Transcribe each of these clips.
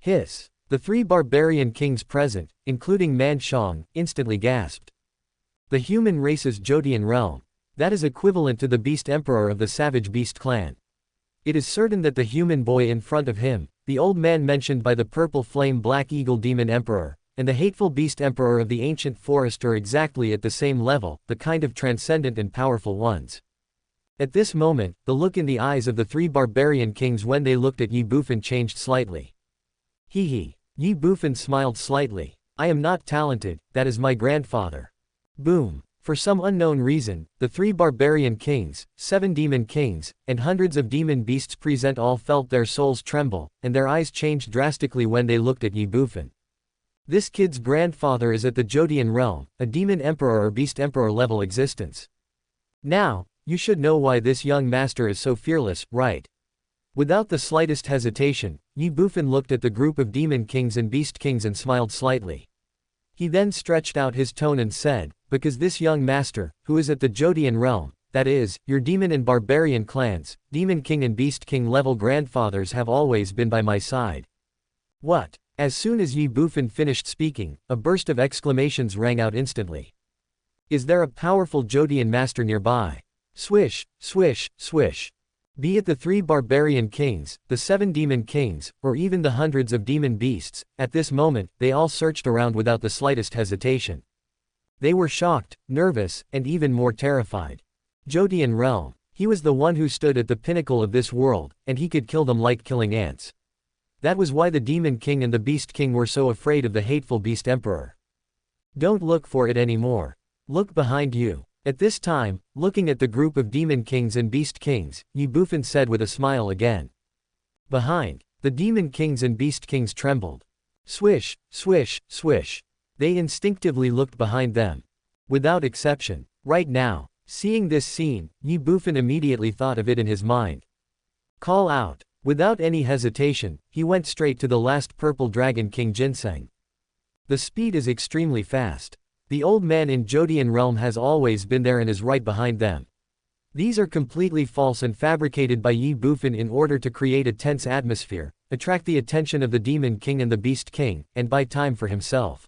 Hiss. The three barbarian kings present, including Man Shang, instantly gasped. The human race's Jodian realm. That is equivalent to the Beast Emperor of the Savage Beast clan. It is certain that the human boy in front of him, the old man mentioned by the purple flame Black Eagle Demon Emperor, and the hateful Beast Emperor of the ancient forest are exactly at the same level, the kind of transcendent and powerful ones. At this moment, the look in the eyes of the three barbarian kings when they looked at Ye Bufan changed slightly. Hee hee. Ye Bufan smiled slightly. I am not talented, that is my grandfather. Boom. For some unknown reason, the three barbarian kings, 7 demon kings, and hundreds of demon beasts present all felt their souls tremble, and their eyes changed drastically when they looked at Ye Bufan. This kid's grandfather is at the Jodian realm, a demon emperor or beast emperor level existence. Now, you should know why this young master is so fearless, right? Without the slightest hesitation, Ye Bufan looked at the group of demon kings and beast kings and smiled slightly. He then stretched out his tone and said, because this young master, who is at the Jodian realm, that is, your demon and barbarian clans, demon king and beast king level grandfathers have always been by my side. What? As soon as Ye Bufan finished speaking, a burst of exclamations rang out instantly. Is there a powerful Jodian master nearby? Swish, swish, swish. Be it the 3 barbarian kings, the 7 demon kings, or even the hundreds of demon beasts, at this moment, they all searched around without the slightest hesitation. They were shocked, nervous, and even more terrified. Jodian realm. He was the one who stood at the pinnacle of this world, and he could kill them like killing ants. That was why the demon king and the beast king were so afraid of the hateful beast emperor. Don't look for it anymore. Look behind you. At this time, looking at the group of demon kings and beast kings, Ye Bufan said with a smile again. Behind, the demon kings and beast kings trembled. Swish, swish, swish. They instinctively looked behind them. Without exception. Right now, seeing this scene, Ye Bufan immediately thought of it in his mind. Call out. Without any hesitation, he went straight to the last purple dragon king Ginseng. The speed is extremely fast. The old man in Jodian realm has always been there and is right behind them. These are completely false and fabricated by Ye Bufan in order to create a tense atmosphere, attract the attention of the demon king and the beast king, and buy time for himself.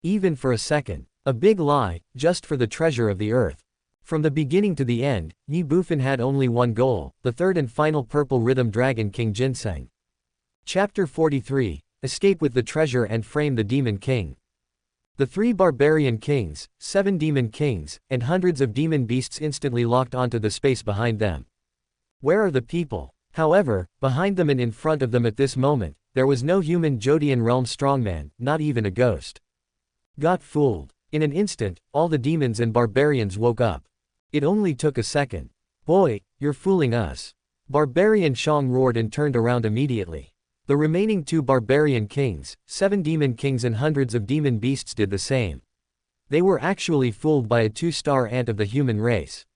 Even for a second. A big lie, just for the treasure of the earth. From the beginning to the end, Ye Bufan had only one goal, the third and final purple rhythm dragon king Ginseng. Chapter 43, Escape with the treasure and frame the demon king. The 3 barbarian kings, 7 demon kings, and hundreds of demon beasts instantly locked onto the space behind them. Where are the people? However, behind them and in front of them at this moment, there was no human Jodian realm strongman, not even a ghost. Got fooled. In an instant, all the demons and barbarians woke up. It only took a second. Boy, you're fooling us. Barbarian Shang roared and turned around immediately. The remaining 2 barbarian kings, 7 demon kings and hundreds of demon beasts did the same. They were actually fooled by a 2-star ant of the human race.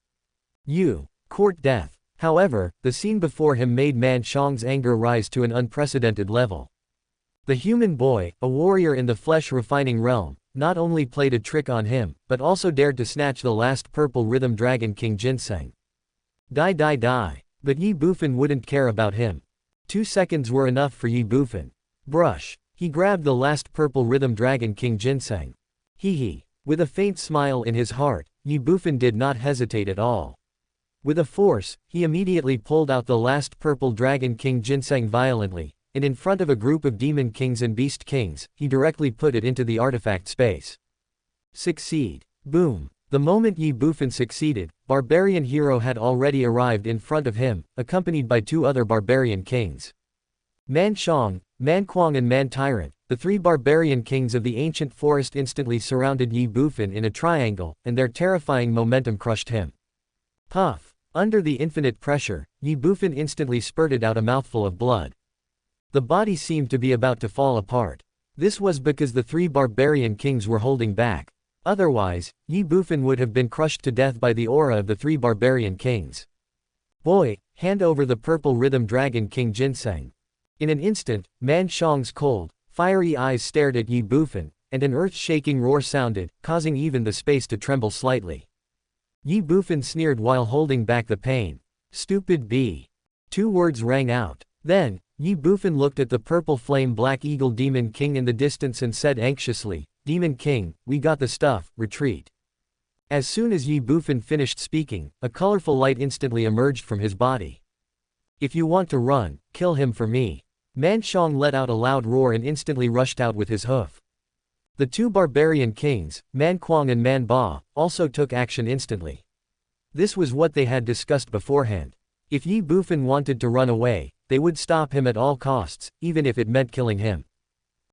You. Court death. However, the scene before him made Man Shang's anger rise to an unprecedented level. The human boy, a warrior in the flesh-refining realm, not only played a trick on him, but also dared to snatch the last purple rhythm dragon king Ginseng. Die die die. But Ye Bufan wouldn't care about him. 2 seconds were enough for Ye Bufan. Brush. He grabbed the last purple rhythm dragon king Ginseng. Hee hee. With a faint smile in his heart, Ye Bufan did not hesitate at all. With a force, he immediately pulled out the last purple dragon king Ginseng violently, and in front of a group of demon kings and beast kings, he directly put it into the artifact space. Succeed. Boom. The moment Ye Bufan succeeded, barbarian hero had already arrived in front of him, accompanied by 2 other barbarian kings. Man Shang, Man Kuang and Man Tyrant, the 3 barbarian kings of the ancient forest instantly surrounded Ye Bufan in a triangle, and their terrifying momentum crushed him. Puff. Under the infinite pressure, Ye Bufan instantly spurted out a mouthful of blood. The body seemed to be about to fall apart. This was because the 3 barbarian kings were holding back. Otherwise, Ye Bufan would have been crushed to death by the aura of the 3 barbarian kings. Boy, hand over the purple rhythm dragon king Ginseng. In an instant, Man Shang's cold, fiery eyes stared at Ye Bufan, and an earth-shaking roar sounded, causing even the space to tremble slightly. Ye Bufan sneered while holding back the pain. Stupid bee. 2 words rang out. Then, Ye Bufan looked at the purple flame black eagle Demon King in the distance and said anxiously, Demon King, we got the stuff, retreat. As soon as Ye Bufan finished speaking, a colorful light instantly emerged from his body. If you want to run, kill him for me. Man Shang let out a loud roar and instantly rushed out with his hoof. The two barbarian kings, Man Kuang and Man Ba, also took action instantly. This was what they had discussed beforehand. If Ye Bufan wanted to run away, they would stop him at all costs, even if it meant killing him.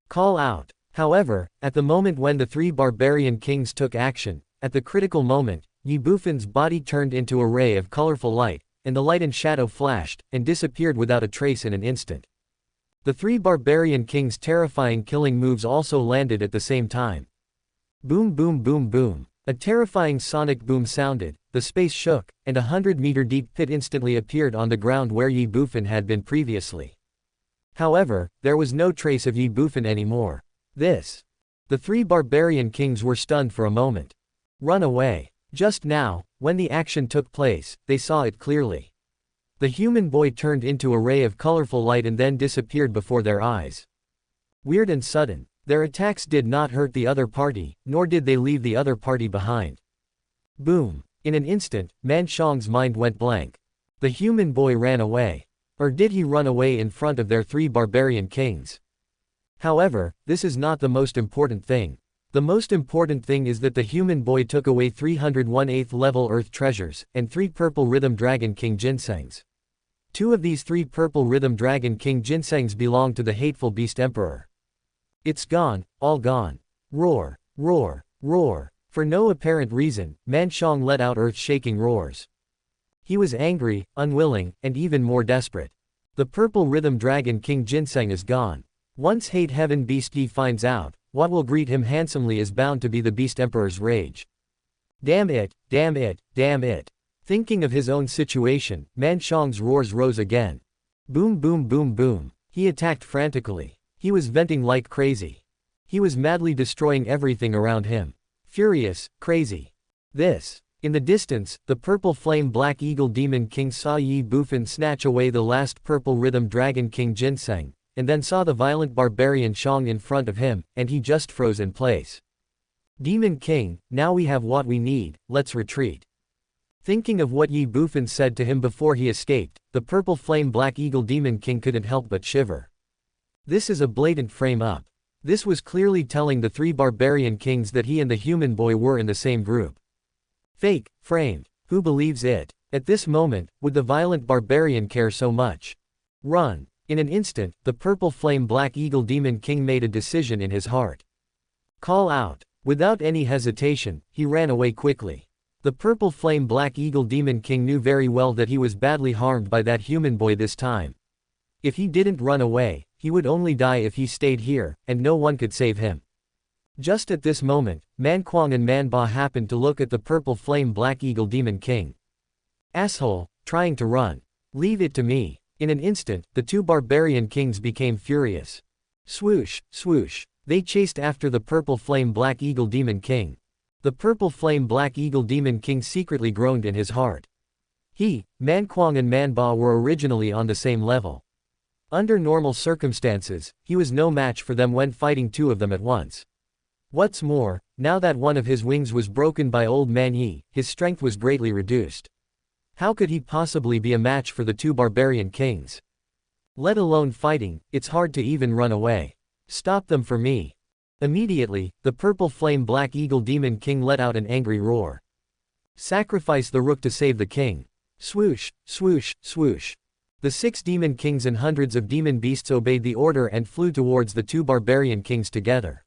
Call out. However, at the moment when the three barbarian kings took action, at the critical moment, Ye Bufan's body turned into a ray of colorful light, and the light and shadow flashed, and disappeared without a trace in an instant. The three barbarian kings' terrifying killing moves also landed at the same time. Boom boom boom boom. A terrifying sonic boom sounded, the space shook, and a 100-meter deep pit instantly appeared on the ground where Ye Bufan had been previously. However, there was no trace of Ye Bufan anymore. The three barbarian kings were stunned for a moment. Run away. Just now, when the action took place, they saw it clearly. The human boy turned into a ray of colorful light and then disappeared before their eyes. Weird and sudden. Their attacks did not hurt the other party, nor did they leave the other party behind. Boom. In an instant, Man Shang's mind went blank. The human boy ran away. Or did he run away in front of their three barbarian kings? However, this is not the most important thing. The most important thing is that the human boy took away 301 8th level Earth treasures, and 3 Purple Rhythm Dragon King Ginsengs. 2 of these 3 Purple Rhythm Dragon King Ginsengs belong to the hateful Beast Emperor. It's gone, all gone. Roar, roar, roar. For no apparent reason, Man Shang let out earth-shaking roars. He was angry, unwilling, and even more desperate. The Purple Rhythm Dragon King Ginseng is gone. Once Hate Heaven Beast Yi finds out, what will greet him handsomely is bound to be the Beast Emperor's rage. Damn it, damn it, damn it. Thinking of his own situation, Man Shang's roars rose again. Boom boom boom boom. He attacked frantically. He was venting like crazy. He was madly destroying everything around him. Furious, crazy. In the distance, the purple flame black eagle demon king saw Ye Bufan snatch away the last purple rhythm dragon king Ginseng, and then saw the violent barbarian Shang in front of him, and he just froze in place. Demon King, now we have what we need, let's retreat. Thinking of what Ye Bufan said to him before he escaped, the purple flame black eagle demon king couldn't help but shiver. This is a blatant frame-up. This was clearly telling the 3 barbarian kings that he and the human boy were in the same group. Fake, framed, who believes it? At this moment, would the violent barbarian care so much? Run. In an instant, the purple flame black eagle demon king made a decision in his heart. Call out. Without any hesitation, he ran away quickly. The purple flame black eagle demon king knew very well that he was badly harmed by that human boy this time. If he didn't run away, he would only die if he stayed here, and no one could save him. Just at this moment, Man Kuang and Man Ba happened to look at the purple flame black eagle demon king. Asshole, trying to run. Leave it to me. In an instant, the 2 barbarian kings became furious. Swoosh, swoosh. They chased after the purple flame black eagle demon king. The purple flame black eagle demon king secretly groaned in his heart. He, Man Kuang and Man Ba were originally on the same level. Under normal circumstances, he was no match for them when fighting 2 of them at once. What's more, now that one of his wings was broken by Old Man Yi, his strength was greatly reduced. How could he possibly be a match for the 2 barbarian kings? Let alone fighting, it's hard to even run away. Stop them for me. Immediately, the purple flame black eagle demon king let out an angry roar. Sacrifice the rook to save the king. Swoosh, swoosh, swoosh. The 6 demon kings and hundreds of demon beasts obeyed the order and flew towards the 2 barbarian kings together.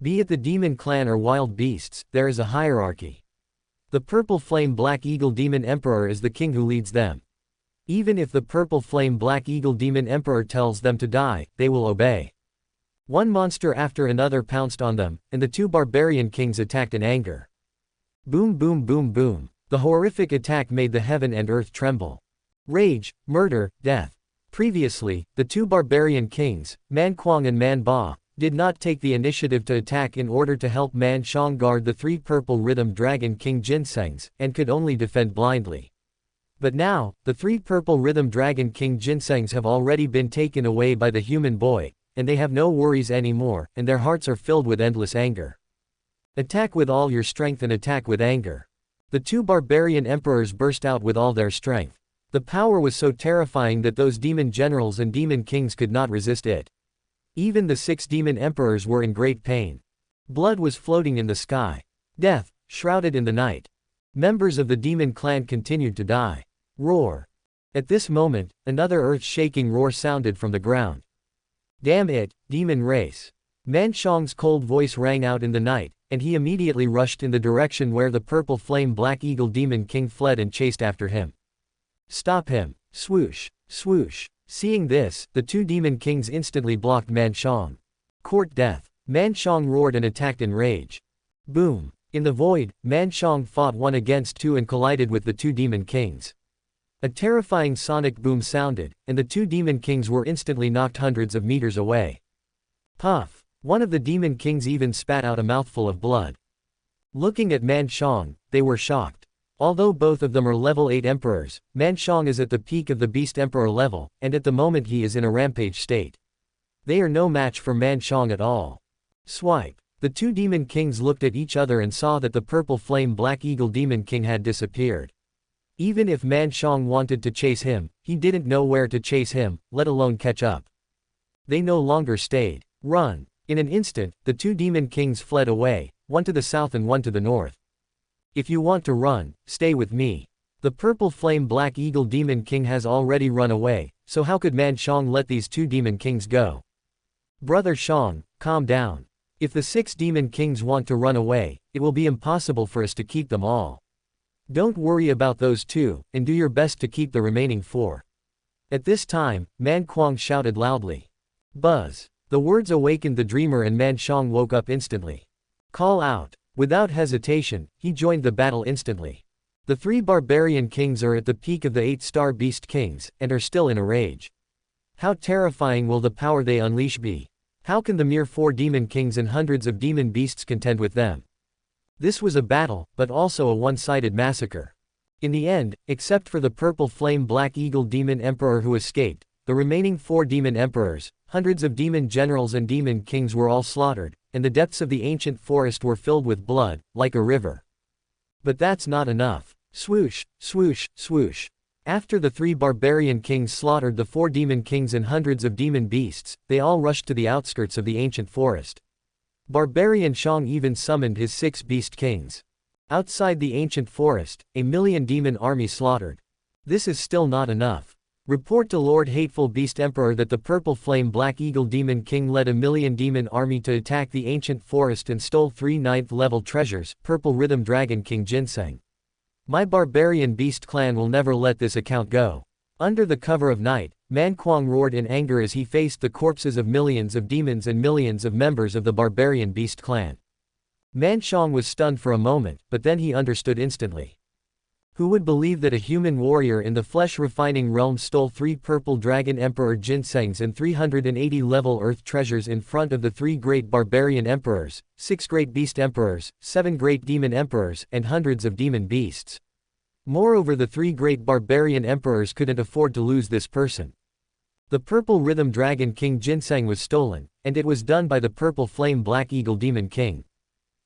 Be it the demon clan or wild beasts, there is a hierarchy. The purple flame black eagle demon emperor is the king who leads them. Even if the purple flame black eagle demon emperor tells them to die, they will obey. One monster after another pounced on them, and the 2 barbarian kings attacked in anger. Boom boom boom boom. The horrific attack made the heaven and earth tremble. Rage, murder, death. Previously, the 2 barbarian kings, Man Kuang and Man Ba, did not take the initiative to attack in order to help Man Shang guard the 3 purple rhythm dragon king Ginsengs, and could only defend blindly. But now, the three purple rhythm dragon king ginsengs have already been taken away by the human boy, and they have no worries anymore, and their hearts are filled with endless anger. Attack with all your strength and attack with anger. The two barbarian emperors burst out with all their strength. The power was so terrifying that those demon generals and demon kings could not resist it. Even the 6 demon emperors were in great pain. Blood was floating in the sky. Death, shrouded in the night. Members of the demon clan continued to die. Roar. At this moment, another earth-shaking roar sounded from the ground. Damn it, demon race. Man Shang's cold voice rang out in the night, and he immediately rushed in the direction where the purple flame Black Eagle Demon King fled and chased after him. Stop him. Swoosh, swoosh. Seeing this, the 2 demon kings instantly blocked Man Shang. Court death. Man Shang roared and attacked in rage. Boom. In the void, Man Shang fought 1 against 2 and collided with the 2 demon kings. A terrifying sonic boom sounded, and the 2 demon kings were instantly knocked hundreds of meters away. Puff. One of the demon kings even spat out a mouthful of blood. Looking at Man Shang, they were shocked. Although both of them are level 8 emperors, Man Shang is at the peak of the Beast Emperor level, and at the moment he is in a rampage state. They are no match for Man Shang at all. Swipe. The 2 demon kings looked at each other and saw that the purple flame Black Eagle Demon King had disappeared. Even if Man Shang wanted to chase him, he didn't know where to chase him, let alone catch up. They no longer stayed. Run. In an instant, the 2 demon kings fled away, 1 to the south and 1 to the north. If you want to run, stay with me. The purple flame Black Eagle Demon King has already run away, so how could Man Shang let these 2 demon kings go? Brother Shang, calm down. If the 6 demon kings want to run away, it will be impossible for us to keep them all. Don't worry about those 2, and do your best to keep the remaining 4. At this time, Man Kuang shouted loudly. Buzz. The words awakened the dreamer and Man Shang woke up instantly. Call out. Without hesitation, he joined the battle instantly. The 3 barbarian kings are at the peak of the 8-star beast kings, and are still in a rage. How terrifying will the power they unleash be? How can the mere 4 demon kings and hundreds of demon beasts contend with them? This was a battle, but also a one-sided massacre. In the end, except for the purple flame Black Eagle Demon Emperor who escaped, the remaining 4 demon emperors, hundreds of demon generals and demon kings were all slaughtered, and the depths of the ancient forest were filled with blood, like a river. But that's not enough. Swoosh, swoosh, swoosh. After the 3 barbarian kings slaughtered the 4 demon kings and hundreds of demon beasts, they all rushed to the outskirts of the ancient forest. Barbarian Shang even summoned his 6 beast kings. Outside the ancient forest, a million demon army slaughtered. This is still not enough. Report to Lord Hateful Beast Emperor that the purple flame Black Eagle Demon King led a million demon army to attack the ancient forest and stole 3 9th level treasures, Purple Rhythm Dragon King Ginseng. My barbarian beast clan will never let this account go. Under the cover of night, Man Kuang roared in anger as he faced the corpses of millions of demons and millions of members of the barbarian beast clan. Man Shang was stunned for a moment, but then he understood instantly. Who would believe that a human warrior in the flesh-refining realm stole 3 purple dragon emperor ginsengs and 380 level earth treasures in front of the 3 great barbarian emperors, 6 great beast emperors, 7 great demon emperors, and hundreds of demon beasts? Moreover, the 3 great barbarian emperors couldn't afford to lose this person. The purple rhythm dragon king Ginseng was stolen, and it was done by the purple flame Black Eagle Demon King.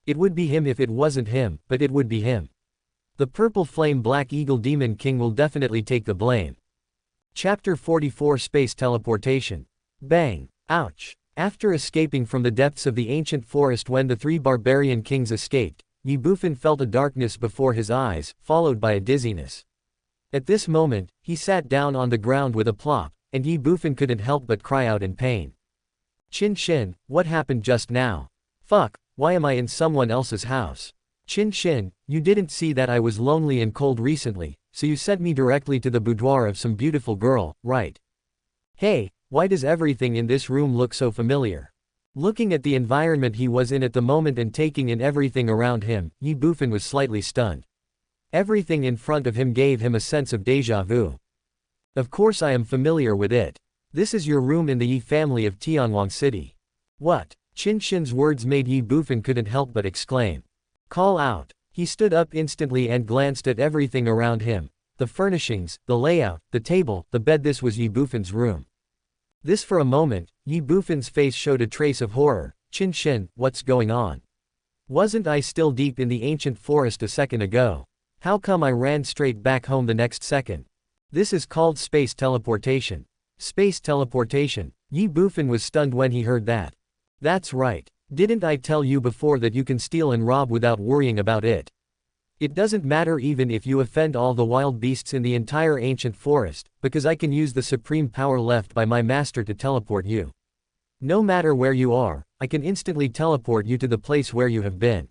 It would be him if it wasn't him, but it would be him. The purple flame Black Eagle Demon King will definitely take the blame. Chapter 44 Space Teleportation. Bang! Ouch! After escaping from the depths of the ancient forest when the 3 barbarian kings escaped, Ye Bufan felt a darkness before his eyes, followed by a dizziness. At this moment, he sat down on the ground with a plop, and Ye Bufan couldn't help but cry out in pain. Qin Shin, what happened just now? Fuck, why am I in someone else's house? Qin Shin, you didn't see that I was lonely and cold recently, so you sent me directly to the boudoir of some beautiful girl, right? Hey, why does everything in this room look so familiar? Looking at the environment he was in at the moment and taking in everything around him, Ye Bufan was slightly stunned. Everything in front of him gave him a sense of déjà vu. Of course I am familiar with it. This is your room in the Ye family of Tianwang City. What? Qin Shin's words made Ye Bufan couldn't help but exclaim. Call out. He stood up instantly and glanced at everything around him. The furnishings, the layout, the table, the bed. This was Ye Bufan's room. This for a moment, Ye Bufan's face showed a trace of horror. Shin, what's going on? Wasn't I still deep in the ancient forest a second ago? How come I ran straight back home the next second? This is called space teleportation. Space teleportation. Ye Bufan was stunned when he heard that. That's right. Didn't I tell you before that you can steal and rob without worrying about it? It doesn't matter even if you offend all the wild beasts in the entire ancient forest, because I can use the supreme power left by my master to teleport you. No matter where you are, I can instantly teleport you to the place where you have been.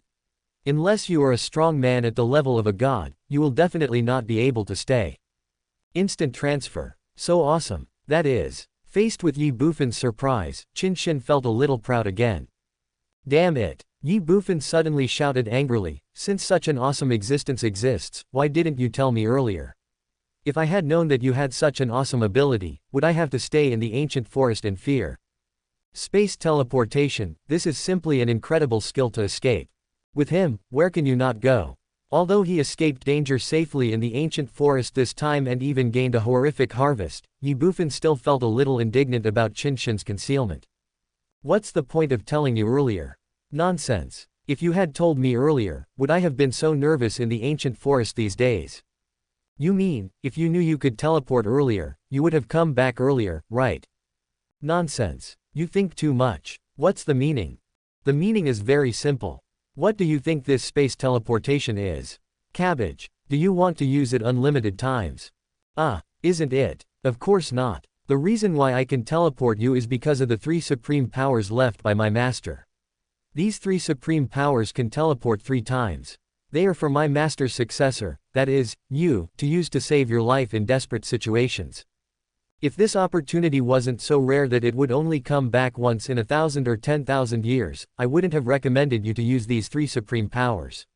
Unless you are a strong man at the level of a god, you will definitely not be able to stay. Instant transfer. So awesome. That is. Faced with Ye Bufan's surprise, Shin felt a little proud again. Damn it. Ye Bufan suddenly shouted angrily, since such an awesome existence exists, why didn't you tell me earlier? If I had known that you had such an awesome ability, would I have to stay in the ancient forest in fear? Space teleportation, this is simply an incredible skill to escape. With him, where can you not go? Although he escaped danger safely in the ancient forest this time and even gained a horrific harvest, Ye Bufan still felt a little indignant about Shin's concealment. What's the point of telling you earlier? Nonsense. If you had told me earlier, would I have been so nervous in the ancient forest these days? You mean, if you knew you could teleport earlier, you would have come back earlier, right? Nonsense. You think too much. What's the meaning? The meaning is very simple. What do you think this space teleportation is? Cabbage. Do you want to use it unlimited times? Isn't it? Of course not. The reason why I can teleport you is because of the 3 supreme powers left by my master. These 3 supreme powers can teleport 3 times. They are for my master's successor, that is, you, to use to save your life in desperate situations. If this opportunity wasn't so rare that it would only come back once in 1,000 or 10,000 years, I wouldn't have recommended you to use these 3 supreme powers.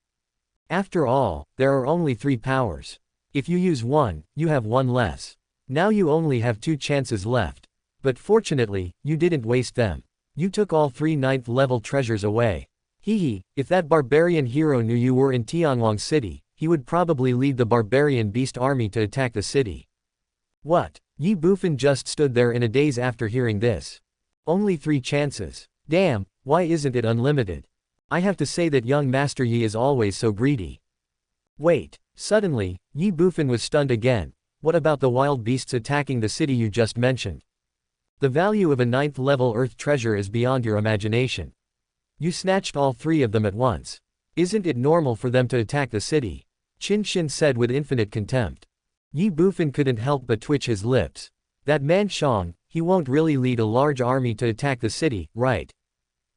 After all, there are only 3 powers. If you use one, you have one less. Now you only have 2 chances left. But fortunately, you didn't waste them. You took all 3 9th level treasures away. If that barbarian hero knew you were in Tianwang City, he would probably lead the barbarian beast army to attack the city. What? Ye Bufan just stood there in a daze after hearing this. Only 3 chances. Damn, why isn't it unlimited? I have to say that young Master Yi is always so greedy. Wait. Suddenly, Ye Bufan was stunned again. What about the wild beasts attacking the city you just mentioned? The value of a 9th level earth treasure is beyond your imagination. You snatched all 3 of them at once. Isn't it normal for them to attack the city? Shin said with infinite contempt. Ye Bufan couldn't help but twitch his lips. That man Shang, he won't really lead a large army to attack the city, right?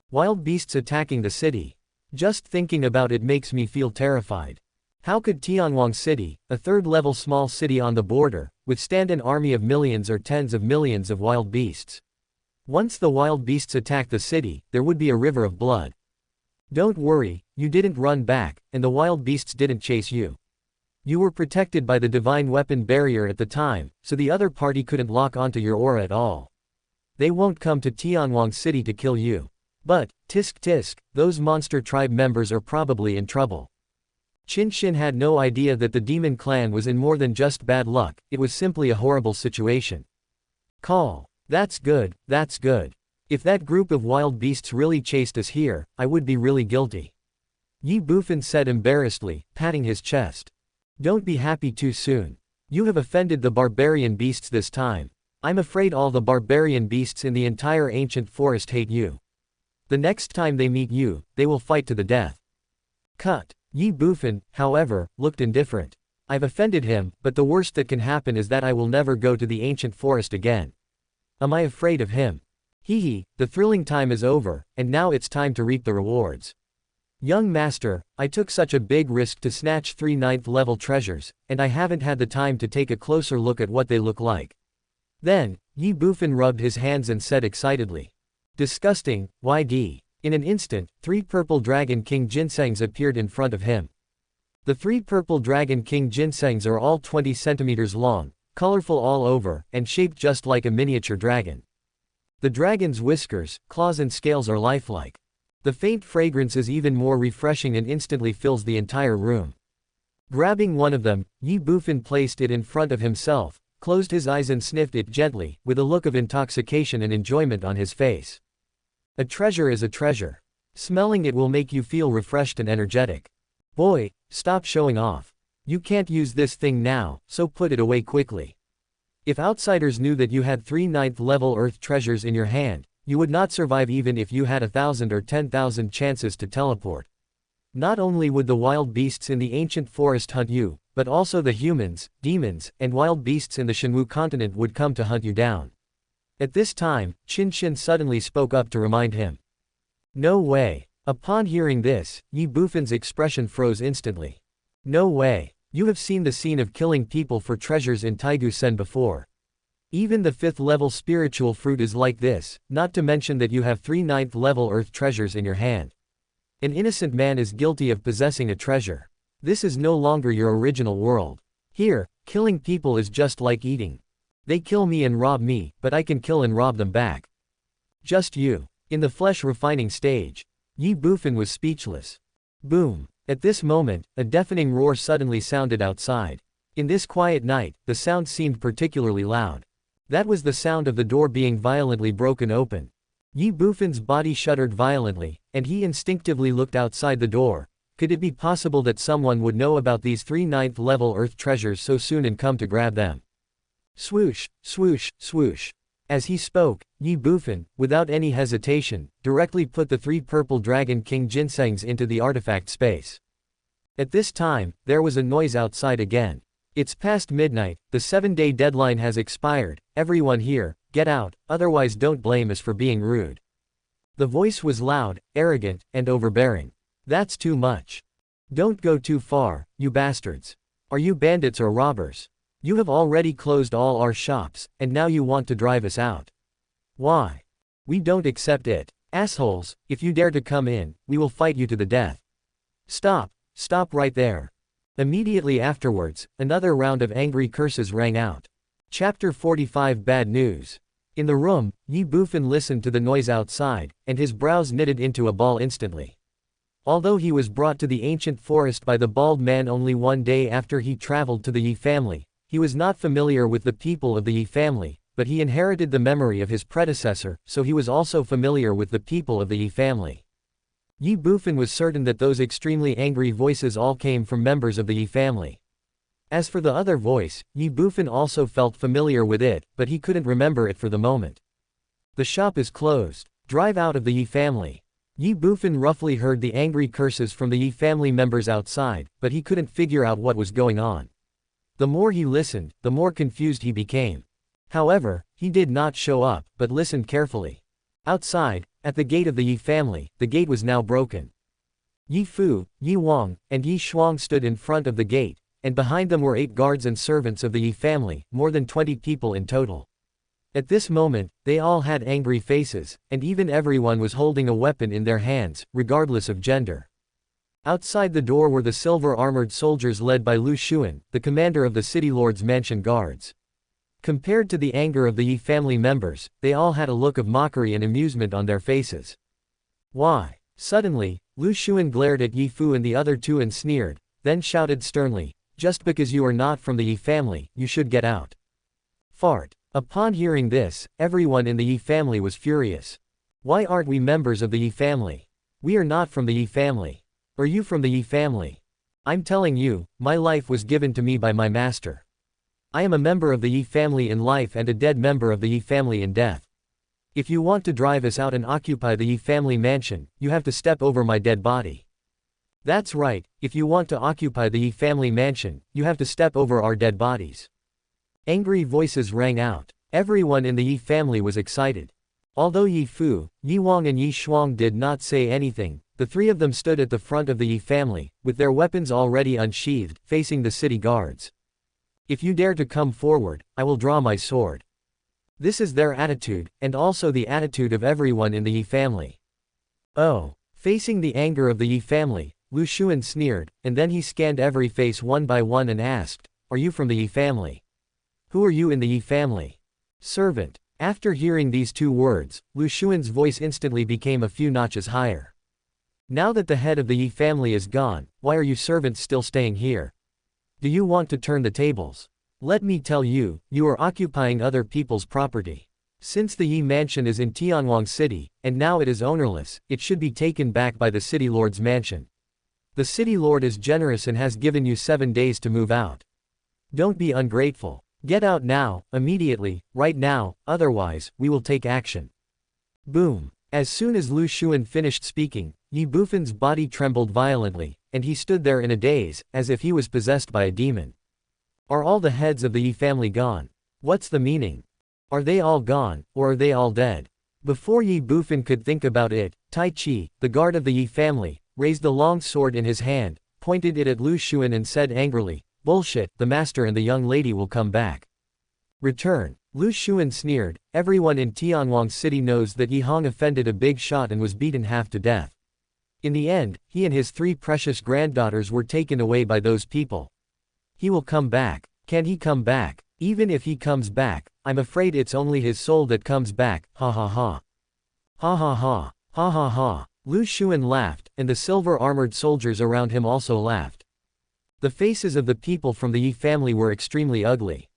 Wild beasts attacking the city. Just thinking about it makes me feel terrified. How could Tianwang City, a 3rd level small city on the border, withstand an army of millions or tens of millions of wild beasts? Once the wild beasts attack the city, there would be a river of blood. Don't worry, you didn't run back, and the wild beasts didn't chase you. You were protected by the divine weapon barrier at the time, so the other party couldn't lock onto your aura at all. They won't come to Tianwang City to kill you. But, tisk, those monster tribe members are probably in trouble. Shin had no idea that the demon clan was in more than just bad luck, it was simply a horrible situation. Call. That's good. If that group of wild beasts really chased us here, I would be really guilty. Ye Bufan said embarrassedly, patting his chest. Don't be happy too soon. You have offended the barbarian beasts this time. I'm afraid all the barbarian beasts in the entire ancient forest hate you. The next time they meet you, they will fight to the death. Cut. Ye Bufan, however, looked indifferent. I've offended him, but the worst that can happen is that I will never go to the ancient forest again. Am I afraid of him? The thrilling time is over, and now it's time to reap the rewards. Young master, I took such a big risk to snatch 3 9th level treasures, and I haven't had the time to take a closer look at what they look like. Then, Ye Bufan rubbed his hands and said excitedly. Disgusting, YD. In an instant, 3 purple dragon king ginsengs appeared in front of him. The 3 purple dragon king ginsengs are all 20 centimeters long, colorful all over, and shaped just like a miniature dragon. The dragon's whiskers, claws and scales are lifelike. The faint fragrance is even more refreshing and instantly fills the entire room. Grabbing one of them, Ye Bufan placed it in front of himself, closed his eyes and sniffed it gently, with a look of intoxication and enjoyment on his face. A treasure is a treasure. Smelling it will make you feel refreshed and energetic. Boy, stop showing off. You can't use this thing now, so put it away quickly. If outsiders knew that you had 3 9th level earth treasures in your hand, you would not survive even if you had 1,000 or 10,000 chances to teleport. Not only would the wild beasts in the ancient forest hunt you, but also the humans, demons, and wild beasts in the Shenwu continent would come to hunt you down. At this time, Qin Shin suddenly spoke up to remind him. No way. Upon hearing this, Ye Bufan's expression froze instantly. No way. You have seen the scene of killing people for treasures in Taigu Sen before. Even the 5th level spiritual fruit is like this, not to mention that you have 3 9th level earth treasures in your hand. An innocent man is guilty of possessing a treasure. This is no longer your original world. Here, killing people is just like eating. They kill me and rob me, but I can kill and rob them back. Just you. In the flesh refining stage. Ye Bufan was speechless. Boom. At this moment, a deafening roar suddenly sounded outside. In this quiet night, the sound seemed particularly loud. That was the sound of the door being violently broken open. Ye Bufan's body shuddered violently, and he instinctively looked outside the door. Could it be possible that someone would know about these 3 9th level earth treasures so soon and come to grab them? Swoosh, swoosh, swoosh. As he spoke, Ye Bufan, without any hesitation, directly put the 3 purple Dragon King ginsengs into the artifact space. At this time, there was a noise outside again. It's past midnight, the 7-day deadline has expired, everyone here, get out, otherwise don't blame us for being rude. The voice was loud, arrogant, and overbearing. That's too much. Don't go too far, you bastards. Are you bandits or robbers? You have already closed all our shops, and now you want to drive us out. Why? We don't accept it. Assholes, if you dare to come in, we will fight you to the death. Stop, stop right there. Immediately afterwards, another round of angry curses rang out. Chapter 45 Bad News. In the room, Ye Bufan listened to the noise outside, and his brows knitted into a ball instantly. Although he was brought to the ancient forest by the bald man only 1 day after he traveled to the Ye family, he was not familiar with the people of the Ye family, but he inherited the memory of his predecessor, so he was also familiar with the people of the Ye family. Ye Bufan was certain that those extremely angry voices all came from members of the Ye family. As for the other voice, Ye Bufan also felt familiar with it, but he couldn't remember it for the moment. The shop is closed. Drive out of the Ye family. Ye Bufan roughly heard the angry curses from the Ye family members outside, but he couldn't figure out what was going on. The more he listened, the more confused he became. However, he did not show up, but listened carefully. Outside, at the gate of the Ye family, the gate was now broken. Ye Fu, Ye Wang, and Ye Shuang stood in front of the gate, and behind them were 8 guards and servants of the Ye family, more than 20 people in total. At this moment, they all had angry faces, and even everyone was holding a weapon in their hands, regardless of gender. Outside the door were the silver-armored soldiers led by Lu Xuan, the commander of the City Lord's Mansion Guards. Compared to the anger of the Ye family members, they all had a look of mockery and amusement on their faces. Why? Suddenly, Lu Xuan glared at Ye Fu and the other 2 and sneered, then shouted sternly, "Just because you are not from the Ye family, you should get out." Fart. Upon hearing this, everyone in the Ye family was furious. Why aren't we members of the Ye family? We are not from the Ye family. Are you from the Ye family? I'm telling you, my life was given to me by my master. I am a member of the Ye family in life and a dead member of the Ye family in death. If you want to drive us out and occupy the Ye family mansion, you have to step over my dead body. That's right, if you want to occupy the Ye family mansion, you have to step over our dead bodies. Angry voices rang out. Everyone in the Ye family was excited. Although Ye Fu, Ye Wang and Ye Shuang did not say anything, the 3 of them stood at the front of the Ye family, with their weapons already unsheathed, facing the city guards. If you dare to come forward, I will draw my sword. This is their attitude, and also the attitude of everyone in the Ye family. Oh. Facing the anger of the Ye family, Lu Xuan sneered, and then he scanned every face one by one and asked, "Are you from the Ye family? Who are you in the Ye family?" Servant. After hearing these 2 words, Lu Xuan's voice instantly became a few notches higher. Now that the head of the Ye family is gone, why are you servants still staying here? Do you want to turn the tables? Let me tell you, you are occupying other people's property. Since the Ye mansion is in Tianwang City, and now it is ownerless, it should be taken back by the city lord's mansion. The city lord is generous and has given you 7 days to move out. Don't be ungrateful. Get out now, immediately, right now, otherwise, we will take action. Boom. As soon as Lu Xuan finished speaking, Ye Bufan's body trembled violently, and he stood there in a daze, as if he was possessed by a demon. Are all the heads of the Ye family gone? What's the meaning? Are they all gone, or are they all dead? Before Ye Bufan could think about it, Tai Chi, the guard of the Ye family, raised a long sword in his hand, pointed it at Lu Xuan and said angrily, "Bullshit, the master and the young lady will come back." Return. Lu Xuan sneered, everyone in Tianwang City knows that Ye Hong offended a big shot and was beaten half to death. In the end, he and his 3 precious granddaughters were taken away by those people. He will come back. Can he come back? Even if he comes back, I'm afraid it's only his soul that comes back, ha ha ha. Ha ha ha. Ha ha ha. Lu Xuan laughed, and the silver-armored soldiers around him also laughed. The faces of the people from the Ye family were extremely ugly.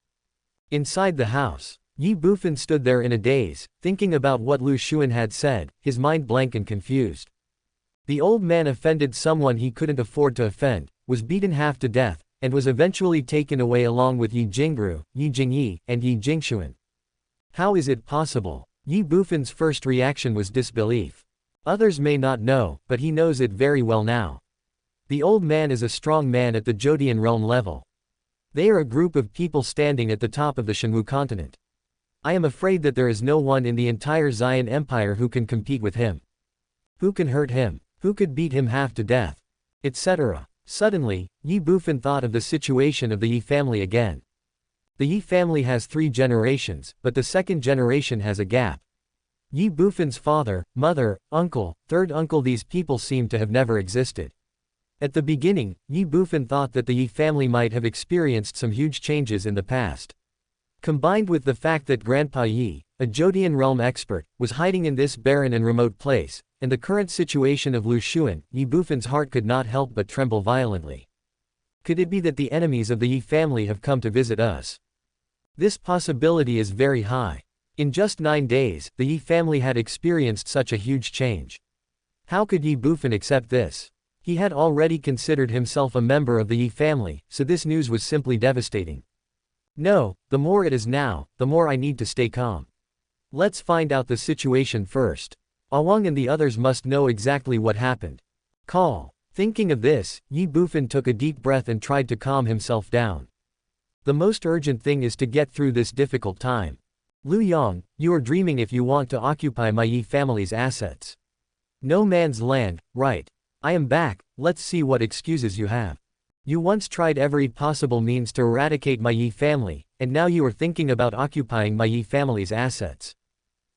Inside the house, Ye Bufan stood there in a daze, thinking about what Lu Xuan had said, his mind blank and confused. The old man offended someone he couldn't afford to offend, was beaten half to death, and was eventually taken away along with Ye Jingru, Ye Jingyi, and Ye Jingshuan. How is it possible? Ye Bufan's first reaction was disbelief. Others may not know, but he knows it very well now. The old man is a strong man at the Zhoutian realm level. They are a group of people standing at the top of the Shenwu continent. I am afraid that there is no one in the entire Xian Empire who can compete with him. Who can hurt him? Who could beat him half to death? Etc. Suddenly, Ye Bufan thought of the situation of the Ye family again. The Ye family has 3 generations, but the second generation has a gap. Ye Bufan's father, mother, uncle, third uncle, these people seem to have never existed. At the beginning, Ye Bufan thought that the Ye family might have experienced some huge changes in the past. Combined with the fact that Grandpa Yi, a Zhoutian realm expert, was hiding in this barren and remote place, and the current situation of Lu Xuan, Ye Bufan's heart could not help but tremble violently. Could it be that the enemies of the Ye family have come to visit us? This possibility is very high. In just 9 days, the Ye family had experienced such a huge change. How could Ye Bufan accept this? He had already considered himself a member of the Ye family, so this news was simply devastating. No, the more it is now, the more I need to stay calm. Let's find out the situation first. Awang and the others must know exactly what happened. Call. Thinking of this, Ye Bufan took a deep breath and tried to calm himself down. The most urgent thing is to get through this difficult time. Lu Yang, you are dreaming if you want to occupy my Ye family's assets. No man's land, right? I am back, let's see what excuses you have. You once tried every possible means to eradicate my Ye family, and now you are thinking about occupying my Ye family's assets.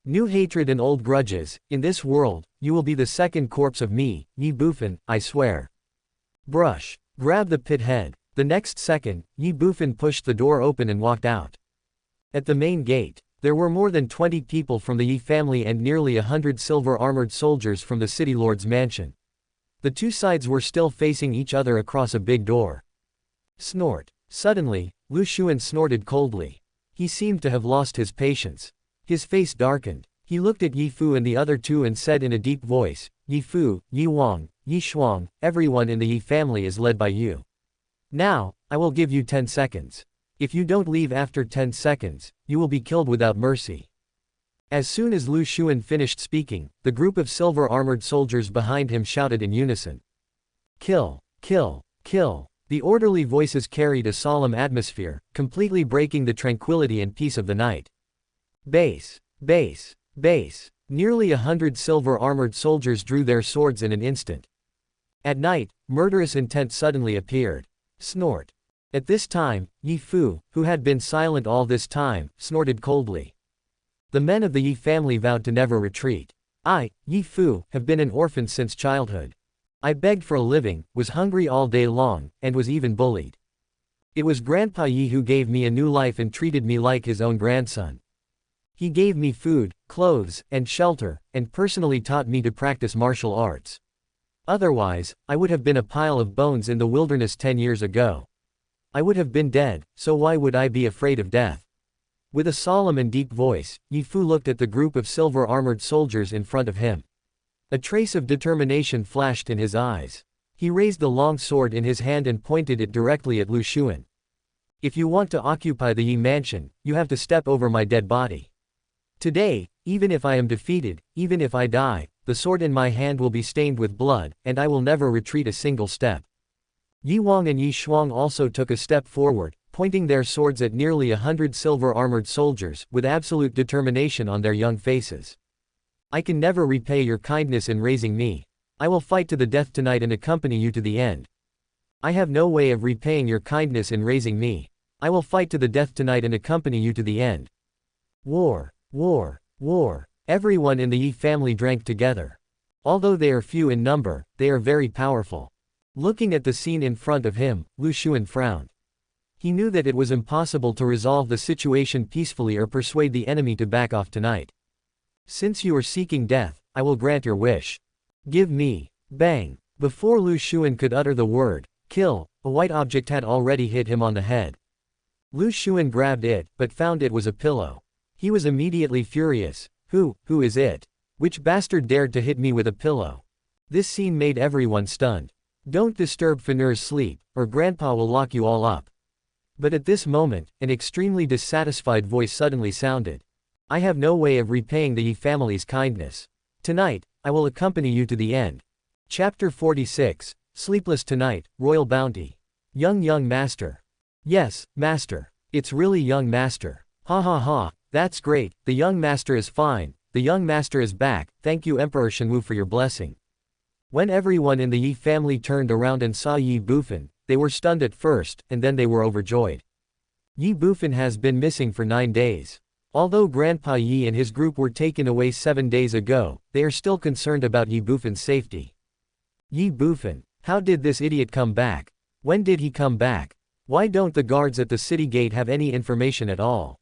New hatred and old grudges, in this world, you will be the second corpse of me, Ye Bufan, I swear. Brush. Grab the pit head. The next second, Ye Bufan pushed the door open and walked out. At the main gate, there were more than 20 people from the Ye family and nearly 100 silver-armored soldiers from the city lord's mansion. The 2 sides were still facing each other across a big door. Snort. Suddenly, Lu Xuan snorted coldly. He seemed to have lost his patience. His face darkened. He looked at Ye Fu and the other 2 and said in a deep voice, Ye Fu, Ye Wang, Ye Shuang, everyone in the Ye family is led by you. Now, I will give you 10 seconds. If you don't leave after 10 seconds, you will be killed without mercy. As soon as Lu Xuan finished speaking, the group of silver-armored soldiers behind him shouted in unison. Kill, kill, kill. The orderly voices carried a solemn atmosphere, completely breaking the tranquility and peace of the night. Base, base, base. Nearly 100 silver-armored soldiers drew their swords in an instant. At night, murderous intent suddenly appeared. Snort. At this time, Ye Fu, who had been silent all this time, snorted coldly. The men of the Ye family vowed to never retreat. I, Ye Fu, have been an orphan since childhood. I begged for a living, was hungry all day long, and was even bullied. It was Grandpa Yi who gave me a new life and treated me like his own grandson. He gave me food, clothes, and shelter, and personally taught me to practice martial arts. Otherwise, I would have been a pile of bones in the wilderness 10 years ago. I would have been dead, so why would I be afraid of death? With a solemn and deep voice, Ye Fu looked at the group of silver-armored soldiers in front of him. A trace of determination flashed in his eyes. He raised the long sword in his hand and pointed it directly at Lu Xun. If you want to occupy the Ye mansion, you have to step over my dead body. Today, even if I am defeated, even if I die, the sword in my hand will be stained with blood, and I will never retreat a single step. Yi Wang and Yi Shuang also took a step forward, pointing their swords at nearly 100 silver-armored soldiers, with absolute determination on their young faces. I can never repay your kindness in raising me. I will fight to the death tonight and accompany you to the end. I have no way of repaying your kindness in raising me. I will fight to the death tonight and accompany you to the end. War, war, war. Everyone in the Yi family drank together. Although they are few in number, they are very powerful. Looking at the scene in front of him, Lu Xun frowned. He knew that it was impossible to resolve the situation peacefully or persuade the enemy to back off tonight. Since you are seeking death, I will grant your wish. Give me. Bang. Before Lu Xun could utter the word, kill, a white object had already hit him on the head. Lu Xun grabbed it, but found it was a pillow. He was immediately furious. Who is it? Which bastard dared to hit me with a pillow? This scene made everyone stunned. Don't disturb Fanur's sleep, or Grandpa will lock you all up. But at this moment, an extremely dissatisfied voice suddenly sounded. I have no way of repaying the Yi family's kindness. Tonight, I will accompany you to the end. Chapter 46, Sleepless Tonight, Royal Bounty. Young Master. Yes, Master. It's really young Master. Ha ha ha, that's great, the young Master is fine, the young Master is back, thank you Emperor Shenwu for your blessing. When everyone in the Yi family turned around and saw Ye Bufan, they were stunned at first, and then they were overjoyed. Ye Bufan has been missing for 9 days. Although Grandpa Yi and his group were taken away 7 days ago, they are still concerned about Ye Bufan's safety. Ye Bufan, how did this idiot come back? When did he come back? Why don't the guards at the city gate have any information at all?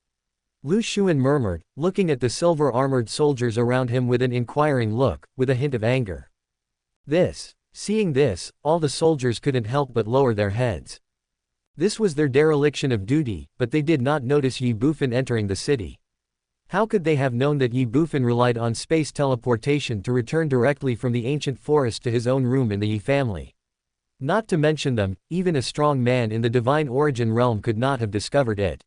Lu Xun murmured, looking at the silver-armored soldiers around him with an inquiring look, with a hint of anger. Seeing this, all the soldiers couldn't help but lower their heads. This was their dereliction of duty, but they did not notice Ye Bufan entering the city. How could they have known that Ye Bufan relied on space teleportation to return directly from the ancient forest to his own room in the Yi family? Not to mention them, even a strong man in the divine origin realm could not have discovered it.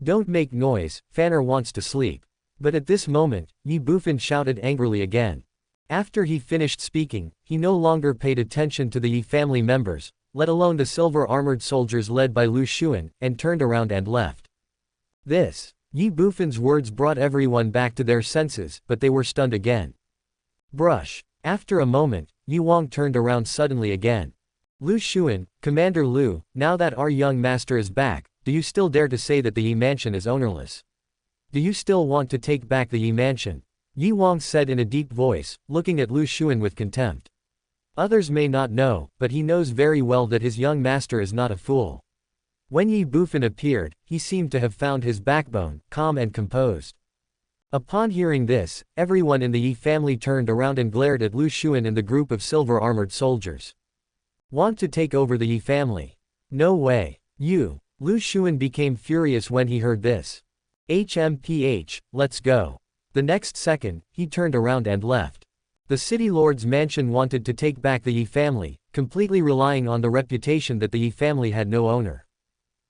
Don't make noise, Fanner wants to sleep. But at this moment, Ye Bufan shouted angrily again. After he finished speaking, he no longer paid attention to the Yi family members, let alone the silver-armored soldiers led by Lu Xun, and turned around and left. Ye Bufan's words brought everyone back to their senses, but they were stunned again. Brush. After a moment, Yi Wang turned around suddenly again. Lu Xun, Commander Lu, now that our young master is back, do you still dare to say that the Yi mansion is ownerless? Do you still want to take back the Yi mansion? Yi Wang said in a deep voice, looking at Lu Xun with contempt. Others may not know, but he knows very well that his young master is not a fool. When Ye Bufan appeared, he seemed to have found his backbone, calm and composed. Upon hearing this, everyone in the Yi family turned around and glared at Lu Xun and the group of silver-armored soldiers. Want to take over the Yi family? No way. You. Lu Xun became furious when he heard this. HMPH, let's go. The next second, he turned around and left. The city lord's mansion wanted to take back the Yi family, completely relying on the reputation that the Yi family had no owner.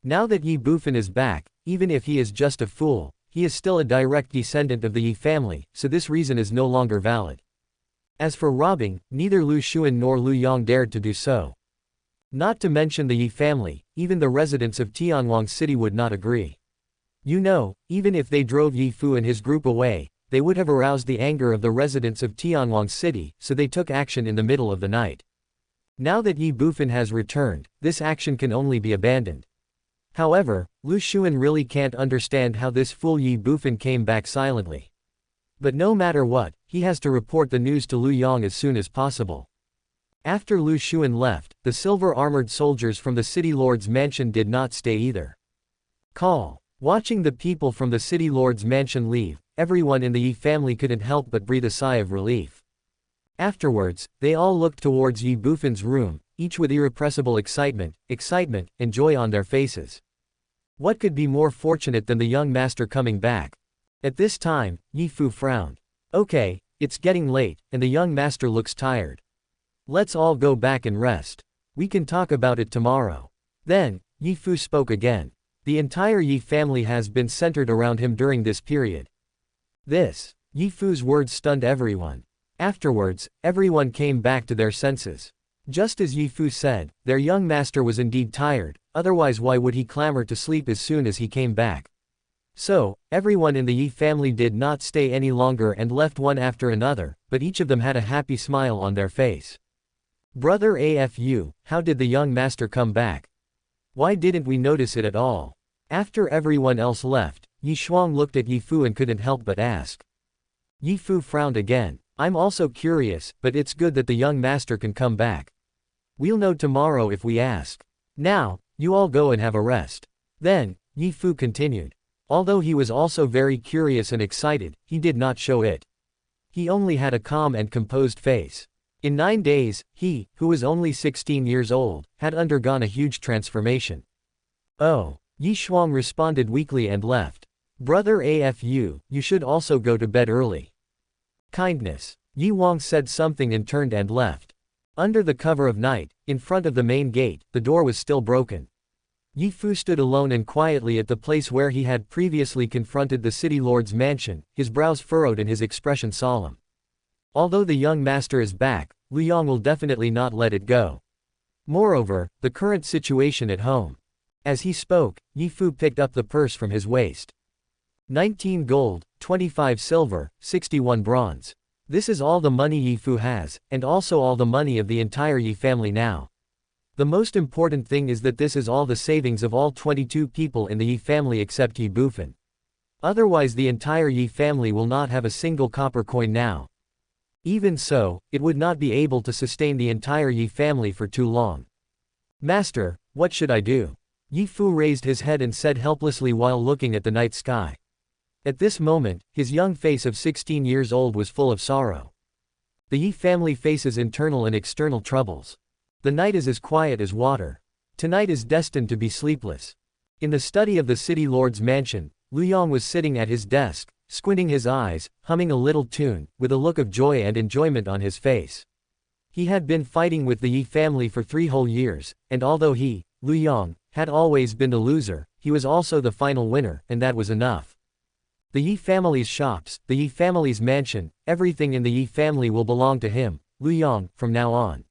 Now that Ye Bufan is back, even if he is just a fool, he is still a direct descendant of the Yi family, so this reason is no longer valid. As for robbing, neither Lu Xun nor Lu Yang dared to do so. Not to mention the Yi family, even the residents of Tianwang City would not agree. You know, even if they drove Ye Fu and his group away, they would have aroused the anger of the residents of Tianwang City, so they took action in the middle of the night. Now that Ye Bufan has returned, this action can only be abandoned. However, Lu Xun really can't understand how this fool Ye Bufan came back silently. But no matter what, he has to report the news to Lu Yang as soon as possible. After Lu Xun left, the silver-armored soldiers from the city lord's mansion did not stay either. Call. Watching the people from the city lord's mansion leave, everyone in the Yi family couldn't help but breathe a sigh of relief. Afterwards, they all looked towards Ye Bufan's room, each with irrepressible excitement, and joy on their faces. What could be more fortunate than the young master coming back? At this time, Ye Fu frowned. Okay, it's getting late, and the young master looks tired. Let's all go back and rest. We can talk about it tomorrow. Then, Ye Fu spoke again. The entire Ye family has been centered around him during this period. Ye Fu's words stunned everyone. Afterwards, everyone came back to their senses. Just as Ye Fu said, their young master was indeed tired, otherwise why would he clamor to sleep as soon as he came back? So, everyone in the Ye family did not stay any longer and left one after another, but each of them had a happy smile on their face. Brother AFU, how did the young master come back? Why didn't we notice it at all? After everyone else left, Ye Shuang looked at Ye Fu and couldn't help but ask. Ye Fu frowned again. I'm also curious, but it's good that the young master can come back. We'll know tomorrow if we ask. Now, you all go and have a rest. Then, Ye Fu continued. Although he was also very curious and excited, he did not show it. He only had a calm and composed face. In 9 days, he, who was only 16 years old, had undergone a huge transformation. Oh, Ye Shuang responded weakly and left. Brother AFU, you should also go to bed early. Kindness. Ye Wang said something and turned and left. Under the cover of night, in front of the main gate, the door was still broken. Ye Fu stood alone and quietly at the place where he had previously confronted the city lord's mansion, his brows furrowed and his expression solemn. Although the young master is back, Lu Yong will definitely not let it go. Moreover, the current situation at home. As he spoke, Ye Fu picked up the purse from his waist. 19 gold, 25 silver, 61 bronze. This is all the money Ye Fu has, and also all the money of the entire Ye family now. The most important thing is that this is all the savings of all 22 people in the Ye family except Ye Bufan. Otherwise the entire Ye family will not have a single copper coin now. Even so, it would not be able to sustain the entire Ye family for too long. Master, what should I do? Ye Fu raised his head and said helplessly while looking at the night sky. At this moment, his young face of 16 years old was full of sorrow. The Ye family faces internal and external troubles. The night is as quiet as water. Tonight is destined to be sleepless. In the study of the city lord's mansion, Lu Yong was sitting at his desk, squinting his eyes, humming a little tune, with a look of joy and enjoyment on his face. He had been fighting with the Ye family for 3 whole years, and although he, Lu Yong, had always been the loser, he was also the final winner, and that was enough. The Ye family's shops, the Ye family's mansion, everything in the Ye family will belong to him, Lu Yong, from now on.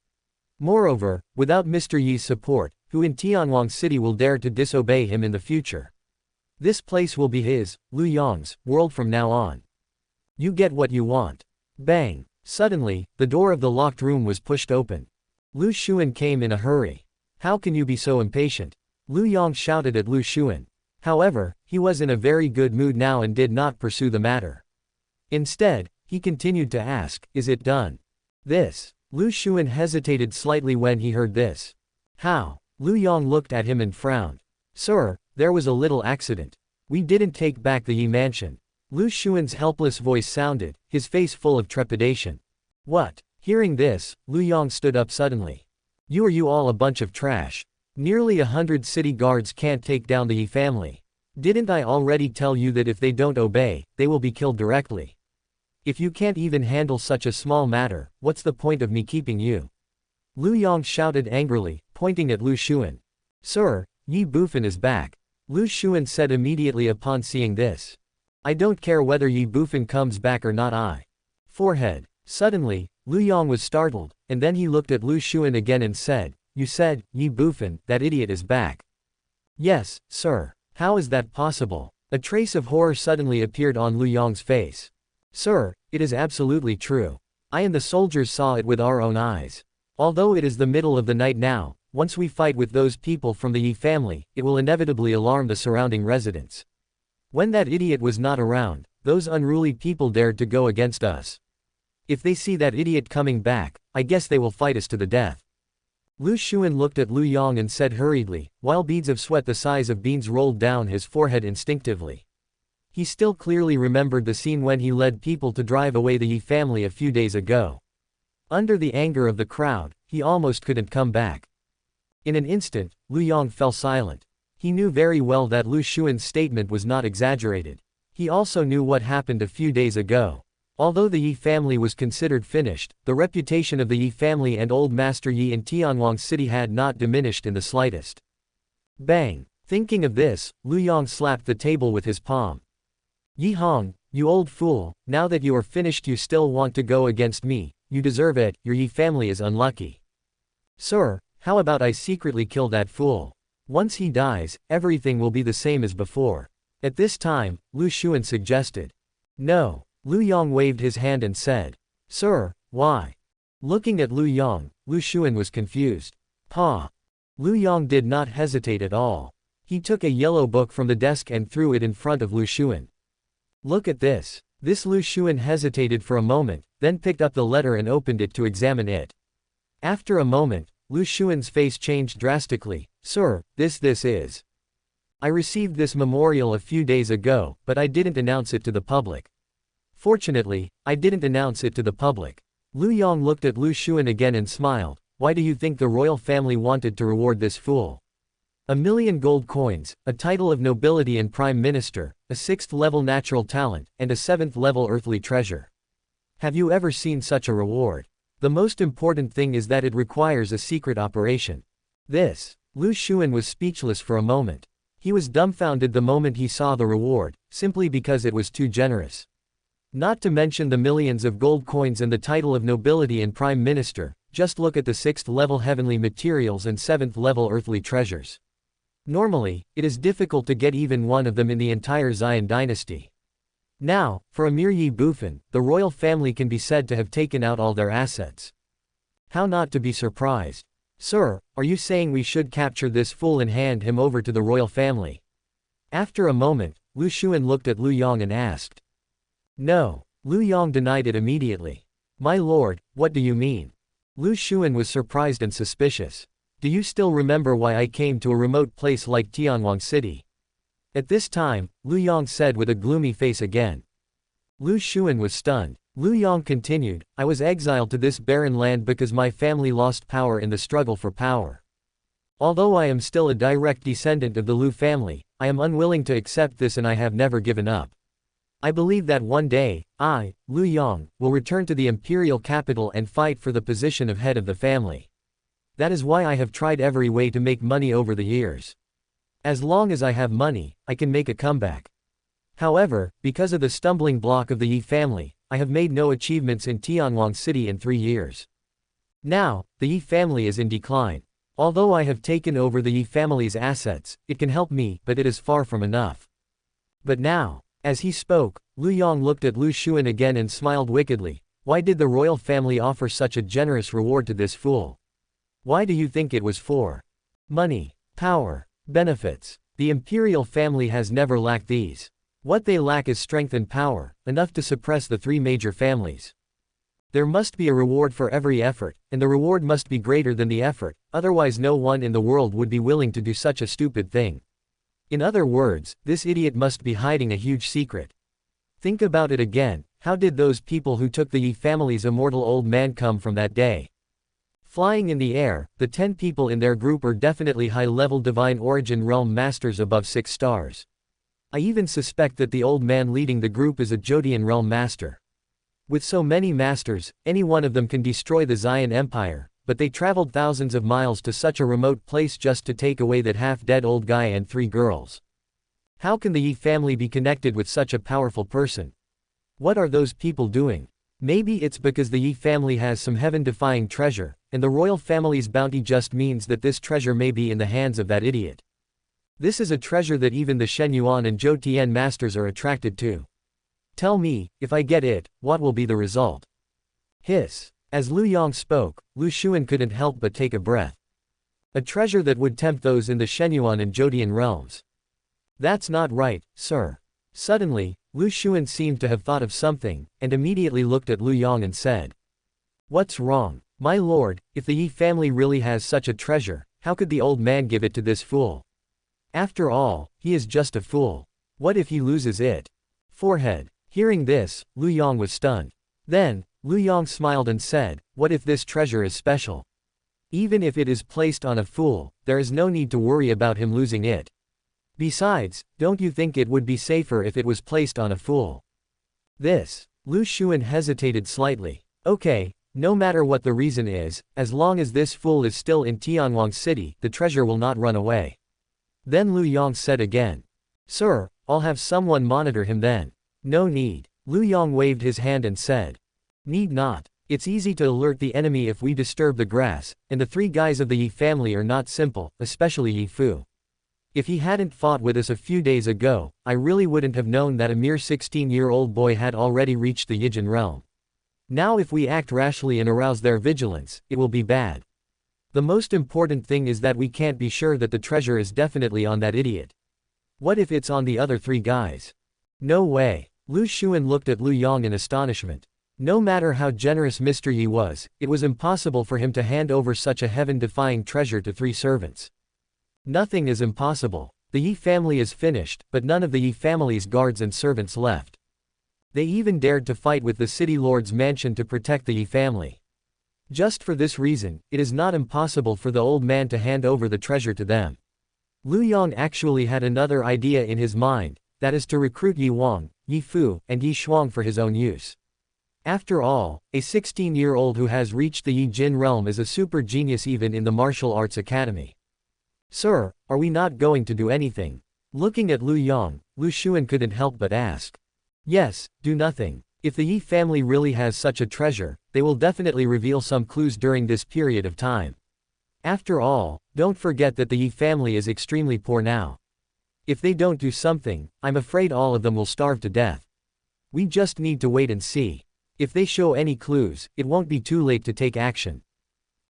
Moreover, without Mr. Ye's support, who in Tianwang City will dare to disobey him in the future? This place will be his, Lu Yong's, world from now on. You get what you want. Bang! Suddenly, the door of the locked room was pushed open. Lu Xuan came in a hurry. How can you be so impatient? Lu Yong shouted at Lu Xuan. However, he was in a very good mood now and did not pursue the matter. Instead, he continued to ask, is it done? This. Lu Xuan hesitated slightly when he heard this. How? Lu Yong looked at him and frowned. Sir, there was a little accident. We didn't take back the Ye mansion. Lu Xuan's helpless voice sounded, his face full of trepidation. What? Hearing this, Lu Yong stood up suddenly. You all a bunch of trash. Nearly 100 city guards can't take down the Ye family. Didn't I already tell you that if they don't obey, they will be killed directly? If you can't even handle such a small matter, what's the point of me keeping you? Lu Yong shouted angrily, pointing at Lu Xuan. Sir, Ye Bufan is back. Lu Xuan said immediately upon seeing this. I don't care whether Ye Bufan comes back or not. Forehead. Suddenly, Lu Yong was startled, and then he looked at Lu Xuan again and said, You said, Ye Bufan, that idiot is back. Yes, sir. How is that possible? A trace of horror suddenly appeared on Lu Yong's face. Sir, it is absolutely true. I and the soldiers saw it with our own eyes. Although it is the middle of the night now, once we fight with those people from the Ye family, it will inevitably alarm the surrounding residents. When that idiot was not around, those unruly people dared to go against us. If they see that idiot coming back, I guess they will fight us to the death. Lu Xuan looked at Lu Yong and said hurriedly, while beads of sweat the size of beans rolled down his forehead instinctively. He still clearly remembered the scene when he led people to drive away the Ye family a few days ago. Under the anger of the crowd, he almost couldn't come back. In an instant, Lu Yong fell silent. He knew very well that Lu Xuan's statement was not exaggerated. He also knew what happened a few days ago. Although the Ye family was considered finished, the reputation of the Ye family and Old Master Ye in Tianwang City had not diminished in the slightest. Bang! Thinking of this, Lu Yong slapped the table with his palm. Yi Hong, you old fool, now that you are finished you still want to go against me, you deserve it, your Yi family is unlucky. Sir, how about I secretly kill that fool? Once he dies, everything will be the same as before. At this time, Lu Xuan suggested. No. Lu Yong waved his hand and said. Sir, why? Looking at Lu Yong, Lu Xuan was confused. Pa. Lu Yong did not hesitate at all. He took a yellow book from the desk and threw it in front of Lu Xuan. Look at this. This Lu Xuan hesitated for a moment, then picked up the letter and opened it to examine it. After a moment, Lu Xuan's face changed drastically. Sir, this is. I received this memorial a few days ago, but I didn't announce it to the public. Fortunately, I didn't announce it to the public. Lu Yong looked at Lu Xuan again and smiled. Why do you think the royal family wanted to reward this fool? 1,000,000 gold coins, a title of nobility and prime minister, a 6th-level natural talent, and a 7th-level earthly treasure. Have you ever seen such a reward? The most important thing is that it requires a secret operation. Lu Xuan was speechless for a moment. He was dumbfounded the moment he saw the reward, simply because it was too generous. Not to mention the millions of gold coins and the title of nobility and prime minister, just look at the 6th-level heavenly materials and 7th-level earthly treasures. Normally, it is difficult to get even one of them in the entire Xian dynasty. Now, for a mere Ye Bufan, the royal family can be said to have taken out all their assets. How not to be surprised? Sir, are you saying we should capture this fool and hand him over to the royal family? After a moment, Lu Xuan looked at Lu Yong and asked. No. Lu Yong denied it immediately. My lord, what do you mean? Lu Xuan was surprised and suspicious. Do you still remember why I came to a remote place like Tianwang City? At this time, Lu Yong said with a gloomy face again. Lu Xuan was stunned. Lu Yong continued, I was exiled to this barren land because my family lost power in the struggle for power. Although I am still a direct descendant of the Lu family, I am unwilling to accept this and I have never given up. I believe that one day, I, Lu Yong, will return to the imperial capital and fight for the position of head of the family. That is why I have tried every way to make money over the years. As long as I have money, I can make a comeback. However, because of the stumbling block of the Ye family, I have made no achievements in Tianwang City in 3 years. Now, the Ye family is in decline. Although I have taken over the Ye family's assets, it can help me, but it is far from enough. But now, as he spoke, Lu Yong looked at Lu Xuan again and smiled wickedly. Why did the royal family offer such a generous reward to this fool? Why do you think it was for? Money, power, benefits. The imperial family has never lacked these. What they lack is strength and power, enough to suppress the 3 major families. There must be a reward for every effort, and the reward must be greater than the effort, otherwise no one in the world would be willing to do such a stupid thing. In other words, this idiot must be hiding a huge secret. Think about it again, how did those people who took the Ye family's immortal old man come from that day? Flying in the air, the 10 people in their group are definitely high-level divine origin realm masters above 6 stars. I even suspect that the old man leading the group is a Jodian realm master. With so many masters, any one of them can destroy the Xian Empire, but they traveled thousands of miles to such a remote place just to take away that half-dead old guy and 3 girls. How can the Ye family be connected with such a powerful person? What are those people doing? Maybe it's because the Ye family has some heaven-defying treasure, and the royal family's bounty just means that this treasure may be in the hands of that idiot. This is a treasure that even the Shen Yuan and Zhou Tian masters are attracted to. Tell me, if I get it, what will be the result? Hiss. As Lu Yong spoke, Lu Xuan couldn't help but take a breath. A treasure that would tempt those in the Shen Yuan and Zhodian realms. That's not right, sir. Suddenly, Lu Xuan seemed to have thought of something, and immediately looked at Lu Yong and said. What's wrong? My lord, if the Ye family really has such a treasure, how could the old man give it to this fool? After all, he is just a fool. What if he loses it? Forehead. Hearing this, Lu Yong was stunned. Then, Lu Yong smiled and said, what if this treasure is special? Even if it is placed on a fool, there is no need to worry about him losing it. Besides, don't you think it would be safer if it was placed on a fool? Lu Xun hesitated slightly. Okay, no matter what the reason is, as long as this fool is still in Tianwang City, the treasure will not run away. Then Lu Yang said again. Sir, I'll have someone monitor him then. No need. Lu Yang waved his hand and said. Need not. It's easy to alert the enemy if we disturb the grass, and the three guys of the Ye family are not simple, especially Ye Fu. If he hadn't fought with us a few days ago, I really wouldn't have known that a mere 16-year-old boy had already reached the Yijin realm. Now if we act rashly and arouse their vigilance, it will be bad. The most important thing is that we can't be sure that the treasure is definitely on that idiot. What if it's on the other three guys? No way. Lu Xun looked at Lu Yang in astonishment. No matter how generous Mr. Yi was, it was impossible for him to hand over such a heaven-defying treasure to three servants. Nothing is impossible. The Yi family is finished, but none of the Yi family's guards and servants left. They even dared to fight with the city lord's mansion to protect the Yi family. Just for this reason, it is not impossible for the old man to hand over the treasure to them. Lu Yang actually had another idea in his mind, that is to recruit Yi Wang, Yi Fu, and Yi Shuang for his own use. After all, a 16-year-old who has reached the Yi Jin realm is a super genius even in the martial arts academy. Sir, are we not going to do anything? Looking at Lu Yang, Lu Xun couldn't help but ask. Yes, do nothing. If the Yi family really has such a treasure, they will definitely reveal some clues during this period of time. After all, don't forget that the Yi family is extremely poor now. If they don't do something, I'm afraid all of them will starve to death. We just need to wait and see. If they show any clues, it won't be too late to take action.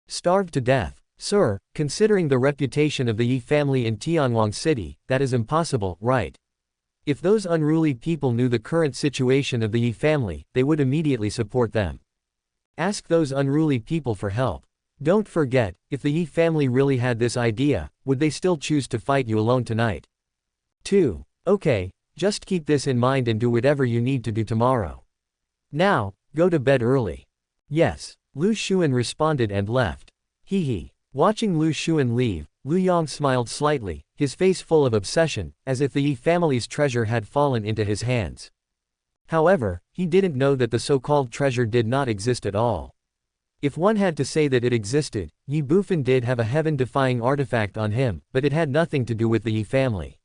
Starve to death. Sir, considering the reputation of the Yi family in Tianwang City, that is impossible, right? If those unruly people knew the current situation of the Yi family, they would immediately support them. Ask those unruly people for help. Don't forget, if the Yi family really had this idea, would they still choose to fight you alone tonight? 2. Okay, just keep this in mind and do whatever you need to do tomorrow. Now, go to bed early. Yes, Lu Xun responded and left. Hee. Watching Lu Xun leave, Lu Yang smiled slightly, his face full of obsession, as if the Yi family's treasure had fallen into his hands. However, he didn't know that the so-called treasure did not exist at all. If one had to say that it existed, Ye Bufan did have a heaven-defying artifact on him, but it had nothing to do with the Yi family.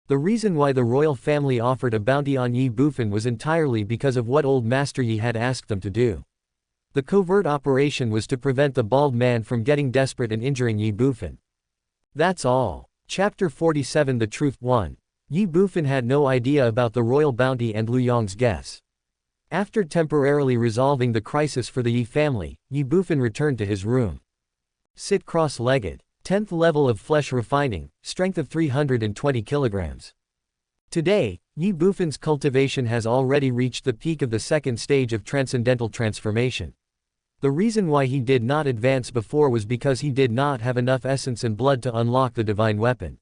The reason why the royal family offered a bounty on Ye Bufan was entirely because of what old Master Yi had asked them to do. The covert operation was to prevent the bald man from getting desperate and injuring Ye Bufan. That's all. Chapter 47 The Truth 1. Ye Bufan had no idea about the royal bounty and Lu Yang's guess. After temporarily resolving the crisis for the Yi family, Ye Bufan returned to his room. Sit cross-legged. 10th level of flesh refining, strength of 320 kilograms. Today, Ye Bufan's cultivation has already reached the peak of the second stage of transcendental transformation. The reason why he did not advance before was because he did not have enough essence and blood to unlock the divine weapon.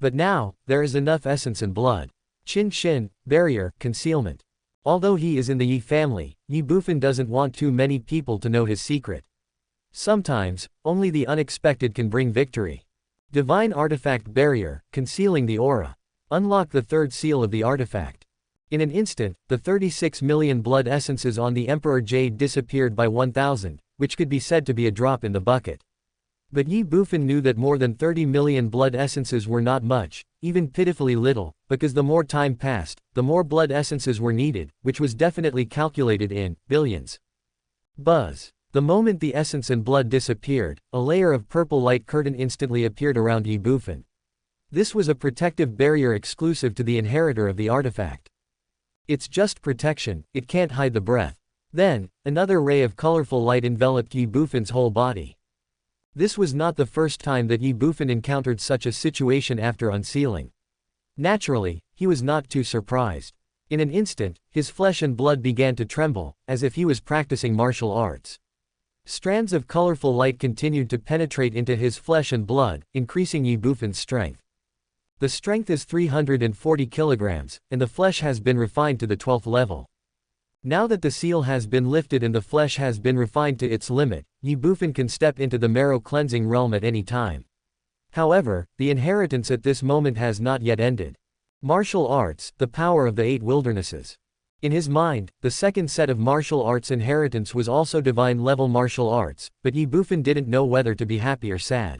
But now, there is enough essence and blood. Qin, barrier, concealment. Although he is in the Yi family, Ye Bufan doesn't want too many people to know his secret. Sometimes, only the unexpected can bring victory. Divine artifact barrier, concealing the aura. Unlock the third seal of the artifact. In an instant, the 36 million blood essences on the Emperor Jade disappeared by 1,000, which could be said to be a drop in the bucket. But Ye Bufan knew that more than 30 million blood essences were not much, even pitifully little, because the more time passed, the more blood essences were needed, which was definitely calculated in billions. Buzz. The moment the essence and blood disappeared, a layer of purple light curtain instantly appeared around Ye Bufan. This was a protective barrier exclusive to the inheritor of the artifact. It's just protection, it can't hide the breath. Then, another ray of colorful light enveloped Ye Bufan's whole body. This was not the first time that Ye Bufan encountered such a situation after unsealing. Naturally, he was not too surprised. In an instant, his flesh and blood began to tremble, as if he was practicing martial arts. Strands of colorful light continued to penetrate into his flesh and blood, increasing Ye Bufan's strength. The strength is 340 kilograms, and the flesh has been refined to the 12th level. Now that the seal has been lifted and the flesh has been refined to its limit, Ye Bufan can step into the marrow cleansing realm at any time. However, the inheritance at this moment has not yet ended. Martial arts, the power of the 8 wildernesses. In his mind, the second set of martial arts inheritance was also divine level martial arts, but Ye Bufan didn't know whether to be happy or sad.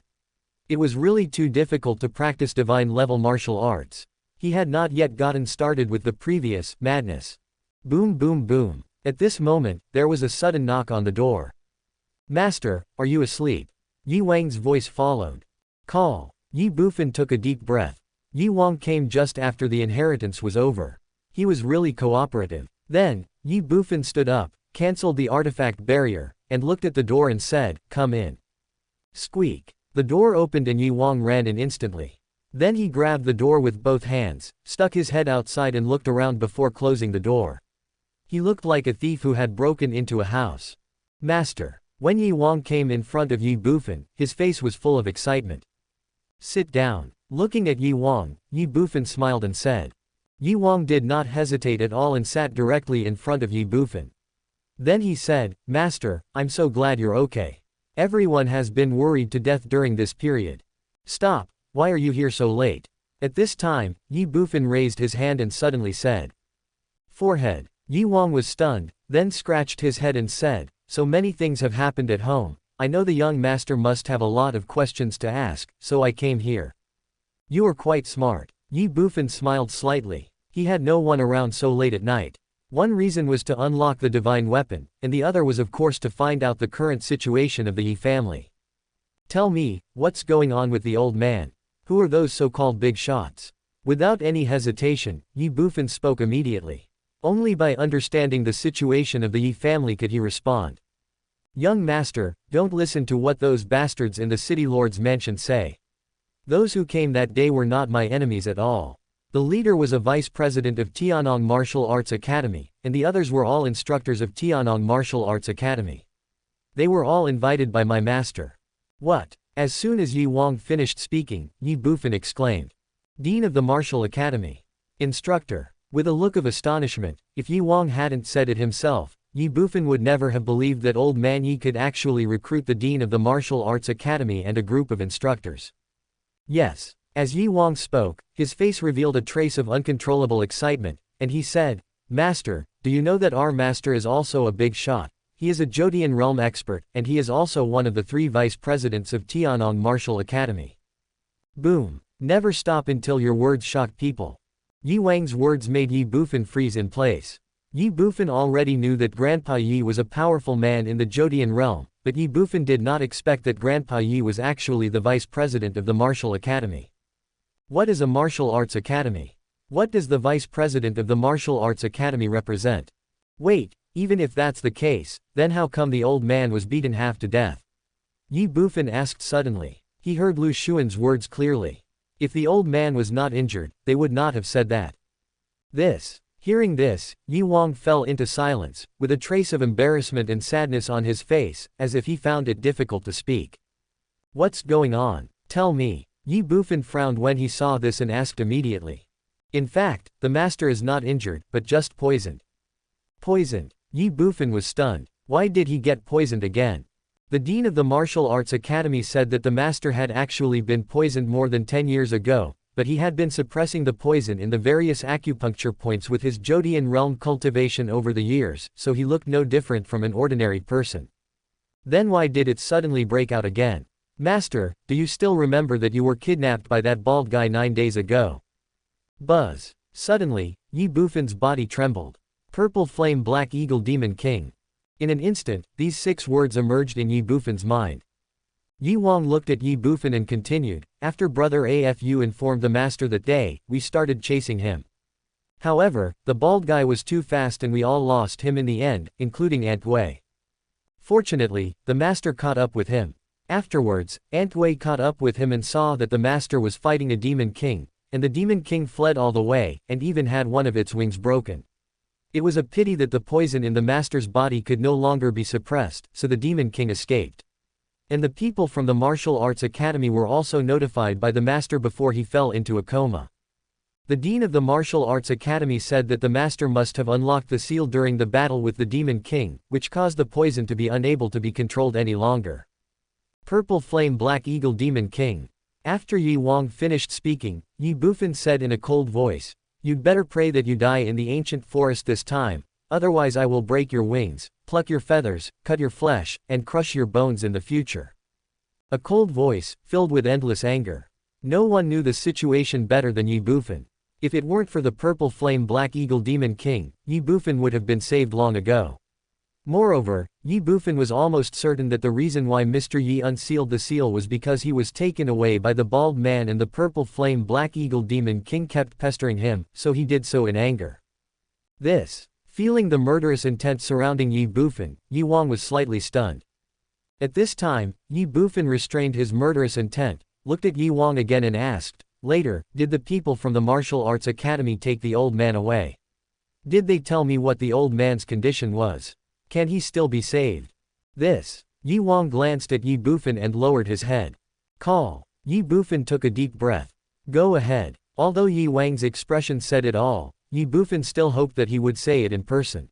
It was really too difficult to practice divine level martial arts. He had not yet gotten started with the previous madness. Boom boom boom. At this moment, there was a sudden knock on the door. Master, are you asleep? Yi Wang's voice followed. Call. Ye Bufan took a deep breath. Yi Wang came just after the inheritance was over. He was really cooperative. Then, Ye Bufan stood up, cancelled the artifact barrier, and looked at the door and said, "Come in." Squeak. The door opened and Yi Wang ran in instantly. Then he grabbed the door with both hands, stuck his head outside and looked around before closing the door. He looked like a thief who had broken into a house. Master. When Yi Wang came in front of Ye Bufan, his face was full of excitement. Sit down. Looking at Ye Wang, Ye Bufan smiled and said. Ye Wang did not hesitate at all and sat directly in front of Ye Bufan. Then he said, Master, I'm so glad you're okay. Everyone has been worried to death during this period. Stop, why are you here so late? At this time, Ye Bufan raised his hand and suddenly said. Forehead. Ye Wang was stunned, then scratched his head and said, so many things have happened at home, I know the young master must have a lot of questions to ask, so I came here. You are quite smart. Ye Bufan smiled slightly. He had no one around so late at night. One reason was to unlock the divine weapon, and the other was of course to find out the current situation of the Ye family. Tell me, what's going on with the old man? Who are those so-called big shots? Without any hesitation, Ye Bufan spoke immediately. Only by understanding the situation of the Ye family could he respond. Young master, don't listen to what those bastards in the city lord's mansion say. Those who came that day were not my enemies at all. The leader was a vice president of Tianong Martial Arts Academy, and the others were all instructors of Tianong Martial Arts Academy. They were all invited by my master. What? As soon as Ye Wang finished speaking, Ye Bufan exclaimed. Dean of the Martial Academy. Instructor. With a look of astonishment, if Ye Wang hadn't said it himself, Ye Bufan would never have believed that old man Ye could actually recruit the dean of the Martial Arts Academy and a group of instructors. Yes. As Ye Wang spoke, his face revealed a trace of uncontrollable excitement, and he said, Master, do you know that our master is also a big shot? He is a Jodian realm expert, and he is also one of the 3 vice presidents of Tianong Martial Academy. Boom. Never stop until your words shock people. Ye Wang's words made Ye Bufan freeze in place. Ye Bufan already knew that Grandpa Yi was a powerful man in the Jodian realm, but Ye Bufan did not expect that Grandpa Yi was actually the vice president of the Martial Academy. What is a martial arts academy? What does the vice president of the Martial Arts Academy represent? Wait, even if that's the case, then how come the old man was beaten half to death? Ye Bufan asked suddenly. He heard Lu Xuan's words clearly. If the old man was not injured, they would not have said that. Hearing this, Ye Wang fell into silence, with a trace of embarrassment and sadness on his face, as if he found it difficult to speak. What's going on? Tell me. Ye Bufan frowned when he saw this and asked immediately. In fact, the master is not injured, but just poisoned. Poisoned? Ye Bufan was stunned. Why did he get poisoned again? The dean of the Martial Arts Academy said that the master had actually been poisoned more than 10 years ago, but he had been suppressing the poison in the various acupuncture points with his Jodian realm cultivation over the years, so he looked no different from an ordinary person. Then why did it suddenly break out again? Master, do you still remember that you were kidnapped by that bald guy 9 days ago? Buzz. Suddenly, Ye Bufan's body trembled. Purple Flame Black Eagle Demon King. In an instant, these 6 words emerged in Ye Bufan's mind. Ye Wang looked at Ye Bufan and continued, after Brother Afu informed the master that day, we started chasing him. However, the bald guy was too fast and we all lost him in the end, including Antwei. Fortunately, the master caught up with him. Afterwards, Antwei caught up with him and saw that the master was fighting a demon king, and the demon king fled all the way, and even had one of its wings broken. It was a pity that the poison in the master's body could no longer be suppressed, so the demon king escaped. And the people from the Martial Arts Academy were also notified by the master before he fell into a coma. The dean of the martial arts academy said that the master must have unlocked the seal during the battle with the Demon King, which caused the poison to be unable to be controlled any longer. Purple Flame Black Eagle Demon King. After Ye Wang finished speaking, Ye Bufan said in a cold voice, "You'd better pray that you die in the ancient forest this time, otherwise I will break your wings, pluck your feathers, cut your flesh, and crush your bones in the future." A cold voice, filled with endless anger. No one knew the situation better than Ye Bufan. If it weren't for the Purple Flame Black Eagle Demon King, Ye Bufan would have been saved long ago. Moreover, Ye Bufan was almost certain that the reason why Mr. Yi unsealed the seal was because he was taken away by the bald man and the Purple Flame Black Eagle Demon King kept pestering him, so he did so in anger. Feeling the murderous intent surrounding Ye Bufan, Ye Wang was slightly stunned. At this time, Ye Bufan restrained his murderous intent, looked at Ye Wang again and asked, later, "Did the people from the Martial Arts Academy take the old man away? Did they tell me what the old man's condition was? Can he still be saved?" Ye Wang glanced at Ye Bufan and lowered his head. "Call." Ye Bufan took a deep breath. "Go ahead." Although Ye Wang's expression said it all, Ye Bufan still hoped that he would say it in person.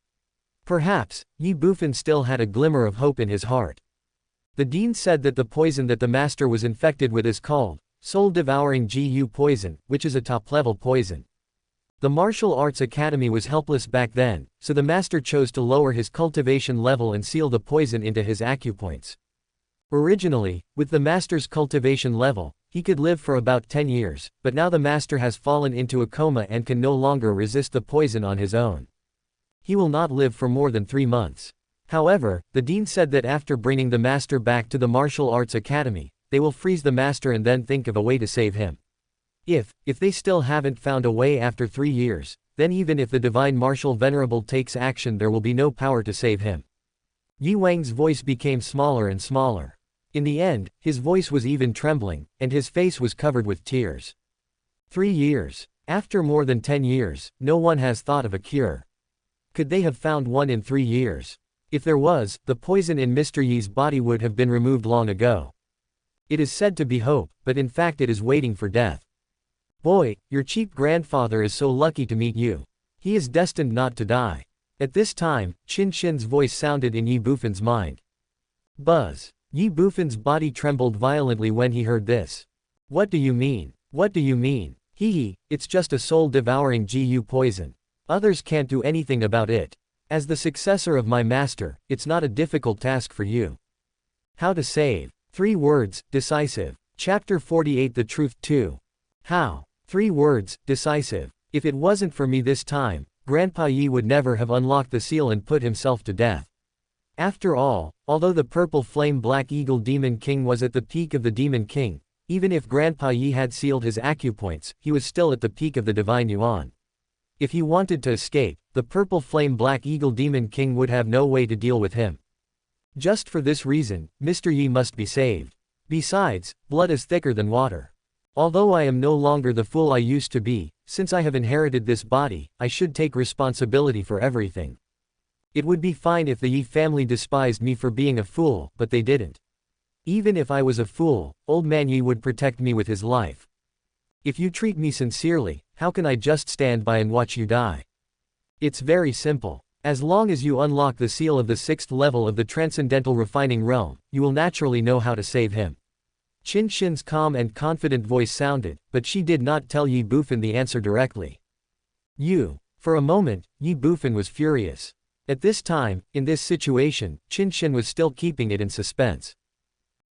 Perhaps, Ye Bufan still had a glimmer of hope in his heart. The dean said that the poison that the master was infected with is called soul-devouring GU poison, which is a top-level poison. The Martial Arts Academy was helpless back then, so the master chose to lower his cultivation level and seal the poison into his acupoints. Originally, with the master's cultivation level, he could live for about 10 years, but now the master has fallen into a coma and can no longer resist the poison on his own. He will not live for more than 3 months. However, the dean said that after bringing the master back to the Martial Arts Academy, they will freeze the master and then think of a way to save him. If they still haven't found a way after 3 years, then even if the Divine Martial Venerable takes action there will be no power to save him. Ye Wang's voice became smaller and smaller. In the end, his voice was even trembling, and his face was covered with tears. 3 years. After more than 10 years, no one has thought of a cure. Could they have found one in 3 years? If there was, the poison in Mr. Yi's body would have been removed long ago. It is said to be hope, but in fact it is waiting for death. Boy, your cheap grandfather is so lucky to meet you. He is destined not to die. At this time, Qin Shin's voice sounded in Ye Bufan's mind. Buzz. Ye Bufan's body trembled violently when he heard this. What do you mean? What do you mean? Hee, it's just a soul-devouring GU poison. Others can't do anything about it. As the successor of my master, it's not a difficult task for you. How to save. 3 words, decisive. Chapter 48 The Truth 2. How? 3 words, decisive. If it wasn't for me this time, Grandpa Yi would never have unlocked the seal and put himself to death. After all, although the Purple Flame Black Eagle Demon King was at the peak of the Demon King, even if Grandpa Yi had sealed his acupoints, he was still at the peak of the Divine Yuan. If he wanted to escape, the Purple Flame Black Eagle Demon King would have no way to deal with him. Just for this reason, Mr. Yi must be saved. Besides, blood is thicker than water. Although I am no longer the fool I used to be, since I have inherited this body, I should take responsibility for everything. It would be fine if the Yi family despised me for being a fool, but they didn't. Even if I was a fool, Old Man Yi would protect me with his life. If you treat me sincerely, how can I just stand by and watch you die? It's very simple. As long as you unlock the seal of the 6th level of the Transcendental Refining Realm, you will naturally know how to save him. Qin Shin's calm and confident voice sounded, but she did not tell Ye Bufan the answer directly. For a moment, Ye Bufan was furious. At this time, in this situation, Qin Shin was still keeping it in suspense.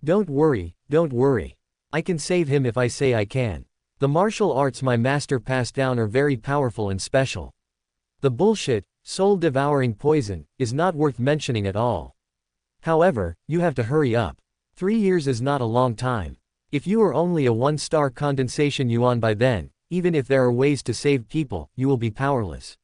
Don't worry, don't worry. I can save him if I say I can. The martial arts my master passed down are very powerful and special. The bullshit, soul-devouring poison, is not worth mentioning at all. However, you have to hurry up. 3 years is not a long time. If you are only a 1-star condensation yuan by then, even if there are ways to save people, you will be powerless.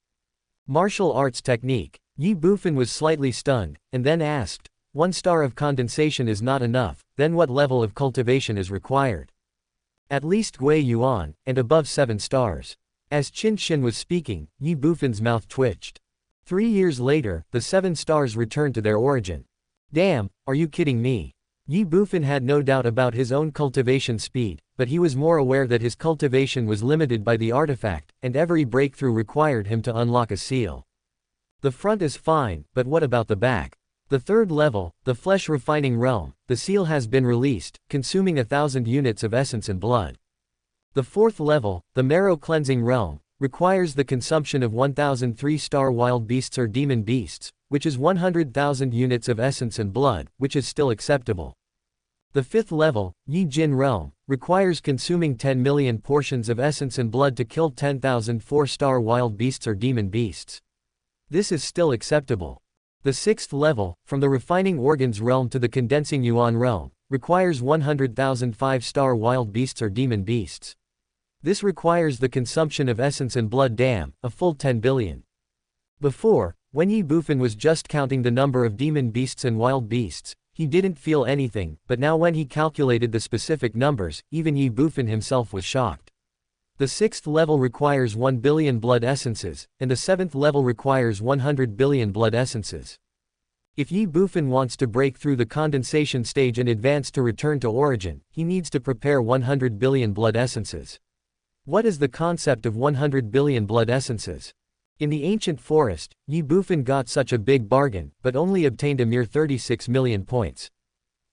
Martial arts technique. Ye Bufan was slightly stunned, and then asked, 1 star of condensation is not enough, then what level of cultivation is required? At least Gui Yuan, and above 7 stars. As Qin Shin was speaking, Ye Bufan's mouth twitched. 3 years later, the 7 stars returned to their origin. Damn, are you kidding me? Ye Bufan had no doubt about his own cultivation speed, but he was more aware that his cultivation was limited by the artifact, and every breakthrough required him to unlock a seal. The front is fine, but what about the back? The third level, the flesh refining realm, the seal has been released, consuming 1,000 units of essence and blood. The fourth level, the marrow cleansing realm, requires the consumption of 1,000 3-star wild beasts or demon beasts, which is 100,000 units of essence and blood, which is still acceptable. The fifth level, Yi Jin realm, requires consuming 10 million portions of essence and blood to kill 10,000 4-star wild beasts or demon beasts. This is still acceptable. The sixth level, from the refining organs realm to the condensing yuan realm, requires 100,000 5-star wild beasts or demon beasts. This requires the consumption of essence and blood, a full 10 billion. Before, when Ye Bufan was just counting the number of demon beasts and wild beasts, he didn't feel anything, but now when he calculated the specific numbers, even Ye Bufan himself was shocked. The sixth level requires 1 billion blood essences, and the seventh level requires 100 billion blood essences. If Ye Bufan wants to break through the condensation stage and advance to return to origin, he needs to prepare 100 billion blood essences. What is the concept of 100 billion blood essences? In the ancient forest, Ye Bufan got such a big bargain, but only obtained a mere 36 million points.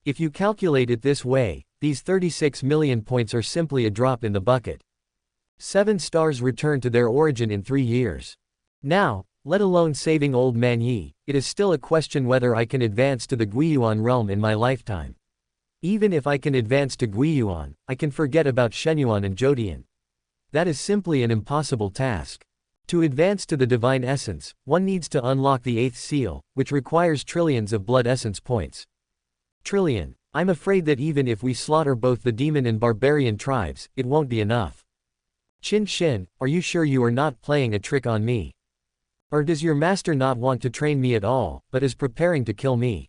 If you calculate it this way, these 36 million points are simply a drop in the bucket. 7 stars return to their origin in 3 years. Now, let alone saving old man Yi, it is still a question whether I can advance to the Guiyuan realm in my lifetime. Even if I can advance to Guiyuan, I can forget about Shenyuan and Zhodian. That is simply an impossible task. To advance to the divine essence, one needs to unlock the 8th seal, which requires trillions of blood essence points. Trillion. I'm afraid that even if we slaughter both the demon and barbarian tribes, it won't be enough. Qin Shin, are you sure you are not playing a trick on me? Or does your master not want to train me at all, but is preparing to kill me?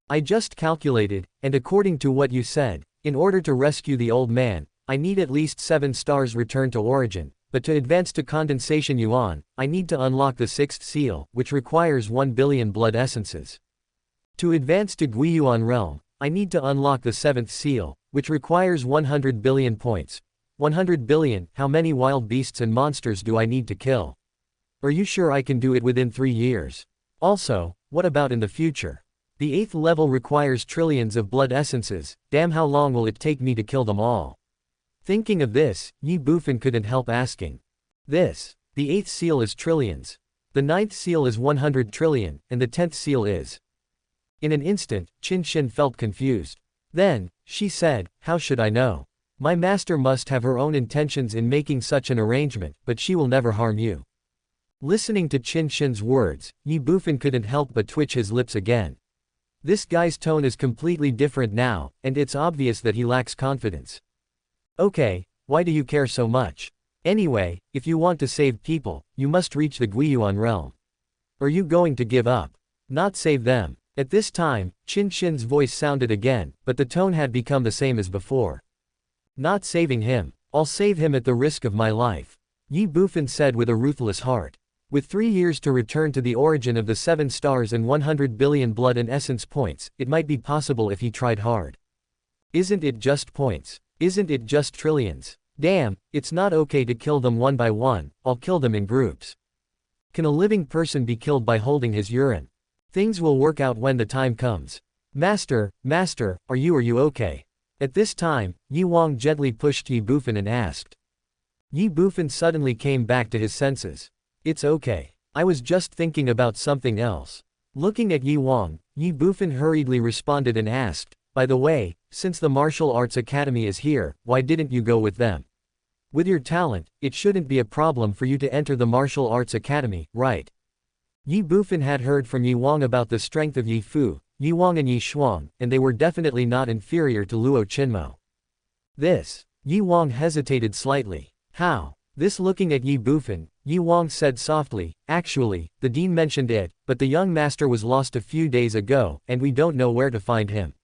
I just calculated, and according to what you said, in order to rescue the old man, I need at least 7 stars return to origin, but to advance to condensation yuan, I need to unlock the 6th seal, which requires 1 billion blood essences. To advance to Guiyuan realm, I need to unlock the 7th seal, which requires 100 billion points. 100 billion, how many wild beasts and monsters do I need to kill? Are you sure I can do it within 3 years? Also, what about in the future? The 8th level requires trillions of blood essences, damn, how long will it take me to kill them all? Thinking of this, Ye Bufan couldn't help asking. The 8th seal is trillions. The 9th seal is 100 trillion, and the 10th seal is. In an instant, Qin Shin felt confused. Then, she said, how should I know? My master must have her own intentions in making such an arrangement, but she will never harm you. Listening to Qin Shin's words, Ye Bufan couldn't help but twitch his lips again. This guy's tone is completely different now, and it's obvious that he lacks confidence. Okay, why do you care so much? Anyway, if you want to save people, you must reach the Guiyuan realm. Are you going to give up? Not save them? At this time, Qin Shin's voice sounded again, but the tone had become the same as before. Not saving him. I'll save him at the risk of my life. Ye Bufan said with a ruthless heart. With 3 years to return to the origin of the 7 stars and 100 billion blood and essence points, it might be possible if he tried hard. Isn't it just points? Isn't it just trillions? Damn, it's not okay to kill them one by one, I'll kill them in groups. Can a living person be killed by holding his urine? Things will work out when the time comes. Master, are you okay? At this time, Yi Wang gently pushed Ye Bufan and asked. Ye Bufan suddenly came back to his senses. It's okay. I was just thinking about something else. Looking at Yi Wang, Ye Bufan hurriedly responded and asked, by the way, since the martial arts academy is here, why didn't you go with them? With your talent, it shouldn't be a problem for you to enter the martial arts academy, right? Ye Bufan had heard from Yi Wang about the strength of Yi Fu, Yi Wang and Yi Shuang, and they were definitely not inferior to Luo Qinmo. Yi Wang hesitated slightly. How? This looking at Ye Bufan, Yi Wang said softly, actually, the dean mentioned it, but the young master was lost a few days ago, and we don't know where to find him.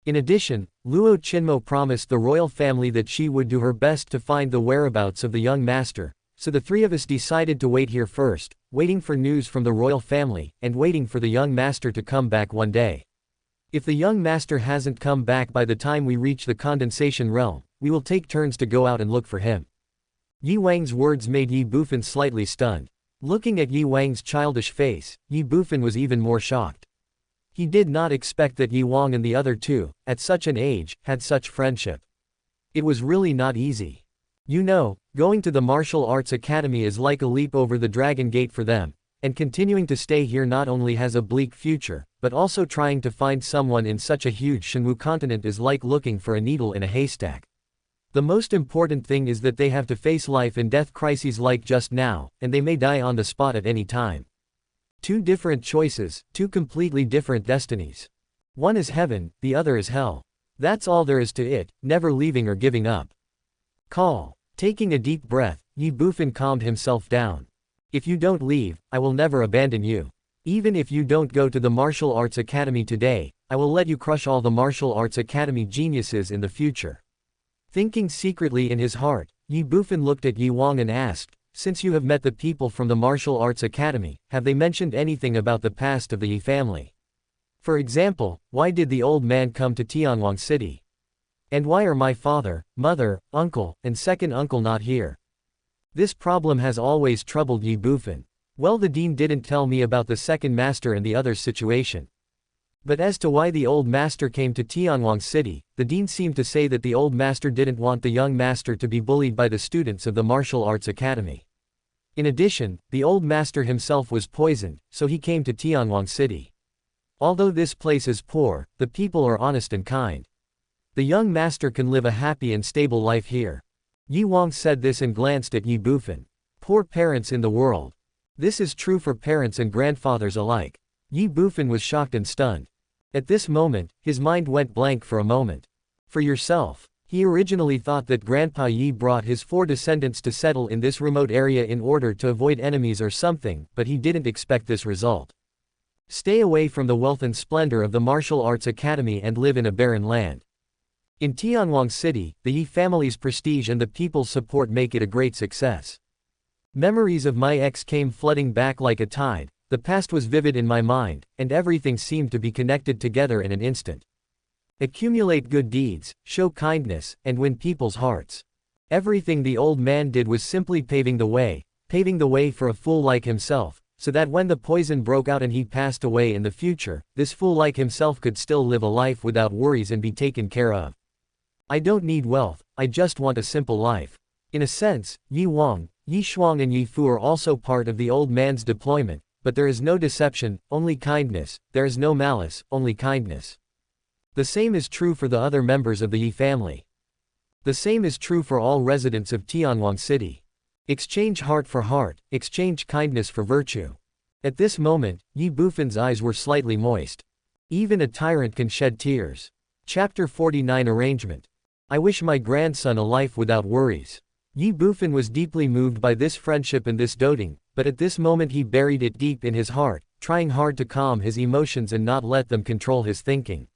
In addition, Luo Qinmo promised the royal family that she would do her best to find the whereabouts of the young master, so the 3 of us decided to wait here first, waiting for news from the royal family, and waiting for the young master to come back one day. If the young master hasn't come back by the time we reach the condensation realm, we will take turns to go out and look for him. Yi Wang's words made Ye Bufan slightly stunned. Looking at Yi Wang's childish face, Ye Bufan was even more shocked. He did not expect that Ye Wang and the other two, at such an age, had such friendship. It was really not easy. You know, going to the martial arts academy is like a leap over the dragon gate for them, and continuing to stay here not only has a bleak future, but also trying to find someone in such a huge Shenwu continent is like looking for a needle in a haystack. The most important thing is that they have to face life and death crises like just now, and they may die on the spot at any time. Two different choices, two completely different destinies. One is heaven, the other is hell. That's all there is to it, never leaving or giving up. Call. Taking a deep breath, Ye Bufan calmed himself down. If you don't leave, I will never abandon you. Even if you don't go to the martial arts academy today, I will let you crush all the martial arts academy geniuses in the future. Thinking secretly in his heart, Ye Bufan looked at Ye Wang and asked, since you have met the people from the martial arts academy, have they mentioned anything about the past of the Ye family? For example, why did the old man come to Tianwang City? And why are my father, mother, uncle, and second uncle not here? This problem has always troubled Ye Bufan. Well, the dean didn't tell me about the second master and the other's situation. But as to why the old master came to Tianwang City, the dean seemed to say that the old master didn't want the young master to be bullied by the students of the martial arts academy. In addition, the old master himself was poisoned, so he came to Tianwang City. Although this place is poor, the people are honest and kind. The young master can live a happy and stable life here. Ye Wang said this and glanced at Ye Bufan. Poor parents in the world. This is true for parents and grandfathers alike. Ye Bufan was shocked and stunned. At this moment, his mind went blank for a moment. For yourself. He originally thought that Grandpa Yi brought his 4 descendants to settle in this remote area in order to avoid enemies or something, but he didn't expect this result. Stay away from the wealth and splendor of the martial arts academy and live in a barren land. In Tianwang City, the Yi family's prestige and the people's support make it a great success. Memories of my ex came flooding back like a tide. The past was vivid in my mind, and everything seemed to be connected together in an instant. Accumulate good deeds, show kindness, and win people's hearts. Everything the old man did was simply paving the way for a fool like himself, so that when the poison broke out and he passed away in the future, this fool like himself could still live a life without worries and be taken care of. I don't need wealth, I just want a simple life. In a sense, Ye Wang, Ye Shuang and Ye Fu are also part of the old man's deployment. But there is no deception, only kindness, there is no malice, only kindness. The same is true for the other members of the Yi family. The same is true for all residents of Tianwang City. Exchange heart for heart, exchange kindness for virtue. At this moment, Ye Bufan's eyes were slightly moist. Even a tyrant can shed tears. Chapter 49 Arrangement. I wish my grandson a life without worries. Ye Bufan was deeply moved by this friendship and this doting, but at this moment he buried it deep in his heart, trying hard to calm his emotions and not let them control his thinking.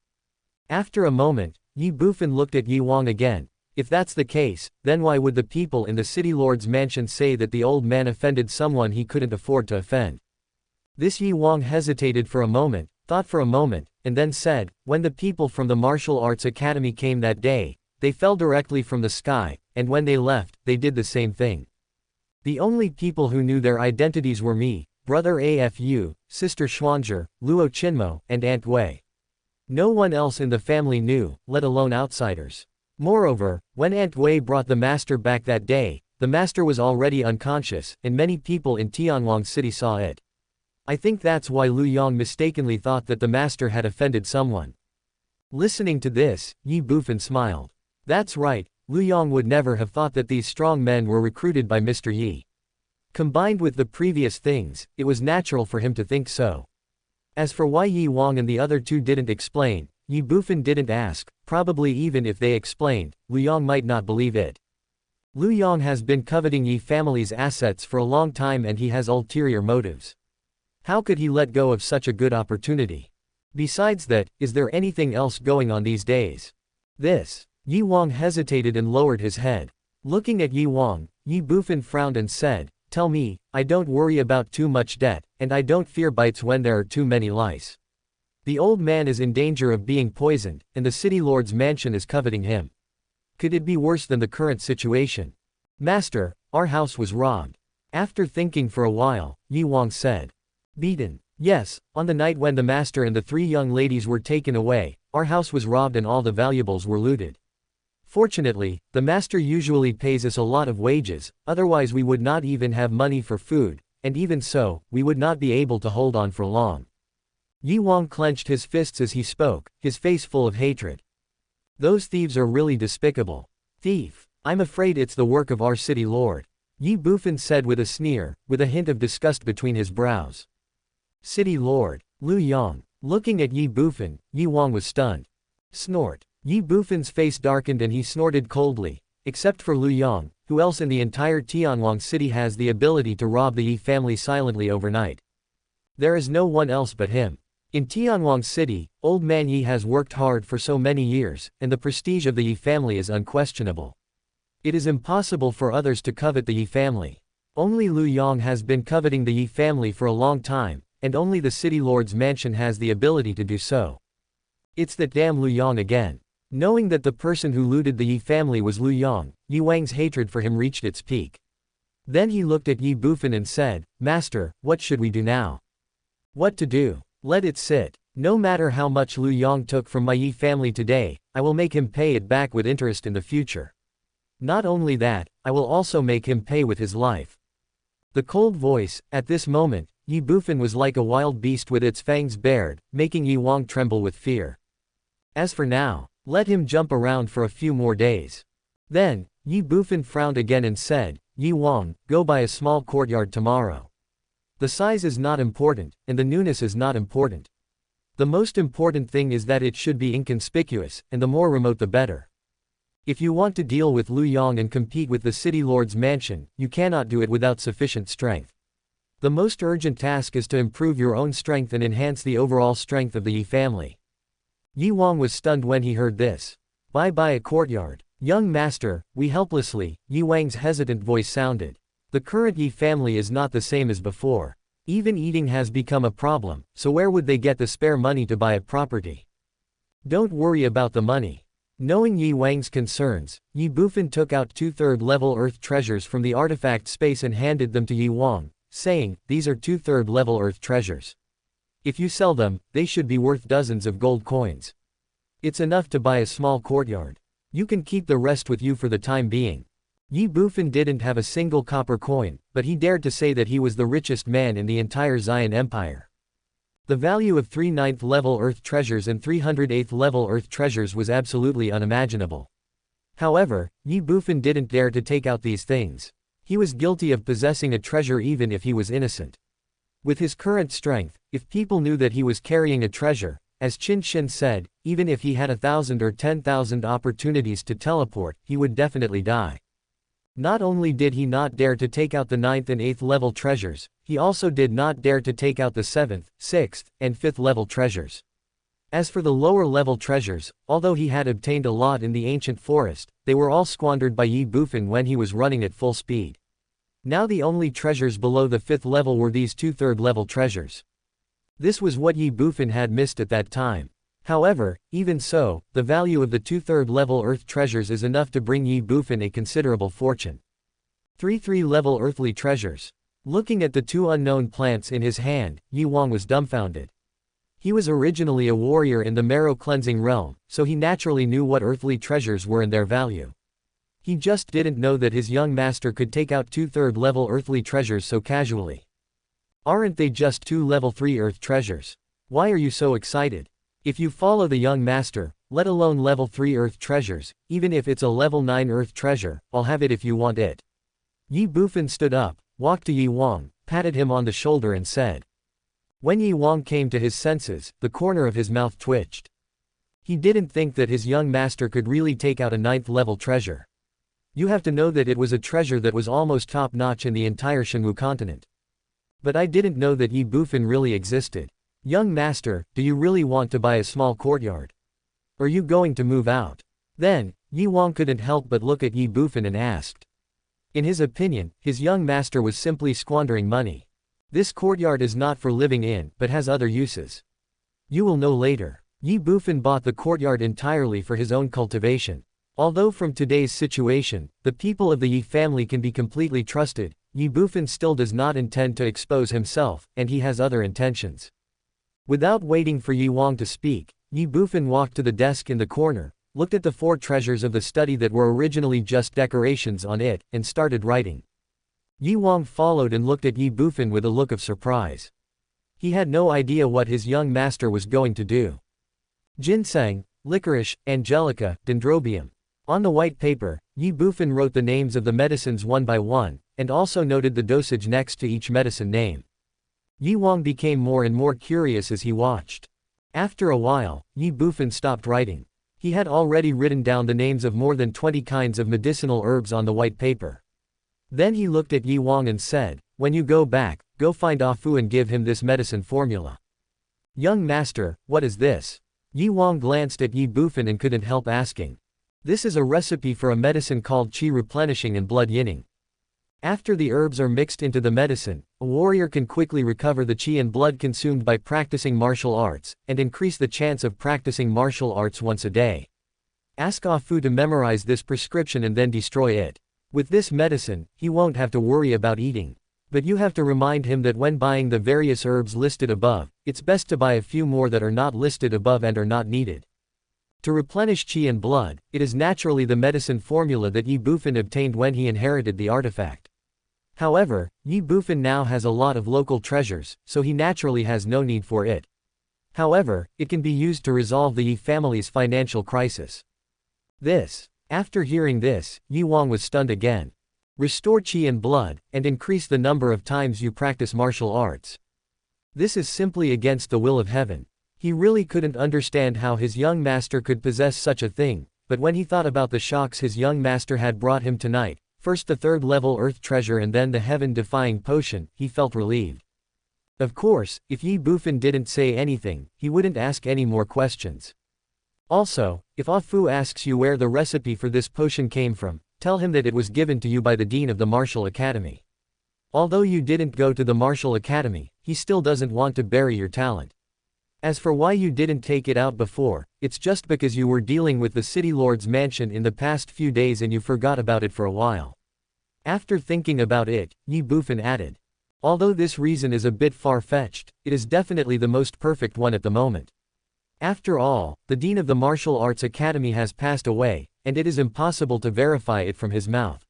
After a moment, Ye Bufan looked at Ye Wang again. If that's the case, then why would the people in the city lord's mansion say that the old man offended someone he couldn't afford to offend? This Ye Wang hesitated for a moment, thought for a moment, and then said, when the people from the martial arts academy came that day, they fell directly from the sky, and when they left, they did the same thing. The only people who knew their identities were me, brother Afu, sister Xuanzhi, Luo Qinmo, and Aunt Wei. No one else in the family knew, let alone outsiders. Moreover, when Aunt Wei brought the master back that day, the master was already unconscious, and many people in Tianwang City saw it. I think that's why Lu Yong mistakenly thought that the master had offended someone. Listening to this, Ye Bufan smiled. That's right, Lu Yong would never have thought that these strong men were recruited by Mr. Yi. Combined with the previous things, it was natural for him to think so. As for why Ye Wang and the other two didn't explain, Ye Bufan didn't ask, probably even if they explained, Lu Yong might not believe it. Lu Yong has been coveting Yi family's assets for a long time and he has ulterior motives. How could he let go of such a good opportunity? Besides that, is there anything else going on these days? Ye Wang hesitated and lowered his head. Looking at Ye Wang, Ye Bufan frowned and said, tell me, I don't worry about too much debt, and I don't fear bites when there are too many lice. The old man is in danger of being poisoned, and the city lord's mansion is coveting him. Could it be worse than the current situation? Master, our house was robbed. After thinking for a while, Ye Wang said. Beaten. Yes, on the night when the master and the 3 young ladies were taken away, our house was robbed and all the valuables were looted. Fortunately, the master usually pays us a lot of wages, otherwise we would not even have money for food, and even so, we would not be able to hold on for long. Ye Wang clenched his fists as he spoke, his face full of hatred. Those thieves are really despicable. Thief. I'm afraid it's the work of our city lord. Ye Bufan said with a sneer, with a hint of disgust between his brows. City lord. Lu Yang. Looking at Ye Bufan, Ye Wang was stunned. Snort. Ye Bufan's face darkened and he snorted coldly. Except for Lu Yang, who else in the entire Tianwang city has the ability to rob the Ye family silently overnight? There is no one else but him. In Tianwang city, old man Ye has worked hard for so many years, and the prestige of the Ye family is unquestionable. It is impossible for others to covet the Ye family. Only Lu Yang has been coveting the Ye family for a long time, and only the city lord's mansion has the ability to do so. It's that damn Lu Yang again. Knowing that the person who looted the Ye family was Lu Yang, Ye Wang's hatred for him reached its peak. Then he looked at Ye Bufan and said, Master, what should we do now? What to do? Let it sit. No matter how much Lu Yang took from my Ye family today, I will make him pay it back with interest in the future. Not only that, I will also make him pay with his life. The cold voice, at this moment, Ye Bufan was like a wild beast with its fangs bared, making Ye Wang tremble with fear. As for now, let him jump around for a few more days. Then, Ye Bufan frowned again and said, Ye Wang, go buy a small courtyard tomorrow. The size is not important, and the newness is not important. The most important thing is that it should be inconspicuous, and the more remote the better. If you want to deal with Lu Yang and compete with the city lord's mansion, you cannot do it without sufficient strength. The most urgent task is to improve your own strength and enhance the overall strength of the Ye family. Ye Wang was stunned when he heard this. Buy a courtyard. Young master, we helplessly, Ye Wang's hesitant voice sounded. The current Ye family is not the same as before. Even eating has become a problem, so where would they get the spare money to buy a property? Don't worry about the money. Knowing Ye Wang's concerns, Ye Bufan took out 2/3 level earth treasures from the artifact space and handed them to Ye Wang, saying, these are 2/3 level earth treasures. If you sell them, they should be worth dozens of gold coins. It's enough to buy a small courtyard. You can keep the rest with you for the time being. Ye Bufan didn't have a single copper coin, but he dared to say that he was the richest man in the entire Xian Empire. The value of 3 9th level earth treasures and 308th level earth treasures was absolutely unimaginable. However, Ye Bufan didn't dare to take out these things. He was guilty of possessing a treasure even if he was innocent. With his current strength, if people knew that he was carrying a treasure, as Qin Shin said, even if he had 1,000 or 10,000 opportunities to teleport, he would definitely die. Not only did he not dare to take out the 9th and 8th level treasures, he also did not dare to take out the 7th, 6th, and 5th level treasures. As for the lower level treasures, although he had obtained a lot in the ancient forest, they were all squandered by Ye Bufan when he was running at full speed. Now the only treasures below the 5th level were these 2/3 level treasures. This was what Ye Bufan had missed at that time. However, even so, the value of the 2/3 level earth treasures is enough to bring Ye Bufan a considerable fortune. 3 level earthly treasures. Looking at the 2 unknown plants in his hand, Ye Wang was dumbfounded. He was originally a warrior in the marrow cleansing realm, so he naturally knew what earthly treasures were and their value. He just didn't know that his young master could take out 2/3 level earthly treasures so casually. Aren't they just 2 level 3 earth treasures? Why are you so excited? If you follow the young master, let alone level 3 earth treasures, even if it's a level 9 earth treasure, I'll have it if you want it. Ye Bufan stood up, walked to Ye Wang, patted him on the shoulder and said. When Ye Wang came to his senses, the corner of his mouth twitched. He didn't think that his young master could really take out a 9th level treasure. You have to know that it was a treasure that was almost top-notch in the entire Shenwu continent. But I didn't know that Ye Bufan really existed. Young master, do you really want to buy a small courtyard? Are you going to move out? Then, Ye Wang couldn't help but look at Ye Bufan and asked. In his opinion, his young master was simply squandering money. This courtyard is not for living in, but has other uses. You will know later. Ye Bufan bought the courtyard entirely for his own cultivation. Although from today's situation, the people of the Ye family can be completely trusted, Ye Bufan still does not intend to expose himself, and he has other intentions. Without waiting for Ye Wang to speak, Ye Bufan walked to the desk in the corner, looked at the 4 treasures of the study that were originally just decorations on it, and started writing. Ye Wang followed and looked at Ye Bufan with a look of surprise. He had no idea what his young master was going to do. Ginseng, licorice, angelica, dendrobium. On the white paper, Ye Bufan wrote the names of the medicines one by one, and also noted the dosage next to each medicine name. Ye Wang became more and more curious as he watched. After a while, Ye Bufan stopped writing. He had already written down the names of more than 20 kinds of medicinal herbs on the white paper. Then he looked at Ye Wang and said, "When you go back, go find Ah Fu and give him this medicine formula." "Young master, what is this?" Ye Wang glanced at Ye Bufan and couldn't help asking. "This is a recipe for a medicine called qi replenishing and blood yinning. After the herbs are mixed into the medicine, a warrior can quickly recover the qi and blood consumed by practicing martial arts, and increase the chance of practicing martial arts once a day. Ask Ah Fu to memorize this prescription and then destroy it. With this medicine, he won't have to worry about eating. But you have to remind him that when buying the various herbs listed above, it's best to buy a few more that are not listed above and are not needed. To replenish qi and blood, it is naturally the medicine formula that Ye Bufan obtained when he inherited the artifact. However, Ye Bufan now has a lot of local treasures, so he naturally has no need for it. However, it can be used to resolve the Ye family's financial crisis. After hearing this, Ye Wang was stunned again. Restore qi and blood, and increase the number of times you practice martial arts. This is simply against the will of heaven. He really couldn't understand how his young master could possess such a thing, but when he thought about the shocks his young master had brought him tonight, first the 3rd level earth treasure and then the heaven-defying potion, he felt relieved. Of course, if Ye Bufan didn't say anything, he wouldn't ask any more questions. Also, if Ah Fu asks you where the recipe for this potion came from, tell him that it was given to you by the Dean of the Martial Academy. Although you didn't go to the Martial Academy, he still doesn't want to bury your talent. As for why you didn't take it out before, it's just because you were dealing with the City Lord's mansion in the past few days and you forgot about it for a while. After thinking about it, Ye Bufan added. Although this reason is a bit far-fetched, it is definitely the most perfect one at the moment. After all, the Dean of the Martial Arts Academy has passed away, and it is impossible to verify it from his mouth.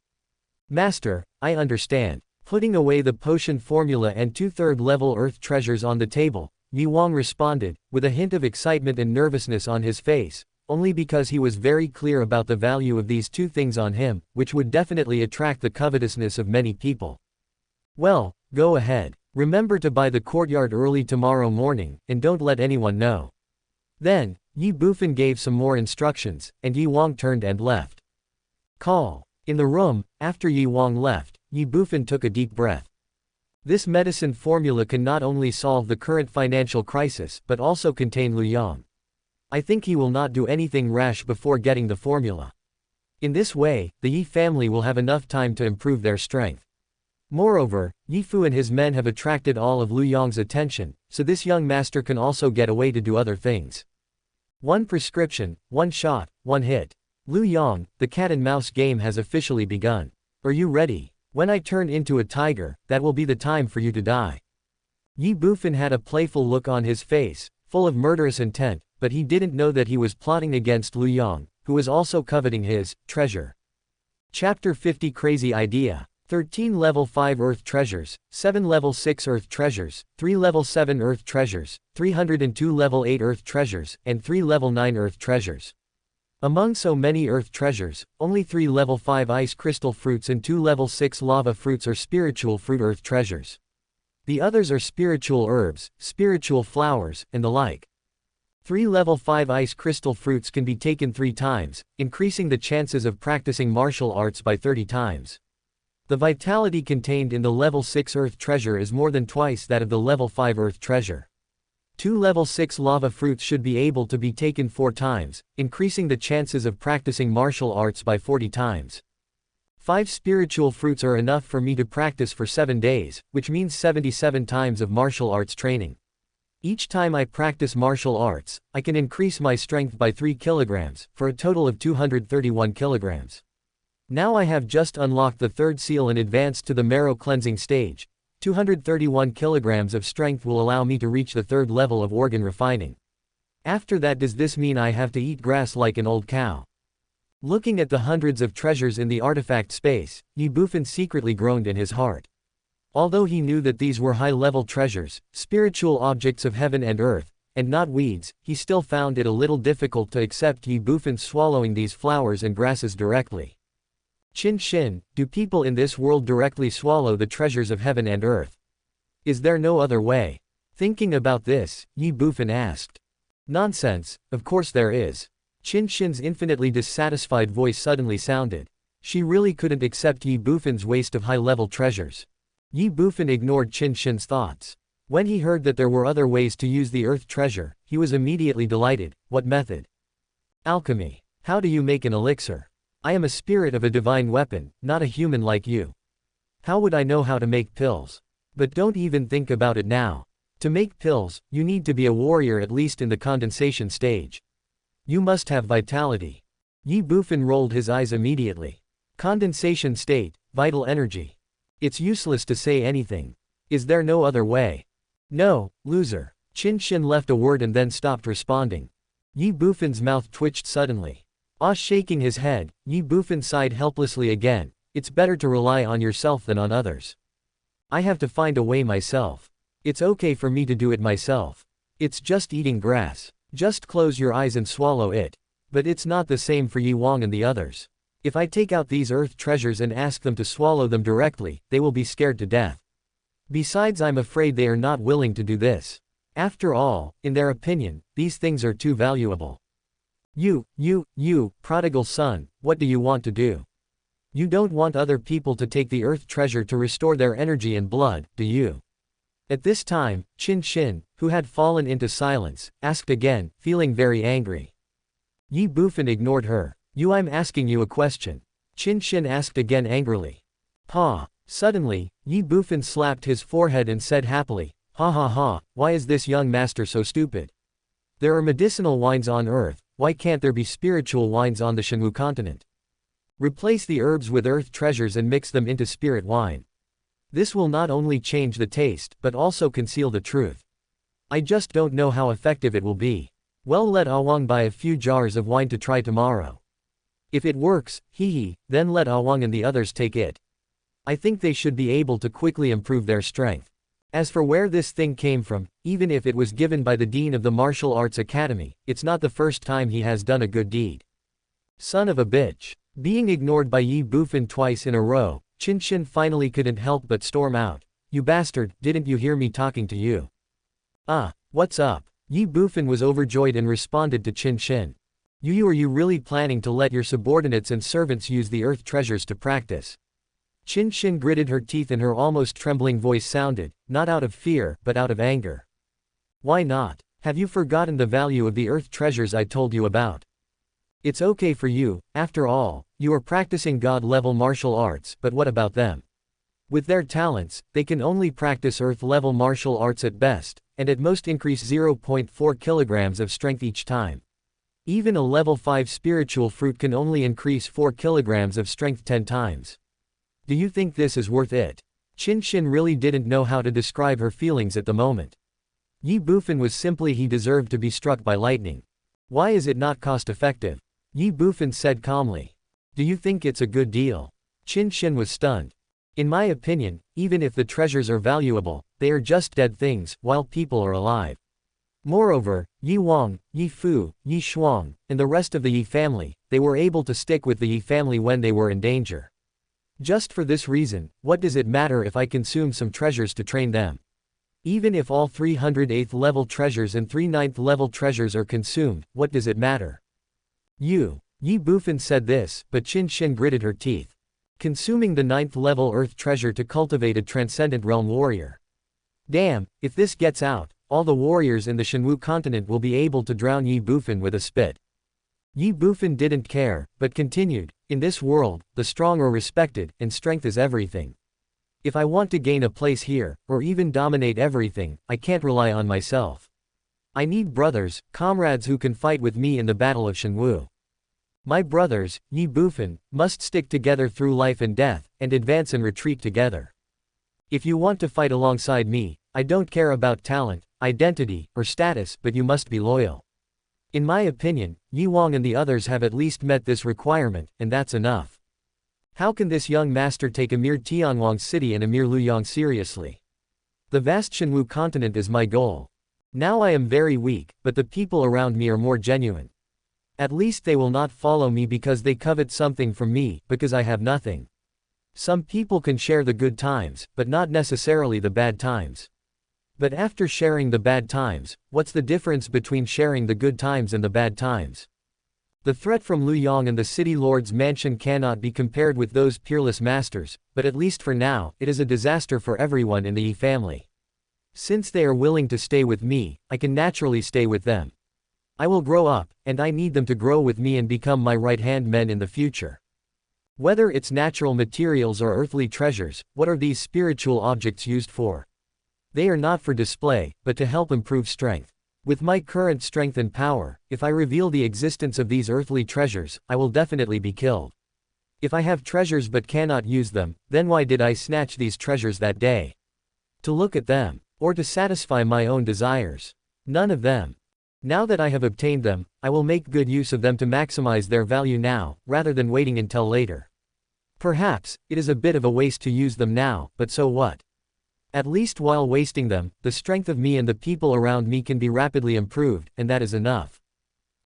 Master, I understand. Putting away the potion formula and 2 3rd level earth treasures on the table, Ye Wang responded, with a hint of excitement and nervousness on his face, only because he was very clear about the value of these 2 things on him, which would definitely attract the covetousness of many people. Well, go ahead. Remember to buy the courtyard early tomorrow morning, and don't let anyone know. Then, Ye Bufan gave some more instructions, and Ye Wang turned and left. Call. In the room, after Ye Wang left, Ye Bufan took a deep breath. This medicine formula can not only solve the current financial crisis but also contain Lu Yang. I think he will not do anything rash before getting the formula. In this way, the Ye family will have enough time to improve their strength. Moreover, Ye Fu and his men have attracted all of Lu Yang's attention, so this young master can also get away to do other things. 1 prescription, 1 shot, 1 hit. Lu Yang, the cat and mouse game has officially begun. Are you ready? When I turn into a tiger, that will be the time for you to die. Ye Bufan had a playful look on his face, full of murderous intent, but he didn't know that he was plotting against Lu Yang, who was also coveting his treasure. Chapter 50 Crazy Idea. 13 level 5 earth treasures, 7 level 6 earth treasures, 3 level 7 earth treasures, 302 level 8 earth treasures, and 3 level 9 earth treasures. Among so many earth treasures, only 3 level 5 ice crystal fruits and 2 level 6 lava fruits are spiritual fruit earth treasures. The others are spiritual herbs, spiritual flowers, and the like. 3 level 5 ice crystal fruits can be taken 3 times, increasing the chances of practicing martial arts by 30 times. The vitality contained in the level 6 earth treasure is more than twice that of the level 5 earth treasure. 2 level 6 lava fruits should be able to be taken 4 times, increasing the chances of practicing martial arts by 40 times. 5 spiritual fruits are enough for me to practice for 7 days, which means 77 times of martial arts training. Each time I practice martial arts, I can increase my strength by 3 kilograms, for a total of 231 kilograms. Now I have just unlocked the third seal and advanced to the marrow cleansing stage. 231 kilograms of strength will allow me to reach the third level of organ refining. After that, does this mean I have to eat grass like an old cow? Looking at the hundreds of treasures in the artifact space, Ye Bufan secretly groaned in his heart. Although he knew that these were high-level treasures, spiritual objects of heaven and earth, and not weeds, he still found it a little difficult to accept Ye Bufan swallowing these flowers and grasses directly. Qin Shin, do people in this world directly swallow the treasures of heaven and earth? Is there no other way? Thinking about this, Ye Bufan asked. Nonsense, of course there is. Qin Shin's infinitely dissatisfied voice suddenly sounded. She really couldn't accept Ye Bufan's waste of high-level treasures. Ye Bufan ignored Qin Shin's thoughts. When he heard that there were other ways to use the earth treasure, he was immediately delighted. What method? Alchemy. How do you make an elixir? I am a spirit of a divine weapon, not a human like you. How would I know how to make pills? But don't even think about it now. To make pills, you need to be a warrior, at least in the condensation stage. You must have vitality. Ye Bufan rolled his eyes immediately. Condensation state, vital energy. It's useless to say anything. Is there no other way? No, loser. Qin Shin left a word and then stopped responding. Ye Bufan's mouth twitched suddenly. Shaking his head, Ye Bufan sighed helplessly again. It's better to rely on yourself than on others. I have to find a way myself. It's okay for me to do it myself. It's just eating grass. Just close your eyes and swallow it. But it's not the same for Ye Wang and the others. If I take out these earth treasures and ask them to swallow them directly, they will be scared to death. Besides, I'm afraid they are not willing to do this. After all, in their opinion, these things are too valuable. You, prodigal son, what do you want to do? You don't want other people to take the earth treasure to restore their energy and blood, do you? At this time, Qin Shin, who had fallen into silence, asked again, feeling very angry. Ye Bufan ignored her. I'm asking you a question. Qin Shin asked again angrily. Ha! Suddenly, Ye Bufan slapped his forehead and said happily, ha ha ha, why is this young master so stupid? There are medicinal wines on earth, why can't there be spiritual wines on the Shenwu continent? Replace the herbs with earth treasures and mix them into spirit wine. This will not only change the taste, but also conceal the truth. I just don't know how effective it will be. Well, let Awang buy a few jars of wine to try tomorrow. If it works, then let Awang and the others take it. I think they should be able to quickly improve their strength. As for where this thing came from, even if it was given by the Dean of the Martial Arts Academy, it's not the first time he has done a good deed. Son of a bitch. Being ignored by Ye Bufan twice in a row, Qin Shin finally couldn't help but storm out. You bastard, didn't you hear me talking to you? What's up? Ye Bufan was overjoyed and responded to Qin Shin. Are you really planning to let your subordinates and servants use the earth treasures to practice? Qin Shin gritted her teeth and her almost trembling voice sounded, not out of fear, but out of anger. Why not? Have you forgotten the value of the earth treasures I told you about? It's okay for you, after all, you are practicing God-level martial arts, but what about them? With their talents, they can only practice earth-level martial arts at best, and at most increase 0.4 kilograms of strength each time. Even a level 5 spiritual fruit can only increase 4 kilograms of strength 10 times. Do you think this is worth it? Qin Shin really didn't know how to describe her feelings at the moment. Ye Bufan was simply he deserved to be struck by lightning. Why is it not cost-effective? Ye Bufan said calmly. Do you think it's a good deal? Qin Shin was stunned. In my opinion, even if the treasures are valuable, they are just dead things, while people are alive. Moreover, Ye Wang, Ye Fu, Ye Shuang, and the rest of the Ye family, they were able to stick with the Ye family when they were in danger. Just for this reason, what does it matter if I consume some treasures to train them? Even if all 308th level treasures and 3 9th level treasures are consumed, what does it matter? Ye Bufan said this, but Qin Shin gritted her teeth. Consuming the 9th level earth treasure to cultivate a transcendent realm warrior. Damn, if this gets out, all the warriors in the Shenwu continent will be able to drown Ye Bufan with a spit. Ye Bufan didn't care, but continued, in this world, the strong are respected, and strength is everything. If I want to gain a place here, or even dominate everything, I can't rely on myself. I need brothers, comrades who can fight with me in the Battle of Shenwu. My brothers, Ye Bufan, must stick together through life and death, and advance and retreat together. If you want to fight alongside me, I don't care about talent, identity, or status, but you must be loyal. In my opinion, Ye Wang and the others have at least met this requirement, and that's enough. How can this young master take a mere Tianwang city and a mere Luoyang seriously? The vast Shenwu continent is my goal. Now I am very weak, but the people around me are more genuine. At least they will not follow me because they covet something from me, because I have nothing. Some people can share the good times, but not necessarily the bad times. But after sharing the bad times, what's the difference between sharing the good times and the bad times? The threat from Luoyang and the city lord's mansion cannot be compared with those peerless masters, but at least for now, it is a disaster for everyone in the Ye family. Since they are willing to stay with me, I can naturally stay with them. I will grow up, and I need them to grow with me and become my right-hand men in the future. Whether it's natural materials or earthly treasures, what are these spiritual objects used for? They are not for display, but to help improve strength. With my current strength and power, if I reveal the existence of these earthly treasures, I will definitely be killed. If I have treasures but cannot use them, then why did I snatch these treasures that day? To look at them, or to satisfy my own desires? None of them. Now that I have obtained them, I will make good use of them to maximize their value now, rather than waiting until later. Perhaps, it is a bit of a waste to use them now, but so what? At least while wasting them, the strength of me and the people around me can be rapidly improved, and that is enough.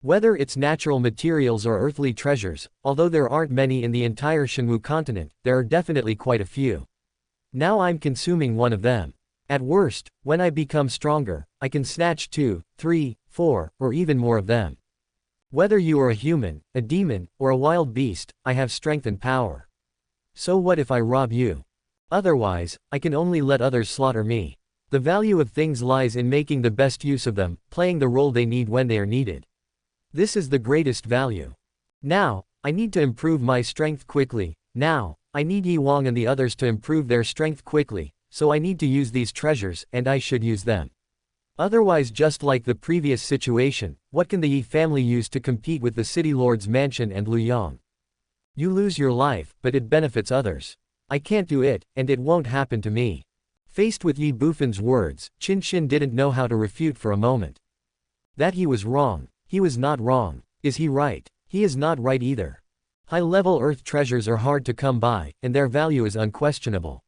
Whether it's natural materials or earthly treasures, although there aren't many in the entire Shenwu continent, there are definitely quite a few. Now I'm consuming one of them. At worst, when I become stronger, I can snatch 2, 3, 4, or even more of them. Whether you are a human, a demon, or a wild beast, I have strength and power. So what if I rob you? Otherwise, I can only let others slaughter me. The value of things lies in making the best use of them, playing the role they need when they are needed. This is the greatest value. Now, I need to improve my strength quickly. Now, I need Ye Wang and the others to improve their strength quickly, so I need to use these treasures, and I should use them. Otherwise, just like the previous situation, what can the Ye family use to compete with the city lord's mansion and Luoyang? You lose your life, but it benefits others. I can't do it, and it won't happen to me. Faced with Ye Bufan's words, Qin Xin didn't know how to refute for a moment. That he was wrong. He was not wrong. Is he right? He is not right either. High-level earth treasures are hard to come by, and their value is unquestionable.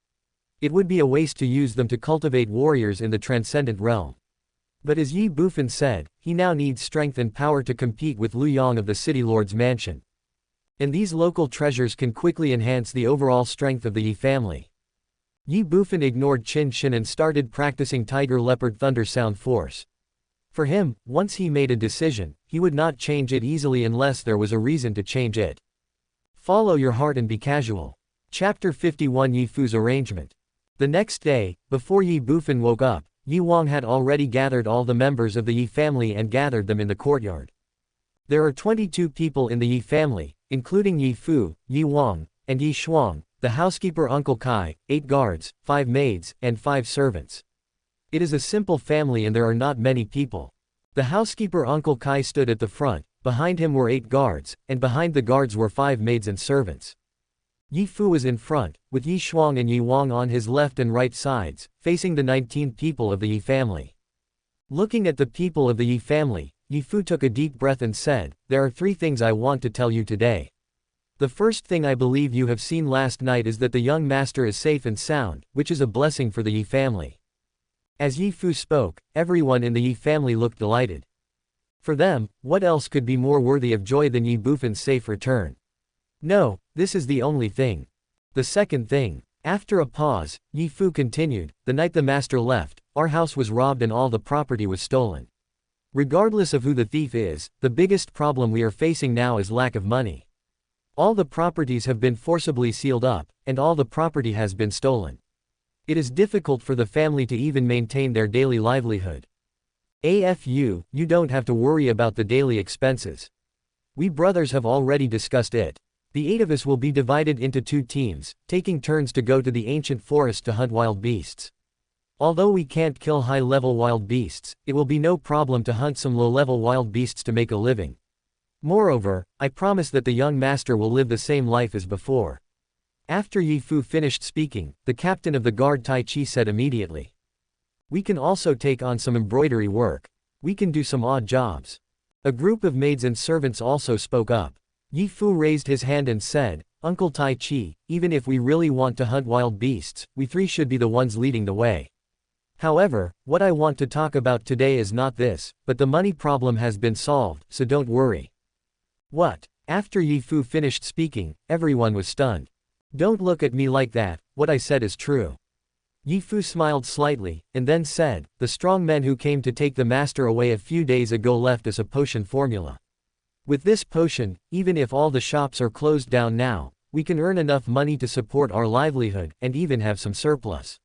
It would be a waste to use them to cultivate warriors in the transcendent realm. But as Ye Bufan said, he now needs strength and power to compete with Luoyang of the city lord's mansion. And these local treasures can quickly enhance the overall strength of the Ye family. Ye Bufan ignored Qin Xin and started practicing Tiger Leopard Thunder Sound Force. For him, once he made a decision, he would not change it easily unless there was a reason to change it. Follow your heart and be casual. Chapter 51 Ye Fu's Arrangement. The next day, before Ye Bufan woke up, Ye Wang had already gathered all the members of the Ye family and gathered them in the courtyard. There are 22 people in the Ye family, including Ye Fu, Ye Wang, and Ye Shuang, the housekeeper Uncle Kai, 8 guards, 5 maids, and 5 servants. It is a simple family and there are not many people. The housekeeper Uncle Kai stood at the front, behind him were 8 guards, and behind the guards were 5 maids and servants. Ye Fu was in front, with Ye Shuang and Ye Wang on his left and right sides, facing the 19 people of the Ye family. Looking at the people of the Ye family, Ye Fu took a deep breath and said, "There are 3 things I want to tell you today. The first thing I believe you have seen last night is that the young master is safe and sound, which is a blessing for the Ye family." As Ye Fu spoke, everyone in the Ye family looked delighted. For them, what else could be more worthy of joy than Ye Bufan's safe return? No, this is the only thing. The second thing. After a pause, Ye Fu continued, "The night the master left, our house was robbed and all the property was stolen. Regardless of who the thief is, the biggest problem we are facing now is lack of money. All the properties have been forcibly sealed up, and all the property has been stolen. It is difficult for the family to even maintain their daily livelihood. AFU, you don't have to worry about the daily expenses. We brothers have already discussed it. The 8 of us will be divided into 2 teams, taking turns to go to the ancient forest to hunt wild beasts. Although we can't kill high-level wild beasts, it will be no problem to hunt some low-level wild beasts to make a living. Moreover, I promise that the young master will live the same life as before. After Ye Fu finished speaking, the captain of the guard Tai Chi said immediately. We can also take on some embroidery work. We can do some odd jobs. A group of maids and servants also spoke up. Ye Fu raised his hand and said, Uncle Tai Chi, even if we really want to hunt wild beasts, we 3 should be the ones leading the way. However, what I want to talk about today is not this, but the money problem has been solved, so don't worry. What? After Ye Fu finished speaking, everyone was stunned. Don't look at me like that, what I said is true. Ye Fu smiled slightly, and then said, the strong men who came to take the master away a few days ago left us a potion formula. With this potion, even if all the shops are closed down now, we can earn enough money to support our livelihood, and even have some surplus.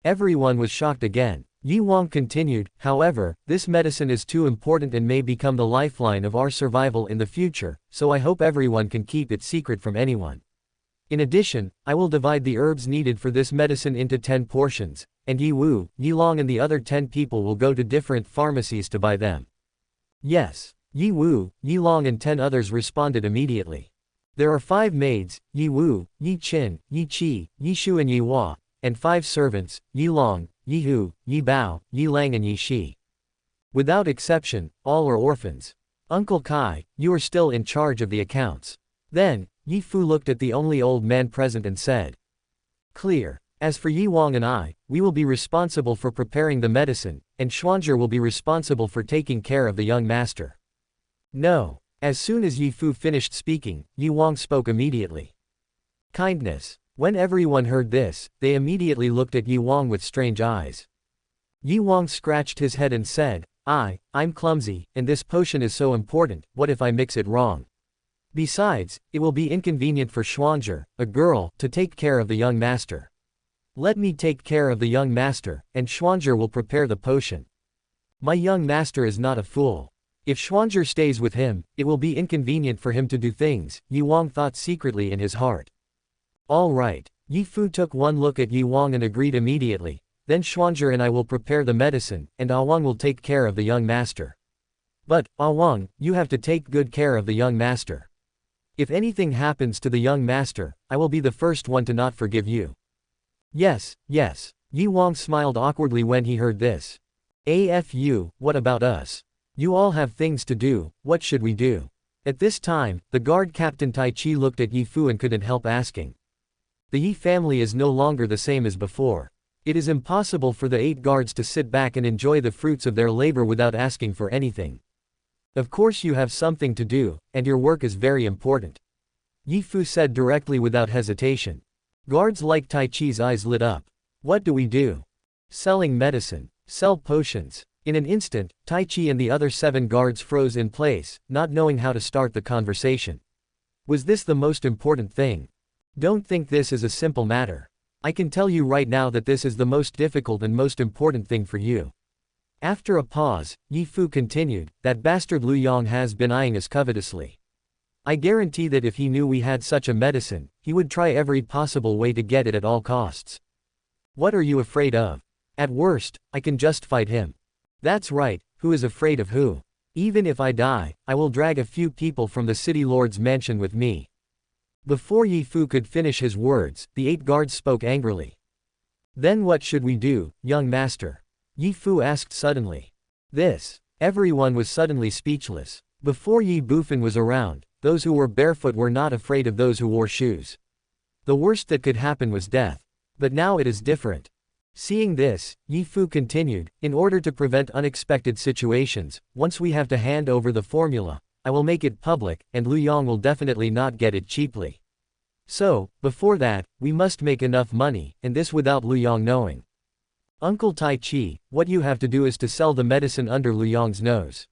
Everyone was shocked again. Yi Wang continued, however, this medicine is too important and may become the lifeline of our survival in the future, so I hope everyone can keep it secret from anyone. In addition, I will divide the herbs needed for this medicine into 10 portions, and Yi Wu, Yi Long and the other 10 people will go to different pharmacies to buy them. Yes. Yi Wu, Yi Long and 10 others responded immediately. There are 5 maids, Yi Wu, Yi Qin, Yi Qi, Yi Shu and Yi Hua, and 5 servants, Yi Long, Yi Hu, Yi Bao, Yi Lang and Yi Shi. Without exception, all are orphans. Uncle Kai, you are still in charge of the accounts. Then, Yi Fu looked at the only old man present and said. Clear. As for Yi Wang and I, we will be responsible for preparing the medicine, and Xuanzhi will be responsible for taking care of the young master. No. As soon as Yi Fu finished speaking, Yi Wang spoke immediately. Kindness. When everyone heard this, they immediately looked at Yi Wang with strange eyes. Yi Wang scratched his head and said, I'm clumsy, and this potion is so important, what if I mix it wrong? Besides, it will be inconvenient for Xuanzhi, a girl, to take care of the young master. Let me take care of the young master, and Xuanzhi will prepare the potion. My young master is not a fool. If Xuanzhi stays with him, it will be inconvenient for him to do things, Yi Wang thought secretly in his heart. All right. Yi Fu took one look at Yi Wang and agreed immediately, then Xuanzhi and I will prepare the medicine, and Ah Wang will take care of the young master. But, Ah Wang, you have to take good care of the young master. If anything happens to the young master, I will be the first one to not forgive you. Yes. Yi Wang smiled awkwardly when he heard this. AFU, what about us? You all have things to do, what should we do? At this time, the guard captain Tai Chi looked at Yi Fu and couldn't help asking. The Yi family is no longer the same as before. It is impossible for the 8 guards to sit back and enjoy the fruits of their labor without asking for anything. Of course you have something to do, and your work is very important. Yi Fu said directly without hesitation. Guards like Tai Chi's eyes lit up. What do we do? Selling medicine. Sell potions. In an instant, Tai Chi and the other 7 guards froze in place, not knowing how to start the conversation. Was this the most important thing? Don't think this is a simple matter. I can tell you right now that this is the most difficult and most important thing for you. After a pause, Yi Fu continued, that bastard Lu Yong has been eyeing us covetously. I guarantee that if he knew we had such a medicine, he would try every possible way to get it at all costs. What are you afraid of? At worst, I can just fight him. That's right, who is afraid of who? Even if I die, I will drag a few people from the city lord's mansion with me. Before Yi Fu could finish his words, the 8 guards spoke angrily. Then what should we do, young master? Yi Fu asked suddenly. This. Everyone was suddenly speechless. Before Ye Bufan was around, those who were barefoot were not afraid of those who wore shoes. The worst that could happen was death. But now it is different. Seeing this, Yi Fu continued, in order to prevent unexpected situations, once we have to hand over the formula, I will make it public, and Lu Yong will definitely not get it cheaply. So, before that, we must make enough money, and this without Lu Yong knowing. Uncle Tai Chi, what you have to do is to sell the medicine under Lu Yong's nose.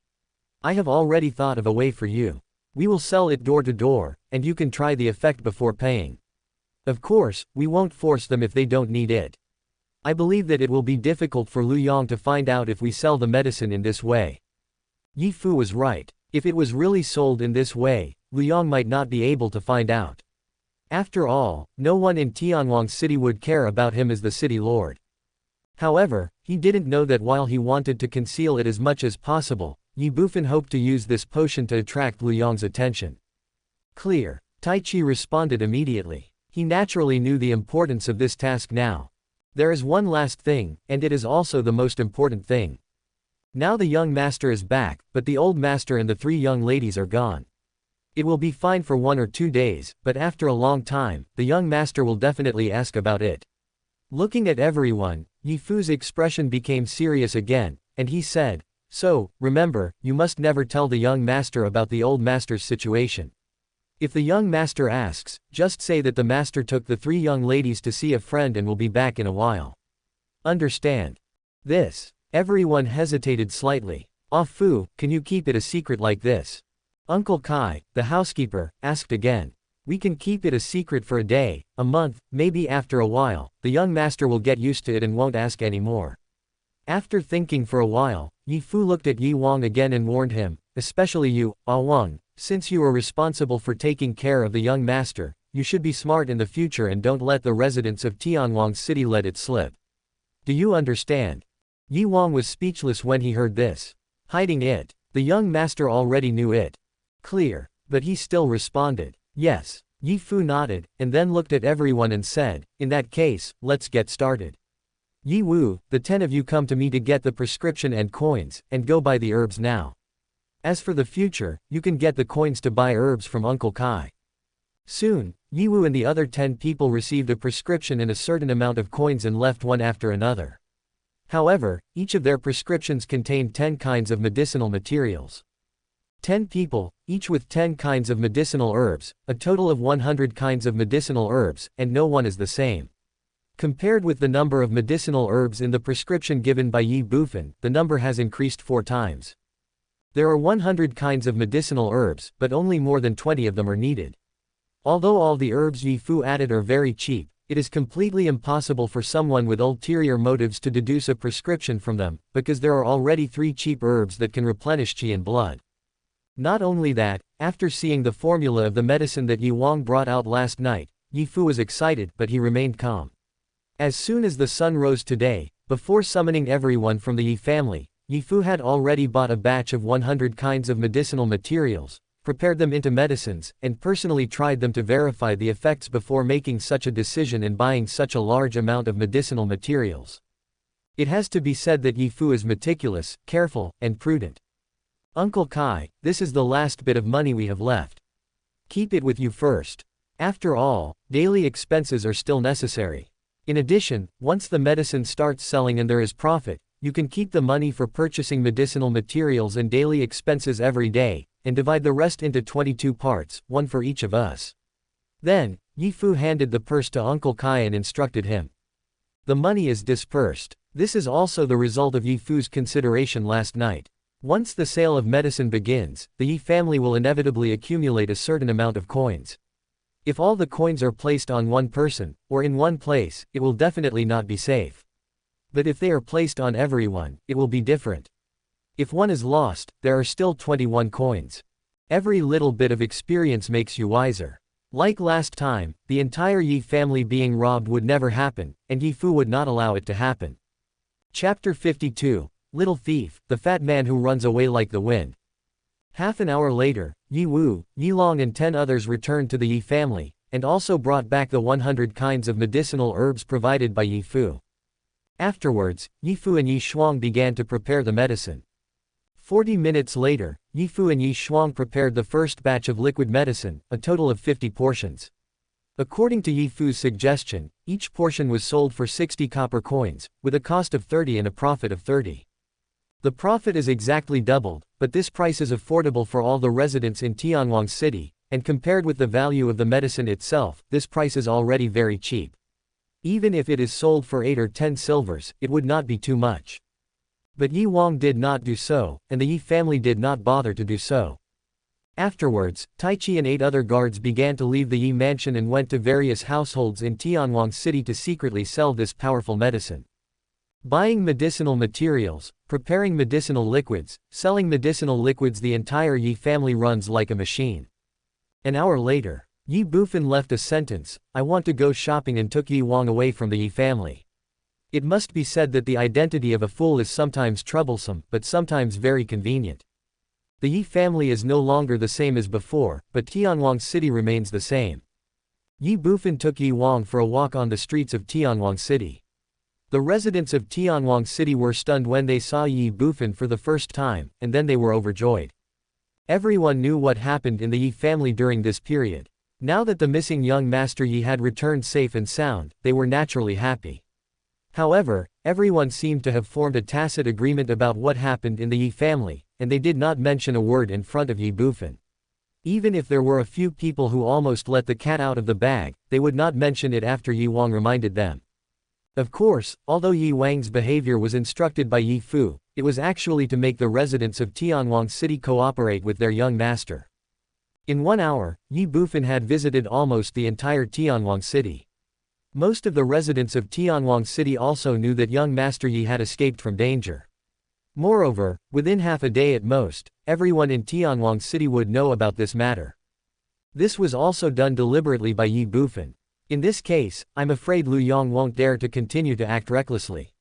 I have already thought of a way for you. We will sell it door to door, and you can try the effect before paying. Of course, we won't force them if they don't need it. I believe that it will be difficult for Lu Yong to find out if we sell the medicine in this way. Yi Fu was right. If it was really sold in this way, Liang might not be able to find out. After all, no one in Tianwang City would care about him as the city lord. However, he didn't know that while he wanted to conceal it as much as possible, Ye Bufan hoped to use this potion to attract Liang's attention. Clear. Taichi responded immediately. He naturally knew the importance of this task now. There is one last thing, and it is also the most important thing. Now the young master is back, but the old master and the 3 young ladies are gone. It will be fine for 1 or 2 days, but after a long time, the young master will definitely ask about it. Looking at everyone, Ye Fu's expression became serious again, and he said, "So, remember, you must never tell the young master about the old master's situation. If the young master asks, just say that the master took the 3 young ladies to see a friend and will be back in a while. Understand?" This. Everyone hesitated slightly. "Ah Fu, can you keep it a secret like this?" Uncle Kai, the housekeeper, asked again. "We can keep it a secret for a day, a month, maybe after a while, the young master will get used to it and won't ask anymore." After thinking for a while, Ye Fu looked at Yi Wang again and warned him, "Especially you, Ah Wang, since you are responsible for taking care of the young master, you should be smart in the future and don't let the residents of Tianwang City let it slip. Do you understand?" Yi Wang was speechless when he heard this. Hiding it. The young master already knew it. Clear. But he still responded, "Yes." Ye Fu nodded, and then looked at everyone and said, "In that case, let's get started. Yi Wu, the 10 of you come to me to get the prescription and coins, and go buy the herbs now. As for the future, you can get the coins to buy herbs from Uncle Kai." Soon, Yi Wu and the other 10 people received a prescription and a certain amount of coins and left one after another. However, each of their prescriptions contained 10 kinds of medicinal materials. 10 people, each with 10 kinds of medicinal herbs, a total of 100 kinds of medicinal herbs, and no one is the same. Compared with the number of medicinal herbs in the prescription given by Ye Bufan, the number has increased 4 times. There are 100 kinds of medicinal herbs, but only more than 20 of them are needed. Although all the herbs Ye Fu added are very cheap, it is completely impossible for someone with ulterior motives to deduce a prescription from them, because there are already 3 cheap herbs that can replenish qi and blood. Not only that, after seeing the formula of the medicine that Yi Wang brought out last night, Ye Fu was excited, but he remained calm. As soon as the sun rose today, before summoning everyone from the Yi family, Ye Fu had already bought a batch of 100 kinds of medicinal materials, prepared them into medicines, and personally tried them to verify the effects before making such a decision and buying such a large amount of medicinal materials. It has to be said that Ye Fu is meticulous, careful, and prudent. "Uncle Kai, this is the last bit of money we have left. Keep it with you first. After all, daily expenses are still necessary. In addition, once the medicine starts selling and there is profit, you can keep the money for purchasing medicinal materials and daily expenses every day, and divide the rest into 22 parts, 1 for each of us." Then, Ye Fu handed the purse to Uncle Kai and instructed him. The money is dispersed. This is also the result of Ye Fu's consideration last night. Once the sale of medicine begins, the Yi family will inevitably accumulate a certain amount of coins. If all the coins are placed on one person, or in one place, it will definitely not be safe. But if they are placed on everyone, it will be different. If one is lost, there are still 21 coins. Every little bit of experience makes you wiser. Like last time, the entire Yi family being robbed would never happen, and Ye Fu would not allow it to happen. Chapter 52. Little Thief, the Fat Man Who Runs Away Like the Wind. Half an hour later, Yi Wu, Yi Long and 10 others returned to the Yi family, and also brought back the 100 kinds of medicinal herbs provided by Yi Fu. Afterwards, Yi Fu and Yi Shuang began to prepare the medicine. 40 minutes later, Yi Fu and Yi Shuang prepared the first batch of liquid medicine, a total of 50 portions. According to Yi Fu's suggestion, each portion was sold for 60 copper coins, with a cost of 30 and a profit of 30. The profit is exactly doubled, but this price is affordable for all the residents in Tianwang City, and compared with the value of the medicine itself, this price is already very cheap. Even if it is sold for 8 or 10 silvers, it would not be too much. But Yi Wang did not do so, and the Yi family did not bother to do so. Afterwards, Taichi and 8 other guards began to leave the Yi mansion and went to various households in Tianwang City to secretly sell this powerful medicine. Buying medicinal materials, preparing medicinal liquids, selling medicinal liquids, the entire Yi family runs like a machine. An hour later, Ye Bufan left a sentence, "I want to go shopping," and took Ye Wang away from the Ye family. It must be said that the identity of a fool is sometimes troublesome, but sometimes very convenient. The Ye family is no longer the same as before, but Tianwang City remains the same. Ye Bufan took Ye Wang for a walk on the streets of Tianwang City. The residents of Tianwang City were stunned when they saw Ye Bufan for the first time, and then they were overjoyed. Everyone knew what happened in the Ye family during this period. Now that the missing young master Ye had returned safe and sound, they were naturally happy. However, everyone seemed to have formed a tacit agreement about what happened in the Ye family, and they did not mention a word in front of Ye Bufan. Even if there were a few people who almost let the cat out of the bag, they would not mention it after Ye Wang reminded them. Of course, although Ye Wang's behavior was instructed by Ye Fu, it was actually to make the residents of Tianwang City cooperate with their young master. In 1 hour, Ye Bufan had visited almost the entire Tianwang City. Most of the residents of Tianwang City also knew that young Master Ye had escaped from danger. Moreover, within half a day at most, everyone in Tianwang City would know about this matter. This was also done deliberately by Ye Bufan. In this case, I'm afraid Lu Yong won't dare to continue to act recklessly.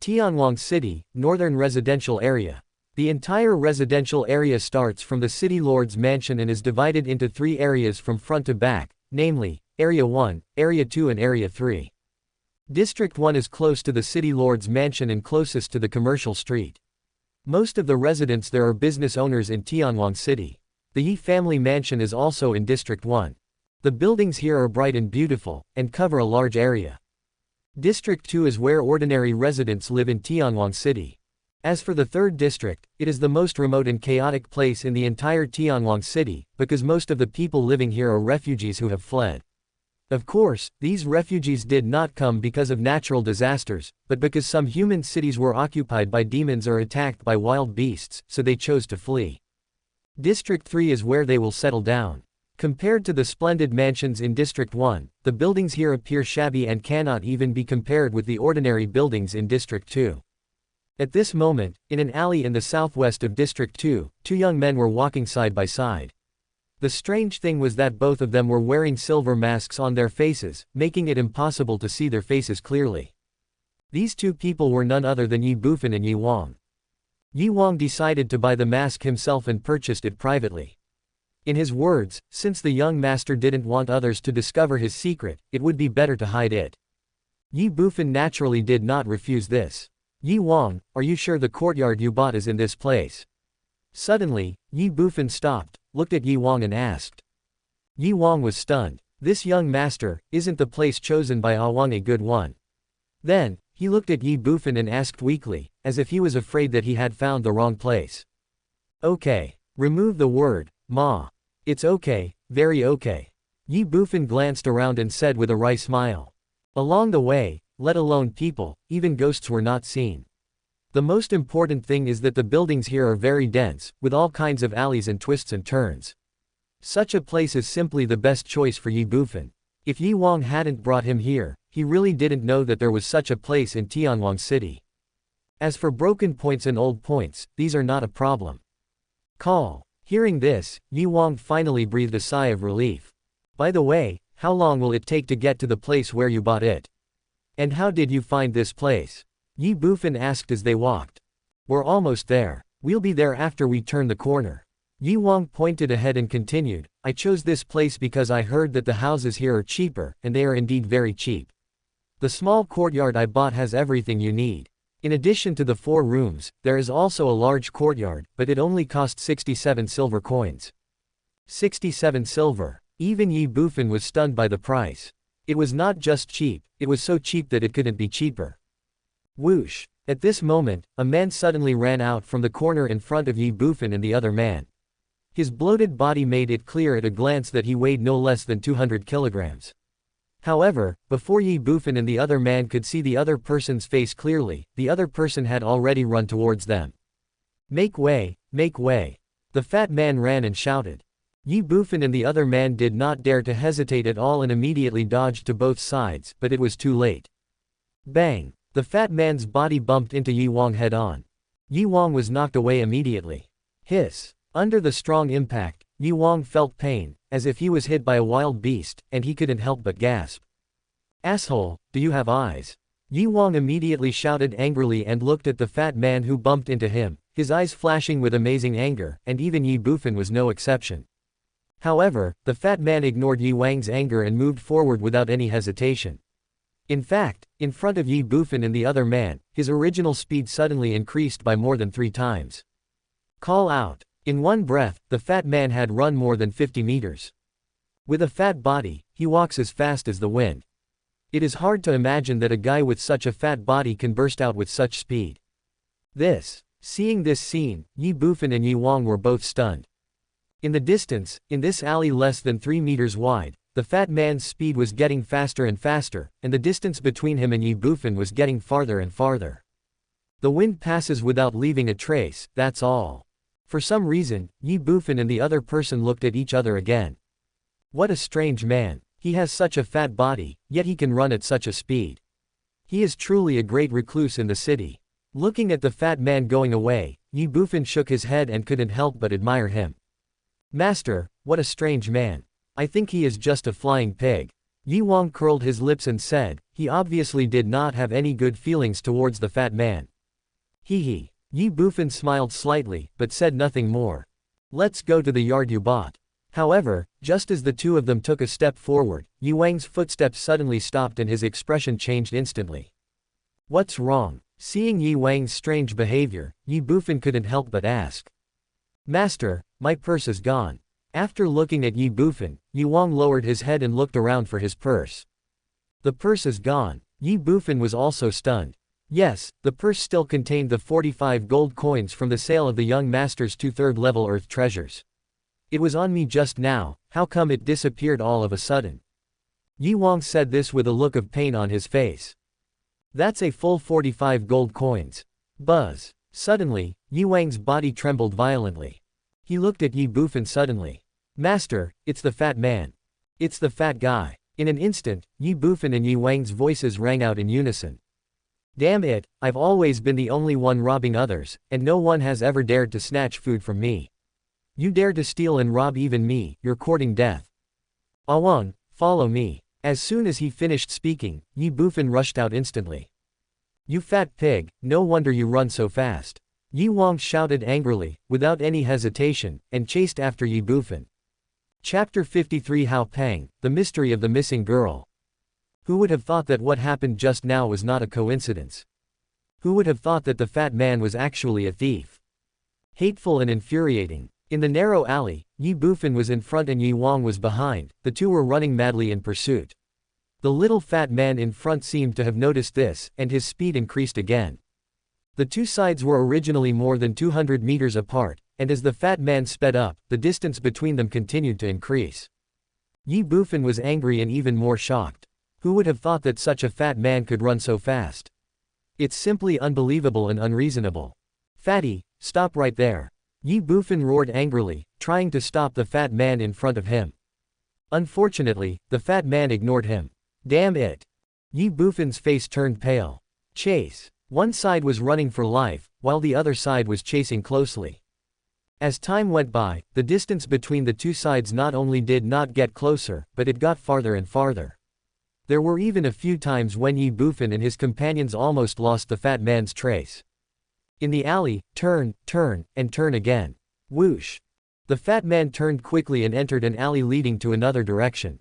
Tianwang City, Northern Residential Area. The entire residential area starts from the City Lord's mansion and is divided into 3 areas from front to back, namely, Area 1, Area 2 and Area 3. District 1 is close to the City Lord's mansion and closest to the commercial street. Most of the residents there are business owners in Tianwang City. The Ye family mansion is also in District 1. The buildings here are bright and beautiful, and cover a large area. District 2 is where ordinary residents live in Tianwang City. As for the 3rd district, it is the most remote and chaotic place in the entire Tianwang City, because most of the people living here are refugees who have fled. Of course, these refugees did not come because of natural disasters, but because some human cities were occupied by demons or attacked by wild beasts, so they chose to flee. District 3 is where they will settle down. Compared to the splendid mansions in District 1, the buildings here appear shabby and cannot even be compared with the ordinary buildings in District 2. At this moment, in an alley in the southwest of District 2, 2 young men were walking side by side. The strange thing was that both of them were wearing silver masks on their faces, making it impossible to see their faces clearly. These 2 people were none other than Ye Bufan and Ye Wang. Ye Wang decided to buy the mask himself and purchased it privately. In his words, since the young master didn't want others to discover his secret, it would be better to hide it. Ye Bufan naturally did not refuse this. "Ye Wang, are you sure the courtyard you bought is in this place?" Suddenly, Ye Bufan stopped, looked at Ye Wang and asked. Ye Wang was stunned. This young master, isn't the place chosen by Wang a good one? Then, he looked at Ye Bufan and asked weakly, as if he was afraid that he had found the wrong place. "Okay. Remove the word, ma. It's okay, very okay." Ye Bufan glanced around and said with a wry smile. Along the way, let alone people, even ghosts were not seen. The most important thing is that the buildings here are very dense, with all kinds of alleys and twists and turns. Such a place is simply the best choice for Ye Bufan. If Ye Wang hadn't brought him here, he really didn't know that there was such a place in Tianwang City. As for broken points and old points, these are not a problem. Call. Hearing this, Ye Wang finally breathed a sigh of relief. By the way, how long will it take to get to the place where you bought it? And how did you find this place? Ye Bufan asked as they walked. We're almost there. We'll be there after we turn the corner. Ye Wang pointed ahead and continued, I chose this place because I heard that the houses here are cheaper, and they are indeed very cheap. The small courtyard I bought has everything you need. In addition to the 4 rooms, there is also a large courtyard, but it only cost 67 silver coins. 67 silver. Even Ye Bufan was stunned by the price. It was not just cheap, it was so cheap that it couldn't be cheaper. Whoosh! At this moment, a man suddenly ran out from the corner in front of Ye Bufan and the other man. His bloated body made it clear at a glance that he weighed no less than 200 kilograms. However, before Ye Bufan and the other man could see the other person's face clearly, the other person had already run towards them. Make way, make way. The fat man ran and shouted. Ye Bufan and the other man did not dare to hesitate at all and immediately dodged to both sides, but it was too late. Bang! The fat man's body bumped into Ye Wang head-on. Ye Wang was knocked away immediately. Hiss! Under the strong impact, Ye Wang felt pain, as if he was hit by a wild beast, and he couldn't help but gasp. "Asshole, do you have eyes?" Ye Wang immediately shouted angrily and looked at the fat man who bumped into him, his eyes flashing with amazing anger, and even Ye Bufan was no exception. However, the fat man ignored Ye Wang's anger and moved forward without any hesitation. In fact, in front of Ye Bufan and the other man, his original speed suddenly increased by more than 3 times. Call out. In one breath, the fat man had run more than 50 meters. With a fat body, he walks as fast as the wind. It is hard to imagine that a guy with such a fat body can burst out with such speed. Seeing this scene, Ye Bufan and Ye Wang were both stunned. In the distance, in this alley less than 3 meters wide, the fat man's speed was getting faster and faster, and the distance between him and Ye Bufan was getting farther and farther. The wind passes without leaving a trace, that's all. For some reason, Ye Bufan and the other person looked at each other again. What a strange man. He has such a fat body, yet he can run at such a speed. He is truly a great recluse in the city. Looking at the fat man going away, Ye Bufan shook his head and couldn't help but admire him. Master, what a strange man. I think he is just a flying pig. Ye Wang curled his lips and said, he obviously did not have any good feelings towards the fat man. Hee. Ye Bufan smiled slightly, but said nothing more. Let's go to the yard you bought. However, just as the two of them took a step forward, Ye Wang's footsteps suddenly stopped and his expression changed instantly. What's wrong? Seeing Ye Wang's strange behavior, Ye Bufan couldn't help but ask. Master, my purse is gone. After looking at Ye Bufan, Ye Wang lowered his head and looked around for his purse. The purse is gone. Ye Bufan was also stunned. Yes, the purse still contained the 45 gold coins from the sale of the young master's 2 third-level earth treasures. It was on me just now, how come it disappeared all of a sudden? Ye Wang said this with a look of pain on his face. That's a full 45 gold coins. Buzz. Suddenly, Ye Wang's body trembled violently. He looked at Ye Bufan suddenly. Master, it's the fat man. It's the fat guy. In an instant, Ye Bufan and Ye Wang's voices rang out in unison. Damn it, I've always been the only one robbing others, and no one has ever dared to snatch food from me. You dare to steal and rob even me, you're courting death. Awang, follow me. As soon as he finished speaking, Ye Bufan rushed out instantly. You fat pig, no wonder you run so fast. Ye Wang shouted angrily, without any hesitation, and chased after Ye Bufan. Chapter 53 Hao Peng, The Mystery of the Missing Girl. Who would have thought that what happened just now was not a coincidence? Who would have thought that the fat man was actually a thief? Hateful and infuriating. In the narrow alley, Ye Bufan was in front and Ye Wang was behind, the two were running madly in pursuit. The little fat man in front seemed to have noticed this, and his speed increased again. The two sides were originally more than 200 meters apart, and as the fat man sped up, the distance between them continued to increase. Ye Bufan was angry and even more shocked. Who would have thought that such a fat man could run so fast? It's simply unbelievable and unreasonable. Fatty, stop right there. Ye Bufan roared angrily, trying to stop the fat man in front of him. Unfortunately, the fat man ignored him. Damn it. Ye Bufan's face turned pale. Chase. One side was running for life, while the other side was chasing closely. As time went by, the distance between the two sides not only did not get closer, but it got farther and farther. There were even a few times when Ye Bufan and his companions almost lost the fat man's trace. In the alley, turn, and turn again. Whoosh. The fat man turned quickly and entered an alley leading to another direction.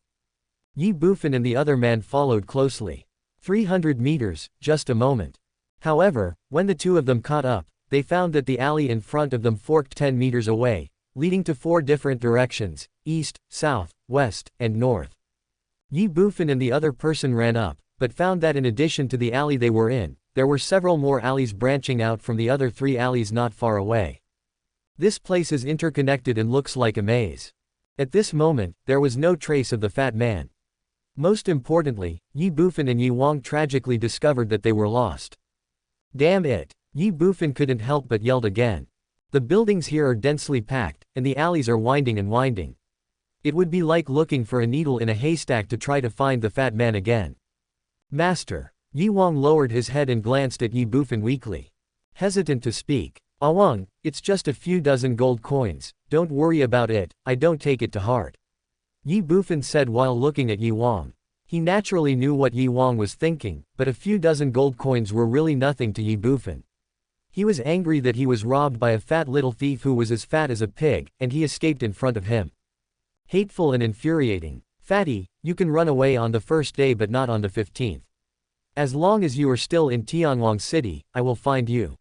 Ye Bufan and the other man followed closely. 300 meters, just a moment. However, when the two of them caught up, they found that the alley in front of them forked 10 meters away, leading to 4 different directions, east, south, west, and north. Ye Bufan and the other person ran up, but found that in addition to the alley they were in, there were several more alleys branching out from the other 3 alleys not far away. This place is interconnected and looks like a maze. At this moment, there was no trace of the fat man. Most importantly, Ye Bufan and Ye Wang tragically discovered that they were lost. Damn it! Ye Bufan couldn't help but yelled again. The buildings here are densely packed, and the alleys are winding and winding. It would be like looking for a needle in a haystack to try to find the fat man again. Master. Ye Wang lowered his head and glanced at Ye Bufan weakly. Hesitant to speak. Awang, it's just a few dozen gold coins, don't worry about it, I don't take it to heart. Ye Bufan said while looking at Ye Wang. He naturally knew what Ye Wang was thinking, but a few dozen gold coins were really nothing to Ye Bufan. He was angry that he was robbed by a fat little thief who was as fat as a pig, and he escaped in front of him. Hateful and infuriating. Fatty, you can run away on the first day but not on the 15th. As long as you are still in Tianwang City, I will find you.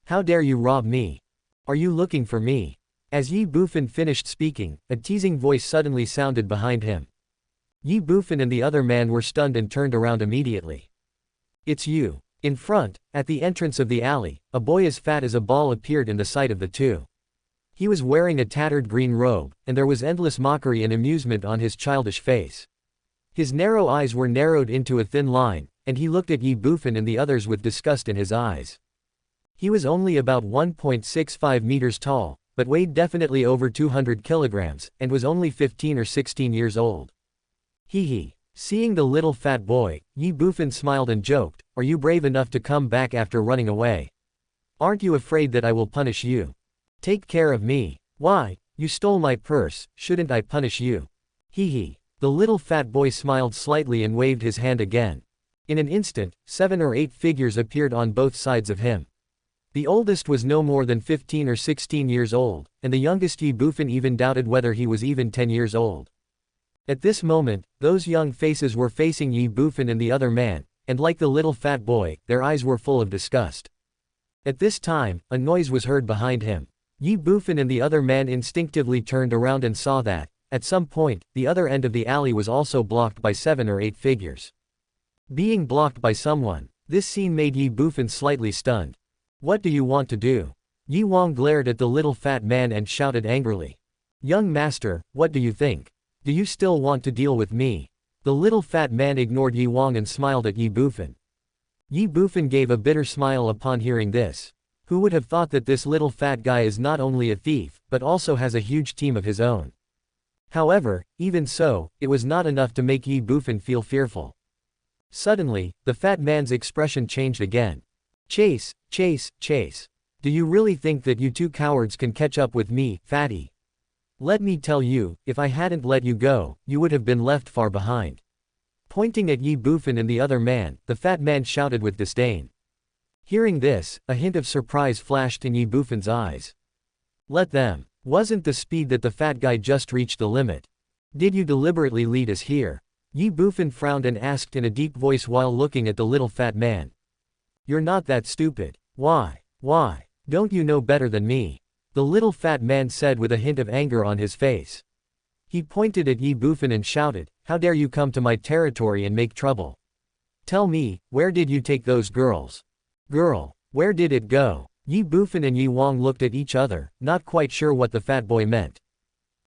How dare you rob me? Are you looking for me? As Ye Bufan finished speaking, a teasing voice suddenly sounded behind him. Ye Bufan and the other man were stunned and turned around immediately. It's you. In front, at the entrance of the alley, a boy as fat as a ball appeared in the sight of the two. He was wearing a tattered green robe, and there was endless mockery and amusement on his childish face. His narrow eyes were narrowed into a thin line, and he looked at Ye Bufan and the others with disgust in his eyes. He was only about 1.65 meters tall, but weighed definitely over 200 kilograms, and was only 15 or 16 years old. Hee hee. Seeing the little fat boy, Ye Bufan smiled and joked, "Are you brave enough to come back after running away? Aren't you afraid that I will punish you? Take care of me. Why, you stole my purse, shouldn't I punish you?" Hee hee. The little fat boy smiled slightly and waved his hand again. In an instant, 7 or 8 figures appeared on both sides of him. The oldest was no more than 15 or 16 years old, and the youngest Ye Bufan even doubted whether he was even 10 years old. At this moment, those young faces were facing Ye Bufan and the other man, and like the little fat boy, their eyes were full of disgust. At this time, a noise was heard behind him. Ye Bufan and the other man instinctively turned around and saw that, at some point, the other end of the alley was also blocked by 7 or 8 figures. Being blocked by someone, this scene made Ye Bufan slightly stunned. What do you want to do? Ye Wang glared at the little fat man and shouted angrily. Young master, what do you think? Do you still want to deal with me? The little fat man ignored Ye Wang and smiled at Ye Bufan. Ye Bufan gave a bitter smile upon hearing this. Who would have thought that this little fat guy is not only a thief, but also has a huge team of his own? However, even so, it was not enough to make Ye Bufan feel fearful. Suddenly, the fat man's expression changed again. Chase, chase, chase. Do you really think that you two cowards can catch up with me, fatty? Let me tell you, if I hadn't let you go, you would have been left far behind. Pointing at Ye Bufan and the other man, the fat man shouted with disdain. Hearing this, a hint of surprise flashed in Ye Bufan's eyes. Let them. Wasn't the speed that the fat guy just reached the limit? Did you deliberately lead us here? Ye Bufan frowned and asked in a deep voice while looking at the little fat man. You're not that stupid. Why? Don't you know better than me? The little fat man said with a hint of anger on his face. He pointed at Ye Bufan and shouted, how dare you come to my territory and make trouble? Tell me, where did you take those girls? Girl, where did it go? Ye Bufan and Ye Wang looked at each other, not quite sure what the fat boy meant.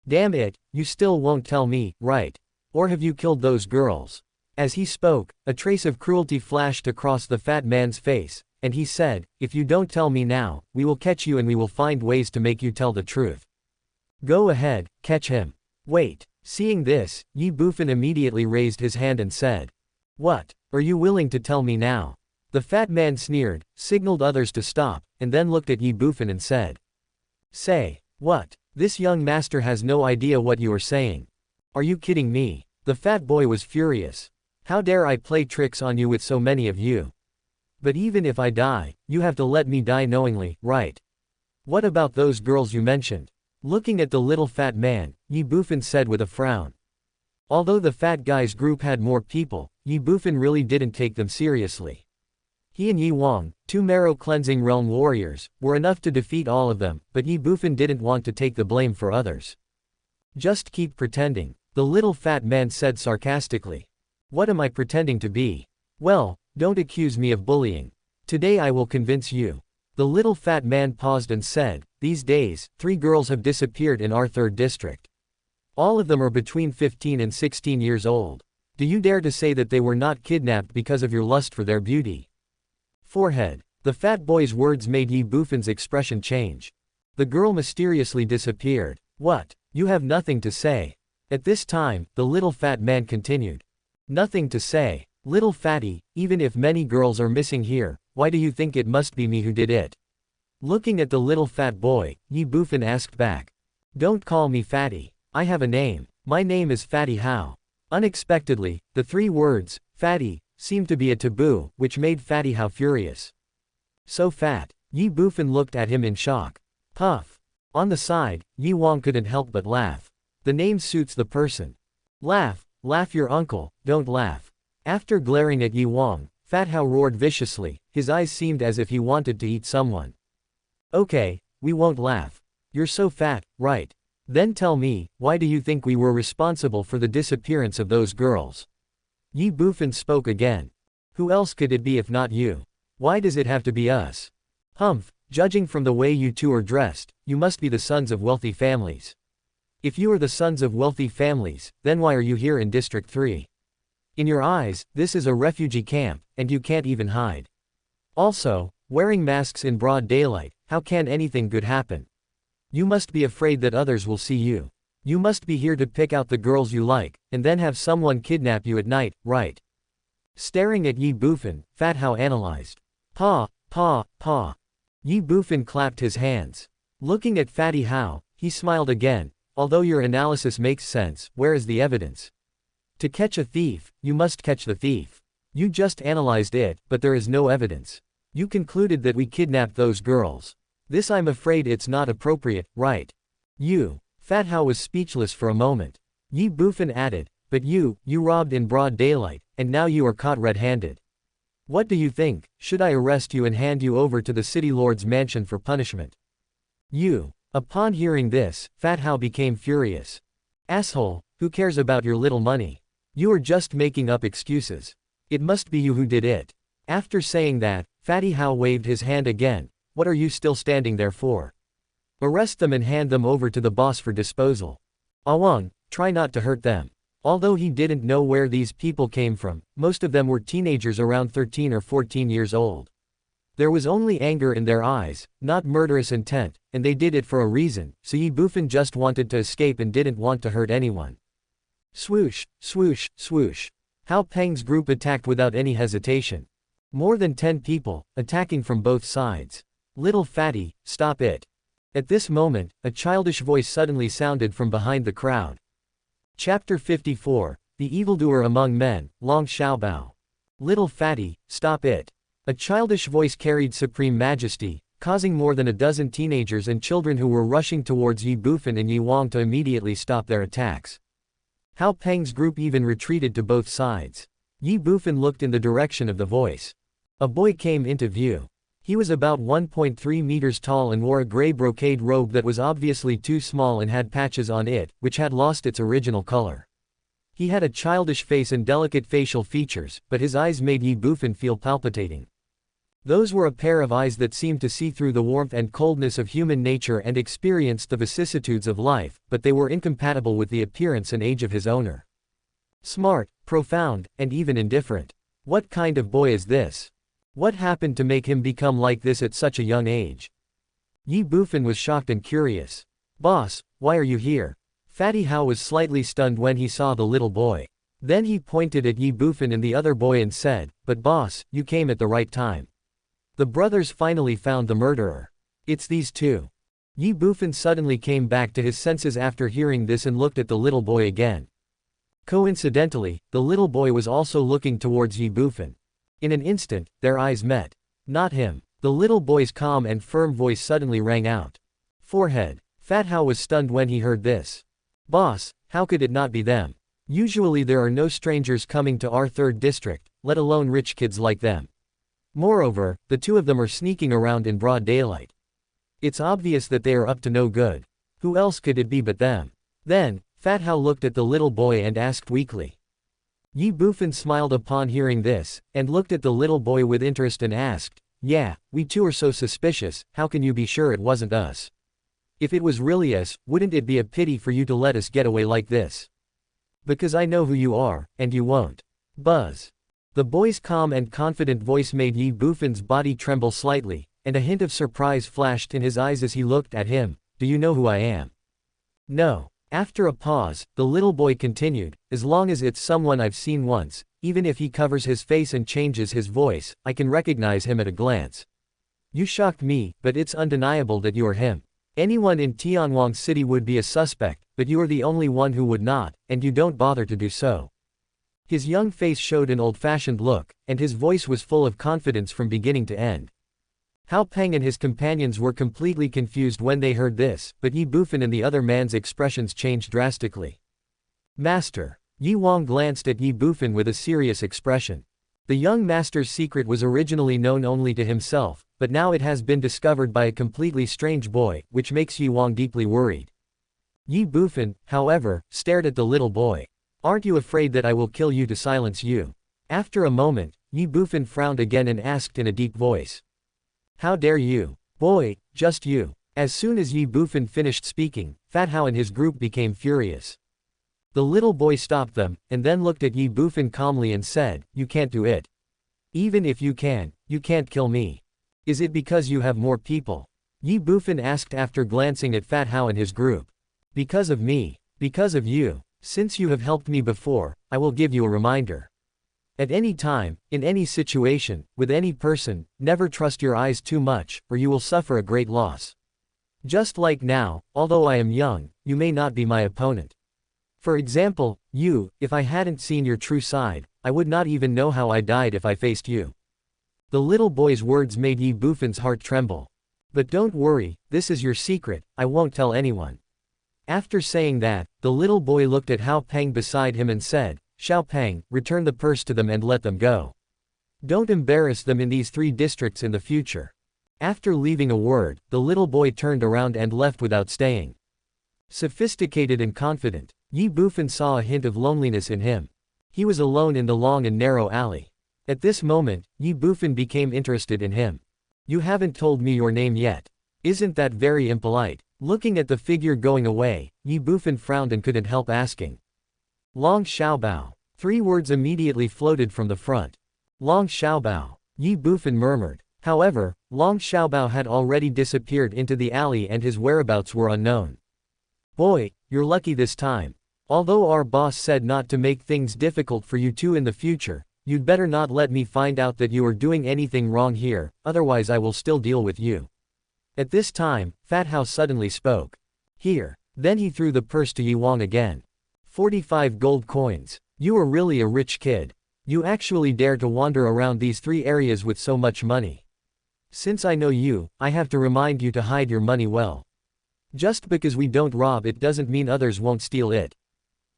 Damn it, you still won't tell me, right? Or have you killed those girls? As he spoke, a trace of cruelty flashed across the fat man's face, and he said, if you don't tell me now, we will catch you and we will find ways to make you tell the truth. Go ahead, catch him. Wait. Seeing this, Ye Bufan immediately raised his hand and said. What? Are you willing to tell me now? The fat man sneered, signaled others to stop, and then looked at Ye Bufan and said. Say. What? This young master has no idea what you are saying. Are you kidding me? The fat boy was furious. How dare I play tricks on you with so many of you? But even if I die, you have to let me die knowingly, right? What about those girls you mentioned? Looking at the little fat man, Ye Bufan said with a frown. Although the fat guy's group had more people, Ye Bufan really didn't take them seriously. He and Ye Wang, two marrow-cleansing realm warriors, were enough to defeat all of them, but Ye Bufan didn't want to take the blame for others. Just keep pretending, the little fat man said sarcastically. What am I pretending to be? Well, don't accuse me of bullying. Today I will convince you. The little fat man paused and said, these days, 3 girls have disappeared in our 3rd district. All of them are between 15 and 16 years old. Do you dare to say that they were not kidnapped because of your lust for their beauty? Forehead. The fat boy's words made Ye Bufan's expression change. The girl mysteriously disappeared. What? You have nothing to say. At this time, the little fat man continued. Nothing to say. Little fatty, even if many girls are missing here, why do you think it must be me who did it? Looking at the little fat boy, Ye Bufan asked back. Don't call me fatty. I have a name. My name is Fatty How. Unexpectedly, the 3 words, fatty, seemed to be a taboo, which made Fatty How furious. So fat. Ye Bufan looked at him in shock. Puff. On the side, Ye Wong couldn't help but laugh. The name suits the person. Laugh, laugh your uncle, don't laugh. After glaring at Ye Wong, Fat How roared viciously, his eyes seemed as if he wanted to eat someone. Okay, we won't laugh. You're so fat, right? Then tell me, why do you think we were responsible for the disappearance of those girls? Ye Bufan spoke again. Who else could it be if not you? Why does it have to be us? Humph, judging from the way you two are dressed, you must be the sons of wealthy families. If you are the sons of wealthy families, then why are you here in District 3? In your eyes, this is a refugee camp, and you can't even hide. Also, wearing masks in broad daylight, how can anything good happen? You must be afraid that others will see you. You must be here to pick out the girls you like, and then have someone kidnap you at night, right? Staring at Ye Bufan, Fat How analyzed. Pa, pa, pa. Ye Bufan clapped his hands. Looking at Fatty How, he smiled again. Although your analysis makes sense, where is the evidence? To catch a thief, you must catch the thief. You just analyzed it, but there is no evidence. You concluded that we kidnapped those girls. This I'm afraid it's not appropriate, right? You. Fat How was speechless for a moment. Ye Bufan added, but you robbed in broad daylight, and now you are caught red-handed. What do you think, should I arrest you and hand you over to the city lord's mansion for punishment? You. Upon hearing this, Fat How became furious. Asshole, who cares about your little money? You are just making up excuses. It must be you who did it. After saying that, Fatty How waved his hand again. What are you still standing there for? Arrest them and hand them over to the boss for disposal. Awang, try not to hurt them. Although he didn't know where these people came from, most of them were teenagers around 13 or 14 years old. There was only anger in their eyes, not murderous intent, and they did it for a reason, so Ye Bufan just wanted to escape and didn't want to hurt anyone. Swoosh, swoosh, swoosh. How Peng's group attacked without any hesitation. More than 10 people, attacking from both sides. Little fatty, stop it. At this moment, a childish voice suddenly sounded from behind the crowd. Chapter 54, The Evildoer Among Men, Long Xiaobao. Little fatty, stop it. A childish voice carried supreme majesty, causing more than a dozen teenagers and children who were rushing towards Ye Bufan and Ye Wong to immediately stop their attacks. How Peng's group even retreated to both sides. Ye Bufan looked in the direction of the voice. A boy came into view. He was about 1.3 meters tall and wore a gray brocade robe that was obviously too small and had patches on it, which had lost its original color. He had a childish face and delicate facial features, but his eyes made Ye Bufan feel palpitating. Those were a pair of eyes that seemed to see through the warmth and coldness of human nature and experienced the vicissitudes of life, but they were incompatible with the appearance and age of his owner. Smart, profound, and even indifferent. What kind of boy is this? What happened to make him become like this at such a young age? Ye Bufan was shocked and curious. Boss, why are you here? Fatty How was slightly stunned when he saw the little boy. Then he pointed at Ye Bufan and the other boy and said, but boss, you came at the right time. The brothers finally found the murderer. It's these two. Ye Bufan suddenly came back to his senses after hearing this and looked at the little boy again. Coincidentally, the little boy was also looking towards Ye Bufan. In an instant, their eyes met. Not him. The little boy's calm and firm voice suddenly rang out. Forehead. Fat How was stunned when he heard this. Boss, how could it not be them? Usually there are no strangers coming to our 3rd district, let alone rich kids like them. Moreover, the two of them are sneaking around in broad daylight. It's obvious that they are up to no good. Who else could it be but them? Then, Fat How looked at the little boy and asked weakly. Ye Bufan smiled upon hearing this, and looked at the little boy with interest and asked, yeah, we too are so suspicious, how can you be sure it wasn't us? If it was really us, wouldn't it be a pity for you to let us get away like this? Because I know who you are, and you won't. Buzz. The boy's calm and confident voice made Ye Bufan's body tremble slightly, and a hint of surprise flashed in his eyes as he looked at him. Do you know who I am? No. After a pause, the little boy continued, as long as it's someone I've seen once, even if he covers his face and changes his voice, I can recognize him at a glance. You shocked me, but it's undeniable that you are him. Anyone in Tianwang City would be a suspect, but you are the only one who would not, and you don't bother to do so." His young face showed an old-fashioned look, and his voice was full of confidence from beginning to end. Hao Peng and his companions were completely confused when they heard this, but Ye Bufan and the other man's expressions changed drastically. "Master." Yi Wang glanced at Ye Bufan with a serious expression. The young master's secret was originally known only to himself, but now it has been discovered by a completely strange boy, which makes Ye Wang deeply worried. Ye Bufan, however, stared at the little boy. "Aren't you afraid that I will kill you to silence you?" After a moment, Ye Bufan frowned again and asked in a deep voice. "How dare you? Boy, just you." As soon as Ye Bufan finished speaking, Fat Hao and his group became furious. The little boy stopped them, and then looked at Ye Bufan calmly and said, "You can't do it. Even if you can't kill me. Is it because you have more people?" Ye Bufan asked after glancing at Fat Hao and his group. "Because of me. Because of you. Since you have helped me before, I will give you a reminder. At any time, in any situation, with any person, never trust your eyes too much, or you will suffer a great loss. Just like now, although I am young, you may not be my opponent. For example, you, if I hadn't seen your true side, I would not even know how I died if I faced you." The little boy's words made Ye Bufan's heart tremble. "But don't worry, this is your secret, I won't tell anyone." After saying that, the little boy looked at Hao Peng beside him and said, "Xiao Peng, return the purse to them and let them go. Don't embarrass them in these 3 districts in the future." After leaving a word, the little boy turned around and left without staying. Sophisticated and confident, Ye Bufan saw a hint of loneliness in him. He was alone in the long and narrow alley. At this moment, Ye Bufan became interested in him. "You haven't told me your name yet. Isn't that very impolite?" Looking at the figure going away, Ye Bufan frowned and couldn't help asking. "Long Xiaobao." 3 words immediately floated from the front. "Long Xiaobao," Ye Bufan murmured. However, Long Xiaobao had already disappeared into the alley and his whereabouts were unknown. "Boy, you're lucky this time. Although our boss said not to make things difficult for you two in the future, you'd better not let me find out that you are doing anything wrong here, otherwise I will still deal with you." At this time, Fat Hao suddenly spoke. "Here." Then he threw the purse to Ye Wang again. 45 gold coins. "You are really a rich kid. You actually dare to wander around these 3 areas with so much money. Since I know you, I have to remind you to hide your money well. Just because we don't rob it doesn't mean others won't steal it."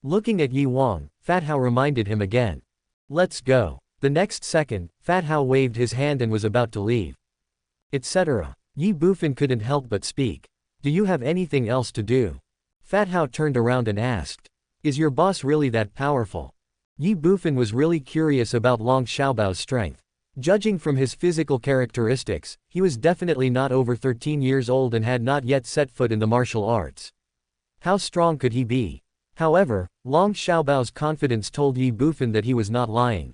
Looking at Ye Wang, Fat Hao reminded him again. "Let's go." The next second, Fat Hao waved his hand and was about to leave. Etc. Ye Bufan couldn't help but speak. "Do you have anything else to do?" Fat Hao turned around and asked. "Is your boss really that powerful?" Ye Bufan was really curious about Long Xiaobao's strength. Judging from his physical characteristics, he was definitely not over 13 years old and had not yet set foot in the martial arts. How strong could he be? However, Long Xiaobao's confidence told Ye Bufan that he was not lying.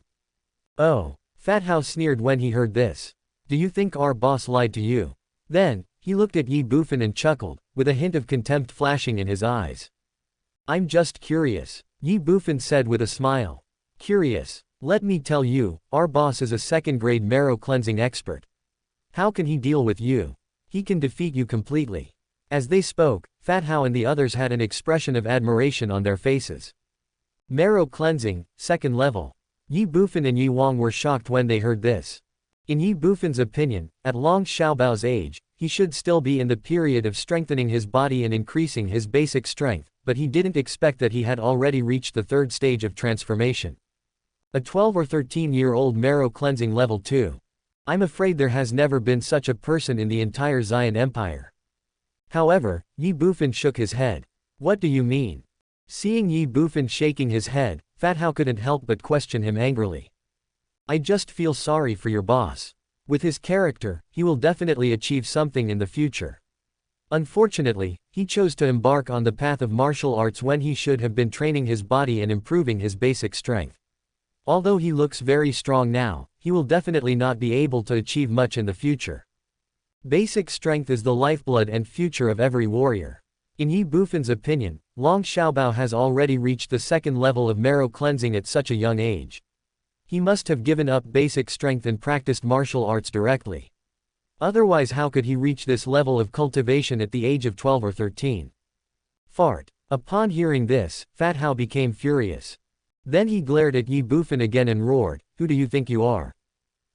"Oh." Fat Hao sneered when he heard this. "Do you think our boss lied to you?" Then, he looked at Ye Bufan and chuckled, with a hint of contempt flashing in his eyes. "I'm just curious," Ye Bufan said with a smile. "Curious? Let me tell you, our boss is a second-grade marrow cleansing expert. How can he deal with you? He can defeat you completely." As they spoke, Fat Hao and the others had an expression of admiration on their faces. Marrow cleansing, 2nd level. Ye Bufan and Ye Wang were shocked when they heard this. In Ye Bufan's opinion, at Long Xiaobao's age, he should still be in the period of strengthening his body and increasing his basic strength, but he didn't expect that he had already reached the 3rd stage of transformation. A 12 or 13-year-old marrow cleansing level 2. I'm afraid there has never been such a person in the entire Xian Empire. However, Ye Bufan shook his head. "What do you mean?" Seeing Ye Bufan shaking his head, Fat Hao couldn't help but question him angrily. "I just feel sorry for your boss. With his character, he will definitely achieve something in the future. Unfortunately, he chose to embark on the path of martial arts when he should have been training his body and improving his basic strength. Although he looks very strong now, he will definitely not be able to achieve much in the future. Basic strength is the lifeblood and future of every warrior." In Ye Bufan's opinion, Long Xiaobao has already reached the 2nd level of marrow cleansing at such a young age. He must have given up basic strength and practiced martial arts directly. Otherwise how could he reach this level of cultivation at the age of 12 or 13? Fart. Upon hearing this, Fat Hao became furious. Then he glared at Ye Bufan again and roared, "Who do you think you are?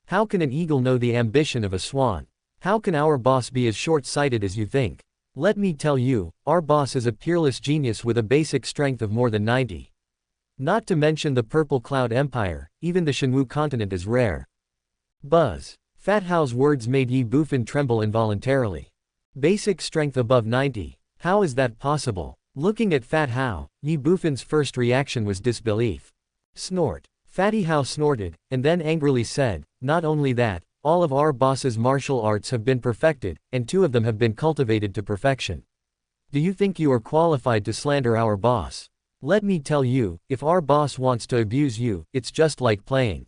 How can an eagle know the ambition of a swan? How can our boss be as short-sighted as you think? Let me tell you, our boss is a peerless genius with a basic strength of more than 90. Not to mention the Purple Cloud Empire, even the Shenwu continent is rare." Buzz. Fat Hao's words made Ye Bufan tremble involuntarily. Basic strength above 90. How is that possible? Looking at Fat Hao, Ye Bufan's first reaction was disbelief. Snort. Fatty Hao snorted, and then angrily said, "Not only that, all of our boss's martial arts have been perfected, and 2 of them have been cultivated to perfection. Do you think you are qualified to slander our boss? Let me tell you, if our boss wants to abuse you, it's just like playing."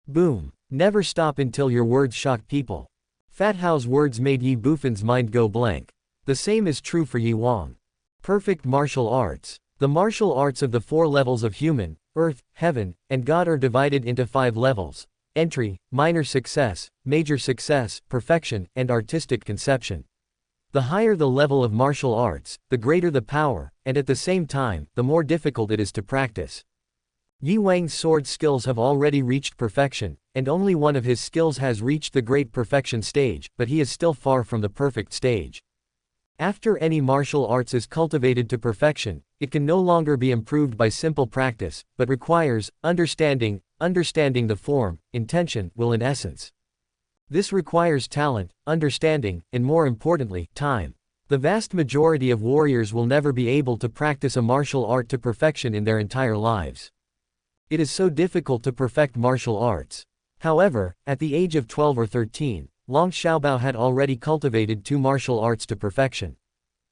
Boom. Never stop until your words shock people. Fat Hao's words made Ye Bufan's mind go blank. The same is true for Ye Wang. Perfect martial arts. The martial arts of the 4 levels of human, earth, heaven, and God are divided into 5 levels: entry, minor success, major success, perfection, and artistic conception. The higher the level of martial arts, the greater the power, and at the same time, the more difficult it is to practice. Ye Wang's sword skills have already reached perfection, and only one of his skills has reached the great perfection stage, but he is still far from the perfect stage. After any martial arts is cultivated to perfection, it can no longer be improved by simple practice, but requires understanding the form, intention, will in essence. This requires talent, understanding, and more importantly, time. The vast majority of warriors will never be able to practice a martial art to perfection in their entire lives. It is so difficult to perfect martial arts. However, at the age of 12 or 13, Long Xiaobao had already cultivated 2 martial arts to perfection.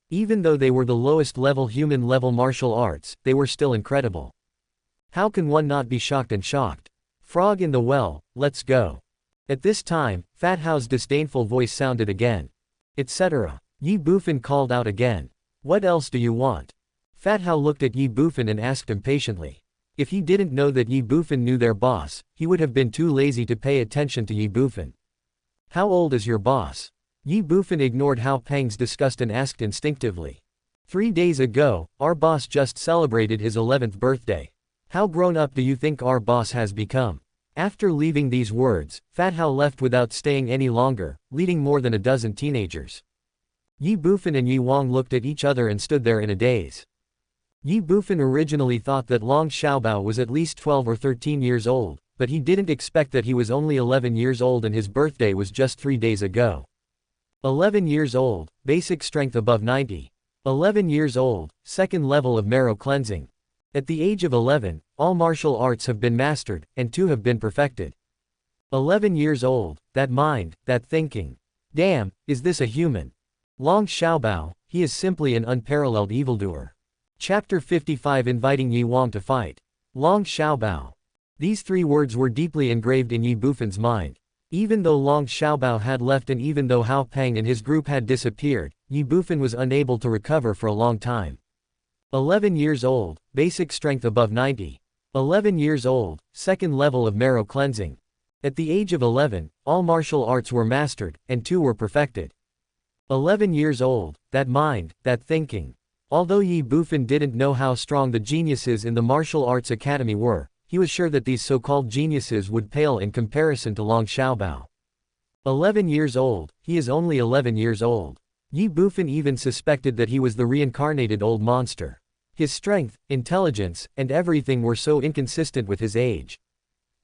Even though they were the lowest level human level martial arts, they were still incredible. How can one not be shocked and shocked? Frog in the well, let's go. At this time, Fat Hao's disdainful voice sounded again. Etc. Ye Bufan called out again. What else do you want? Fat Hao looked at Ye Bufan and asked impatiently. If he didn't know that Ye Bufan knew their boss, he would have been too lazy to pay attention to Ye Bufan. How old is your boss? Ye Bufan ignored Hao Peng's disgust and asked instinctively. 3 days ago, our boss just celebrated his 11th birthday. How grown up do you think our boss has become? After leaving these words, Fat Hao left without staying any longer, leading more than a dozen teenagers. Ye Bufan and Ye Wang looked at each other and stood there in a daze. Ye Bufan originally thought that Long Xiaobao was at least 12 or 13 years old, but he didn't expect that he was only 11 years old and his birthday was just 3 days ago. 11 years old, basic strength above 90. 11 years old, second level of marrow cleansing. At the age of 11, all martial arts have been mastered, and 2 have been perfected. 11 years old, that mind, that thinking. Damn, is this a human? Long Xiaobao, he is simply an unparalleled evildoer. Chapter 55 Inviting Ye Wang to fight. Long Xiaobao. These 3 words were deeply engraved in Ye Bufan's mind. Even though Long Xiaobao had left and even though Hao Peng and his group had disappeared, Ye Bufan was unable to recover for a long time. 11 years old, basic strength above 90. 11 years old, second level of marrow cleansing. At the age of 11, all martial arts were mastered, and 2 were perfected. 11 years old, that mind, that thinking. Although Ye Bufan didn't know how strong the geniuses in the martial arts academy were, he was sure that these so-called geniuses would pale in comparison to Long Xiaobao. 11 years old, he is only 11 years old. Ye Bufan even suspected that he was the reincarnated old monster. His strength, intelligence, and everything were so inconsistent with his age.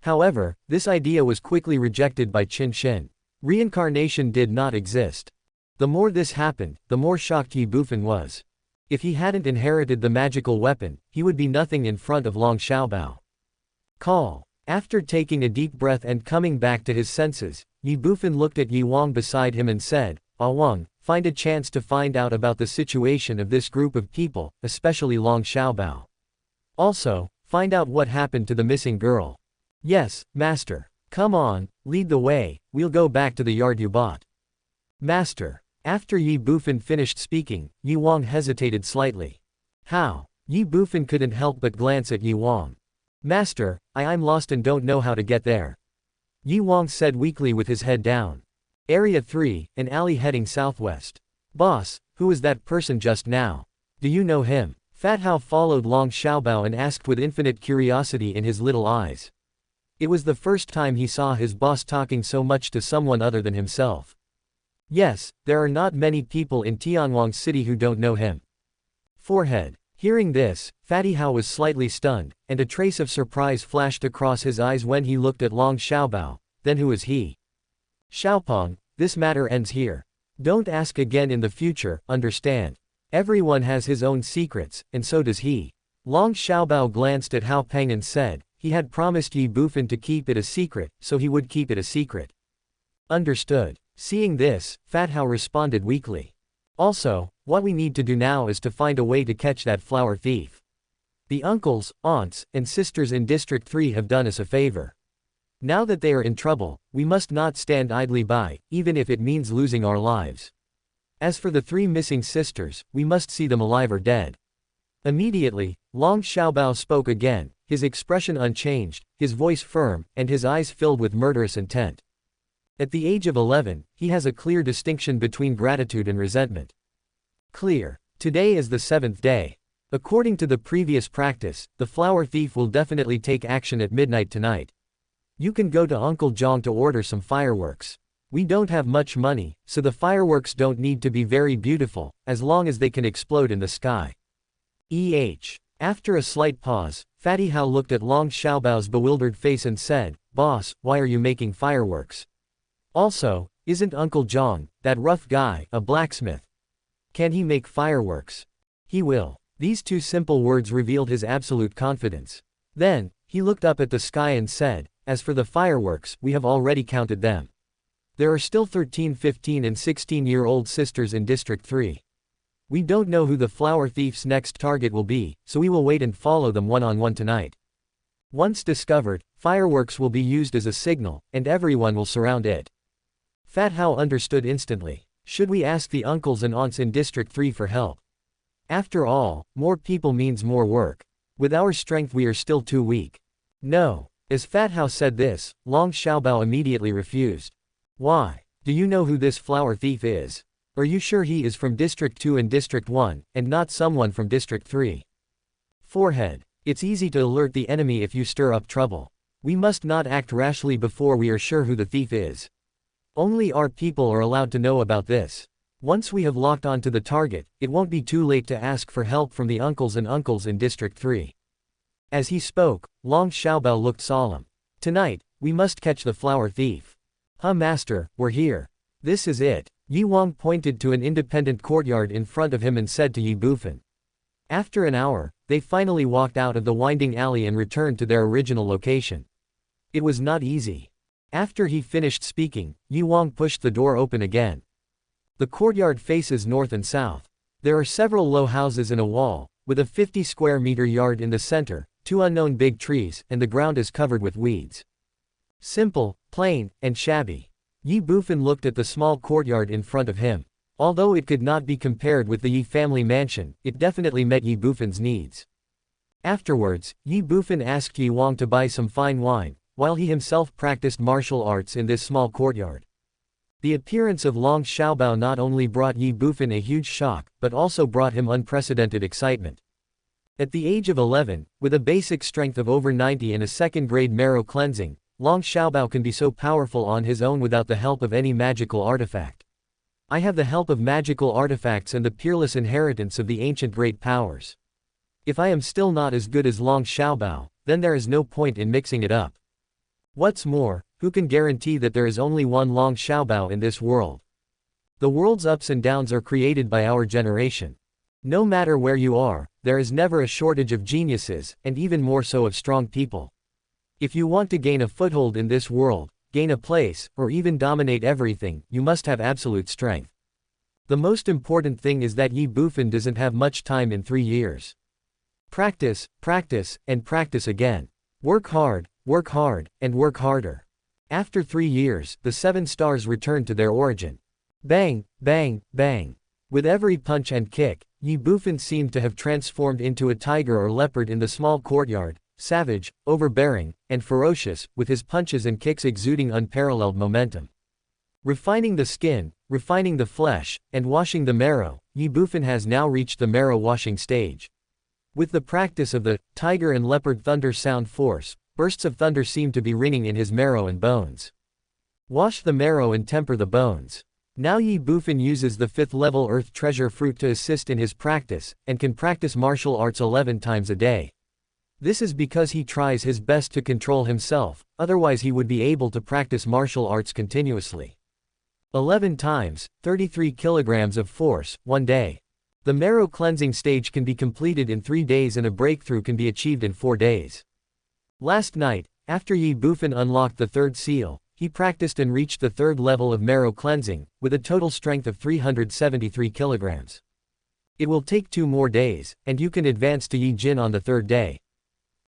However, this idea was quickly rejected by Qin Shen. Reincarnation did not exist. The more this happened, the more shocked Ye Bufan was. If he hadn't inherited the magical weapon, he would be nothing in front of Long Xiaobao. Call. After taking a deep breath and coming back to his senses, Ye Bufan looked at Ye Wang beside him and said, "Ah Wang, find a chance to find out about the situation of this group of people, especially Long Xiaobao. Also, find out what happened to the missing girl." "Yes, master. Come on, lead the way, we'll go back to the yard you bought." "Master." After Ye Bufan finished speaking, Ye Wang hesitated slightly. "How?" Ye Bufan couldn't help but glance at Ye Wang. "Master, I'm lost and don't know how to get there," Ye Wang said weakly with his head down. Area 3, an alley heading southwest. Boss, who was that person just now? Do you know him? Fat Hao followed Long Xiaobao and asked with infinite curiosity in his little eyes. It was the first time he saw his boss talking so much to someone other than himself. Yes, there are not many people in Tianwang City who don't know him. Forehead. Hearing this, Fatty Hao was slightly stunned, and a trace of surprise flashed across his eyes when he looked at Long Xiaobao. Then who is he? Xiaopeng, this matter ends here. Don't ask again in the future, understand? Everyone has his own secrets, and so does he. Long Xiaobao glanced at Hao Peng and said, he had promised Ye Bufan to keep it a secret, so he would keep it a secret. Understood. Seeing this, Fat Hao responded weakly. Also, what we need to do now is to find a way to catch that flower thief. The uncles, aunts, and sisters in District 3 have done us a favor. Now that they are in trouble, we must not stand idly by, even if it means losing our lives. As for the 3 missing sisters, we must see them alive or dead. Immediately, Long Xiaobao spoke again, his expression unchanged, his voice firm, and his eyes filled with murderous intent. At the age of 11, he has a clear distinction between gratitude and resentment. Clear. Today is the 7th day. According to the previous practice, the flower thief will definitely take action at midnight tonight. You can go to Uncle Zhang to order some fireworks. We don't have much money, so the fireworks don't need to be very beautiful, as long as they can explode in the sky. After a slight pause, Fatty Hao looked at Long Xiaobao's bewildered face and said, Boss, why are you making fireworks? Also, isn't Uncle Zhang, that rough guy, a blacksmith? Can he make fireworks? He will. These 2 simple words revealed his absolute confidence. Then, he looked up at the sky and said, as for the fireworks, we have already counted them. There are still 13, 15 and 16-year-old sisters in District 3. We don't know who the flower thief's next target will be, so we will wait and follow them one-on-one tonight. Once discovered, fireworks will be used as a signal, and everyone will surround it. Fat Hao understood instantly. Should we ask the uncles and aunts in District 3 for help? After all, more people means more work. With our strength we are still too weak. No. As Fat Hao said this, Long Xiaobao immediately refused. Why? Do you know who this flower thief is? Are you sure he is from District 2 and District 1, and not someone from District 3? Forehead. It's easy to alert the enemy if you stir up trouble. We must not act rashly before we are sure who the thief is. Only our people are allowed to know about this. Once we have locked onto the target, it won't be too late to ask for help from the uncles in District 3. As he spoke, Long Xiaobao looked solemn. Tonight, we must catch the flower thief. Master, we're here. This is it. Yi Wang pointed to an independent courtyard in front of him and said to Ye Bufan. After an hour, they finally walked out of the winding alley and returned to their original location. It was not easy. After he finished speaking, Yi Wang pushed the door open again. The courtyard faces north and south. There are several low houses in a wall, with a 50-square-meter yard in the center, 2 unknown big trees, and the ground is covered with weeds. Simple, plain, and shabby. Ye Bufan looked at the small courtyard in front of him. Although it could not be compared with the Ye family mansion, it definitely met Ye Bufan's needs. Afterwards, Ye Bufan asked Ye Wang to buy some fine wine, while he himself practiced martial arts in this small courtyard. The appearance of Long Xiaobao not only brought Ye Bufan a huge shock, but also brought him unprecedented excitement. At the age of 11, with a basic strength of over 90 and a second-grade marrow cleansing, Long Xiaobao can be so powerful on his own without the help of any magical artifact. I have the help of magical artifacts and the peerless inheritance of the ancient great powers. If I am still not as good as Long Xiaobao, then there is no point in mixing it up. What's more, who can guarantee that there is only one Long Xiaobao in this world? The world's ups and downs are created by our generation. No matter where you are, there is never a shortage of geniuses, and even more so of strong people. If you want to gain a foothold in this world, gain a place, or even dominate everything, you must have absolute strength. The most important thing is that Ye Bufan doesn't have much time in 3 years. Practice, practice, and practice again. Work hard, and work harder. After 3 years, the 7 stars return to their origin. Bang, bang, bang. With every punch and kick, Ye Bufan seemed to have transformed into a tiger or leopard in the small courtyard, savage, overbearing, and ferocious, with his punches and kicks exuding unparalleled momentum. Refining the skin, refining the flesh, and washing the marrow, Ye Bufan has now reached the marrow washing stage. With the practice of the tiger and leopard thunder sound force, bursts of thunder seem to be ringing in his marrow and bones. Wash the marrow and temper the bones. Now Ye Bufan uses the 5th level earth treasure fruit to assist in his practice, and can practice martial arts 11 times a day. This is because he tries his best to control himself, otherwise he would be able to practice martial arts continuously. 11 times, 33 kilograms of force, 1 day. The marrow cleansing stage can be completed in 3 days and a breakthrough can be achieved in 4 days. Last night, after Ye Bufan unlocked the 3rd seal, he practiced and reached the 3rd level of marrow cleansing, with a total strength of 373 kilograms. It will take 2 more days, and you can advance to Yi Jin on the 3rd day.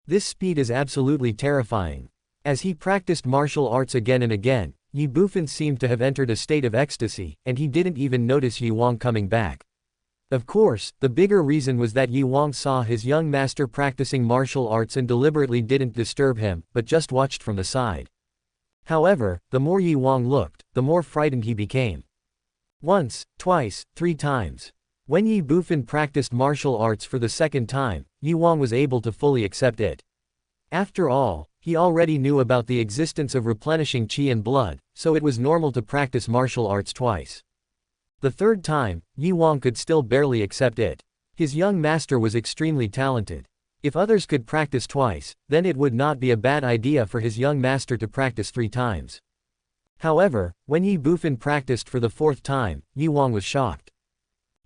This speed is absolutely terrifying. As he practiced martial arts again and again, Ye Bufan seemed to have entered a state of ecstasy, and he didn't even notice Ye Wang coming back. Of course, the bigger reason was that Ye Wang saw his young master practicing martial arts and deliberately didn't disturb him, but just watched from the side. However, the more Ye Wang looked, the more frightened he became. Once, twice, 3 times. When Ye Bufan practiced martial arts for the 2nd time, Ye Wang was able to fully accept it. After all, he already knew about the existence of replenishing qi and blood, so it was normal to practice martial arts twice. The 3rd time, Ye Wang could still barely accept it. His young master was extremely talented. If others could practice twice, then it would not be a bad idea for his young master to practice 3 times. However, when Ye Bufan practiced for the 4th time, Ye Wang was shocked.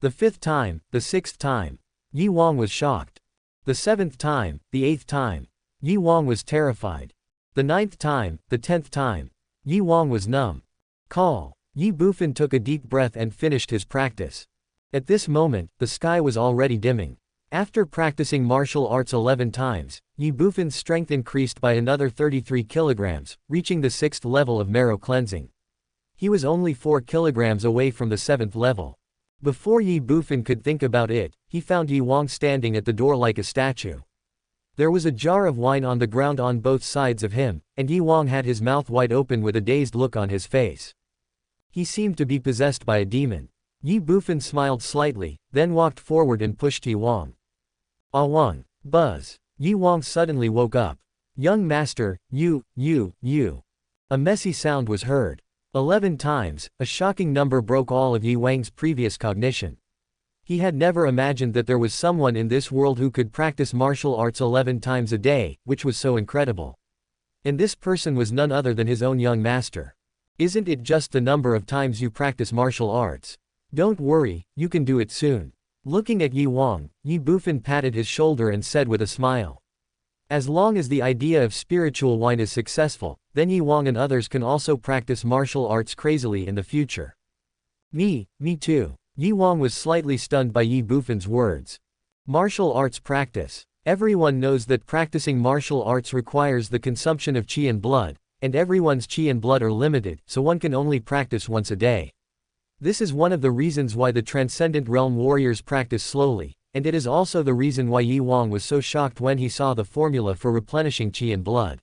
The 5th time, the 6th time, Ye Wang was shocked. The 7th time, the 8th time, Ye Wang was terrified. The 9th time, the 10th time, Ye Wang was numb. Call. Ye Bufan took a deep breath and finished his practice. At this moment, the sky was already dimming. After practicing martial arts 11 times, Ye Bufan's strength increased by another 33 kilograms, reaching the 6th level of marrow cleansing. He was only 4 kilograms away from the 7th level. Before Ye Bufan could think about it, he found Ye Wang standing at the door like a statue. There was a jar of wine on the ground on both sides of him, and Ye Wang had his mouth wide open with a dazed look on his face. He seemed to be possessed by a demon. Ye Bufan smiled slightly, then walked forward and pushed Ye Wang. Ah Wang. Buzz. Ye Wang suddenly woke up. Young master, you. A messy sound was heard. 11 times, a shocking number broke all of Ye Wang's previous cognition. He had never imagined that there was someone in this world who could practice martial arts 11 times a day, which was so incredible. And this person was none other than his own young master. Isn't it just the number of times you practice martial arts? Don't worry, you can do it soon. Looking at Ye Wang, Ye Bufan patted his shoulder and said with a smile. As long as the idea of spiritual wine is successful, then Ye Wang and others can also practice martial arts crazily in the future. Me too. Ye Wang was slightly stunned by Ye Bufan's words. Martial arts practice. Everyone knows that practicing martial arts requires the consumption of qi and blood, and everyone's qi and blood are limited, so one can only practice once a day. This is one of the reasons why the Transcendent Realm warriors practice slowly, and it is also the reason why Ye Wang was so shocked when he saw the formula for replenishing qi and blood.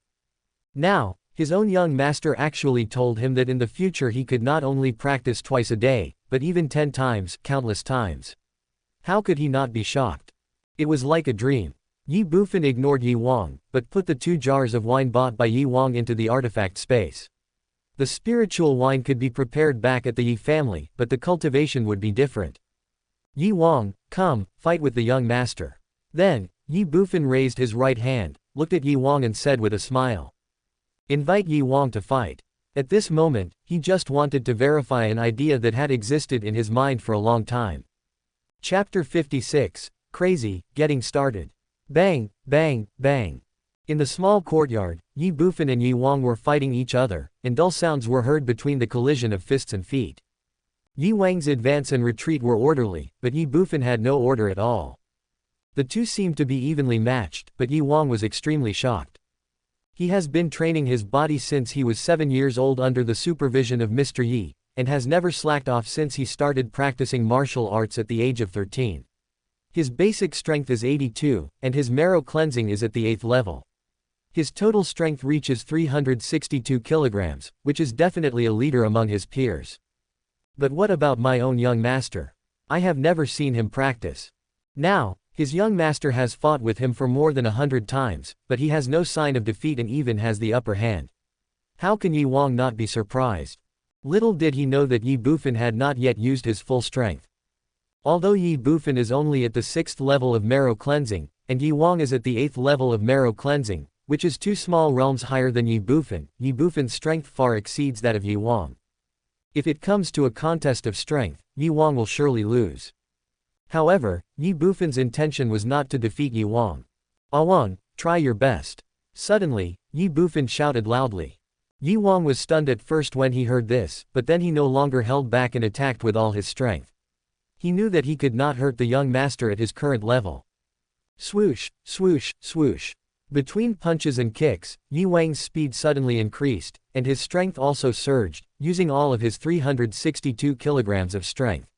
Now, his own young master actually told him that in the future he could not only practice twice a day, but even 10 times, countless times. How could he not be shocked? It was like a dream. Ye Bufan ignored Ye Wang, but put the 2 jars of wine bought by Ye Wang into the artifact space. The spiritual wine could be prepared back at the Ye family, but the cultivation would be different. Ye Wang, come, fight with the young master. Then, Ye Bufan raised his right hand, looked at Ye Wang and said with a smile. Invite Ye Wang to fight. At this moment, he just wanted to verify an idea that had existed in his mind for a long time. Chapter 56, Crazy, Getting Started. Bang, bang, bang. In the small courtyard, Ye Bufan and Ye Wang were fighting each other, and dull sounds were heard between the collision of fists and feet. Ye Wang's advance and retreat were orderly, but Ye Bufan had no order at all. The two seemed to be evenly matched, but Ye Wang was extremely shocked. He has been training his body since he was 7 years old under the supervision of Mr. Yi, and has never slacked off since he started practicing martial arts at the age of 13. His basic strength is 82, and his marrow cleansing is at the 8th level. His total strength reaches 362 kilograms, which is definitely a leader among his peers. But what about my own young master? I have never seen him practice. Now, his young master has fought with him for more than 100 times, but he has no sign of defeat and even has the upper hand. How can Ye Wang not be surprised? Little did he know that Ye Bufan had not yet used his full strength. Although Ye Bufan is only at the 6th level of marrow cleansing, and Ye Wang is at the 8th level of marrow cleansing, which is 2 small realms higher than Ye Bufan's strength far exceeds that of Ye Wang. If it comes to a contest of strength, Ye Wang will surely lose. However, Ye Bufan's intention was not to defeat Ye Wang. "Awang, try your best." Suddenly, Ye Bufan shouted loudly. Ye Wang was stunned at first when he heard this, but then he no longer held back and attacked with all his strength. He knew that he could not hurt the young master at his current level. Swoosh, swoosh, swoosh. Between punches and kicks, Ye Wang's speed suddenly increased, and his strength also surged, using all of his 362 kilograms of strength.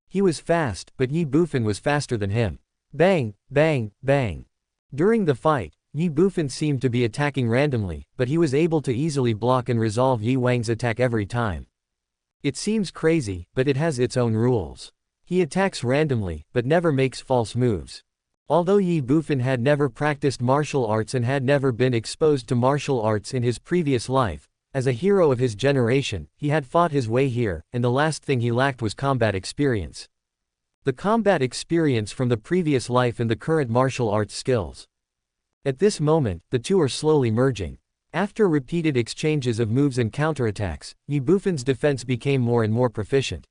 He was fast, but Ye Bufan was faster than him. Bang, bang, bang. During the fight, Ye Bufan seemed to be attacking randomly, but he was able to easily block and resolve Ye Wang's attack every time. It seems crazy, but it has its own rules. He attacks randomly, but never makes false moves. Although Ye Bufan had never practiced martial arts and had never been exposed to martial arts in his previous life, as a hero of his generation, he had fought his way here, and the last thing he lacked was combat experience. The combat experience from the previous life and the current martial arts skills. At this moment, the two are slowly merging. After repeated exchanges of moves and counterattacks, Ye Bufan's defense became more and more proficient.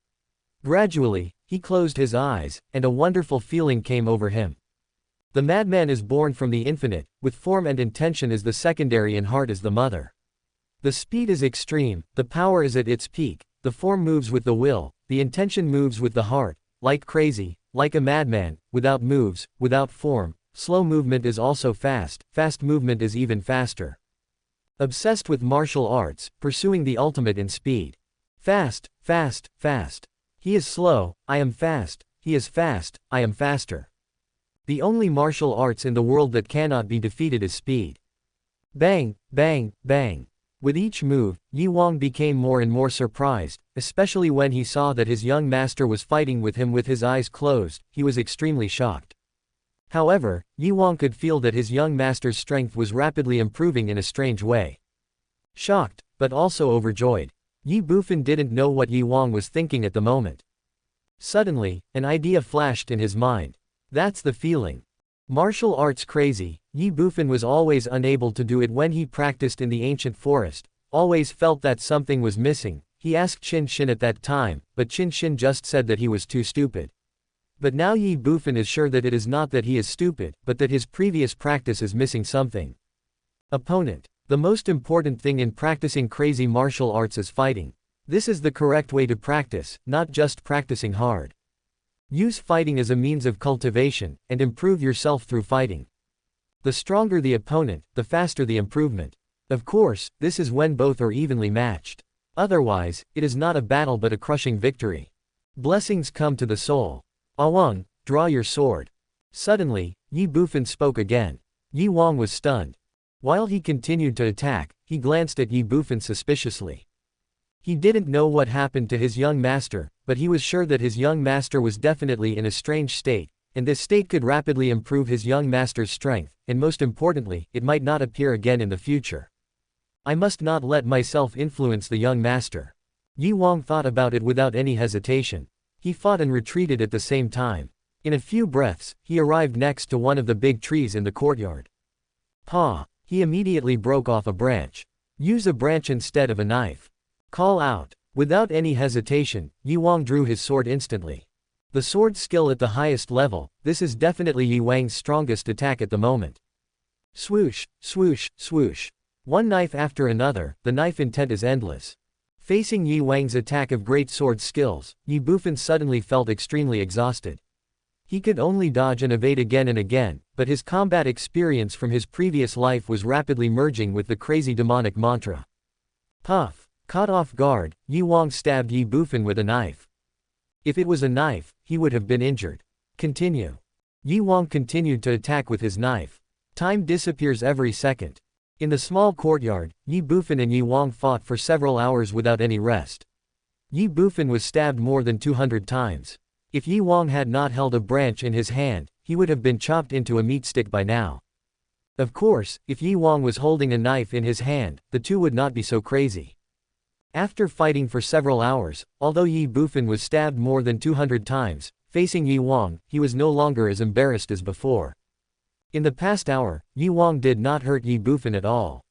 Gradually, he closed his eyes, and a wonderful feeling came over him. The madman is born from the infinite, with form and intention as the secondary and heart as the mother. The speed is extreme, the power is at its peak, the form moves with the will, the intention moves with the heart, like crazy, like a madman, without moves, without form. Slow movement is also fast, fast movement is even faster. Obsessed with martial arts, pursuing the ultimate in speed. Fast, fast, fast. He is slow, I am fast, he is fast, I am faster. The only martial arts in the world that cannot be defeated is speed. Bang, bang, bang. With each move, Ye Wang became more and more surprised, especially when he saw that his young master was fighting with him with his eyes closed. He was extremely shocked. However, Ye Wang could feel that his young master's strength was rapidly improving in a strange way. Shocked, but also overjoyed. Ye Bufan didn't know what Ye Wang was thinking at the moment. Suddenly, an idea flashed in his mind. That's the feeling. Martial arts crazy. Ye Bufan was always unable to do it when he practiced in the ancient forest, always felt that something was missing. He asked Qin Shin at that time, but Qin Shin just said that he was too stupid. But now Ye Bufan is sure that it is not that he is stupid, but that his previous practice is missing something. Opponent. The most important thing in practicing crazy martial arts is fighting. This is the correct way to practice, not just practicing hard. Use fighting as a means of cultivation, and improve yourself through fighting. The stronger the opponent, the faster the improvement. Of course, this is when both are evenly matched. Otherwise, it is not a battle but a crushing victory. Blessings come to the soul. Awang, draw your sword. Suddenly, Ye Bufan spoke again. Ye Wang was stunned. While he continued to attack, he glanced at Ye Bufan suspiciously. He didn't know what happened to his young master, but he was sure that his young master was definitely in a strange state, and this state could rapidly improve his young master's strength, and most importantly, it might not appear again in the future. I must not let myself influence the young master. Ye Wang thought about it without any hesitation. He fought and retreated at the same time. In a few breaths, he arrived next to one of the big trees in the courtyard. Pa! He immediately broke off a branch. Use a branch instead of a knife. Call out. Without any hesitation, Ye Wang drew his sword instantly. The sword skill at the highest level, this is definitely Ye Wang's strongest attack at the moment. Swoosh, swoosh, swoosh. One knife after another, the knife intent is endless. Facing Ye Wang's attack of great sword skills, Ye Bufan suddenly felt extremely exhausted. He could only dodge and evade again and again, but his combat experience from his previous life was rapidly merging with the crazy demonic mantra. Puff! Caught off guard, Ye Wang stabbed Ye Bufan with a knife. If it was a knife, he would have been injured. Continue. Ye Wang continued to attack with his knife. Time disappears every second. In the small courtyard, Ye Bufan and Ye Wang fought for several hours without any rest. Ye Bufan was stabbed more than 200 times. If Ye Wang had not held a branch in his hand, he would have been chopped into a meat stick by now. Of course, if Ye Wang was holding a knife in his hand, the two would not be so crazy. After fighting for several hours, although Ye Bufan was stabbed more than 200 times, facing Ye Wang, he was no longer as embarrassed as before. In the past hour, Ye Wang did not hurt Ye Bufan at all.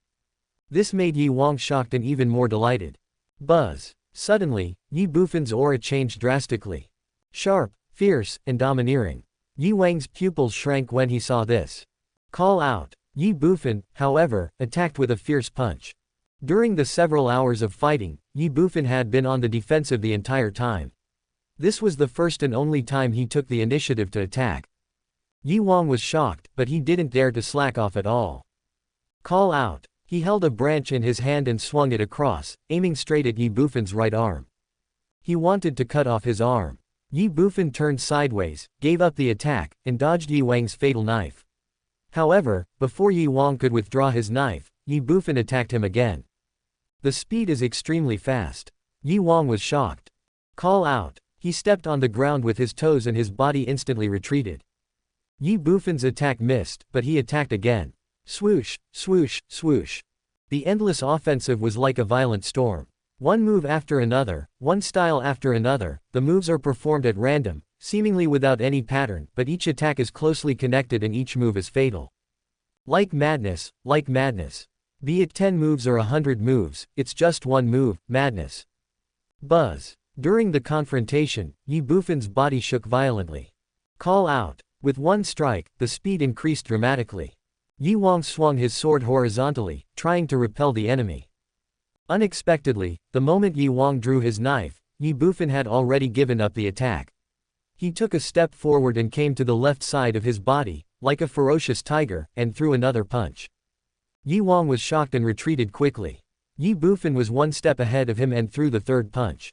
This made Ye Wang shocked and even more delighted. Buzz. Suddenly, Ye Bufan's aura changed drastically. Sharp, fierce, and domineering. Ye Wang's pupils shrank when he saw this. Call out. Ye Bufan, however, attacked with a fierce punch. During the several hours of fighting, Ye Bufan had been on the defensive the entire time. This was the first and only time he took the initiative to attack. Ye Wang was shocked, but he didn't dare to slack off at all. Call out. He held a branch in his hand and swung it across, aiming straight at Ye Bufan's right arm. He wanted to cut off his arm. Ye Bufan turned sideways, gave up the attack, and dodged Ye Wang's fatal knife. However, before Ye Wang could withdraw his knife, Ye Bufan attacked him again. The speed is extremely fast. Ye Wang was shocked. Call out. He stepped on the ground with his toes and his body instantly retreated. Ye Bufan's attack missed, but he attacked again. Swoosh, swoosh, swoosh. The endless offensive was like a violent storm. One move after another, one style after another, the moves are performed at random, seemingly without any pattern, but each attack is closely connected and each move is fatal. Like madness, like madness. Be it 10 moves or 100 moves, it's just one move, madness. Buzz. During the confrontation, Ye Bufan's body shook violently. Call out. With one strike, the speed increased dramatically. Ye Wang swung his sword horizontally, trying to repel the enemy. Unexpectedly, the moment Ye Wang drew his knife, Ye Bufan had already given up the attack. He took a step forward and came to the left side of his body, like a ferocious tiger, and threw another punch. Ye Wang was shocked and retreated quickly. Ye Bufan was one step ahead of him and threw the third punch.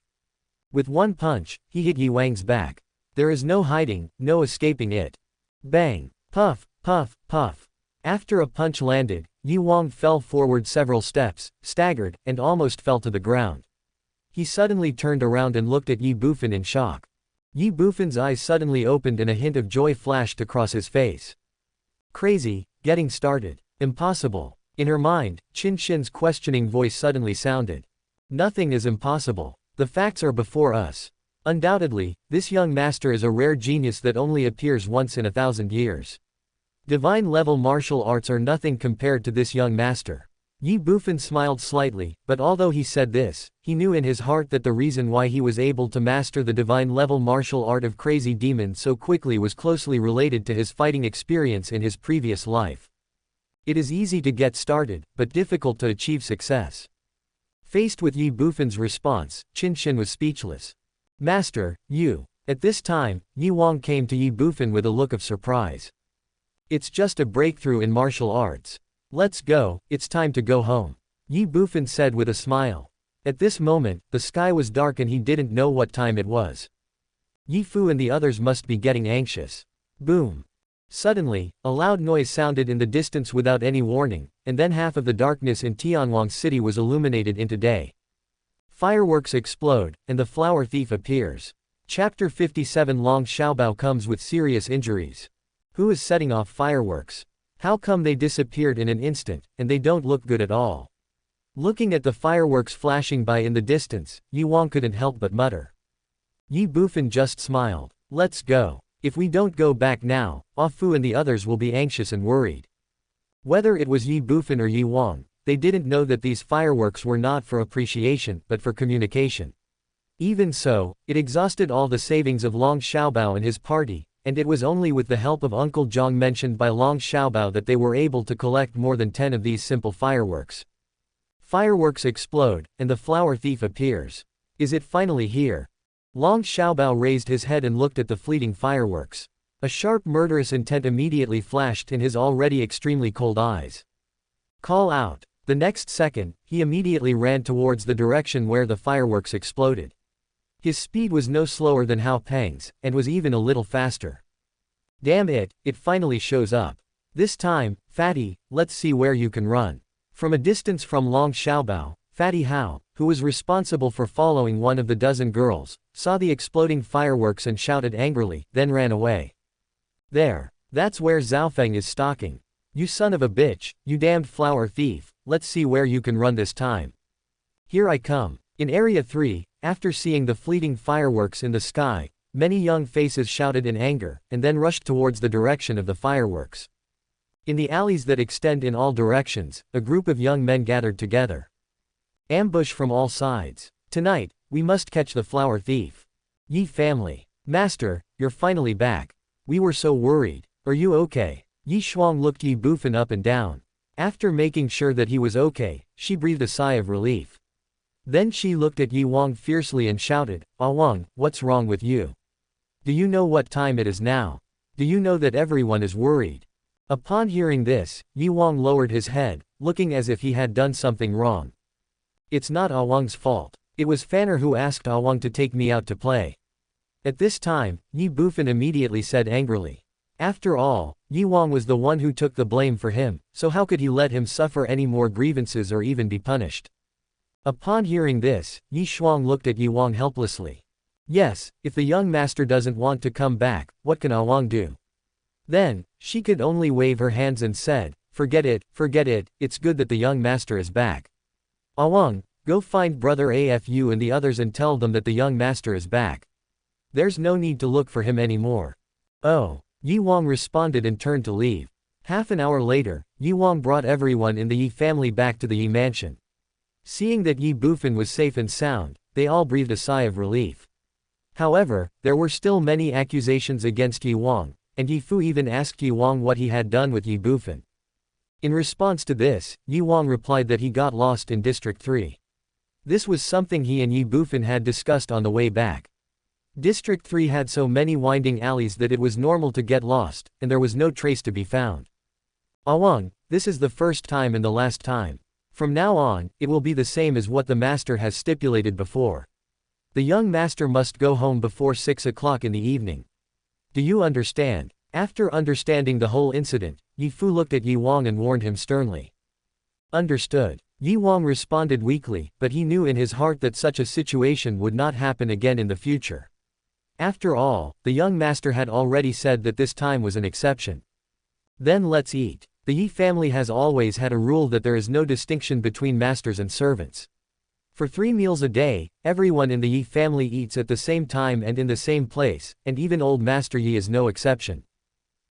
With one punch, he hit Ye Wang's back. There is no hiding, no escaping it. Bang! Puff, puff, puff. After a punch landed, Ye Wang fell forward several steps, staggered, and almost fell to the ground. He suddenly turned around and looked at Ye Bufan in shock. Ye Bufan's eyes suddenly opened and a hint of joy flashed across his face. Crazy, getting started. Impossible. In her mind, Qin Shin's questioning voice suddenly sounded. Nothing is impossible. The facts are before us. Undoubtedly, this young master is a rare genius that only appears once in 1,000 years. Divine-level martial arts are nothing compared to this young master. Ye Bufan smiled slightly, but although he said this, he knew in his heart that the reason why he was able to master the divine-level martial art of Crazy Demon so quickly was closely related to his fighting experience in his previous life. It is easy to get started, but difficult to achieve success. Faced with Ye Bufan's response, Qin Shin was speechless. Master, you. At this time, Ye Wang came to Ye Bufan with a look of surprise. It's just a breakthrough in martial arts. Let's go, it's time to go home. Ye Bufan said with a smile. At this moment, the sky was dark and he didn't know what time it was. Ye Fu and the others must be getting anxious. Boom. Suddenly, a loud noise sounded in the distance without any warning, and then half of the darkness in Tianwang City was illuminated into day. Fireworks explode, and the flower thief appears. Chapter 57 Long Xiaobao comes with serious injuries. Who is setting off fireworks? How come they disappeared in an instant, and they don't look good at all? Looking at the fireworks flashing by in the distance, Ye Wang couldn't help but mutter. Ye Bufan just smiled. Let's go. If we don't go back now, Ah Fu and the others will be anxious and worried. Whether it was Ye Bufan or Ye Wang, they didn't know that these fireworks were not for appreciation but for communication. Even so, it exhausted all the savings of Long Xiaobao and his party, and it was only with the help of Uncle Zhang mentioned by Long Xiaobao that they were able to collect more than 10 of these simple fireworks. Fireworks explode, and the flower thief appears. Is it finally here? Long Xiaobao raised his head and looked at the fleeting fireworks. A sharp murderous intent immediately flashed in his already extremely cold eyes. Call out. The next second, he immediately ran towards the direction where the fireworks exploded. His speed was no slower than Hao Peng's, and was even a little faster. Damn it, it finally shows up. This time, fatty, let's see where you can run. From a distance from Long Xiaobao, Fatty Hao, who was responsible for following one of the dozen girls, saw the exploding fireworks and shouted angrily, then ran away. There. That's where Zhaofeng is stalking. You son of a bitch, you damned flower thief, let's see where you can run this time. Here I come. In Area 3, after seeing the fleeting fireworks in the sky, many young faces shouted in anger, and then rushed towards the direction of the fireworks. In the alleys that extend in all directions, a group of young men gathered together. Ambush from all sides. Tonight, we must catch the flower thief. Ye family. Master, you're finally back. We were so worried. Are you okay? Ye Shuang looked Ye Bufan up and down. After making sure that he was okay, she breathed a sigh of relief. Then she looked at Ye Wang fiercely and shouted, "Ah Wang, what's wrong with you? Do you know what time it is now? Do you know that everyone is worried?" Upon hearing this, Ye Wang lowered his head, looking as if he had done something wrong. It's not Ah Wang's fault. It was Fanner who asked Ah Wang to take me out to play. At this time, Ye Bufan immediately said angrily. After all, Ye Wang was the one who took the blame for him, so how could he let him suffer any more grievances or even be punished? Upon hearing this, Ye Shuang looked at Ye Wang helplessly. Yes, if the young master doesn't want to come back, what can Ah Wang do? Then, she could only wave her hands and said, forget it, it's good that the young master is back. Ah Wang, go find brother Afu and the others and tell them that the young master is back. There's no need to look for him anymore. Oh. Ye Wang responded and turned to leave. Half an hour later, Ye Wang brought everyone in the Ye family back to the Ye mansion. Seeing that Ye Bufan was safe and sound, they all breathed a sigh of relief. However, there were still many accusations against Ye Wang, and Ye Fu even asked Ye Wang what he had done with Ye Bufan. In response to this, Ye Wang replied that he got lost in District 3. This was something he and Ye Bufan had discussed on the way back. District 3 had so many winding alleys that it was normal to get lost, and there was no trace to be found. Ah Wang, this is the first time and the last time. From now on, it will be the same as what the master has stipulated before. The young master must go home before 6 o'clock in the evening. Do you understand? After understanding the whole incident, Ye Fu looked at Ye Wang and warned him sternly. Understood. Ye Wang responded weakly, but he knew in his heart that such a situation would not happen again in the future. After all, the young master had already said that this time was an exception. Then let's eat. The Ye family has always had a rule that there is no distinction between masters and servants. For 3 meals a day, everyone in the Ye family eats at the same time and in the same place, and even old Master Ye is no exception.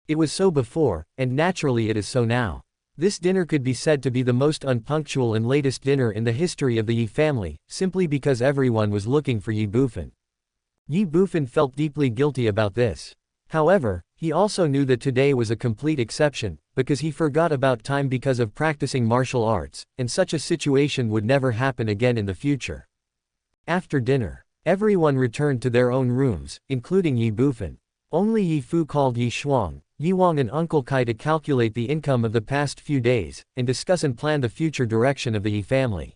It was so before, and naturally it is so now. This dinner could be said to be the most unpunctual and latest dinner in the history of the Ye family, simply because everyone was looking for Ye Bufan. Ye Bufan felt deeply guilty about this. However, he also knew that today was a complete exception, because he forgot about time because of practicing martial arts, and such a situation would never happen again in the future. After dinner, everyone returned to their own rooms, including Ye Bufan. Only Ye Fu called Ye Shuang, Ye Wang and Uncle Kai to calculate the income of the past few days, and discuss and plan the future direction of the Ye family.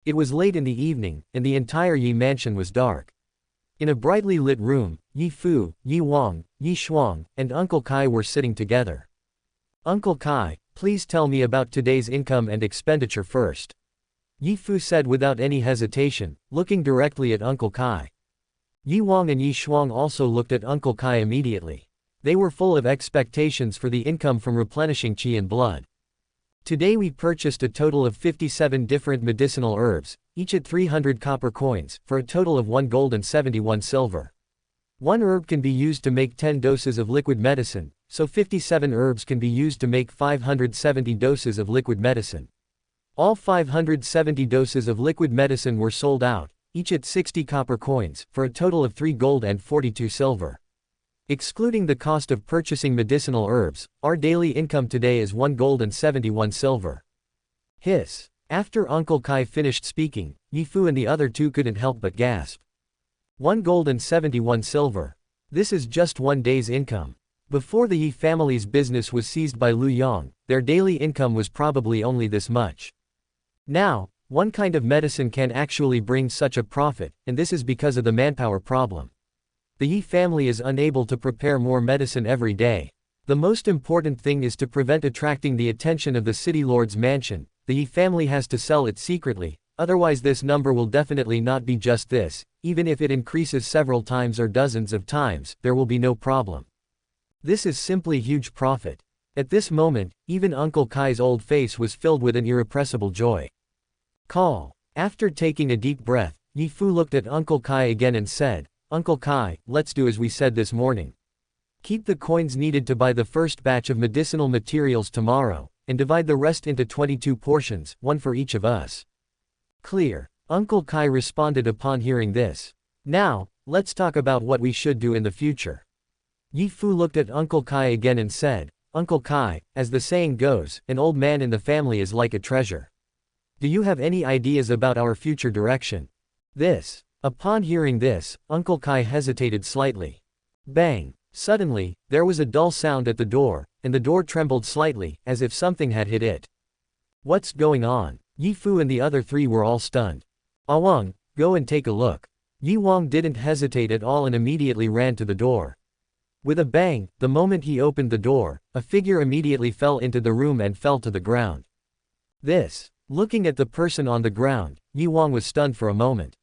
It was late in the evening, and the entire Ye mansion was dark. In a brightly lit room, Ye Fu, Ye Wang, Ye Shuang, and Uncle Kai were sitting together. Uncle Kai, please tell me about today's income and expenditure first. Ye Fu said without any hesitation, looking directly at Uncle Kai. Ye Wang and Ye Shuang also looked at Uncle Kai immediately. They were full of expectations for the income from replenishing qi and blood. Today we purchased a total of 57 different medicinal herbs, each at 300 copper coins, for a total of 1 gold and 71 silver. One herb can be used to make 10 doses of liquid medicine, so 57 herbs can be used to make 570 doses of liquid medicine. All 570 doses of liquid medicine were sold out, each at 60 copper coins, for a total of 3 gold and 42 silver. Excluding the cost of purchasing medicinal herbs, our daily income today is 1 gold and 71 silver. Hiss. After Uncle Kai finished speaking, Ye Fu and the other two couldn't help but gasp. 1 gold and 71 silver. This is just one day's income. Before the Ye family's business was seized by Lu Yang, their daily income was probably only this much. Now, one kind of medicine can actually bring such a profit, and this is because of the manpower problem. The Ye family is unable to prepare more medicine every day. The most important thing is to prevent attracting the attention of the city lord's mansion, the Ye family has to sell it secretly, otherwise this number will definitely not be just this, even if it increases several times or dozens of times, there will be no problem. This is simply huge profit. At this moment, even Uncle Kai's old face was filled with an irrepressible joy. Call. After taking a deep breath, Ye Fu looked at Uncle Kai again and said, Uncle Kai, let's do as we said this morning. Keep the coins needed to buy the first batch of medicinal materials tomorrow, and divide the rest into 22 portions, one for each of us. Clear. Uncle Kai responded upon hearing this. Now, let's talk about what we should do in the future. Ye Fu looked at Uncle Kai again and said, Uncle Kai, as the saying goes, an old man in the family is like a treasure. Do you have any ideas about our future direction? This. Upon hearing this, Uncle Kai hesitated slightly. Bang! Suddenly, there was a dull sound at the door, and the door trembled slightly, as if something had hit it. What's going on? Ye Fu and the other three were all stunned. Awang, go and take a look. Yi Wang didn't hesitate at all and immediately ran to the door. With a bang, the moment he opened the door, a figure immediately fell into the room and fell to the ground. This. Looking at the person on the ground, Yi Wang was stunned for a moment.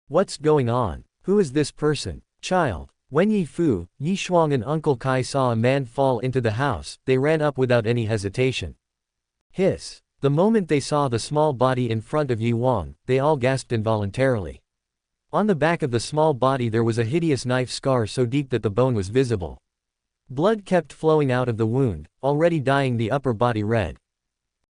What's going on? Who is this person? Child. When Ye Fu, Yi Shuang and Uncle Kai saw a man fall into the house, they ran up without any hesitation. Hiss. The moment they saw the small body in front of Yi Wang, they all gasped involuntarily. On the back of the small body there was a hideous knife scar so deep that the bone was visible. Blood kept flowing out of the wound, already dyeing the upper body red.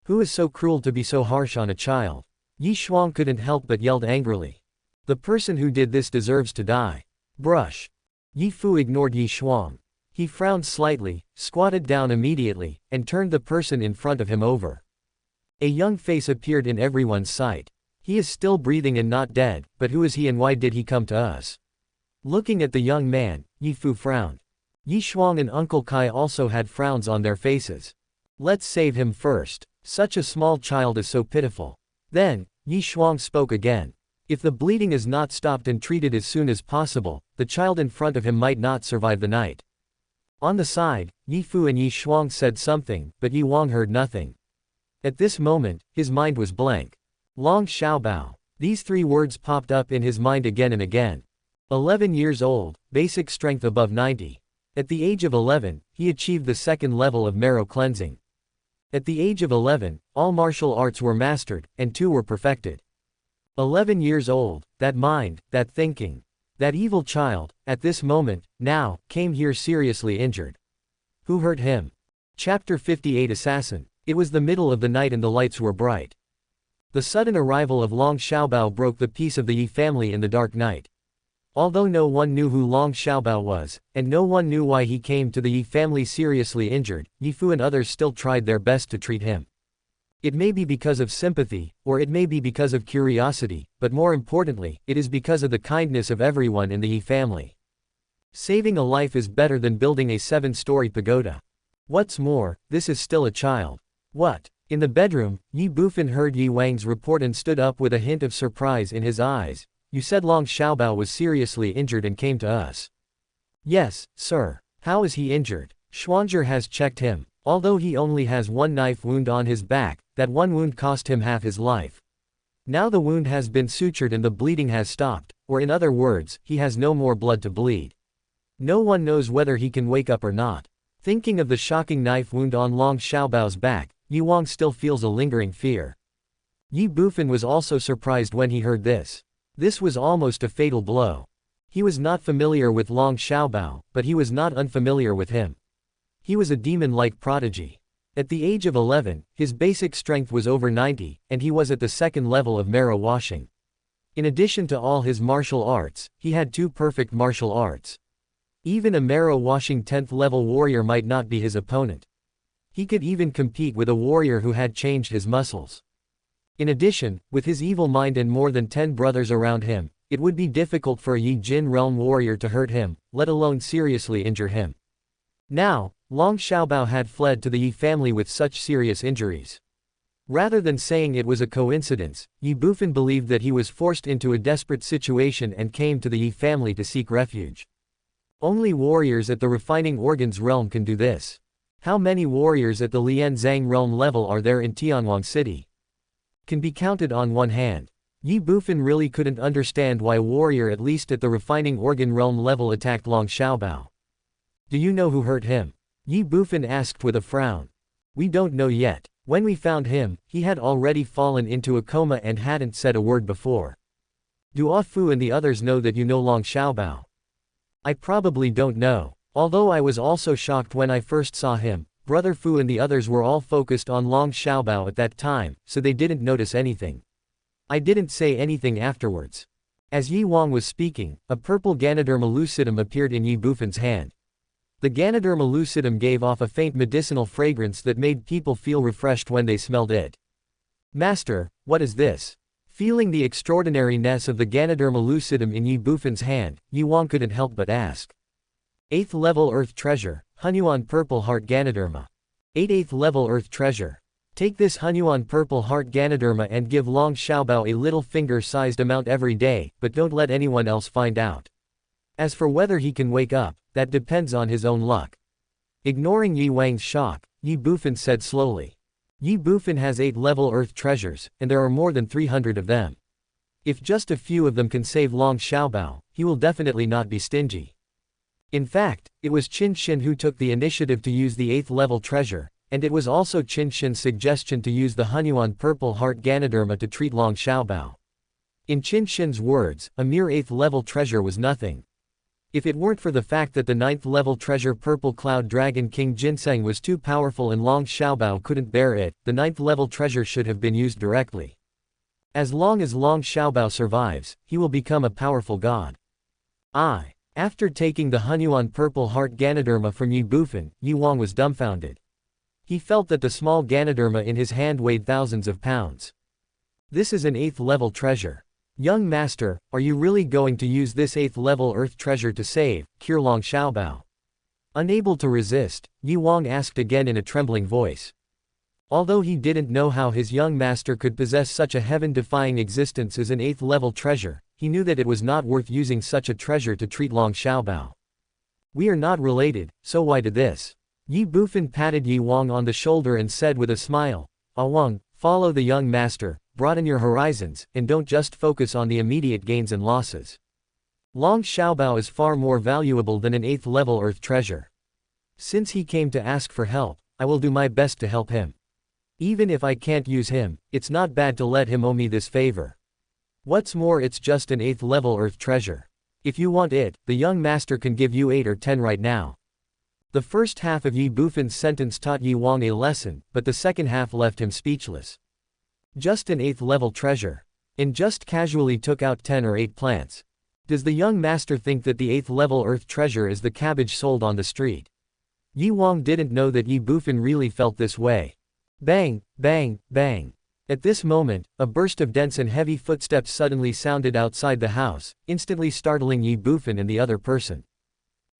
Who is so cruel to be so harsh on a child? Yi Shuang couldn't help but yelled angrily. The person who did this deserves to die. Brush. Yi Fu ignored Yi Shuang. He frowned slightly, squatted down immediately, and turned the person in front of him over. A young face appeared in everyone's sight. He is still breathing and not dead, but who is he and why did he come to us? Looking at the young man, Yi Fu frowned. Yi Shuang and Uncle Kai also had frowns on their faces. Let's save him first. Such a small child is so pitiful. Then, Yi Shuang spoke again. If the bleeding is not stopped and treated as soon as possible, the child in front of him might not survive the night. On the side, Yi Fu and Yi Shuang said something, but Yi Wang heard nothing. At this moment, his mind was blank. Long Xiaobao. These three words popped up in his mind again and again. 11 years old, basic strength above 90. At the age of 11, he achieved the second level of marrow cleansing. At the age of 11, all martial arts were mastered, and 2 were perfected. 11 years old, that mind, that thinking. That evil child, at this moment, now, came here seriously injured. Who hurt him? Chapter 58 Assassin. It was the middle of the night and the lights were bright. The sudden arrival of Long Xiaobao broke the peace of the Yi family in the dark night. Although no one knew who Long Xiaobao was, and no one knew why he came to the Yi family seriously injured, Yi Fu and others still tried their best to treat him. It may be because of sympathy, or it may be because of curiosity, but more importantly, it is because of the kindness of everyone in the Yi family. Saving a life is better than building a 7-story pagoda. What's more, this is still a child. What? In the bedroom, Ye Bufan heard Yi Wang's report and stood up with a hint of surprise in his eyes. You said Long Xiaobao was seriously injured and came to us. Yes, sir. How is he injured? Xuanzhi has checked him. Although he only has one knife wound on his back, that one wound cost him half his life. Now the wound has been sutured and the bleeding has stopped, or in other words, he has no more blood to bleed. No one knows whether he can wake up or not. Thinking of the shocking knife wound on Long Xiaobao's back, Yi Wang still feels a lingering fear. Ye Bufan was also surprised when he heard this. This was almost a fatal blow. He was not familiar with Long Xiaobao, but he was not unfamiliar with him. He was a demon-like prodigy. At the age of 11, his basic strength was over 90, and he was at the second level of marrow washing. In addition to all his martial arts, he had 2 perfect martial arts. Even a marrow washing 10th level warrior might not be his opponent. He could even compete with a warrior who had changed his muscles. In addition, with his evil mind and more than 10 brothers around him, it would be difficult for a Yi Jin realm warrior to hurt him, let alone seriously injure him. Now, Long Xiaobao had fled to the Yi family with such serious injuries. Rather than saying it was a coincidence, Ye Bufan believed that he was forced into a desperate situation and came to the Yi family to seek refuge. Only warriors at the refining organs realm can do this. How many warriors at the Lian Zhang realm level are there in Tianhuang City? can be counted on one hand. Ye Bufan really couldn't understand why a warrior at least at the refining organ realm level attacked Long Xiaobao. Do you know who hurt him? Ye Bufan asked with a frown. We don't know yet. When we found him, he had already fallen into a coma and hadn't said a word before. Do Ah Fu and the others know that you know Long Xiaobao? I probably don't know. Although I was also shocked when I first saw him, Brother Fu and the others were all focused on Long Xiaobao at that time, so they didn't notice anything. I didn't say anything afterwards. As Yi Wang was speaking, a purple Ganoderma lucidum appeared in Ye Bufan's hand. The Ganoderma lucidum gave off a faint medicinal fragrance that made people feel refreshed when they smelled it. Master, what is this? Feeling the extraordinariness of the Ganoderma lucidum in Ye Bufan's hand, Yi Wang couldn't help but ask. 8th level Earth Treasure, Hunyuan Purple Heart Ganoderma. 8th level Earth Treasure. Take this Hunyuan Purple Heart Ganoderma and give Long Xiaobao a little finger-sized amount every day, but don't let anyone else find out. As for whether he can wake up, that depends on his own luck. Ignoring Yi Wang's shock, Ye Bufan said slowly. Ye Bufan has 8 level Earth treasures, and there are more than 300 of them. If just a few of them can save Long Xiaobao, he will definitely not be stingy. In fact, it was Qin Xin who took the initiative to use the 8th level treasure, and it was also Qin Xin's suggestion to use the Hunyuan Purple Heart Ganoderma to treat Long Xiaobao. In Qin Xin's words, a mere 8th level treasure was nothing. If it weren't for the fact that the 9th level treasure Purple Cloud Dragon King Ginseng was too powerful and Long Xiaobao couldn't bear it, the 9th level treasure should have been used directly. As long as Long Xiaobao survives, he will become a powerful god. After taking the Hunyuan Purple Heart Ganoderma from Ye Bufan, Yi Wang was dumbfounded. He felt that the small Ganoderma in his hand weighed thousands of pounds. This is an 8th level treasure. Young master, are you really going to use this 8th level Earth treasure to cure Long Xiaobao? Unable to resist, Yi Wang asked again in a trembling voice. Although he didn't know how his young master could possess such a heaven-defying existence as an 8th level treasure, he knew that it was not worth using such a treasure to treat Long Xiaobao. We are not related, so why did this? Ye Bufan patted Yi Wang on the shoulder and said with a smile, Ah Wang, follow the young master, broaden your horizons, and don't just focus on the immediate gains and losses. Long Xiaobao is far more valuable than an 8th level Earth treasure. Since he came to ask for help, I will do my best to help him. Even if I can't use him, it's not bad to let him owe me this favor. What's more, it's just an 8th level Earth treasure. If you want it, the young master can give you 8 or 10 right now. The first half of Ye Bufan's sentence taught Yi Wang a lesson, but the second half left him speechless. Just an 8th level treasure. And just casually took out 10 or 8 plants. Does the young master think that the 8th level Earth treasure is the cabbage sold on the street? Yi Wang didn't know that Ye Bufan really felt this way. Bang, bang, bang. At this moment, a burst of dense and heavy footsteps suddenly sounded outside the house, instantly startling Ye Bufan and the other person.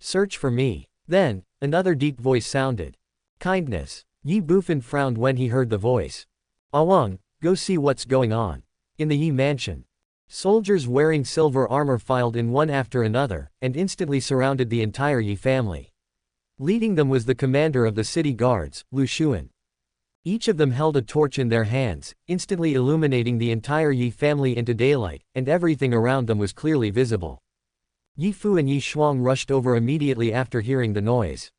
Search for me. Then, another deep voice sounded. Kindness. Ye Bufan frowned when he heard the voice. Ah Wang, go see what's going on. In the Yi mansion. Soldiers wearing silver armor filed in one after another, and instantly surrounded the entire Yi family. Leading them was the commander of the city guards, Lu Xuan. Each of them held a torch in their hands, instantly illuminating the entire Yi family into daylight, and everything around them was clearly visible. Yi Fu and Yi Shuang rushed over immediately after hearing the noise.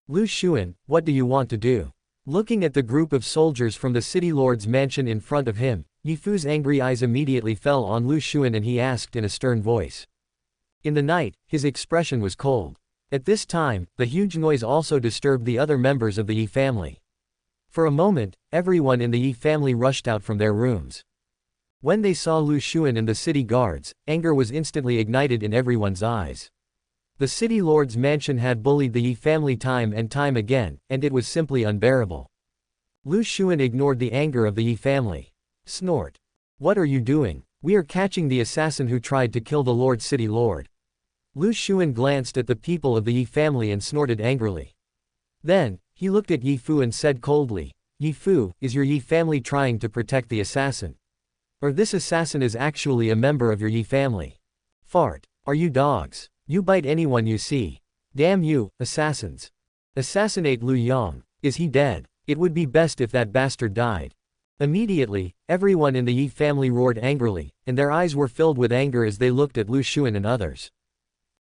Lu Xuan, what do you want to do? Looking at the group of soldiers from the city lord's mansion in front of him, Yi Fu's angry eyes immediately fell on Lu Xuan and he asked in a stern voice. In the night, his expression was cold. At this time, the huge noise also disturbed the other members of the Yi family. For a moment, everyone in the Yi family rushed out from their rooms. When they saw Lu Xuan and the city guards, anger was instantly ignited in everyone's eyes. The city lord's mansion had bullied the Yi family time and time again, and it was simply unbearable. Lu Xuan ignored the anger of the Yi family. Snort. What are you doing? We are catching the assassin who tried to kill the Lord City Lord. Lu Xuan glanced at the people of the Yi family and snorted angrily. Then, he looked at Yi Fu and said coldly, Yi Fu, is your Yi family trying to protect the assassin? Or this assassin is actually a member of your Yi family? Fart. Are you dogs? You bite anyone you see. Damn you, assassins. Assassinate Lu Yang. Is he dead? It would be best if that bastard died. Immediately, everyone in the Ye family roared angrily, and their eyes were filled with anger as they looked at Lu Xuan and others.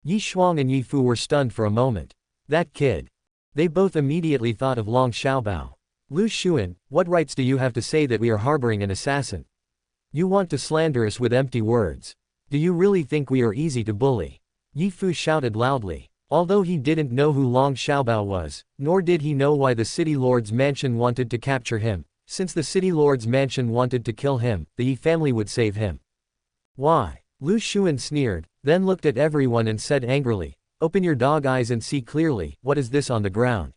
Ye Shuang and Ye Fu were stunned for a moment. That kid. They both immediately thought of Long Xiaobao. Lu Xuan, what rights do you have to say that we are harboring an assassin? You want to slander us with empty words. Do you really think we are easy to bully? Ye Fu shouted loudly. Although he didn't know who Long Xiaobao was, nor did he know why the City Lord's mansion wanted to capture him, since the City Lord's mansion wanted to kill him, the Ye family would save him. Why? Lu Xuan sneered, then looked at everyone and said angrily, "Open your dog eyes and see clearly, what is this on the ground?"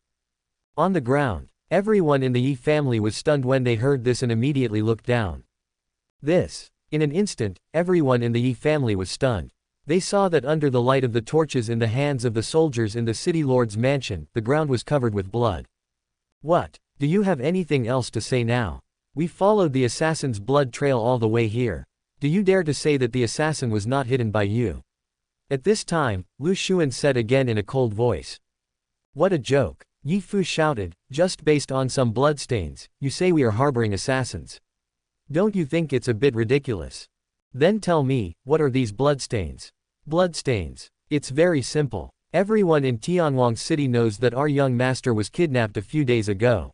On the ground. Everyone in the Ye family was stunned when they heard this and immediately looked down. This. In an instant, everyone in the Ye family was stunned. They saw that under the light of the torches in the hands of the soldiers in the City Lord's mansion, the ground was covered with blood. What? Do you have anything else to say now? We followed the assassin's blood trail all the way here. Do you dare to say that the assassin was not hidden by you? At this time, Lu Xuan said again in a cold voice. What a joke. Ye Fu shouted, just based on some bloodstains, you say we are harboring assassins. Don't you think it's a bit ridiculous? Then tell me, what are these bloodstains? Bloodstains. It's very simple. Everyone in Tianwang City knows that our young master was kidnapped a few days ago.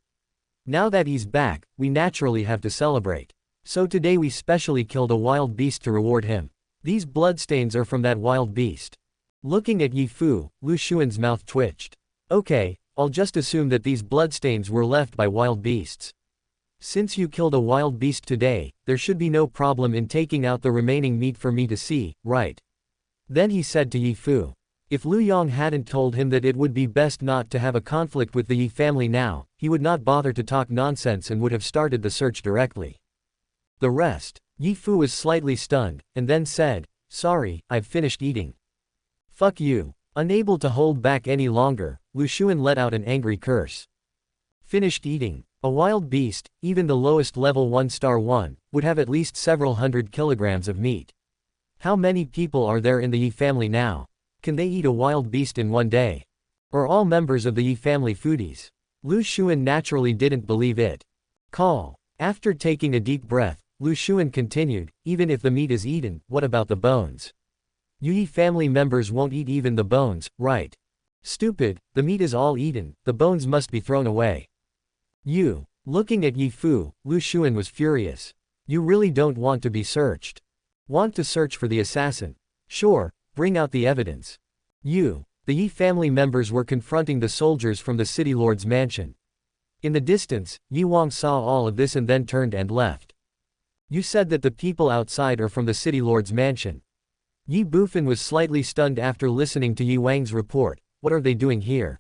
Now that he's back, we naturally have to celebrate. So today we specially killed a wild beast to reward him. These bloodstains are from that wild beast. Looking at Ye Fu, Lu Xuan's mouth twitched. Okay, I'll just assume that these bloodstains were left by wild beasts. Since you killed a wild beast today, there should be no problem in taking out the remaining meat for me to see, right? Then he said to Ye Fu. If Lu Yong hadn't told him that it would be best not to have a conflict with the Ye family now, he would not bother to talk nonsense and would have started the search directly. The rest. Ye Fu was slightly stunned, and then said, sorry, I've finished eating. Fuck you. Unable to hold back any longer, Lu Xuan let out an angry curse. Finished eating. A wild beast, even the lowest level 1-star one, would have at least several hundred kilograms of meat. How many people are there in the Ye family now? Can they eat a wild beast in one day? Are all members of the Ye family foodies? Lu Xuan naturally didn't believe it. Call. After taking a deep breath, Lu Xuan continued, even if the meat is eaten, what about the bones? You Ye family members won't eat even the bones, right? Stupid, the meat is all eaten, the bones must be thrown away. You. Looking at Ye Fu, Lu Xuan was furious. You really don't want to be searched? Want to search for the assassin? Sure, bring out the evidence. You. The Ye family members were confronting the soldiers from the City Lord's mansion. In the distance, Ye Wang saw all of this and then turned and left. You said that the people outside are from the City Lord's mansion. Ye Bufan was slightly stunned after listening to Ye Wang's report. What are they doing here?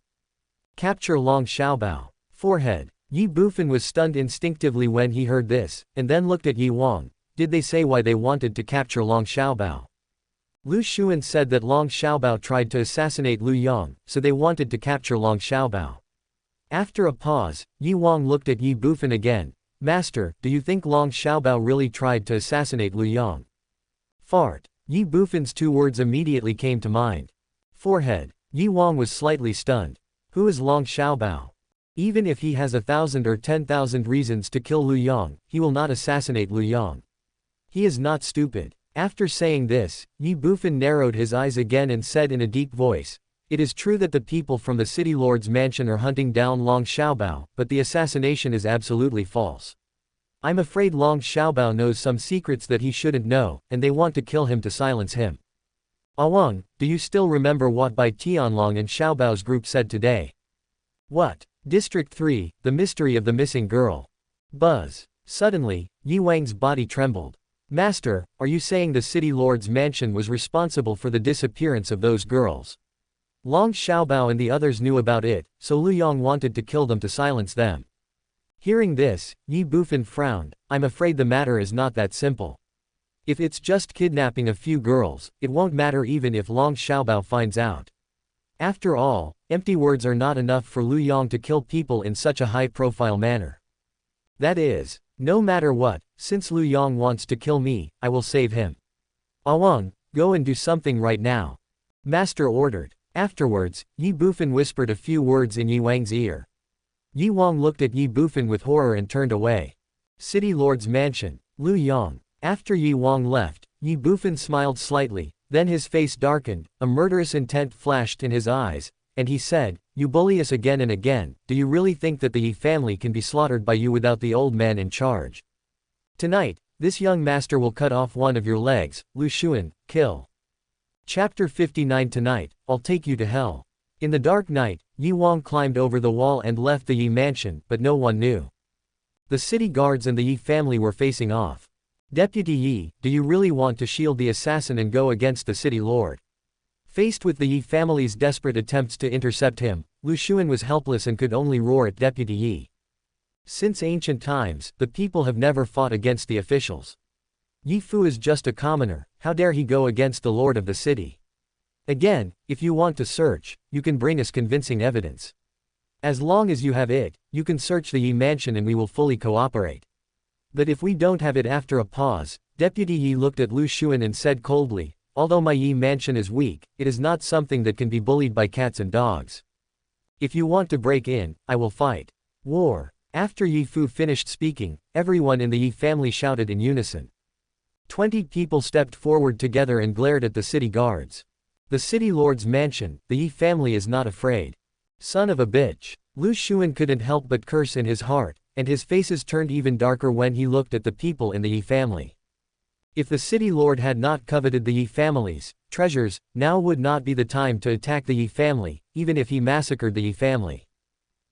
Capture Long Xiaobao. Forehead. Ye Bufan was stunned instinctively when he heard this, and then looked at Ye Wang. Did they say why they wanted to capture Long Xiaobao? Lu Xuan said that Long Xiaobao tried to assassinate Lu Yong, so they wanted to capture Long Xiaobao. After a pause, Ye Wang looked at Ye Bufan again. Master, do you think Long Xiaobao really tried to assassinate Lu Yong? Fart. Ye Bufan's two words immediately came to mind. Forehead. Ye Wang was slightly stunned. Who is Long Xiaobao? Even if he has 1,000 or 10,000 reasons to kill Lu Yong, he will not assassinate Lu Yong. He is not stupid. After saying this, Ye Bufan narrowed his eyes again and said in a deep voice, it is true that the people from the City Lord's mansion are hunting down Long Xiaobao, but the assassination is absolutely false. I'm afraid Long Xiaobao knows some secrets that he shouldn't know, and they want to kill him to silence him. Awang, do you still remember what Bai Tianlong and Xiaobao's group said today? What? District 3, the mystery of the missing girl. Buzz. Suddenly, Ye Wang's body trembled. Master, are you saying the City Lord's mansion was responsible for the disappearance of those girls? Long Xiaobao and the others knew about it, so Lu Yong wanted to kill them to silence them. Hearing this, Ye Bufan frowned. I'm afraid the matter is not that simple. If it's just kidnapping a few girls, it won't matter even if Long Xiaobao finds out. After all, empty words are not enough for Lu Yong to kill people in such a high-profile manner. That is, no matter what, since Lu Yong wants to kill me, I will save him. Awang, go and do something right now. Master ordered. Afterwards, Ye Bufan whispered a few words in Ye Wang's ear. Ye Wang looked at Ye Bufan with horror and turned away. City Lord's Mansion, Lu Yang. After Ye Wang left, Ye Bufan smiled slightly, then his face darkened, a murderous intent flashed in his eyes, and he said, "You bully us again and again, do you really think that the Ye family can be slaughtered by you without the old man in charge? Tonight, this young master will cut off one of your legs, Lu Xuan, kill." Chapter 59. Tonight, I'll take you to hell. In the dark night, Ye Wang climbed over the wall and left the Ye mansion, but no one knew. The city guards and the Ye family were facing off. "Deputy Ye, do you really want to shield the assassin and go against the city lord?" Faced with the Ye family's desperate attempts to intercept him, Lu Xuan was helpless and could only roar at Deputy Ye. Since ancient times, the people have never fought against the officials. Ye Fu is just a commoner, how dare he go against the lord of the city? Again, if you want to search, you can bring us convincing evidence. As long as you have it, you can search the Ye mansion and we will fully cooperate. But if we don't have it. After a pause, Deputy Ye looked at Lu Xuan and said coldly, "Although my Ye mansion is weak, it is not something that can be bullied by cats and dogs. If you want to break in, I will fight. War." After Ye Fu finished speaking, everyone in the Ye family shouted in unison. 20 people stepped forward together and glared at the city guards. The city lord's mansion, the Ye family is not afraid. Son of a bitch. Lu Xuan couldn't help but curse in his heart, and his faces turned even darker when he looked at the people in the Ye family. If the city lord had not coveted the Ye family's treasures, now would not be the time to attack the Ye family, even if he massacred the Ye family.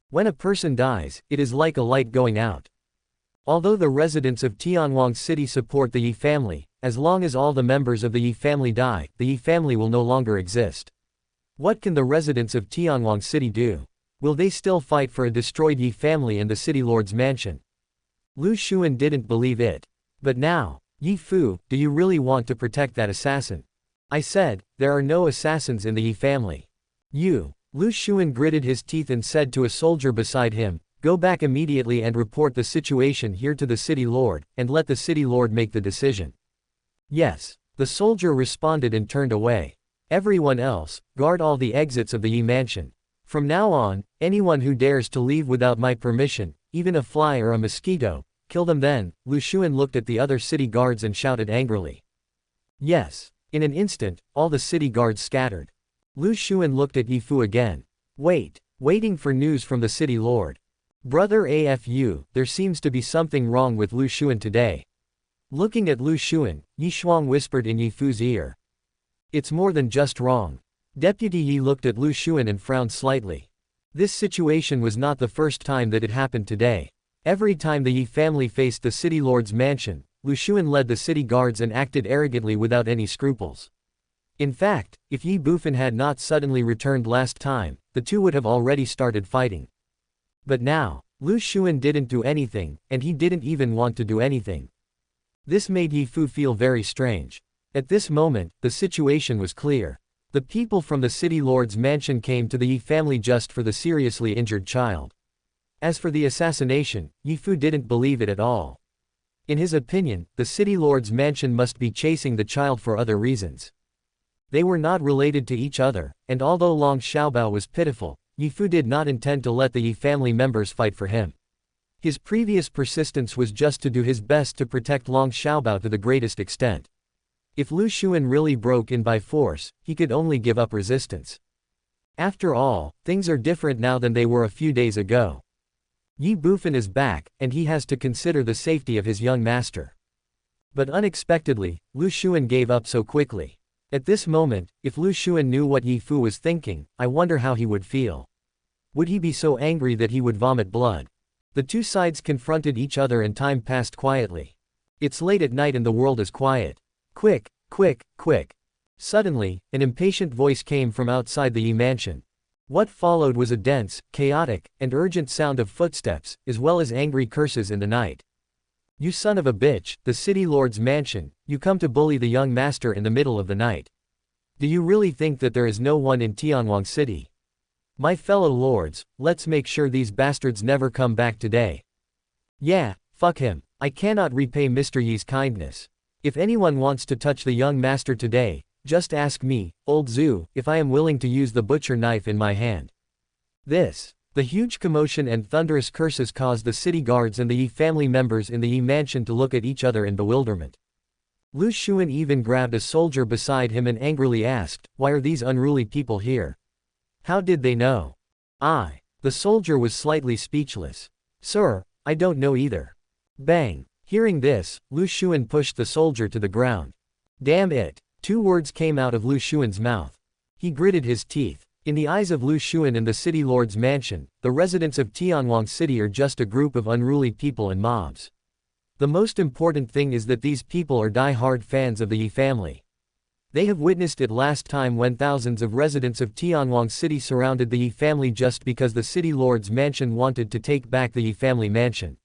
When a person dies, it is like a light going out. Although the residents of Tianwang City support the Ye family, as long as all the members of the Ye family die, the Ye family will no longer exist. What can the residents of Tianwang City do? Will they still fight for a destroyed Ye family and the city lord's mansion? Lu Xuan didn't believe it. But now, Ye Fu, do you really want to protect that assassin? I said, there are no assassins in the Ye family. Lu Xuan gritted his teeth and said to a soldier beside him, "Go back immediately and report the situation here to the city lord, and let the city lord make the decision." "Yes." The soldier responded and turned away. "Everyone else, guard all the exits of the Ye mansion. From now on, anyone who dares to leave without my permission, even a fly or a mosquito, kill them." Then, Lu Xuan looked at the other city guards and shouted angrily. "Yes." In an instant, all the city guards scattered. Lu Xuan looked at Ye Fu again. Waiting for news from the city lord. "Brother AFU, there seems to be something wrong with Lu Xuan today." Looking at Lu Xuan, Ye Shuang whispered in Ye Fu's ear. "It's more than just wrong." Deputy Ye looked at Lu Xuan and frowned slightly. This situation was not the first time that it happened today. Every time the Ye family faced the city lord's mansion, Lu Xuan led the city guards and acted arrogantly without any scruples. In fact, if Ye Bufan had not suddenly returned last time, the two would have already started fighting. But now, Lu Xuan didn't do anything, and he didn't even want to do anything. This made Ye Fu feel very strange. At this moment, the situation was clear. The people from the city lord's mansion came to the Ye family just for the seriously injured child. As for the assassination, Ye Fu didn't believe it at all. In his opinion, the city lord's mansion must be chasing the child for other reasons. They were not related to each other, and although Long Xiaobao was pitiful, Ye Fu did not intend to let the Ye family members fight for him. His previous persistence was just to do his best to protect Long Xiaobao to the greatest extent. If Lu Xuan really broke in by force, he could only give up resistance. After all, things are different now than they were a few days ago. Ye Bufan is back, and he has to consider the safety of his young master. But unexpectedly, Lu Xuan gave up so quickly. At this moment, if Lu Xuan knew what Ye Fu was thinking, I wonder how he would feel. Would he be so angry that he would vomit blood? The two sides confronted each other and time passed quietly. It's late at night and the world is quiet. Quick, quick, quick. Suddenly, an impatient voice came from outside the Ye mansion. What followed was a dense, chaotic, and urgent sound of footsteps, as well as angry curses in the night. "You son of a bitch, the city lord's mansion, you come to bully the young master in the middle of the night. Do you really think that there is no one in Tianwang City? My fellow lords, let's make sure these bastards never come back today. Yeah, fuck him. I cannot repay Mr. Yi's kindness. If anyone wants to touch the young master today, just ask me, old Zhu, if I am willing to use the butcher knife in my hand." This The huge commotion and thunderous curses caused the city guards and the Ye family members in the Ye mansion to look at each other in bewilderment. Lu Xun even grabbed a soldier beside him and angrily asked, "Why are these unruly people here? How did they know?" The soldier was slightly speechless. "Sir, I don't know either." Bang! Hearing this, Lu Xun pushed the soldier to the ground. "Damn it!" 2 words came out of Lu Xun's mouth. He gritted his teeth. In the eyes of Lu Xun and the city lord's mansion, the residents of Tianwang City are just a group of unruly people and mobs. The most important thing is that these people are die-hard fans of the Ye family. They have witnessed it last time when thousands of residents of Tianwang City surrounded the Ye family just because the city lord's mansion wanted to take back the Ye family mansion.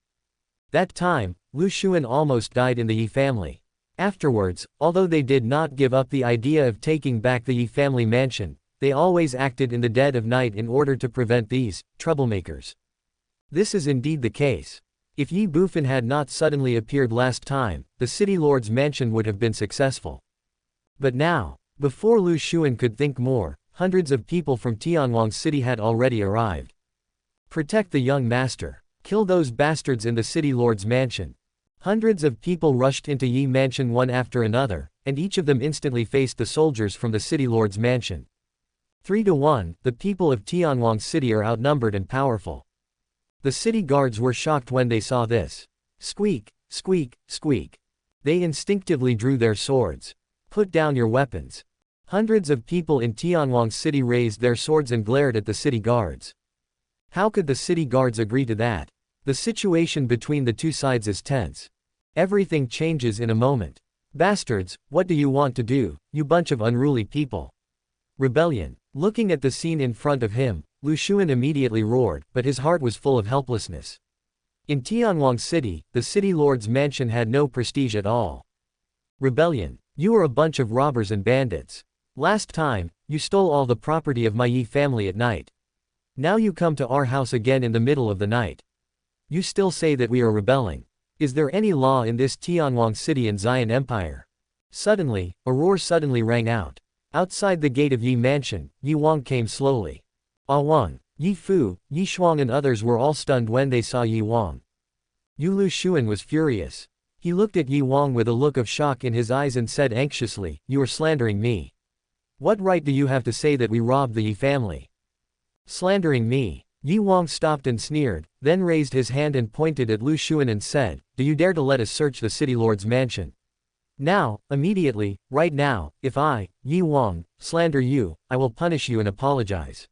That time, Lu Xun almost died in the Ye family. Afterwards, although they did not give up the idea of taking back the Ye family mansion, they always acted in the dead of night in order to prevent these troublemakers. This is indeed the case. If Ye Bufan had not suddenly appeared last time, the city lord's mansion would have been successful. But now, before Lu Xun could think more, hundreds of people from Tianwang City had already arrived. Protect the young master. Kill those bastards in the city lord's mansion. Hundreds of people rushed into Ye mansion one after another, and each of them instantly faced the soldiers from the city lord's mansion. 3-1, the people of Tianwang City are outnumbered and powerful. The city guards were shocked when they saw this. Squeak, squeak, squeak. They instinctively drew their swords. Put down your weapons. Hundreds of people in Tianwang City raised their swords and glared at the city guards. How could the city guards agree to that? The situation between the two sides is tense. Everything changes in a moment. Bastards, what do you want to do, you bunch of unruly people? Rebellion. Looking at the scene in front of him, Lu Xun immediately roared, but his heart was full of helplessness. In Tianwang City, the city lord's mansion had no prestige at all. Rebellion. You are a bunch of robbers and bandits. Last time, you stole all the property of my Ye family at night. Now you come to our house again in the middle of the night. You still say that we are rebelling. Is there any law in this Tianwang City and Xian Empire? Suddenly, a roar suddenly rang out. Outside the gate of Ye mansion, Ye Wang came slowly. Ah Wang, Ye Fu, Ye Shuang and others were all stunned when they saw Ye Wang. Lu Xun was furious. He looked at Ye Wang with a look of shock in his eyes and said anxiously, "You are slandering me. What right do you have to say that we robbed the Ye family?" Slandering me. Ye Wang stopped and sneered, then raised his hand and pointed at Lu Xun and said, "Do you dare to let us search the city lord's mansion? Now, immediately, right now, if I, Ye Wang, slander you, I will punish you and apologize."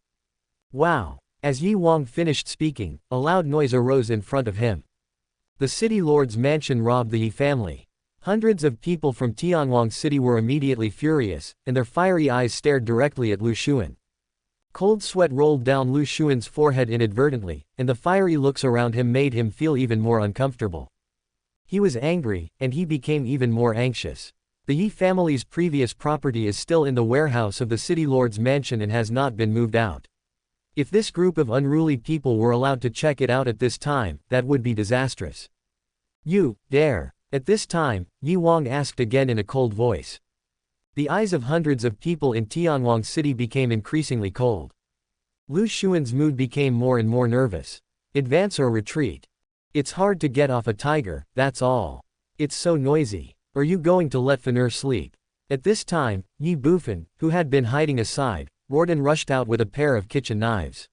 Wow! As Ye Wang finished speaking, a loud noise arose in front of him. The city lord's mansion robbed the Ye family. Hundreds of people from Tianwang City were immediately furious, and their fiery eyes stared directly at Lu Xun. Cold sweat rolled down Lu Xun's forehead inadvertently, and the fiery looks around him made him feel even more uncomfortable. He was angry, and he became even more anxious. The Ye family's previous property is still in the warehouse of the city lord's mansion and has not been moved out. If this group of unruly people were allowed to check it out at this time, that would be disastrous. "You dare?" At this time, Ye Wang asked again in a cold voice. The eyes of hundreds of people in Tianwang City became increasingly cold. Lu Xun's mood became more and more nervous. Advance or retreat? It's hard to get off a tiger, that's all. It's so noisy. Are you going to let Fanatic sleep? At this time, Ye Bufan, who had been hiding aside, roared and rushed out with a pair of kitchen knives.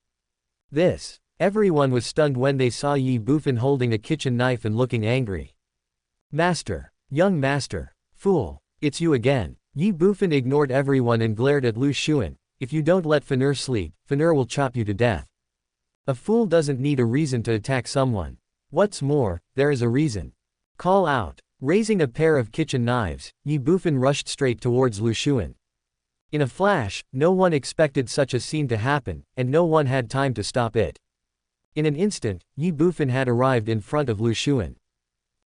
Everyone was stunned when they saw Ye Bufan holding a kitchen knife and looking angry. "Master! Young master! Fool! It's you again!" Ye Bufan ignored everyone and glared at Lu Xun. "If you don't let Fanatic sleep, Fanatic will chop you to death. A fool doesn't need a reason to attack someone. What's more, there is a reason. Call out." Raising a pair of kitchen knives, Ye Bufan rushed straight towards Lu Xun. In a flash, no one expected such a scene to happen, and no one had time to stop it. In an instant, Ye Bufan had arrived in front of Lu Xun.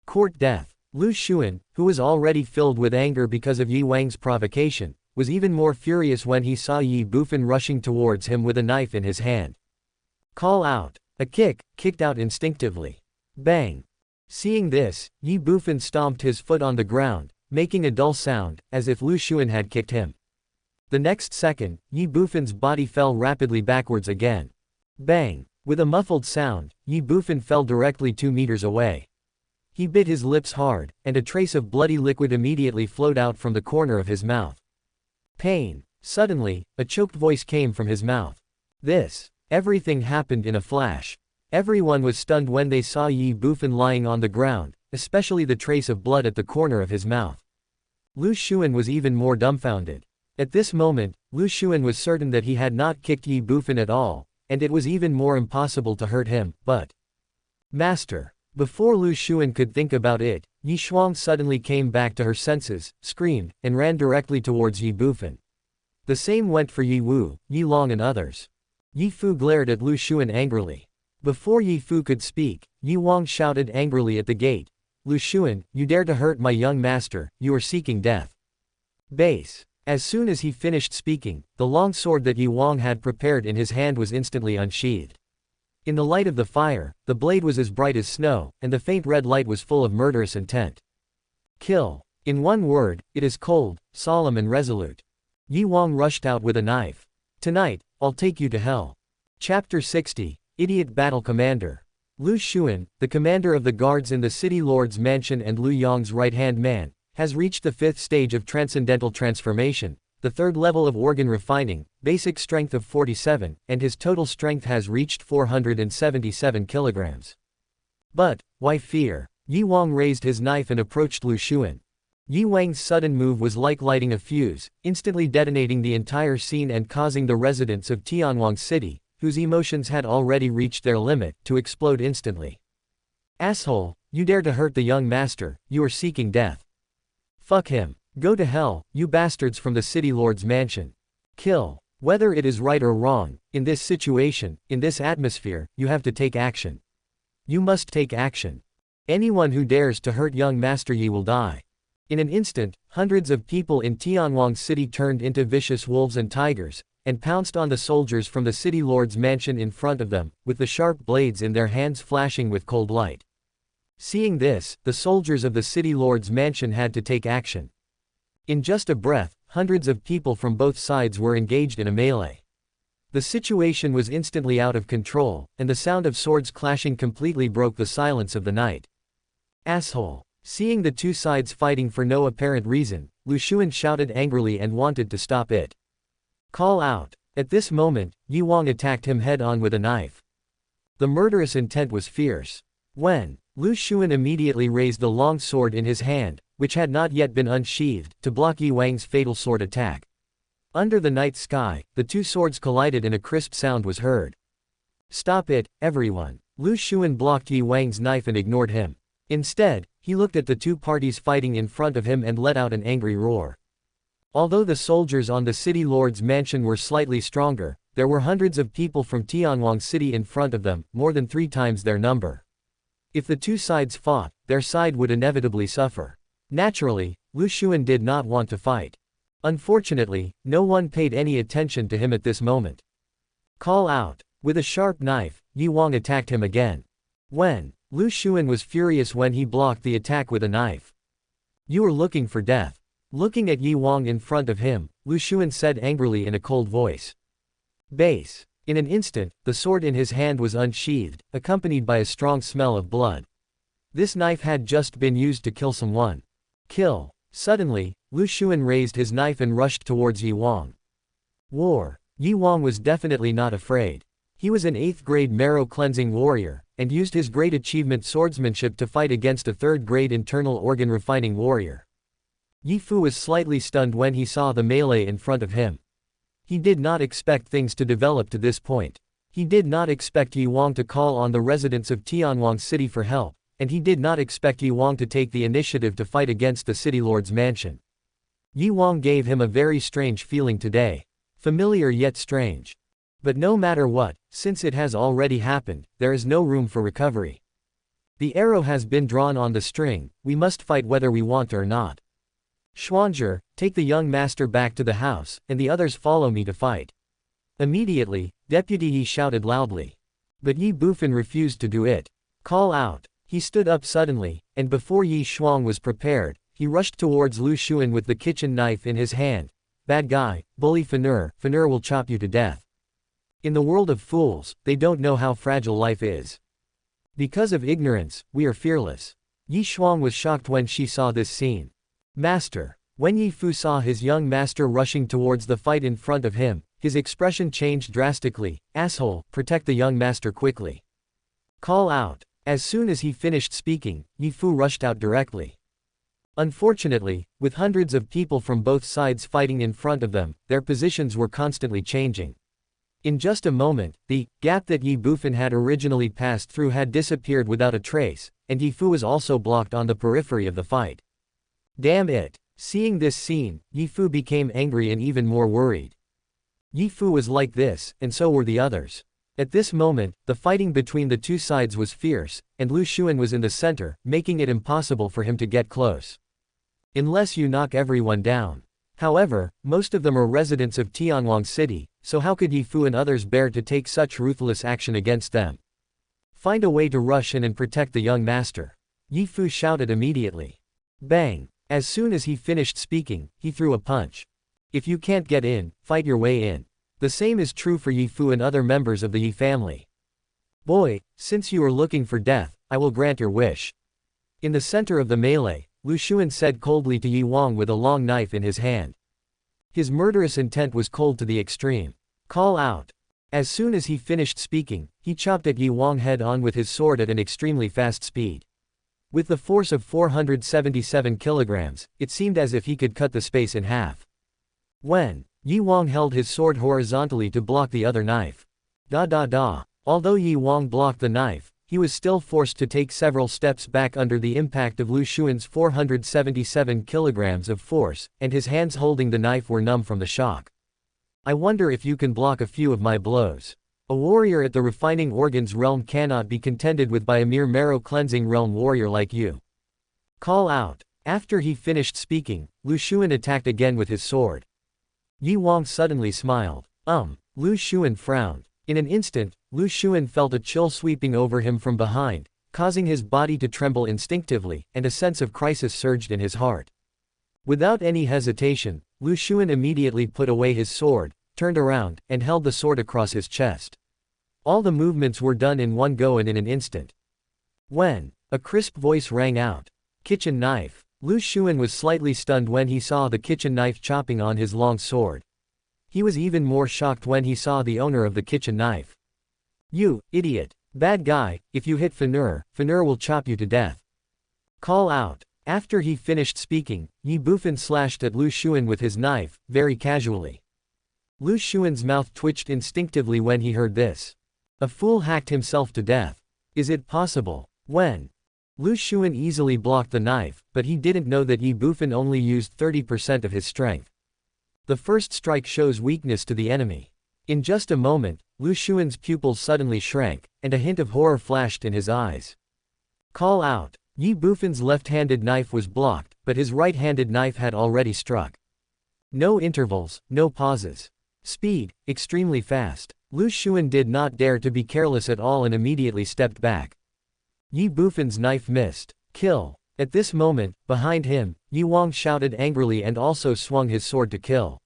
Court death. Lu Xun, who was already filled with anger because of Ye Wang's provocation, was even more furious when he saw Ye Bufan rushing towards him with a knife in his hand. Call out. A kick, kicked out instinctively. Bang. Seeing this, Ye Bufan stomped his foot on the ground, making a dull sound, as if Lu Xun had kicked him. The next second, Ye Bufan's body fell rapidly backwards again. Bang. With a muffled sound, Ye Bufan fell directly 2 meters away. He bit his lips hard, and a trace of bloody liquid immediately flowed out from the corner of his mouth. Pain. Suddenly, a choked voice came from his mouth. Everything happened in a flash. Everyone was stunned when they saw Ye Bufan lying on the ground, especially the trace of blood at the corner of his mouth. Lu Xuan was even more dumbfounded. At this moment, Lu Xuan was certain that he had not kicked Ye Bufan at all, and it was even more impossible to hurt him, but… Master! Before Lu Xuan could think about it, Yi Shuang suddenly came back to her senses, screamed, and ran directly towards Ye Bufan. The same went for Yi Wu, Yi Long and others. Yi Fu glared at Lu Xuan angrily. Before Yi Fu could speak, Yi Wang shouted angrily at the gate, "Lu Xuan, you dare to hurt my young master, you are seeking death." Base. As soon as he finished speaking, the long sword that Yi Wang had prepared in his hand was instantly unsheathed. In the light of the fire, the blade was as bright as snow, and the faint red light was full of murderous intent. Kill. In one word, it is cold, solemn and resolute. Yi Wang rushed out with a knife. "Tonight, I'll take you to hell." Chapter 60, Idiot Battle Commander. Lu Xuan, the commander of the guards in the city lord's mansion and Lu Yong's right-hand man, has reached the 5th stage of transcendental transformation, the 3rd level of organ refining, basic strength of 47, and his total strength has reached 477 kilograms. But, why fear? Yi Wang raised his knife and approached Lu Xuan. Yi Wang's sudden move was like lighting a fuse, instantly detonating the entire scene and causing the residents of Tianwang City, whose emotions had already reached their limit, to explode instantly. "Asshole, you dare to hurt the young master, you are seeking death. Fuck him. Go to hell, you bastards from the city lord's mansion. Kill." Whether it is right or wrong, in this situation, in this atmosphere, you have to take action. You must take action. Anyone who dares to hurt young Master Yi will die. In an instant, hundreds of people in Tianwang City turned into vicious wolves and tigers, and pounced on the soldiers from the city lord's mansion in front of them, with the sharp blades in their hands flashing with cold light. Seeing this, the soldiers of the city lord's mansion had to take action. In just a breath, hundreds of people from both sides were engaged in a melee. The situation was instantly out of control, and the sound of swords clashing completely broke the silence of the night. "Asshole." Seeing the two sides fighting for no apparent reason, Lu Xuan shouted angrily and wanted to stop it. "Call out." At this moment, Yi Wang attacked him head-on with a knife. The murderous intent was fierce. When Lu Xuan immediately raised the long sword in his hand, which had not yet been unsheathed, to block Yi Wang's fatal sword attack. Under the night sky, the two swords collided and a crisp sound was heard. "Stop it, everyone." Lu Xuan blocked Yi Wang's knife and ignored him. Instead, he looked at the two parties fighting in front of him and let out an angry roar. Although the soldiers on the city lord's mansion were slightly stronger, there were hundreds of people from Tianwang City in front of them, more than 3 times their number. If the two sides fought, their side would inevitably suffer. Naturally, Lu Xuan did not want to fight. Unfortunately, no one paid any attention to him at this moment. "Call out." With a sharp knife, Yi Wang attacked him again. When Lu Xuan was furious when he blocked the attack with a knife. "You are looking for death." Looking at Yi Wang in front of him, Lu Xuan said angrily in a cold voice. "Base." In an instant, the sword in his hand was unsheathed, accompanied by a strong smell of blood. This knife had just been used to kill someone. "Kill." Suddenly, Lu Xuan raised his knife and rushed towards Yi Wang. War. Yi Wang was definitely not afraid. He was an 8th-grade marrow-cleansing warrior, and used his great achievement swordsmanship to fight against a 3rd-grade internal organ-refining warrior. Yi Fu was slightly stunned when he saw the melee in front of him. He did not expect things to develop to this point. He did not expect Yi Wang to call on the residents of Tianwang City for help, and he did not expect Yi Wang to take the initiative to fight against the city lord's mansion. Yi Wang gave him a very strange feeling today. Familiar yet strange. But no matter what, since it has already happened, there is no room for recovery. The arrow has been drawn on the string, we must fight whether we want or not. Xuanzhi, take the young master back to the house, and the others follow me to fight. Immediately, Deputy Yi shouted loudly. But Ye Bufan refused to do it. Call out. He stood up suddenly, and before Yi Shuang was prepared, he rushed towards Lu Xuan with the kitchen knife in his hand. "Bad guy, bully Fanur will chop you to death." In the world of fools, they don't know how fragile life is. Because of ignorance, we are fearless. Yi Shuang was shocked when she saw this scene. Master. When Yi Fu saw his young master rushing towards the fight in front of him, his expression changed drastically. Asshole, protect the young master quickly. Call out. As soon as he finished speaking, Yi Fu rushed out directly. Unfortunately, with hundreds of people from both sides fighting in front of them, their positions were constantly changing. In just a moment, the gap that Ye Bufan had originally passed through had disappeared without a trace, and Yi Fu was also blocked on the periphery of the fight. Damn it! Seeing this scene, Yi Fu became angry and even more worried. Yi Fu was like this, and so were the others. At this moment, the fighting between the two sides was fierce, and Lu Xuan was in the center, making it impossible for him to get close. Unless you knock everyone down. However, most of them are residents of Tianwang City, so how could Yi Fu and others bear to take such ruthless action against them? Find a way to rush in and protect the young master. Yi Fu shouted immediately. Bang! As soon as he finished speaking, he threw a punch. If you can't get in, fight your way in. The same is true for Yi Fu and other members of the Yi family. Boy, since you are looking for death, I will grant your wish. In the center of the melee, Lu Xuan said coldly to Yi Wang with a long knife in his hand. His murderous intent was cold to the extreme. Call out. As soon as he finished speaking, he chopped at Yi Wang head on with his sword at an extremely fast speed. With the force of 477 kilograms, it seemed as if he could cut the space in half. When Yi Wang held his sword horizontally to block the other knife. Although Yi Wang blocked the knife, he was still forced to take several steps back under the impact of Lu Xuan's 477 kilograms of force, and his hands holding the knife were numb from the shock. I wonder if you can block a few of my blows. A warrior at the refining organs realm cannot be contended with by a mere marrow-cleansing realm warrior like you. Call out. After he finished speaking, Lu Xuan attacked again with his sword. Yi Wang suddenly smiled. Lu Xuan frowned. In an instant, Lu Xuan felt a chill sweeping over him from behind, causing his body to tremble instinctively, and a sense of crisis surged in his heart. Without any hesitation, Lu Xuan immediately put away his sword, turned around, and held the sword across his chest. All the movements were done in one go and in an instant. When a crisp voice rang out, "Kitchen knife!" Lu Xuan was slightly stunned when he saw the kitchen knife chopping on his long sword. He was even more shocked when he saw the owner of the kitchen knife. You idiot! Bad guy, if you hit Fanatic will chop you to death. Call out. After he finished speaking, Ye Bufan slashed at Lu Xuan with his knife, very casually. Lu Xuan's mouth twitched instinctively when he heard this. A fool hacked himself to death. Is it possible? When Lu Xuan easily blocked the knife, but he didn't know that Ye Bufan only used 30% of his strength. The first strike shows weakness to the enemy. In just a moment, Lu Xuan's pupils suddenly shrank, and a hint of horror flashed in his eyes. Call out. Ye Bufan's left-handed knife was blocked, but his right-handed knife had already struck. No intervals, no pauses. Speed, extremely fast. Lu Xuan did not dare to be careless at all and immediately stepped back. Ye Bufan's knife missed. Kill. At this moment, behind him, Yi Wang shouted angrily and also swung his sword to kill.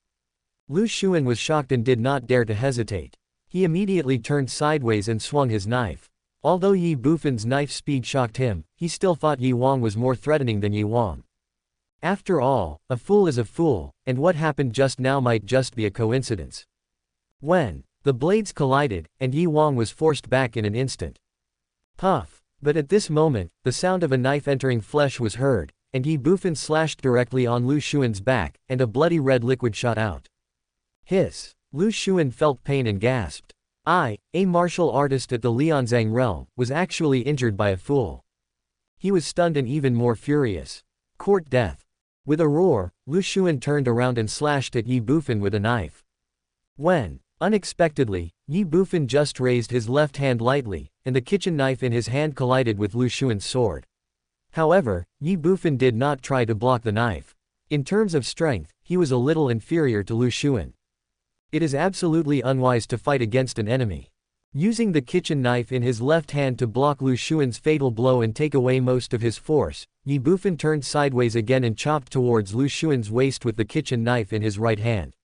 Lu Xuan was shocked and did not dare to hesitate. He immediately turned sideways and swung his knife. Although Ye Bufan's knife speed shocked him, he still thought Yi Wang was more threatening than Yi Wang. After all, a fool is a fool, and what happened just now might just be a coincidence. When the blades collided, and Yi Wang was forced back in an instant. Puff! But at this moment, the sound of a knife entering flesh was heard, and Ye Bufan slashed directly on Lu Xuan's back, and a bloody red liquid shot out. Hiss! Lu Xuan felt pain and gasped. A martial artist at the Lianzang realm, was actually injured by a fool. He was stunned and even more furious. Court death. With a roar, Lu Xuan turned around and slashed at Ye Bufan with a knife. When, unexpectedly, Ye Bufan just raised his left hand lightly, and the kitchen knife in his hand collided with Lu Xuan's sword. However, Ye Bufan did not try to block the knife. In terms of strength, he was a little inferior to Lu Xuan. It is absolutely unwise to fight against an enemy. Using the kitchen knife in his left hand to block Lu Xuan's fatal blow and take away most of his force, Ye Bufan turned sideways again and chopped towards Lu Xuan's waist with the kitchen knife in his right hand.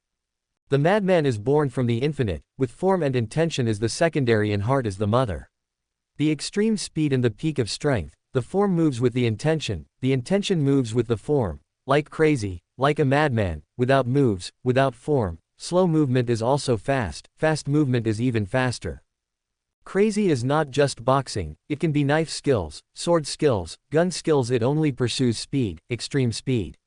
The madman is born from the infinite, with form and intention as the secondary and heart as the mother. The extreme speed and the peak of strength, the form moves with the intention moves with the form, like crazy, like a madman, without moves, without form. Slow movement is also fast, fast movement is even faster. Crazy is not just boxing, it can be knife skills, sword skills, gun skills. It only pursues speed, extreme speed.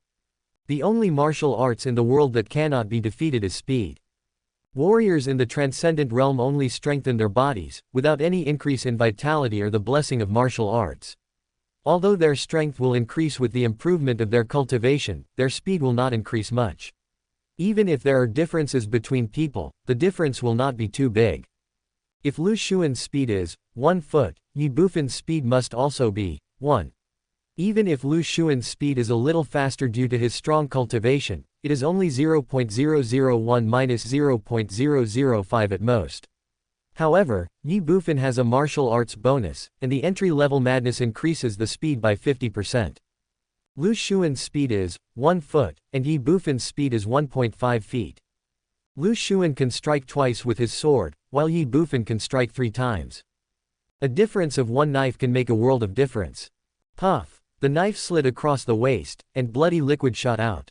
The only martial arts in the world that cannot be defeated is speed. Warriors in the transcendent realm only strengthen their bodies, without any increase in vitality or the blessing of martial arts. Although their strength will increase with the improvement of their cultivation, their speed will not increase much. Even if there are differences between people, the difference will not be too big. If Lu Xuan's speed is 1 foot, Ye Bufan's speed must also be 1. Even if Lu Xuan's speed is a little faster due to his strong cultivation, it is only 0.001-0.005 at most. However, Ye Bufan has a martial arts bonus, and the entry-level madness increases the speed by 50%. Lu Xuan's speed is 1 foot, and Ye Bufan's speed is 1.5 feet. Lu Xuan can strike twice with his sword, while Ye Bufan can strike 3 times. A difference of 1 knife can make a world of difference. Puff! The knife slid across the waist, and bloody liquid shot out.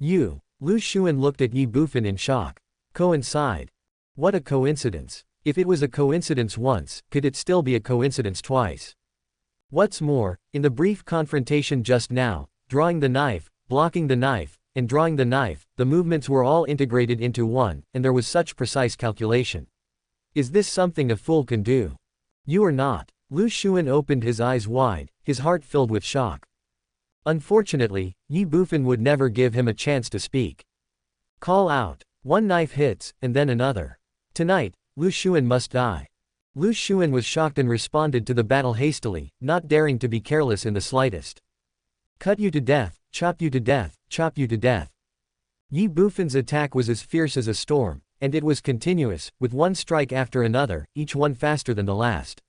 Lu Xuan looked at Ye Bufan in shock. Coincide. What a coincidence. If it was a coincidence once, could it still be a coincidence twice? What's more, in the brief confrontation just now, drawing the knife, blocking the knife, and drawing the knife, the movements were all integrated into one, and there was such precise calculation. Is this something a fool can do? You are not. Lu Xuan opened his eyes wide, his heart filled with shock. Unfortunately, Ye Bufan would never give him a chance to speak. Call out. 1 knife hits, and then another. Tonight, Lu Xuan must die. Lu Xuan was shocked and responded to the battle hastily, not daring to be careless in the slightest. Cut you to death, chop you to death, chop you to death. Ye Bufan's attack was as fierce as a storm, and it was continuous, with one strike after another, each one faster than the last.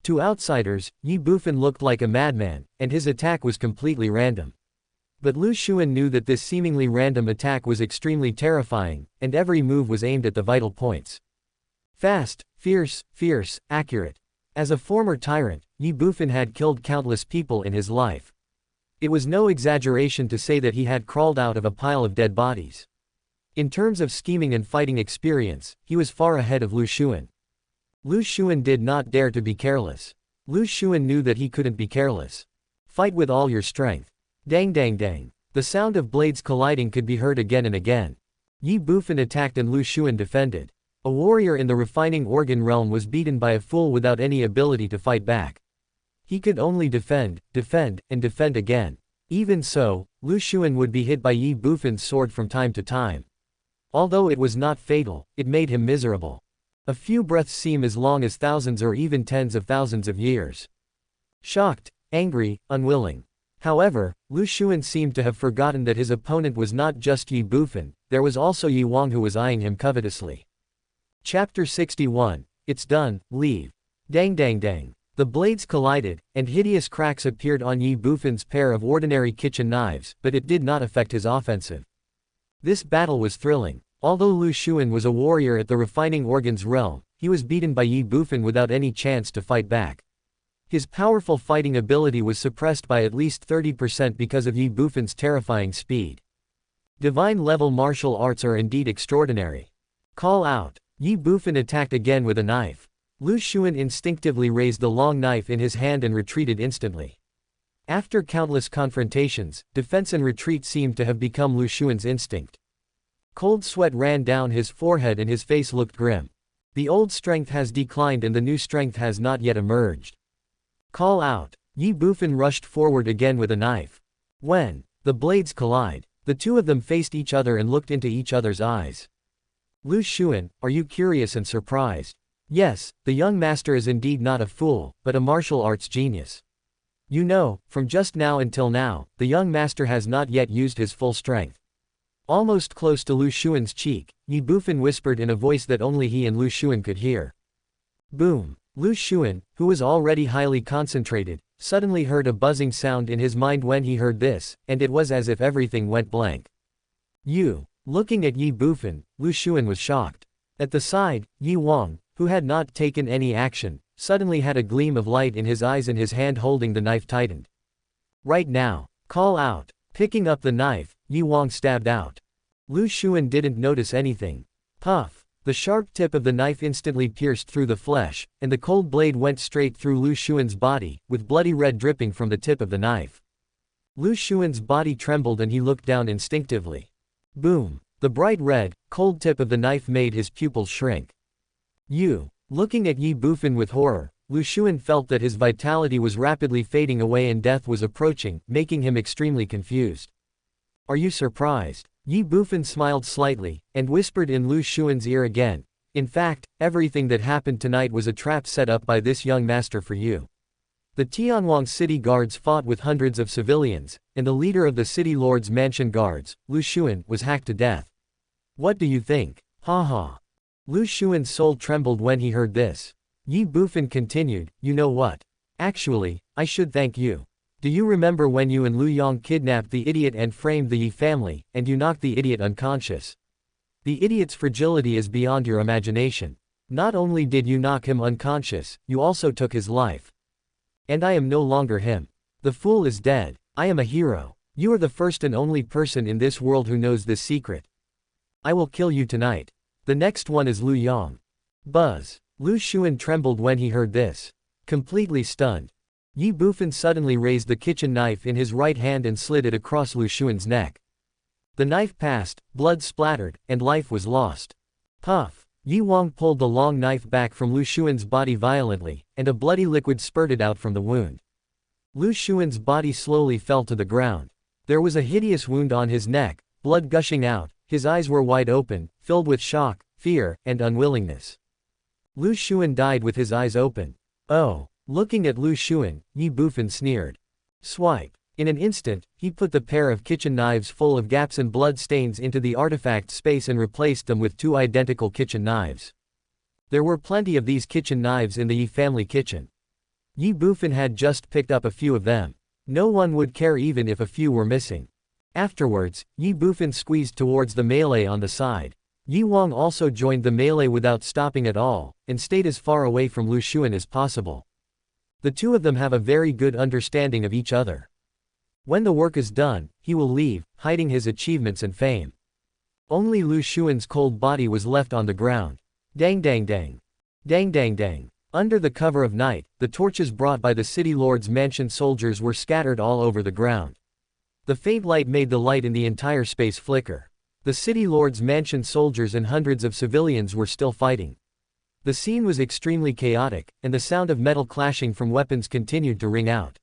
To outsiders, Ye Bufan looked like a madman, and his attack was completely random. But Lu Xuan knew that this seemingly random attack was extremely terrifying, and every move was aimed at the vital points. Fast, fierce, accurate. As a former tyrant, Ye Bufan had killed countless people in his life. It was no exaggeration to say that he had crawled out of a pile of dead bodies. In terms of scheming and fighting experience, he was far ahead of Lu Xuan. Lu Xuan did not dare to be careless. Lu Xuan knew that he couldn't be careless. Fight with all your strength. Dang dang dang. The sound of blades colliding could be heard again and again. Ye Bufan attacked and Lu Xuan defended. A warrior in the refining organ realm was beaten by a fool without any ability to fight back. He could only defend, and defend again. Even so, Lu Xuan would be hit by Ye Bufan's sword from time to time. Although it was not fatal, it made him miserable. A few breaths seem as long as thousands or even tens of thousands of years. Shocked, angry, unwilling. However, Lu Xuan seemed to have forgotten that his opponent was not just Ye Bufan, there was also Ye Wang who was eyeing him covetously. Chapter 61. It's done, leave. Dang dang dang. The blades collided, and hideous cracks appeared on Ye Bufan's pair of ordinary kitchen knives, but it did not affect his offensive. This battle was thrilling. Although Lu Xuan was a warrior at the refining organs realm, he was beaten by Ye Bufan without any chance to fight back. His powerful fighting ability was suppressed by at least 30% because of Ye Bufan's terrifying speed. Divine-level martial arts are indeed extraordinary. Call out. Ye Bufan attacked again with a knife. Lu Xuan instinctively raised the long knife in his hand and retreated instantly. After countless confrontations, defense and retreat seemed to have become Lu Xuan's instinct. Cold sweat ran down his forehead and his face looked grim. The old strength has declined and the new strength has not yet emerged. Call out. Ye Bufan rushed forward again with a knife. When the blades collide, the two of them faced each other and looked into each other's eyes. Lu Xuan, are you curious and surprised? Yes, the young master is indeed not a fool, but a martial arts genius. You know, from just now until now, the young master has not yet used his full strength. Almost close to Lu Xuan's cheek, Ye Bufan whispered in a voice that only he and Lu Xuan could hear. Boom. Lu Xuan, who was already highly concentrated, suddenly heard a buzzing sound in his mind when he heard this, and it was as if everything went blank. You. Looking at Ye Bufan, Lu Xuan was shocked. At the side, Ye Wang, who had not taken any action, suddenly had a gleam of light in his eyes and his hand holding the knife tightened. Right now. Call out. Picking up the knife, Ye Wang stabbed out. Lu Xuan didn't notice anything. Puff. The sharp tip of the knife instantly pierced through the flesh, and the cold blade went straight through Lu Xuan's body, with bloody red dripping from the tip of the knife. Lu Xuan's body trembled and he looked down instinctively. Boom. The bright red, cold tip of the knife made his pupils shrink. You. Looking at Ye Bufan with horror, Lu Xuan felt that his vitality was rapidly fading away and death was approaching, making him extremely confused. Are you surprised? Ye Bufan smiled slightly, and whispered in Lu Xuan's ear again. In fact, everything that happened tonight was a trap set up by this young master for you. The Tianwang city guards fought with hundreds of civilians, and the leader of the city lord's mansion guards, Lu Xuan, was hacked to death. What do you think? Ha ha. Lu Xuan's soul trembled when he heard this. Ye Bufan continued, you know what? Actually, I should thank you. Do you remember when you and Lu Yong kidnapped the idiot and framed the Ye family, and you knocked the idiot unconscious? The idiot's fragility is beyond your imagination. Not only did you knock him unconscious, you also took his life. And I am no longer him. The fool is dead. I am a hero. You are the first and only person in this world who knows this secret. I will kill you tonight. The next one is Lu Yong. Buzz. Lu Xuan trembled when he heard this. Completely stunned. Ye Bufan suddenly raised the kitchen knife in his right hand and slid it across Lu Xuan's neck. The knife passed, blood splattered, and life was lost. Puff. Ye Wang pulled the long knife back from Lu Xuan's body violently, and a bloody liquid spurted out from the wound. Lu Xuan's body slowly fell to the ground. There was a hideous wound on his neck, blood gushing out, his eyes were wide open, filled with shock, fear, and unwillingness. Lu Xuan died with his eyes open. Oh. Looking at Lu Xuan, Ye Bufan sneered. Swipe. In an instant, he put the pair of kitchen knives full of gaps and blood stains into the artifact space and replaced them with two identical kitchen knives. There were plenty of these kitchen knives in the Ye family kitchen. Ye Bufan had just picked up a few of them. No one would care even if a few were missing. Afterwards, Ye Bufan squeezed towards the melee on the side. Ye Wang also joined the melee without stopping at all, and stayed as far away from Lu Xuan as possible. The two of them have a very good understanding of each other. When the work is done, he will leave, hiding his achievements and fame. Only Lu Xuan's cold body was left on the ground. Dang dang dang. Dang dang dang. Under the cover of night, the torches brought by the city lord's mansion soldiers were scattered all over the ground. The faint light made the light in the entire space flicker. The city lord's mansion soldiers and hundreds of civilians were still fighting. The scene was extremely chaotic, and the sound of metal clashing from weapons continued to ring out.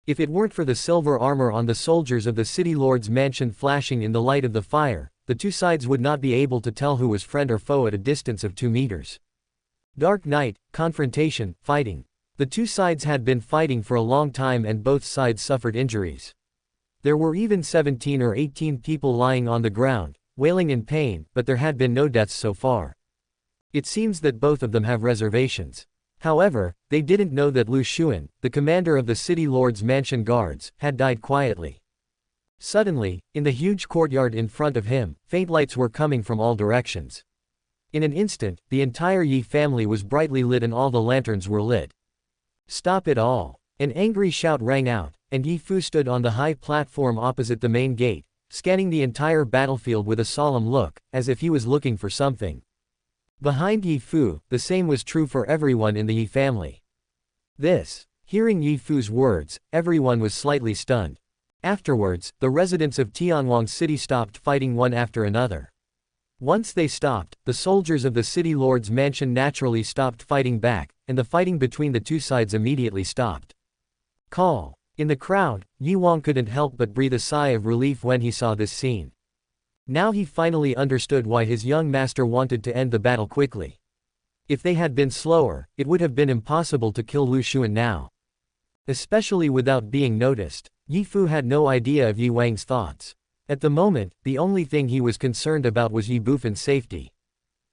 If it weren't for the silver armor on the soldiers of the city lord's mansion flashing in the light of the fire, the two sides would not be able to tell who was friend or foe at a distance of 2 meters. Dark night, confrontation, fighting. The two sides had been fighting for a long time and both sides suffered injuries. There were even 17 or 18 people lying on the ground, wailing in pain, but there had been no deaths so far. It seems that both of them have reservations. However, they didn't know that Lu Xuan, the commander of the city lord's mansion guards, had died quietly. Suddenly, in the huge courtyard in front of him, faint lights were coming from all directions. In an instant, the entire Ye family was brightly lit and all the lanterns were lit. Stop it all! An angry shout rang out, and Ye Fu stood on the high platform opposite the main gate, scanning the entire battlefield with a solemn look, as if he was looking for something. Behind Ye Fu, the same was true for everyone in the Ye family. Hearing Ye Fu's words, everyone was slightly stunned. Afterwards, the residents of Tianwang City stopped fighting one after another. Once they stopped, the soldiers of the city lord's mansion naturally stopped fighting back, and the fighting between the two sides immediately stopped. Call. In the crowd, Ye Wang couldn't help but breathe a sigh of relief when he saw this scene. Now he finally understood why his young master wanted to end the battle quickly. If they had been slower, it would have been impossible to kill Lu Xuan now. Especially without being noticed, Ye Fu had no idea of Ye Wang's thoughts. At the moment, the only thing he was concerned about was Ye Bufan's safety.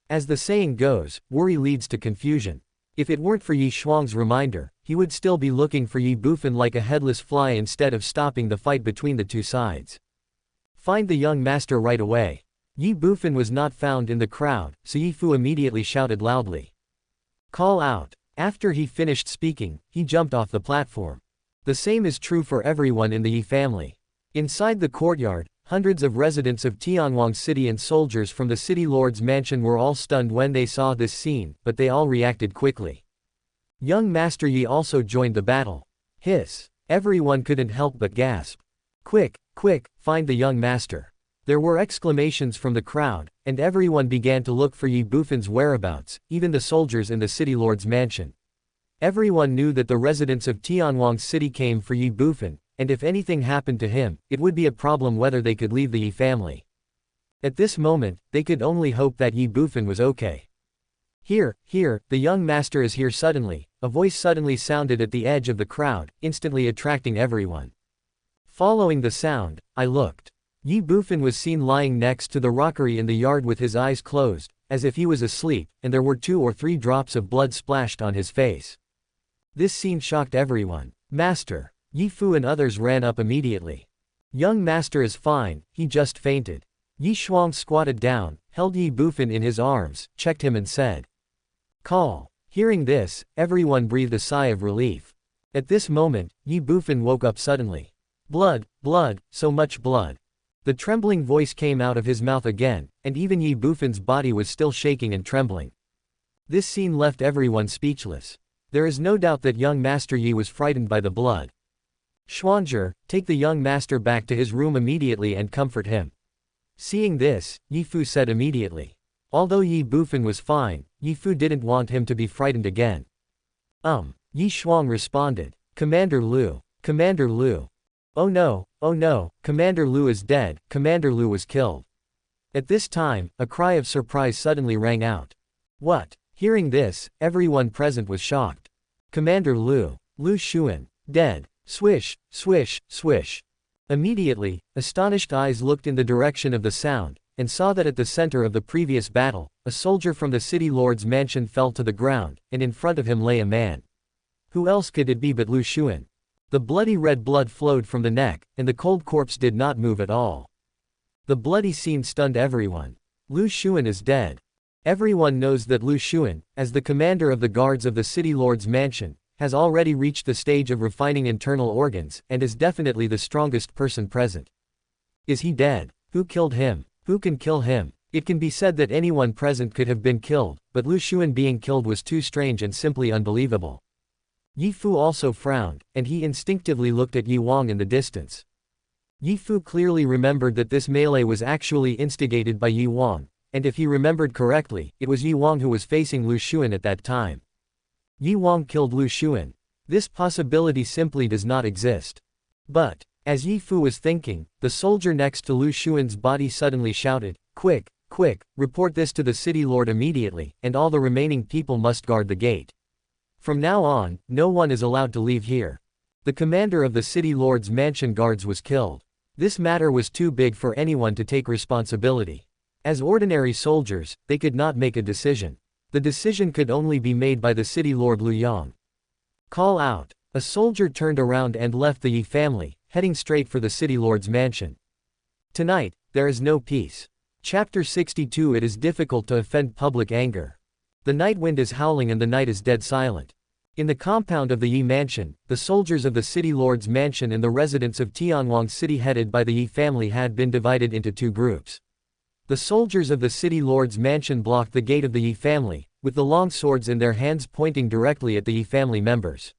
As the saying goes, worry leads to confusion. If it weren't for Ye Shuang's reminder, he would still be looking for Ye Bufan like a headless fly instead of stopping the fight between the two sides. Find the young master right away. Ye Bufan was not found in the crowd, so Ye Fu immediately shouted loudly. Call out. After he finished speaking, he jumped off the platform. The same is true for everyone in the Ye family. Inside the courtyard, hundreds of residents of Tianwang City and soldiers from the city lord's mansion were all stunned when they saw this scene, but they all reacted quickly. Young Master Yi also joined the battle. Hiss. Everyone couldn't help but gasp. Quick, quick, find the young master. There were exclamations from the crowd, and everyone began to look for Ye Bufan's whereabouts, even the soldiers in the city lord's mansion. Everyone knew that the residents of Tianwang City came for Ye Bufan, and if anything happened to him, it would be a problem whether they could leave the Ye family. At this moment, they could only hope that Ye Bufan was okay. Here, the young master is here suddenly, a voice suddenly sounded at the edge of the crowd, instantly attracting everyone. Following the sound, I looked. Ye Bufan was seen lying next to the rockery in the yard with his eyes closed, as if he was asleep, and there were 2 or 3 drops of blood splashed on his face. This scene shocked everyone. Master. Ye Fu and others ran up immediately. Young master is fine, he just fainted. Ye Shuang squatted down, held Ye Bufan in his arms, checked him and said. Call. Hearing this, everyone breathed a sigh of relief. At this moment, Ye Bufan woke up suddenly. Blood, blood, so much blood. The trembling voice came out of his mouth again, and even Ye Bufan's body was still shaking and trembling. This scene left everyone speechless. There is no doubt that young Master Yi was frightened by the blood. Xuanzhi, take the young master back to his room immediately and comfort him. Seeing this, Ye Fu said immediately. Although Ye Bufan was fine, Ye Fu didn't want him to be frightened again. Ye Shuang responded. Commander Lu. Commander Lu. Oh no, Commander Lu is dead, Commander Lu was killed. At this time, a cry of surprise suddenly rang out. What? Hearing this, everyone present was shocked. Commander Lu. Lu Xuan. Dead. Swish, swish, swish. Immediately, astonished eyes looked in the direction of the sound, and saw that at the center of the previous battle, a soldier from the city lord's mansion fell to the ground, and in front of him lay a man. Who else could it be but Lu Xuan? The bloody red blood flowed from the neck, and the cold corpse did not move at all. The bloody scene stunned everyone. Lu Xuan is dead. Everyone knows that Lu Xuan, as the commander of the guards of the city lord's mansion, has already reached the stage of refining internal organs, and is definitely the strongest person present. Is he dead? Who killed him? Who can kill him? It can be said that anyone present could have been killed, but Lu Xuan being killed was too strange and simply unbelievable. Ye Fu also frowned, and he instinctively looked at Ye Wang in the distance. Ye Fu clearly remembered that this melee was actually instigated by Ye Wang, and if he remembered correctly, it was Ye Wang who was facing Lu Xuan at that time. Ye Wang killed Lu Xuan. This possibility simply does not exist. But, as Ye Fu was thinking, the soldier next to Lu Xuan's body suddenly shouted, Quick, quick, report this to the city lord immediately, and all the remaining people must guard the gate. From now on, no one is allowed to leave here. The commander of the city lord's mansion guards was killed. This matter was too big for anyone to take responsibility. As ordinary soldiers, they could not make a decision. The decision could only be made by the city lord Lu Yang. Call out. A soldier turned around and left the Yi family, heading straight for the city lord's mansion. Tonight, there is no peace. Chapter 62. It is difficult to offend public anger. The night wind is howling and the night is dead silent. In the compound of the Yi mansion, the soldiers of the city lord's mansion and the residents of Tianwang City headed by the Yi family had been divided into 2 groups. The soldiers of the city lord's mansion blocked the gate of the Yi family, with the long swords in their hands pointing directly at the Yi family members.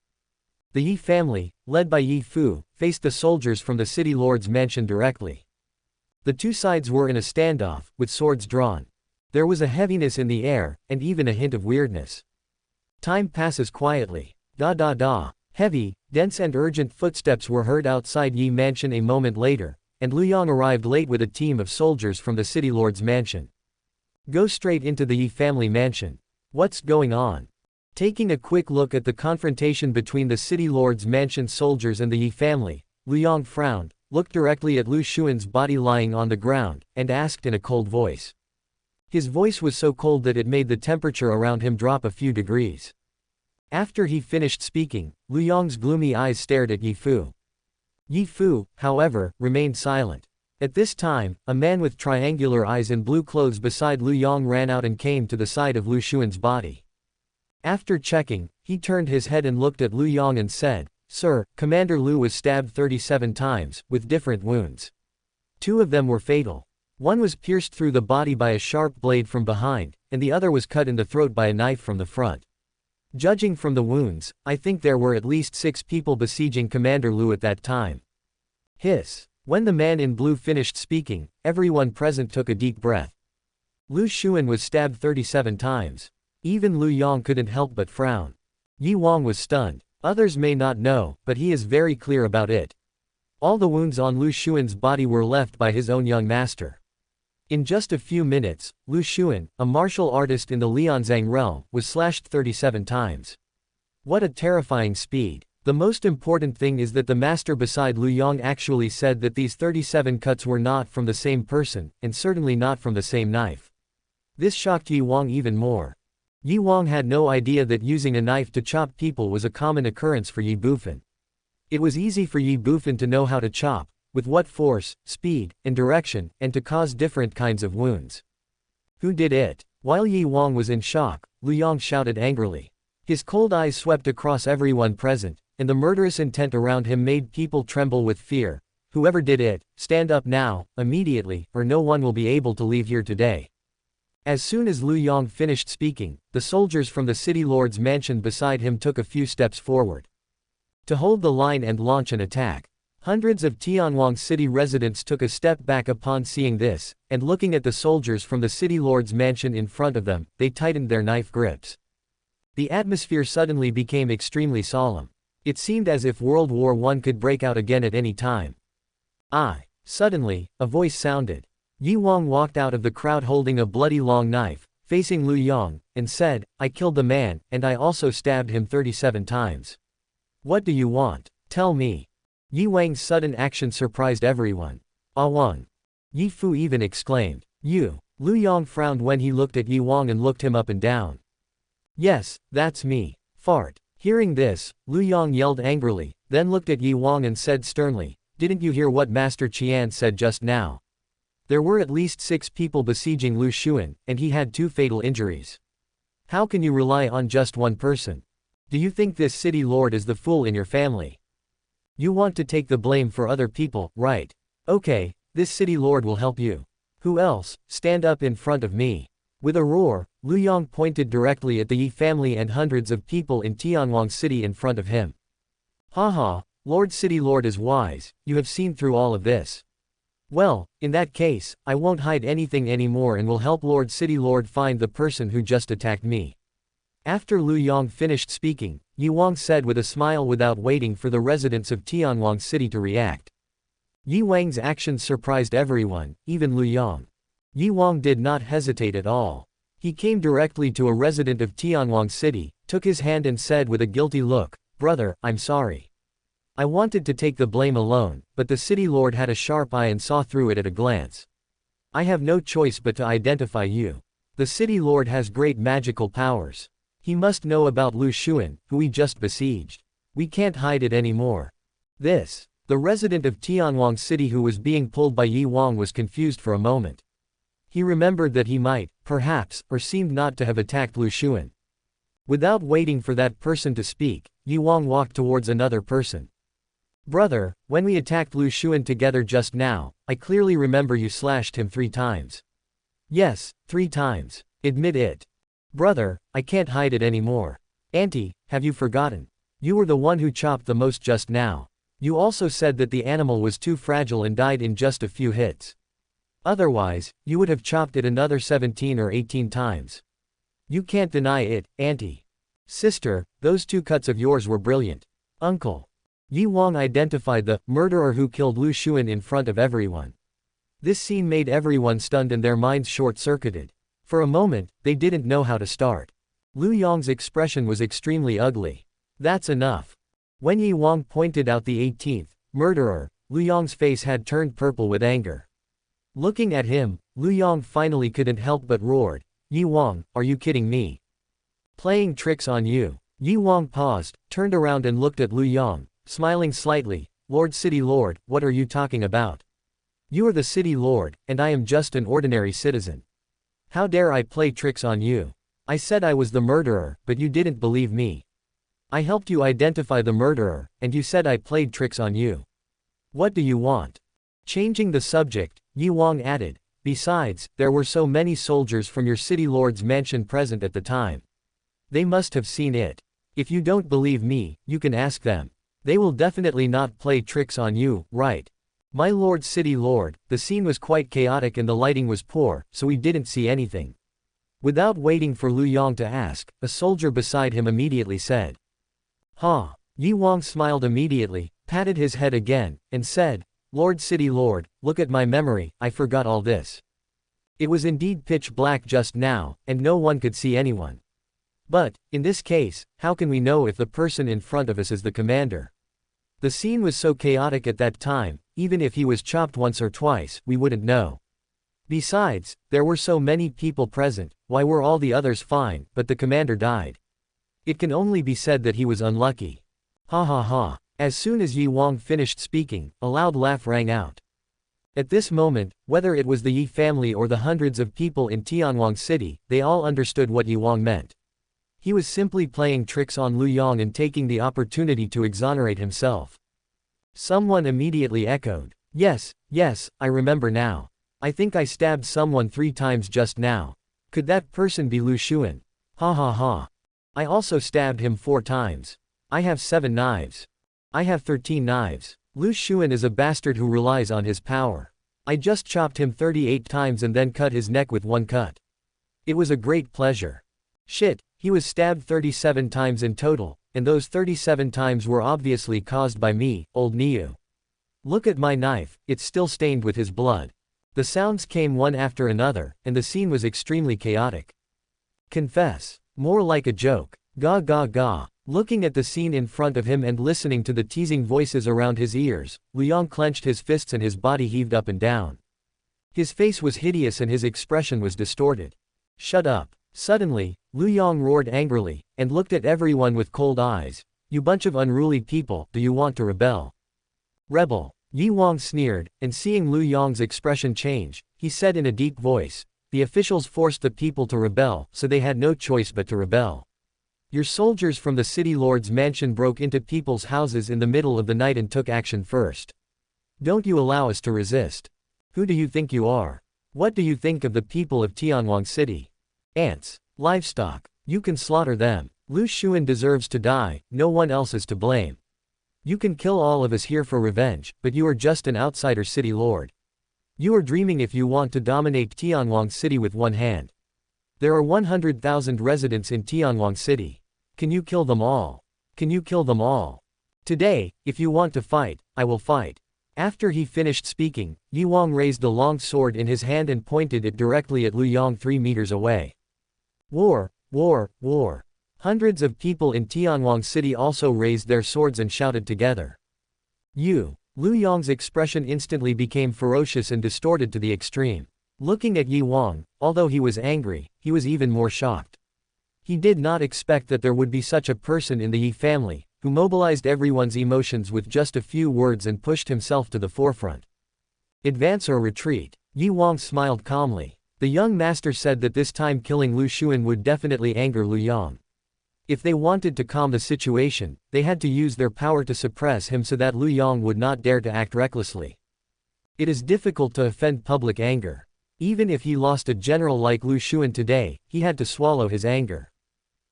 The Yi family, led by Ye Fu, faced the soldiers from the city lord's mansion directly. The 2 sides were in a standoff, with swords drawn. There was a heaviness in the air, and even a hint of weirdness. Time passes quietly. Heavy, dense and urgent footsteps were heard outside Yi mansion a moment later, and Lu Yang arrived late with a team of soldiers from the city lord's mansion. Go straight into the Yi family mansion. What's going on? Taking a quick look at the confrontation between the city lord's mansion soldiers and the Yi family, Lu Yang frowned, looked directly at Lu Xuan's body lying on the ground, and asked in a cold voice. His voice was so cold that it made the temperature around him drop a few degrees. After he finished speaking, Lu Yang's gloomy eyes stared at Ye Fu. Ye Fu, however, remained silent. At this time, a man with triangular eyes and blue clothes beside Lu Yong ran out and came to the side of Lu Xuan's body. After checking, he turned his head and looked at Lu Yong and said, "Sir, Commander Lu was stabbed 37 times, with different wounds. 2 of them were fatal. One was pierced through the body by a sharp blade from behind, and the other was cut in the throat by a knife from the front. Judging from the wounds, I think there were at least 6 people besieging Commander Lu at that time." Hiss. When the man in blue finished speaking, everyone present took a deep breath. Lu Xuan was stabbed 37 times. Even Lu Yong couldn't help but frown. Ye Wang was stunned. Others may not know, but he is very clear about it. All the wounds on Lu Xuan's body were left by his own young master. In just a few minutes, Lu Xuan, a martial artist in the Lianzang realm, was slashed 37 times. What a terrifying speed. The most important thing is that the master beside Lu Yong actually said that these 37 cuts were not from the same person, and certainly not from the same knife. This shocked Ye Wang even more. Ye Wang had no idea that using a knife to chop people was a common occurrence for Ye Bufan. It was easy for Ye Bufan to know how to chop, with what force, speed, and direction, and to cause different kinds of wounds. Who did it? While Ye Wang was in shock, Lu Yong shouted angrily. His cold eyes swept across everyone present, and the murderous intent around him made people tremble with fear. Whoever did it, stand up now, immediately, or no one will be able to leave here today. As soon as Lu Yong finished speaking, the soldiers from the city lord's mansion beside him took a few steps forward to hold the line and launch an attack. Hundreds of Tianwang city residents took a step back upon seeing this, and looking at the soldiers from the city lord's mansion in front of them, they tightened their knife grips. The atmosphere suddenly became extremely solemn. It seemed as if World War I could break out again at any time. Suddenly, a voice sounded. Ye Wang walked out of the crowd holding a bloody long knife, facing Lu Yong, and said, "I killed the man, and I also stabbed him 37 times. What do you want? Tell me." Ye Wang's sudden action surprised everyone. "Ah Wang." Ye Fu even exclaimed. "You." Lu Yong frowned when he looked at Ye Wang and looked him up and down. "Yes, that's me. Fart." Hearing this, Lu Yong yelled angrily, then looked at Ye Wang and said sternly, "Didn't you hear what Master Qian said just now? There were at least 6 people besieging Lu Xuan, and he had 2 fatal injuries. How can you rely on just one person? Do you think this city lord is the fool in your family? You want to take the blame for other people, right? Okay, this city lord will help you. Who else? Stand up in front of me." With a roar, Lu Yong pointed directly at the Ye family and hundreds of people in Tianwang City in front of him. "Haha, Lord City Lord is wise, you have seen through all of this. Well, in that case, I won't hide anything anymore and will help Lord City Lord find the person who just attacked me." After Lu Yong finished speaking, Ye Wang said with a smile without waiting for the residents of Tianwang City to react. Ye Wang's actions surprised everyone, even Lu Yong. Ye Wang did not hesitate at all. He came directly to a resident of Tianwang City, took his hand and said with a guilty look, "Brother, I'm sorry. I wanted to take the blame alone, but the city lord had a sharp eye and saw through it at a glance. I have no choice but to identify you. The city lord has great magical powers. He must know about Lu Xuan, who we just besieged. We can't hide it anymore." The resident of Tianwang City who was being pulled by Ye Wang was confused for a moment. He remembered that he might, perhaps, or seemed not to have attacked Lu Xuan. Without waiting for that person to speak, Ye Wang walked towards another person. "Brother, when we attacked Lu Xuan together just now, I clearly remember you slashed him 3 times. Yes, 3 times. Admit it. Brother, I can't hide it anymore. Auntie, have you forgotten? You were the one who chopped the most just now. You also said that the animal was too fragile and died in just a few hits. Otherwise, you would have chopped it another 17 or 18 times. You can't deny it, Auntie. Sister, those 2 cuts of yours were brilliant. Uncle." Ye Wang identified the murderer who killed Lu Xuan in front of everyone. This scene made everyone stunned and their minds short-circuited. For a moment, they didn't know how to start. Lu Yong's expression was extremely ugly. "That's enough." When Ye Wang pointed out the 18th murderer, Lu Yong's face had turned purple with anger. Looking at him, Lu Yong finally couldn't help but roared, "Ye Wang, are you kidding me? Playing tricks on you?" Ye Wang paused, turned around and looked at Lu Yong, smiling slightly. "Lord City Lord, what are you talking about? You are the city lord, and I am just an ordinary citizen. How dare I play tricks on you? I said I was the murderer, but you didn't believe me. I helped you identify the murderer, and you said I played tricks on you. What do you want? Changing the subject, Ye Wang added, besides, there were so many soldiers from your city lord's mansion present at the time. They must have seen it. If you don't believe me, you can ask them. They will definitely not play tricks on you, right? My lord city lord, the scene was quite chaotic and the lighting was poor, so we didn't see anything. Without waiting for Lu Yong to ask, a soldier beside him immediately said. Huh. Ye Wang smiled immediately, patted his head again, and said, Lord city lord, look at my memory, I forgot all this. It was indeed pitch black just now, and no one could see anyone. But, in this case, how can we know if the person in front of us is the commander? The scene was so chaotic at that time, even if he was chopped once or twice, we wouldn't know. Besides, there were so many people present, why were all the others fine, but the commander died? It can only be said that he was unlucky. Ha ha ha. As soon as Ye Wang finished speaking, a loud laugh rang out. At this moment, whether it was the Ye family or the hundreds of people in Tianwang City, they all understood what Ye Wang meant. He was simply playing tricks on Lu Yong and taking the opportunity to exonerate himself. Someone immediately echoed, yes, I remember now. I think I stabbed someone 3 times just now. Could that person be Lu Xuan? Ha ha ha. I also stabbed him 4 times. I have 7 knives. I have 13 knives. Lu Xuan is a bastard who relies on his power. I just chopped him 38 times and then cut his neck with 1 cut. It was a great pleasure. Shit. He was stabbed 37 times in total, and those 37 times were obviously caused by me, old Niu. Look at my knife, it's still stained with his blood. The sounds came one after another, and the scene was extremely chaotic. Confess. More like a joke. Ga ga ga. Looking at the scene in front of him and listening to the teasing voices around his ears, Lu Yong clenched his fists and his body heaved up and down. His face was hideous and his expression was distorted. Shut up. Suddenly, Lu Yong roared angrily, and looked at everyone with cold eyes. You bunch of unruly people, do you want to rebel? Rebel. Ye Wang sneered, and seeing Lu Yong's expression change, he said in a deep voice, the officials forced the people to rebel, so they had no choice but to rebel. Your soldiers from the city lord's mansion broke into people's houses in the middle of the night and took action first. Don't you allow us to resist. Who do you think you are? What do you think of the people of Tianwang City? Ants. Livestock. You can slaughter them. Lu Xuan deserves to die, no one else is to blame. You can kill all of us here for revenge, but you are just an outsider city lord. You are dreaming if you want to dominate Tianwang City with one hand. There are 100,000 residents in Tianwang City. Can you kill them all? Can you kill them all? Today, if you want to fight, I will fight. After he finished speaking, Ye Wang raised the long sword in his hand and pointed it directly at Lu Yong 3 meters away. War, war, war. Hundreds of people in Tianwang City also raised their swords and shouted together. Lu Yong's expression instantly became ferocious and distorted to the extreme. Looking at Ye Wang, although he was angry, he was even more shocked. He did not expect that there would be such a person in the Ye family, who mobilized everyone's emotions with just a few words and pushed himself to the forefront. Advance or retreat? Ye Wang smiled calmly. The young master said that this time killing Lu Xuan would definitely anger Lu Yong. If they wanted to calm the situation, they had to use their power to suppress him so that Lu Yong would not dare to act recklessly. It is difficult to offend public anger. Even if he lost a general like Lu Xuan today, he had to swallow his anger.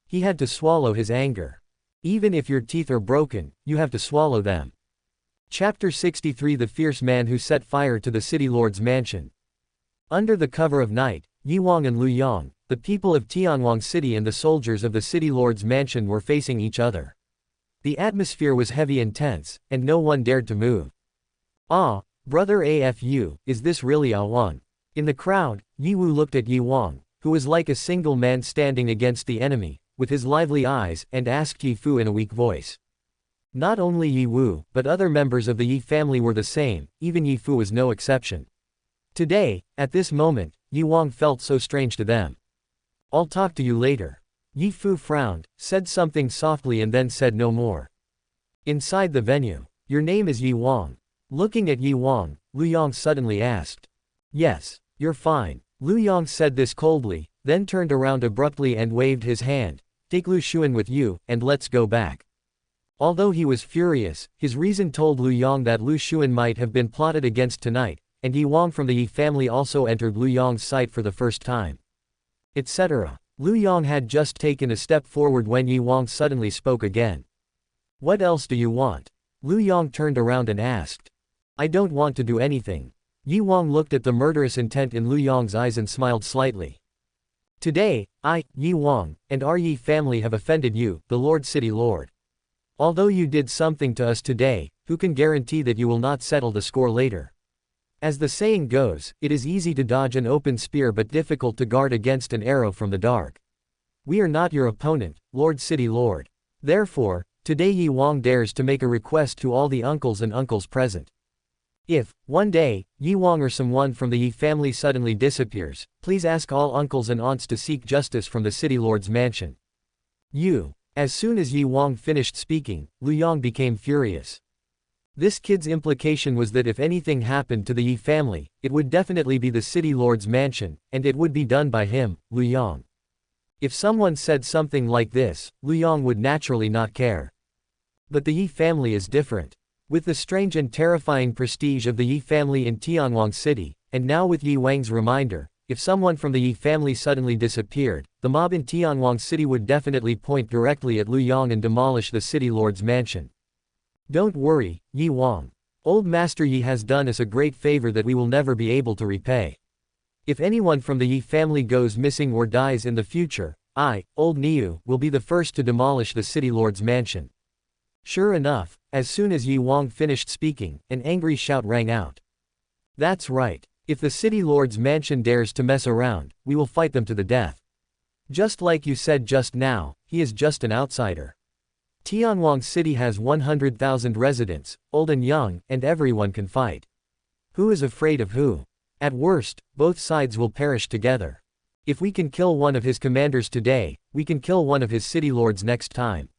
He had to swallow his anger. Even if your teeth are broken, you have to swallow them. Chapter 63 The Fierce Man Who Set Fire to the City Lord's Mansion. Under the cover of night, Ye Wang and Lu Yong, the people of Tianwang City and the soldiers of the City Lord's Mansion were facing each other. The atmosphere was heavy and tense, and no one dared to move. Ah, brother AFU, is this really A Wang? In the crowd, Yi Wu looked at Ye Wang, who was like a single man standing against the enemy, with his lively eyes, and asked Yi Fu in a weak voice. Not only Yi Wu, but other members of the Yi family were the same, even Yi Fu was no exception. Today, at this moment, Ye Wang felt so strange to them. I'll talk to you later. Yi Fu frowned, said something softly and then said no more. Inside the venue. Your name is Ye Wang. Looking at Ye Wang, Lu Yong suddenly asked. Yes, you're fine. Lu Yong said this coldly, then turned around abruptly and waved his hand. Take Lu Xuan with you, and let's go back. Although he was furious, his reason told Lu Yong that Lu Xuan might have been plotted against tonight, and Ye Wang from the Ye family also entered Lu Yong's sight for the first time. Etc. Lu Yong had just taken a step forward when Ye Wang suddenly spoke again. What else do you want? Lu Yong turned around and asked. I don't want to do anything. Ye Wang looked at the murderous intent in Lu Yong's eyes and smiled slightly. Today, I, Ye Wang, and our Ye family have offended you, the Lord City Lord. Although you did something to us today, who can guarantee that you will not settle the score later? As the saying goes, it is easy to dodge an open spear but difficult to guard against an arrow from the dark. We are not your opponent, Lord City Lord. Therefore, today Ye Wang dares to make a request to all the uncles and uncles present. If, one day, Ye Wang or someone from the Ye family suddenly disappears, please ask all uncles and aunts to seek justice from the City Lord's mansion. As soon as Ye Wang finished speaking, Lu Yong became furious. This kid's implication was that if anything happened to the Ye family, it would definitely be the City Lord's mansion, and it would be done by him, Lu Yong. If someone said something like this, Lu Yong would naturally not care. But the Ye family is different. With the strange and terrifying prestige of the Ye family in Tianwang City, and now with Ye Wang's reminder, if someone from the Ye family suddenly disappeared, the mob in Tianwang City would definitely point directly at Lu Yong and demolish the City Lord's mansion. Don't worry, Ye Wang. Old Master Yi has done us a great favor that we will never be able to repay. If anyone from the Ye family goes missing or dies in the future, I, Old Niu, will be the first to demolish the City Lord's mansion. Sure enough, as soon as Ye Wang finished speaking, an angry shout rang out. That's right. If the City Lord's mansion dares to mess around, we will fight them to the death. Just like you said just now, he is just an outsider. Tianwang City has 100,000 residents, old and young, and everyone can fight. Who is afraid of who? At worst, both sides will perish together. If we can kill one of his commanders today, we can kill one of his city lords next time.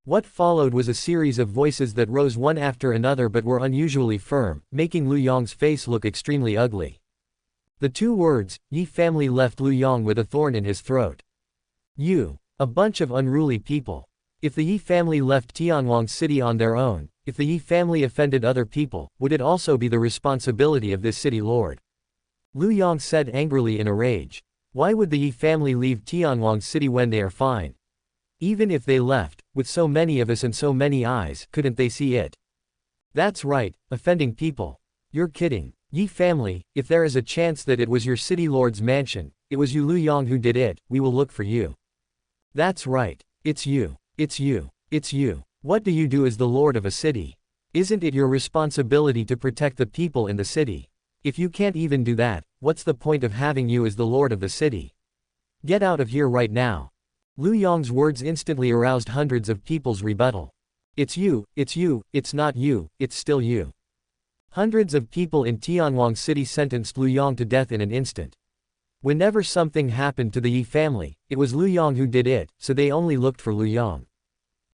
What followed was a series of voices that rose one after another but were unusually firm, making Lu Yong's face look extremely ugly. The two words, Ye family, left Lu Yong with a thorn in his throat. You, a bunch of unruly people. If the Ye family left Tianwang City on their own, if the Ye family offended other people, would it also be the responsibility of this city lord? Lu Yong said angrily in a rage. Why would the Ye family leave Tianwang City when they are fine? Even if they left, with so many of us and so many eyes, couldn't they see it? That's right, offending people. You're kidding. Ye family, if there is a chance that it was your city lord's mansion, it was you Lu Yong who did it, we will look for you. That's right. It's you. It's you. It's you. What do you do as the lord of a city? Isn't it your responsibility to protect the people in the city? If you can't even do that, what's the point of having you as the lord of the city? Get out of here right now. Lu Yong's words instantly aroused hundreds of people's rebuttal. It's you, it's not you, it's still you. Hundreds of people in Tianwang City sentenced Lu Yong to death in an instant. Whenever something happened to the Ye family, it was Lu Yong who did it, so they only looked for Lu Yong.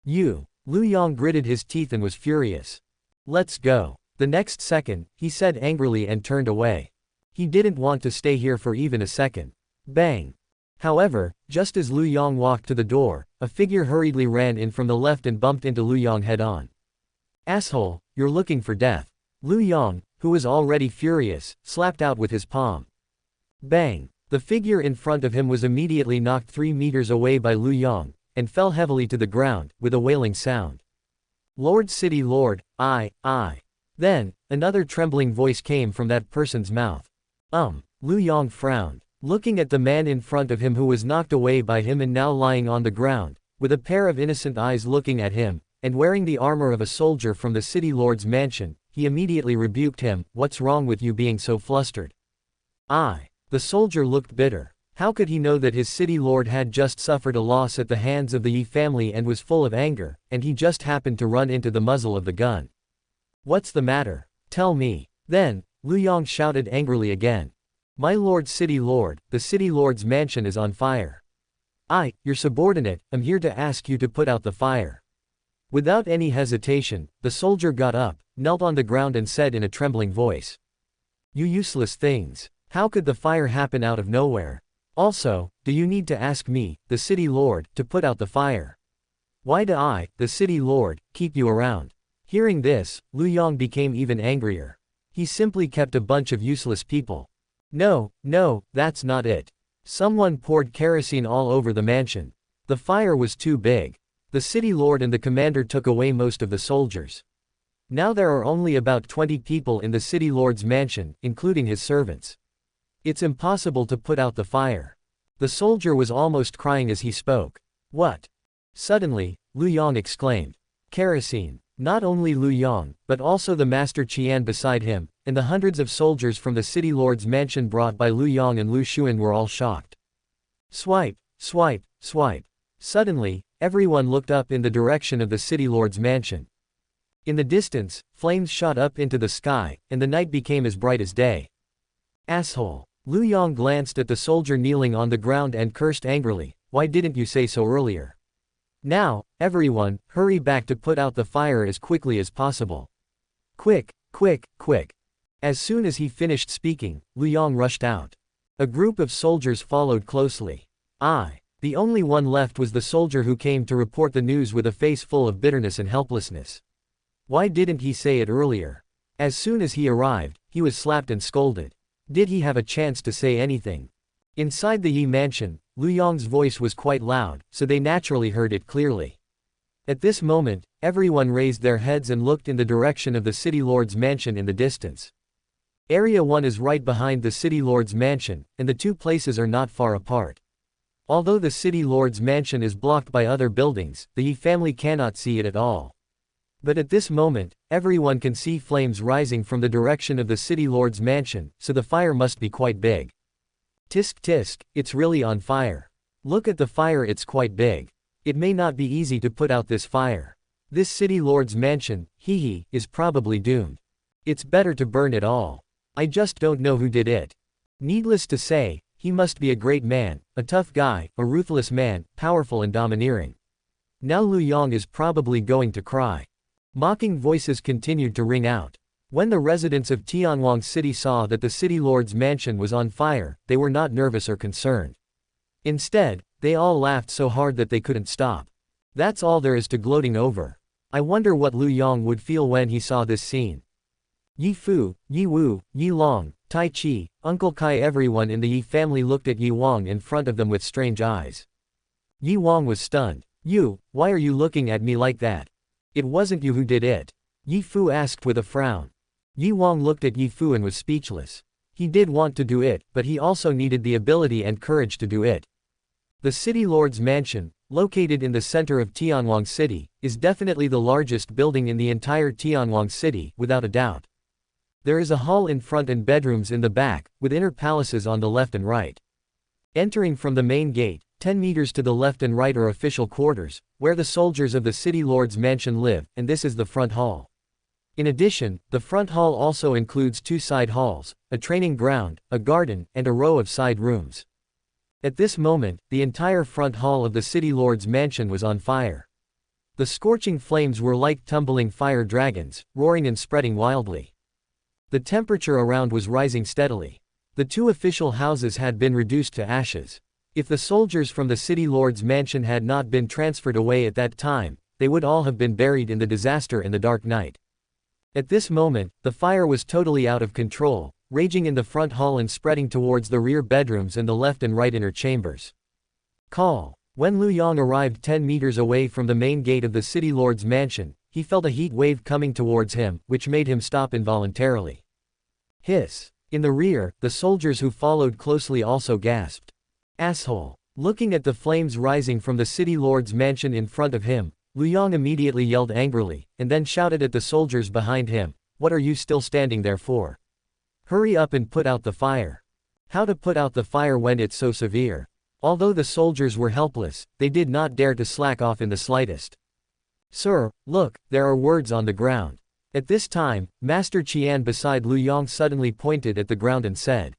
Lu Yong gritted his teeth and was furious. Let's go. The next second, he said angrily and turned away. He didn't want to stay here for even a second. Bang. However, just as Lu Yong walked to the door, a figure hurriedly ran in from the left and bumped into Lu Yong head-on. Asshole, you're looking for death. Lu Yong, who was already furious, slapped out with his palm. Bang. The figure in front of him was immediately knocked 3 meters away by Lu Yong, and fell heavily to the ground, with a wailing sound. Lord City Lord, I. Then, another trembling voice came from that person's mouth. Lu Yong frowned. Looking at the man in front of him who was knocked away by him and now lying on the ground, with a pair of innocent eyes looking at him, and wearing the armor of a soldier from the city lord's mansion, he immediately rebuked him. What's wrong with you being so flustered? The soldier looked bitter. How could he know that his city lord had just suffered a loss at the hands of the Ye family and was full of anger, and he just happened to run into the muzzle of the gun? What's the matter? Tell me. Then, Lu Yong shouted angrily again. My lord city lord, the city lord's mansion is on fire. Your subordinate, am here to ask you to put out the fire. Without any hesitation, the soldier got up, knelt on the ground and said in a trembling voice. You useless things. How could the fire happen out of nowhere? Also, do you need to ask me, the city lord, to put out the fire? Why do I, the city lord, keep you around? Hearing this, Lu Yong became even angrier. He simply kept a bunch of useless people. No, that's not it. Someone poured kerosene all over the mansion. The fire was too big. The city lord and the commander took away most of the soldiers. Now there are only about 20 people in the city lord's mansion, including his servants. It's impossible to put out the fire. The soldier was almost crying as he spoke. What? Suddenly, Lu Yong exclaimed. Kerosene. Not only Lu Yong, but also the Master Qian beside him, and the hundreds of soldiers from the city lord's mansion brought by Lu Yong and Lu Xuan were all shocked. Swipe, swipe, swipe. Suddenly, everyone looked up in the direction of the city lord's mansion. In the distance, flames shot up into the sky, and the night became as bright as day. Asshole. Lu Yong glanced at the soldier kneeling on the ground and cursed angrily, why didn't you say so earlier? Now, everyone, hurry back to put out the fire as quickly as possible. Quick, quick, quick. As soon as he finished speaking, Lu Yong rushed out. A group of soldiers followed closely. The only one left was the soldier who came to report the news with a face full of bitterness and helplessness. Why didn't he say it earlier? As soon as he arrived, he was slapped and scolded. Did he have a chance to say anything? Inside the Ye mansion, Lu Yong's voice was quite loud, so they naturally heard it clearly. At this moment, everyone raised their heads and looked in the direction of the city lord's mansion in the distance. Area 1 is right behind the city lord's mansion, and the two places are not far apart. Although the city lord's mansion is blocked by other buildings, the Ye family cannot see it at all. But at this moment, everyone can see flames rising from the direction of the city lord's mansion, so the fire must be quite big. Tisk tisk, it's really on fire. Look at the fire, it's quite big. It may not be easy to put out this fire. This city lord's mansion, is probably doomed. It's better to burn it all. I just don't know who did it. Needless to say, he must be a great man, a tough guy, a ruthless man, powerful and domineering. Now Lu Yong is probably going to cry. Mocking voices continued to ring out. When the residents of Tianwang City saw that the city lord's mansion was on fire, they were not nervous or concerned. Instead, they all laughed so hard that they couldn't stop. That's all there is to gloating over. I wonder what Lu Yong would feel when he saw this scene. Yi Fu, Yi Wu, Yi Long, Tai Chi, Uncle Kai, everyone in the Yi family looked at Yi Wang in front of them with strange eyes. Yi Wang was stunned. You, why are you looking at me like that? It wasn't you who did it. Yi Fu asked with a frown. Yi Wang looked at Yi Fu and was speechless. He did want to do it, but he also needed the ability and courage to do it. The city lord's mansion, located in the center of Tianwang City, is definitely the largest building in the entire Tianwang City, without a doubt. There is a hall in front and bedrooms in the back, with inner palaces on the left and right. Entering from the main gate, 10 meters to the left and right are official quarters, where the soldiers of the city lord's mansion live, and this is the front hall. In addition, the front hall also includes 2 side halls, a training ground, a garden, and a row of side rooms. At this moment, the entire front hall of the city lord's mansion was on fire. The scorching flames were like tumbling fire dragons, roaring and spreading wildly. The temperature around was rising steadily. The 2 official houses had been reduced to ashes. If the soldiers from the city lord's mansion had not been transferred away at that time, they would all have been buried in the disaster in the dark night. At this moment, the fire was totally out of control, raging in the front hall and spreading towards the rear bedrooms and the left and right inner chambers. Call. When Lu Yong arrived 10 meters away from the main gate of the city lord's mansion, he felt a heat wave coming towards him, which made him stop involuntarily. Hiss. In the rear, the soldiers who followed closely also gasped. Asshole. Looking at the flames rising from the city lord's mansion in front of him, Lu Yong immediately yelled angrily, and then shouted at the soldiers behind him, "What are you still standing there for? Hurry up and put out the fire." How to put out the fire when it's so severe? Although the soldiers were helpless, they did not dare to slack off in the slightest. Sir, look, there are words on the ground. At this time, Master Qian beside Lu Yong suddenly pointed at the ground and said.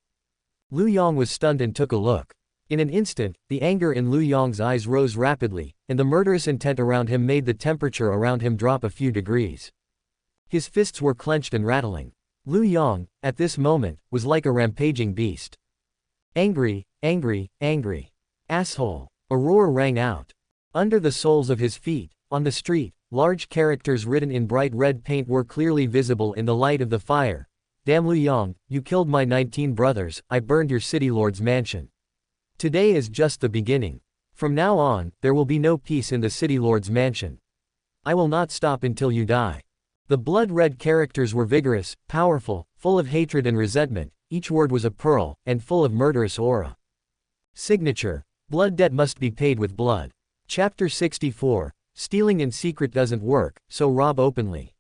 Lu Yong was stunned and took a look. In an instant, the anger in Lu Yong's eyes rose rapidly, and the murderous intent around him made the temperature around him drop a few degrees. His fists were clenched and rattling. Lu Yong, at this moment, was like a rampaging beast. Angry, angry, angry. Asshole. A roar rang out. Under the soles of his feet, on the street, large characters written in bright red paint were clearly visible in the light of the fire. Damn Lu Yong, you killed my 19 brothers, I burned your city lord's mansion. Today is just the beginning. From now on, there will be no peace in the city lord's mansion. I will not stop until you die. The blood-red characters were vigorous, powerful, full of hatred and resentment, each word was a pearl, and full of murderous aura. Signature. Blood debt must be paid with blood. Chapter 64. Stealing in secret doesn't work, so rob openly.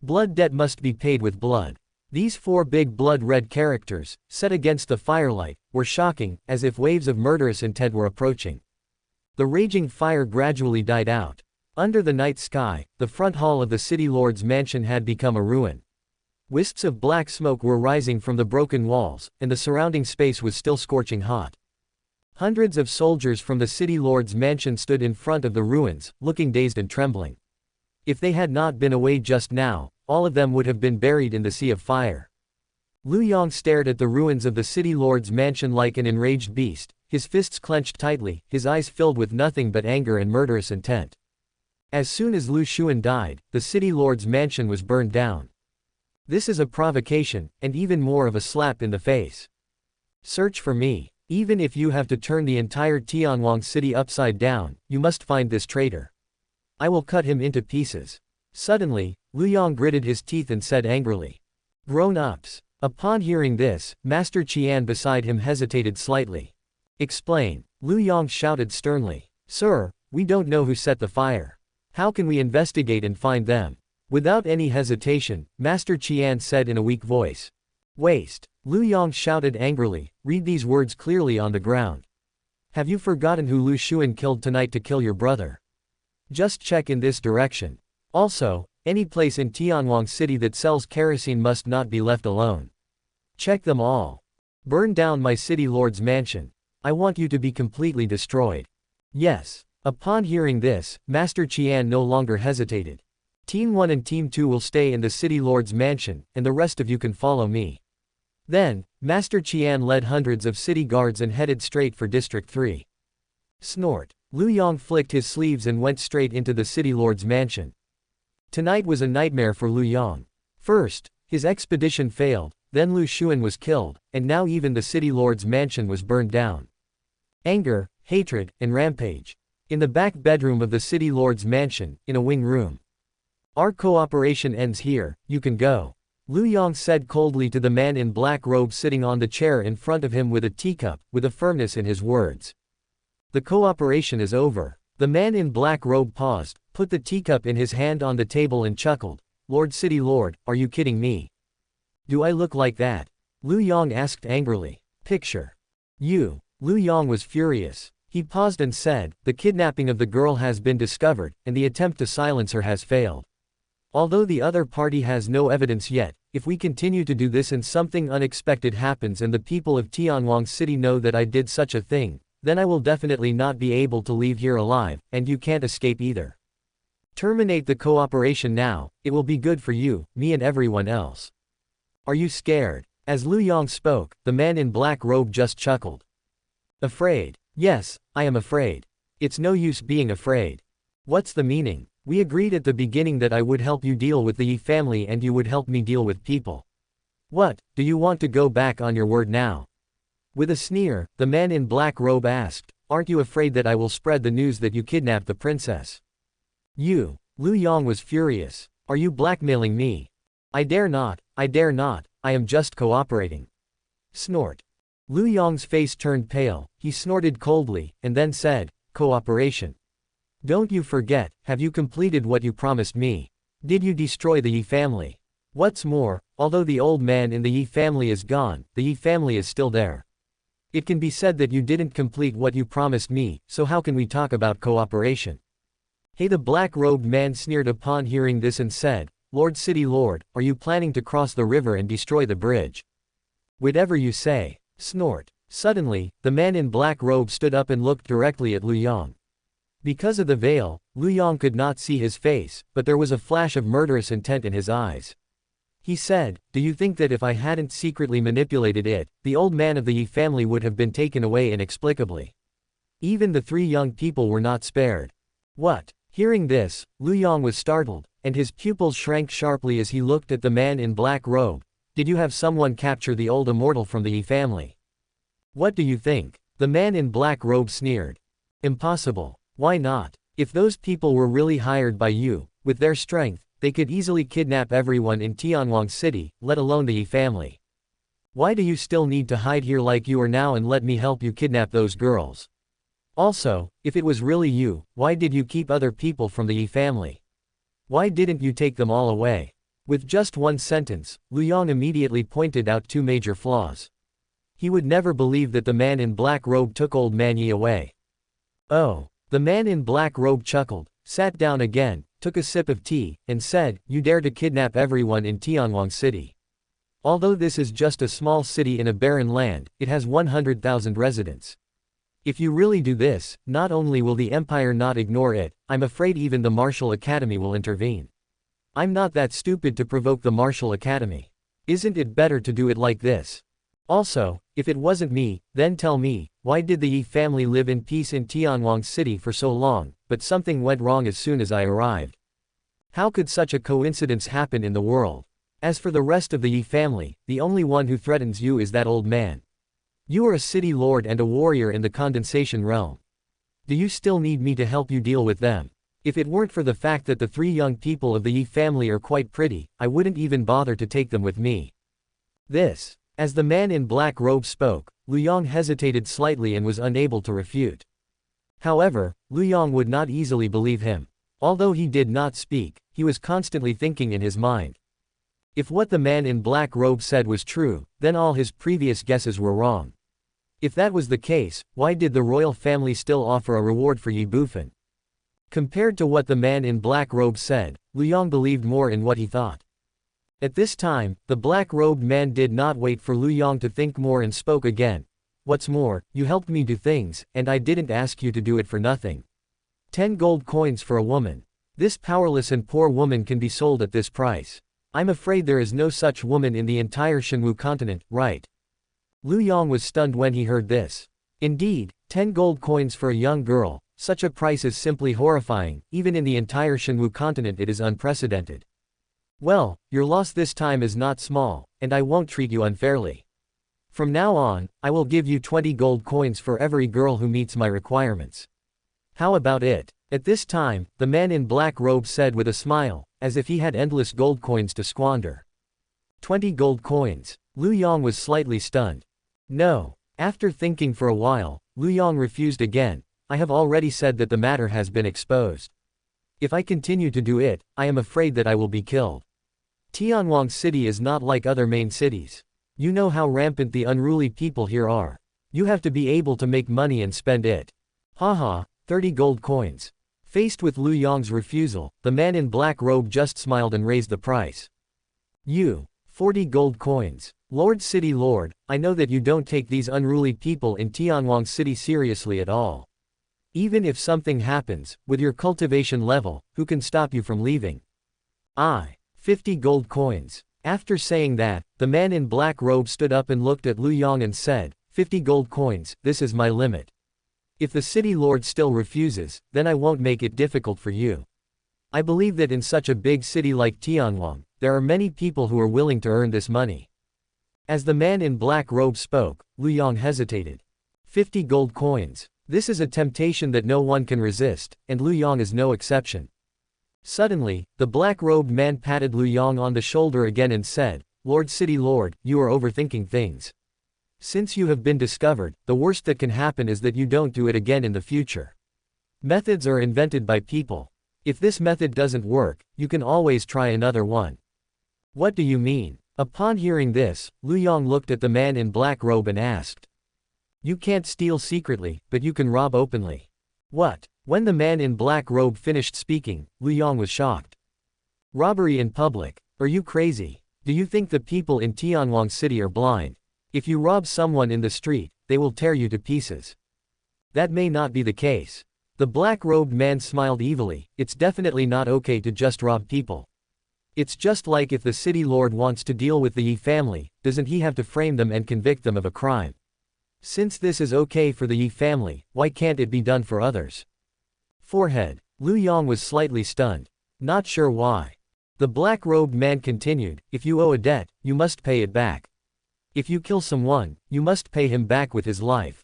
Blood debt must be paid with blood. These 4 big blood-red characters, set against the firelight, were shocking, as if waves of murderous intent were approaching. The raging fire gradually died out. Under the night sky, the front hall of the city lord's mansion had become a ruin. Wisps of black smoke were rising from the broken walls, and the surrounding space was still scorching hot. Hundreds of soldiers from the city lord's mansion stood in front of the ruins, looking dazed and trembling. If they had not been away just now, all of them would have been buried in the sea of fire. Lu Yong stared at the ruins of the city lord's mansion like an enraged beast, his fists clenched tightly, his eyes filled with nothing but anger and murderous intent. As soon as Lu Xuan died, the city lord's mansion was burned down. This is a provocation, and even more of a slap in the face. Search for me. Even if you have to turn the entire Tianwang city upside down, you must find this traitor. I will cut him into pieces. Suddenly, Lu Yong gritted his teeth and said angrily. Grown-ups. Upon hearing this, Master Qian beside him hesitated slightly. Explain. Lu Yong shouted sternly. Sir, we don't know who set the fire. How can we investigate and find them? Without any hesitation, Master Qian said in a weak voice. Waste. Lu Yong shouted angrily, read these words clearly on the ground. Have you forgotten who Lu Xuan killed tonight to kill your brother? Just check in this direction. Also, any place in Tianwang City that sells kerosene must not be left alone. Check them all. Burn down my city lord's mansion. I want you to be completely destroyed. Yes. Upon hearing this, Master Qian no longer hesitated. Team 1 and Team 2 will stay in the city lord's mansion, and the rest of you can follow me. Then, Master Qian led hundreds of city guards and headed straight for District 3. Snort. Lu Yong flicked his sleeves and went straight into the city lord's mansion. Tonight was a nightmare for Lu Yong. First, his expedition failed, then Lu Xuan was killed, and now even the city lord's mansion was burned down. Anger, hatred, and rampage. In the back bedroom of the city lord's mansion, in a wing room. Our cooperation ends here, you can go. Lu Yong said coldly to the man in black robe sitting on the chair in front of him with a teacup, with a firmness in his words. The cooperation is over. The man in black robe paused, put the teacup in his hand on the table and chuckled. Lord City Lord, are you kidding me? Do I look like that? Lu Yong asked angrily. Picture. You. Lu Yong was furious. He paused and said, the kidnapping of the girl has been discovered, and the attempt to silence her has failed. Although the other party has no evidence yet, if we continue to do this and something unexpected happens and the people of Tianwang City know that I did such a thing, then I will definitely not be able to leave here alive, and you can't escape either. Terminate the cooperation now, it will be good for you, me and everyone else. Are you scared? As Lu Yong spoke, the man in black robe just chuckled. Afraid? Yes, I am afraid. It's no use being afraid. What's the meaning? We agreed at the beginning that I would help you deal with the Ye family and you would help me deal with people. What, do you want to go back on your word now? With a sneer, the man in black robe asked, aren't you afraid that I will spread the news that you kidnapped the princess? You. Lu Yong was furious. Are you blackmailing me? I dare not, I am just cooperating. Snort. Lu Yong's face turned pale, he snorted coldly, and then said, cooperation. Don't you forget, have you completed what you promised me? Did you destroy the Ye family? What's more, although the old man in the Ye family is gone, the Ye family is still there. It can be said that you didn't complete what you promised me, so how can we talk about cooperation? Hey, the black-robed man sneered upon hearing this and said, Lord City Lord, are you planning to cross the river and destroy the bridge? Whatever you say. Snort. Suddenly, the man in black robe stood up and looked directly at Lu Yong. Because of the veil, Lu Yong could not see his face, but there was a flash of murderous intent in his eyes. He said, "Do you think that if I hadn't secretly manipulated it, the old man of the Ye family would have been taken away inexplicably? Even the 3 young people were not spared." What? Hearing this, Lu Yong was startled, and his pupils shrank sharply as he looked at the man in black robe. "Did you have someone capture the old immortal from the Ye family?" "What do you think?" The man in black robe sneered. "Impossible. Why not? If those people were really hired by you, with their strength, they could easily kidnap everyone in Tianwang City, let alone the Ye family. Why do you still need to hide here like you are now and let me help you kidnap those girls? Also, if it was really you, why did you keep other people from the Ye family? Why didn't you take them all away?" With just one sentence, Lu Yong immediately pointed out 2 major flaws. He would never believe that the man in black robe took old man Ye away. "Oh." The man in black robe chuckled, sat down again, took a sip of tea, and said, "You dare to kidnap everyone in Tianwang City. Although this is just a small city in a barren land, it has 100,000 residents. If you really do this, not only will the empire not ignore it, I'm afraid even the Martial Academy will intervene. I'm not that stupid to provoke the Martial Academy. Isn't it better to do it like this? Also, if it wasn't me, then tell me, why did the Ye family live in peace in Tianwang City for so long, but something went wrong as soon as I arrived? How could such a coincidence happen in the world? As for the rest of the Ye family, the only one who threatens you is that old man. You are a city lord and a warrior in the condensation realm. Do you still need me to help you deal with them? If it weren't for the fact that the 3 young people of the Ye family are quite pretty, I wouldn't even bother to take them with me." This. As the man in black robe spoke, Lu Yong hesitated slightly and was unable to refute. However, Lu Yong would not easily believe him. Although he did not speak, he was constantly thinking in his mind. If what the man in black robe said was true, then all his previous guesses were wrong. If that was the case, why did the royal family still offer a reward for Ye Bufan? Compared to what the man in black robe said, Lu Yong believed more in what he thought. At this time, the black-robed man did not wait for Lu Yong to think more and spoke again. "What's more, you helped me do things, and I didn't ask you to do it for nothing. 10 gold coins for a woman. This powerless and poor woman can be sold at this price. I'm afraid there is no such woman in the entire Shenwu continent, right?" Lu Yong was stunned when he heard this. Indeed, 10 gold coins for a young girl, such a price is simply horrifying. Even in the entire Shenwu continent it is unprecedented. "Well, your loss this time is not small, and I won't treat you unfairly. From now on, I will give you 20 gold coins for every girl who meets my requirements. How about it?" At this time, the man in black robe said with a smile, as if he had endless gold coins to squander. 20 gold coins. Lu Yong was slightly stunned. "No." After thinking for a while, Lu Yong refused again. "I have already said that the matter has been exposed. If I continue to do it, I am afraid that I will be killed. Tianwang City is not like other main cities. You know how rampant the unruly people here are. You have to be able to make money and spend it. Haha, 30 gold coins." Faced with Lu Yong's refusal, the man in black robe just smiled and raised the price. "You. 40 gold coins. Lord City Lord, I know that you don't take these unruly people in Tianwang City seriously at all. Even if something happens, with your cultivation level, who can stop you from leaving? 50 gold coins. After saying that, the man in black robe stood up and looked at Lu Yong and said, 50 gold coins, this is my limit. If the city lord still refuses, then I won't make it difficult for you. I believe that in such a big city like Tianwang, there are many people who are willing to earn this money." As the man in black robe spoke, Lu Yong hesitated. 50 gold coins. This is a temptation that no one can resist, and Lu Yong is no exception. Suddenly, the black-robed man patted Lu Yong on the shoulder again and said, "Lord City Lord, you are overthinking things. Since you have been discovered, the worst that can happen is that you don't do it again in the future. Methods are invented by people. If this method doesn't work, you can always try another one." "What do you mean?" Upon hearing this, Lu Yong looked at the man in black robe and asked. "You can't steal secretly, but you can rob openly." "What?" When the man in black robe finished speaking, Lu Yong was shocked. "Robbery in public? Are you crazy? Do you think the people in Tianwang City are blind? If you rob someone in the street, they will tear you to pieces." "That may not be the case." The black-robed man smiled evilly. "It's definitely not okay to just rob people. It's just like if the city lord wants to deal with the Ye family, doesn't he have to frame them and convict them of a crime? Since this is okay for the Ye family, why can't it be done for others? Forehead. Lu Yong was slightly stunned. Not sure why. The black-robed man continued, if you owe a debt, you must pay it back. If you kill someone, you must pay him back with his life.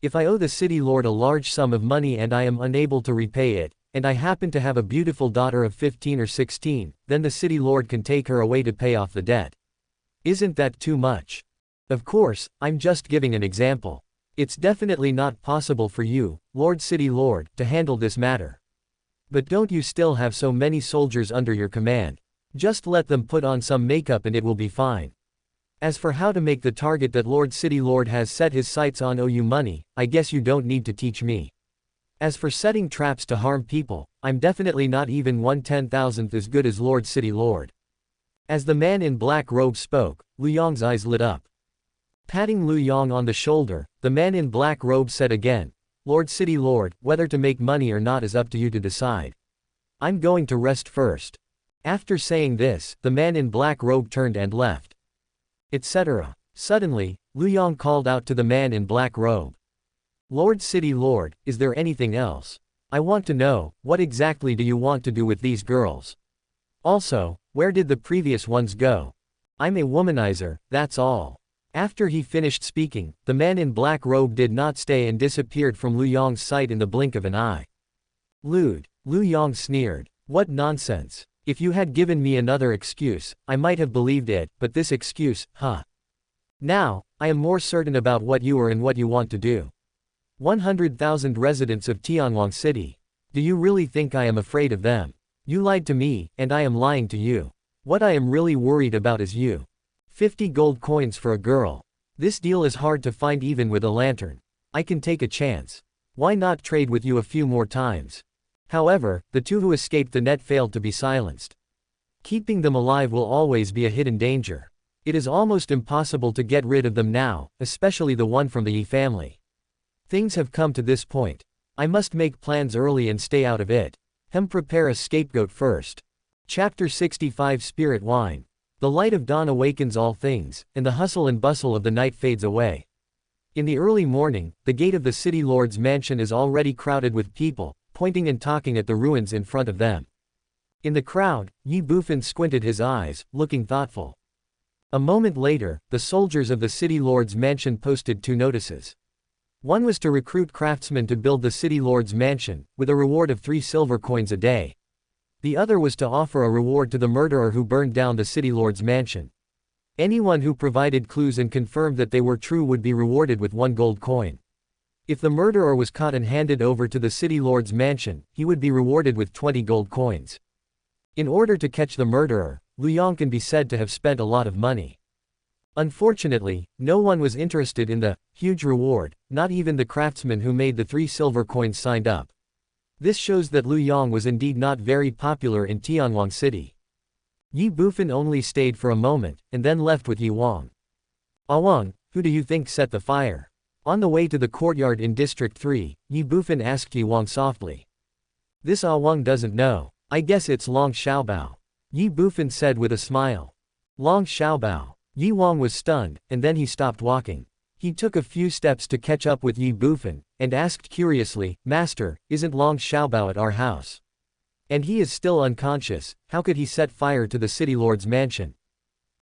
If I owe the city lord a large sum of money and I am unable to repay it, and I happen to have a beautiful daughter of 15 or 16, then the city lord can take her away to pay off the debt. Isn't that too much? Of course, I'm just giving an example. It's definitely not possible for you, Lord City Lord, to handle this matter. But don't you still have so many soldiers under your command? Just let them put on some makeup and it will be fine. As for how to make the target that Lord City Lord has set his sights on owe you money, I guess you don't need to teach me. As for setting traps to harm people, I'm definitely not even 1/10,000th as good as Lord City Lord. As the man in black robe spoke, Lu Yong's eyes lit up. Patting Lu Yong on the shoulder, the man in black robe said again, Lord City Lord, whether to make money or not is up to you to decide. I'm going to rest first. After saying this, the man in black robe turned and left. Etc. Suddenly, Lu Yong called out to the man in black robe. Lord City Lord, is there anything else? I want to know, what exactly do you want to do with these girls? Also, where did the previous ones go? I'm a womanizer, that's all. After he finished speaking, the man in black robe did not stay and disappeared from Lu Yong's sight in the blink of an eye. Lewd. Lu Yong sneered. What nonsense. If you had given me another excuse, I might have believed it, but this excuse, huh? Now, I am more certain about what you are and what you want to do. 100,000 residents of Tianwang City. Do you really think I am afraid of them? You lied to me, and I am lying to you. What I am really worried about is you. 50 gold coins for a girl. This deal is hard to find even with a lantern. I can take a chance. Why not trade with you a few more times? However, the two who escaped the net failed to be silenced. Keeping them alive will always be a hidden danger. It is almost impossible to get rid of them now, especially the one from the Ye family. Things have come to this point. I must make plans early and stay out of it. Prepare a scapegoat first. Chapter 65 Spirit Wine. The light of dawn awakens all things, and the hustle and bustle of the night fades away. In the early morning, the gate of the city lord's mansion is already crowded with people, pointing and talking at the ruins in front of them. In the crowd, Ye Bufan squinted his eyes, looking thoughtful. A moment later, the soldiers of the city lord's mansion posted 2 notices. One was to recruit craftsmen to build the city lord's mansion, with a reward of 3 silver coins a day. The other was to offer a reward to the murderer who burned down the city lord's mansion. Anyone who provided clues and confirmed that they were true would be rewarded with 1 gold coin. If the murderer was caught and handed over to the city lord's mansion, he would be rewarded with 20 gold coins. In order to catch the murderer, Lu Yong can be said to have spent a lot of money. Unfortunately, no one was interested in the huge reward, not even the craftsman who made the 3 silver coins signed up. This shows that Lu Yong was indeed not very popular in Tianwang City. Ye Bufan only stayed for a moment, and then left with Ye Wang. Wang, who do you think set the fire? On the way to the courtyard in District 3, Ye Bufan asked Ye Wang softly. This Wang doesn't know. I guess it's Long Xiaobao. Ye Bufan said with a smile. Long Xiaobao. Ye Wang was stunned, and then he stopped walking. He took a few steps to catch up with Ye Bufan, and asked curiously, Master, isn't Long Xiaobao at our house? And he is still unconscious, how could he set fire to the city lord's mansion?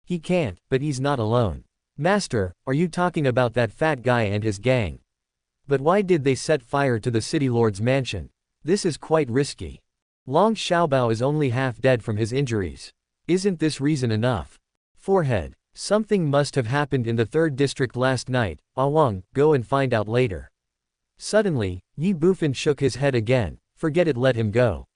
He can't, but he's not alone. Master, are you talking about that fat guy and his gang? But why did they set fire to the city lord's mansion? This is quite risky. Long Xiaobao is only half dead from his injuries. Isn't this reason enough? Forehead. Something must have happened in the 3rd district last night. Wang, go and find out later. Suddenly, Ye Bufan shook his head again. Forget it, let him go.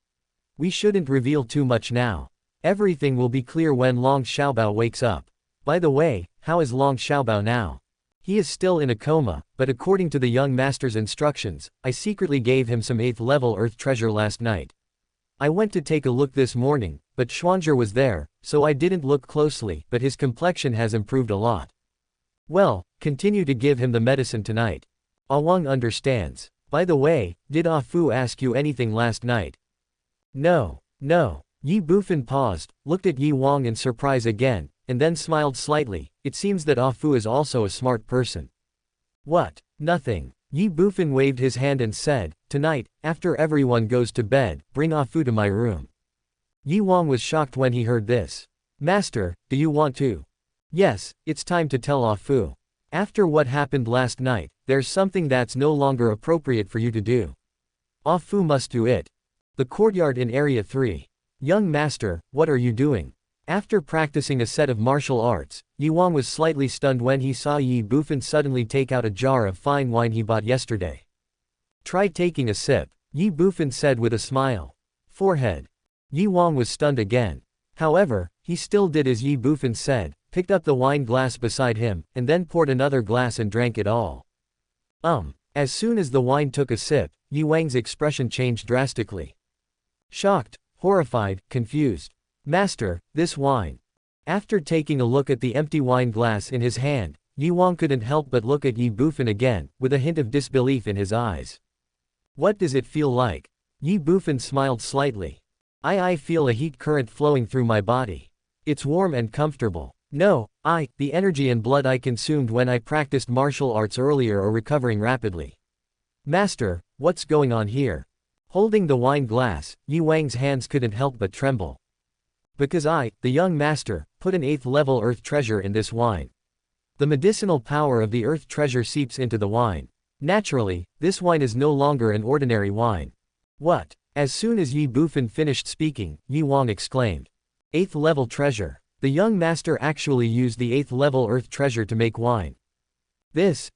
We shouldn't reveal too much now. Everything will be clear when Long Xiaobao wakes up. By the way, how is Long Xiaobao now? He is still in a coma, but according to the young master's instructions, I secretly gave him some 8th level earth treasure last night. I went to take a look this morning, but Xuanzhe was there, so I didn't look closely, but his complexion has improved a lot. Well, continue to give him the medicine tonight. Wang understands. By the way, did Fu ask you anything last night? No. Ye Bufan paused, looked at Ye Wang in surprise again, and then smiled slightly. It seems that Ah Fu is also a smart person. What? Nothing. Ye Bufan waved his hand and said, tonight, after everyone goes to bed, bring Ah Fu to my room. Ye Wang was shocked when he heard this. Master, do you want to? Yes, it's time to tell Ah Fu. After what happened last night, there's something that's no longer appropriate for you to do. Ah Fu must do it. The courtyard in Area 3. Young master, what are you doing? After practicing a set of martial arts, Ye Wang was slightly stunned when he saw Ye Bufan suddenly take out a jar of fine wine he bought yesterday. Try taking a sip, Ye Bufan said with a smile. Forehead. Ye Wang was stunned again. However, he still did as Ye Bufan said, picked up the wine glass beside him, and then poured another glass and drank it all. As soon as the wine took a sip, Ye Wang's expression changed drastically. Shocked, horrified, confused. Master, this wine. After taking a look at the empty wine glass in his hand, Ye Wang couldn't help but look at Ye Bufan again, with a hint of disbelief in his eyes. What does it feel like? Ye Bufan smiled slightly. I feel a heat current flowing through my body. It's warm and comfortable. No, the energy and blood I consumed when I practiced martial arts earlier are recovering rapidly. Master, what's going on here? Holding the wine glass, Ye Wang's hands couldn't help but tremble. Because I, the young master, put an 8th level earth treasure in this wine. The medicinal power of the earth treasure seeps into the wine. Naturally, this wine is no longer an ordinary wine. What? As soon as Ye Bufan finished speaking, Ye Wang exclaimed. 8th level treasure. The young master actually used the 8th level earth treasure to make wine. This.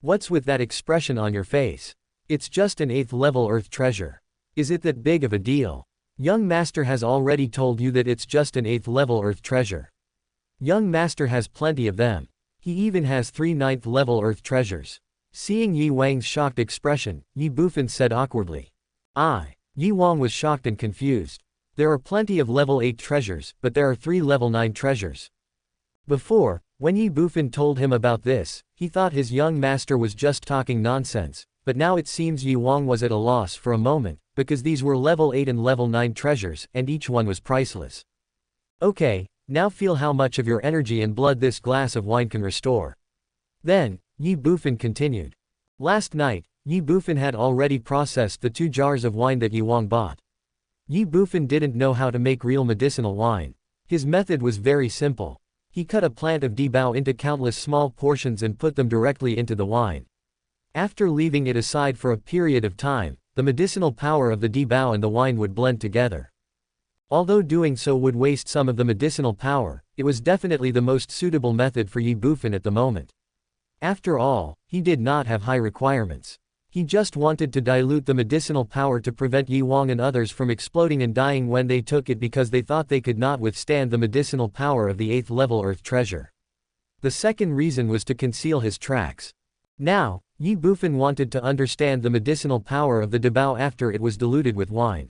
What's with that expression on your face? It's just an 8th level earth treasure. Is it that big of a deal? Young master has already told you that it's just an 8th level earth treasure. Young master has plenty of them. He even has 3 9th level earth treasures. Seeing Ye Wang's shocked expression, Ye Bufan said awkwardly. Ye Wang was shocked and confused. There are plenty of level 8 treasures, but there are 3 level 9 treasures. Before, when Ye Bufan told him about this, he thought his young master was just talking nonsense, but now it seems Ye Wang was at a loss for a moment, because these were level 8 and level 9 treasures, and each one was priceless. Okay, now feel how much of your energy and blood this glass of wine can restore. Then, Ye Bufan continued. Last night, Ye Bufan had already processed the 2 jars of wine that Ye Wang bought. Ye Bufan didn't know how to make real medicinal wine. His method was very simple. He cut a plant of dibao into countless small portions and put them directly into the wine. After leaving it aside for a period of time, the medicinal power of the dibao and the wine would blend together. Although doing so would waste some of the medicinal power, it was definitely the most suitable method for Ye Bufan at the moment. After all, he did not have high requirements. He just wanted to dilute the medicinal power to prevent Ye Wang and others from exploding and dying when they took it because they thought they could not withstand the medicinal power of the 8th level earth treasure. The second reason was to conceal his tracks. Now, Ye Bufan wanted to understand the medicinal power of the dibao after it was diluted with wine.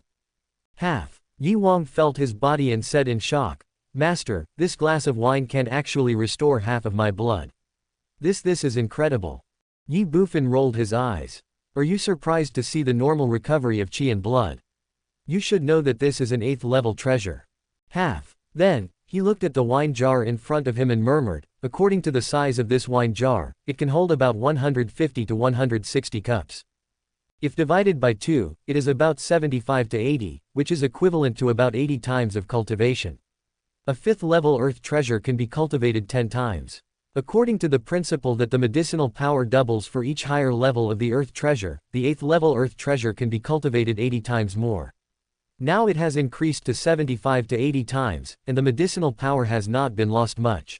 Ye Wang felt his body and said in shock, Master, this glass of wine can actually restore half of my blood. This is incredible. Ye Bufan rolled his eyes. Are you surprised to see the normal recovery of qi and blood? You should know that this is an 8th level treasure. Then, he looked at the wine jar in front of him and murmured, according to the size of this wine jar, it can hold about 150 to 160 cups. If divided by 2, it is about 75 to 80, which is equivalent to about 80 times of cultivation. A 5th level earth treasure can be cultivated 10 times. According to the principle that the medicinal power doubles for each higher level of the earth treasure, the 8th level earth treasure can be cultivated 80 times more. Now it has increased to 75 to 80 times, and the medicinal power has not been lost much.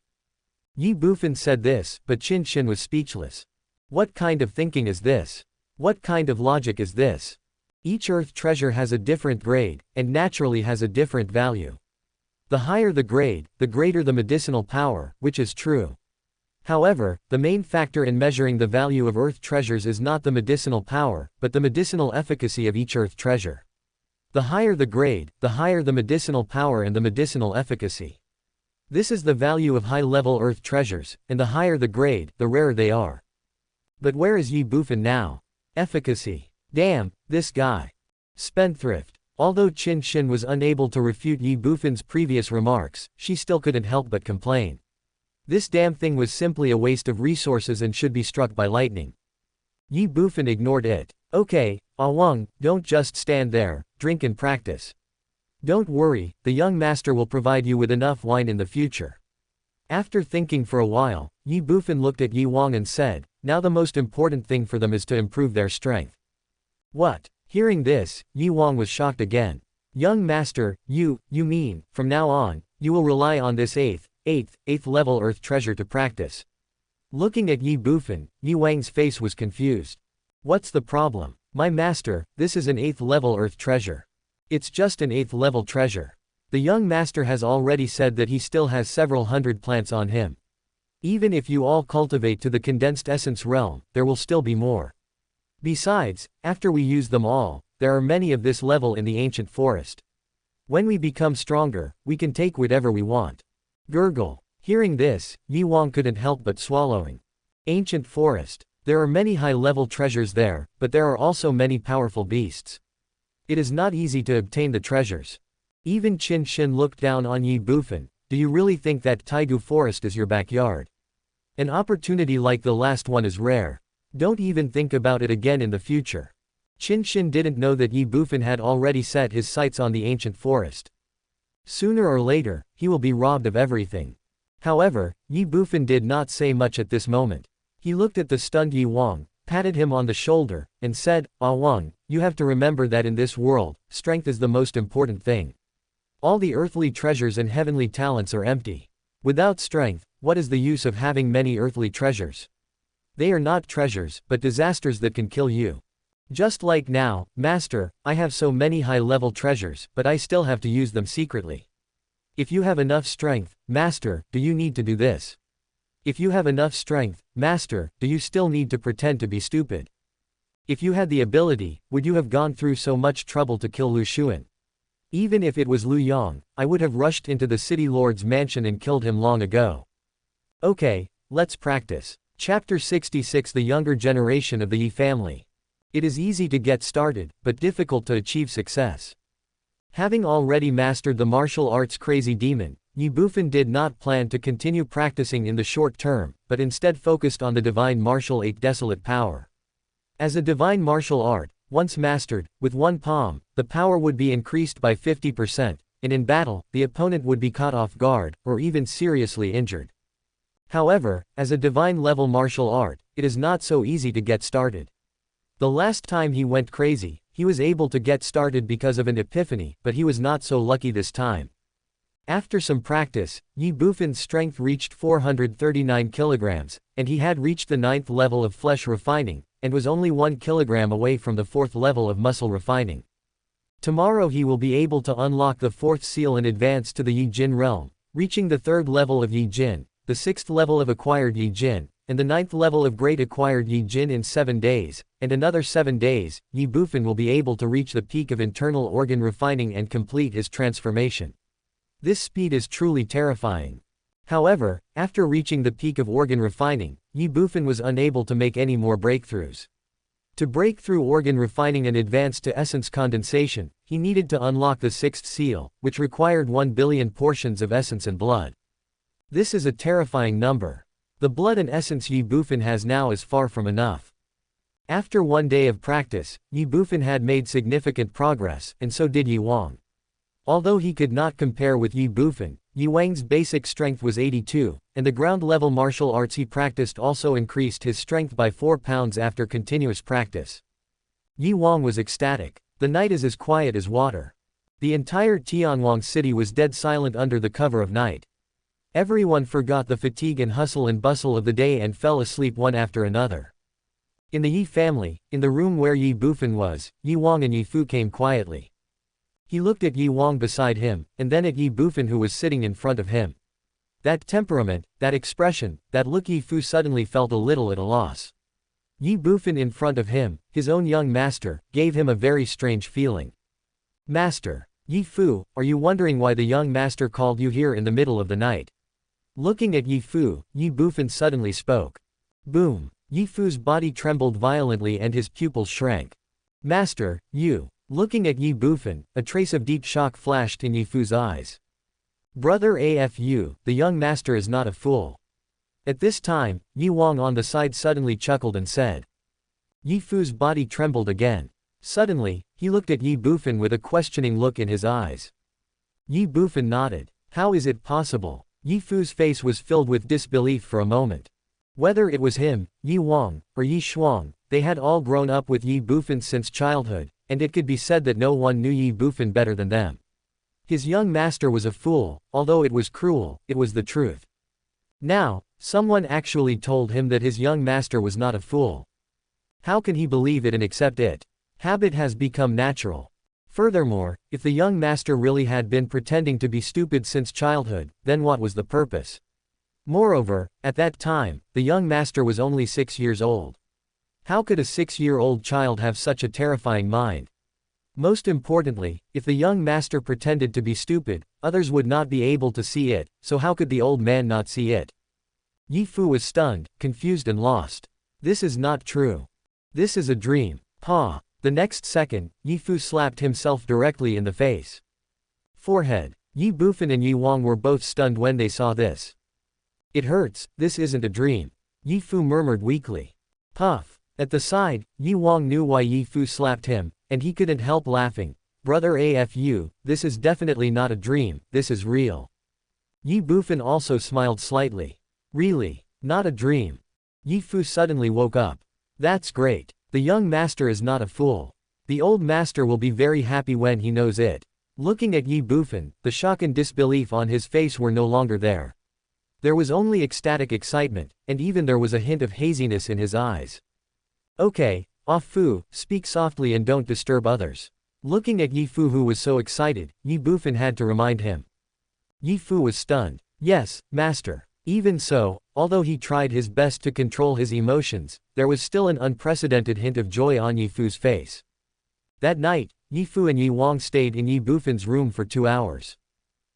Ye Bufan said this, but Qin Shin was speechless. What kind of thinking is this? What kind of logic is this? Each earth treasure has a different grade, and naturally has a different value. The higher the grade, the greater the medicinal power, which is true. However, the main factor in measuring the value of earth treasures is not the medicinal power, but the medicinal efficacy of each earth treasure. The higher the grade, the higher the medicinal power and the medicinal efficacy. This is the value of high-level earth treasures, and the higher the grade, the rarer they are. But where is Ye Bufan now? Efficacy. Damn, this guy. Spendthrift. Although Qin Shin was unable to refute Ye Bufan's previous remarks, she still couldn't help but complain. This damn thing was simply a waste of resources and should be struck by lightning. Ye Bufan ignored it. Okay, Awang, don't just stand there, drink and practice. Don't worry, the young master will provide you with enough wine in the future. After thinking for a while, Ye Bufan looked at Ye Wang and said, now the most important thing for them is to improve their strength. What? Hearing this, Ye Wang was shocked again. Young master, you mean, from now on, you will rely on this eighth level earth treasure to practice. Looking at Ye Bufan, Ye Wang's face was confused. What's the problem? My master, this is an 8th level earth treasure. It's just an 8th level treasure. The young master has already said that he still has several hundred plants on him. Even if you all cultivate to the condensed essence realm, there will still be more. Besides, after we use them all, there are many of this level in the ancient forest. When we become stronger, we can take whatever we want. Gurgle. Hearing this, Ye Wang couldn't help but swallowing. Ancient forest. There are many high-level treasures there, but there are also many powerful beasts. It is not easy to obtain the treasures. Even Qin Shin looked down on Ye Bufan. Do you really think that Taigu forest is your backyard? An opportunity like the last one is rare. Don't even think about it again in the future. Qin Shin didn't know that Ye Bufan had already set his sights on the ancient forest. Sooner or later, he will be robbed of everything. However, Ye Bufan did not say much at this moment. He looked at the stunned Ye Wang, patted him on the shoulder, and said, Wang, you have to remember that in this world, strength is the most important thing. All the earthly treasures and heavenly talents are empty. Without strength, what is the use of having many earthly treasures? They are not treasures, but disasters that can kill you. Just like now, Master, I have so many high-level treasures, but I still have to use them secretly. If you have enough strength, Master, do you need to do this? If you have enough strength, Master, do you still need to pretend to be stupid? If you had the ability, would you have gone through so much trouble to kill Lu Xuan? Even if it was Lu Yang, I would have rushed into the city lord's mansion and killed him long ago. Okay, let's practice. Chapter 66 The younger generation of the Ye family. It is easy to get started, but difficult to achieve success. Having already mastered the martial arts Crazy Demon, Ye Bufan did not plan to continue practicing in the short term, but instead focused on the Divine Martial 8 Desolate Power. As a Divine Martial Art, once mastered, with one palm, the power would be increased by 50%, and in battle, the opponent would be caught off guard, or even seriously injured. However, as a Divine level martial art, it is not so easy to get started. The last time he went crazy, he was able to get started because of an epiphany, but he was not so lucky this time. After some practice, Ye Bufan's strength reached 439 kilograms, and he had reached the 9th level of flesh refining, and was only 1 kilogram away from the 4th level of muscle refining. Tomorrow he will be able to unlock the 4th seal and advance to the Yi Jin realm, reaching the 3rd level of Yi Jin, the 6th level of acquired Yi Jin, and the 9th level of great acquired Yi Jin in 7 days, and another 7 days, Ye Bufan will be able to reach the peak of internal organ refining and complete his transformation. This speed is truly terrifying. However, after reaching the peak of organ refining, Ye Bufan was unable to make any more breakthroughs. To break through organ refining and advance to essence condensation, he needed to unlock the 6th seal, which required 1 billion portions of essence and blood. This is a terrifying number. The blood and essence Ye Bufan has now is far from enough. After 1 day of practice, Ye Bufan had made significant progress, and so did Ye Wang. Although he could not compare with Ye Bufan, Ye Wang's basic strength was 82, and the ground-level martial arts he practiced also increased his strength by 4 pounds after continuous practice. Ye Wang was ecstatic. The night is as quiet as water. The entire Tianwang city was dead silent under the cover of night. Everyone forgot the fatigue and hustle and bustle of the day and fell asleep one after another. In the Ye family, in the room where Ye Bufan was, Ye Wang and Ye Fu came quietly. He looked at Ye Wang beside him, and then at Ye Bufan who was sitting in front of him. That temperament, that expression, that look Ye Fu suddenly felt a little at a loss. Ye Bufan in front of him, his own young master, gave him a very strange feeling. Master. Ye Fu, are you wondering why the young master called you here in the middle of the night? Looking at Ye Fu, Ye Bufan suddenly spoke. Boom. Ye Fu's body trembled violently and his pupils shrank. Master, you. Looking at Ye Bufan, a trace of deep shock flashed in Ye Fu's eyes. Brother AFU, the young master is not a fool. At this time, Ye Wang on the side suddenly chuckled and said. Ye Fu's body trembled again. Suddenly, he looked at Ye Bufan with a questioning look in his eyes. Ye Bufan nodded. How is it possible? Ye Fu's face was filled with disbelief for a moment. Whether it was him, Ye Wang, or Ye Shuang, they had all grown up with Ye Bufan since childhood, and it could be said that no one knew Ye Bufan better than them. His young master was a fool, although it was cruel, it was the truth. Now, someone actually told him that his young master was not a fool. How can he believe it and accept it? Habit has become natural. Furthermore, if the young master really had been pretending to be stupid since childhood, then what was the purpose? Moreover, at that time, the young master was only 6 years old. How could a 6-year-old child have such a terrifying mind? Most importantly, if the young master pretended to be stupid, others would not be able to see it, so how could the old man not see it? Ye Fu was stunned, confused and lost. This is not true. This is a dream. Pa. The next second, Ye Fu slapped himself directly in the face. Forehead. Ye Bufan and Ye Wang were both stunned when they saw this. It hurts, this isn't a dream. Ye Fu murmured weakly. Puff. At the side, Ye Wang knew why Ye Fu slapped him, and he couldn't help laughing. Brother AFU, this is definitely not a dream, this is real. Ye Bufan also smiled slightly. Really? Not a dream. Ye Fu suddenly woke up. That's great. The young master is not a fool. The old master will be very happy when he knows it. Looking at Ye Bufan, the shock and disbelief on his face were no longer there. There was only ecstatic excitement, and even there was a hint of haziness in his eyes. Okay, Ah Fu, speak softly and don't disturb others. Looking at Ye Fu who was so excited, Ye Bufan had to remind him. Ye Fu was stunned. Yes, master. Even so, although he tried his best to control his emotions, there was still an unprecedented hint of joy on Ye Fu's face. That night, Ye Fu and Ye Wang stayed in Ye Bufan's room for 2 hours.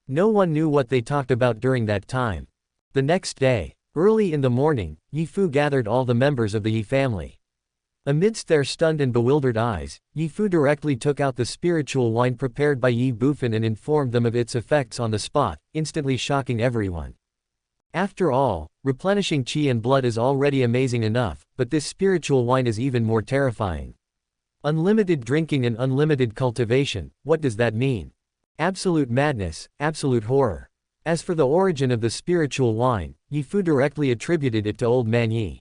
No one knew what they talked about during that time. The next day, early in the morning, Ye Fu gathered all the members of the Ye family. Amidst their stunned and bewildered eyes, Ye Fu directly took out the spiritual wine prepared by Ye Bufan and informed them of its effects on the spot, instantly shocking everyone. After all, replenishing qi and blood is already amazing enough, but this spiritual wine is even more terrifying. Unlimited drinking and unlimited cultivation, what does that mean? Absolute madness, absolute horror. As for the origin of the spiritual wine, Ye Fu directly attributed it to Old Man Yi.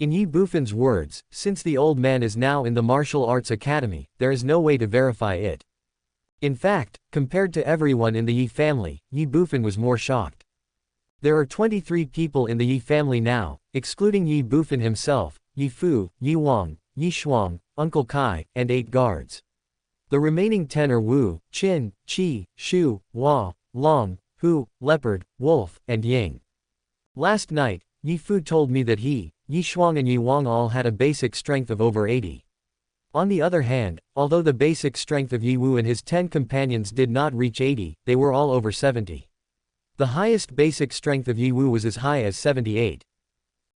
In Ye Bufan's words, since the old man is now in the martial arts academy, there is no way to verify it. In fact, compared to everyone in the Ye family, Ye Bufan was more shocked. There are 23 people in the Ye family now, excluding Ye Bufan himself, Ye Fu, Ye Wang, Ye Shuang, Uncle Kai, and 8 guards. The remaining 10 are Wu, Qin, Qi, Shu, Hua, Long, Hu, Leopard, Wolf, and Ying. Last night, Ye Fu told me that he, Ye Shuang and Ye Wang all had a basic strength of over 80. On the other hand, although the basic strength of Ye Wu and his 10 companions did not reach 80, they were all over 70. The highest basic strength of Ye Wu was as high as 78.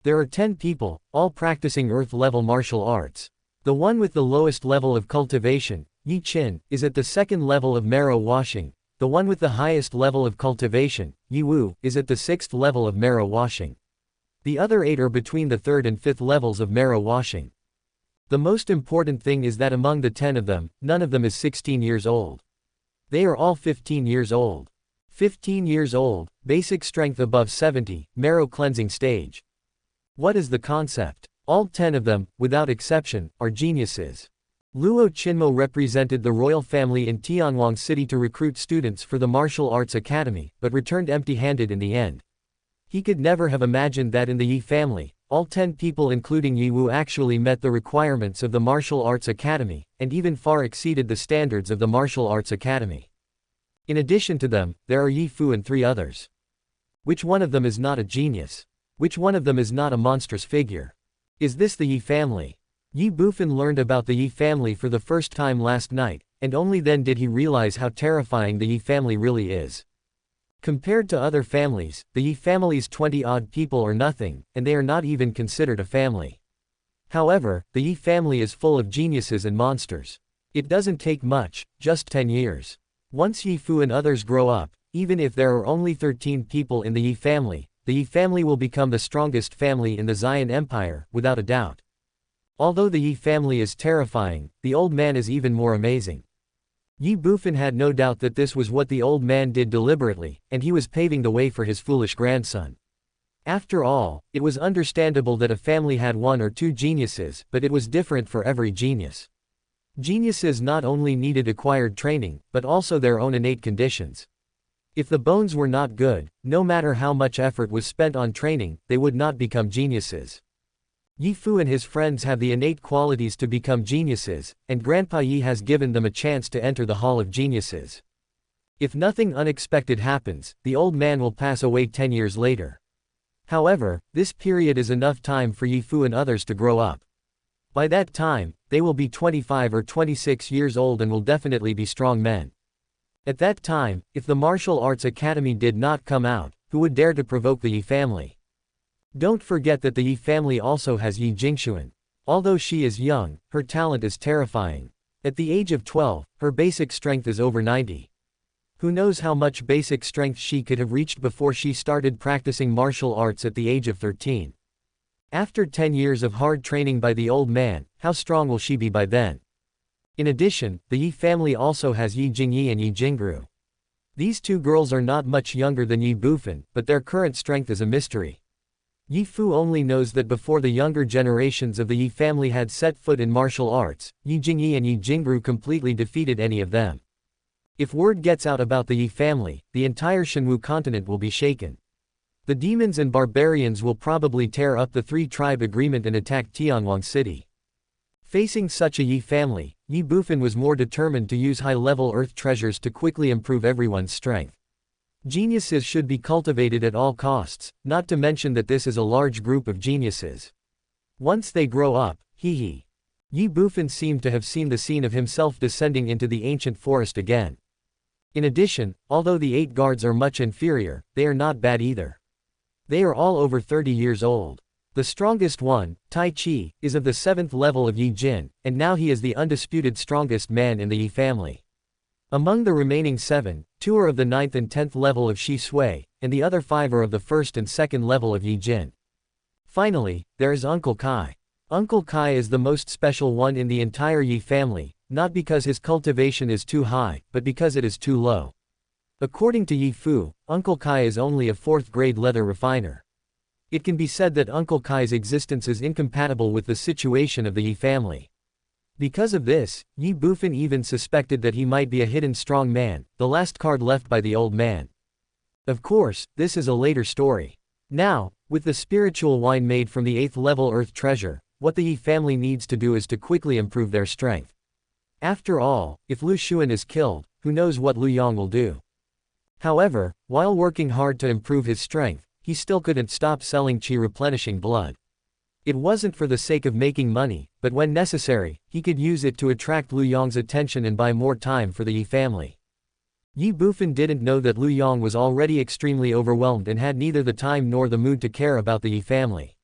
There are 10 people, all practicing Earth-level martial arts. The one with the lowest level of cultivation, Ye Qin, is at the 2nd level of marrow washing. The one with the highest level of cultivation, Ye Wu, is at the 6th level of marrow washing. The other 8 are between the 3rd and 5th levels of marrow washing. The most important thing is that among the 10 of them, none of them is 16 years old. They are all 15 years old. 15 years old, basic strength above 70, marrow cleansing stage. What is the concept? All 10 of them, without exception, are geniuses. Luo Qinmo represented the royal family in Tianhuang City to recruit students for the martial arts academy, but returned empty-handed in the end. He could never have imagined that in the Ye family, all 10 people including Ye Wu actually met the requirements of the martial arts academy, and even far exceeded the standards of the martial arts academy. In addition to them, there are Ye Fu and 3 others. Which one of them is not a genius? Which one of them is not a monstrous figure? Is this the Ye family? Ye Bufan learned about the Ye family for the first time last night, and only then did he realize how terrifying the Ye family really is. Compared to other families, the Ye family's 20-odd people are nothing, and they are not even considered a family. However, the Ye family is full of geniuses and monsters. It doesn't take much, just 10 years. Once Ye Fu and others grow up, even if there are only 13 people in the Ye family, the Ye family will become the strongest family in the Xian Empire, without a doubt. Although the Ye family is terrifying, the old man is even more amazing. Ye Bufan had no doubt that this was what the old man did deliberately, and he was paving the way for his foolish grandson. After all, it was understandable that a family had one or two geniuses, but it was different for every genius. Geniuses not only needed acquired training, but also their own innate conditions. If the bones were not good, no matter how much effort was spent on training, they would not become geniuses. Ye Fu and his friends have the innate qualities to become geniuses, and Grandpa Yi has given them a chance to enter the Hall of Geniuses. If nothing unexpected happens, the old man will pass away 10 years later. However, this period is enough time for Ye Fu and others to grow up. By that time, they will be 25 or 26 years old and will definitely be strong men. At that time, if the Martial Arts Academy did not come out, who would dare to provoke the Yi family? Don't forget that the Yi family also has Yi Jingxuan. Although she is young, her talent is terrifying. At the age of 12, her basic strength is over 90. Who knows how much basic strength she could have reached before she started practicing martial arts at the age of 13. After 10 years of hard training by the old man, how strong will she be by then? In addition, the Yi family also has Yi Jingyi and Yi Jingru. These two girls are not much younger than Ye Bufan, but their current strength is a mystery. Ye Fu only knows that before the younger generations of the Yi family had set foot in martial arts, Yi Jingyi and Yi Jingru completely defeated any of them. If word gets out about the Yi family, the entire Shenwu continent will be shaken. The demons and barbarians will probably tear up the three-tribe agreement and attack Tianwang City. Facing such a Yi family, Ye Bufan was more determined to use high-level earth treasures to quickly improve everyone's strength. Geniuses should be cultivated at all costs, not to mention that this is a large group of geniuses. Once they grow up, Ye Bufan seemed to have seen the scene of himself descending into the ancient forest again. In addition, although the 8 guards are much inferior, they are not bad either. They are all over 30 years old. The strongest one, Tai Chi, is of the 7th level of Yi Jin, and now he is the undisputed strongest man in the Yi family. Among the remaining 7, 2 are of the 9th and 10th level of Shi Sui, and the other 5 are of the 1st and 2nd level of Yi Jin. Finally, there is Uncle Kai. Uncle Kai is the most special one in the entire Yi family, not because his cultivation is too high, but because it is too low. According to Ye Fu, Uncle Kai is only a 4th grade leather refiner. It can be said that Uncle Kai's existence is incompatible with the situation of the Yi family. Because of this, Ye Bufan even suspected that he might be a hidden strong man, the last card left by the old man. Of course, this is a later story. Now, with the spiritual wine made from the 8th level earth treasure, what the Yi family needs to do is to quickly improve their strength. After all, if Lu Xuan is killed, who knows what Lu Yong will do. However, while working hard to improve his strength, he still couldn't stop selling qi replenishing blood. It wasn't for the sake of making money, but when necessary, he could use it to attract Lu Yong's attention and buy more time for the Yi family. Ye Bufan didn't know that Lu Yong was already extremely overwhelmed and had neither the time nor the mood to care about the Yi family.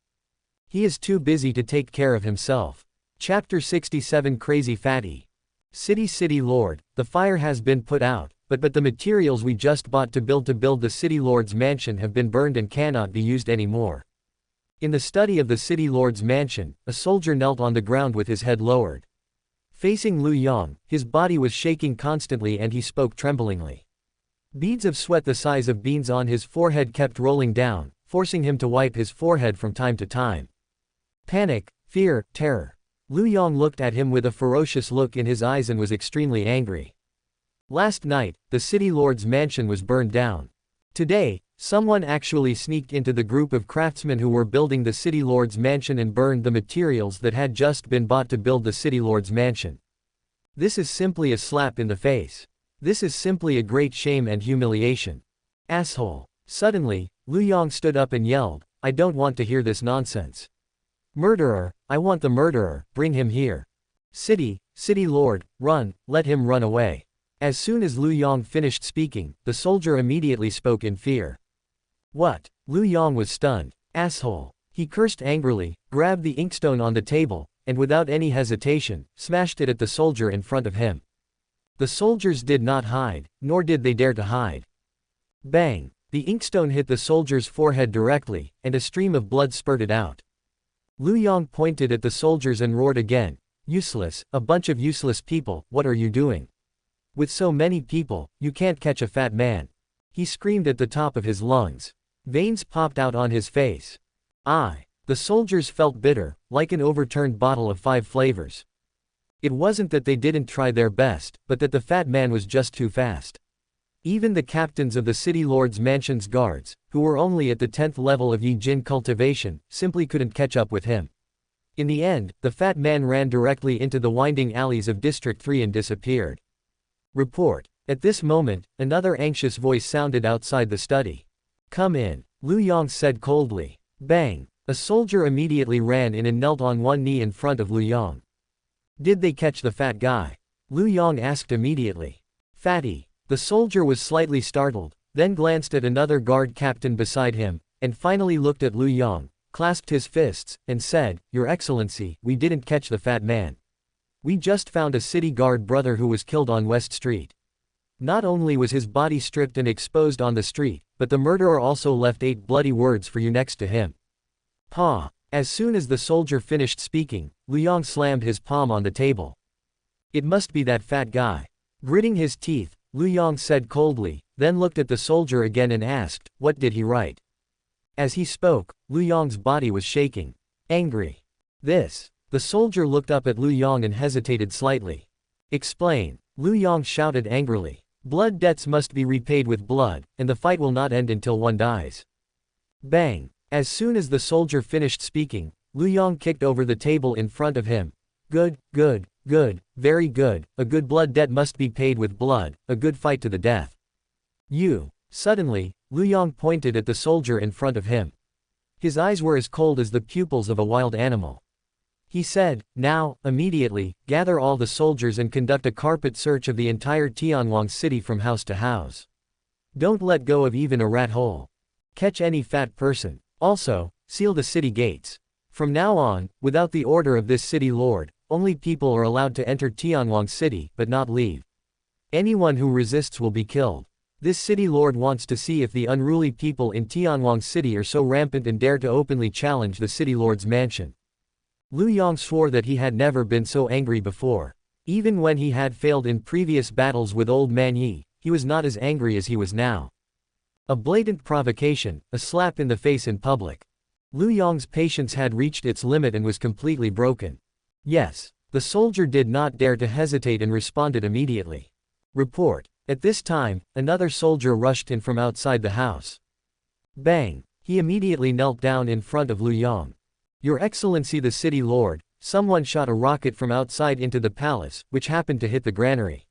He is too busy to take care of himself. Chapter 67 Crazy Fatty. City Lord, the fire has been put out, but the materials we just bought to build the City Lord's mansion have been burned and cannot be used anymore. In the study of the City Lord's mansion, a soldier knelt on the ground with his head lowered. Facing Lu Yong, his body was shaking constantly and he spoke tremblingly. Beads of sweat the size of beans on his forehead kept rolling down, forcing him to wipe his forehead from time to time. Panic, fear, terror. Lu Yong looked at him with a ferocious look in his eyes and was extremely angry. Last night, the City Lord's mansion was burned down. Today, someone actually sneaked into the group of craftsmen who were building the City Lord's mansion and burned the materials that had just been bought to build the City Lord's mansion. This is simply a slap in the face. This is simply a great shame and humiliation. Asshole. Suddenly, Lu Yong stood up and yelled, "I don't want to hear this nonsense. Murderer, I want the murderer, bring him here. City Lord, run, let him run away." As soon as Lu Yong finished speaking, the soldier immediately spoke in fear. What? Lu Yong was stunned. Asshole. He cursed angrily, grabbed the inkstone on the table, and without any hesitation, smashed it at the soldier in front of him. The soldiers did not hide, nor did they dare to hide. Bang! The inkstone hit the soldier's forehead directly, and a stream of blood spurted out. Lu Yong pointed at the soldiers and roared again, "Useless, a bunch of useless people, what are you doing? With so many people, you can't catch a fat man." He screamed at the top of his lungs. Veins popped out on his face. The soldiers felt bitter, like an overturned bottle of 5 flavors. It wasn't that they didn't try their best, but that the fat man was just too fast. Even the captains of the city lord's mansion's guards, who were only at the 10th level of Yi Jin cultivation, simply couldn't catch up with him. In the end, the fat man ran directly into the winding alleys of District 3 and disappeared. Report. At this moment, another anxious voice sounded outside the study. "Come in," Lu Yong said coldly. Bang! A soldier immediately ran in and knelt on one knee in front of Lu Yong. "Did they catch the fat guy?" Lu Yong asked immediately. "Fatty." The soldier was slightly startled, then glanced at another guard captain beside him, and finally looked at Lu Yong, clasped his fists, and said, "Your Excellency, we didn't catch the fat man. We just found a city guard brother who was killed on West Street. Not only was his body stripped and exposed on the street, but the murderer also left 8 bloody words for you next to him." "Pa!" As soon as the soldier finished speaking, Lu Yong slammed his palm on the table. "It must be that fat guy." Gritting his teeth, Lu Yong said coldly, then looked at the soldier again and asked, "What did he write?" As he spoke, Lu Yong's body was shaking. "Angry." "This." The soldier looked up at Lu Yong and hesitated slightly. "Explain." Lu Yong shouted angrily. "Blood debts must be repaid with blood, and the fight will not end until one dies." Bang! As soon as the soldier finished speaking, Lu Yong kicked over the table in front of him. "Good, good, good, very good, a good blood debt must be paid with blood, a good fight to the death. You." Suddenly, Lu Yong pointed at the soldier in front of him. His eyes were as cold as the pupils of a wild animal. He said, "Now, immediately, gather all the soldiers and conduct a carpet search of the entire Tianwang city from house to house. Don't let go of even a rat hole. Catch any fat person. Also, seal the city gates. From now on, without the order of this city lord, only people are allowed to enter Tianwang city, but not leave. Anyone who resists will be killed. This city lord wants to see if the unruly people in Tianwang city are so rampant and dare to openly challenge the city lord's mansion." Lu Yong swore that he had never been so angry before. Even when he had failed in previous battles with Old Man Yi, he was not as angry as he was now. A blatant provocation, a slap in the face in public. Lu Yong's patience had reached its limit and was completely broken. "Yes." The soldier did not dare to hesitate and responded immediately. "Report." At this time, another soldier rushed in from outside the house. Bang! He immediately knelt down in front of Lu Yong. "Your Excellency the city lord, someone shot a rocket from outside into the palace, which happened to hit the granary.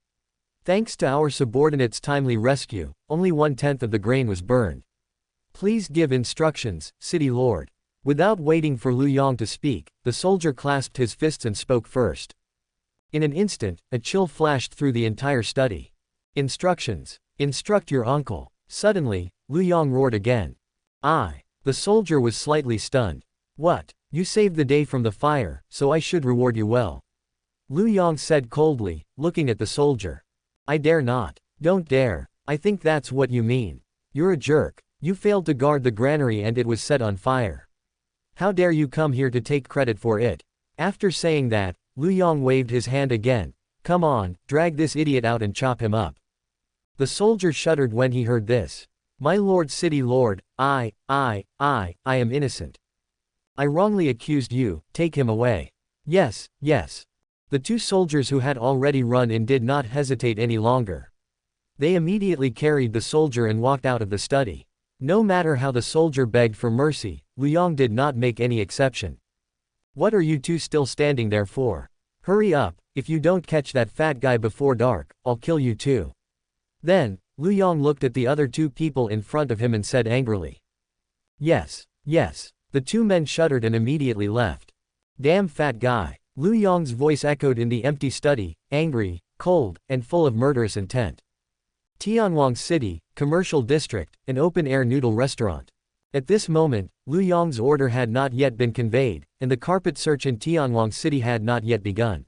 Thanks to our subordinate's timely rescue, only 1/10 of the grain was burned. Please give instructions, city lord." Without waiting for Lu Yong to speak, the soldier clasped his fists and spoke first. In an instant, a chill flashed through the entire study. "Instructions. Instruct your uncle." Suddenly, Lu Yong roared again. The soldier was slightly stunned. "What? You saved the day from the fire, so I should reward you well." Lu Yong said coldly, looking at the soldier. "I dare not." "Don't dare. I think that's what you mean. You're a jerk. You failed to guard the granary and it was set on fire. How dare you come here to take credit for it?" After saying that, Lu Yong waved his hand again. "Come on, drag this idiot out and chop him up." The soldier shuddered when he heard this. "My lord city lord, I am innocent. I wrongly accused you, take him away." "Yes, yes." The 2 soldiers who had already run in did not hesitate any longer. They immediately carried the soldier and walked out of the study. No matter how the soldier begged for mercy, Lu Yong did not make any exception. "What are you 2 still standing there for? Hurry up, if you don't catch that fat guy before dark, I'll kill you too." Then, Lu Yong looked at the other 2 people in front of him and said angrily. "Yes, yes." The 2 men shuddered and immediately left. "Damn fat guy." Lu Yong's voice echoed in the empty study, angry, cold, and full of murderous intent. Tianwang City, Commercial District, an open-air noodle restaurant. At this moment, Lu Yong's order had not yet been conveyed, and the carpet search in Tianwang City had not yet begun.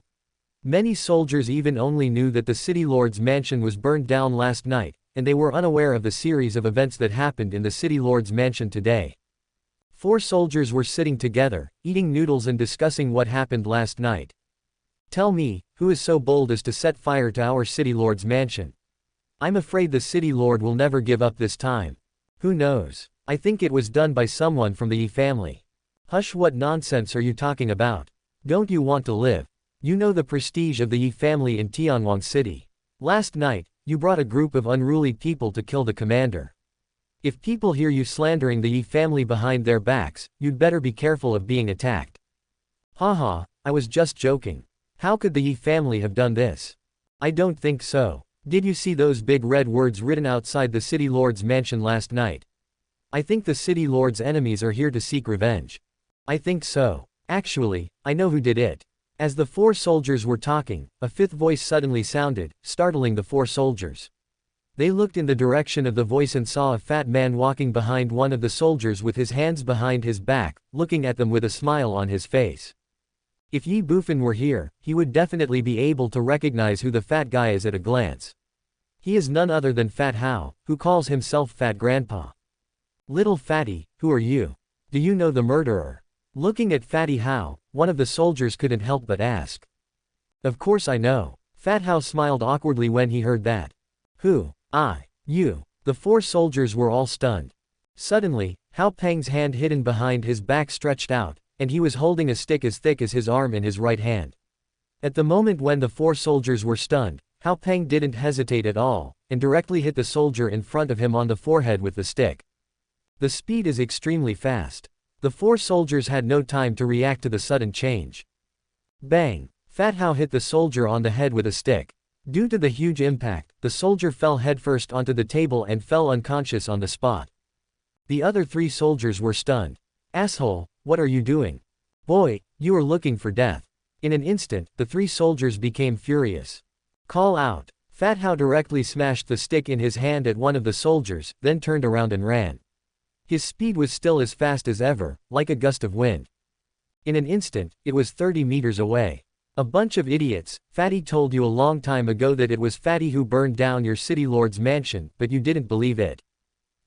Many soldiers even only knew that the city lord's mansion was burned down last night, and they were unaware of the series of events that happened in the city lord's mansion today. 4 soldiers were sitting together, eating noodles and discussing what happened last night. Tell me, who is so bold as to set fire to our city lord's mansion? I'm afraid the city lord will never give up this time. Who knows? I think it was done by someone from the Ye family. Hush, what nonsense are you talking about? Don't you want to live? You know the prestige of the Ye family in Tianwang City. Last night, you brought a group of unruly people to kill the commander. If people hear you slandering the Ye family behind their backs, you'd better be careful of being attacked. Haha, I was just joking. How could the Ye family have done this? I don't think so. Did you see those big red words written outside the city lord's mansion last night? I think the city lord's enemies are here to seek revenge. I think so. Actually, I know who did it. As the 4 soldiers were talking, a 5th voice suddenly sounded, startling the 4 soldiers. They looked in the direction of the voice and saw a fat man walking behind one of the soldiers with his hands behind his back, looking at them with a smile on his face. If Ye Bufan were here, he would definitely be able to recognize who the fat guy is at a glance. He is none other than Fat Hao, who calls himself Fat Grandpa. Little fatty, who are you? Do you know the murderer? Looking at Fatty Hao, one of the soldiers couldn't help but ask. Of course I know. Fat Hao smiled awkwardly when he heard that. Who? I. You. The 4 soldiers were all stunned. Suddenly, Hao Peng's hand hidden behind his back stretched out, and he was holding a stick as thick as his arm in his right hand. At the moment when the 4 soldiers were stunned, Hao Peng didn't hesitate at all, and directly hit the soldier in front of him on the forehead with the stick. The speed is extremely fast. The 4 soldiers had no time to react to the sudden change. Bang! Fat Hao hit the soldier on the head with a stick. Due to the huge impact, the soldier fell headfirst onto the table and fell unconscious on the spot. The other 3 soldiers were stunned. Asshole, what are you doing? Boy, you are looking for death. In an instant, the 3 soldiers became furious. Call out! Fat Hao directly smashed the stick in his hand at one of the soldiers, then turned around and ran. His speed was still as fast as ever, like a gust of wind. In an instant, it was 30 meters away. A bunch of idiots, Fatty told you a long time ago that it was Fatty who burned down your city lord's mansion, but you didn't believe it.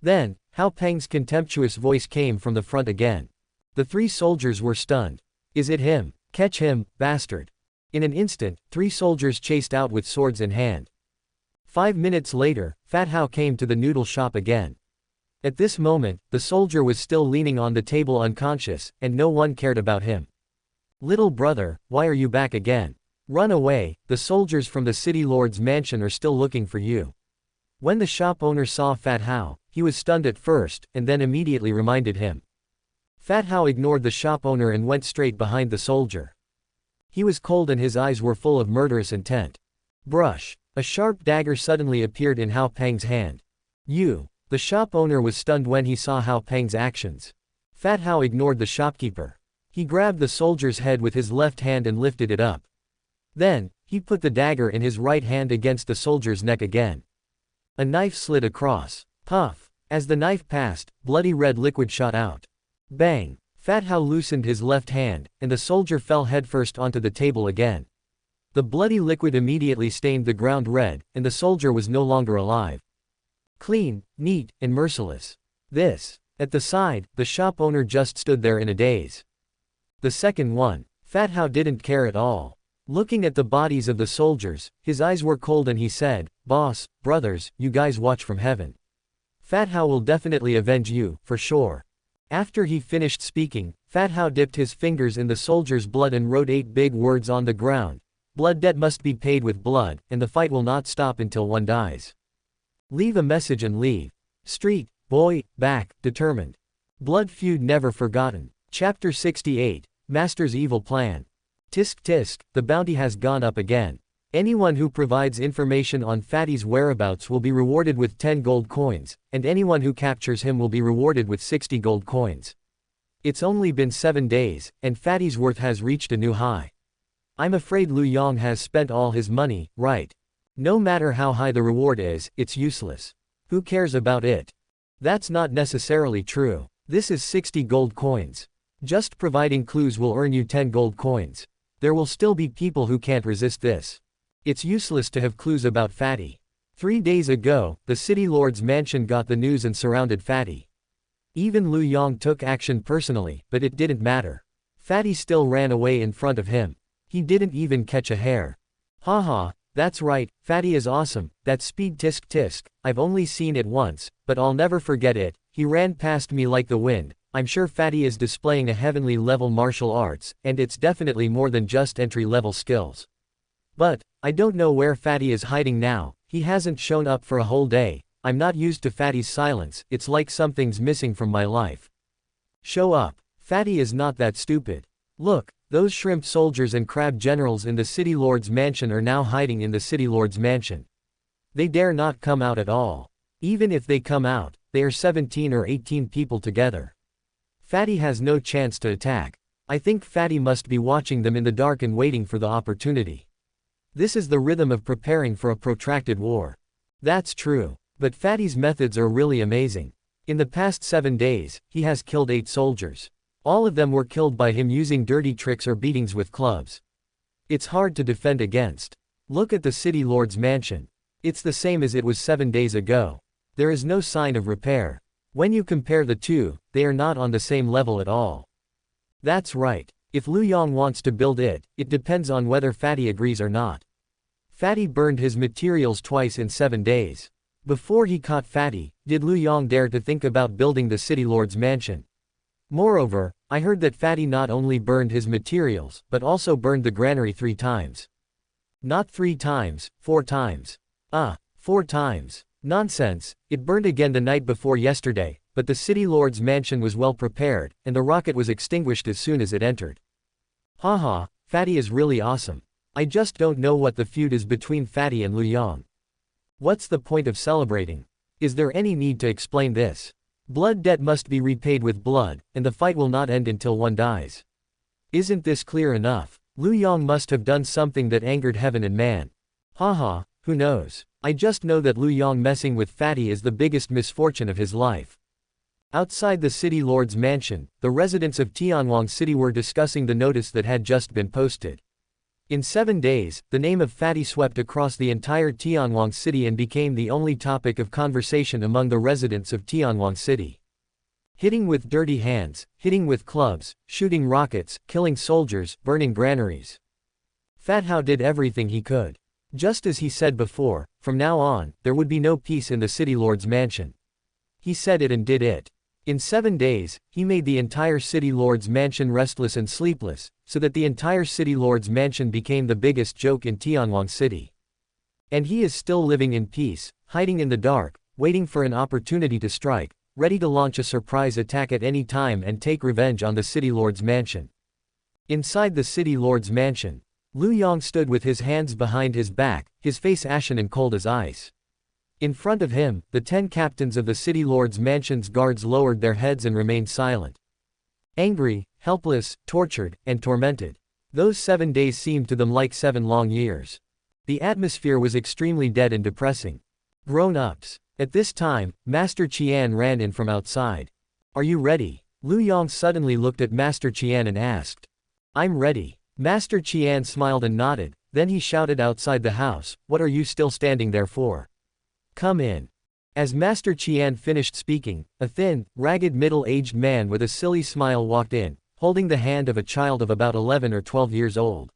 Then, Hao Peng's contemptuous voice came from the front again. The 3 soldiers were stunned. Is it him? Catch him, bastard. In an instant, 3 soldiers chased out with swords in hand. 5 minutes later, Fat Hao came to the noodle shop again. At this moment, the soldier was still leaning on the table unconscious, and no one cared about him. Little brother, why are you back again? Run away, the soldiers from the city lord's mansion are still looking for you. When the shop owner saw Fat Hao, he was stunned at first, and then immediately reminded him. Fat Hao ignored the shop owner and went straight behind the soldier. He was cold and his eyes were full of murderous intent. Brush. A sharp dagger suddenly appeared in Hao Peng's hand. You. The shop owner was stunned when he saw Hao Peng's actions. Fat Hao ignored the shopkeeper. He grabbed the soldier's head with his left hand and lifted it up. Then, he put the dagger in his right hand against the soldier's neck again. A knife slid across. Puff. As the knife passed, bloody red liquid shot out. Bang. Fat Hao loosened his left hand, and the soldier fell headfirst onto the table again. The bloody liquid immediately stained the ground red, and the soldier was no longer alive. Clean, neat, and merciless. This. At the side, the shop owner just stood there in a daze. The second one. Fat Hao didn't care at all. Looking at the bodies of the soldiers, his eyes were cold and he said, Boss, brothers, you guys watch from heaven. Fat Hao will definitely avenge you, for sure. After he finished speaking, Fat Hao dipped his fingers in the soldier's blood and wrote 8 big words on the ground. Blood debt must be paid with blood, and the fight will not stop until one dies. Leave a message and leave. Street, boy, back, determined. Blood feud never forgotten. Chapter 68, Master's Evil Plan. Tisk tisk, the bounty has gone up again. Anyone who provides information on Fatty's whereabouts will be rewarded with 10 gold coins, and anyone who captures him will be rewarded with 60 gold coins. It's only been 7 days, and Fatty's worth has reached a new high. I'm afraid Lu Yong has spent all his money, right? No matter how high the reward is, it's useless. Who cares about it? That's not necessarily true. This is 60 gold coins. Just providing clues will earn you 10 gold coins. There will still be people who can't resist this. It's useless to have clues about Fatty. 3 days ago, the city lord's mansion got the news and surrounded Fatty. Even Lu Yong took action personally, but it didn't matter. Fatty still ran away in front of him. He didn't even catch a hair. Haha, that's right, Fatty is awesome, that speed tisk tisk, I've only seen it once, but I'll never forget it, he ran past me like the wind. I'm sure Fatty is displaying a heavenly level martial arts, and it's definitely more than just entry level skills. But, I don't know where Fatty is hiding now, he hasn't shown up for a whole day, I'm not used to Fatty's silence, it's like something's missing from my life. Show up. Fatty is not that stupid. Look, those shrimp soldiers and crab generals in the city lord's mansion are now hiding in the city lord's mansion. They dare not come out at all. Even if they come out, they are 17 or 18 people together. Fatty has no chance to attack. I think Fatty must be watching them in the dark and waiting for the opportunity. This is the rhythm of preparing for a protracted war. That's true. But Fatty's methods are really amazing. In the past 7 days, he has killed 8 soldiers. All of them were killed by him using dirty tricks or beatings with clubs. It's hard to defend against. Look at the city lord's mansion. It's the same as it was 7 days ago. There is no sign of repair. When you compare the two, they are not on the same level at all. That's right. If Lu Yong wants to build it, it depends on whether Fatty agrees or not. Fatty burned his materials twice in 7 days. Before he caught Fatty, did Lu Yong dare to think about building the city lord's mansion? Moreover, I heard that Fatty not only burned his materials, but also burned the granary 3 times. Not 3 times, 4 times. 4 times. Nonsense, it burned again the night before yesterday, but the city lord's mansion was well prepared, and the rocket was extinguished as soon as it entered. Haha, Fatty is really awesome. I just don't know what the feud is between Fatty and Lu Yong. What's the point of celebrating? Is there any need to explain this? Blood debt must be repaid with blood, and the fight will not end until one dies. Isn't this clear enough? Lu Yong must have done something that angered heaven and man. Haha, who knows? I just know that Lu Yong messing with Fatty is the biggest misfortune of his life. Outside the city lord's mansion, the residents of Tianwang City were discussing the notice that had just been posted. In 7 days, the name of Fatty swept across the entire Tianwang City and became the only topic of conversation among the residents of Tianwang City. Hitting with dirty hands, hitting with clubs, shooting rockets, killing soldiers, burning granaries. Fat Hao did everything he could. Just as he said before, from now on, there would be no peace in the city lord's mansion. He said it and did it. In 7 days, he made the entire city lord's mansion restless and sleepless, so that the entire city lord's mansion became the biggest joke in Tianwang City. And he is still living in peace, hiding in the dark, waiting for an opportunity to strike, ready to launch a surprise attack at any time and take revenge on the city lord's mansion. Inside the city lord's mansion, Lu Yong stood with his hands behind his back, his face ashen and cold as ice. In front of him, the 10 captains of the city lord's mansion's guards lowered their heads and remained silent. Angry, helpless, tortured, and tormented. Those 7 days seemed to them like 7 long years. The atmosphere was extremely dead and depressing. Grown-ups. At this time, Master Qian ran in from outside. Are you ready? Lu Yong suddenly looked at Master Qian and asked. I'm ready. Master Qian smiled and nodded, then he shouted outside the house, what are you still standing there for? Come in. As Master Qian finished speaking, a thin, ragged middle-aged man with a silly smile walked in, holding the hand of a child of about 11 or 12 years old.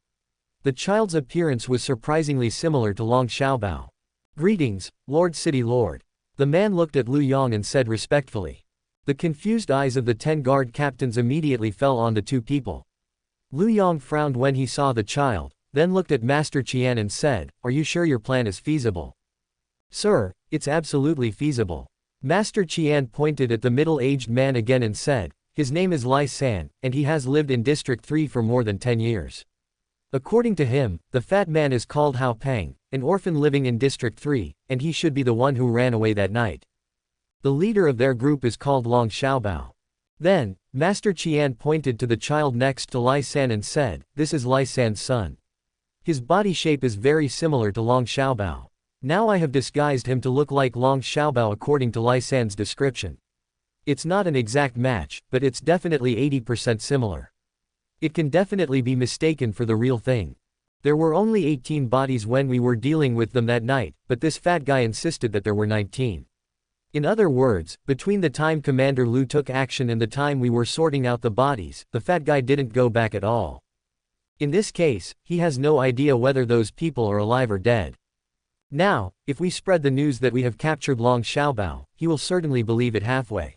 The child's appearance was surprisingly similar to Long Xiaobao. Greetings, Lord City Lord. The man looked at Lu Yong and said respectfully. The confused eyes of the 10 guard captains immediately fell on the 2 people. Lu Yong frowned when he saw the child, then looked at Master Qian and said, are you sure your plan is feasible? Sir, it's absolutely feasible. Master Qian pointed at the middle-aged man again and said, his name is Lai San, and he has lived in District 3 for more than 10 years. According to him, the fat man is called Hao Peng, an orphan living in District 3, and he should be the one who ran away that night. The leader of their group is called Long Xiaobao. Then, Master Qian pointed to the child next to Lai San and said, this is Lai San's son. His body shape is very similar to Long Xiaobao. Now I have disguised him to look like Long Xiaobao according to Lai San's description. It's not an exact match, but it's definitely 80% similar. It can definitely be mistaken for the real thing. There were only 18 bodies when we were dealing with them that night, but this fat guy insisted that there were 19. In other words, between the time Commander Lu took action and the time we were sorting out the bodies, the fat guy didn't go back at all. In this case, he has no idea whether those people are alive or dead. Now, if we spread the news that we have captured Long Xiaobao, he will certainly believe it halfway.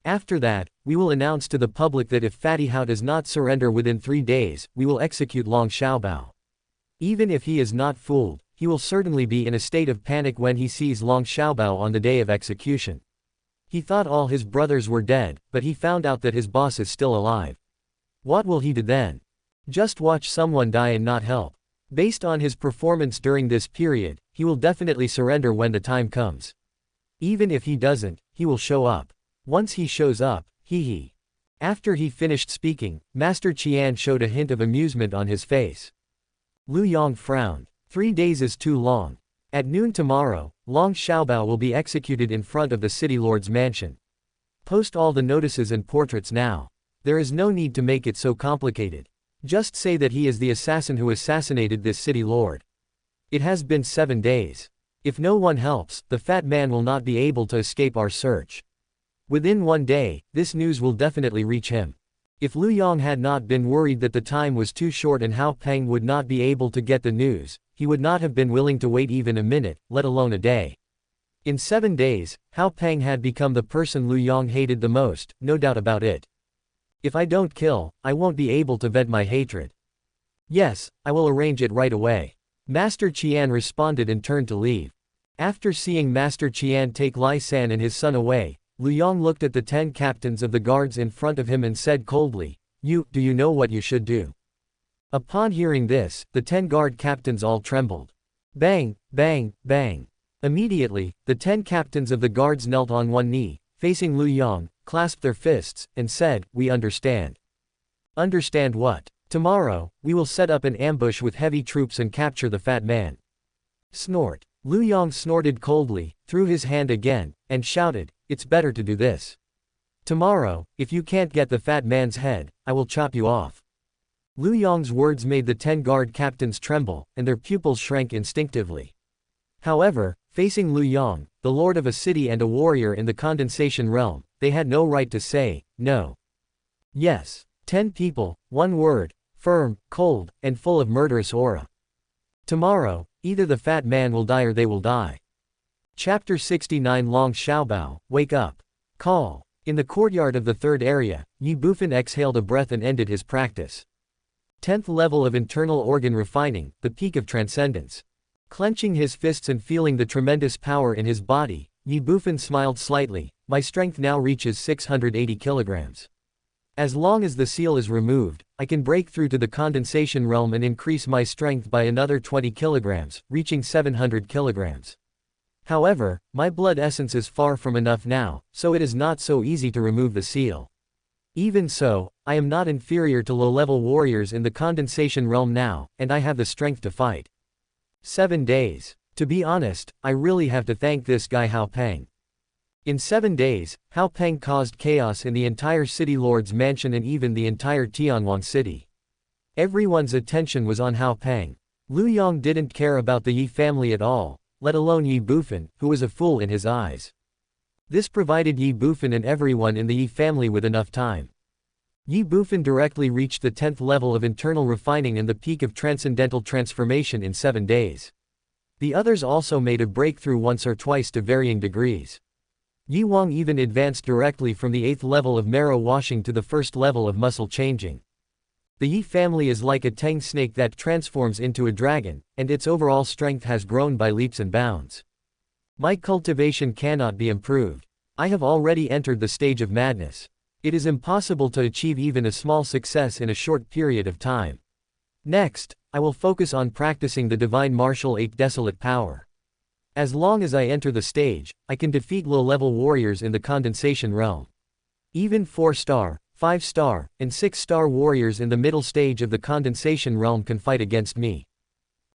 After that, we will announce to the public that if Fatty Hao does not surrender within 3 days, we will execute Long Xiaobao. Even if he is not fooled, he will certainly be in a state of panic when he sees Long Xiaobao on the day of execution. He thought all his brothers were dead, but he found out that his boss is still alive. What will he do then? Just watch someone die and not help. Based on his performance during this period, he will definitely surrender when the time comes. Even if he doesn't, he will show up. Once he shows up, hee. After he finished speaking, Master Qian showed a hint of amusement on his face. Lu Yong frowned. 3 days is too long. At noon tomorrow, Long Xiaobao will be executed in front of the city lord's mansion. Post all the notices and portraits now. There is no need to make it so complicated. Just say that he is the assassin who assassinated this city lord. It has been 7 days. If no one helps, the fat man will not be able to escape our search. Within 1 day, this news will definitely reach him. If Lu Yong had not been worried that the time was too short and Hao Peng would not be able to get the news, he would not have been willing to wait even a minute, let alone a day. In 7 days, Hao Peng had become the person Lu Yong hated the most, no doubt about it. If I don't kill, I won't be able to vent my hatred. Yes, I will arrange it right away. Master Qian responded and turned to leave. After seeing Master Qian take Lai San and his son away, Lu Yong looked at the 10 captains of the guards in front of him and said coldly, do you know what you should do? Upon hearing this, the 10 guard captains all trembled. Bang, bang, bang. Immediately, the 10 captains of the guards knelt on one knee, facing Lu Yong, clasped their fists, and said, we understand. Understand what? Tomorrow, we will set up an ambush with heavy troops and capture the fat man. Snort. Lu Yong snorted coldly, threw his hand again, and shouted, it's better to do this. Tomorrow, if you can't get the fat man's head, I will chop you off. Lu Yong's words made the 10 guard captains tremble, and their pupils shrank instinctively. However, facing Lu Yong, the lord of a city and a warrior in the condensation realm, they had no right to say, no. Yes. 10 people, 1 word, firm, cold, and full of murderous aura. Tomorrow, either the fat man will die or they will die. Chapter 69 Long Xiaobao, wake up. Call. In the courtyard of the 3rd area, Ye Bufan exhaled a breath and ended his practice. 10th level of internal organ refining, the peak of transcendence. Clenching his fists and feeling the tremendous power in his body, Ye Bufan smiled slightly, my strength now reaches 680 kilograms. As long as the seal is removed, I can break through to the condensation realm and increase my strength by another 20 kilograms, reaching 700 kilograms. However, my blood essence is far from enough now, so it is not so easy to remove the seal. Even so, I am not inferior to low-level warriors in the condensation realm now, and I have the strength to fight. 7 days. To be honest, I really have to thank this guy Hao Peng. In 7 days, Hao Peng caused chaos in the entire city lord's mansion and even the entire Tianwang city. Everyone's attention was on Hao Peng. Lu Yong didn't care about the Ye family at all, let alone Ye Bufan, who was a fool in his eyes. This provided Ye Bufan and everyone in the Ye family with enough time. Ye Bufan directly reached the 10th level of internal refining and the peak of transcendental transformation in 7 days. The others also made a breakthrough once or twice to varying degrees. Yi Wang even advanced directly from the 8th level of marrow washing to the 1st level of muscle changing. The Yi family is like a tang snake that transforms into a dragon, and its overall strength has grown by leaps and bounds. My cultivation cannot be improved. I have already entered the stage of madness. It is impossible to achieve even a small success in a short period of time. Next, I will focus on practicing the Divine Martial 8 Desolate Power. As long as I enter the stage, I can defeat low-level warriors in the condensation realm. Even 4-star, 5-star, and 6-star warriors in the middle stage of the condensation realm can fight against me.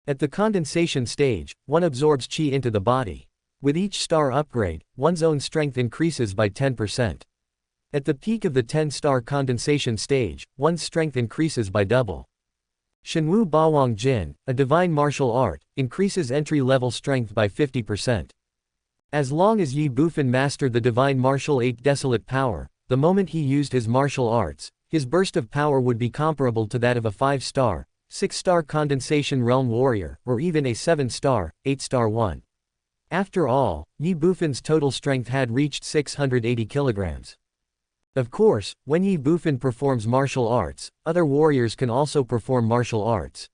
At the condensation stage, one absorbs chi into the body. With each star upgrade, one's own strength increases by 10%. At the peak of the 10-star condensation stage, one's strength increases by double. Shenwu Bawang Jin, a divine martial art, increases entry-level strength by 50%. As long as Ye Bufan mastered the divine martial 8 desolate power, the moment he used his martial arts, his burst of power would be comparable to that of a 5-star, 6-star condensation realm warrior, or even a 7-star, 8-star one. After all, Ye Bufan's total strength had reached 680 kilograms. Of course, when Ye Bufan performs martial arts, other warriors can also perform martial arts.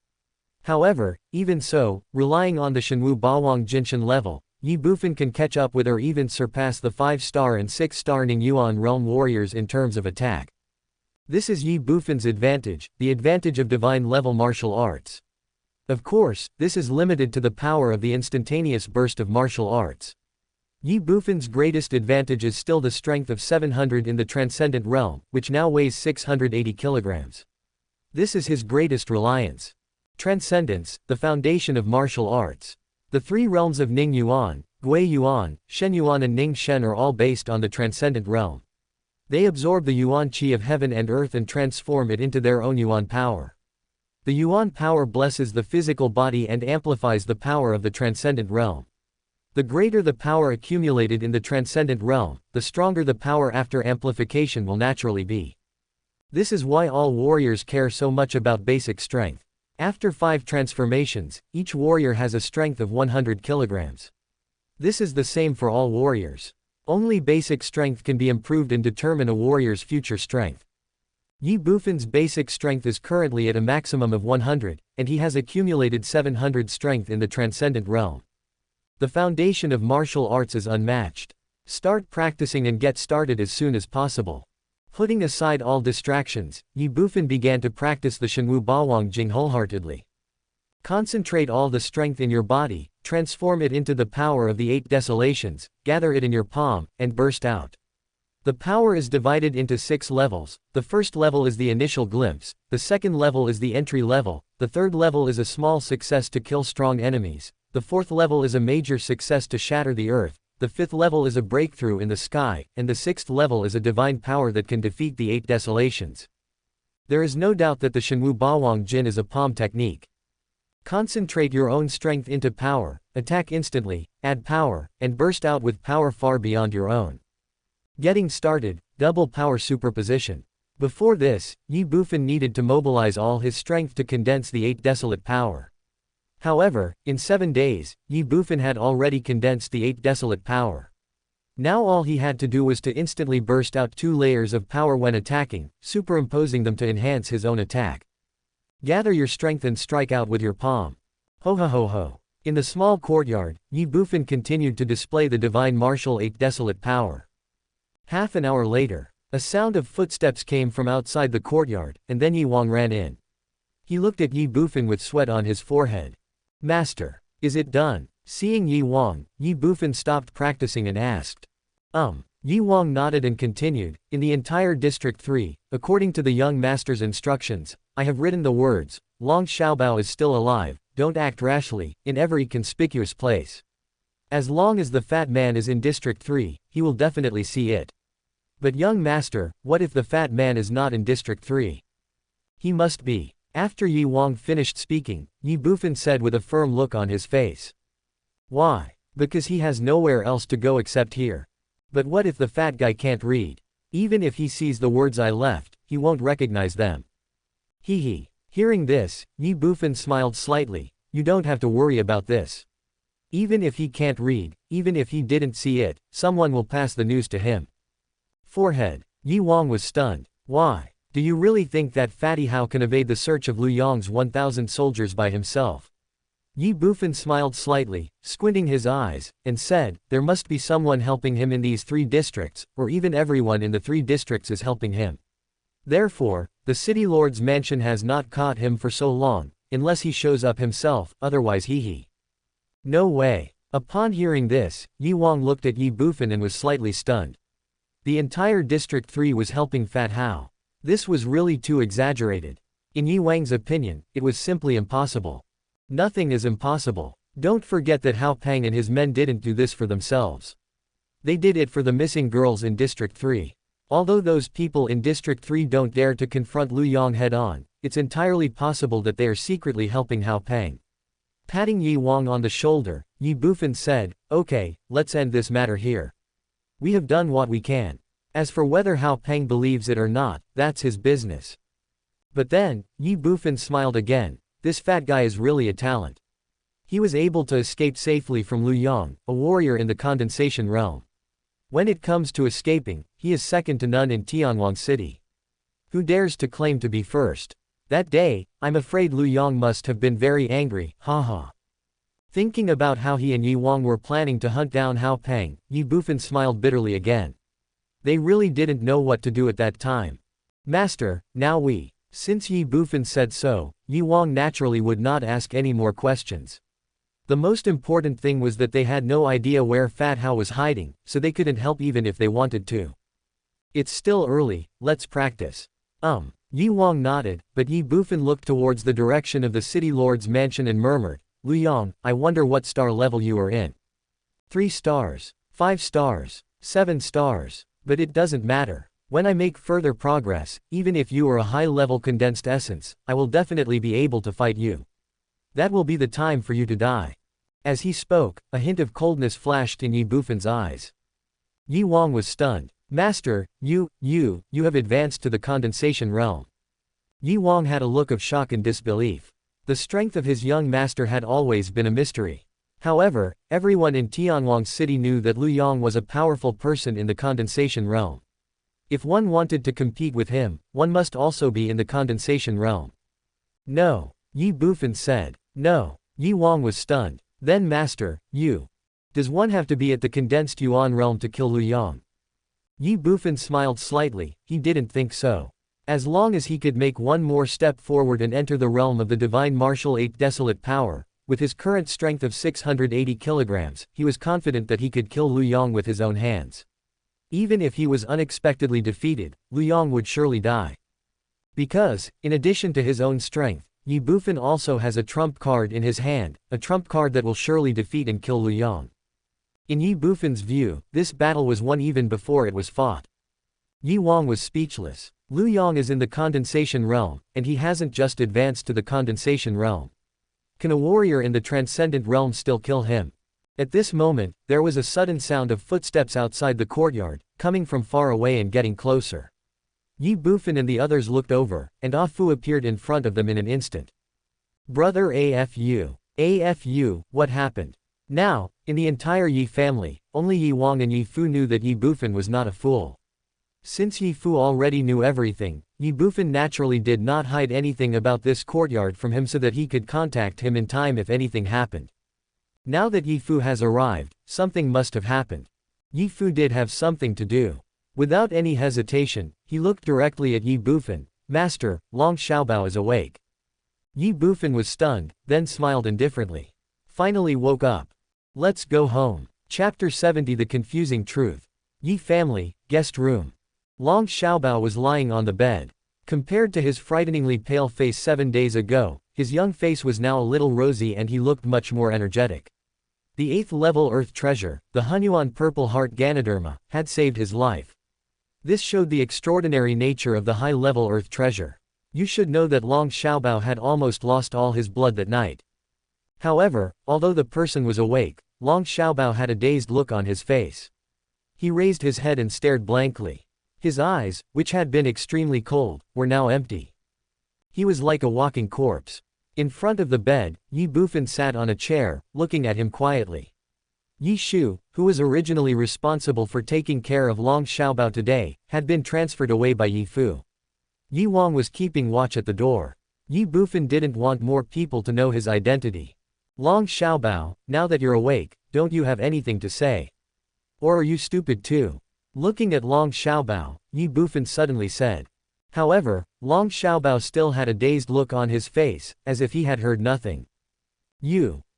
However, even so, relying on the Shenwu Bawang Jinshan level, Ye Bufan can catch up with or even surpass the 5-star and 6-star Ningyuan realm warriors in terms of attack. This is Ye Bufan's advantage, the advantage of divine level martial arts. Of course, this is limited to the power of the instantaneous burst of martial arts. Ye Bufan's greatest advantage is still the strength of 700 in the transcendent realm, which now weighs 680 kilograms. This is his greatest reliance. Transcendence, the foundation of martial arts. The 3 realms of Ning Yuan, Gui Yuan, Shen Yuan and Ning Shen are all based on the transcendent realm. They absorb the Yuan Qi of heaven and earth and transform it into their own Yuan power. The Yuan power blesses the physical body and amplifies the power of the transcendent realm. The greater the power accumulated in the transcendent realm, the stronger the power after amplification will naturally be. This is why all warriors care so much about basic strength. After 5 transformations, each warrior has a strength of 100 kilograms. This is the same for all warriors. Only basic strength can be improved and determine a warrior's future strength. Ye Bufan's basic strength is currently at a maximum of 100, and he has accumulated 700 strength in the transcendent realm. The foundation of martial arts is unmatched. Start practicing and get started as soon as possible. Putting aside all distractions, Ye Bufan began to practice the Shenwu Bawang Jing wholeheartedly. Concentrate all the strength in your body, transform it into the power of the 8 desolations, gather it in your palm, and burst out. The power is divided into 6 levels. The first level is the initial glimpse, the second level is the entry level, the third level is a small success to kill strong enemies, the fourth level is a major success to shatter the earth, the fifth level is a breakthrough in the sky, and the sixth level is a divine power that can defeat the 8 desolations. There is no doubt that the Shenwu Bawang Jin is a palm technique. Concentrate your own strength into power, attack instantly, add power, and burst out with power far beyond your own. Getting started, double power superposition. Before this, Ye Bufan needed to mobilize all his strength to condense the 8 desolate power. However, in 7 days, Ye Bufan had already condensed the 8 desolate power. Now all he had to do was to instantly burst out 2 layers of power when attacking, superimposing them to enhance his own attack. Gather your strength and strike out with your palm. Ho ho ho ho. In the small courtyard, Ye Bufan continued to display the divine martial 8 desolate power. Half an hour later, a sound of footsteps came from outside the courtyard, and then Ye Wang ran in. He looked at Ye Bufan with sweat on his forehead. Master, is it done? Seeing Ye Wang, Ye Bufan stopped practicing and asked. Ye Wang nodded and continued, in the entire District 3, according to the young master's instructions, I have written the words, Long Xiaobao is still alive, don't act rashly, in every conspicuous place. As long as the fat man is in District 3, he will definitely see it. But young master, what if the fat man is not in District 3? He must be. After Ye Wang finished speaking, Ye Bufan said with a firm look on his face. Why? Because he has nowhere else to go except here. But what if the fat guy can't read? Even if he sees the words I left, he won't recognize them. Hee hee. Hearing this, Ye Bufan smiled slightly, you don't have to worry about this. Even if he can't read, even if he didn't see it, someone will pass the news to him. Forehead. Ye Wang was stunned. Why? Do you really think that Fatty Hao can evade the search of Lu Yong's 1,000 soldiers by himself? Ye Bufan smiled slightly, squinting his eyes, and said, there must be someone helping him in these 3 districts, or even everyone in the 3 districts is helping him. Therefore, the city lord's mansion has not caught him for so long, unless he shows up himself, otherwise he. No way. Upon hearing this, Ye Wang looked at Ye Bufan and was slightly stunned. The entire District 3 was helping Fat Hao. This was really too exaggerated. In Ye Wang's opinion, it was simply impossible. Nothing is impossible. Don't forget that Hao Pang and his men didn't do this for themselves. They did it for the missing girls in District 3. Although those people in District 3 don't dare to confront Lu Yong head-on, it's entirely possible that they are secretly helping Hao Peng. Patting Yi Wang on the shoulder, Ye Bufan said, "Okay, let's end this matter here. We have done what we can. As for whether Hao Peng believes it or not, that's his business." But then, Ye Bufan smiled again. This fat guy is really a talent. He was able to escape safely from Lu Yong, a warrior in the condensation realm. When it comes to escaping, he is second to none in Tianwang City. Who dares to claim to be first? That day, I'm afraid Lu Yong must have been very angry, haha. Thinking about how he and Yi Wang were planning to hunt down Hao Peng, Ye Bufan smiled bitterly again. They really didn't know what to do at that time. Master, now we. Since Ye Bufan said so, Yi Wang naturally would not ask any more questions. The most important thing was that they had no idea where Fat Hao was hiding, so they couldn't help even if they wanted to. It's still early, let's practice. Yi Wang nodded, but Ye Bufan looked towards the direction of the city lord's mansion and murmured, "Lu Yong, I wonder what star level you are in. 3 stars, 5 stars, 7 stars, but it doesn't matter. When I make further progress, even if you are a high-level condensed essence, I will definitely be able to fight you. That will be the time for you to die." As he spoke, a hint of coldness flashed in Ye Bufan's eyes. Yi Wang was stunned. "Master, you have advanced to the condensation realm." Yi Wang had a look of shock and disbelief. The strength of his young master had always been a mystery. However, everyone in Tianwang City knew that Lu Yong was a powerful person in the condensation realm. If one wanted to compete with him, one must also be in the condensation realm. "No," Ye Bufan said. "No." Yi Wang was stunned. "Then Master, does one have to be at the condensed Yuan realm to kill Lu Yong?" Ye Bufan smiled slightly, he didn't think so. As long as he could make one more step forward and enter the realm of the Divine Martial 8 Desolate Power, with his current strength of 680 kilograms, he was confident that he could kill Lu Yong with his own hands. Even if he was unexpectedly defeated, Lu Yong would surely die. Because, in addition to his own strength, Ye Bufan also has a trump card in his hand, a trump card that will surely defeat and kill Lu Yong. In Ye Bufan's view, this battle was won even before it was fought. Yi Wang was speechless. Lu Yong is in the condensation realm, and he hasn't just advanced to the condensation realm. Can a warrior in the transcendent realm still kill him? At this moment, there was a sudden sound of footsteps outside the courtyard, coming from far away and getting closer. Ye Bufan and the others looked over, and Ah Fu appeared in front of them in an instant. "Brother AFU. AFU, what happened?" Now, in the entire Yi family, only Yi Wang and Ye Fu knew that Ye Bufan was not a fool. Since Ye Fu already knew everything, Ye Bufan naturally did not hide anything about this courtyard from him so that he could contact him in time if anything happened. Now that Ye Fu has arrived, something must have happened. Ye Fu did have something to do. Without any hesitation, he looked directly at Ye Bufan. "Master, Long Xiaobao is awake." Ye Bufan was stunned, then smiled indifferently. Finally woke up. Let's go home. Chapter 70 The Confusing Truth. Yi family, guest room. Long Xiaobao was lying on the bed. Compared to his frighteningly pale face 7 days ago, his young face was now a little rosy and he looked much more energetic. The 8th level Earth treasure, the Hunyuan Purple Heart Ganoderma, had saved his life. This showed the extraordinary nature of the high-level Earth treasure. You should know that Long Xiaobao had almost lost all his blood that night. However, although the person was awake, Long Xiaobao had a dazed look on his face. He raised his head and stared blankly. His eyes, which had been extremely cold, were now empty. He was like a walking corpse. In front of the bed, Ye Bufan sat on a chair, looking at him quietly. Yi Shu, who was originally responsible for taking care of Long Xiaobao today, had been transferred away by Ye Fu. Yi Wang was keeping watch at the door. Ye Bufan didn't want more people to know his identity. "Long Xiaobao, now that you're awake, don't you have anything to say? Or are you stupid too?" Looking at Long Xiaobao, Ye Bufan suddenly said. However, Long Xiaobao still had a dazed look on his face, as if he had heard nothing.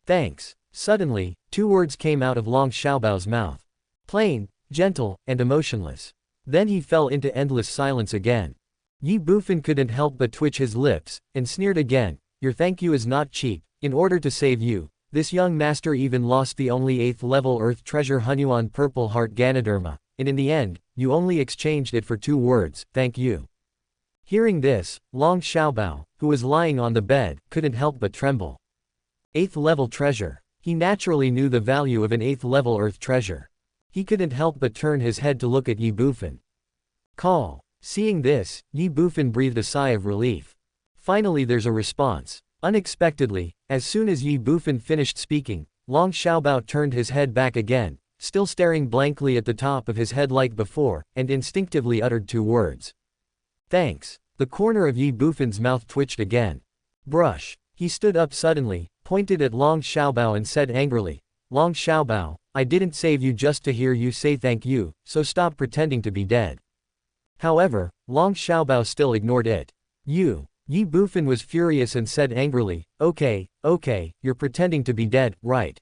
Thanks. Suddenly, 2 words came out of Long Xiaobao's mouth. Plain, gentle, and emotionless. Then he fell into endless silence again. Ye Bufan couldn't help but twitch his lips, and sneered again. "Your thank you is not cheap. In order to save you, this young master even lost the only 8th level Earth treasure Hunyuan Purple Heart Ganoderma. and in the end, you only exchanged it for 2 words, thank you. Hearing this, Long Xiaobao, who was lying on the bed, couldn't help but tremble. 8th level treasure. He naturally knew the value of an 8th level earth treasure. He couldn't help but turn his head to look at Ye Bufan. Call. Seeing this, Ye Bufan breathed a sigh of relief. Finally there's a response. Unexpectedly, as soon as Ye Bufan finished speaking, Long Xiaobao turned his head back again, still staring blankly at the top of his head like before, and instinctively uttered 2 words. Thanks. The corner of Ye Bufan's mouth twitched again. Brush. He stood up suddenly, pointed at Long Xiaobao and said angrily, Long Xiaobao, I didn't save you just to hear you say thank you, so stop pretending to be dead. However, Long Xiaobao still ignored it. You. Ye Bufan was furious and said angrily, okay, you're pretending to be dead, right?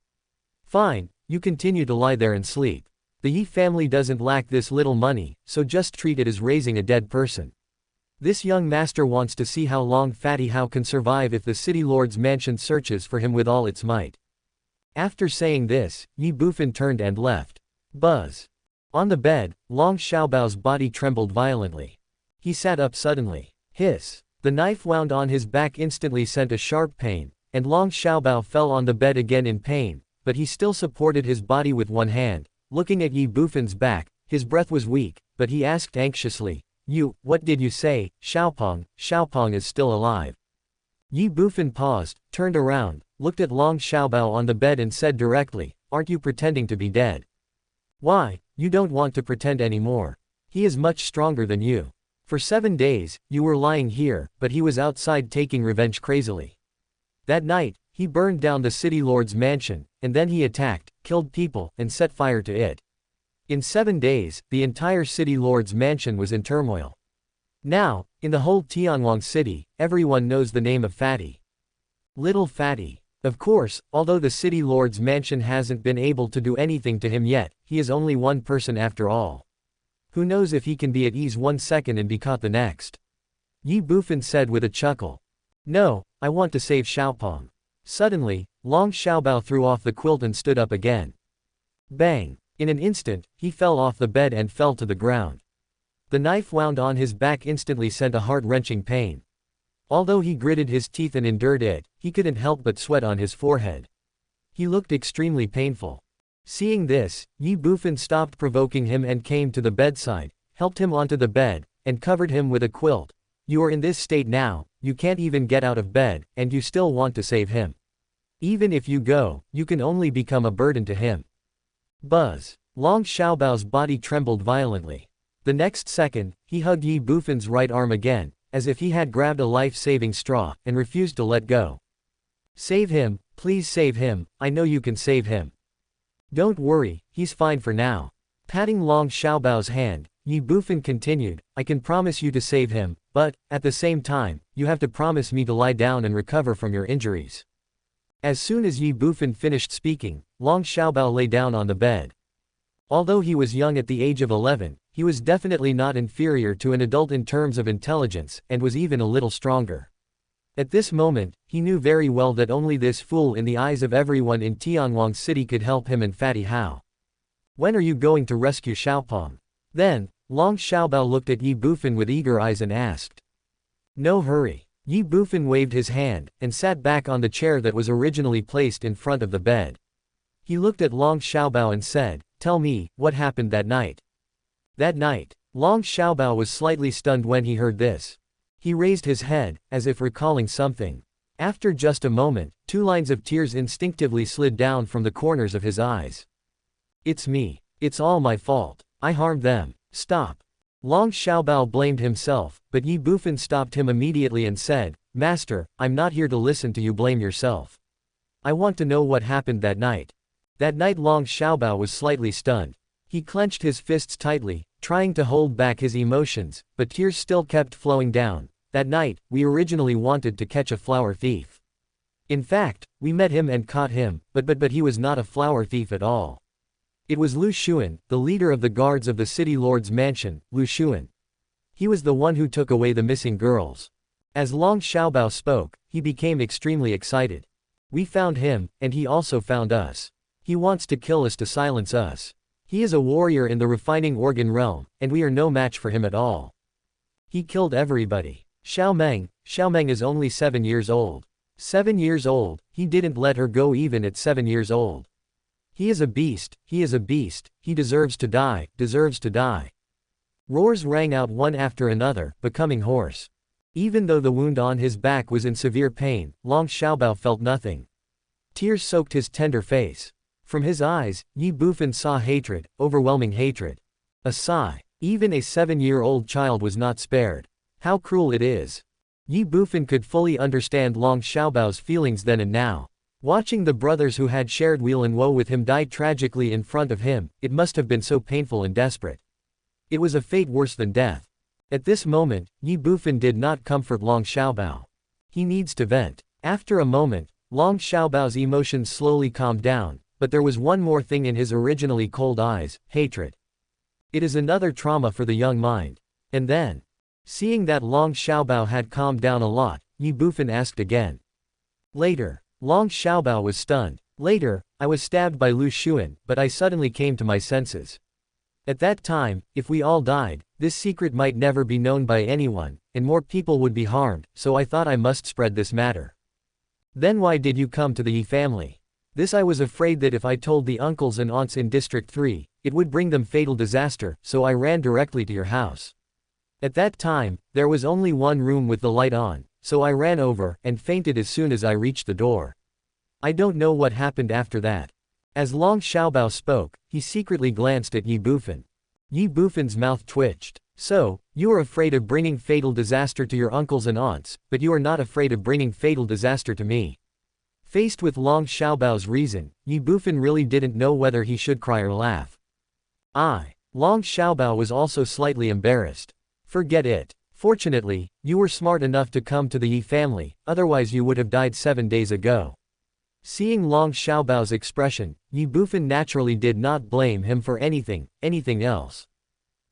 Fine, you continue to lie there and sleep. The Ye family doesn't lack this little money, so just treat it as raising a dead person. This young master wants to see how long Fatty Hao can survive if the city lord's mansion searches for him with all its might. After saying this, Ye Bufan turned and left. Buzz. On the bed, Long Xiaobao's body trembled violently. He sat up suddenly. Hiss. The knife wound on his back instantly sent a sharp pain, and Long Xiaobao fell on the bed again in pain, but he still supported his body with one hand. Looking at Ye Bufan's back, his breath was weak, but he asked anxiously, what did you say, Xiaopeng? Xiaopeng is still alive. Ye Bufan paused, turned around, looked at Long Xiaobao on the bed and said directly, aren't you pretending to be dead? Why, you don't want to pretend anymore. He is much stronger than you. For 7 days, you were lying here, but he was outside taking revenge crazily. That night, he burned down the city lord's mansion, and then he attacked, killed people, and set fire to it. In 7 days, the entire city lord's mansion was in turmoil. Now, in the whole Tianwang city, everyone knows the name of Fatty. Little Fatty. Of course, although the city lord's mansion hasn't been able to do anything to him yet, he is only one person after all. Who knows if he can be at ease 1 second and be caught the next? Ye Bufan said with a chuckle. No, I want to save Xiaopeng. Suddenly, Long Xiaobao threw off the quilt and stood up again. Bang! In an instant, he fell off the bed and fell to the ground. The knife wound on his back instantly sent a heart-wrenching pain. Although he gritted his teeth and endured it, he couldn't help but sweat on his forehead. He looked extremely painful. Seeing this, Ye Bufan stopped provoking him and came to the bedside, helped him onto the bed, and covered him with a quilt. You are in this state now, you can't even get out of bed, and you still want to save him. Even if you go, you can only become a burden to him. Buzz. Long Xiaobao's body trembled violently. The next second, he hugged Ye Bufan's right arm again, as if he had grabbed a life-saving straw, and refused to let go. Save him, please save him, I know you can save him. Don't worry, he's fine for now. Patting Long Xiaobao's hand, Ye Bufan continued, I can promise you to save him, but, at the same time, you have to promise me to lie down and recover from your injuries. As soon as Ye Bufan finished speaking, Long Xiaobao lay down on the bed. Although he was young at the age of 11, he was definitely not inferior to an adult in terms of intelligence, and was even a little stronger. At this moment, he knew very well that only this fool in the eyes of everyone in Tianwang City could help him and Fatty Hao. When are you going to rescue Xiaopeng? Then, Long Xiaobao looked at Ye Bufan with eager eyes and asked. No hurry. Ye Bufan waved his hand, and sat back on the chair that was originally placed in front of the bed. He looked at Long Xiaobao and said, tell me, what happened that night? That night, Long Xiaobao was slightly stunned when he heard this. He raised his head, as if recalling something. After just a moment, 2 lines of tears instinctively slid down from the corners of his eyes. It's me. It's all my fault. I harmed them. Stop. Long Xiaobao blamed himself, but Ye Bufan stopped him immediately and said, Master, I'm not here to listen to you blame yourself. I want to know what happened that night. That night Long Xiaobao was slightly stunned. He clenched his fists tightly, trying to hold back his emotions, but tears still kept flowing down. That night, we originally wanted to catch a flower thief. In fact, we met him and caught him, but he was not a flower thief at all. It was Lu Xuan, the leader of the guards of the city lord's mansion, Lu Xuan. He was the one who took away the missing girls. As Long Xiaobao spoke, he became extremely excited. We found him, and he also found us. He wants to kill us to silence us. He is a warrior in the refining organ realm, and we are no match for him at all. He killed everybody. Xiao Meng is only 7 years old. 7 years old, he didn't let her go even at 7 years old. He is a beast, he is a beast, he deserves to die, deserves to die. Roars rang out one after another, becoming hoarse. Even though the wound on his back was in severe pain, Long Xiaobao felt nothing. Tears soaked his tender face. From his eyes, Ye Bufan saw hatred, overwhelming hatred. A sigh. Even a 7-year-old child was not spared. How cruel it is. Ye Bufan could fully understand Long Xiaobao's feelings then and now. Watching the brothers who had shared weal and woe with him die tragically in front of him, it must have been so painful and desperate. It was a fate worse than death. At this moment, Ye Bufan did not comfort Long Xiaobao. He needs to vent. After a moment, Long Xiaobao's emotions slowly calmed down, but there was one more thing in his originally cold eyes: hatred. It is another trauma for the young mind. And then, seeing that Long Xiaobao had calmed down a lot, Ye Bufan asked again. Later, Long Xiaobao was stunned. Later, I was stabbed by Lu Xuan, but I suddenly came to my senses. At that time, if we all died, this secret might never be known by anyone, and more people would be harmed, so I thought I must spread this matter. Then why did you come to the Ye family? This I was afraid that if I told the uncles and aunts in District 3, it would bring them fatal disaster, so I ran directly to your house. At that time, there was only one room with the light on, so I ran over and fainted as soon as I reached the door. I don't know what happened after that. As Long Xiaobao spoke, he secretly glanced at Ye Bufan. Ye Bufan's mouth twitched. So, you are afraid of bringing fatal disaster to your uncles and aunts, but you are not afraid of bringing fatal disaster to me. Faced with Long Xiaobao's reason, Ye Bufan really didn't know whether he should cry or laugh. Long Xiaobao was also slightly embarrassed. Forget it. Fortunately, you were smart enough to come to the Ye family, otherwise you would have died 7 days ago. Seeing Long Xiaobao's expression, Ye Bufan naturally did not blame him for anything else.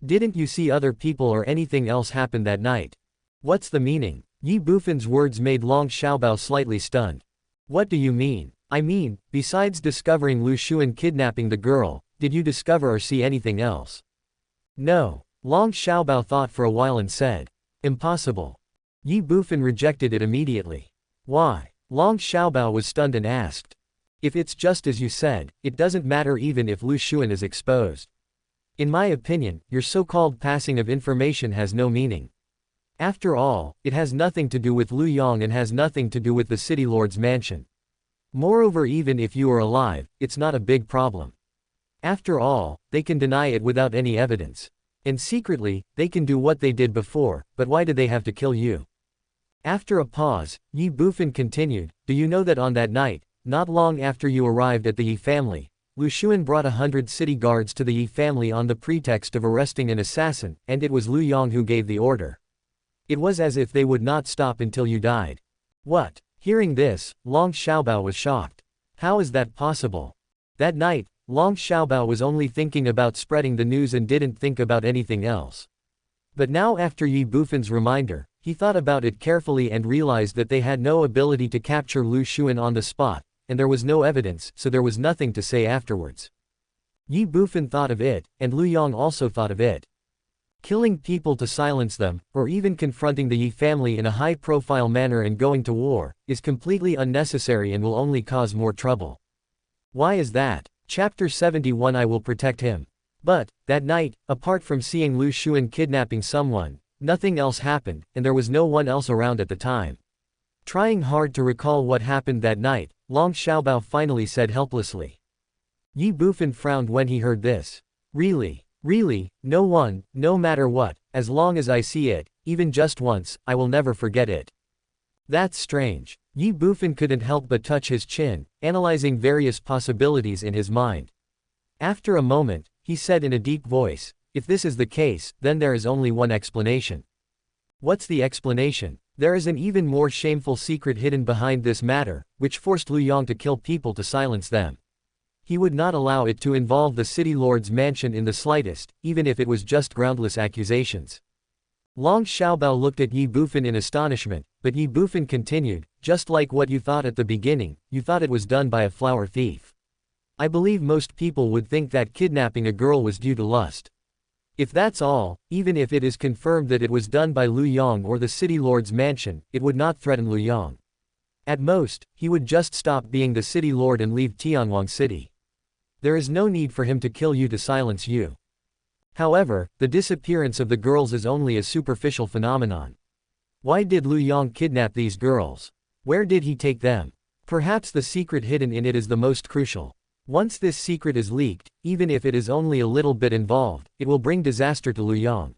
Didn't you see other people or anything else happen that night? What's the meaning? Ye Bufan's words made Long Xiaobao slightly stunned. What do you mean? I mean, besides discovering Lu Xuan kidnapping the girl, did you discover or see anything else? No. Long Xiaobao thought for a while and said. Impossible. Ye Bufan rejected it immediately. Why? Long Xiaobao was stunned and asked. If it's just as you said, it doesn't matter even if Lu Xuan is exposed. In my opinion, your so-called passing of information has no meaning. After all, it has nothing to do with Lu Yong and has nothing to do with the city lord's mansion. Moreover, even if you are alive, it's not a big problem. After all, they can deny it without any evidence. And secretly, they can do what they did before, but why did they have to kill you? After a pause, Ye Bufan continued, do you know that on that night, not long after you arrived at the Ye family, Lu Xuan brought 100 city guards to the Ye family on the pretext of arresting an assassin, and it was Lu Yong who gave the order. It was as if they would not stop until you died. What? Hearing this, Long Xiaobao was shocked. How is that possible? That night, Long Xiaobao was only thinking about spreading the news and didn't think about anything else. But now after Ye Bufan's reminder, he thought about it carefully and realized that they had no ability to capture Lu Xuan on the spot, and there was no evidence, so there was nothing to say afterwards. Ye Bufan thought of it, and Lu Yong also thought of it. Killing people to silence them, or even confronting the Ye family in a high-profile manner and going to war, is completely unnecessary and will only cause more trouble. Why is that? Chapter 71 I will protect him. But, that night, apart from seeing Lu Xuan kidnapping someone, nothing else happened, and there was no one else around at the time. Trying hard to recall what happened that night, Long Xiaobao finally said helplessly. Ye Bufan frowned when he heard this. Really, no one, no matter what, as long as I see it, even just once, I will never forget it. That's strange. Ye Bufan couldn't help but touch his chin, analyzing various possibilities in his mind. After a moment, he said in a deep voice, if this is the case, then there is only one explanation. What's the explanation? There is an even more shameful secret hidden behind this matter, which forced Lu Yong to kill people to silence them. He would not allow it to involve the city lord's mansion in the slightest, even if it was just groundless accusations. Long Xiaobao looked at Ye Bufan in astonishment, but Ye Bufan continued, just like what you thought at the beginning, you thought it was done by a flower thief. I believe most people would think that kidnapping a girl was due to lust. If that's all, even if it is confirmed that it was done by Lu Yong or the city lord's mansion, it would not threaten Lu Yong. At most, he would just stop being the city lord and leave Tianwang City. There is no need for him to kill you to silence you. However, the disappearance of the girls is only a superficial phenomenon. Why did Lu Yong kidnap these girls? Where did he take them? Perhaps the secret hidden in it is the most crucial. Once this secret is leaked, even if it is only a little bit involved, it will bring disaster to Lu Yong.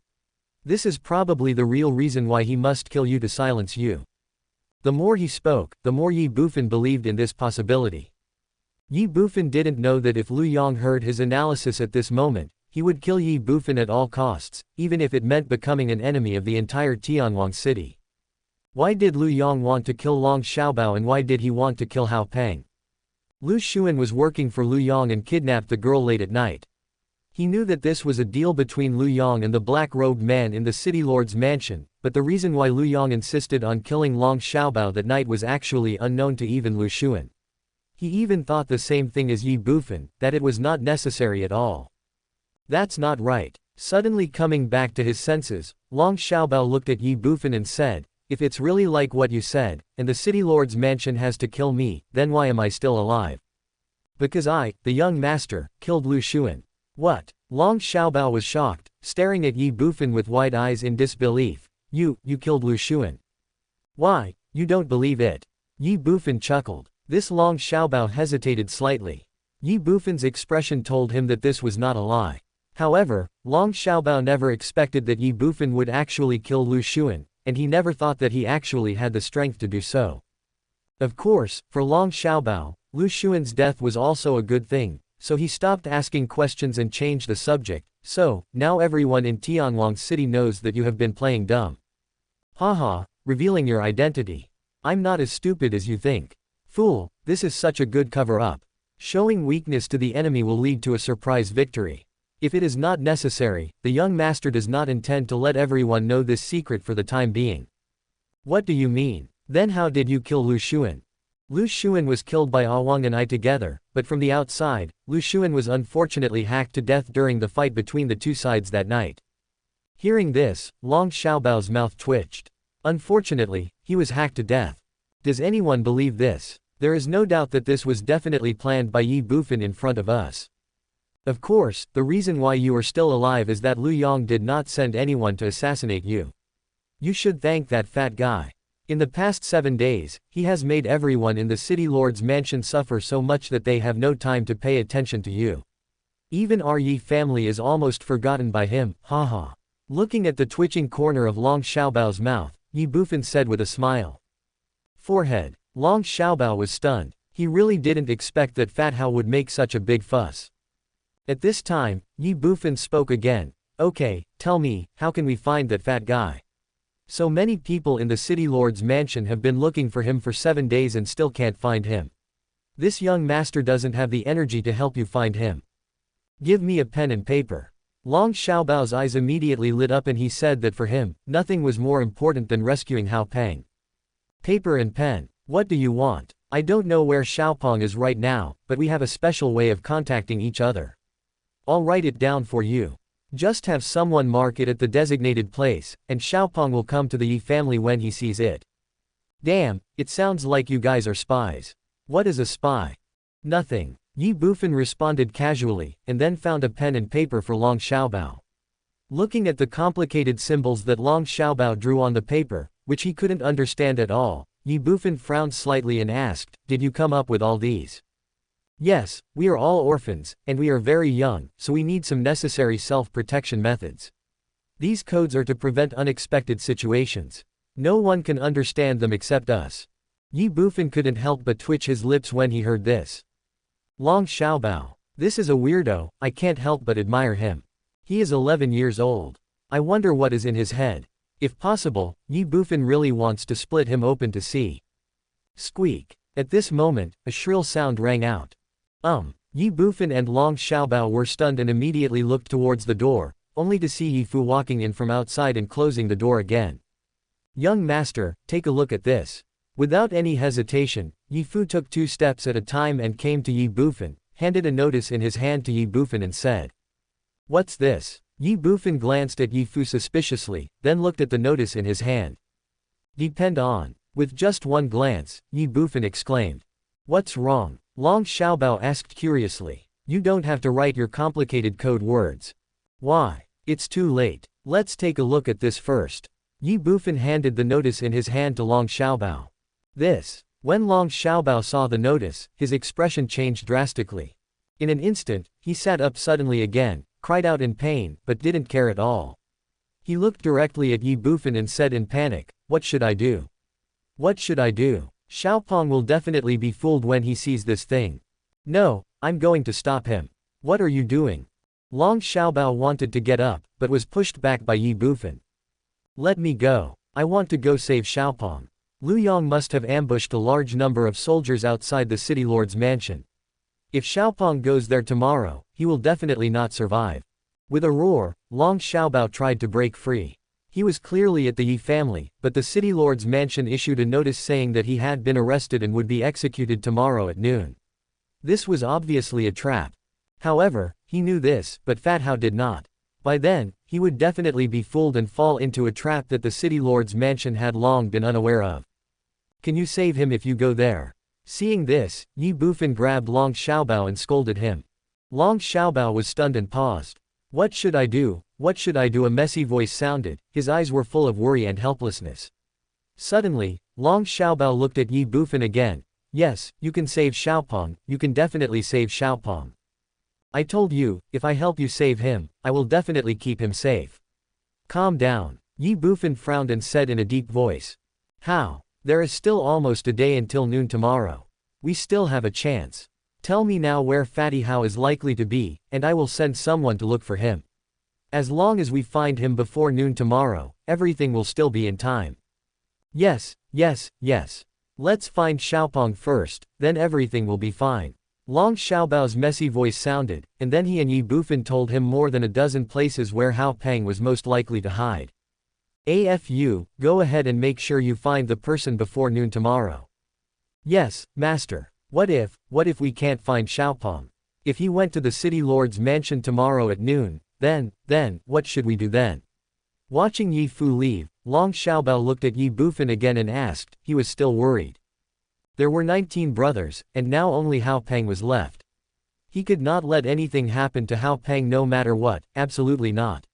This is probably the real reason why he must kill you to silence you. The more he spoke, the more Ye Bufan believed in this possibility. Ye Bufan didn't know that if Lu Yong heard his analysis at this moment, he would kill Ye Bufan at all costs, even if it meant becoming an enemy of the entire Tianwang City. Why did Lu Yong want to kill Long Xiaobao and why did he want to kill Hao Peng? Lu Xuan was working for Lu Yong and kidnapped the girl late at night. He knew that this was a deal between Lu Yong and the black-robed man in the city lord's mansion, but the reason why Lu Yong insisted on killing Long Xiaobao that night was actually unknown to even Lu Xuan. He even thought the same thing as Ye Bufan, that it was not necessary at all. That's not right. Suddenly coming back to his senses, Long Xiaobao looked at Ye Bufan and said, if it's really like what you said, and the city lord's mansion has to kill me, then why am I still alive? Because I, the young master, killed Lu Xuan. What? Long Xiaobao was shocked, staring at Ye Bufan with wide eyes in disbelief. You killed Lu Xuan. Why, you don't believe it? Ye Bufan chuckled. This Long Xiaobao hesitated slightly. Ye Bufan's expression told him that this was not a lie. However, Long Xiaobao never expected that Ye Bufan would actually kill Lu Xuan, and he never thought that he actually had the strength to do so. Of course, for Long Xiaobao, Lu Xuan's death was also a good thing, so he stopped asking questions and changed the subject. So, now everyone in Tianwang City knows that you have been playing dumb. Haha, revealing your identity. I'm not as stupid as you think. Fool, this is such a good cover-up. Showing weakness to the enemy will lead to a surprise victory. If it is not necessary, the young master does not intend to let everyone know this secret for the time being. What do you mean? Then how did you kill Lu Xuan? Lu Xuan was killed by Awang and I together, but from the outside, Lu Xuan was unfortunately hacked to death during the fight between the two sides that night. Hearing this, Long Xiaobao's mouth twitched. Unfortunately, he was hacked to death. Does anyone believe this? There is no doubt that this was definitely planned by Ye Bufan in front of us. Of course, the reason why you are still alive is that Lu Yong did not send anyone to assassinate you. You should thank that fat guy. In the past 7 days, he has made everyone in the city lord's mansion suffer so much that they have no time to pay attention to you. Even our Ye family is almost forgotten by him, haha. Looking at the twitching corner of Long Xiaobao's mouth, Ye Bufan said with a smile. Forehead. Long Xiaobao was stunned. He really didn't expect that Fat Hao would make such a big fuss. At this time, Ye Bufan spoke again. Okay, tell me, how can we find that fat guy? So many people in the city lord's mansion have been looking for him for 7 days and still can't find him. This young master doesn't have the energy to help you find him. Give me a pen and paper. Long Xiaobao's eyes immediately lit up and he said that for him, nothing was more important than rescuing Hao Peng. Paper and pen. What do you want? I don't know where Xiaopeng is right now, but we have a special way of contacting each other. I'll write it down for you. Just have someone mark it at the designated place, and Xiaopeng will come to the Ye family when he sees it. Damn, it sounds like you guys are spies. What is a spy? Nothing. Ye Bufan responded casually, and then found a pen and paper for Long Xiaobao. Looking at the complicated symbols that Long Xiaobao drew on the paper, which he couldn't understand at all, Ye Bufan frowned slightly and asked, did you come up with all these? Yes, we are all orphans, and we are very young, so we need some necessary self-protection methods. These codes are to prevent unexpected situations. No one can understand them except us. Ye Bufan couldn't help but twitch his lips when he heard this. Long Xiaobao. This is a weirdo, I can't help but admire him. He is 11 years old. I wonder what is in his head. If possible, Ye Bufan really wants to split him open to see. Squeak. At this moment, a shrill sound rang out. Ye Bufan and Long Xiaobao were stunned and immediately looked towards the door, only to see Ye Fu walking in from outside and closing the door again. Young master, take a look at this. Without any hesitation, Ye Fu took 2 steps at a time and came to Ye Bufan, handed a notice in his hand to Ye Bufan and said, "What's this?" Ye Bufan glanced at Ye Fu suspiciously, then looked at the notice in his hand. "Depend on." With just one glance, Ye Bufan exclaimed. "What's wrong?" Long Xiaobao asked curiously. "You don't have to write your complicated code words." "Why? It's too late. Let's take a look at this first." Ye Bufan handed the notice in his hand to Long Xiaobao. When Long Xiaobao saw the notice, his expression changed drastically. In an instant, he sat up suddenly again, cried out in pain, but didn't care at all. He looked directly at Ye Bufan and said in panic, "What should I do? What should I do? Xiaopong will definitely be fooled when he sees this thing. No, I'm going to stop him." "What are you doing?" Long Xiaobao wanted to get up, but was pushed back by Ye Bufan. "Let me go. I want to go save Xiaopong." Lu Yong must have ambushed a large number of soldiers outside the city lord's mansion. If Xiaopong goes there tomorrow, he will definitely not survive. With a roar, Long Xiaobao tried to break free. He was clearly at the Ye family, but the city lord's mansion issued a notice saying that he had been arrested and would be executed tomorrow at noon. This was obviously a trap. However, he knew this, but Fat Hao did not. By then, he would definitely be fooled and fall into a trap that the city lord's mansion had long been unaware of. "Can you save him if you go there?" Seeing this, Ye Bufan grabbed Long Xiaobao and scolded him. Long Xiaobao was stunned and paused. "What should I do? What should I do?" A messy voice sounded, his eyes were full of worry and helplessness. Suddenly, Long Xiaobao looked at Ye Bufan again. "Yes, you can save Xiaopong, you can definitely save Xiaopong. I told you, if I help you save him, I will definitely keep him safe." "Calm down." Ye Bufan frowned and said in a deep voice. "How? There is still almost a day until noon tomorrow. We still have a chance. Tell me now where Fatty Hao is likely to be, and I will send someone to look for him. As long as we find him before noon tomorrow, everything will still be in time." Yes. Let's find Xiaopong first, then everything will be fine." Long Xiaobao's messy voice sounded, and then he and Ye Bufan told him more than a dozen places where Hao Peng was most likely to hide. "Afu, go ahead and make sure you find the person before noon tomorrow." "Yes, master. What if we can't find Xiaopong? If he went to the city lord's mansion tomorrow at noon, then, what should we do then?" Watching Ye Fu leave, Long Xiaobao looked at Ye Bufan again and asked. He was still worried. There were 19 brothers, and now only Hao Peng was left. He could not let anything happen to Hao Peng no matter what, absolutely not.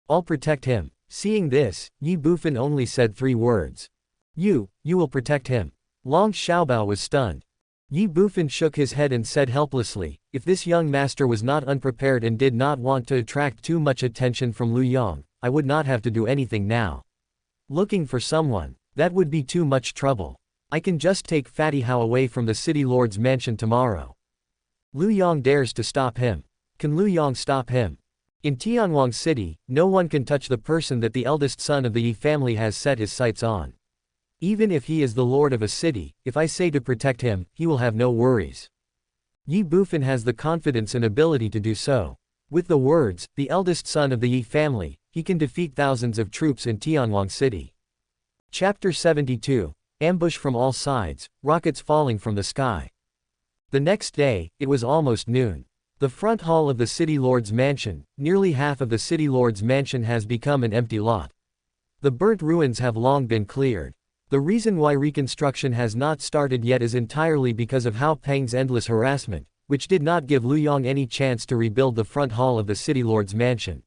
"I'll protect him." Seeing this, Ye Bufan only said 3 words. You will protect him." Long Xiaobao was stunned. Ye Bufan shook his head and said helplessly, "If this young master was not unprepared and did not want to attract too much attention from Lu Yong, I would not have to do anything now. Looking for someone, that would be too much trouble. I can just take Fatty Hao away from the city lord's mansion tomorrow. Lu Yong dares to stop him. Can Lu Yong stop him? In Tianwang City, no one can touch the person that the eldest son of the Ye family has set his sights on. Even if he is the lord of a city, if I say to protect him, he will have no worries. Ye Bufan has the confidence and ability to do so. With the words, the eldest son of the Ye family, he can defeat thousands of troops in Tianwang City. Chapter 72. Ambush from all sides, rockets falling from the sky. The next day, it was almost noon. The front hall of the city lord's mansion, nearly half of the city lord's mansion has become an empty lot. The burnt ruins have long been cleared. The reason why reconstruction has not started yet is entirely because of Hao Peng's endless harassment, which did not give Lu Yong any chance to rebuild the front hall of the city lord's mansion.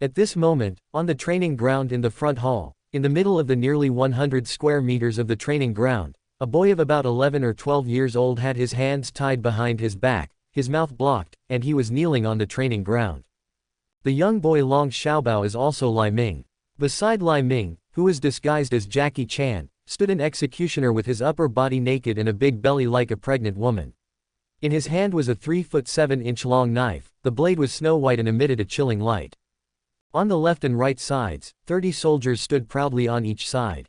At this moment, on the training ground in the front hall, in the middle of the nearly 100 square meters of the training ground, a boy of about 11 or 12 years old had his hands tied behind his back, his mouth blocked, and he was kneeling on the training ground. The young boy Long Xiaobao is also Lai Ming. Beside Lai Ming, who was disguised as Jackie Chan, stood an executioner with his upper body naked and a big belly like a pregnant woman. In his hand was a 3-foot-7-inch long knife, the blade was snow white and emitted a chilling light. On the left and right sides, 30 soldiers stood proudly on each side.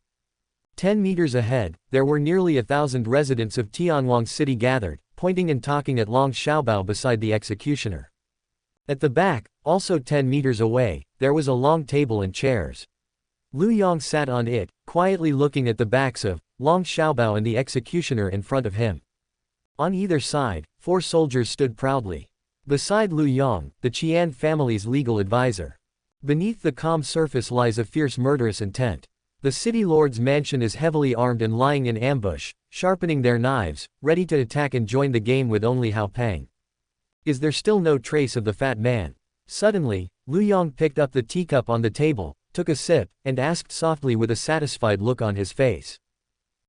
10 meters ahead, there were nearly 1,000 residents of Tianwang City gathered, pointing and talking at Long Xiaobao beside the executioner. At the back, also 10 meters away, there was a long table and chairs. Lu Yong sat on it, quietly looking at the backs of Long Xiaobao and the executioner in front of him. On either side, 4 soldiers stood proudly. Beside Lu Yong, the Qian family's legal advisor. Beneath the calm surface lies a fierce murderous intent. The city lord's mansion is heavily armed and lying in ambush, sharpening their knives, ready to attack and join the game with only Hao Peng. Is there still no trace of the fat man? Suddenly, Lu Yong picked up the teacup on the table, took a sip, and asked softly with a satisfied look on his face.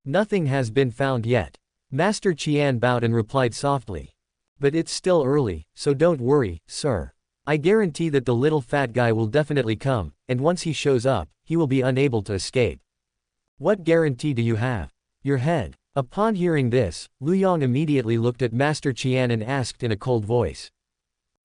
Nothing has been found yet. Master Qian bowed and replied softly. But it's still early, so don't worry, sir. I guarantee that the little fat guy will definitely come, and once he shows up, he will be unable to escape. What guarantee do you have? Your head. Upon hearing this, Lu Yong immediately looked at Master Qian and asked in a cold voice.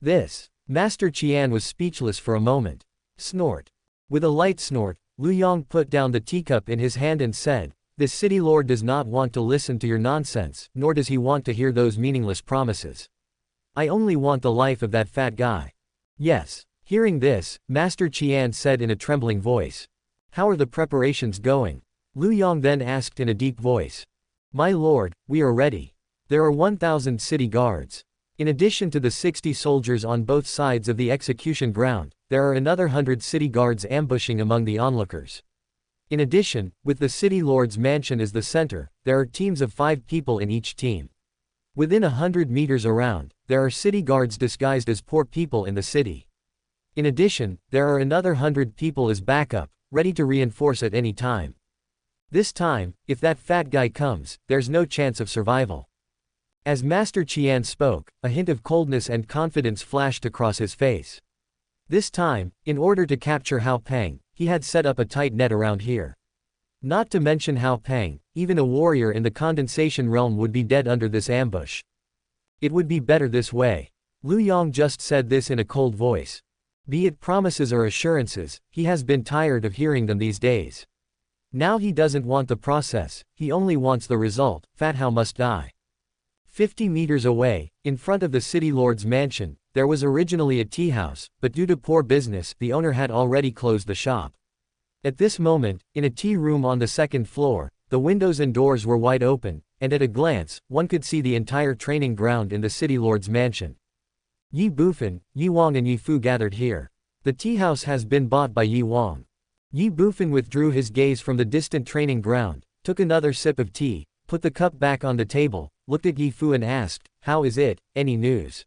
This. Master Qian was speechless for a moment. Snort. With a light snort, Lu Yong put down the teacup in his hand and said, "This city lord does not want to listen to your nonsense, nor does he want to hear those meaningless promises. I only want the life of that fat guy." Yes. Hearing this, Master Qian said in a trembling voice. "How are the preparations going?" Lu Yong then asked in a deep voice. "My lord, we are ready. There are 1,000 city guards. In addition to the 60 soldiers on both sides of the execution ground, there are another 100 city guards ambushing among the onlookers. In addition, with the city lord's mansion as the center, there are teams of 5 people in each team. Within 100 meters around, there are city guards disguised as poor people in the city. In addition, there are another 100 people as backup, ready to reinforce at any time. This time, if that fat guy comes, there's no chance of survival." As Master Qian spoke, a hint of coldness and confidence flashed across his face. This time, in order to capture Hao Peng, he had set up a tight net around here. Not to mention Hao Peng, even a warrior in the condensation realm would be dead under this ambush. It would be better this way. Lu Yong just said this in a cold voice. Be it promises or assurances, he has been tired of hearing them these days. Now he doesn't want the process, he only wants the result. Fat Hao must die. 50 meters away, in front of the city lord's mansion, there was originally a tea house, but due to poor business, the owner had already closed the shop. At this moment, in a tea room on the 2nd floor, the windows and doors were wide open, and at a glance, one could see the entire training ground in the city lord's mansion. Ye Bufan, Ye Wang and Ye Fu gathered here. The tea house has been bought by Ye Wang. Ye Bufan withdrew his gaze from the distant training ground, took another sip of tea, put the cup back on the table, looked at Ye Fu and asked, "How is it, any news?"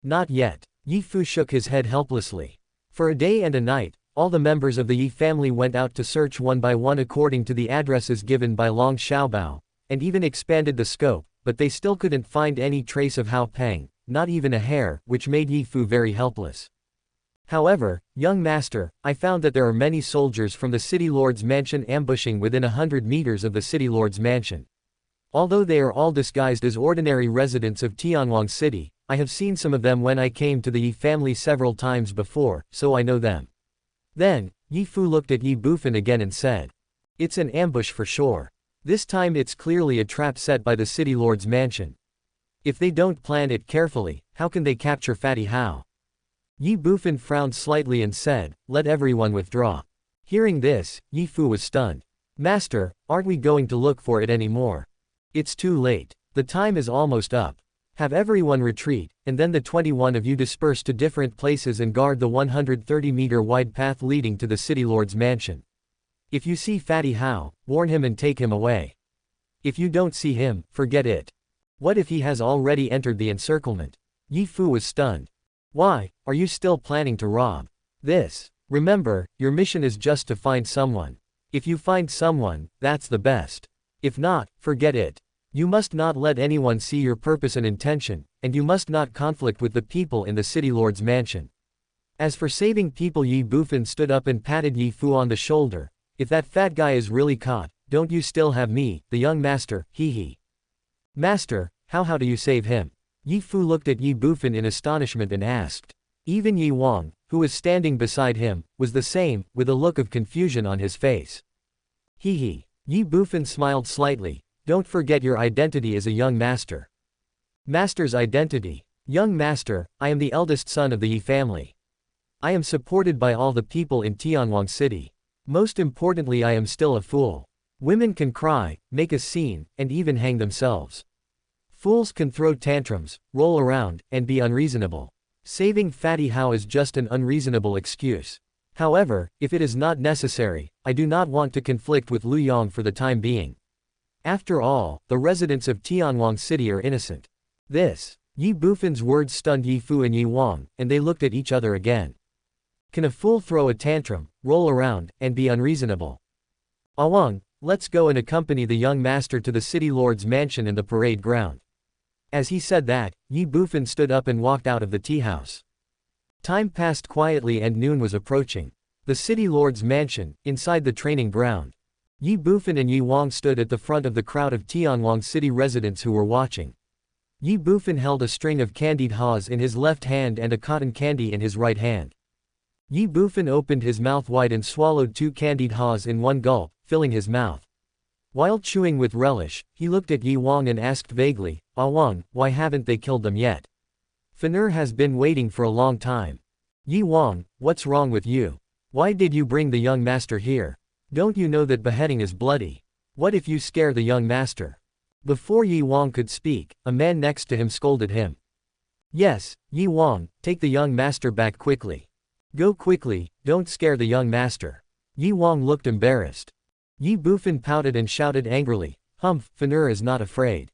"Not yet." Ye Fu shook his head helplessly. For a day and a night, all the members of the Ye family went out to search one by one according to the addresses given by Long Xiaobao, and even expanded the scope, but they still couldn't find any trace of Hao Peng, not even a hair, which made Ye Fu very helpless. "However, young master, I found that there are many soldiers from the city lord's mansion ambushing within 100 meters of the city lord's mansion. Although they are all disguised as ordinary residents of Tianwang City, I have seen some of them when I came to the Ye family several times before, so I know them." Then, Ye Fu looked at Ye Bufan again and said, "It's an ambush for sure. This time it's clearly a trap set by the city lord's mansion. If they don't plan it carefully, how can they capture Fatty Hao?" Ye Bufan frowned slightly and said, "Let everyone withdraw." Hearing this, Ye Fu was stunned. "Master, aren't we going to look for it anymore? It's too late. The time is almost up. Have everyone retreat, and then the 21 of you disperse to different places and guard the 130-meter wide path leading to the city lord's mansion. If you see Fatty Hao, warn him and take him away. If you don't see him, forget it. What if he has already entered the encirclement?" Ye Fu was stunned. "Why, are you still planning to rob this? Remember, your mission is just to find someone. If you find someone, that's the best. If not, forget it. You must not let anyone see your purpose and intention, and you must not conflict with the people in the city lord's mansion." As for saving people, Ye Bufan stood up and patted Ye Fu on the shoulder. "If that fat guy is really caught, don't you still have me, the young master, hee." "Master, how do you save him?" Ye Fu looked at Ye Bufan in astonishment and asked. Even Ye Wang, who was standing beside him, was the same, with a look of confusion on his face. Hee. Ye Bufan smiled slightly. "Don't forget your identity as a young master." "Master's identity? Young master, I am the eldest son of the Ye family. I am supported by all the people in Tianwang City. Most importantly, I am still a fool. Women can cry, make a scene, and even hang themselves. Fools can throw tantrums, roll around, and be unreasonable. Saving Fatty Hao is just an unreasonable excuse. However, if it is not necessary, I do not want to conflict with Lu Yong for the time being. After all, the residents of Tianwang City are innocent. Ye Bufan's words stunned Ye Fu and Ye Wang, and they looked at each other again. Can a fool throw a tantrum, roll around, and be unreasonable? Awang, let's go and accompany the young master to the city lord's mansion in the parade ground. As he said that, Ye Bufan stood up and walked out of the tea house. Time passed quietly and noon was approaching. The city lord's mansion, inside the training ground. Ye Bufan and Ye Wang stood at the front of the crowd of Tianwang City residents who were watching. Ye Bufan held a string of candied haws in his left hand and a cotton candy in his right hand. Ye Bufan opened his mouth wide and swallowed 2 candied haws in one gulp, filling his mouth. While chewing with relish, he looked at Ye Wang and asked vaguely, "Ah Wang, why haven't they killed them yet? Fanner has been waiting for a long time." "Ye Wang, what's wrong with you? Why did you bring the young master here? Don't you know that beheading is bloody? What if you scare the young master?" Before Ye Wang could speak, a man next to him scolded him. "Yes, Ye Wang, take the young master back quickly. Go quickly, don't scare the young master." Ye Wang looked embarrassed. Ye Bufan pouted and shouted angrily, "Humph, Fanner is not afraid.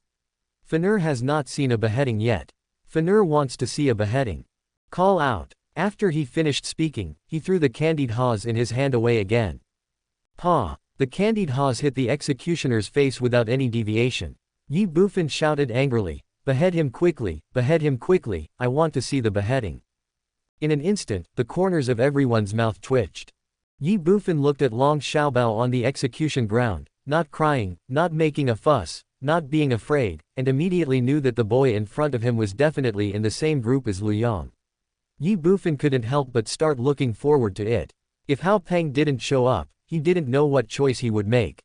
Fanner has not seen a beheading yet. Fanner wants to see a beheading. Call out." After he finished speaking, he threw the candied haws in his hand away again. "Pa!" The candied haws hit the executioner's face without any deviation. Ye Bufan shouted angrily, behead him quickly, I want to see the beheading." In an instant, the corners of everyone's mouth twitched. Ye Bufan looked at Long Xiaobao on the execution ground, not crying, not making a fuss, not being afraid, and immediately knew that the boy in front of him was definitely in the same group as Lu Yong. Ye Bufan couldn't help but start looking forward to it. If Hao Peng didn't show up, he didn't know what choice he would make.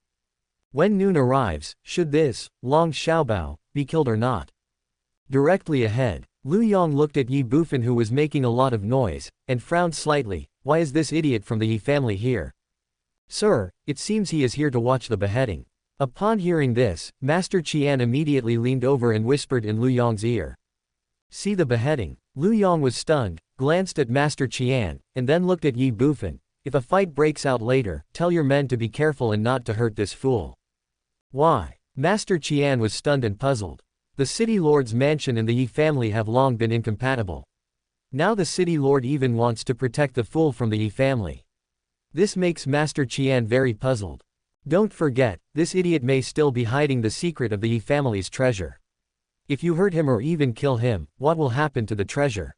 When noon arrives, should this, Long Xiaobao, be killed or not? Directly ahead, Lu Yong looked at Ye Bufan who was making a lot of noise, and frowned slightly. "Why is this idiot from the Ye family here?" "Sir, it seems he is here to watch the beheading." Upon hearing this, Master Qian immediately leaned over and whispered in Lu Yong's ear. "See the beheading." Lu Yong was stunned, glanced at Master Qian, and then looked at Ye Bufan. "If a fight breaks out later, tell your men to be careful and not to hurt this fool." "Why?" Master Qian was stunned and puzzled. The city lord's mansion and the Ye family have long been incompatible. Now the city lord even wants to protect the fool from the Ye family. This makes Master Qian very puzzled. Don't forget, this idiot may still be hiding the secret of the Ye family's treasure. If you hurt him or even kill him, what will happen to the treasure?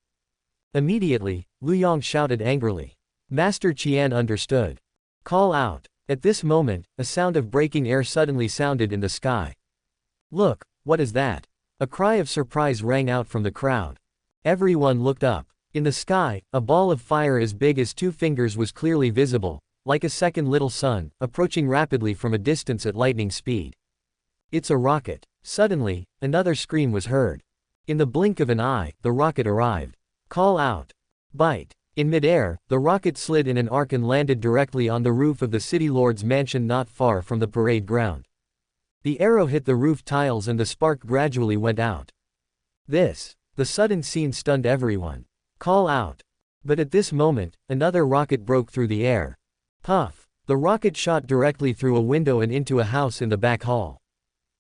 Immediately, Lu Yong shouted angrily. Master Qian understood. Call out. At this moment, a sound of breaking air suddenly sounded in the sky. Look, what is that? A cry of surprise rang out from the crowd. Everyone looked up. In the sky, a ball of fire as big as 2 fingers was clearly visible, like a second little sun, approaching rapidly from a distance at lightning speed. It's a rocket. Suddenly, another scream was heard. In the blink of an eye, the rocket arrived. Call out. Bite. In midair, the rocket slid in an arc and landed directly on the roof of the city lord's mansion not far from the parade ground. The arrow hit the roof tiles and the spark gradually went out. The sudden scene stunned everyone. Call out. But at this moment, another rocket broke through the air. Puff. The rocket shot directly through a window and into a house in the back hall.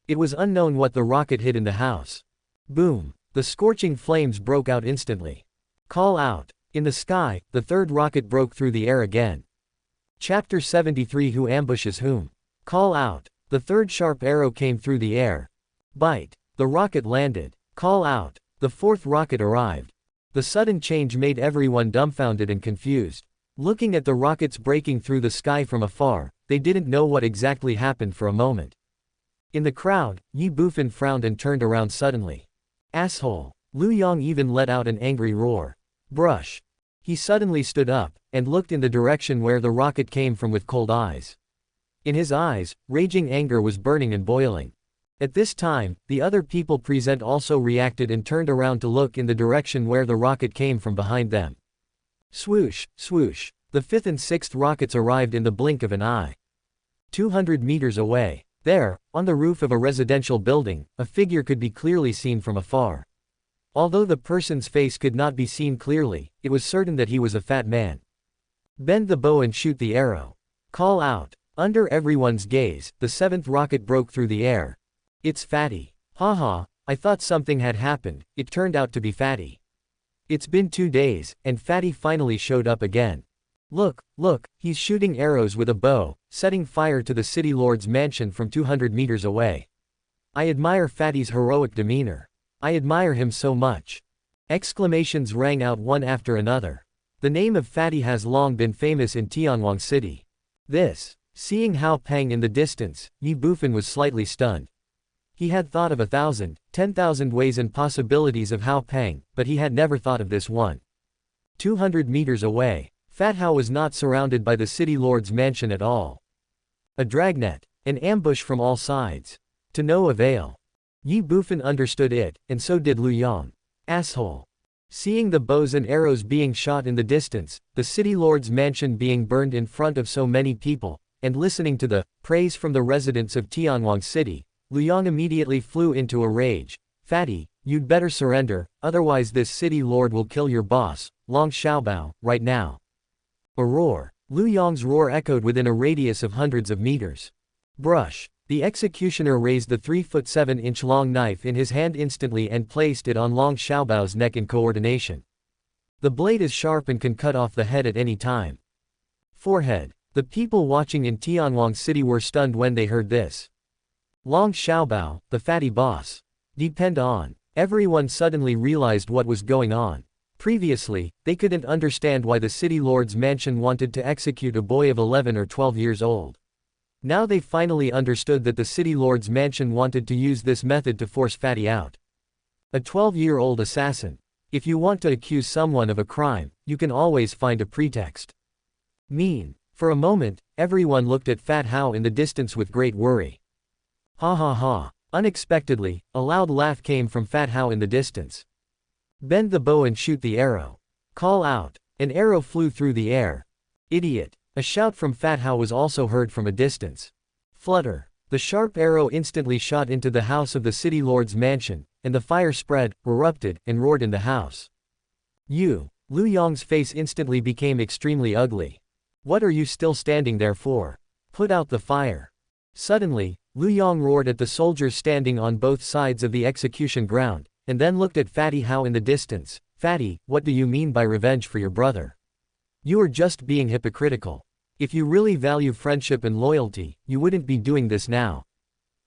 It was unknown what the rocket hit in the house. Boom. The scorching flames broke out instantly. Call out. In the sky, the third rocket broke through the air again. Chapter 73 Who ambushes whom? Call out. The third sharp arrow came through the air. Bite. The rocket landed. Call out. The fourth rocket arrived. The sudden change made everyone dumbfounded and confused. Looking at the rockets breaking through the sky from afar, they didn't know what exactly happened for a moment. In the crowd, Ye Bufan frowned and turned around suddenly. Asshole. Lu Yong even let out an angry roar. Brush. He suddenly stood up, and looked in the direction where the rocket came from with cold eyes. In his eyes, raging anger was burning and boiling. At this time, the other people present also reacted and turned around to look in the direction where the rocket came from behind them. Swoosh, swoosh. The 5th and 6th rockets arrived in the blink of an eye. 200 meters away. There, on the roof of a residential building, a figure could be clearly seen from afar. Although the person's face could not be seen clearly, it was certain that he was a fat man. Bend the bow and shoot the arrow. Call out. Under everyone's gaze, the seventh rocket broke through the air. It's Fatty. Haha, I thought something had happened, it turned out to be Fatty. It's been 2 days, and Fatty finally showed up again. Look, he's shooting arrows with a bow, setting fire to the city lord's mansion from 200 meters away. I admire Fatty's heroic demeanor. I admire him so much. Exclamations rang out one after another. The name of Fatty has long been famous in Tianwang City. Seeing Hao Peng in the distance, Ye Bufan was slightly stunned. He had thought of 1,000, 10,000 ways and possibilities of Hao Peng, but he had never thought of this one. 200 meters away, Fat Hao was not surrounded by the city lord's mansion at all. A dragnet, an ambush from all sides. To no avail. Ye Bufan understood it, and so did Lu Yang. Asshole. Seeing the bows and arrows being shot in the distance, the city lord's mansion being burned in front of so many people, and listening to the praise from the residents of Tianwang City, Lu Yang immediately flew into a rage. Fatty, you'd better surrender, otherwise this city lord will kill your boss, Long Xiaobao, right now. A roar. Lu Yang's roar echoed within a radius of hundreds of meters. Brush. The executioner raised the 3-foot-7-inch long knife in his hand instantly and placed it on Long Xiaobao's neck in coordination. The blade is sharp and can cut off the head at any time. Forehead. The people watching in Tianwang City were stunned when they heard this. Long Xiaobao, the fatty boss. Depend on. Everyone suddenly realized what was going on. Previously, they couldn't understand why the city lord's mansion wanted to execute a boy of 11 or 12 years old. Now they finally understood that the city lord's mansion wanted to use this method to force Fatty out. A 12-year-old assassin. If you want to accuse someone of a crime, you can always find a pretext. Mean. For a moment, everyone looked at Fat Hao in the distance with great worry. Ha ha ha. Unexpectedly, a loud laugh came from Fat Hao in the distance. Bend the bow and shoot the arrow. Call out. An arrow flew through the air. Idiot. A shout from Fat Hao was also heard from a distance. Flutter. The sharp arrow instantly shot into the house of the city lord's mansion, and the fire spread, erupted, and roared in the house. Lu Yang's face instantly became extremely ugly. What are you still standing there for? Put out the fire. Suddenly, Lu Yang roared at the soldiers standing on both sides of the execution ground, and then looked at Fatty Hao in the distance. Fatty, what do you mean by revenge for your brother? You are just being hypocritical. If you really value friendship and loyalty, you wouldn't be doing this now.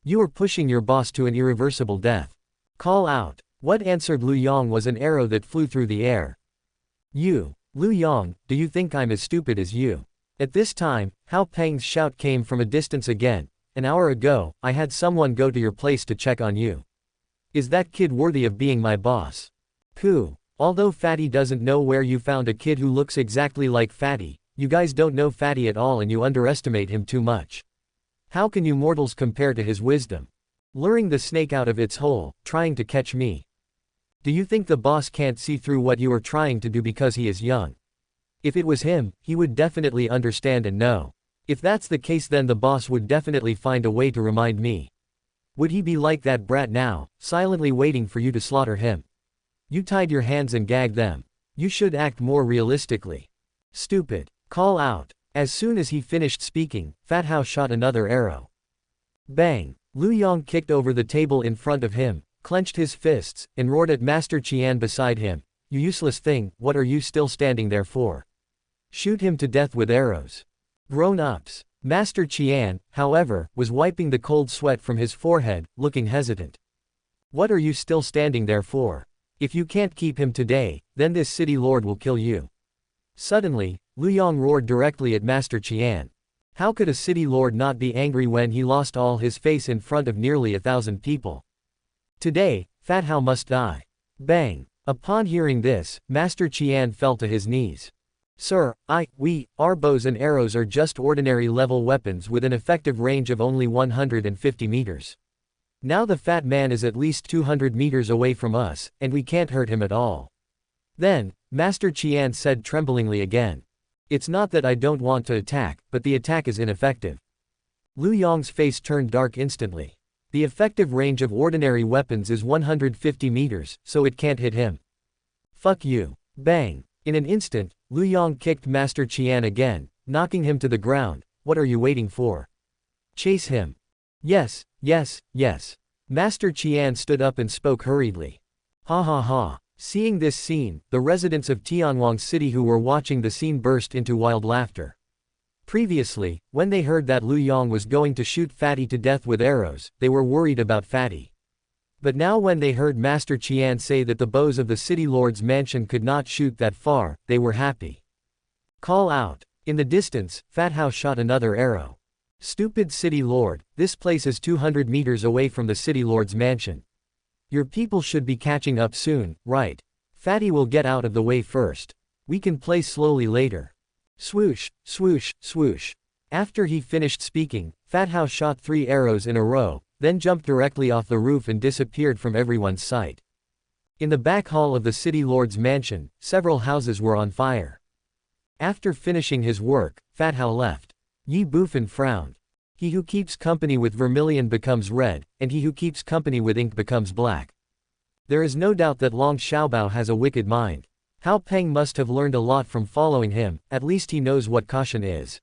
You are pushing your boss to an irreversible death. Call out. What answered Lu Yang was an arrow that flew through the air. Lu Yang, do you think I'm as stupid as you? At this time, Hao Peng's shout came from a distance again. An hour ago, I had someone go to your place to check on you. Is that kid worthy of being my boss? Pooh. Although Fatty doesn't know where you found a kid who looks exactly like Fatty, you guys don't know Fatty at all and you underestimate him too much. How can you mortals compare to his wisdom? Luring the snake out of its hole, trying to catch me. Do you think the boss can't see through what you are trying to do because he is young? If it was him, he would definitely understand and know. If that's the case, then the boss would definitely find a way to remind me. Would he be like that brat now, silently waiting for you to slaughter him? You tied your hands and gagged them. You should act more realistically. Stupid. Call out. As soon as he finished speaking, Fat Hao shot another arrow. Bang. Lu Yang kicked over the table in front of him, clenched his fists, and roared at Master Qian beside him. You useless thing, what are you still standing there for? Shoot him to death with arrows. Grown-ups. Master Qian, however, was wiping the cold sweat from his forehead, looking hesitant. What are you still standing there for? If you can't keep him today, then this city lord will kill you. Suddenly, Lu Yang roared directly at Master Qian. How could a city lord not be angry when he lost all his face in front of nearly 1,000 people? Today, Fat Hao must die. Bang. Upon hearing this, Master Qian fell to his knees. Sir, our bows and arrows are just ordinary level weapons with an effective range of only 150 meters. Now the fat man is at least 200 meters away from us, and we can't hurt him at all. Then, Master Qian said tremblingly again. It's not that I don't want to attack, but the attack is ineffective. Lu Yong's face turned dark instantly. The effective range of ordinary weapons is 150 meters, so it can't hit him. Fuck you. Bang. In an instant, Lu Yong kicked Master Qian again, knocking him to the ground. What are you waiting for? Chase him. Yes, yes, yes. Master Qian stood up and spoke hurriedly. Ha ha ha. Seeing this scene, the residents of Tianwang City who were watching the scene burst into wild laughter. Previously, when they heard that Lu Yong was going to shoot Fatty to death with arrows, they were worried about Fatty. But now when they heard Master Qian say that the bows of the city lord's mansion could not shoot that far, they were happy. Call out. In the distance, Fat Hao shot another arrow. Stupid city lord, this place is 200 meters away from the city lord's mansion. Your people should be catching up soon, right? Fatty will get out of the way first. We can play slowly later. Swoosh, swoosh, swoosh. After he finished speaking, Fat Hao shot 3 arrows in a row, then jumped directly off the roof and disappeared from everyone's sight. In the back hall of the city lord's mansion, several houses were on fire. After finishing his work, Fat Hao left. Ye Bufan frowned. He who keeps company with vermilion becomes red, and he who keeps company with ink becomes black. There is no doubt that Long Xiaobao has a wicked mind. Hao Peng must have learned a lot from following him, at least he knows what caution is.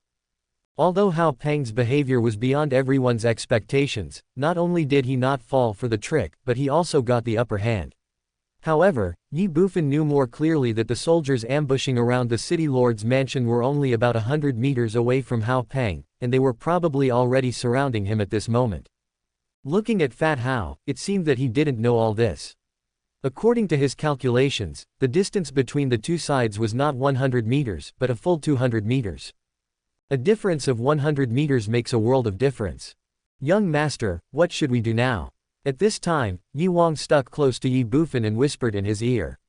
Although Hao Peng's behavior was beyond everyone's expectations, not only did he not fall for the trick, but he also got the upper hand. However, Ye Bufan knew more clearly that the soldiers ambushing around the city lord's mansion were only about 100 meters away from Hao Peng, and they were probably already surrounding him at this moment. Looking at Fat Hao, it seemed that he didn't know all this. According to his calculations, the distance between the two sides was not 100 meters, but a full 200 meters. A difference of 100 meters makes a world of difference. Young master, what should we do now? At this time, Ye Wang stuck close to Ye Bufan and whispered in his ear.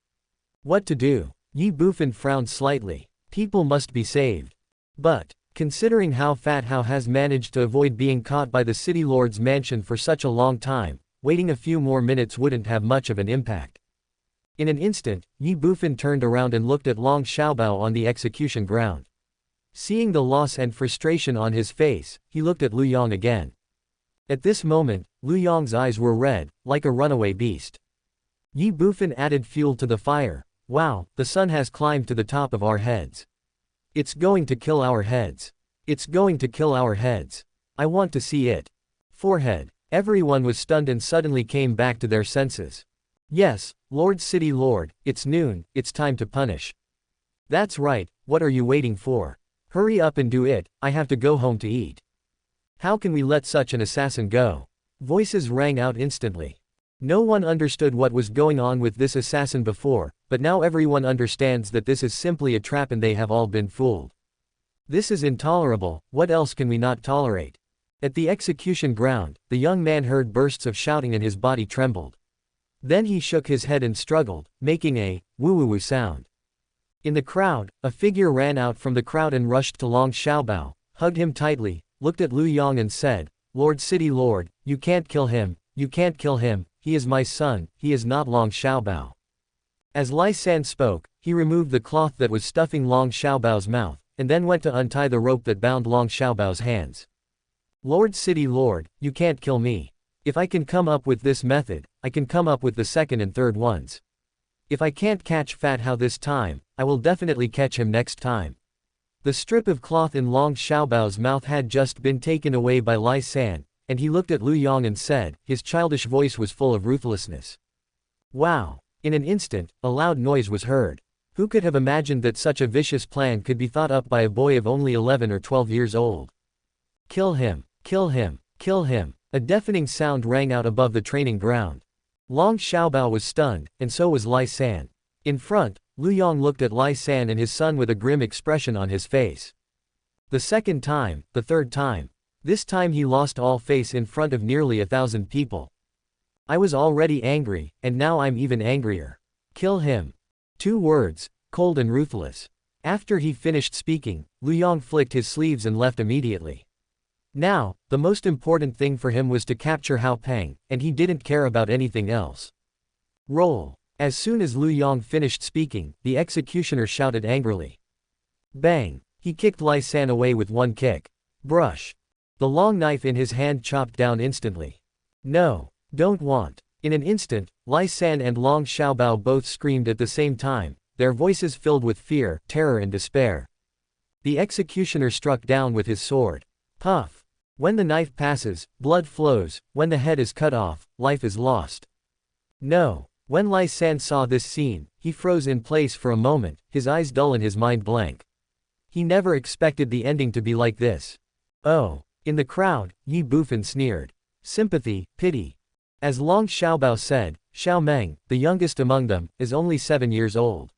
What to do? Ye Bufan frowned slightly. People must be saved. But, considering how Fat Hao has managed to avoid being caught by the city lord's mansion for such a long time, waiting a few more minutes wouldn't have much of an impact. In an instant, Ye Bufan turned around and looked at Long Xiaobao on the execution ground. Seeing the loss and frustration on his face, he looked at Lu Yong again. At this moment, Lu Yong's eyes were red, like a runaway beast. Ye Bufan added fuel to the fire. Wow, the sun has climbed to the top of our heads. It's going to kill our heads. It's going to kill our heads. I want to see it. Forehead. Everyone was stunned and suddenly came back to their senses. Yes, Lord City Lord, it's noon, it's time to punish. That's right, what are you waiting for? Hurry up and do it, I have to go home to eat. How can we let such an assassin go? Voices rang out instantly. No one understood what was going on with this assassin before, but now everyone understands that this is simply a trap and they have all been fooled. This is intolerable, what else can we not tolerate? At the execution ground, the young man heard bursts of shouting and his body trembled. Then he shook his head and struggled, making a woo-woo-woo sound. In the crowd, a figure ran out from the crowd and rushed to Long Xiaobao, hugged him tightly, looked at Lu Yong and said, Lord City Lord, you can't kill him, you can't kill him, he is my son, he is not Long Xiaobao. As Lai San spoke, he removed the cloth that was stuffing Long Xiaobao's mouth, and then went to untie the rope that bound Long Xiaobao's hands. Lord City Lord, you can't kill me. If I can come up with this method, I can come up with the second and third ones. If I can't catch Fat Hao this time, I will definitely catch him next time. The strip of cloth in Long Xiaobao's mouth had just been taken away by Lai San, and he looked at Lu Yong and said, his childish voice was full of ruthlessness. Wow! In an instant, a loud noise was heard. Who could have imagined that such a vicious plan could be thought up by a boy of only 11 or 12 years old? Kill him! Kill him! Kill him! A deafening sound rang out above the training ground. Long Xiaobao was stunned, and so was Lai San. In front, Lu Yong looked at Lai San and his son with a grim expression on his face. The second time, the third time. This time he lost all face in front of nearly 1,000 people. I was already angry, and now I'm even angrier. Kill him. 2 words, cold and ruthless. After he finished speaking, Lu Yong flicked his sleeves and left immediately. Now, the most important thing for him was to capture Hao Peng, and he didn't care about anything else. Roll. As soon as Lu Yong finished speaking, the executioner shouted angrily. Bang! He kicked Lai San away with one kick. Brush. The long knife in his hand chopped down instantly. No. Don't want. In an instant, Lai San and Long Xiaobao both screamed at the same time, their voices filled with fear, terror and despair. The executioner struck down with his sword. Puff. When the knife passes, blood flows. When the head is cut off, life is lost. No. When Lai San saw this scene, he froze in place for a moment, his eyes dull and his mind blank. He never expected the ending to be like this. Oh. In the crowd, Ye Bufan sneered. Sympathy, pity. As Long Xiaobao said, Xiao Meng, the youngest among them, is only 7 years old.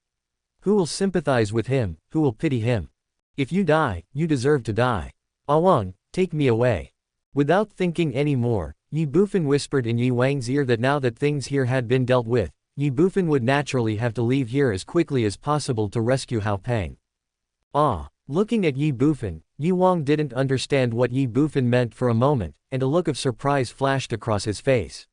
Who will sympathize with him, who will pity him? If you die, you deserve to die. Awang, take me away. Without thinking any more, Ye Bufan whispered in Ye Wang's ear that now that things here had been dealt with, Ye Bufan would naturally have to leave here as quickly as possible to rescue Hao Peng. Ah! Looking at Ye Bufan, Ye Wang didn't understand what Ye Bufan meant for a moment, and a look of surprise flashed across his face.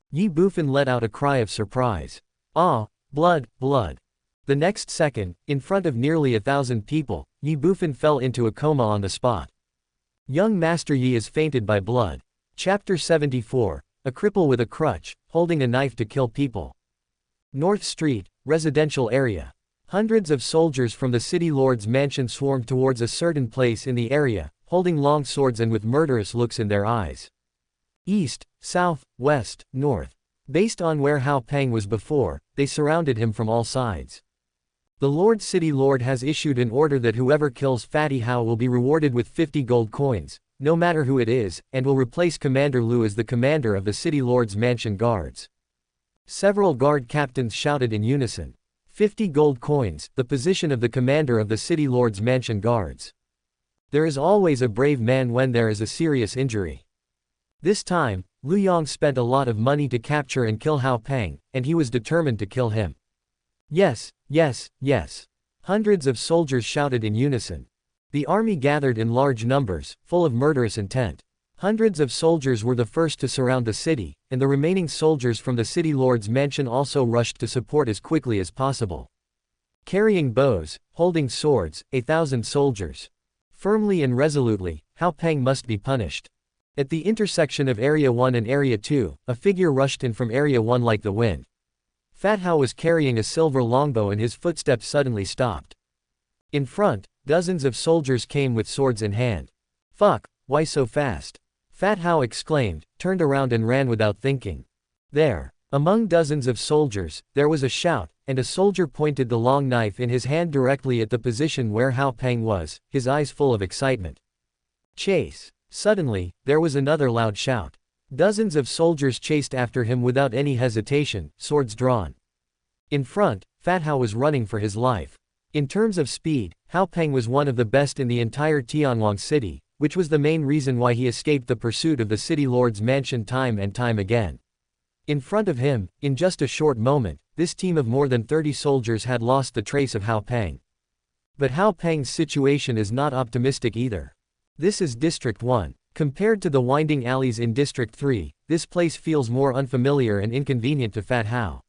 Ye Bufan let out a cry of surprise. Ah! Blood, blood! The next second, in front of nearly 1,000 people, Ye Bufan fell into a coma on the spot. Young Master Yi is fainted by blood. Chapter 74, a cripple with a crutch, holding a knife to kill people. North Street, residential area. Hundreds of soldiers from the city lord's mansion swarmed towards a certain place in the area, holding long swords and with murderous looks in their eyes. East, south, west, north. Based on where Hao Peng was before, they surrounded him from all sides. The city lord has issued an order that whoever kills Fatty Hao will be rewarded with 50 gold coins, no matter who it is, and will replace Commander Lu as the commander of the city lord's mansion guards. Several guard captains shouted in unison. 50 gold coins, the position of the commander of the city lord's mansion guards. There is always a brave man when there is a serious injury. This time, Lu Yong spent a lot of money to capture and kill Hao Peng, and he was determined to kill him. Yes, yes, yes. Hundreds of soldiers shouted in unison. The army gathered in large numbers, full of murderous intent. Hundreds of soldiers were the first to surround the city, and the remaining soldiers from the city lord's mansion also rushed to support as quickly as possible. Carrying bows, holding swords, 1,000 soldiers. Firmly and resolutely, Hao Peng must be punished. At the intersection of Area 1 and Area 2, a figure rushed in from Area 1 like the wind. Fat Hao was carrying a silver longbow and his footsteps suddenly stopped. In front, dozens of soldiers came with swords in hand. Fuck, why so fast? Fat Hao exclaimed, turned around and ran without thinking. There, among dozens of soldiers, there was a shout, and a soldier pointed the long knife in his hand directly at the position where Hao Peng was, his eyes full of excitement. Chase! Suddenly, there was another loud shout. Dozens of soldiers chased after him without any hesitation, swords drawn. In front, Fat Hao was running for his life. In terms of speed, Hao Peng was one of the best in the entire Tianwang city, which was the main reason why he escaped the pursuit of the city lord's mansion time and time again. In front of him, in just a short moment, this team of more than 30 soldiers had lost the trace of Hao Peng. But Hao Peng's situation is not optimistic either. This is District 1. Compared to the winding alleys in District 3, this place feels more unfamiliar and inconvenient to Fat Hao.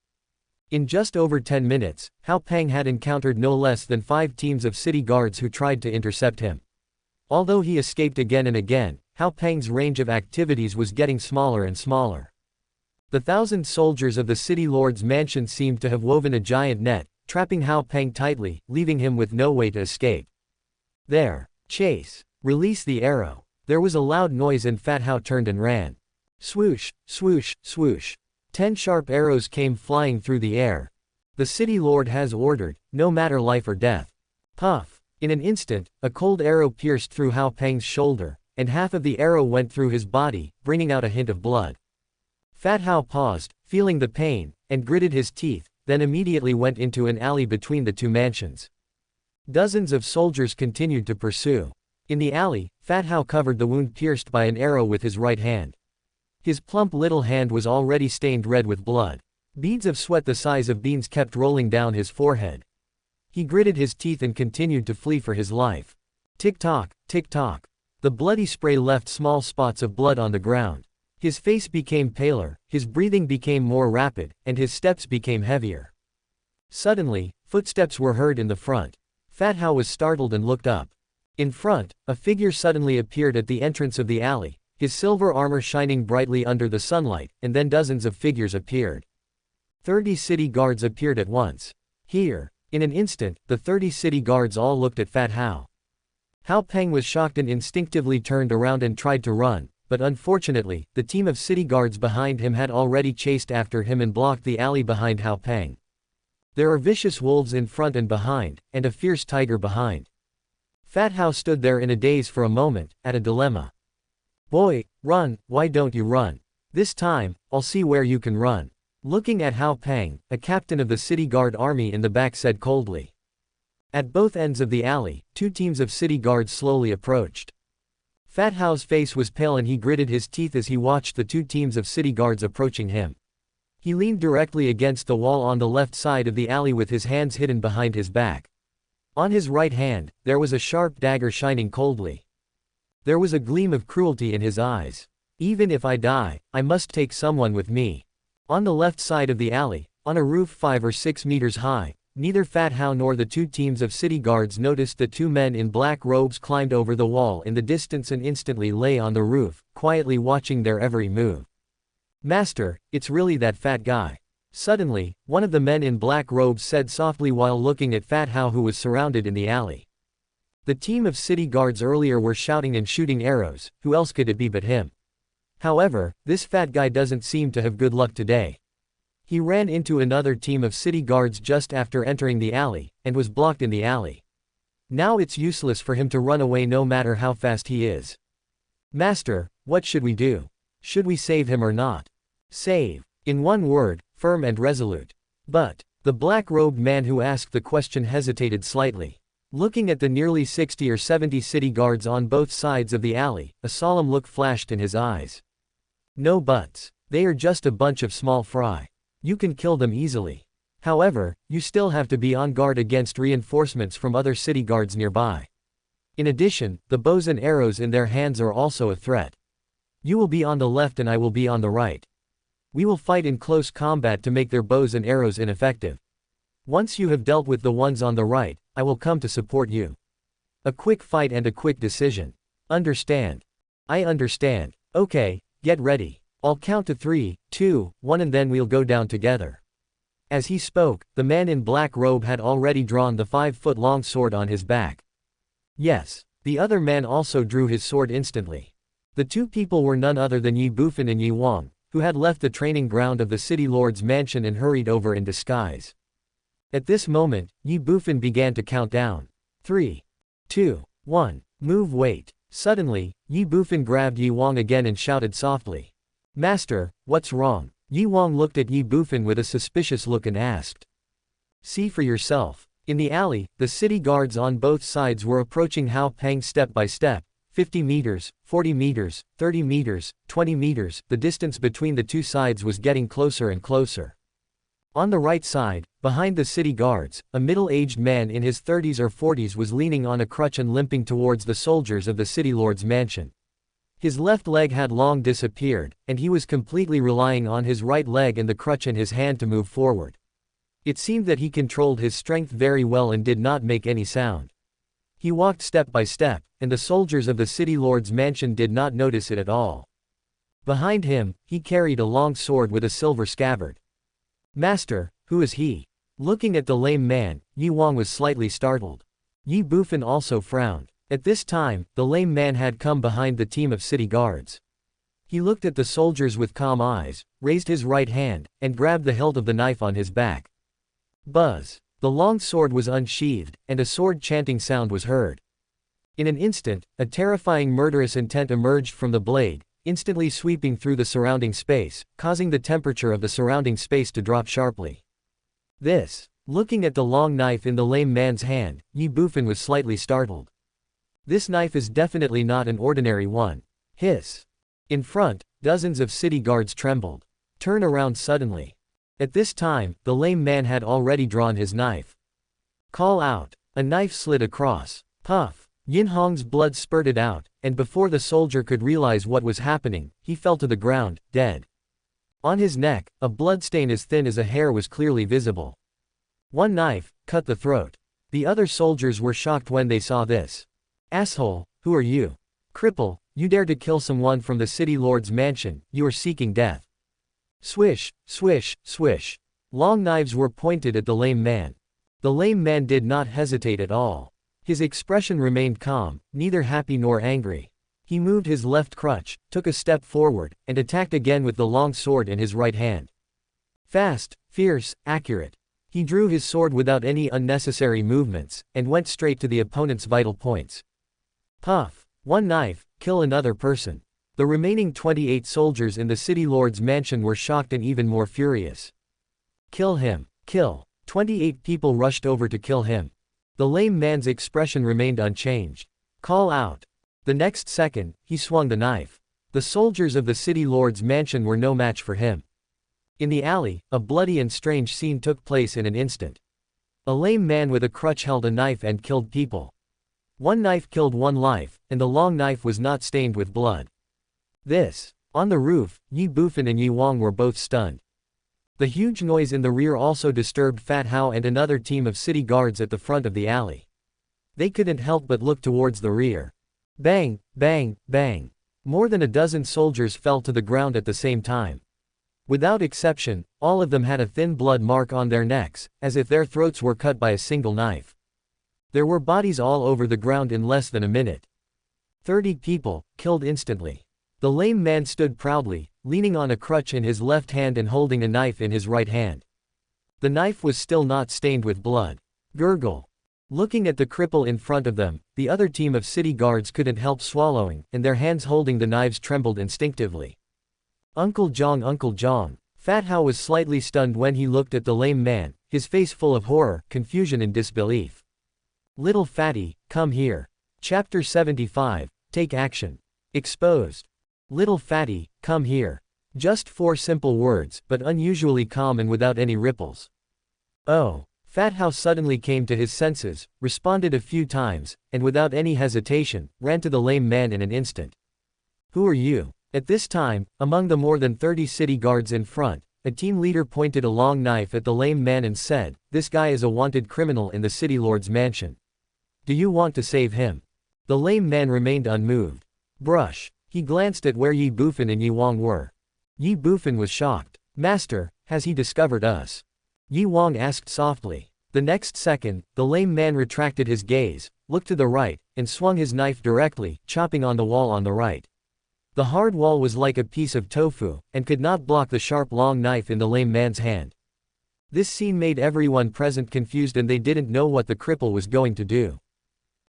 In just over 10 minutes, Hao Peng had encountered no less than 5 teams of city guards who tried to intercept him. Although he escaped again and again, Hao Peng's range of activities was getting smaller and smaller. The 1,000 soldiers of the city lord's mansion seemed to have woven a giant net, trapping Hao Peng tightly, leaving him with no way to escape. There. Chase. Release the arrow. There was a loud noise and Fat Hao turned and ran. Swoosh, swoosh, swoosh. 10 sharp arrows came flying through the air. The city lord has ordered, no matter life or death. Puff. In an instant, a cold arrow pierced through Hao Peng's shoulder, and half of the arrow went through his body, bringing out a hint of blood. Fat Hao paused, feeling the pain, and gritted his teeth, then immediately went into an alley between the two mansions. Dozens of soldiers continued to pursue. In the alley, Fat Hao covered the wound pierced by an arrow with his right hand. His plump little hand was already stained red with blood. Beads of sweat the size of beans kept rolling down his forehead. He gritted his teeth and continued to flee for his life. Tick-tock, tick-tock. The bloody spray left small spots of blood on the ground. His face became paler, his breathing became more rapid, and his steps became heavier. Suddenly, footsteps were heard in the front. Fat Hao was startled and looked up. In front, a figure suddenly appeared at the entrance of the alley, his silver armor shining brightly under the sunlight, and then dozens of figures appeared. 30 city guards appeared at once. Here. In an instant, the 30 city guards all looked at Fat Hao. Hao Peng was shocked and instinctively turned around and tried to run, but unfortunately, the team of city guards behind him had already chased after him and blocked the alley behind Hao Peng. There are vicious wolves in front and behind, and a fierce tiger behind. Fat Hao stood there in a daze for a moment, at a dilemma. Boy, run, why don't you run? This time, I'll see where you can run. Looking at Hao Peng, a captain of the city guard army in the back said coldly. At both ends of the alley, 2 teams of city guards slowly approached. Fat Hao's face was pale and he gritted his teeth as he watched the 2 teams of city guards approaching him. He leaned directly against the wall on the left side of the alley with his hands hidden behind his back. On his right hand, there was a sharp dagger shining coldly. There was a gleam of cruelty in his eyes. Even if I die, I must take someone with me. On the left side of the alley, on a roof 5 or 6 meters high, neither Fat Hao nor the 2 teams of city guards noticed that 2 men in black robes climbed over the wall in the distance and instantly lay on the roof, quietly watching their every move. Master, it's really that fat guy. Suddenly, one of the men in black robes said softly while looking at Fat Hao who was surrounded in the alley. The team of city guards earlier were shouting and shooting arrows, who else could it be but him? However, this fat guy doesn't seem to have good luck today. He ran into another team of city guards just after entering the alley, and was blocked in the alley. Now it's useless for him to run away no matter how fast he is. Master, what should we do? Should we save him or not? Save. In one word, firm and resolute. But, the black-robed man who asked the question hesitated slightly. Looking at the nearly 60 or 70 city guards on both sides of the alley, a solemn look flashed in his eyes. No buts. They are just a bunch of small fry. You can kill them easily. However, you still have to be on guard against reinforcements from other city guards nearby. In addition, the bows and arrows in their hands are also a threat. You will be on the left and I will be on the right. We will fight in close combat to make their bows and arrows ineffective. Once you have dealt with the ones on the right, I will come to support you. A quick fight and a quick decision. Understand? I understand. Okay, get ready. I'll count to 3, 2, 1 and then we'll go down together. As he spoke, the man in black robe had already drawn the 5-foot-long sword on his back. Yes, the other man also drew his sword instantly. The 2 people were none other than Ye Bufan and Ye Wang, who had left the training ground of the city lord's mansion and hurried over in disguise. At this moment, Ye Bufan began to count down. 3, 2, 1, move wait. Suddenly, Ye Bufan grabbed Ye Wang again and shouted softly. Master, what's wrong? Ye Wang looked at Ye Bufan with a suspicious look and asked. See for yourself. In the alley, the city guards on both sides were approaching Hao Peng step by step, 50 meters, 40 meters, 30 meters, 20 meters, the distance between the 2 sides was getting closer and closer. On the right side, behind the city guards, a middle-aged man in his 30s or 40s was leaning on a crutch and limping towards the soldiers of the city lord's mansion. His left leg had long disappeared, and he was completely relying on his right leg and the crutch in his hand to move forward. It seemed that he controlled his strength very well and did not make any sound. He walked step by step, and the soldiers of the city lord's mansion did not notice it at all. Behind him, he carried a long sword with a silver scabbard. Master, who is he? Looking at the lame man, Ye Wang was slightly startled. Ye Bufan also frowned. At this time, the lame man had come behind the team of city guards. He looked at the soldiers with calm eyes, raised his right hand, and grabbed the hilt of the knife on his back. Buzz! The long sword was unsheathed, and a sword-chanting sound was heard. In an instant, a terrifying murderous intent emerged from the blade, instantly sweeping through the surrounding space, causing the temperature of the surrounding space to drop sharply. This. Looking at the long knife in the lame man's hand, Ye Bufan was slightly startled. This knife is definitely not an ordinary one. Hiss. In front, dozens of city guards trembled. Turn around suddenly. At this time, the lame man had already drawn his knife. Call out. A knife slid across. Puff. Yin Hong's blood spurted out, and before the soldier could realize what was happening, he fell to the ground, dead. On his neck, a bloodstain as thin as a hair was clearly visible. One knife cut the throat. The other soldiers were shocked when they saw this. Asshole, who are you? Cripple, you dare to kill someone from the city lord's mansion, you are seeking death. Swish, swish, swish. Long knives were pointed at the lame man. The lame man did not hesitate at all. His expression remained calm, neither happy nor angry. He moved his left crutch, took a step forward, and attacked again with the long sword in his right hand. Fast, fierce, accurate. He drew his sword without any unnecessary movements, and went straight to the opponent's vital points. Puff. One knife, kill another person. The remaining 28 soldiers in the city lord's mansion were shocked and even more furious. Kill him. Kill. 28 people rushed over to kill him. The lame man's expression remained unchanged. Call out. The next second, he swung the knife. The soldiers of the city lord's mansion were no match for him. In the alley, a bloody and strange scene took place in an instant. A lame man with a crutch held a knife and killed people. One knife killed one life, and the long knife was not stained with blood. On the roof, Ye Bufan and Ye Wang were both stunned. The huge noise in the rear also disturbed Fat Hao and another team of city guards at the front of the alley. They couldn't help but look towards the rear. Bang, bang, bang. More than a dozen soldiers fell to the ground at the same time. Without exception, all of them had a thin blood mark on their necks, as if their throats were cut by a single knife. There were bodies all over the ground in less than a minute. 30 people, killed instantly. The lame man stood proudly, leaning on a crutch in his left hand and holding a knife in his right hand. The knife was still not stained with blood. Gurgle. Looking at the cripple in front of them, the other team of city guards couldn't help swallowing, and their hands holding the knives trembled instinctively. Uncle Jong, Uncle Jong. Fat Hao was slightly stunned when he looked at the lame man, his face full of horror, confusion and disbelief. Little fatty, come here. Chapter 75, Take Action. Exposed. Little fatty, come here. Just 4 simple words, but unusually calm and without any ripples. Oh. Fat Hao suddenly came to his senses, responded a few times, and without any hesitation, ran to the lame man in an instant. Who are you? At this time, among the more than 30 city guards in front, a team leader pointed a long knife at the lame man and said, "This guy is a wanted criminal in the city lord's mansion. Do you want to save him?" The lame man remained unmoved. Brush. He glanced at where Ye Bufan and Ye Wang were. Ye Bufan was shocked. Master, has he discovered us? Ye Wang asked softly. The next second, the lame man retracted his gaze, looked to the right, and swung his knife directly, chopping on the wall on the right. The hard wall was like a piece of tofu, and could not block the sharp long knife in the lame man's hand. This scene made everyone present confused and they didn't know what the cripple was going to do.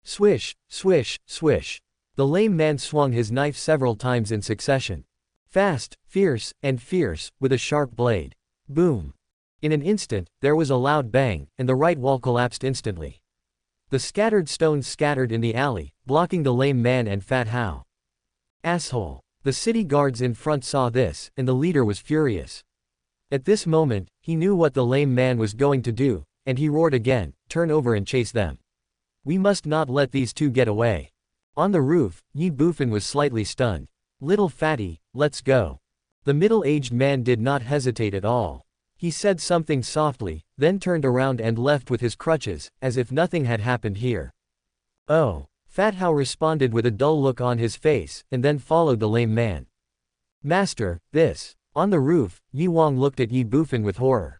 Swish, swish, swish. The lame man swung his knife several times in succession. Fast, fierce, and fierce, with a sharp blade. Boom. In an instant, there was a loud bang, and the right wall collapsed instantly. The scattered stones scattered in the alley, blocking the lame man and Fat Hao. Asshole. The city guards in front saw this, and the leader was furious. At this moment, he knew what the lame man was going to do, and he roared again, "Turn over and chase them. We must not let these two get away." On the roof, Ye Bufan was slightly stunned. Little fatty, let's go. The middle-aged man did not hesitate at all. He said something softly, then turned around and left with his crutches, as if nothing had happened here. Oh. Fat Hao responded with a dull look on his face, and then followed the lame man. Master, this. On the roof, Ye Wang looked at Ye Bufan with horror.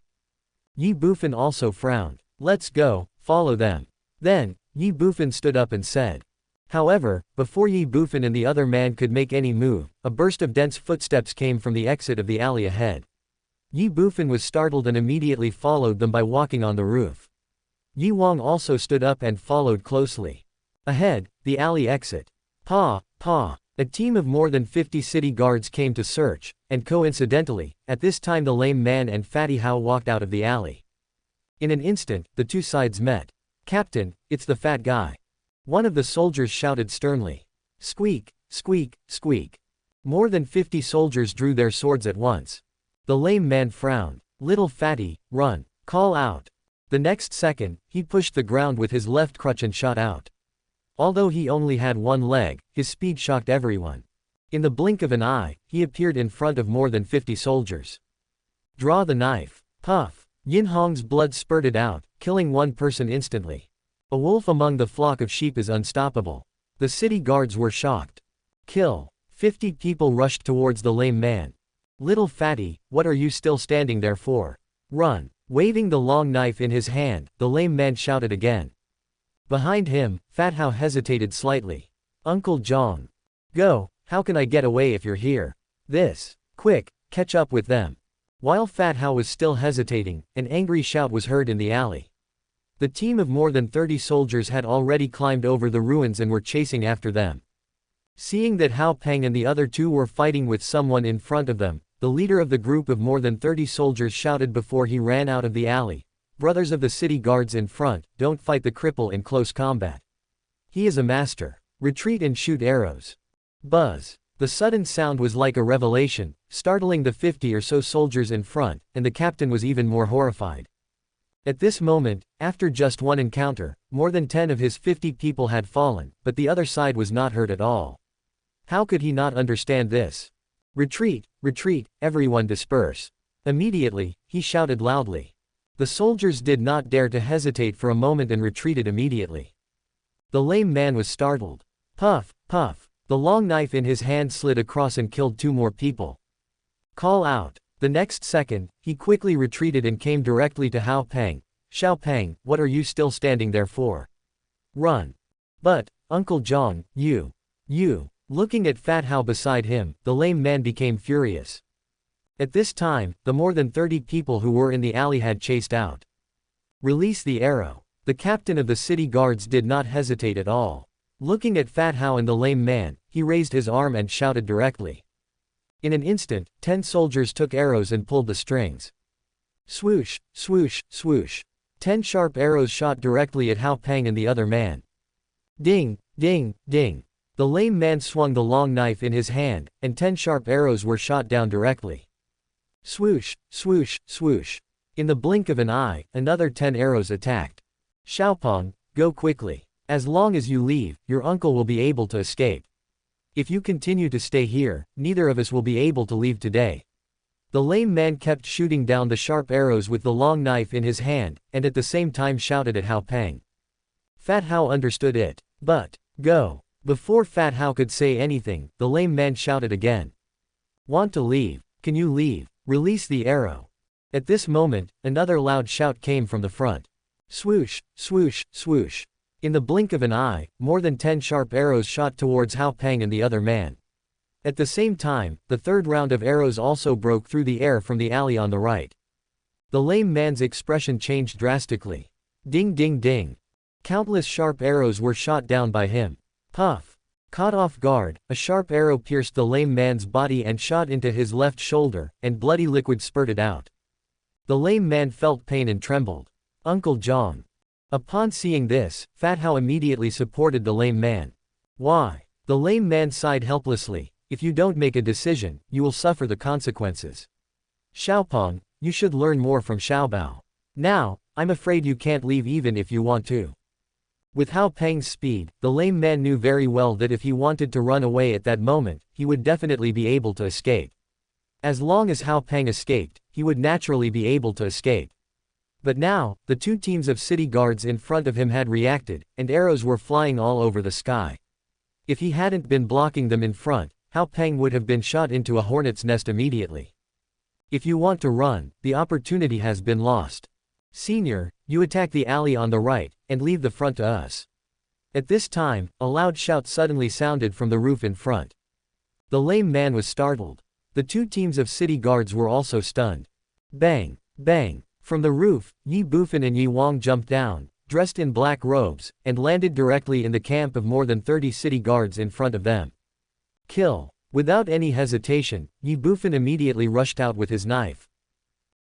Ye Bufan also frowned. Let's go, follow them. Then, Ye Bufan stood up and said. However, before Ye Bufan and the other man could make any move, a burst of dense footsteps came from the exit of the alley ahead. Ye Bufan was startled and immediately followed them by walking on the roof. Ye Wang also stood up and followed closely. Ahead, the alley exit. Paw. A team of more than 50 city guards came to search, and coincidentally, at this time the lame man and Fatty Hao walked out of the alley. In an instant, the two sides met. Captain, it's the fat guy. One of the soldiers shouted sternly. Squeak, squeak, squeak. More than 50 soldiers drew their swords at once. The lame man frowned. Little fatty, run. Call out. The next second, he pushed the ground with his left crutch and shot out. Although he only had one leg, his speed shocked everyone. In the blink of an eye, he appeared in front of more than 50 soldiers. Draw the knife. Puff. Yin Hong's blood spurted out, killing one person instantly. A wolf among the flock of sheep is unstoppable. The city guards were shocked. Kill. 50 people rushed towards the lame man. Little fatty, what are you still standing there for? Run. Waving the long knife in his hand, the lame man shouted again. Behind him, Fat Hao hesitated slightly. Uncle Jong. Go, how can I get away if you're here? Quick, catch up with them. While Fat Hao was still hesitating, an angry shout was heard in the alley. The team of more than 30 soldiers had already climbed over the ruins and were chasing after them. Seeing that Hao Peng and the other two were fighting with someone in front of them, the leader of the group of more than 30 soldiers shouted before he ran out of the alley, "Brothers of the city guards in front, don't fight the cripple in close combat. He is a master. Retreat and shoot arrows." Buzz. The sudden sound was like a revelation, startling the 50 or so soldiers in front, and the captain was even more horrified. At this moment, after just one encounter, more than 10 of his 50 people had fallen, but the other side was not hurt at all. How could he not understand this? "Retreat, retreat, everyone disperse." Immediately, he shouted loudly. The soldiers did not dare to hesitate for a moment and retreated immediately. The lame man was startled. Puff, puff. The long knife in his hand slid across and killed 2 more people. Call out. The next second, he quickly retreated and came directly to Hao Peng. "Xiao Peng, what are you still standing there for? Run." "But, Uncle Jong, you. Looking at Fat Hao beside him, the lame man became furious. At this time, the more than 30 people who were in the alley had chased out. "Release the arrow." The captain of the city guards did not hesitate at all. Looking at Fat Hao and the lame man, he raised his arm and shouted directly. In an instant, 10 soldiers took arrows and pulled the strings. Swoosh, swoosh, swoosh. 10 sharp arrows shot directly at Hao Peng and the other man. Ding, ding, ding. The lame man swung the long knife in his hand, and 10 sharp arrows were shot down directly. Swoosh, swoosh, swoosh. In the blink of an eye, another 10 arrows attacked. "Xiaopeng, go quickly. As long as you leave, your uncle will be able to escape. If you continue to stay here, neither of us will be able to leave today." The lame man kept shooting down the sharp arrows with the long knife in his hand, and at the same time shouted at Hao Peng. Fat Hao understood it. But, go. Before Fat Hao could say anything, the lame man shouted again. "Want to leave? Can you leave? Release the arrow." At this moment, another loud shout came from the front. Swoosh, swoosh, swoosh. In the blink of an eye, more than 10 sharp arrows shot towards Hao Peng and the other man. At the same time, the third round of arrows also broke through the air from the alley on the right. The lame man's expression changed drastically. Ding ding ding. Countless sharp arrows were shot down by him. Puff. Caught off guard, a sharp arrow pierced the lame man's body and shot into his left shoulder, and bloody liquid spurted out. The lame man felt pain and trembled. Uncle Jong. Upon seeing this, Fat Hao immediately supported the lame man. Why? The lame man sighed helplessly. If you don't make a decision, you will suffer the consequences. Xiaopeng, you should learn more from Xiaobao. Now, I'm afraid you can't leave even if you want to. With Hao Peng's speed, the lame man knew very well that if he wanted to run away at that moment, he would definitely be able to escape. As long as Hao Peng escaped, he would naturally be able to escape. But now, the 2 teams of city guards in front of him had reacted, and arrows were flying all over the sky. If he hadn't been blocking them in front, Hao Peng would have been shot into a hornet's nest immediately. If you want to run, the opportunity has been lost. Senior, you attack the alley on the right, and leave the front to us. At this time, a loud shout suddenly sounded from the roof in front. The lame man was startled. The 2 teams of city guards were also stunned. Bang, bang. From the roof, Ye Bufan and Ye Wang jumped down, dressed in black robes, and landed directly in the camp of more than 30 city guards in front of them. Kill. Without any hesitation, Ye Bufan immediately rushed out with his knife.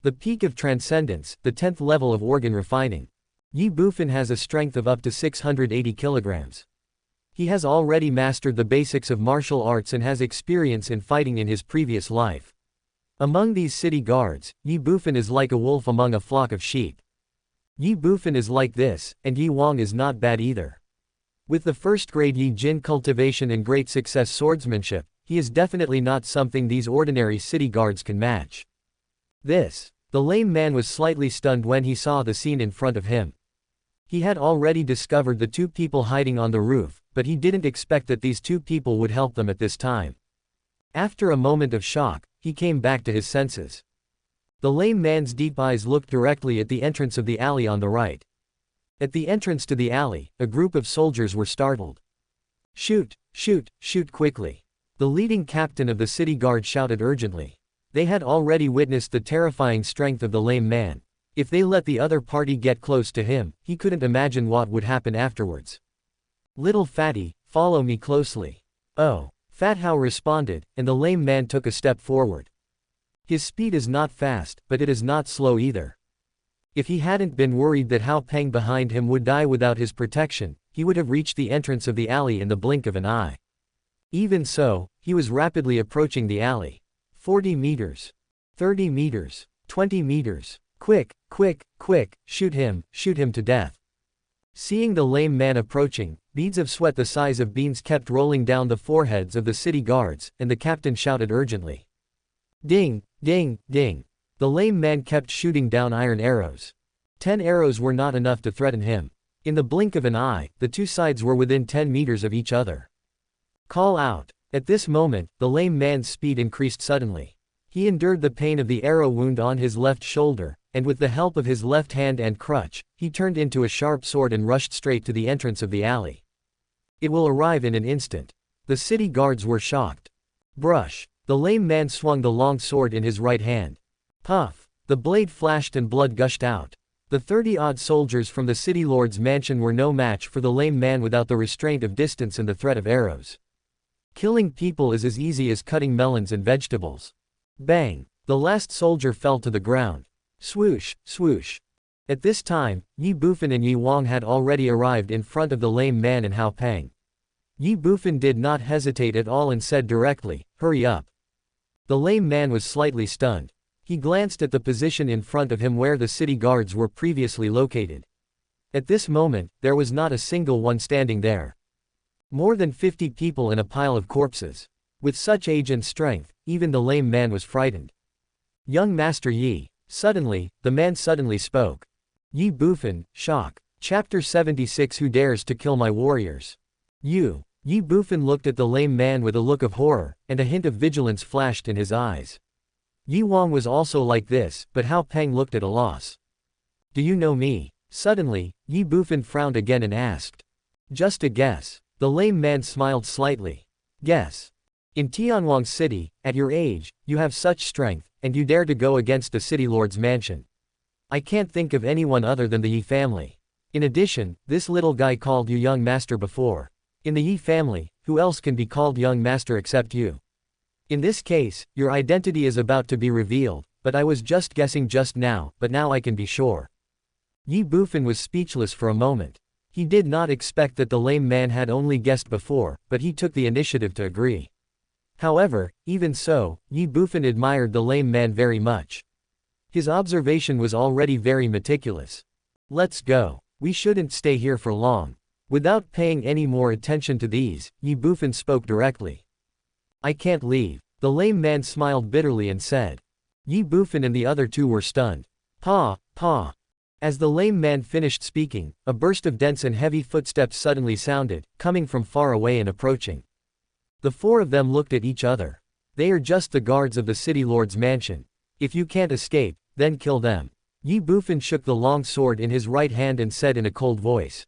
The peak of transcendence, the 10th level of organ refining. Ye Bufan has a strength of up to 680 kilograms. He has already mastered the basics of martial arts and has experience in fighting in his previous life. Among these city guards, Ye Bufan is like a wolf among a flock of sheep. Ye Bufan is like this, and Ye Wang is not bad either. With the first grade Yi Jin cultivation and great success swordsmanship, he is definitely not something these ordinary city guards can match. The lame man was slightly stunned when he saw the scene in front of him. He had already discovered the two people hiding on the roof, but he didn't expect that these two people would help them at this time. After a moment of shock, he came back to his senses. The lame man's deep eyes looked directly at the entrance of the alley on the right. At the entrance to the alley, a group of soldiers were startled. "Shoot, shoot, shoot quickly!" The leading captain of the city guard shouted urgently. They had already witnessed the terrifying strength of the lame man. If they let the other party get close to him, he couldn't imagine what would happen afterwards. "Little fatty, follow me closely." "Oh." Fat Hao responded, and the lame man took a step forward. His speed is not fast, but it is not slow either. If he hadn't been worried that Hao Peng behind him would die without his protection, he would have reached the entrance of the alley in the blink of an eye. Even so, he was rapidly approaching the alley. 40 meters. 30 meters. 20 meters. Quick, quick, quick, shoot him to death. Seeing the lame man approaching, beads of sweat the size of beans kept rolling down the foreheads of the city guards, and the captain shouted urgently. Ding, ding, ding. The lame man kept shooting down iron arrows. 10 arrows were not enough to threaten him. In the blink of an eye, the two sides were within 10 meters of each other. Call out. At this moment, the lame man's speed increased suddenly. He endured the pain of the arrow wound on his left shoulder, and with the help of his left hand and crutch, he turned into a sharp sword and rushed straight to the entrance of the alley. It will arrive in an instant. The city guards were shocked. Brush. The lame man swung the long sword in his right hand. Puff. The blade flashed and blood gushed out. The 30-odd soldiers from the city lord's mansion were no match for the lame man without the restraint of distance and the threat of arrows. Killing people is as easy as cutting melons and vegetables. Bang! The last soldier fell to the ground. Swoosh, swoosh. At this time, Ye Bufan and Ye Wang had already arrived in front of the lame man and Hao Peng. Ye Bufan did not hesitate at all and said directly, "Hurry up." The lame man was slightly stunned. He glanced at the position in front of him where the city guards were previously located. At this moment, there was not a single one standing there. More than 50 people in a pile of corpses. With such age and strength, even the lame man was frightened. "Young Master Yi." Suddenly, the man suddenly spoke. Ye Bufan, shock. Chapter 76. Who dares to kill my warriors? You. Ye Bufan looked at the lame man with a look of horror, and a hint of vigilance flashed in his eyes. Ye Wang was also like this, but Hao Peng looked at a loss. "Do you know me?" Suddenly, Ye Bufan frowned again and asked. "Just a guess." The lame man smiled slightly. "Guess. In Tianwang City, at your age, you have such strength, and you dare to go against the city lord's mansion. I can't think of anyone other than the Yi family. In addition, this little guy called you young master before. In the Yi family, who else can be called young master except you? In this case, your identity is about to be revealed, but I was just guessing just now, but now I can be sure." Ye Bufan was speechless for a moment. He did not expect that the lame man had only guessed before, but he took the initiative to agree. However, even so, Ye Bufan admired the lame man very much. His observation was already very meticulous. "Let's go. We shouldn't stay here for long." Without paying any more attention to these, Ye Bufan spoke directly. "I can't leave." The lame man smiled bitterly and said. Ye Bufan and the other two were stunned. "Pa, pa." As the lame man finished speaking, a burst of dense and heavy footsteps suddenly sounded, coming from far away and approaching. The four of them looked at each other. They are just the guards of the city lord's mansion. If you can't escape, then kill them. Ye Bufan shook the long sword in his right hand and said in a cold voice.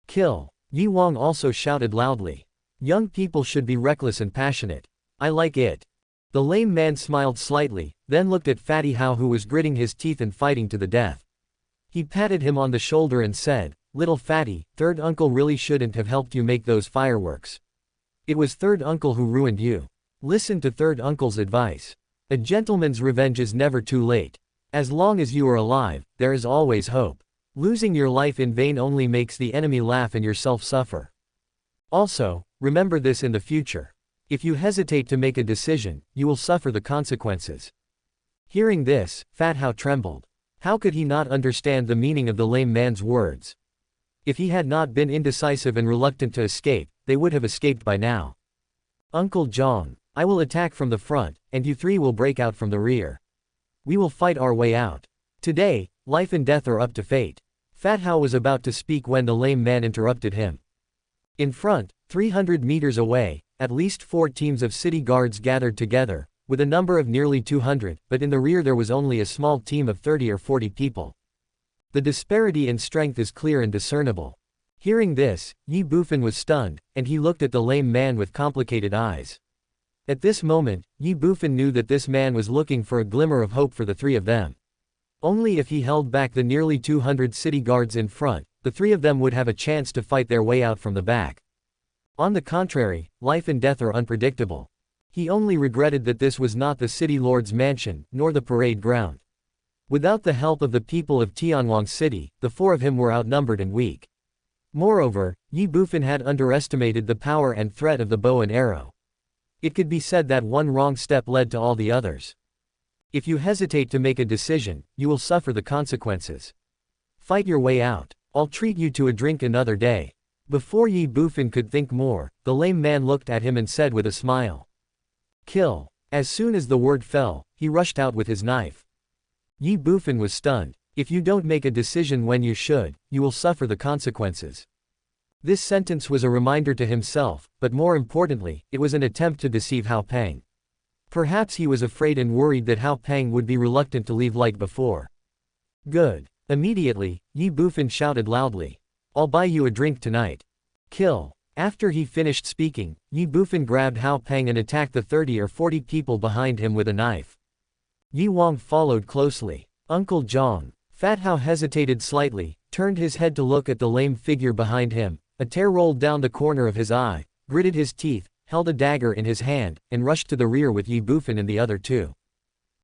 "Kill." Ye Wang also shouted loudly. "Young people should be reckless and passionate. I like it." The lame man smiled slightly, then looked at Fatty Hao who was gritting his teeth and fighting to the death. He patted him on the shoulder and said, "Little Fatty, third uncle really shouldn't have helped you make those fireworks. It was third uncle who ruined you. Listen to third uncle's advice. A gentleman's revenge is never too late. As long as you are alive, there is always hope. Losing your life in vain only makes the enemy laugh and yourself suffer. Also, remember this in the future. If you hesitate to make a decision, you will suffer the consequences." Hearing this, Fat Hao trembled. How could he not understand the meaning of the lame man's words? If he had not been indecisive and reluctant to escape, they would have escaped by now. "Uncle Zhang, I will attack from the front, and you three will break out from the rear. We will fight our way out. Today, life and death are up to fate." Fat Hao was about to speak when the lame man interrupted him. In front, 300 meters away, at least 4 teams of city guards gathered together, with a number of nearly 200, but in the rear there was only a small team of 30 or 40 people. The disparity in strength is clear and discernible. Hearing this, Ye Bufan was stunned, and he looked at the lame man with complicated eyes. At this moment, Ye Bufan knew that this man was looking for a glimmer of hope for the 3 of them. Only if he held back the nearly 200 city guards in front, the 3 of them would have a chance to fight their way out from the back. On the contrary, life and death are unpredictable. He only regretted that this was not the city lord's mansion, nor the parade ground. Without the help of the people of Tianwang City, the 4 of him were outnumbered and weak. Moreover, Ye Bufan had underestimated the power and threat of the bow and arrow. It could be said that one wrong step led to all the others. If you hesitate to make a decision, you will suffer the consequences. Fight your way out. I'll treat you to a drink another day. Before Ye Bufan could think more, the lame man looked at him and said with a smile, "Kill." As soon as the word fell, he rushed out with his knife. Ye Bufan was stunned. If you don't make a decision when you should, you will suffer the consequences. This sentence was a reminder to himself, but more importantly, it was an attempt to deceive Hao Peng. Perhaps he was afraid and worried that Hao Peng would be reluctant to leave like before. Good. Immediately, Ye Bufan shouted loudly, "I'll buy you a drink tonight. Kill." After he finished speaking, Ye Bufan grabbed Hao Peng and attacked the 30 or 40 people behind him with a knife. Yi Wang followed closely. Uncle Zhang. Fat Hao hesitated slightly, turned his head to look at the lame figure behind him. A tear rolled down the corner of his eye, gritted his teeth, held a dagger in his hand, and rushed to the rear with Ye Bufan and the other 2.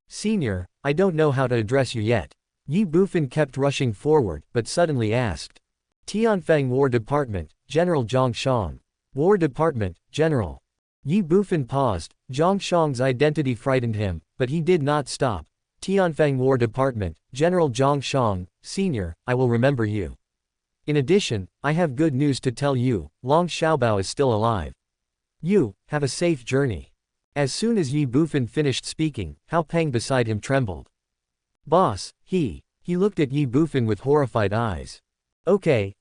"Senior, I don't know how to address you yet." Ye Bufan kept rushing forward, but suddenly asked. "Tianfeng War Department, General Zhang Shang." "War Department, General." Ye Bufan paused. Zhang Shang's identity frightened him, but he did not stop. "Tianfeng War Department, General Zhang Shang, Senior, I will remember you. In addition, I have good news to tell you, Long Xiaobao is still alive. You, have a safe journey." As soon as Ye Bufan finished speaking, Hao Peng beside him trembled. "Boss, he looked at Ye Bufan with horrified eyes. Okay.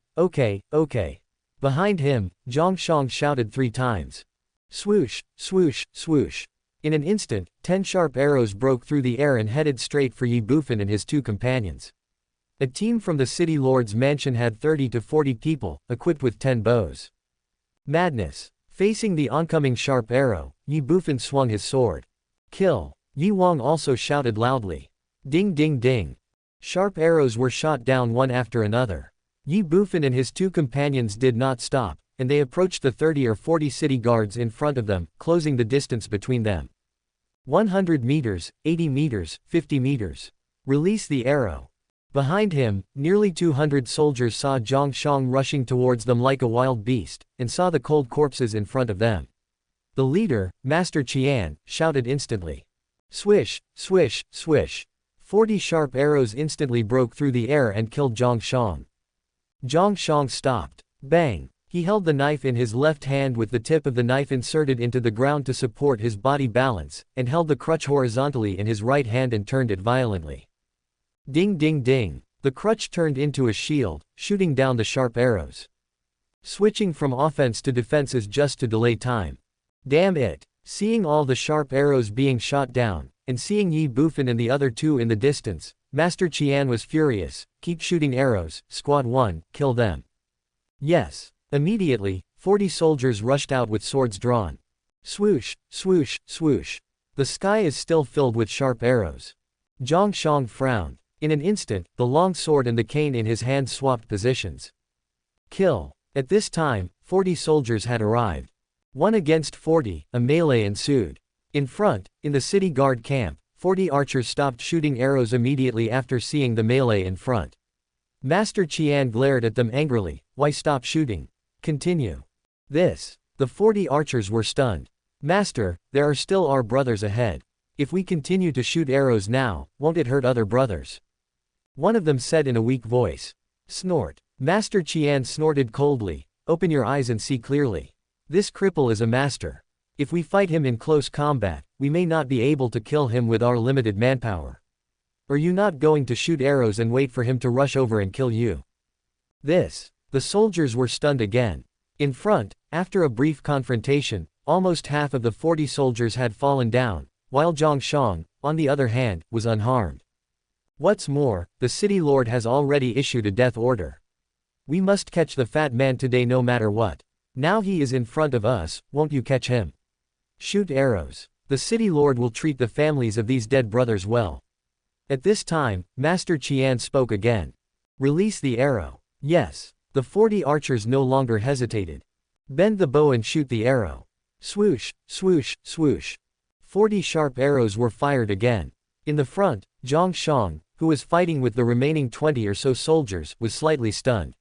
Behind him, Zhang Shang shouted 3 times. Swoosh, swoosh, swoosh. In an instant, 10 sharp arrows broke through the air and headed straight for Ye Bufan and his 2 companions. A team from the city lord's mansion had 30 to 40 people, equipped with 10 bows. Madness. Facing the oncoming sharp arrow, Ye Bufan swung his sword. "Kill." Yi Wang also shouted loudly. Ding ding ding. Sharp arrows were shot down one after another. Ye Bufan and his 2 companions did not stop, and they approached the 30 or 40 city guards in front of them, closing the distance between them. 100 meters, 80 meters, 50 meters. Release the arrow. Behind him, nearly 200 soldiers saw Zhang Shang rushing towards them like a wild beast, and saw the cold corpses in front of them. The leader, Master Qian, shouted instantly. Swish, swish, swish. 40 sharp arrows instantly broke through the air and killed Zhang Shang. Zhang Shang stopped. Bang! He held the knife in his left hand with the tip of the knife inserted into the ground to support his body balance, and held the crutch horizontally in his right hand and turned it violently. Ding ding ding. The crutch turned into a shield, shooting down the sharp arrows. Switching from offense to defense is just to delay time. Damn it. Seeing all the sharp arrows being shot down, and seeing Ye Bufan and the other 2 in the distance, Master Qian was furious. Keep shooting arrows, Squad 1, kill them. Yes. Immediately, 40 soldiers rushed out with swords drawn. Swoosh, swoosh, swoosh. The sky is still filled with sharp arrows. Zhang Shang frowned. In an instant, the long sword and the cane in his hand swapped positions. Kill. At this time, 40 soldiers had arrived. 1 against 40, a melee ensued. In front, in the city guard camp, 40 archers stopped shooting arrows immediately after seeing the melee in front. Master Qian glared at them angrily. Why stop shooting? Continue. The 40 archers were stunned. Master, there are still our brothers ahead. If we continue to shoot arrows now, won't it hurt other brothers? One of them said in a weak voice. Snort. Master Qian snorted coldly. Open your eyes and see clearly. This cripple is a master. If we fight him in close combat, we may not be able to kill him with our limited manpower. Are you not going to shoot arrows and wait for him to rush over and kill you? The soldiers were stunned again. In front, after a brief confrontation, almost half of the 40 soldiers had fallen down, while Zhang Shang, on the other hand, was unharmed. What's more, the city lord has already issued a death order. We must catch the fat man today no matter what. Now he is in front of us, won't you catch him? Shoot arrows. The city lord will treat the families of these dead brothers well. At this time, Master Qian spoke again. Release the arrow. Yes. The 40 archers no longer hesitated. Bend the bow and shoot the arrow. Swoosh, swoosh, swoosh. 40 sharp arrows were fired again. In the front, Zhang Shang, who was fighting with the remaining 20 or so soldiers, was slightly stunned.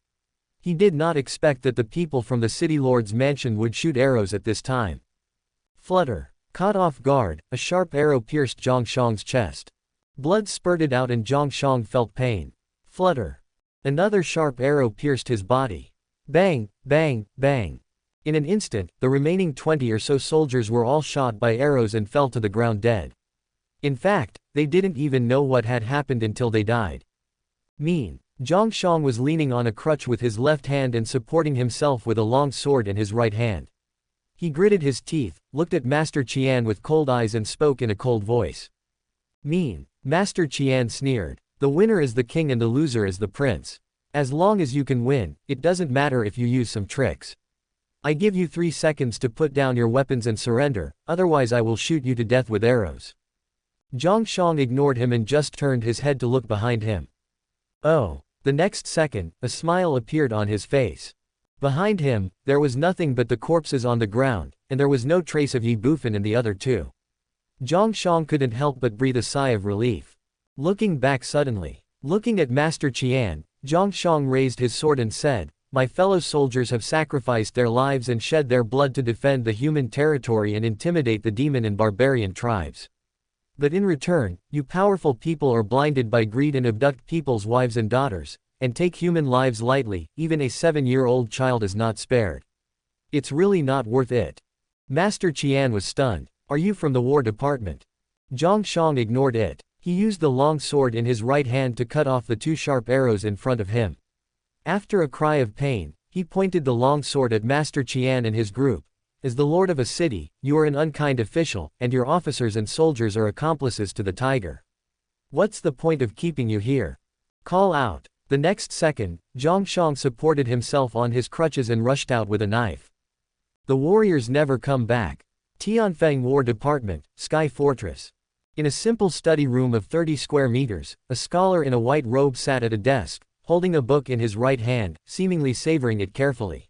He did not expect that the people from the city lord's mansion would shoot arrows at this time. Flutter. Caught off guard, a sharp arrow pierced Zhang Shang's chest. Blood spurted out and Zhang Shang felt pain. Flutter. Another sharp arrow pierced his body. Bang, bang, bang. In an instant, the remaining 20 or so soldiers were all shot by arrows and fell to the ground dead. In fact, they didn't even know what had happened until they died. Mean. Zhang Shang was leaning on a crutch with his left hand and supporting himself with a long sword in his right hand. He gritted his teeth, looked at Master Qian with cold eyes and spoke in a cold voice. Mean. Master Qian sneered. The winner is the king and the loser is the prince. As long as you can win, it doesn't matter if you use some tricks. I give you 3 seconds to put down your weapons and surrender, otherwise I will shoot you to death with arrows. Zhang Shang ignored him and just turned his head to look behind him. Oh. The next second, a smile appeared on his face. Behind him, there was nothing but the corpses on the ground, and there was no trace of Ye Bufan and the other two. Zhang Shang couldn't help but breathe a sigh of relief. Looking back suddenly. Looking at Master Qian, Zhang Shang raised his sword and said, My fellow soldiers have sacrificed their lives and shed their blood to defend the human territory and intimidate the demon and barbarian tribes. But in return, you powerful people are blinded by greed and abduct people's wives and daughters, and take human lives lightly, even a 7-year-old child is not spared. It's really not worth it. Master Qian was stunned. Are you from the War Department? Zhang Shang ignored it. He used the long sword in his right hand to cut off the 2 sharp arrows in front of him. After a cry of pain, he pointed the long sword at Master Qian and his group. As the lord of a city, you are an unkind official, and your officers and soldiers are accomplices to the tiger. What's the point of keeping you here? Call out. The next second, Zhang Shang supported himself on his crutches and rushed out with a knife. The warriors never come back. Tianfeng War Department, Sky Fortress. In a simple study room of 30 square meters, a scholar in a white robe sat at a desk, holding a book in his right hand, seemingly savoring it carefully.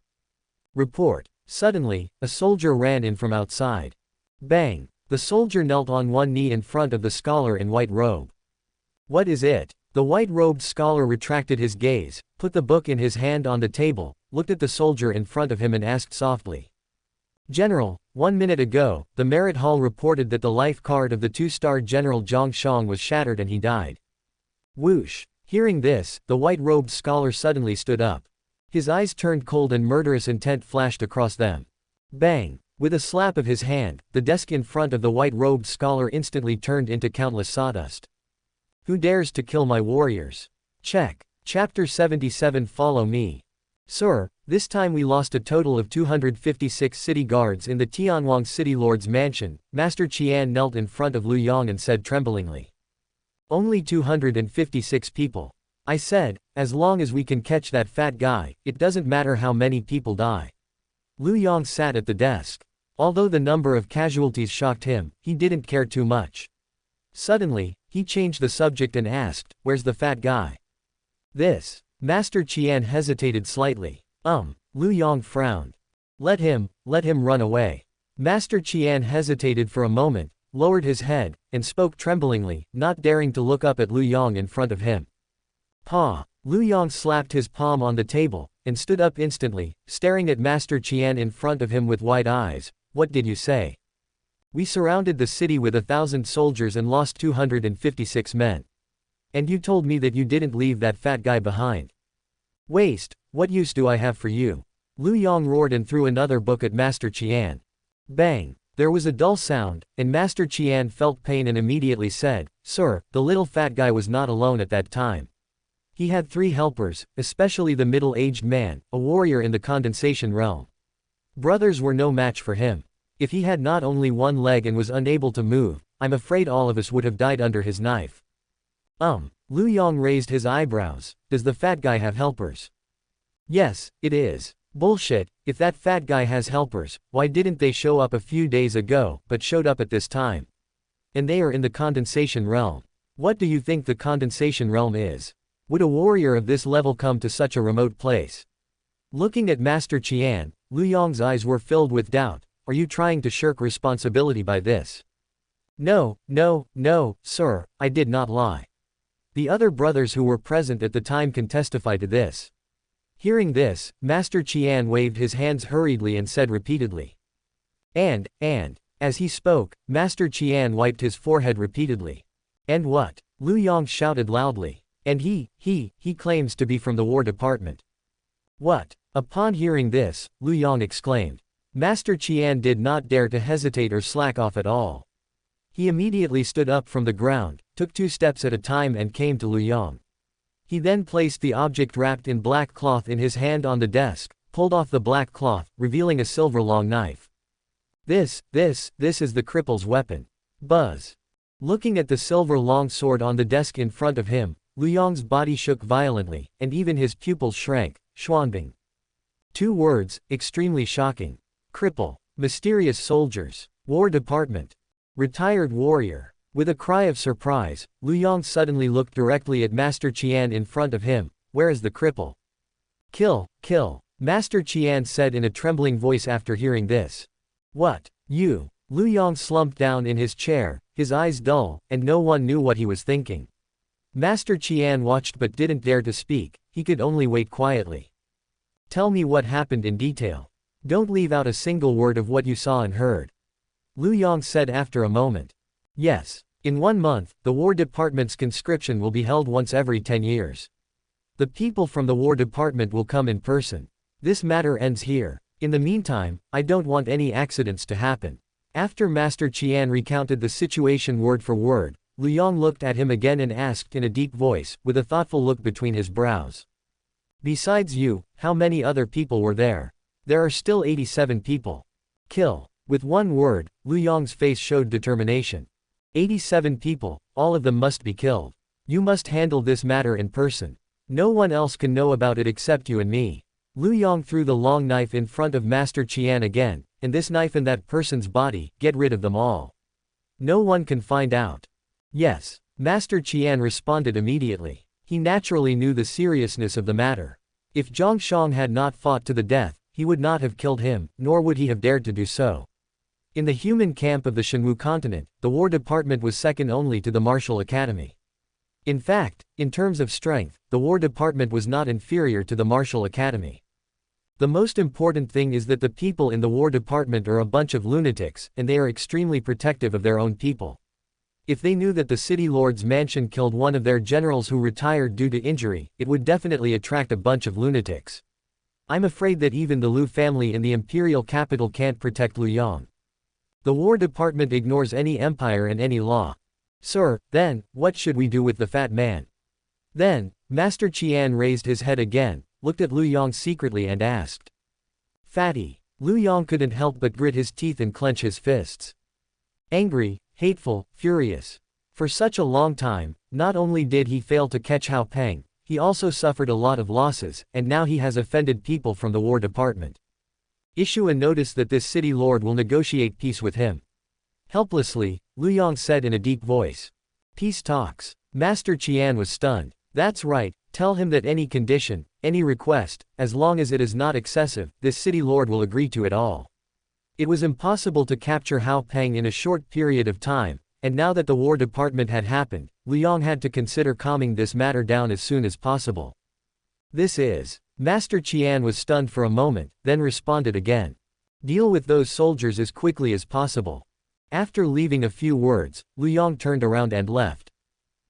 Report. Suddenly, a soldier ran in from outside. Bang! The soldier knelt on one knee in front of the scholar in white robe. What is it? The white-robed scholar retracted his gaze, put the book in his hand on the table, looked at the soldier in front of him and asked softly. General, 1 minute ago, the Merit Hall reported that the life card of the 2-star General Zhang Shang was shattered and he died. Whoosh! Hearing this, the white-robed scholar suddenly stood up. His eyes turned cold and murderous intent flashed across them. Bang! With a slap of his hand, the desk in front of the white-robed scholar instantly turned into countless sawdust. Who dares to kill my warriors? Check. Chapter 77. Follow me. Sir, this time we lost a total of 256 city guards in the Tianwang city lord's mansion. Master Qian knelt in front of Lu Yang and said tremblingly. Only 256 people. I said, as long as we can catch that fat guy, it doesn't matter how many people die. Lu Yang sat at the desk. Although the number of casualties shocked him, he didn't care too much. Suddenly, he changed the subject and asked, where's the fat guy? This. Master Qian hesitated slightly. Lu Yang frowned. Let him run away. Master Qian hesitated for a moment, lowered his head, and spoke tremblingly, not daring to look up at Lu Yang in front of him. Pa! Lu Yang slapped his palm on the table, and stood up instantly, staring at Master Qian in front of him with wide eyes. What did you say? We surrounded the city with 1,000 soldiers and lost 256 men. And you told me that you didn't leave that fat guy behind. Waste, what use do I have for you? Lu Yang roared and threw another book at Master Qian. Bang! There was a dull sound, and Master Qian felt pain and immediately said, Sir, the little fat guy was not alone at that time. He had 3 helpers, especially the middle-aged man, a warrior in the condensation realm. Brothers were no match for him. If he had not only 1 leg and was unable to move, I'm afraid all of us would have died under his knife. Lu Yong raised his eyebrows. Does the fat guy have helpers? Yes, it is. Bullshit, if that fat guy has helpers, why didn't they show up a few days ago, but showed up at this time? And they are in the condensation realm. What do you think the condensation realm is? Would a warrior of this level come to such a remote place? Looking at Master Qian, Lu Yong's eyes were filled with doubt. Are you trying to shirk responsibility by this? No, sir, I did not lie. The other brothers who were present at the time can testify to this. Hearing this, Master Qian waved his hands hurriedly and said repeatedly. And, as he spoke, Master Qian wiped his forehead repeatedly. And what? Lu Yong shouted loudly. And he claims to be from the War Department. What? Upon hearing this, Lu Yong exclaimed. Master Qian did not dare to hesitate or slack off at all. He immediately stood up from the ground, took 2 steps at a time and came to Lu Yong. He then placed the object wrapped in black cloth in his hand on the desk, pulled off the black cloth, revealing a silver long knife. This is the cripple's weapon. Buzz. Looking at the silver long sword on the desk in front of him, Lu Yong's body shook violently, and even his pupils shrank. Xuanbing. 2 words, extremely shocking. Cripple. Mysterious soldiers. War Department. Retired warrior. With a cry of surprise, Lu Yong suddenly looked directly at Master Qian in front of him. Where is the cripple? Kill. Master Qian said in a trembling voice after hearing this. What? You? Lu Yong slumped down in his chair, his eyes dull, and no one knew what he was thinking. Master Qian watched but didn't dare to speak, he could only wait quietly. Tell me what happened in detail. Don't leave out a single word of what you saw and heard. Lu Yong said after a moment. Yes. In 1 month, the War Department's conscription will be held once every 10 years. The people from the War Department will come in person. This matter ends here. In the meantime, I don't want any accidents to happen. After Master Qian recounted the situation word for word, Lu Yong looked at him again and asked in a deep voice, with a thoughtful look between his brows. Besides you, how many other people were there? There are still 87 people. Kill. With 1 word, Lu Yong's face showed determination. 87 people, all of them must be killed. You must handle this matter in person. No one else can know about it except you and me. Lu Yong threw the long knife in front of Master Qian again, and this knife in that person's body, get rid of them all. No one can find out. Yes. Master Qian responded immediately. He naturally knew the seriousness of the matter. If Zhang Shang had not fought to the death, he would not have killed him, nor would he have dared to do so. In the human camp of the Shenwu continent, the War Department was second only to the Martial Academy. In fact, in terms of strength, the War Department was not inferior to the Martial Academy. The most important thing is that the people in the War Department are a bunch of lunatics, and they are extremely protective of their own people. If they knew that the city lord's mansion killed one of their generals who retired due to injury, it would definitely attract a bunch of lunatics. I'm afraid that even the Lu family in the imperial capital can't protect Lu Yong. The War Department ignores any empire and any law. Sir, then, what should we do with the fat man? Then, Master Qian raised his head again, looked at Lu Yong secretly and asked. Fatty. Lu Yong couldn't help but grit his teeth and clench his fists. Angry, hateful, furious. For such a long time, not only did he fail to catch Hao Peng, he also suffered a lot of losses, and now he has offended people from the War Department. Issue a notice that this city lord will negotiate peace with him. Helplessly, Lu Yong said in a deep voice. Peace talks. Master Qian was stunned. That's right, tell him that any condition, any request, as long as it is not excessive, this city lord will agree to it all. It was impossible to capture Hao Peng in a short period of time, and now that the War Department had happened, Lu Yong had to consider calming this matter down as soon as possible. This is. Master Qian was stunned for a moment, then responded again. Deal with those soldiers as quickly as possible. After leaving a few words, Lu Yong turned around and left.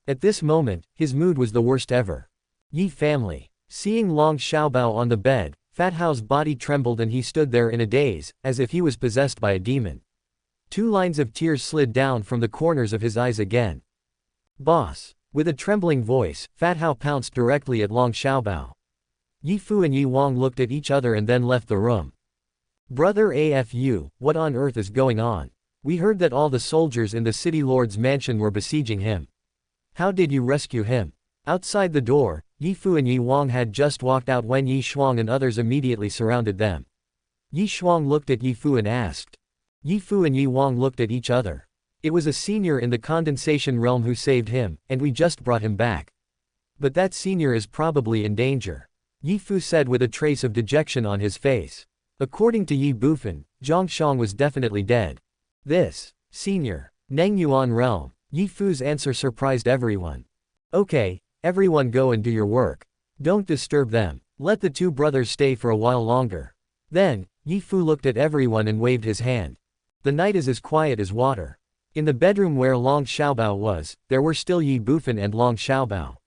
At this moment, his mood was the worst ever. Ye family. Seeing Long Xiaobao on the bed, Fat Hao's body trembled and he stood there in a daze, as if he was possessed by a demon. 2 lines of tears slid down from the corners of his eyes again. Boss. With a trembling voice, Fat Hao pounced directly at Long Xiaobao. Yi Fu and Yi Wang looked at each other and then left the room. Brother AFU, what on earth is going on? We heard that all the soldiers in the city lord's mansion were besieging him. How did you rescue him? Outside the door, Yi Fu and Yi Wang had just walked out when Yi Shuang and others immediately surrounded them. Yi Shuang looked at Yi Fu and asked. Yi Fu and Yi Wang looked at each other. It was a senior in the condensation realm who saved him, and we just brought him back. But that senior is probably in danger, Yi Fu said with a trace of dejection on his face. According to Ye Bufan, Zhang Shang was definitely dead. This senior, Neng Yuan realm. Yi Fu's answer surprised everyone. Okay, everyone go and do your work. Don't disturb them. Let the two brothers stay for a while longer. Then, Yi Fu looked at everyone and waved his hand. The night is as quiet as water. In the bedroom where Long Xiaobao was, there were still Ye Bufan and Long Xiaobao.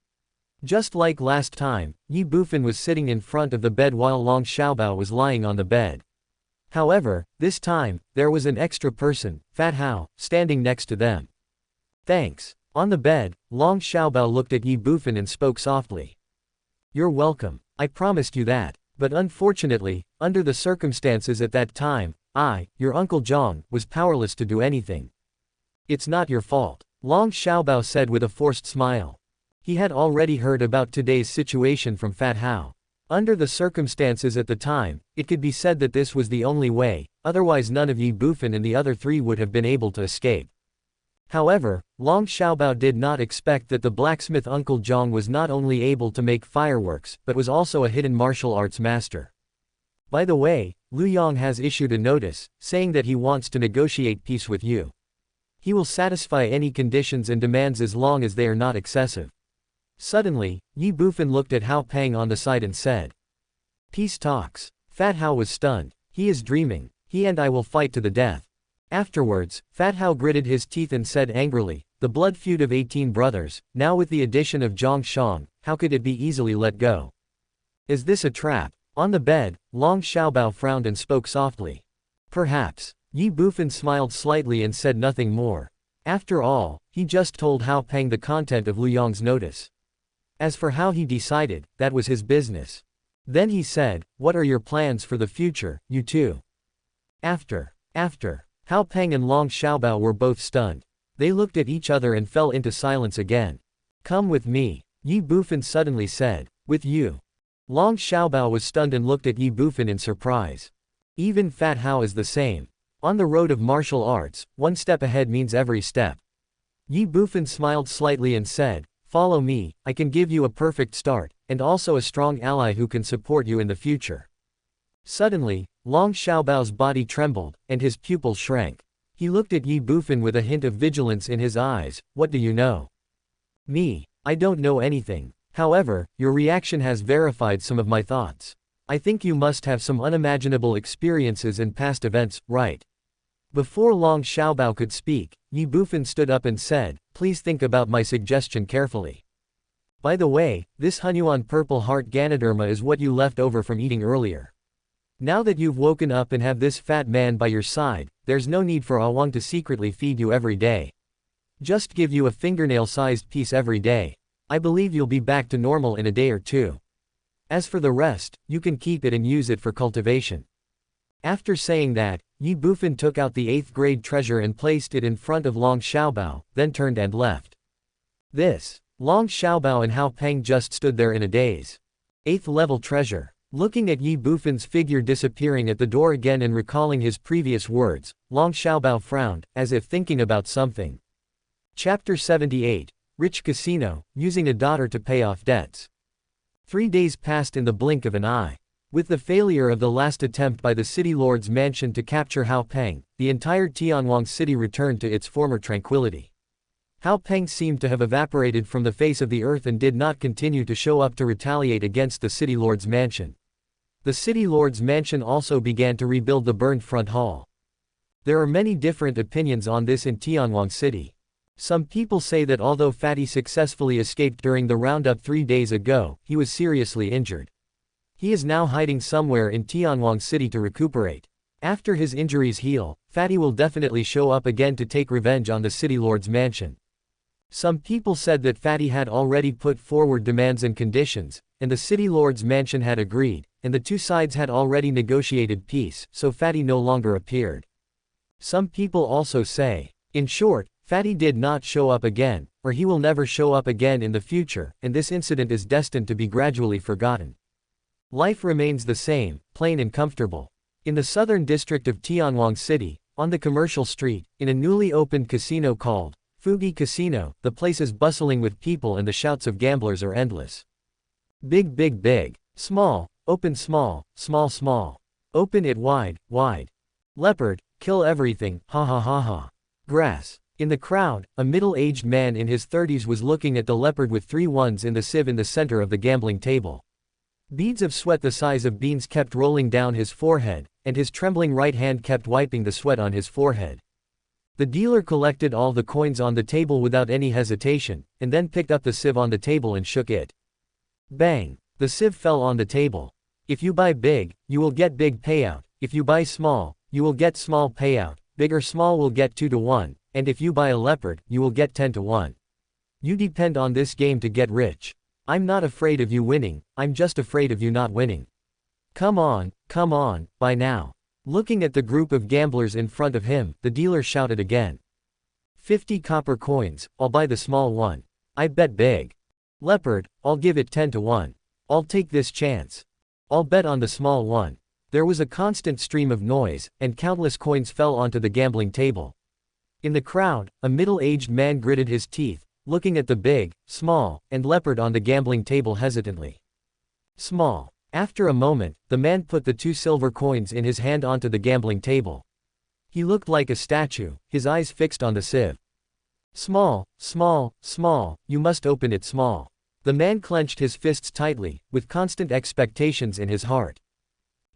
Just like last time, Ye Bufan was sitting in front of the bed while Long Xiaobao was lying on the bed. However, this time, there was an extra person, Fat Hao, standing next to them. Thanks. On the bed, Long Xiaobao looked at Ye Bufan and spoke softly. You're welcome. I promised you that. But unfortunately, under the circumstances at that time, your Uncle Zhang, was powerless to do anything. It's not your fault, Long Xiaobao said with a forced smile. He had already heard about today's situation from Fat Hao. Under the circumstances at the time, it could be said that this was the only way, otherwise none of Ye Bufan and the other three would have been able to escape. However, Long Xiaobao did not expect that the blacksmith Uncle Zhang was not only able to make fireworks, but was also a hidden martial arts master. By the way, Lu Yang has issued a notice, saying that he wants to negotiate peace with you. He will satisfy any conditions and demands as long as they are not excessive. Suddenly, Ye Bufan looked at Hao Peng on the side and said. Peace talks. Fat Hao was stunned. He is dreaming. He and I will fight to the death. Afterwards, Fat Hao gritted his teeth and said angrily, the blood feud of 18 brothers, now with the addition of Zhang Shang, how could it be easily let go? Is this a trap? On the bed, Long Xiaobao frowned and spoke softly. Perhaps. Ye Bufan smiled slightly and said nothing more. After all, he just told Hao Peng the content of Lu Yang's notice. As for how he decided, that was his business. Then he said, what are your plans for the future, you two? After. Hao Peng and Long Xiaobao were both stunned. They looked at each other and fell into silence again. Come with me, Ye Bufan suddenly said. With you. Long Xiaobao was stunned and looked at Ye Bufan in surprise. Even Fat Hao is the same. On the road of martial arts, one step ahead means every step. Ye Bufan smiled slightly and said, follow me, I can give you a perfect start, and also a strong ally who can support you in the future. Suddenly, Long Xiaobao's body trembled, and his pupils shrank. He looked at Ye Bufan with a hint of vigilance in his eyes. What do you know? Me. I don't know anything. However, your reaction has verified some of my thoughts. I think you must have some unimaginable experiences in past events, right? Before Long Xiaobao could speak, Ye Bufan stood up and said, please think about my suggestion carefully. By the way, this Hunyuan purple heart Ganoderma is what you left over from eating earlier. Now that you've woken up and have this fat man by your side, there's no need for Awang to secretly feed you every day. Just give you a fingernail-sized piece every day. I believe you'll be back to normal in a day or two. As for the rest, you can keep it and use it for cultivation. After saying that, Ye Bufan took out the 8th grade treasure and placed it in front of Long Xiaobao, then turned and left. Long Xiaobao and Hao Peng just stood there in a daze. 8th level treasure. Looking at Ye Bufan's figure disappearing at the door again and recalling his previous words, Long Xiaobao frowned, as if thinking about something. Chapter 78. Rich Casino, using a daughter to pay off debts. 3 days passed in the blink of an eye. With the failure of the last attempt by the city lord's mansion to capture Hao Peng, the entire Tianwang city returned to its former tranquility. Hao Peng seemed to have evaporated from the face of the earth and did not continue to show up to retaliate against the city lord's mansion. The city lord's mansion also began to rebuild the burned front hall. There are many different opinions on this in Tianwang city. Some people say that although Fatty successfully escaped during the roundup 3 days ago, he was seriously injured. He is now hiding somewhere in Tianwang city to recuperate. After his injuries heal, Fatty will definitely show up again to take revenge on the city lord's mansion. Some people said that Fatty had already put forward demands and conditions, and the city lord's mansion had agreed, and the two sides had already negotiated peace, so Fatty no longer appeared. Some people also say, in short, Fatty did not show up again, or he will never show up again in the future, and this incident is destined to be gradually forgotten. Life remains the same, plain and comfortable. In the southern district of Tianwang City, on the commercial street, in a newly opened casino called Fugi Casino, the place is bustling with people and the shouts of gamblers are endless. Big big big. Small, open small, small small. Open it wide, wide. Leopard, kill everything, ha ha ha ha. Grass. In the crowd, a middle-aged man in his 30s was looking at the leopard with 3 ones in the sieve in the center of the gambling table. Beads of sweat the size of beans kept rolling down his forehead, and his trembling right hand kept wiping the sweat on his forehead. The dealer collected all the coins on the table without any hesitation, and then picked up the sieve on the table and shook it. Bang! The sieve fell on the table. If you buy big, you will get big payout. If you buy small, you will get small payout. Big or small will get 2 to 1, and if you buy a leopard, you will get 10 to 1. You depend on this game to get rich. I'm not afraid of you winning, I'm just afraid of you not winning. Come on, buy now. Looking at the group of gamblers in front of him, the dealer shouted again. 50 copper coins, I'll buy the small one. I bet big. Leopard, I'll give it 10 to 1. I'll take this chance. I'll bet on the small one. There was a constant stream of noise, and countless coins fell onto the gambling table. In the crowd, a middle-aged man gritted his teeth, looking at the big, small, and leopard on the gambling table hesitantly. Small. After a moment, the man put the 2 silver coins in his hand onto the gambling table. He looked like a statue, his eyes fixed on the sieve. Small, small, small, you must open it small. The man clenched his fists tightly, with constant expectations in his heart.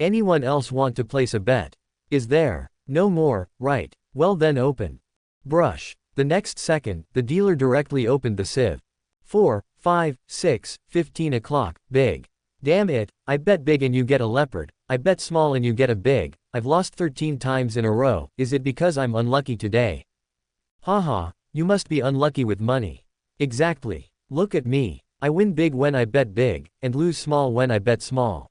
Anyone else want to place a bet? Is there? No more, right? Well then open. Brush. The next second, the dealer directly opened the sieve. 4, 5, 6, 15 o'clock, big. Damn it, I bet big and you get a leopard, I bet small and you get a big, I've lost 13 times in a row, is it because I'm unlucky today? Haha, you must be unlucky with money. Exactly. Look at me. I win big when I bet big, and lose small when I bet small.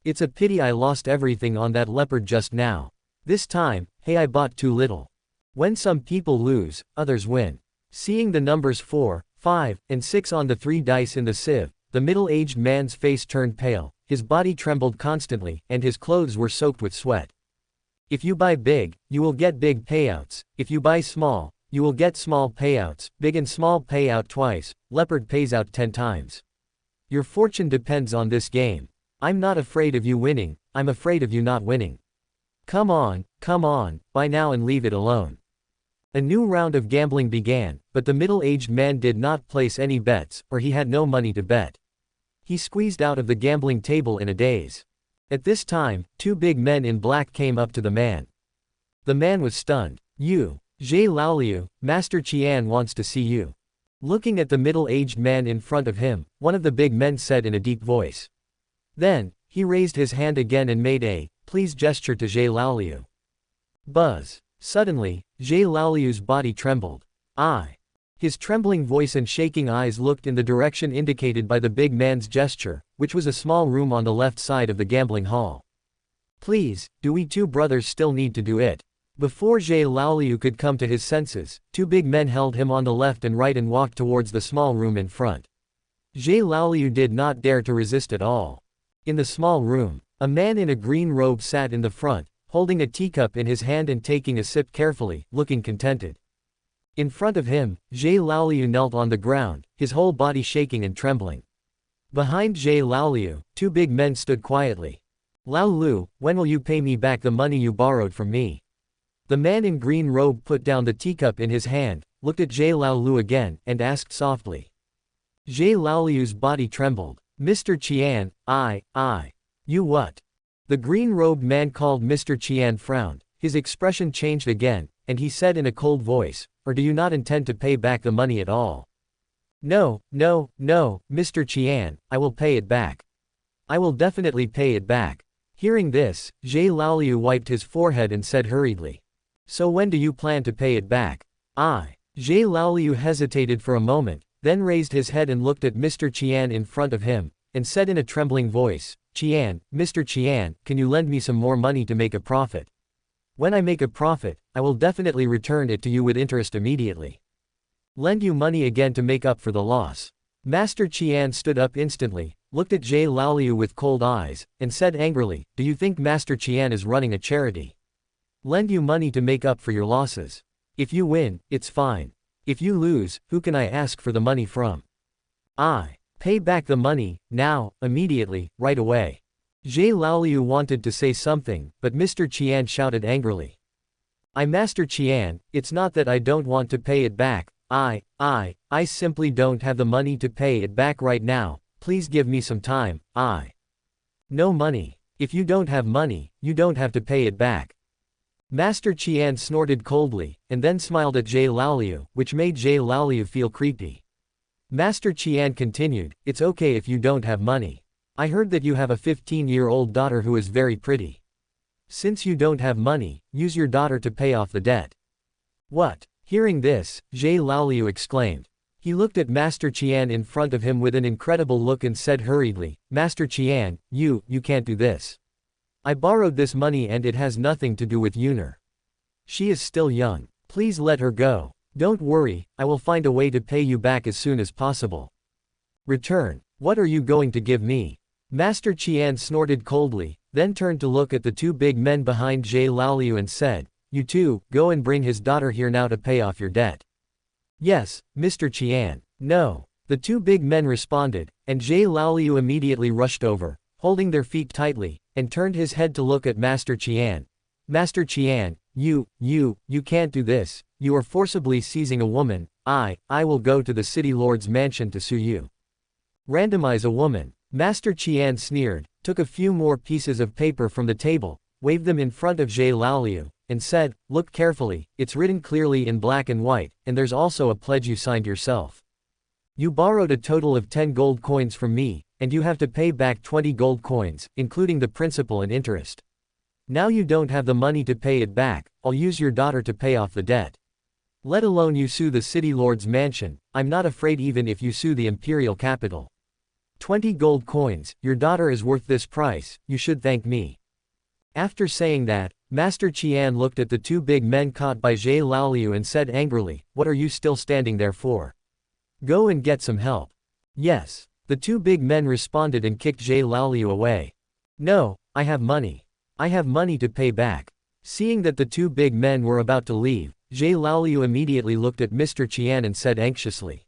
It's a pity I lost everything on that leopard just now. This time, hey, I bought too little. When some people lose, others win. Seeing the numbers 4, 5, and 6 on the 3 dice in the sieve, the middle-aged man's face turned pale, his body trembled constantly, and his clothes were soaked with sweat. If you buy big, you will get big payouts. If you buy small, you will get small payouts. Big and small pay out twice, leopard pays out 10 times. Your fortune depends on this game. I'm not afraid of you winning, I'm afraid of you not winning. Come on, buy now and leave it alone. A new round of gambling began, but the middle-aged man did not place any bets, or he had no money to bet. He squeezed out of the gambling table in a daze. At this time, 2 big men in black came up to the man. The man was stunned. You, Zhe Laoliu, Master Qian wants to see you. Looking at the middle-aged man in front of him, one of the big men said in a deep voice. Then, he raised his hand again and made a please gesture to Zhe Laoliu. Buzz. Suddenly, Zhe Laoliu's body trembled. His trembling voice and shaking eyes looked in the direction indicated by the big man's gesture, which was a small room on the left side of the gambling hall. Please, do we 2 brothers still need to do it? Before Zhe Laoliu could come to his senses, 2 big men held him on the left and right and walked towards the small room in front. Zhe Laoliu did not dare to resist at all. In the small room, a man in a green robe sat in the front, holding a teacup in his hand and taking a sip carefully, looking contented. In front of him, Zhe Laoliu knelt on the ground, his whole body shaking and trembling. Behind Zhe Laoliu, 2 big men stood quietly. Lao Lu, when will you pay me back the money you borrowed from me? The man in green robe put down the teacup in his hand, looked at Zhe Laoliu again, and asked softly. Zhe Laoliu's body trembled. Mr. Qian, You what? The green-robed man called Mr. Qian frowned, his expression changed again, and he said in a cold voice, or do you not intend to pay back the money at all? No, Mr. Qian, I will pay it back. I will definitely pay it back. Hearing this, Zhe Laoliu wiped his forehead and said hurriedly. So when do you plan to pay it back? Zhe Laoliu hesitated for a moment, then raised his head and looked at Mr. Qian in front of him, and said in a trembling voice, Qian, Mr. Qian, can you lend me some more money to make a profit? When I make a profit, I will definitely return it to you with interest immediately. Lend you money again to make up for the loss. Master Qian stood up instantly, looked at Zhe Laoliu with cold eyes, and said angrily, do you think Master Qian is running a charity? Lend you money to make up for your losses. If you win, it's fine. If you lose, who can I ask for the money from? I pay back the money, now, immediately, right away. Zhe Laoliu wanted to say something, but Mr. Qian shouted angrily. Master Qian, it's not that I don't want to pay it back, I simply don't have the money to pay it back right now, please give me some time, No money. If you don't have money, you don't have to pay it back. Master Qian snorted coldly, and then smiled at Zhe Laoliu, which made Zhe Laoliu feel creepy. Master Qian continued, it's okay if you don't have money. I heard that you have a 15-year-old daughter who is very pretty. Since you don't have money, use your daughter to pay off the debt. What? Hearing this, Zhe Laoliu exclaimed. He looked at Master Qian in front of him with an incredible look and said hurriedly, Master Qian, you can't do this. I borrowed this money and it has nothing to do with Yuner. She is still young. Please let her go. Don't worry, I will find a way to pay you back as soon as possible. Return. What are you going to give me? Master Qian snorted coldly, then turned to look at the two big men behind Zhe Laoliu and said, you two, go and bring his daughter here now to pay off your debt. Yes, Mr. Qian. No. The two big men responded, and Zhe Laoliu immediately rushed over, holding their feet tightly, and turned his head to look at Master Qian. Master Qian, you can't do this, you are forcibly seizing a woman, I will go to the city lord's mansion to sue you. Randomize a woman. Master Qian sneered, took a few more pieces of paper from the table, waved them in front of Zhe Laoliu, and said, look carefully, it's written clearly in black and white, and there's also a pledge you signed yourself. You borrowed a total of 10 gold coins from me, and you have to pay back 20 gold coins, including the principal and interest. Now you don't have the money to pay it back, I'll use your daughter to pay off the debt. Let alone you sue the city lord's mansion, I'm not afraid even if you sue the imperial capital. 20 gold coins, your daughter is worth this price, you should thank me. After saying that, Master Qian looked at the two big men caught by Zhe Laoliu and said angrily, what are you still standing there for? Go and get some help. Yes. The two big men responded and kicked Zhe Laoliu away. No, I have money. I have money to pay back. Seeing that the two big men were about to leave, Zhe Laoliu immediately looked at Mr. Qian and said anxiously.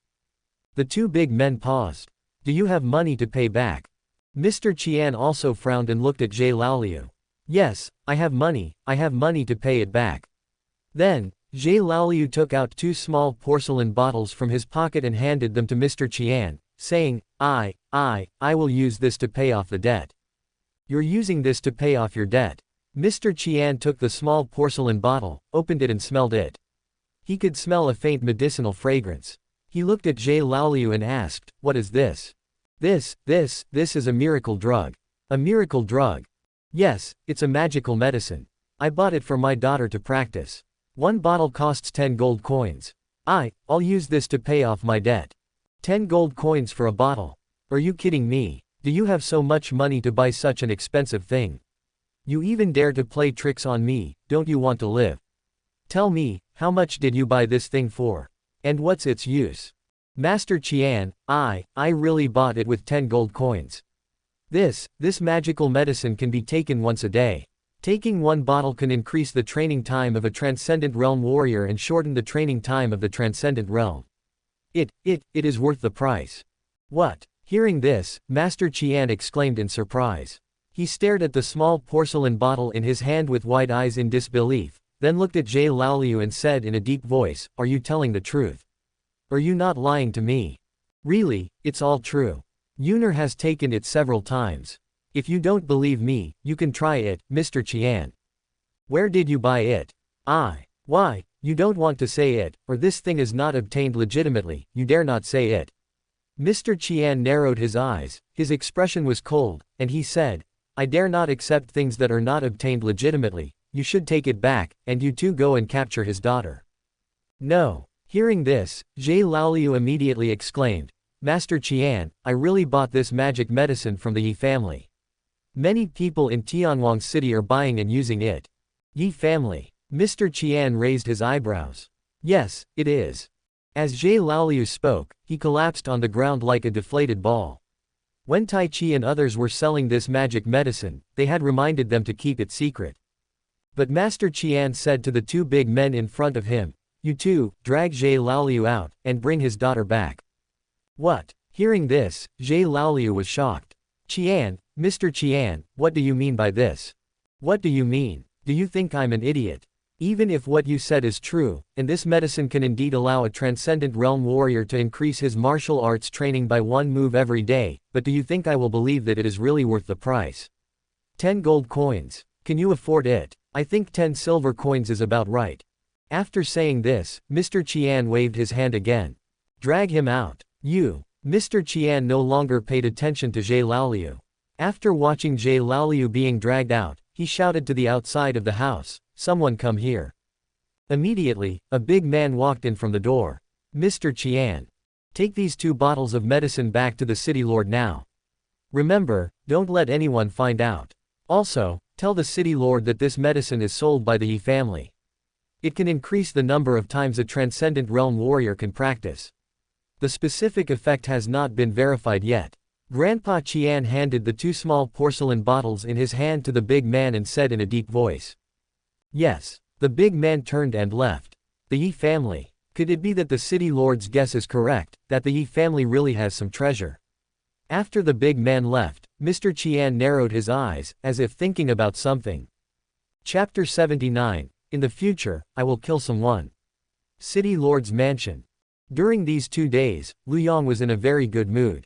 The two big men paused. Do you have money to pay back? Mr. Qian also frowned and looked at Zhe Laoliu. Yes, I have money to pay it back. Then, Zhe Laoliu took out two small porcelain bottles from his pocket and handed them to Mr. Qian, saying, I will use this to pay off the debt. You're using this to pay off your debt. Mr. Qian took the small porcelain bottle, opened it and smelled it. He could smell a faint medicinal fragrance. He looked at Zhe Laoliu and asked, what is this? This is a miracle drug. A miracle drug. Yes, it's a magical medicine. I bought it for my daughter to practice. One bottle costs 10 gold coins. I'll use this to pay off my debt. 10 gold coins for a bottle. Are you kidding me? Do you have so much money to buy such an expensive thing? You even dare to play tricks on me, don't you want to live? Tell me, how much did you buy this thing for? And what's its use? Master Qian, I really bought it with 10 gold coins. This magical medicine can be taken once a day. Taking one bottle can increase the training time of a Transcendent Realm warrior and shorten the training time of the Transcendent Realm. It is worth the price. What? Hearing this, Master Qian exclaimed in surprise. He stared at the small porcelain bottle in his hand with wide eyes in disbelief, then looked at Zhe Laoliu and said in a deep voice, are you telling the truth? Are you not lying to me? Really, it's all true. Yuner has taken it several times. If you don't believe me, you can try it, Mr. Qian. Where did you buy it? Why, you don't want to say it, or this thing is not obtained legitimately, you dare not say it. Mr. Qian narrowed his eyes, his expression was cold, and he said, I dare not accept things that are not obtained legitimately, you should take it back, and you two go and capture his daughter. No. Hearing this, Zhe Laoliu immediately exclaimed, Master Qian, I really bought this magic medicine from the Ye family. Many people in Tianwang City are buying and using it. Ye family. Mr. Qian raised his eyebrows. Yes, it is. As Zhe Laoliu spoke, he collapsed on the ground like a deflated ball. When Tai Chi and others were selling this magic medicine, they had reminded them to keep it secret. But Master Qian said to the two big men in front of him, You two, drag Zhe Laoliu out, and bring his daughter back. What? Hearing this, Zhe Laoliu was shocked. Qian, Mr. Qian, what do you mean by this? What do you mean? Do you think I'm an idiot? Even if what you said is true, and this medicine can indeed allow a transcendent realm warrior to increase his martial arts training by one move every day, but do you think I will believe that it is really worth the price? 10 gold coins. Can you afford it? I think 10 silver coins is about right. After saying this, Mr. Qian waved his hand again. Drag him out. You. Mr. Qian no longer paid attention to Zhe Laoliu. After watching Zhe Laoliu being dragged out, he shouted to the outside of the house, Someone come here. Immediately, a big man walked in from the door. Mr. Qian. Take these 2 bottles of medicine back to the city lord now. Remember, don't let anyone find out. Also, tell the city lord that this medicine is sold by the Ye family. It can increase the number of times a transcendent realm warrior can practice. The specific effect has not been verified yet. Grandpa Qian handed the 2 small porcelain bottles in his hand to the big man and said in a deep voice. Yes. The big man turned and left. The Ye family. Could it be that the city lord's guess is correct, that the Ye family really has some treasure? After the big man left, Mr. Qian narrowed his eyes, as if thinking about something. Chapter 79. In the future, I will kill someone. City Lord's Mansion. During these 2 days, Lu Yong was in a very good mood.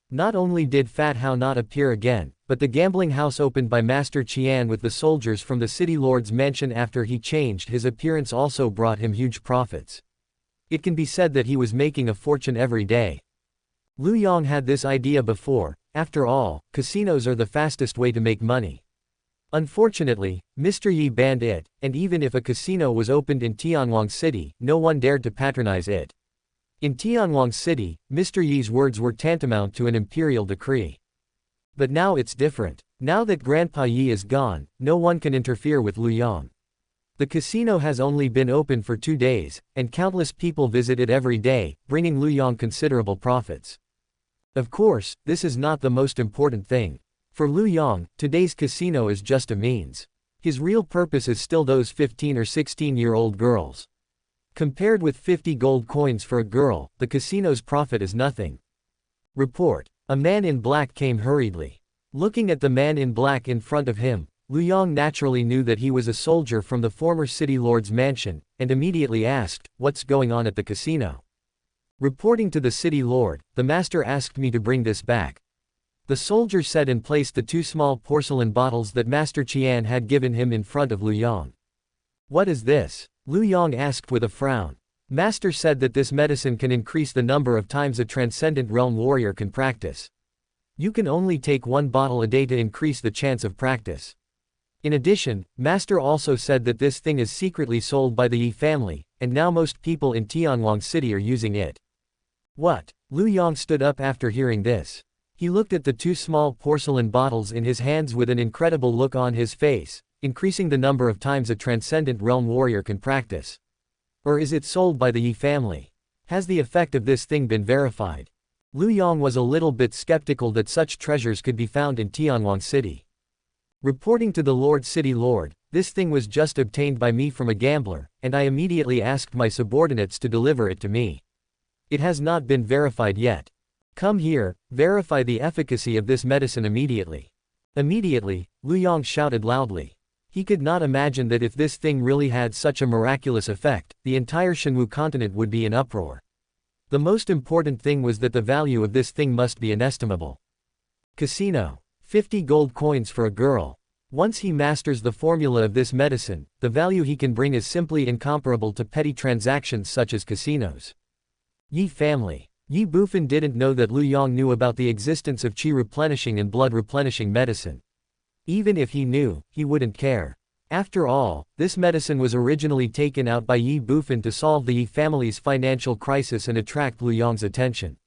Not only did Fat Hao not appear again, but the gambling house opened by Master Qian with the soldiers from the City Lord's mansion after he changed his appearance also brought him huge profits. It can be said that he was making a fortune every day. Lu Yong had this idea before, after all, casinos are the fastest way to make money. Unfortunately, Mr. Yi banned it, and even if a casino was opened in Tianwang City, no one dared to patronize it. In Tianwang City, Mr. Yi's words were tantamount to an imperial decree. But now it's different. Now that Grandpa Yi is gone, no one can interfere with Lu Yong. The casino has only been open for 2 days, and countless people visit it every day, bringing Lu Yong considerable profits. Of course, this is not the most important thing. For Lu Yong, today's casino is just a means. His real purpose is still those 15 or 16-year-old girls. Compared with 50 gold coins for a girl, the casino's profit is nothing. Report. A man in black came hurriedly. Looking at the man in black in front of him, Lu Yong naturally knew that he was a soldier from the former city lord's mansion, and immediately asked, What's going on at the casino? Reporting to the city lord, the master asked me to bring this back. The soldier said and placed the 2 small porcelain bottles that Master Qian had given him in front of Lu Yong. What is this? Lu Yong asked with a frown. Master said that this medicine can increase the number of times a transcendent realm warrior can practice. You can only take 1 bottle a day to increase the chance of practice. In addition, Master also said that this thing is secretly sold by the Yi family, and now most people in Tianwang City are using it. What? Lu Yong stood up after hearing this. He looked at the 2 small porcelain bottles in his hands with an incredible look on his face, increasing the number of times a transcendent realm warrior can practice. Or is it sold by the Yi family? Has the effect of this thing been verified? Lu Yong was a little bit skeptical that such treasures could be found in Tianwang City. Reporting to the Lord City Lord, this thing was just obtained by me from a gambler, and I immediately asked my subordinates to deliver it to me. It has not been verified yet. Come here, verify the efficacy of this medicine immediately. Immediately, Lu Yong shouted loudly. He could not imagine that if this thing really had such a miraculous effect, the entire Shenwu continent would be in uproar. The most important thing was that the value of this thing must be inestimable. Casino. 50 gold coins for a girl. Once he masters the formula of this medicine, the value he can bring is simply incomparable to petty transactions such as casinos. Ye family. Ye Bufan didn't know that Lu Yong knew about the existence of qi replenishing and blood replenishing medicine. Even if he knew, he wouldn't care. After all, this medicine was originally taken out by Ye Bufan to solve the Ye family's financial crisis and attract Lu Yong's attention.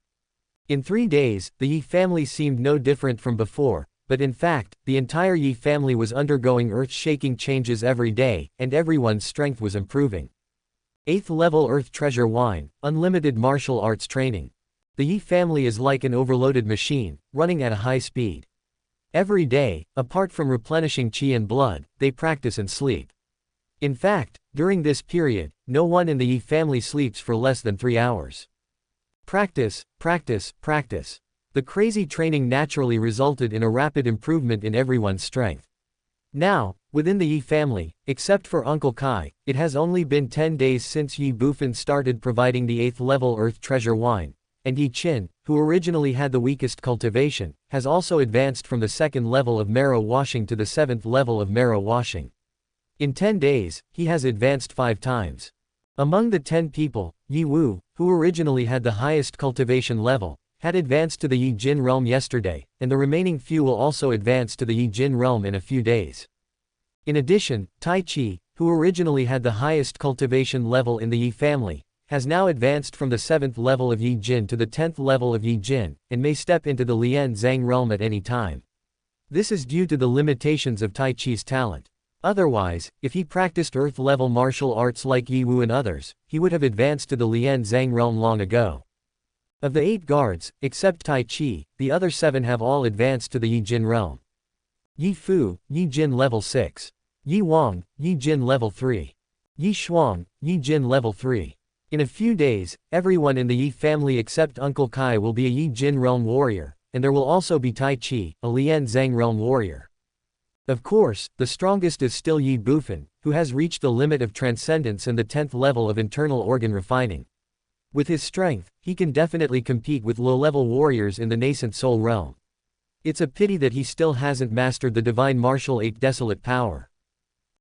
In 3 days, the Ye family seemed no different from before, but in fact, the entire Ye family was undergoing earth-shaking changes every day, and everyone's strength was improving. 8th level Earth Treasure Wine, unlimited martial arts training. The Ye family is like an overloaded machine, running at a high speed. Every day, apart from replenishing qi and blood, they practice and sleep. In fact, during this period, no one in the Ye family sleeps for less than 3 hours. Practice, practice, practice. The crazy training naturally resulted in a rapid improvement in everyone's strength. Now, within the Ye family, except for Uncle Kai, it has only been 10 days since Ye Bufan started providing the 8th level Earth Treasure Wine, and Ye Qin, who originally had the weakest cultivation, has also advanced from the 2nd level of marrow washing to the 7th level of marrow washing. In 10 days, he has advanced 5 times. Among the 10 people, Ye Wu, who originally had the highest cultivation level, had advanced to the Ye Jin realm yesterday, and the remaining few will also advance to the Ye Jin realm in a few days. In addition, Tai Chi, who originally had the highest cultivation level in the Ye family, has now advanced from the 7th level of Ye Jin to the 10th level of Ye Jin, and may step into the Lian Zhang realm at any time. This is due to the limitations of Tai Chi's talent. Otherwise, if he practiced Earth-level martial arts like Ye Wu and others, he would have advanced to the Lian Zhang realm long ago. Of the 8 guards, except Tai Chi, the other 7 have all advanced to the Ye Jin realm. Ye Fu, Ye Jin level 6. Ye Wang, Ye Jin level 3. Ye Shuang, Ye Jin level 3. In a few days, everyone in the Ye family except Uncle Kai will be a Ye Jin realm warrior, and there will also be Tai Chi, a Lian Zhang realm warrior. Of course, the strongest is still Ye Bufan, who has reached the limit of transcendence and the 10th level of internal organ refining. With his strength, he can definitely compete with low-level warriors in the nascent soul realm. It's a pity that he still hasn't mastered the divine martial 8 desolate power.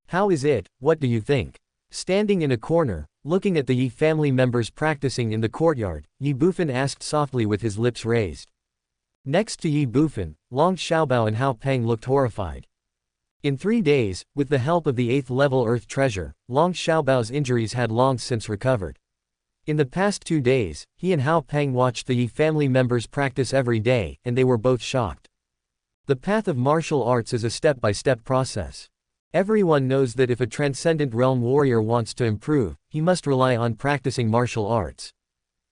How is it, what do you think? Standing in a corner, looking at the Ye family members practicing in the courtyard, Ye Bufan asked softly with his lips raised. Next to Ye Bufan, Long Xiaobao and Hao Peng looked horrified. In 3 days, with the help of the 8th level Earth Treasure, Long Xiaobao's injuries had long since recovered. In the past 2 days, he and Hao Peng watched the Ye family members practice every day, and they were both shocked. The path of martial arts is a step-by-step process. Everyone knows that if a transcendent realm warrior wants to improve, he must rely on practicing martial arts.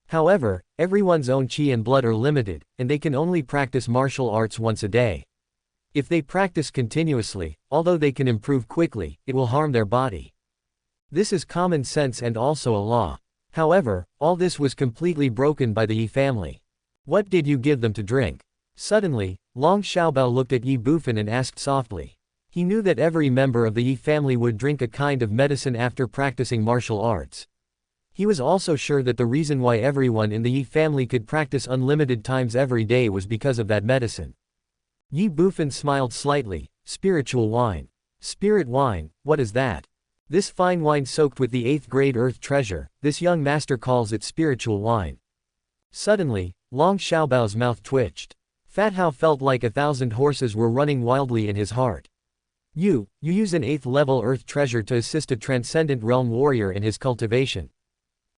However, everyone's own qi and blood are limited, and they can only practice martial arts once a day. If they practice continuously, although they can improve quickly, it will harm their body. This is common sense and also a law. However, all this was completely broken by the Ye family. What did you give them to drink? Suddenly, Long Xiaobao looked at Ye Bufan and asked softly. He knew that every member of the Ye family would drink a kind of medicine after practicing martial arts. He was also sure that the reason why everyone in the Ye family could practice unlimited times every day was because of that medicine. Ye Bufan smiled slightly. Spiritual wine. Spirit wine, what is that? This fine wine soaked with the 8th grade Earth Treasure, this young master calls it spiritual wine. Suddenly, Long Xiaobao's mouth twitched. Fat Hao felt like 1,000 horses were running wildly in his heart. You use an 8th level Earth Treasure to assist a transcendent realm warrior in his cultivation.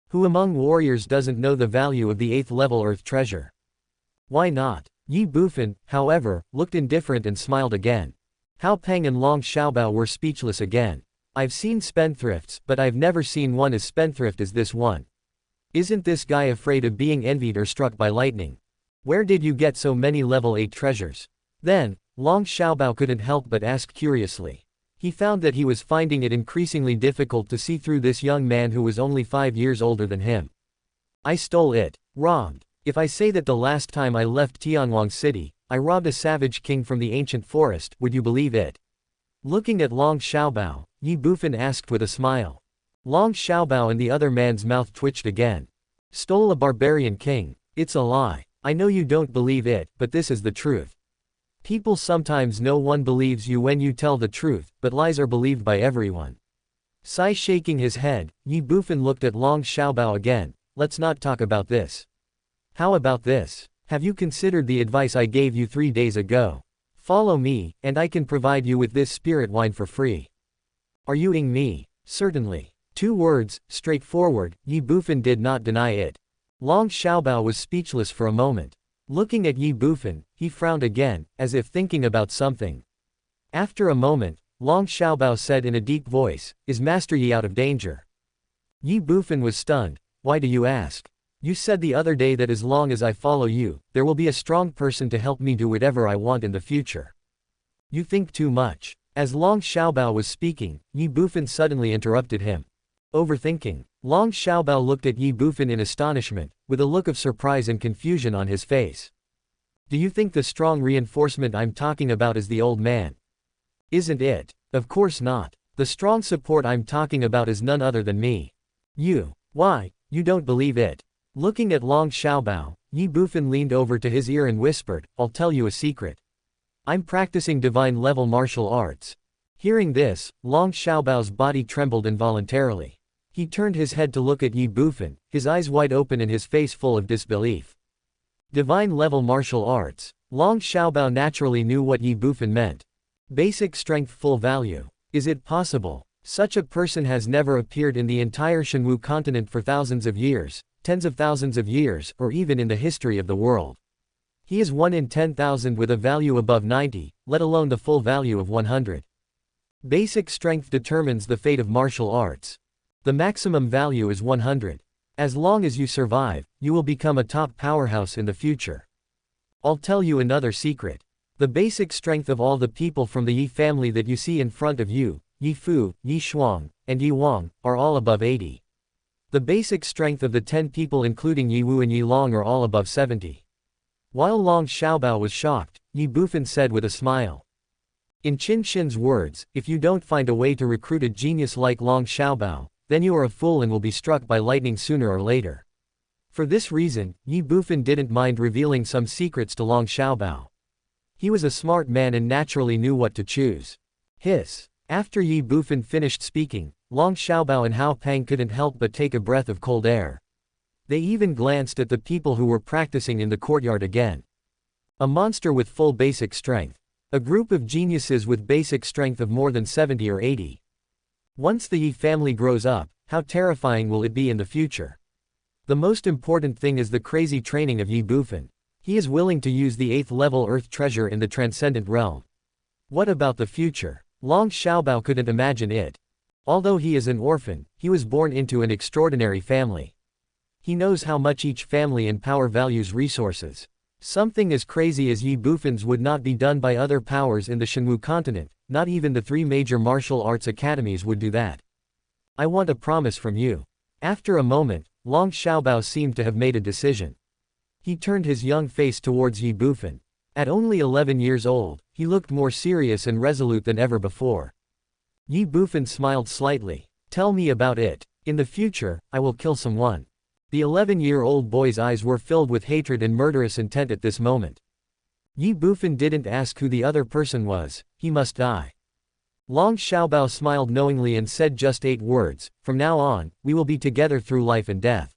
Who among warriors doesn't know the value of the 8th level Earth Treasure? Why not? Ye Bufan, however, looked indifferent and smiled again. Hao Peng and Long Xiaobao were speechless again. I've seen spendthrifts, but I've never seen one as spendthrift as this one. Isn't this guy afraid of being envied or struck by lightning? Where did you get so many level 8 treasures? Then, Long Xiaobao couldn't help but ask curiously. He found that he was finding it increasingly difficult to see through this young man who was only 5 years older than him. I stole it. Robbed. If I say that the last time I left Tianwang City, I robbed a savage king from the ancient forest, would you believe it? Looking at Long Xiaobao, Ye Bufan asked with a smile. Long Xiaobao and the other man's mouth twitched again. Stole a barbarian king. It's a lie. I know you don't believe it, but this is the truth. People sometimes no one believes you when you tell the truth, but lies are believed by everyone. Sigh shaking his head, Ye Bufan looked at Long Xiaobao again. Let's not talk about this. How about this? Have you considered the advice I gave you 3 days ago? Follow me, and I can provide you with this spirit wine for free. Are you ing me? Certainly. 2 words, straightforward, Ye Bufan did not deny it. Long Xiaobao was speechless for a moment. Looking at Ye Bufan, he frowned again, as if thinking about something. After a moment, Long Xiaobao said in a deep voice, "Is Master Yi out of danger?" Ye Bufan was stunned. "Why do you ask? You said the other day that as long as I follow you, there will be a strong person to help me do whatever I want in the future. You think too much." As Long Xiaobao was speaking, Ye Bufan suddenly interrupted him. Overthinking. Long Xiaobao looked at Ye Bufan in astonishment, with a look of surprise and confusion on his face. "Do you think the strong reinforcement I'm talking about is the old man? Isn't it? Of course not. The strong support I'm talking about is none other than me. You. Why, you don't believe it?" Looking at Long Xiaobao, Ye Bufan leaned over to his ear and whispered, "I'll tell you a secret. I'm practicing divine level martial arts." Hearing this, Long Xiaobao's body trembled involuntarily. He turned his head to look at Ye Bufan, his eyes wide open and his face full of disbelief. Divine level martial arts. Long Xiaobao naturally knew what Ye Bufan meant. Basic strength full value. Is it possible? Such a person has never appeared in the entire Shenwu continent for thousands of years, tens of thousands of years, or even in the history of the world. He is 1 in 10,000 with a value above 90, let alone the full value of 100. Basic strength determines the fate of martial arts. The maximum value is 100. As long as you survive, you will become a top powerhouse in the future. I'll tell you another secret. The basic strength of all the people from the Yi family that you see in front of you, Yi Fu, Yi Shuang, and Yi Wang, are all above 80. The basic strength of the 10 people including Yi Wu and Yi Long are all above 70. While Long Xiaobao was shocked, Ye Bufan said with a smile. In Qin Shin's words, if you don't find a way to recruit a genius like Long Xiaobao, then you are a fool and will be struck by lightning sooner or later. For this reason, Ye Bufan didn't mind revealing some secrets to Long Xiaobao. He was a smart man and naturally knew what to choose. Hiss. After Ye Bufan finished speaking, Long Xiaobao and Hao Pang couldn't help but take a breath of cold air. They even glanced at the people who were practicing in the courtyard again. A monster with full basic strength. A group of geniuses with basic strength of more than 70 or 80. Once the Yi family grows up, how terrifying will it be in the future? The most important thing is the crazy training of Ye Bufan. He is willing to use the 8th level earth treasure in the transcendent realm. What about the future? Long Xiaobao couldn't imagine it. Although he is an orphan, he was born into an extraordinary family. He knows how much each family and power values resources. Something as crazy as Ye Bufan's would not be done by other powers in the Shenwu continent, not even the 3 major martial arts academies would do that. I want a promise from you. After a moment, Long Xiaobao seemed to have made a decision. He turned his young face towards Ye Bufan. At only 11 years old, he looked more serious and resolute than ever before. Ye Bufan smiled slightly. Tell me about it. In the future, I will kill someone. The 11-year-old boy's eyes were filled with hatred and murderous intent at this moment. Ye Bufan didn't ask who the other person was, he must die. Long Xiaobao smiled knowingly and said just 8 words, from now on, we will be together through life and death.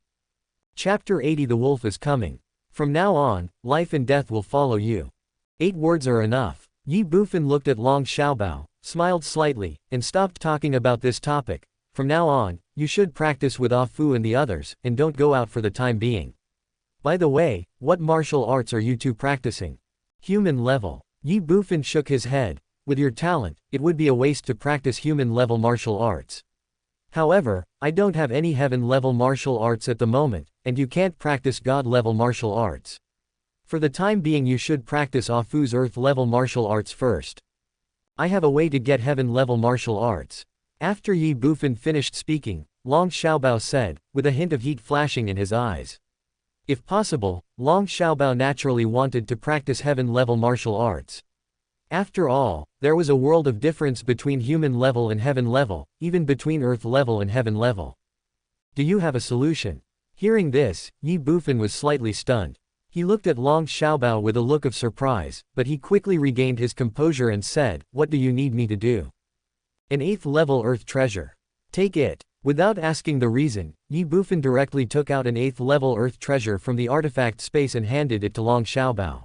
Chapter 80 The Wolf is coming. From now on, life and death will follow you. 8 words are enough. Ye Bufan looked at Long Xiaobao, smiled slightly, and stopped talking about this topic. From now on, you should practice with Ah Fu and the others, and don't go out for the time being. By the way, what martial arts are you two practicing? Human level. Ye Bufan shook his head. With your talent, it would be a waste to practice human level martial arts. However, I don't have any heaven level martial arts at the moment, and you can't practice God level martial arts. For the time being you should practice Ah Fu's earth level martial arts first. I have a way to get heaven level martial arts. After Ye Bufan finished speaking, Long Xiaobao said, with a hint of heat flashing in his eyes. If possible, Long Xiaobao naturally wanted to practice heaven-level martial arts. After all, there was a world of difference between human level and heaven level, even between earth level and heaven level. Do you have a solution? Hearing this, Ye Bufan was slightly stunned. He looked at Long Xiaobao with a look of surprise, but he quickly regained his composure and said, what do you need me to do? An 8th level earth treasure. Take it. Without asking the reason, Ye Bufan directly took out an 8th level earth treasure from the artifact space and handed it to Long Xiaobao.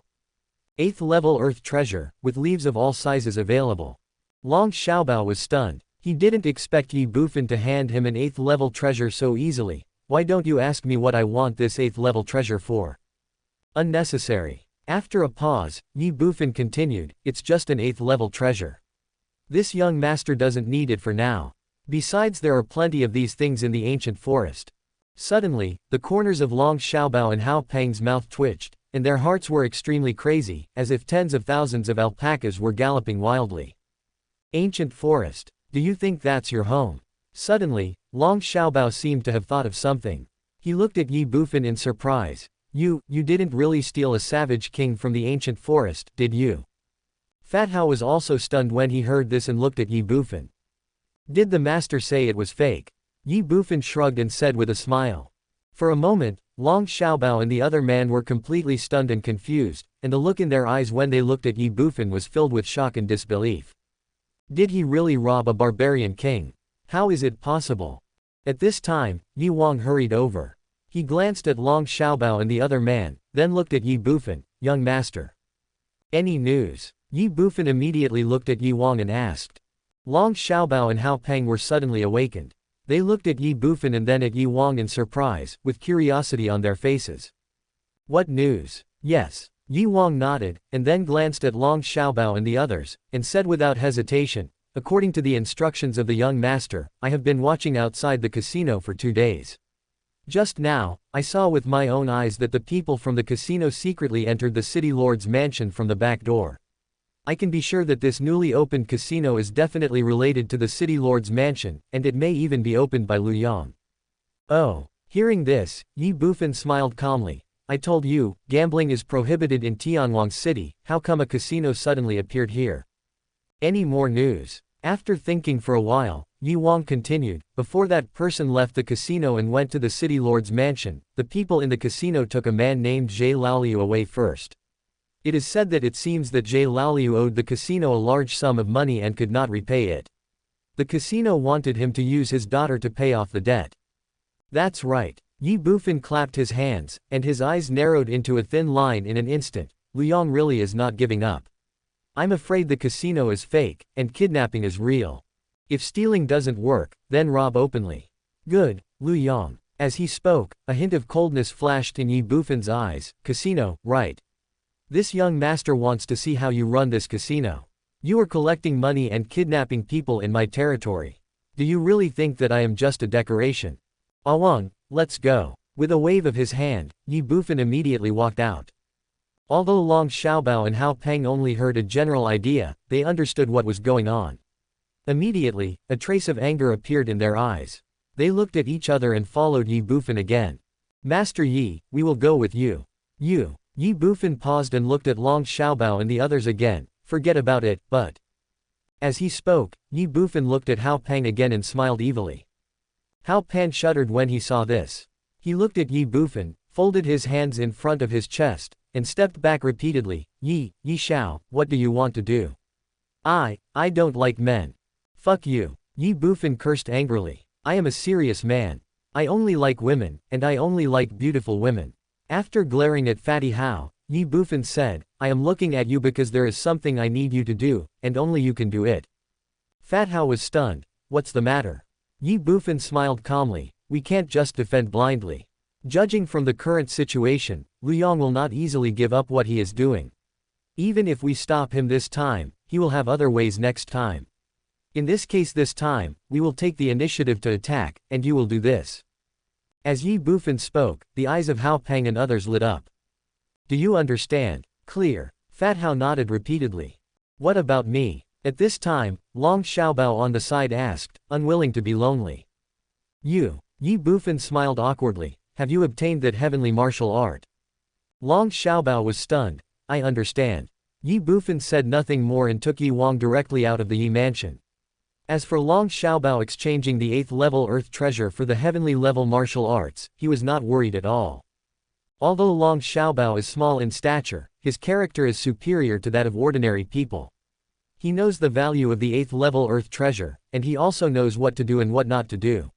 8th level earth treasure, with leaves of all sizes available. Long Xiaobao was stunned. He didn't expect Ye Bufan to hand him an 8th level treasure so easily. Why don't you ask me what I want this 8th level treasure for? Unnecessary. After a pause, Ye Bufan continued, it's just an 8th level treasure. This young master doesn't need it for now. Besides, there are plenty of these things in the ancient forest. Suddenly, the corners of Long Xiaobao and Hao Peng's mouth twitched, and their hearts were extremely crazy, as if tens of thousands of alpacas were galloping wildly. Ancient forest. Do you think that's your home? Suddenly, Long Xiaobao seemed to have thought of something. He looked at Ye Bufan in surprise. You didn't really steal a savage king from the ancient forest, did you? Fat Hao was also stunned when he heard this and looked at Ye Bufan. Did the master say it was fake? Ye Bufan shrugged and said with a smile. For a moment, Long Xiaobao and the other man were completely stunned and confused, and the look in their eyes when they looked at Ye Bufan was filled with shock and disbelief. Did he really rob a barbarian king? How is it possible? At this time, Ye Wang hurried over. He glanced at Long Xiaobao and the other man, then looked at Ye Bufan. Young master. Any news? Ye Bufan immediately looked at Ye Wang and asked. Long Xiaobao and Hao Peng were suddenly awakened. They looked at Ye Bufan and then at Ye Wang in surprise, with curiosity on their faces. What news? Yes. Ye Wang nodded, and then glanced at Long Xiaobao and the others, and said without hesitation, according to the instructions of the young master, I have been watching outside the casino for 2 days. Just now, I saw with my own eyes that the people from the casino secretly entered the city lord's mansion from the back door. I can be sure that this newly opened casino is definitely related to the city lord's mansion, and it may even be opened by Lu Yang. Oh. Hearing this, Ye Bufan smiled calmly. I told you, gambling is prohibited in Tianwang City, how come a casino suddenly appeared here? Any more news? After thinking for a while, Ye Wang continued, before that person left the casino and went to the city lord's mansion, the people in the casino took a man named Zhe Laoliu away first. It is said that it seems that Zhe Laoliu owed the casino a large sum of money and could not repay it. The casino wanted him to use his daughter to pay off the debt. That's right. Ye Bufan clapped his hands, and his eyes narrowed into a thin line in an instant. Lu Yang really is not giving up. I'm afraid the casino is fake, and kidnapping is real. If stealing doesn't work, then rob openly. Good, Lu Yang. As he spoke, a hint of coldness flashed in Ye Bufan's eyes. Casino, right. This young master wants to see how you run this casino. You are collecting money and kidnapping people in my territory. Do you really think that I am just a decoration? Awang, let's go. With a wave of his hand, Ye Bufan immediately walked out. Although Long Xiaobao and Hao Peng only heard a general idea, they understood what was going on. Immediately, a trace of anger appeared in their eyes. They looked at each other and followed Ye Bufan again. Master Yi, we will go with you. You. Ye Bufan paused and looked at Long Xiaobao and the others again. Forget about it, but. As he spoke, Ye Bufan looked at Hao Peng again and smiled evilly. Hao Peng shuddered when he saw this. He looked at Ye Bufan, folded his hands in front of his chest, and stepped back repeatedly. Yi Xiao, what do you want to do? I don't like men. Fuck you. Ye Bufan cursed angrily. I am a serious man. I only like women, and I only like beautiful women. After glaring at Fatty Hao, Ye Bufan said, I am looking at you because there is something I need you to do, and only you can do it. Fat Hao was stunned. What's the matter? Ye Bufan smiled calmly. We can't just defend blindly. Judging from the current situation, Lu Yang will not easily give up what he is doing. Even if we stop him this time, he will have other ways next time. In this case this time, we will take the initiative to attack, and you will do this. As Ye Bufan spoke, the eyes of Hao Peng and others lit up. Do you understand? Clear. Fat Hao nodded repeatedly. What about me? At this time, Long Xiaobao on the side asked, unwilling to be lonely. You. Ye Bufan smiled awkwardly. Have you obtained that heavenly martial art? Long Xiaobao was stunned. I understand. Ye Bufan said nothing more and took Ye Wang directly out of the Yi mansion. As for Long Xiaobao exchanging the 8th level earth treasure for the heavenly level martial arts, he was not worried at all. Although Long Xiaobao is small in stature, his character is superior to that of ordinary people. He knows the value of the 8th level earth treasure, and he also knows what to do and what not to do.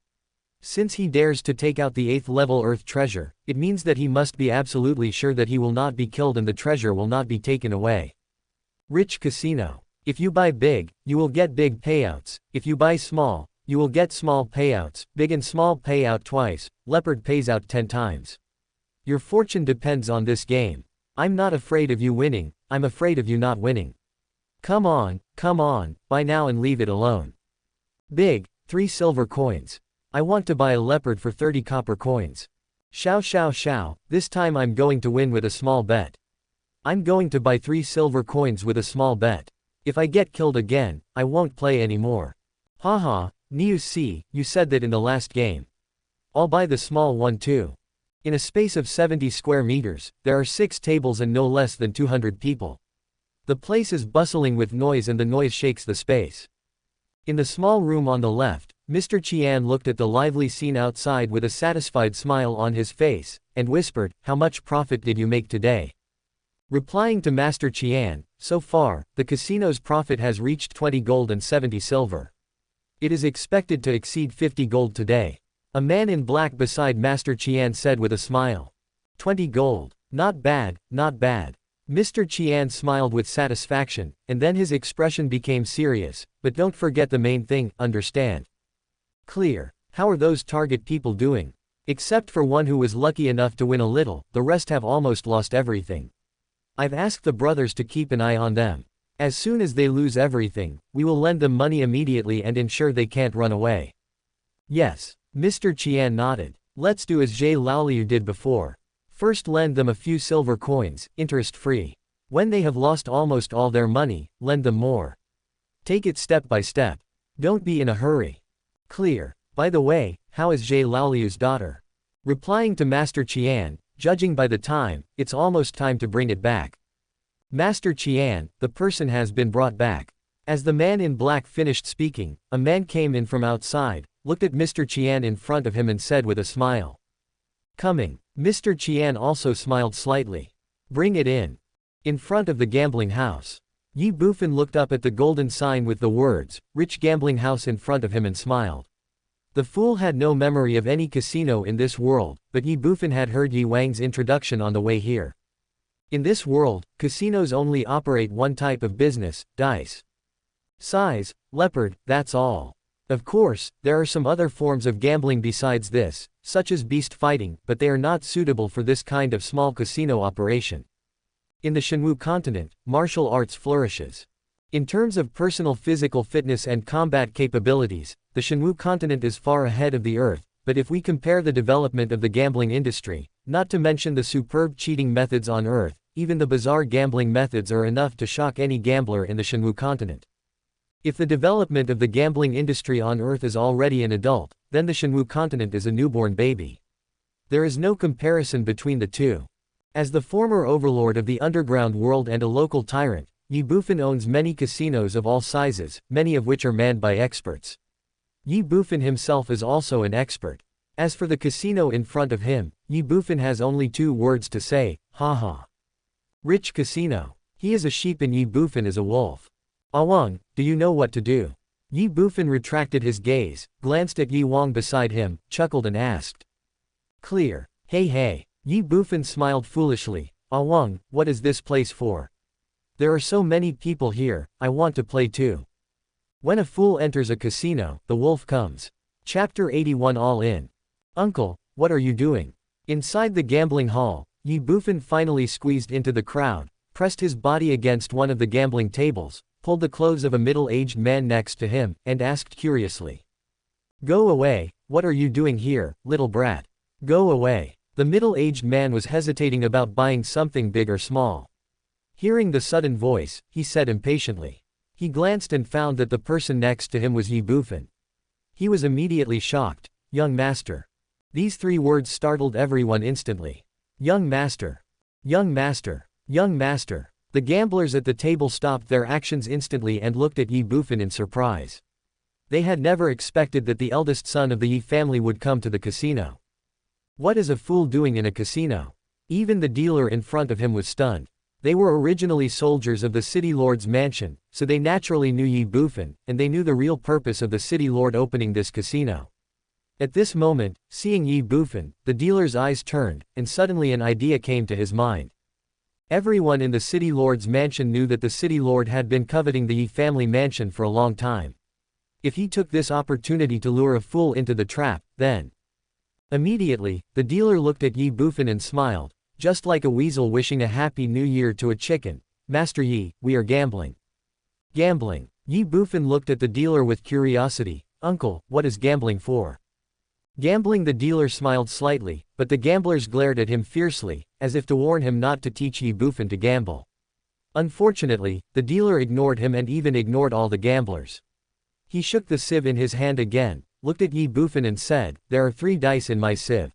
Since he dares to take out the 8th level earth treasure, it means that he must be absolutely sure that he will not be killed and the treasure will not be taken away. Rich casino. If you buy big, you will get big payouts. If you buy small, you will get small payouts. Big and small pay out twice, leopard pays out 10 times. Your fortune depends on this game. I'm not afraid of you winning, I'm afraid of you not winning. Come on, buy now and leave it alone. Big, 3 silver coins. I want to buy a leopard for 30 copper coins. Shao, this time I'm going to win with a small bet. I'm going to buy 3 silver coins with a small bet. If I get killed again, I won't play anymore. Haha, Niu C, you said that in the last game. I'll buy the small one too. In a space of 70 square meters, there are 6 tables and no less than 200 people. The place is bustling with noise and the noise shakes the space. In the small room on the left, Mr. Qian looked at the lively scene outside with a satisfied smile on his face, and whispered, "How much profit did you make today?" Replying to Master Qian, "So far, the casino's profit has reached 20 gold and 70 silver. It is expected to exceed 50 gold today." A man in black beside Master Qian said with a smile. 20 gold. Not bad, not bad. Mr. Qian smiled with satisfaction, and then his expression became serious, "But don't forget the main thing, understand?" Clear. How are those target people doing? Except for one who was lucky enough to win a little, the rest have almost lost everything. I've asked the brothers to keep an eye on them. As soon as they lose everything, we will lend them money immediately and ensure they can't run away. Yes. Mr. Qian nodded. Let's do as Zhe Laoliu did before. First lend them a few silver coins, interest-free. When they have lost almost all their money, lend them more. Take it step by step. Don't be in a hurry. Clear. By the way, how is Zhe Laoliu's daughter? Replying to Master Qian, judging by the time, it's almost time to bring it back. Master Qian, the person has been brought back. As the man in black finished speaking, a man came in from outside, looked at Mr. Qian in front of him and said with a smile. Coming. Mr. Qian also smiled slightly. Bring it in. In front of the gambling house. Ye Bufan looked up at the golden sign with the words, "Rich Gambling House" in front of him and smiled. The fool had no memory of any casino in this world, but Ye Bufan had heard Yi Wang's introduction on the way here. In this world, casinos only operate one type of business, dice. Size, leopard, that's all. Of course, there are some other forms of gambling besides this, such as beast fighting, but they are not suitable for this kind of small casino operation. In the Shenwu continent, martial arts flourishes. In terms of personal physical fitness and combat capabilities, the Shenwu continent is far ahead of the Earth, but if we compare the development of the gambling industry, not to mention the superb cheating methods on Earth, even the bizarre gambling methods are enough to shock any gambler in the Shenwu continent. If the development of the gambling industry on Earth is already an adult, then the Shenwu continent is a newborn baby. There is no comparison between the two. As the former overlord of the underground world and a local tyrant, Ye Bufan owns many casinos of all sizes, many of which are manned by experts. Ye Bufan himself is also an expert. As for the casino in front of him, Ye Bufan has only 2 words to say, haha. Rich casino. He is a sheep and Ye Bufan is a wolf. Awang, do you know what to do? Ye Bufan retracted his gaze, glanced at Yi Wang beside him, chuckled and asked. Clear. Hey. Ye Bufan smiled foolishly. Awang, what is this place for? There are so many people here, I want to play too. When a fool enters a casino, the wolf comes. Chapter 81 All in. Uncle, what are you doing? Inside the gambling hall, Ye Bufan finally squeezed into the crowd, pressed his body against one of the gambling tables, pulled the clothes of a middle-aged man next to him, and asked curiously. Go away, what are you doing here, little brat? Go away. The middle-aged man was hesitating about buying something big or small. Hearing the sudden voice, he said impatiently. He glanced and found that the person next to him was Ye Bufan. He was immediately shocked. Young master. These 3 words startled everyone instantly. Young master. Young master. Young master. The gamblers at the table stopped their actions instantly and looked at Ye Bufan in surprise. They had never expected that the eldest son of the Ye family would come to the casino. What is a fool doing in a casino? Even the dealer in front of him was stunned. They were originally soldiers of the city lord's mansion, so they naturally knew Ye Bufan, and they knew the real purpose of the city lord opening this casino. At this moment, seeing Ye Bufan, the dealer's eyes turned, and suddenly an idea came to his mind. Everyone in the city lord's mansion knew that the city lord had been coveting the Ye family mansion for a long time. If he took this opportunity to lure a fool into the trap, then… Immediately, the dealer looked at Ye Bufan and smiled, just like a weasel wishing a happy new year to a chicken. Master Ye, we are gambling. Gambling. Ye Bufan looked at the dealer with curiosity. Uncle, what is gambling for? Gambling. The dealer smiled slightly, but the gamblers glared at him fiercely, as if to warn him not to teach Ye Bufan to gamble. Unfortunately, the dealer ignored him and even ignored all the gamblers. He shook the sieve in his hand again, looked at Ye Bufan and said, there are 3 dice in my sieve.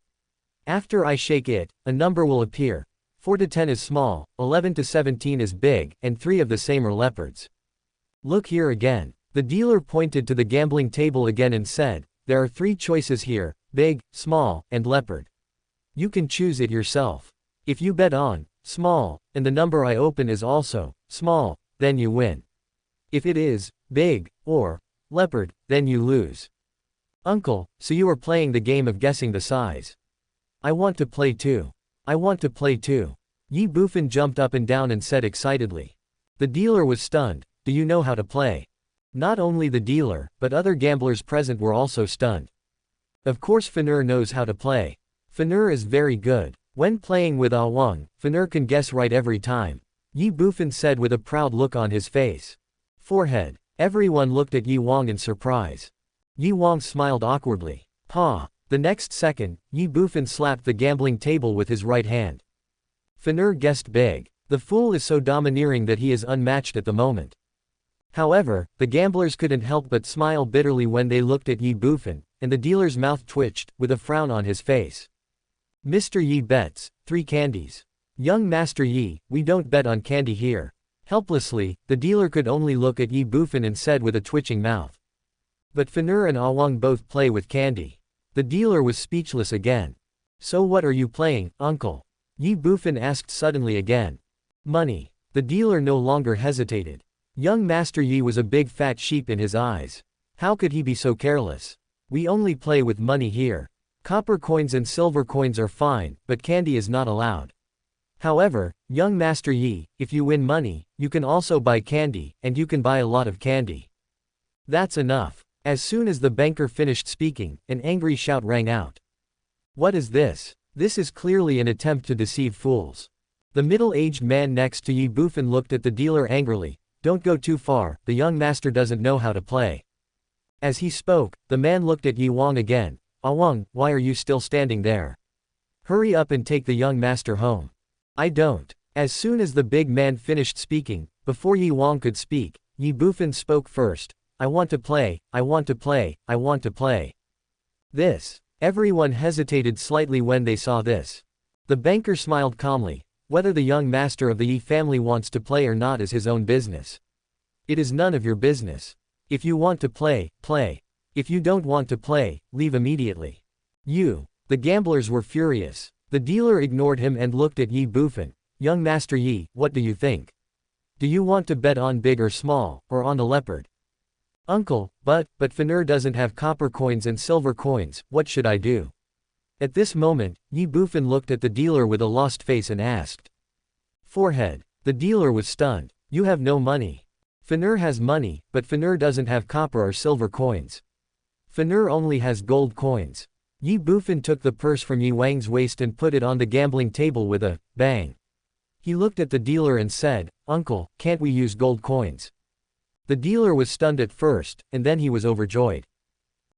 After I shake it, a number will appear. 4 to 10 is small, 11 to 17 is big, and 3 of the same are leopards. Look here again. The dealer pointed to the gambling table again and said, there are 3 choices here, big, small, and leopard. You can choose it yourself. If you bet on small, and the number I open is also small, then you win. If it is big, or leopard, then you lose. Uncle, so you are playing the game of guessing the size. I want to play too. I want to play too. Ye Bufan jumped up and down and said excitedly. The dealer was stunned. Do you know how to play? Not only the dealer, but other gamblers present were also stunned. Of course Fanatic knows how to play. Fanatic is very good. When playing with Awang, Fanatic can guess right every time. Ye Bufan said with a proud look on his face. Forehead. Everyone looked at Ye Wang in surprise. Ye Wang smiled awkwardly. Pa. The next second, Ye Bufan slapped the gambling table with his right hand. Fanatic guessed big. The fool is so domineering that he is unmatched at the moment. However, the gamblers couldn't help but smile bitterly when they looked at Ye Bufan, and the dealer's mouth twitched, with a frown on his face. Mr. Ye bets 3 candies. Young Master Ye, we don't bet on candy here. Helplessly, the dealer could only look at Ye Bufan and said with a twitching mouth. But Fanatic and Awang both play with candy. The dealer was speechless again. So what are you playing, uncle? Ye Bufan asked suddenly again. Money. The dealer no longer hesitated. Young Master Ye was a big fat sheep in his eyes. How could he be so careless? We only play with money here. Copper coins and silver coins are fine, but candy is not allowed. However, young Master Ye, if you win money, you can also buy candy, and you can buy a lot of candy. That's enough. As soon as the banker finished speaking, an angry shout rang out. What is this? This is clearly an attempt to deceive fools. The middle-aged man next to Ye Bufan looked at the dealer angrily. Don't go too far, the young master doesn't know how to play. As he spoke, the man looked at Ye Wang again. Awang, why are you still standing there? Hurry up and take the young master home. I don't. As soon as the big man finished speaking, before Ye Wang could speak, Ye Bufan spoke first. I want to play, I want to play, I want to play. This. Everyone hesitated slightly when they saw this. The banker smiled calmly. Whether the young master of the Ye family wants to play or not is his own business. It is none of your business. If you want to play, play. If you don't want to play, leave immediately. You. The gamblers were furious. The dealer ignored him and looked at Ye Bufan. Young Master Ye, what do you think? Do you want to bet on big or small, or on a leopard? Uncle, but Fanatic doesn't have copper coins and silver coins, what should I do? At this moment, Ye Bufan looked at the dealer with a lost face and asked. Forehead. The dealer was stunned. You have no money. Fanatic has money, but Fanatic doesn't have copper or silver coins. Fanatic only has gold coins. Ye Bufan took the purse from Ye Wang's waist and put it on the gambling table with a bang. He looked at the dealer and said, Uncle, can't we use gold coins? The dealer was stunned at first, and then he was overjoyed.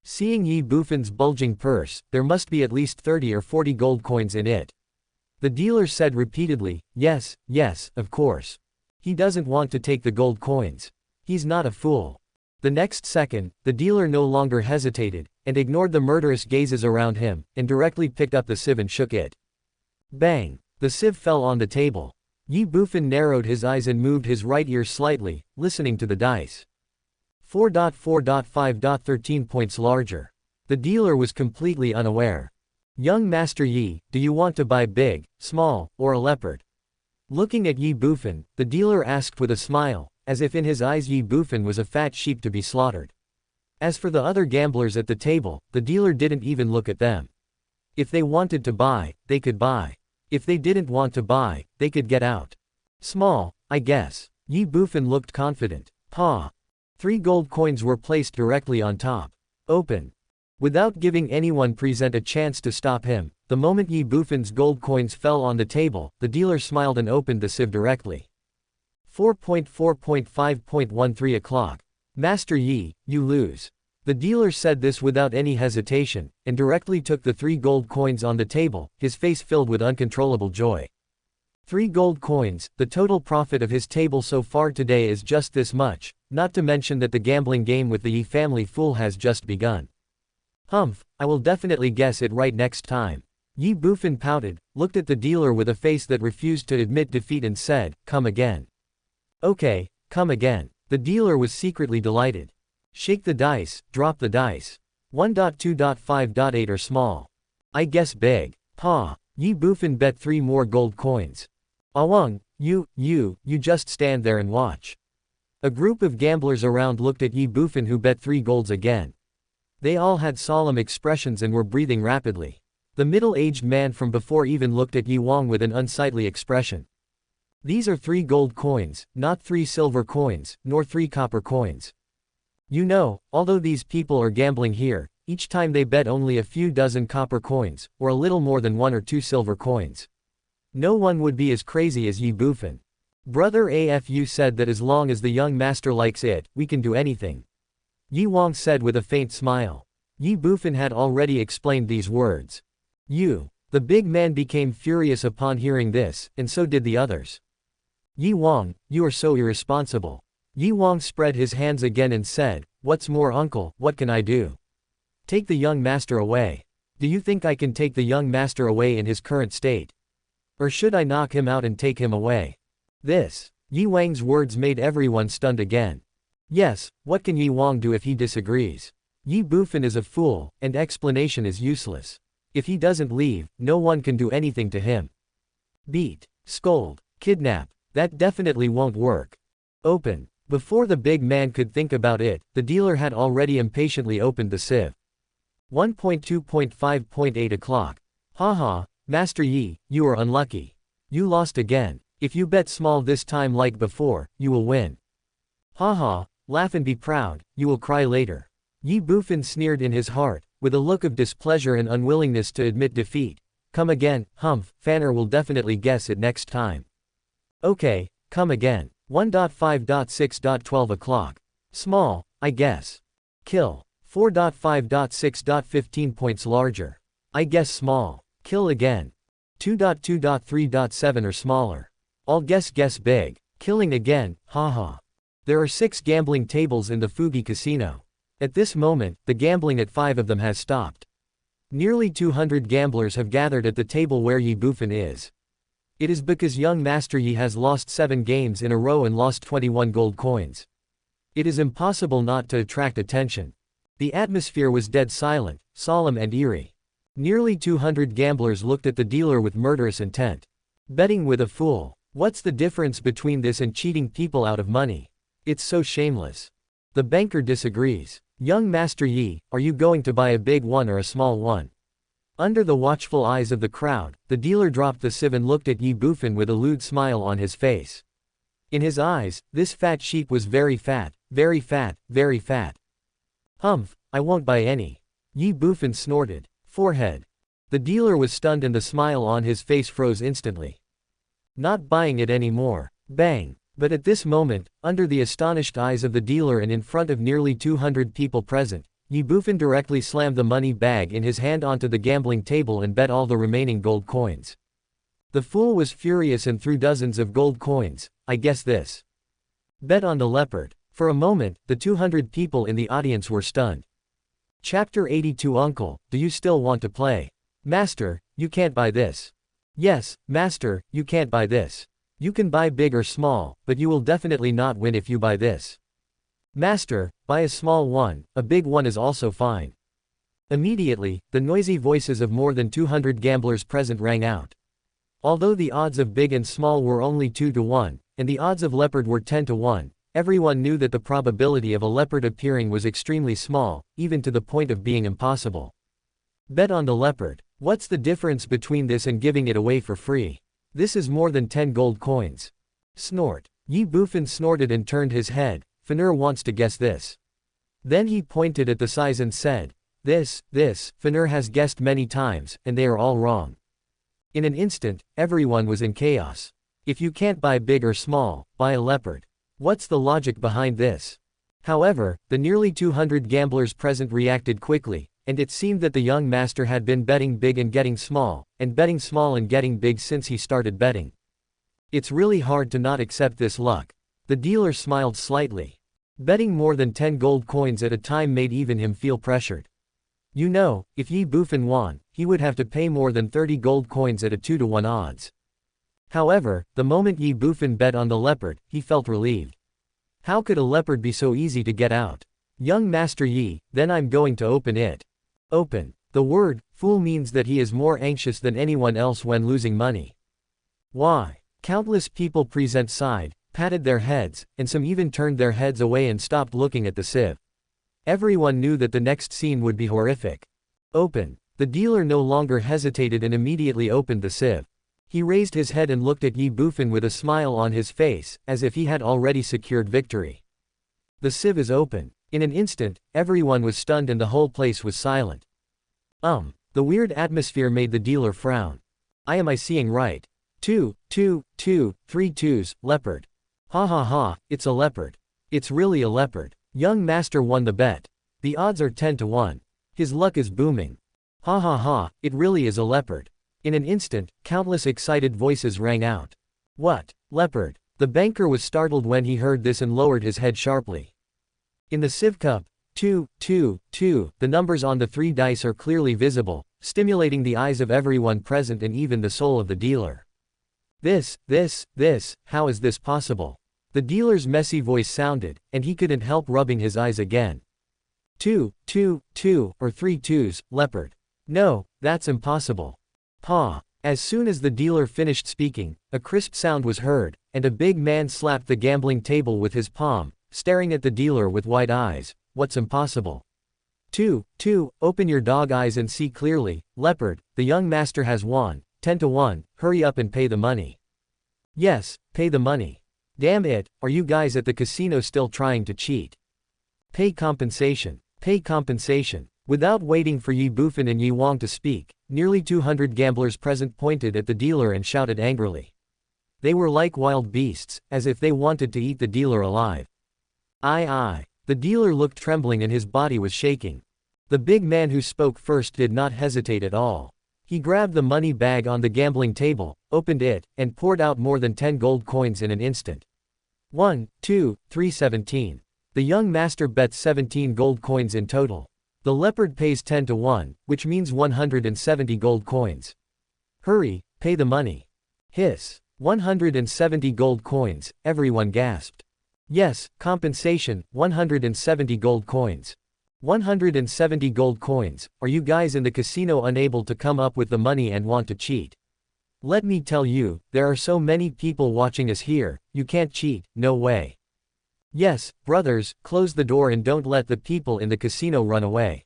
Seeing Ye Bufan's bulging purse, there must be at least 30 or 40 gold coins in it. The dealer said repeatedly, yes, yes, of course. He doesn't want to take the gold coins. He's not a fool. The next second, the dealer no longer hesitated, and ignored the murderous gazes around him, and directly picked up the sieve and shook it. Bang! The sieve fell on the table. Ye Bufan narrowed his eyes and moved his right ear slightly, listening to the dice. 4.4.5. 13 points larger. The dealer was completely unaware. Young Master Ye, do you want to buy big, small, or a leopard? Looking at Ye Bufan, the dealer asked with a smile, as if in his eyes Ye Bufan was a fat sheep to be slaughtered. As for the other gamblers at the table, the dealer didn't even look at them. If they wanted to buy, they could buy. If they didn't want to buy, they could get out. Small, I guess. Ye Bufan looked confident. Pa. 3 gold coins were placed directly on top. Open. Without giving anyone present a chance to stop him, the moment Ye Bufan's gold coins fell on the table, the dealer smiled and opened the sieve directly. 4.4.5.13 o'clock. Master Yi, you lose. The dealer said this without any hesitation, and directly took the 3 gold coins on the table, his face filled with uncontrollable joy. 3 gold coins, the total profit of his table so far today is just this much, not to mention that the gambling game with the Yi family fool has just begun. Humph, I will definitely guess it right next time. Ye Bufan pouted, looked at the dealer with a face that refused to admit defeat and said, come again. Okay, come again. The dealer was secretly delighted. Shake the dice, drop the dice. 1.2.5.8 or small. I guess big. Pa. Ye Bufan bet 3 more gold coins. Awang, you just stand there and watch. A group of gamblers around looked at Ye Bufan who bet 3 golds again. They all had solemn expressions and were breathing rapidly. The middle-aged man from before even looked at Ye Wang with an unsightly expression. These are 3 gold coins, not 3 silver coins, nor 3 copper coins. You know, although these people are gambling here, each time they bet only a few dozen copper coins, or a little more than 1 or 2 silver coins. No one would be as crazy as Ye Bufan. Brother AFU said that as long as the young master likes it, we can do anything. Ye Wang said with a faint smile. Ye Bufan had already explained these words. You. The big man became furious upon hearing this, and so did the others. Ye Wang, you are so irresponsible. Ye Wang spread his hands again and said, what's more uncle, what can I do? Take the young master away. Do you think I can take the young master away in his current state? Or should I knock him out and take him away? Ye Wang's words made everyone stunned again. Yes, what can Ye Wang do if he disagrees? Ye Bufan is a fool, and explanation is useless. If he doesn't leave, no one can do anything to him. Beat, scold, kidnap, that definitely won't work. Open. Before the big man could think about it, the dealer had already impatiently opened the sieve. 1.2.5.8 o'clock. Haha, Master Yi, you are unlucky. You lost again. If you bet small this time like before, you will win. Haha, laugh and be proud, you will cry later. Ye Bufan sneered in his heart, with a look of displeasure and unwillingness to admit defeat. Come again, humph, Fanner will definitely guess it next time. Okay, come again. 1.5.6.12 o'clock. Small, I guess. Kill. 4.5.6.15 points larger. I guess small. Kill again. 2.2.3.7 or smaller. I'll guess big. Killing again, haha. There are 6 gambling tables in the Fugi casino. At this moment, the gambling at 5 of them has stopped. Nearly 200 gamblers have gathered at the table where Ye Bufan is. It is because young Master Yi has lost 7 games in a row and lost 21 gold coins. It is impossible not to attract attention. The atmosphere was dead silent, solemn and eerie. Nearly 200 gamblers looked at the dealer with murderous intent. Betting with a fool. What's the difference between this and cheating people out of money? It's so shameless. The banker disagrees. Young Master Yi, are you going to buy a big one or a small one? Under the watchful eyes of the crowd, the dealer dropped the sieve and looked at Ye Bufan with a lewd smile on his face. In his eyes, this fat sheep was very fat, very fat, very fat. Humph, I won't buy any. Ye Bufan snorted. Forehead. The dealer was stunned and the smile on his face froze instantly. Not buying it anymore. Bang. But at this moment, under the astonished eyes of the dealer and in front of nearly 200 people present, Ye Bufan directly slammed the money bag in his hand onto the gambling table and bet all the remaining gold coins. The fool was furious and threw dozens of gold coins. I guess this. Bet on the leopard. For a moment, the 200 people in the audience were stunned. Chapter 82. Uncle, do you still want to play? Master, you can't buy this. Yes, Master, you can't buy this. You can buy big or small, but you will definitely not win if you buy this. Master, buy a small one, a big one is also fine. Immediately, the noisy voices of more than 200 gamblers present rang out. Although the odds of big and small were only 2 to 1, and the odds of leopard were 10 to 1, everyone knew that the probability of a leopard appearing was extremely small, even to the point of being impossible. Bet on the leopard. What's the difference between this and giving it away for free? This is more than 10 gold coins. Snort. Ye Bufan snorted and turned his head. Fanatic wants to guess this. Then he pointed at the size and said, this, Fanatic has guessed many times, and they are all wrong. In an instant, everyone was in chaos. If you can't buy big or small, buy a leopard. What's the logic behind this? However, the nearly 200 gamblers present reacted quickly, and it seemed that the young master had been betting big and getting small, and betting small and getting big since he started betting. It's really hard to not accept this luck. The dealer smiled slightly. Betting more than 10 gold coins at a time made even him feel pressured. You know, if Ye Bufan won, he would have to pay more than 30 gold coins at a 2-to-1 odds. However, the moment Ye Bufan bet on the leopard, he felt relieved. How could a leopard be so easy to get out? Young Master Ye, then I'm going to open it. Open. The word, fool means that he is more anxious than anyone else when losing money. Why? Countless people present sighed, patted their heads, and some even turned their heads away and stopped looking at the sieve. Everyone knew that the next scene would be horrific. Open. The dealer no longer hesitated and immediately opened the sieve. He raised his head and looked at Ye Bufan with a smile on his face, as if he had already secured victory. The sieve is open. In an instant, everyone was stunned and the whole place was silent. The weird atmosphere made the dealer frown. Am I seeing right? 2, 2, 2, 3 twos, leopard. Ha ha ha, it's a leopard. It's really a leopard. Young master won the bet. The odds are 10-to-1. His luck is booming. Ha ha ha, it really is a leopard. In an instant, countless excited voices rang out. What? Leopard? The banker was startled when he heard this and lowered his head sharply. In the sieve cup, 2, 2, 2, the numbers on the 3 dice are clearly visible, stimulating the eyes of everyone present and even the soul of the dealer. This, how is this possible? The dealer's messy voice sounded, and he couldn't help rubbing his eyes again. 2, 2, 2, or 3 twos, leopard. No, that's impossible. Pa. As soon as the dealer finished speaking, a crisp sound was heard, and a big man slapped the gambling table with his palm, staring at the dealer with wide eyes. What's impossible? 2, 2, open your dog eyes and see clearly, leopard, the young master has won, 10-to-1, hurry up and pay the money. Yes, pay the money. Damn it, are you guys at the casino still trying to cheat? Pay compensation. Pay compensation. Without waiting for Ye Bufan and Ye Wang to speak, nearly 200 gamblers present pointed at the dealer and shouted angrily. They were like wild beasts, as if they wanted to eat the dealer alive. Aye. The dealer looked trembling and his body was shaking. The big man who spoke first did not hesitate at all. He grabbed the money bag on the gambling table, opened it, and poured out more than 10 gold coins in an instant. 1, 2, 3, 17. The young master bets 17 gold coins in total. The leopard pays 10-to-1, which means 170 gold coins. Hurry, pay the money. Hiss. 170 gold coins, everyone gasped. Yes, compensation, 170 gold coins. 170 gold coins, are you guys in the casino unable to come up with the money and want to cheat? Let me tell you, there are so many people watching us here, you can't cheat, no way. Yes, brothers, close the door and don't let the people in the casino run away.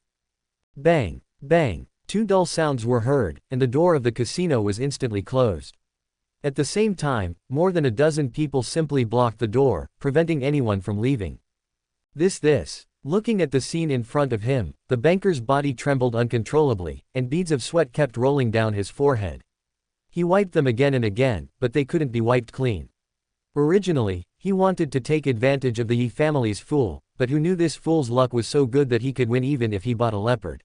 Bang, bang, 2 dull sounds were heard, and the door of the casino was instantly closed. At the same time, more than a dozen people simply blocked the door, preventing anyone from leaving. This. Looking at the scene in front of him, the banker's body trembled uncontrollably, and beads of sweat kept rolling down his forehead. He wiped them again and again, but they couldn't be wiped clean. Originally, he wanted to take advantage of the Ye family's fool, but who knew this fool's luck was so good that he could win even if he bought a leopard.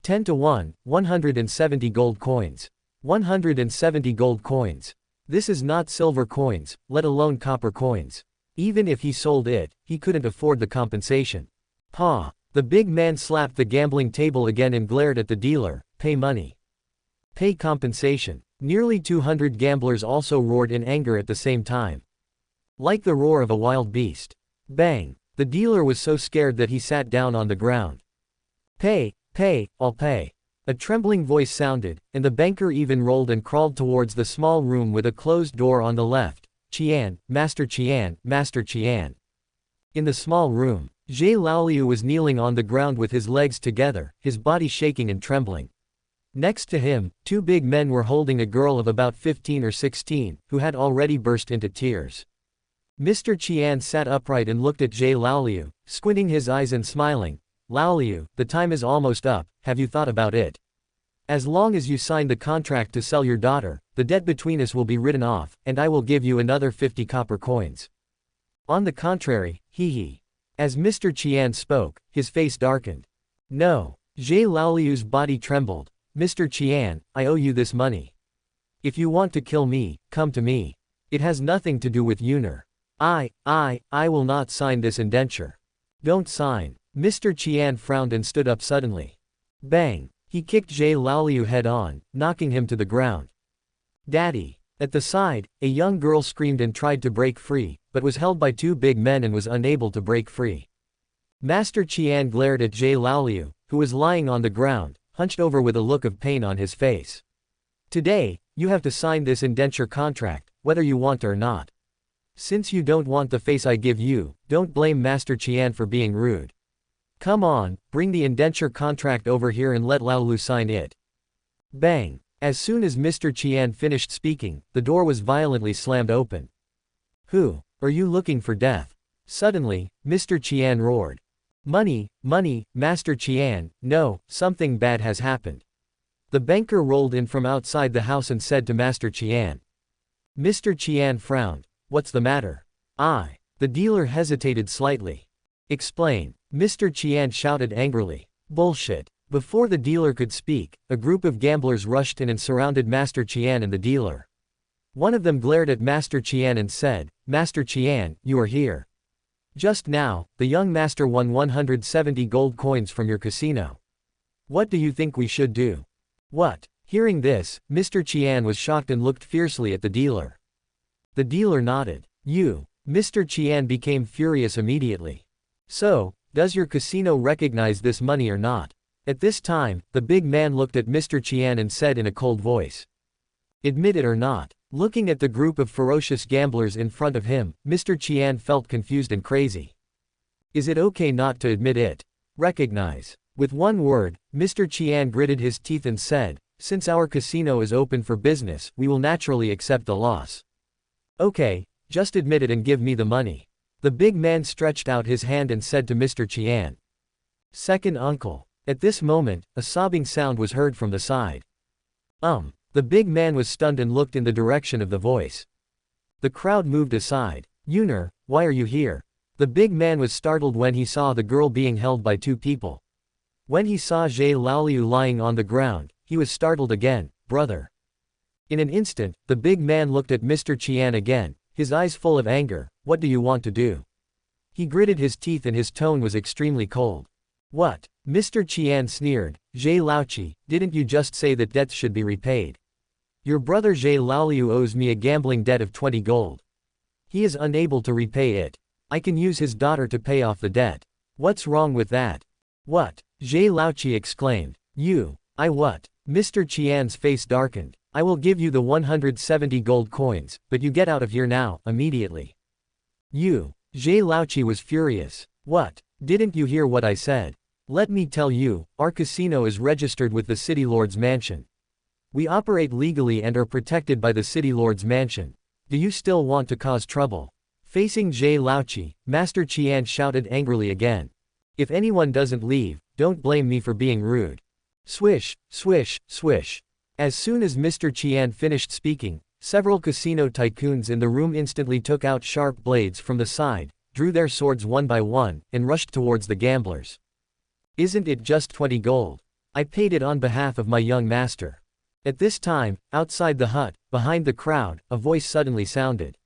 10-to-1, 170 gold coins. 170 gold coins. This is not silver coins, let alone copper coins. Even if he sold it, he couldn't afford the compensation. Pa. The big man slapped the gambling table again and glared at the dealer. Pay money. Pay compensation. Nearly 200 gamblers also roared in anger at the same time. Like the roar of a wild beast. Bang. The dealer was so scared that he sat down on the ground. Pay, I'll pay. A trembling voice sounded, and the banker even rolled and crawled towards the small room with a closed door on the left. Qian, Master Qian, Master Qian. In the small room, Zhe Laoliu was kneeling on the ground with his legs together, his body shaking and trembling. Next to him, two big men were holding a girl of about 15 or 16, who had already burst into tears. Mr. Qian sat upright and looked at Zhe Laoliu, squinting his eyes and smiling. Laoliu, the time is almost up, have you thought about it? As long as you sign the contract to sell your daughter, the debt between us will be written off, and I will give you another 50 copper coins. On the contrary, he. As Mr. Qian spoke, his face darkened. No. Zhe Laoliu's body trembled. Mr. Qian, I owe you this money. If you want to kill me, come to me. It has nothing to do with Yuner. I will not sign this indenture. Don't sign. Mr. Qian frowned and stood up suddenly. Bang! He kicked Zhe Laoliu head on, knocking him to the ground. Daddy! At the side, a young girl screamed and tried to break free, but was held by two big men and was unable to break free. Master Qian glared at Zhe Laoliu, who was lying on the ground, hunched over with a look of pain on his face. Today, you have to sign this indenture contract, whether you want or not. Since you don't want the face I give you, don't blame Master Qian for being rude. Come on, bring the indenture contract over here and let Laoliu sign it. Bang! As soon as Mr. Qian finished speaking, the door was violently slammed open. Who? Are you looking for death? Suddenly, Mr. Qian roared. Money, Master Qian, no, something bad has happened. The banker rolled in from outside the house and said to Master Qian. Mr. Qian frowned. What's the matter? The dealer hesitated slightly. Explain. Mr. Qian shouted angrily. Bullshit. Before the dealer could speak, a group of gamblers rushed in and surrounded Master Qian and the dealer. One of them glared at Master Qian and said, Master Qian, you are here. Just now, the young master won 170 gold coins from your casino. What do you think we should do? What? Hearing this, Mr. Qian was shocked and looked fiercely at the dealer. The dealer nodded. You. Mr. Qian became furious immediately. So, does your casino recognize this money or not? At this time, the big man looked at Mr. Qian and said in a cold voice. Admit it or not. Looking at the group of ferocious gamblers in front of him, Mr. Qian felt confused and crazy. Is it okay not to admit it? Recognize. With one word, Mr. Qian gritted his teeth and said, since our casino is open for business, we will naturally accept the loss. Okay, just admit it and give me the money. The big man stretched out his hand and said to Mr. Qian. Second uncle. At this moment, a sobbing sound was heard from the side. The big man was stunned and looked in the direction of the voice. The crowd moved aside. Yuner, why are you here? The big man was startled when he saw the girl being held by two people. When he saw Zhe Laoliu lying on the ground, he was startled again. Brother. In an instant, the big man looked at Mr. Qian again, his eyes full of anger. What do you want to do? He gritted his teeth and his tone was extremely cold. What? Mr. Qian sneered. Zhe Laoqi, didn't you just say that debts should be repaid? Your brother Zhe Laoliu owes me a gambling debt of 20 gold. He is unable to repay it. I can use his daughter to pay off the debt. What's wrong with that? What? Zhe Laoqi exclaimed. What? Mr. Qian's face darkened. I will give you the 170 gold coins, but you get out of here now, immediately. Zhe Laoqi was furious. What? Didn't you hear what I said? Let me tell you, our casino is registered with the City Lord's mansion. We operate legally and are protected by the City Lord's mansion. Do you still want to cause trouble? Facing Zhe Laoqi, Master Qian shouted angrily again. If anyone doesn't leave, don't blame me for being rude. Swish, swish, swish. As soon as Mr. Qian finished speaking, several casino tycoons in the room instantly took out sharp blades from the side, drew their swords one by one, and rushed towards the gamblers. Isn't it just 20 gold? I paid it on behalf of my young master. At this time, outside the hut, behind the crowd, a voice suddenly sounded.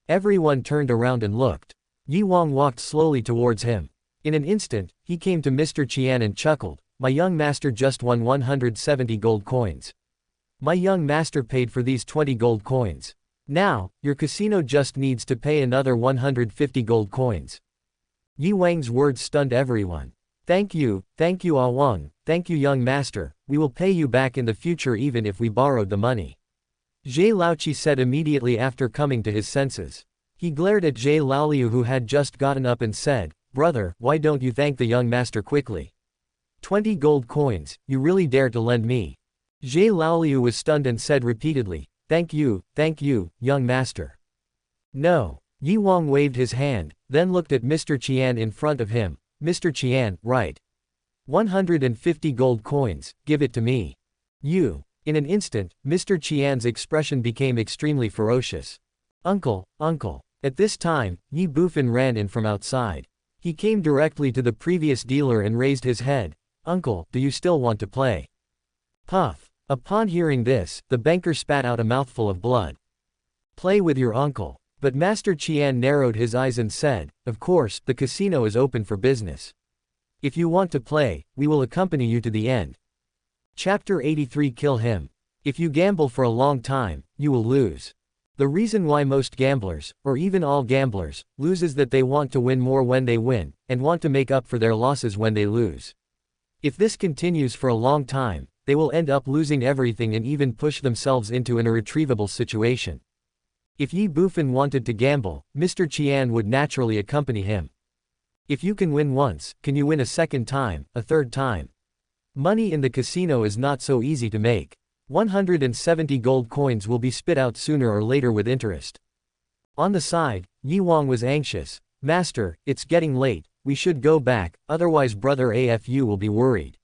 Everyone turned around and looked. Yi Wang walked slowly towards him. In an instant, he came to Mr. Qian and chuckled. My young master just won 170 gold coins. My young master paid for these 20 gold coins. Now, your casino just needs to pay another 150 gold coins. Yi Wang's words stunned everyone. Thank you, Ah Wang, thank you young master, we will pay you back in the future even if we borrowed the money. Zhe Laoqi said immediately after coming to his senses. He glared at Zhe Laoliu who had just gotten up and said, Brother, why don't you thank the young master quickly? 20 gold coins, you really dare to lend me? Zhe Laoliu was stunned and said repeatedly, thank you, young master. No. Yi Wang waved his hand, then looked at Mr. Qian in front of him. Mr. Qian, right. 150 gold coins, give it to me. You. In an instant, Mr. Qian's expression became extremely ferocious. Uncle, uncle. At this time, Ye Bufan ran in from outside. He came directly to the previous dealer and raised his head. Uncle, do you still want to play? Puff. Upon hearing this, the banker spat out a mouthful of blood. Play with your uncle. But Master Qian narrowed his eyes and said, of course, the casino is open for business. If you want to play, we will accompany you to the end. Chapter 83 Kill him. If you gamble for a long time, you will lose. The reason why most gamblers, or even all gamblers, lose is that they want to win more when they win, and want to make up for their losses when they lose. If this continues for a long time, they will end up losing everything and even push themselves into an irretrievable situation. If Ye Bufan wanted to gamble, Mr. Qian would naturally accompany him. If you can win once, can you win a second time, a third time? Money in the casino is not so easy to make. 170 gold coins will be spit out sooner or later with interest. On the side, Yi Wang was anxious. Master, it's getting late, we should go back, otherwise brother AFU will be worried.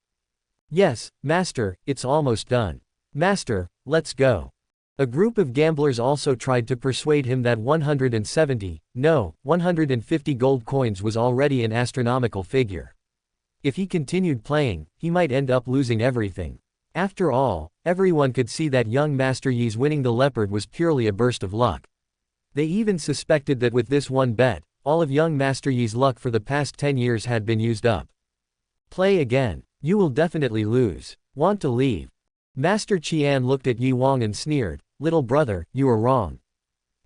Yes, master, it's almost done. Master, let's go. A group of gamblers also tried to persuade him that 150 gold coins was already an astronomical figure. If he continued playing, he might end up losing everything. After all, everyone could see that young Master Yi's winning the leopard was purely a burst of luck. They even suspected that with this one bet, all of young Master Yi's luck for the past 10 years had been used up. Play again. You will definitely lose. Want to leave? Master Qian looked at Yi Wang and sneered, little brother, you are wrong.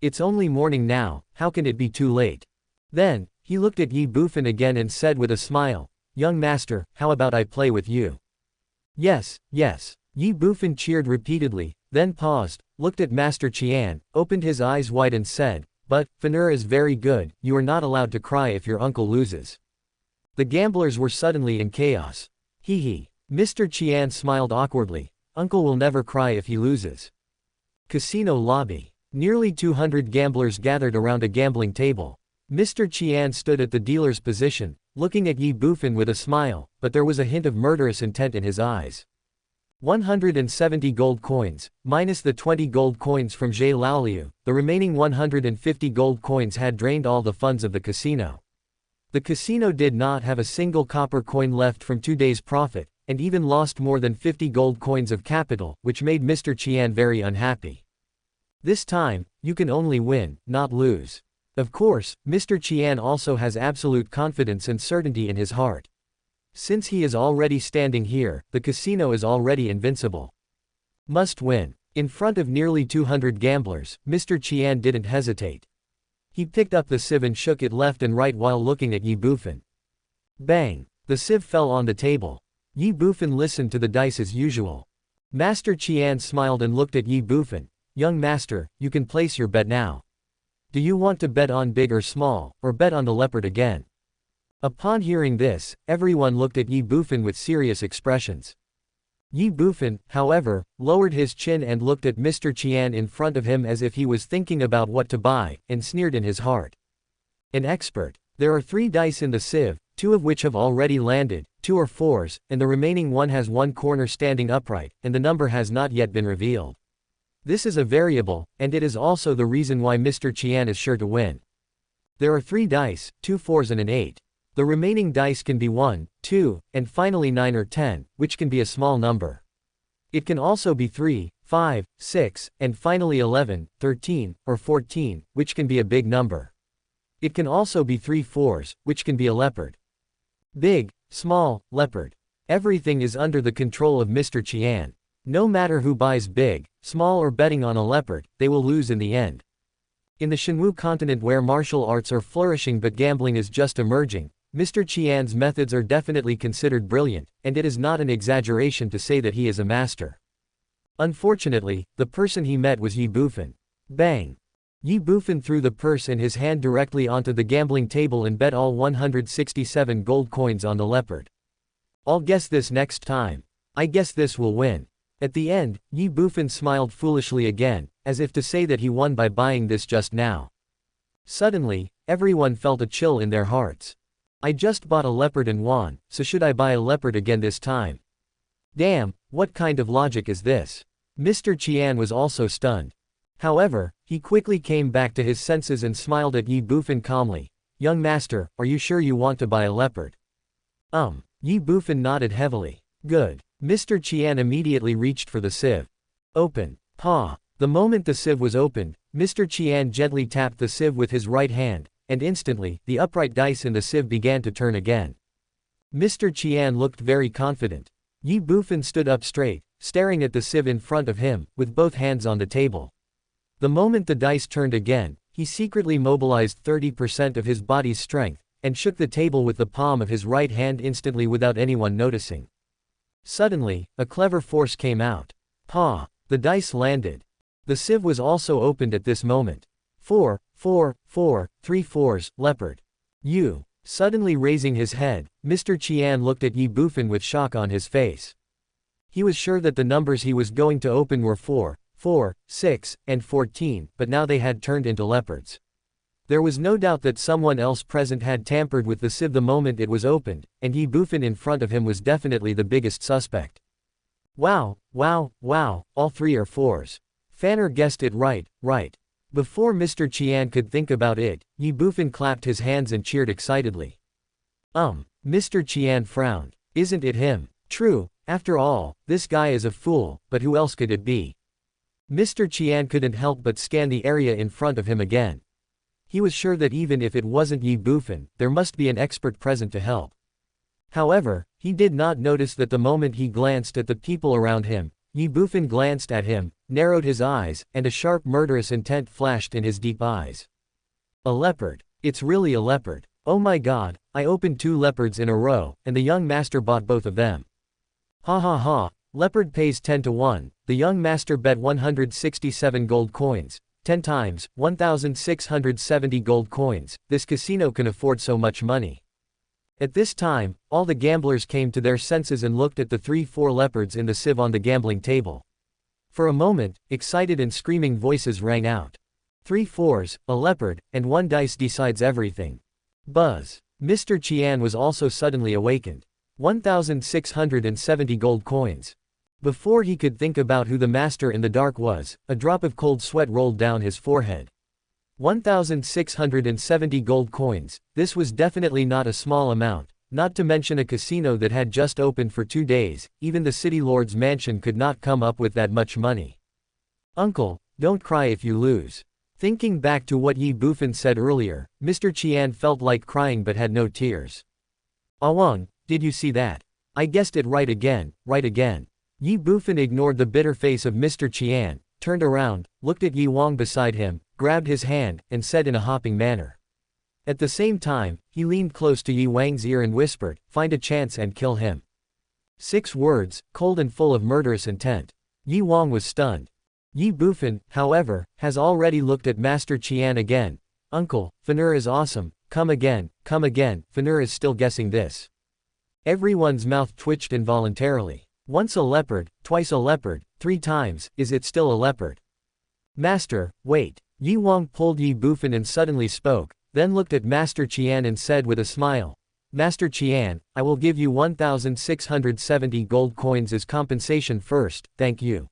It's only morning now, how can it be too late? Then, he looked at Ye Bufan again and said with a smile, young master, how about I play with you? Yes, yes. Ye Bufan cheered repeatedly, then paused, looked at Master Qian, opened his eyes wide and said, but, Fanur is very good, you are not allowed to cry if your uncle loses. The gamblers were suddenly in chaos. Hee hee. Mr. Qian smiled awkwardly, uncle will never cry if he loses. Casino lobby. Nearly 200 gamblers gathered around a gambling table. Mr. Qian stood at the dealer's position, looking at Ye Bufan with a smile, but there was a hint of murderous intent in his eyes. 170 gold coins, minus the 20 gold coins from Zhe Laoliu, the remaining 150 gold coins had drained all the funds of the casino. The casino did not have a single copper coin left from 2 days' profit, and even lost more than 50 gold coins of capital, which made Mr. Qian very unhappy. This time, you can only win, not lose. Of course, Mr. Qian also has absolute confidence and certainty in his heart. Since he is already standing here, the casino is already invincible. Must win. In front of nearly 200 gamblers, Mr. Qian didn't hesitate. He picked up the sieve and shook it left and right while looking at Ye Bufan. Bang! The sieve fell on the table. Ye Bufan listened to the dice as usual. Master Qian smiled and looked at Ye Bufan. Young master, you can place your bet now. Do you want to bet on big or small, or bet on the leopard again? Upon hearing this, everyone looked at Ye Bufan with serious expressions. Ye Bufan, however, lowered his chin and looked at Mr. Qian in front of him as if he was thinking about what to buy, and sneered in his heart. An expert. There are 3 dice in the sieve, 2 of which have already landed, 2 are 4s, and the remaining one has 1 corner standing upright, and the number has not yet been revealed. This is a variable, and it is also the reason why Mr. Qian is sure to win. There are 3 dice, 2 4s and an 8. The remaining dice can be 1, 2, and finally 9 or 10, which can be a small number. It can also be 3, 5, 6, and finally 11, 13, or 14, which can be a big number. It can also be 3 4s, which can be a leopard. Big, small, leopard. Everything is under the control of Mr. Qian. No matter who buys big, small or betting on a leopard, they will lose in the end. In the Shenwu continent where martial arts are flourishing but gambling is just emerging, Mr. Qian's methods are definitely considered brilliant, and it is not an exaggeration to say that he is a master. Unfortunately, the person he met was Ye Bufan. Bang! Ye Bufan threw the purse in his hand directly onto the gambling table and bet all 167 gold coins on the leopard. I'll guess this next time. I guess this will win. At the end, Ye Bufan smiled foolishly again, as if to say that he won by buying this just now. Suddenly, everyone felt a chill in their hearts. I just bought a leopard and won, so should I buy a leopard again this time? Damn, what kind of logic is this? Mr. Qian was also stunned. However, he quickly came back to his senses and smiled at Ye Bufan calmly. Young master, are you sure you want to buy a leopard? Ye Bufan nodded heavily. Good. Mr. Qian immediately reached for the sieve. Open. Pa. The moment the sieve was opened, Mr. Qian gently tapped the sieve with his right hand, and instantly, the upright dice in the sieve began to turn again. Mr. Qian looked very confident. Ye Bufan stood up straight, staring at the sieve in front of him, with both hands on the table. The moment the dice turned again, he secretly mobilized 30% of his body's strength, and shook the table with the palm of his right hand instantly without anyone noticing. Suddenly, a clever force came out. Pa! The dice landed. The sieve was also opened at this moment. 4, 4, 4, 3 fours, leopard. You. Suddenly raising his head, Mr. Qian looked at Ye Bufan with shock on his face. He was sure that the numbers he was going to open were 4, 4, 6, and 14, but now they had turned into leopards. There was no doubt that someone else present had tampered with the sieve the moment it was opened, and Ye Bufan in front of him was definitely the biggest suspect. Wow, wow, wow, all 3 are 4s. Fanner guessed it right. Before Mr. Qian could think about it, Ye Bufan clapped his hands and cheered excitedly. Mr. Qian frowned. Isn't it him? True, after all, this guy is a fool, but who else could it be? Mr. Qian couldn't help but scan the area in front of him again. He was sure that even if it wasn't Ye Bufan, there must be an expert present to help. However, he did not notice that the moment he glanced at the people around him, Ye Bufan glanced at him, narrowed his eyes, and a sharp murderous intent flashed in his deep eyes. A leopard. It's really a leopard. Oh my god, I opened 2 leopards in a row, and the young master bought both of them. Ha ha ha, leopard pays 10 to 1, the young master bet 167 gold coins, 10 times, 1,670 gold coins, this casino can afford so much money. At this time, all the gamblers came to their senses and looked at the 3-4 leopards in the sieve on the gambling table. For a moment, excited and screaming voices rang out. 3 4s, a leopard, and 1 dice decides everything. Buzz. Mr. Qian was also suddenly awakened. 1,670 gold coins. Before he could think about who the master in the dark was, a drop of cold sweat rolled down his forehead. 1,670 gold coins, this was definitely not a small amount, not to mention a casino that had just opened for 2 days, even the city lord's mansion could not come up with that much money. Uncle, don't cry if you lose. Thinking back to what Ye Bufan said earlier, Mr. Qian felt like crying but had no tears. Awang, did you see that? I guessed it right again. Ye Bufan ignored the bitter face of Mr. Qian, turned around, looked at Ye Wang beside him, grabbed his hand, and said in a hopping manner. At the same time, he leaned close to Ye Wang's ear and whispered, find a chance and kill him. 6 words, cold and full of murderous intent. Ye Wang was stunned. Ye Bufan, however, has already looked at Master Qian again. Uncle, Fanner is awesome, come again, Fanner is still guessing this. Everyone's mouth twitched involuntarily. Once a leopard, twice a leopard, 3 times, is it still a leopard? Master, wait. Ye Wang pulled Ye Bufan and suddenly spoke, then looked at Master Qian and said with a smile, Master Qian, I will give you 1,670 gold coins as compensation first, thank you.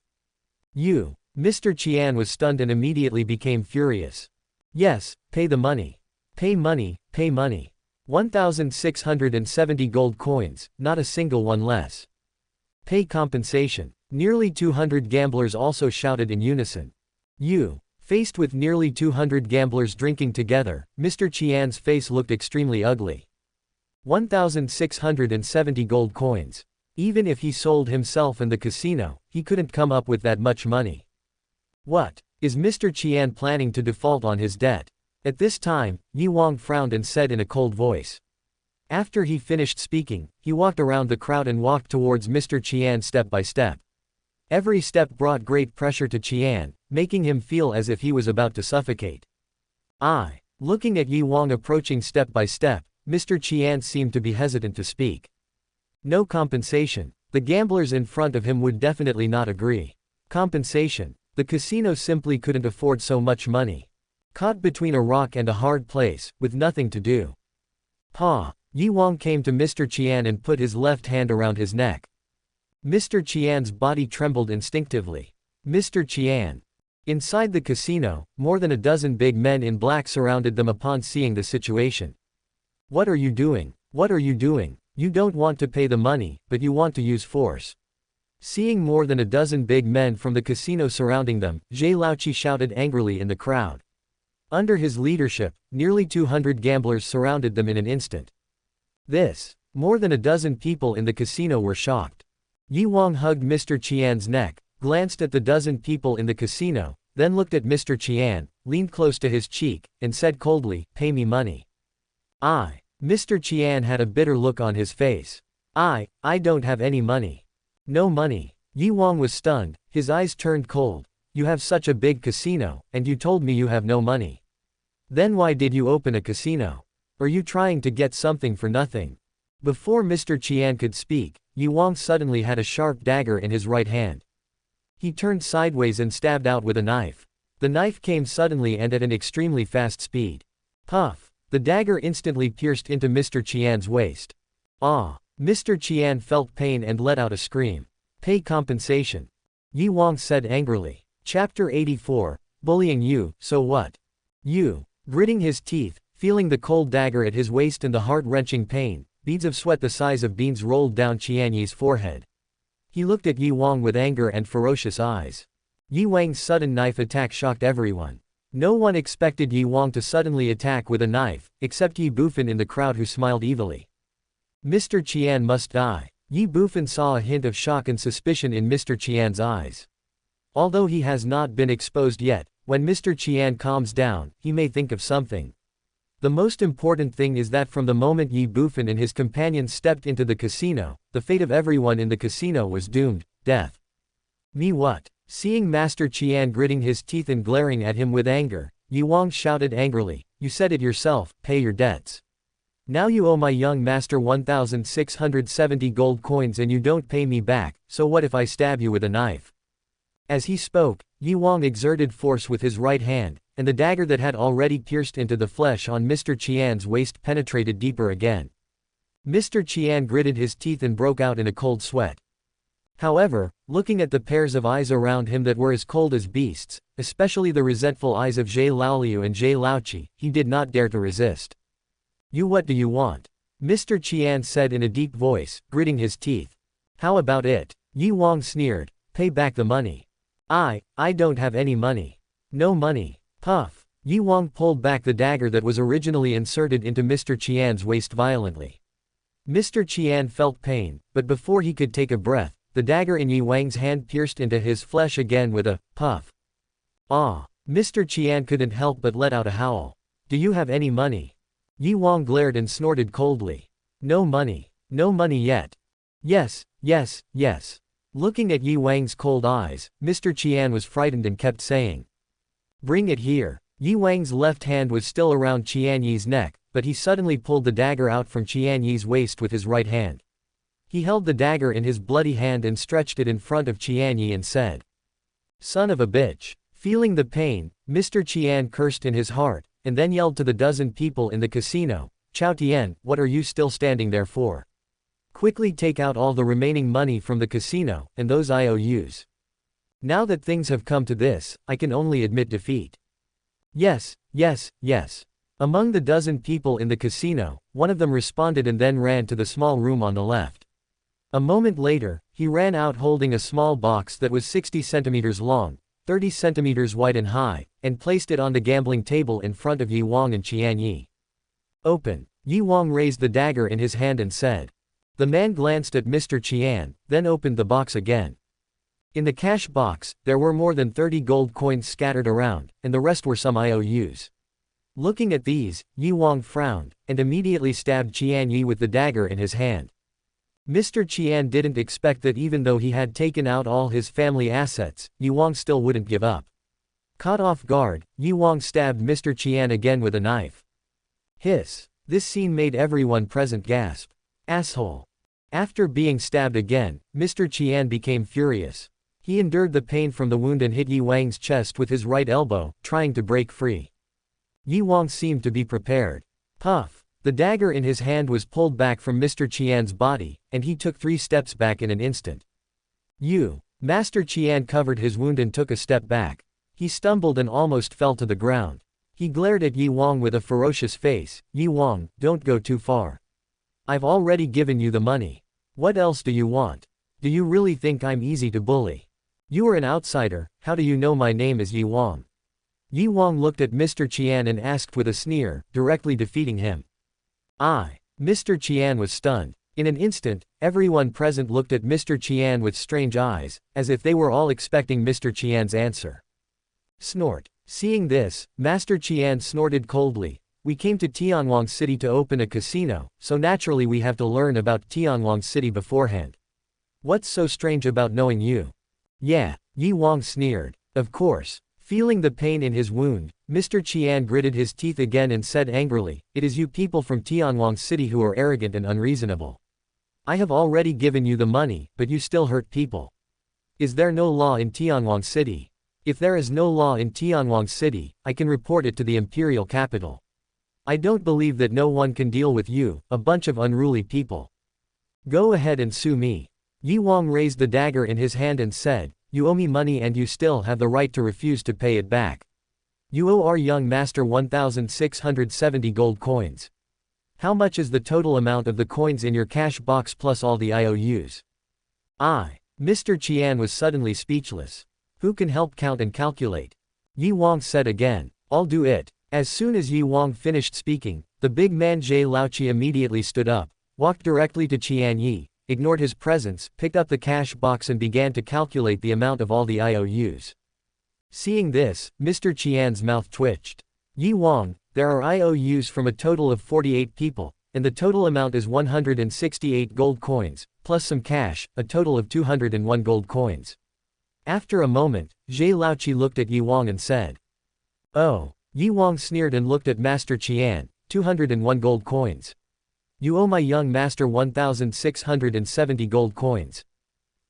You. Mr. Qian was stunned and immediately became furious. Yes, pay the money. Pay money. 1,670 gold coins, not a single one less. Pay compensation. Nearly 200 gamblers also shouted in unison. You. Faced with nearly 200 gamblers drinking together, Mr. Qian's face looked extremely ugly. 1,670 gold coins. Even if he sold himself and the casino, he couldn't come up with that much money. What? Is Mr. Qian planning to default on his debt? At this time, Ye Wang frowned and said in a cold voice. After he finished speaking, he walked around the crowd and walked towards Mr. Qian step by step. Every step brought great pressure to Qian, making him feel as if he was about to suffocate. Looking at Ye Wang approaching step by step, Mr. Qian seemed to be hesitant to speak. No compensation. The gamblers in front of him would definitely not agree. Compensation. The casino simply couldn't afford so much money. Caught between a rock and a hard place, with nothing to do. Pa. Ye Wang came to Mr. Qian and put his left hand around his neck. Mr. Qian's body trembled instinctively. Mr. Qian. Inside the casino, more than a dozen big men in black surrounded them upon seeing the situation. What are you doing? What are you doing? You don't want to pay the money, but you want to use force. Seeing more than a dozen big men from the casino surrounding them, Zhe Laoqi shouted angrily in the crowd. Under his leadership, nearly 200 gamblers surrounded them in an instant. More than a dozen people in the casino were shocked. Ye Wang hugged Mr. Qian's neck, glanced at the dozen people in the casino, then looked at Mr. Qian, leaned close to his cheek, and said coldly, "Pay me money." Mr. Qian had a bitter look on his face. I don't have any money. No money. Ye Wang was stunned, his eyes turned cold. You have such a big casino, and you told me you have no money. Then why did you open a casino? Are you trying to get something for nothing? Before Mr. Qian could speak, Ye Wang suddenly had a sharp dagger in his right hand. He turned sideways and stabbed out with a knife. The knife came suddenly and at an extremely fast speed. Puff! The dagger instantly pierced into Mr. Qian's waist. Mr. Qian felt pain and let out a scream. Pay compensation. Ye Wang said angrily. Chapter 84, Bullying You, so what? You. Gritting his teeth, feeling the cold dagger at his waist and the heart-wrenching pain, beads of sweat the size of beans rolled down Qianyi's forehead. He looked at Ye Wang with anger and ferocious eyes. Ye Wang's sudden knife attack shocked everyone. No one expected Ye Wang to suddenly attack with a knife, except Ye Bufan in the crowd who smiled evilly. Mr. Qian must die. Ye Bufan saw a hint of shock and suspicion in Mr. Qian's eyes. Although he has not been exposed yet, when Mr. Qian calms down, he may think of something. The most important thing is that from the moment Ye Bufan and his companions stepped into the casino, the fate of everyone in the casino was doomed, death. Me what? Seeing Master Qian gritting his teeth and glaring at him with anger, Ye Wang shouted angrily, "You said it yourself, pay your debts. Now you owe my young master 1,670 gold coins and you don't pay me back, so what if I stab you with a knife?" As he spoke, Ye Wang exerted force with his right hand, and the dagger that had already pierced into the flesh on Mr. Qian's waist penetrated deeper again. Mr. Qian gritted his teeth and broke out in a cold sweat. However, looking at the pairs of eyes around him that were as cold as beasts, especially the resentful eyes of Zhe Laoliu and Zhe Laoqi, he did not dare to resist. What do you want? Mr. Qian said in a deep voice, gritting his teeth. How about it? Ye Wang sneered. Pay back the money. I don't have any money. No money. Puff. Ye Wang pulled back the dagger that was originally inserted into Mr. Qian's waist violently. Mr. Qian felt pain, but before he could take a breath, the dagger in Ye Wang's hand pierced into his flesh again with a puff. Mr. Qian couldn't help but let out a howl. Do you have any money? Ye Wang glared and snorted coldly. No money. No money yet. Yes. Looking at Ye Wang's cold eyes, Mr. Qian was frightened and kept saying, "Bring it here." Ye Wang's left hand was still around Qianyi's neck, but he suddenly pulled the dagger out from Qianyi's waist with his right hand. He held the dagger in his bloody hand and stretched it in front of Qianyi and said, "Son of a bitch." Feeling the pain, Mr. Qian cursed in his heart, and then yelled to the dozen people in the casino, "Chow Tian, what are you still standing there for? Quickly take out all the remaining money from the casino, and those IOUs. Now that things have come to this, I can only admit defeat." Yes. Among the dozen people in the casino, one of them responded and then ran to the small room on the left. A moment later, he ran out holding a small box that was 60 centimeters long, 30 centimeters wide and high, and placed it on the gambling table in front of Ye Wang and Qianyi. "Open." Ye Wang raised the dagger in his hand and said. The man glanced at Mr. Qian, then opened the box again. In the cash box, there were more than 30 gold coins scattered around, and the rest were some IOUs. Looking at these, Ye Wang frowned, and immediately stabbed Qianyi with the dagger in his hand. Mr. Qian didn't expect that even though he had taken out all his family assets, Ye Wang still wouldn't give up. Caught off guard, Ye Wang stabbed Mr. Qian again with a knife. Hiss. This scene made everyone present gasp. Asshole. After being stabbed again, Mr. Qian became furious. He endured the pain from the wound and hit Yi Wang's chest with his right elbow, trying to break free. Yi Wang seemed to be prepared. Puff! The dagger in his hand was pulled back from Mr. Qian's body, and he took 3 steps back in an instant. Master Qian covered his wound and took a step back. He stumbled and almost fell to the ground. He glared at Yi Wang with a ferocious face. Yi Wang, don't go too far. I've already given you the money. What else do you want? Do you really think I'm easy to bully? You are an outsider, how do you know my name is Yi Wang? Yi Wang looked at Mr. Qian and asked with a sneer, directly defeating him. Mr. Qian was stunned. In an instant, everyone present looked at Mr. Qian with strange eyes, as if they were all expecting Mr. Qian's answer. Snort. Seeing this, Master Qian snorted coldly. We came to Tianwang City to open a casino, so naturally we have to learn about Tianwang City beforehand. What's so strange about knowing you? Yeah, Yi Wang sneered. Of course. Feeling the pain in his wound, Mr. Qian gritted his teeth again and said angrily, it is you people from Tianwang City who are arrogant and unreasonable. I have already given you the money, but you still hurt people. Is there no law in Tianwang City? If there is no law in Tianwang City, I can report it to the imperial capital. I don't believe that no one can deal with you, a bunch of unruly people. Go ahead and sue me. Yi Wang raised the dagger in his hand and said, you owe me money and you still have the right to refuse to pay it back. You owe our young master 1,670 gold coins. How much is the total amount of the coins in your cash box plus all the IOUs? Mr. Qian was suddenly speechless. Who can help count and calculate? Yi Wang said again, I'll do it. As soon as Yi Wang finished speaking, the big man Zhe Laoqi immediately stood up, walked directly to Qian Yi, ignored his presence, picked up the cash box and began to calculate the amount of all the IOUs. Seeing this, Mr. Qian's mouth twitched. Yi Wang, there are IOUs from a total of 48 people, and the total amount is 168 gold coins, plus some cash, a total of 201 gold coins. After a moment, Zhe Laoqi looked at Yi Wang and said. Oh. Yi Wang sneered and looked at Master Qian, 201 gold coins. You owe my young master 1,670 gold coins.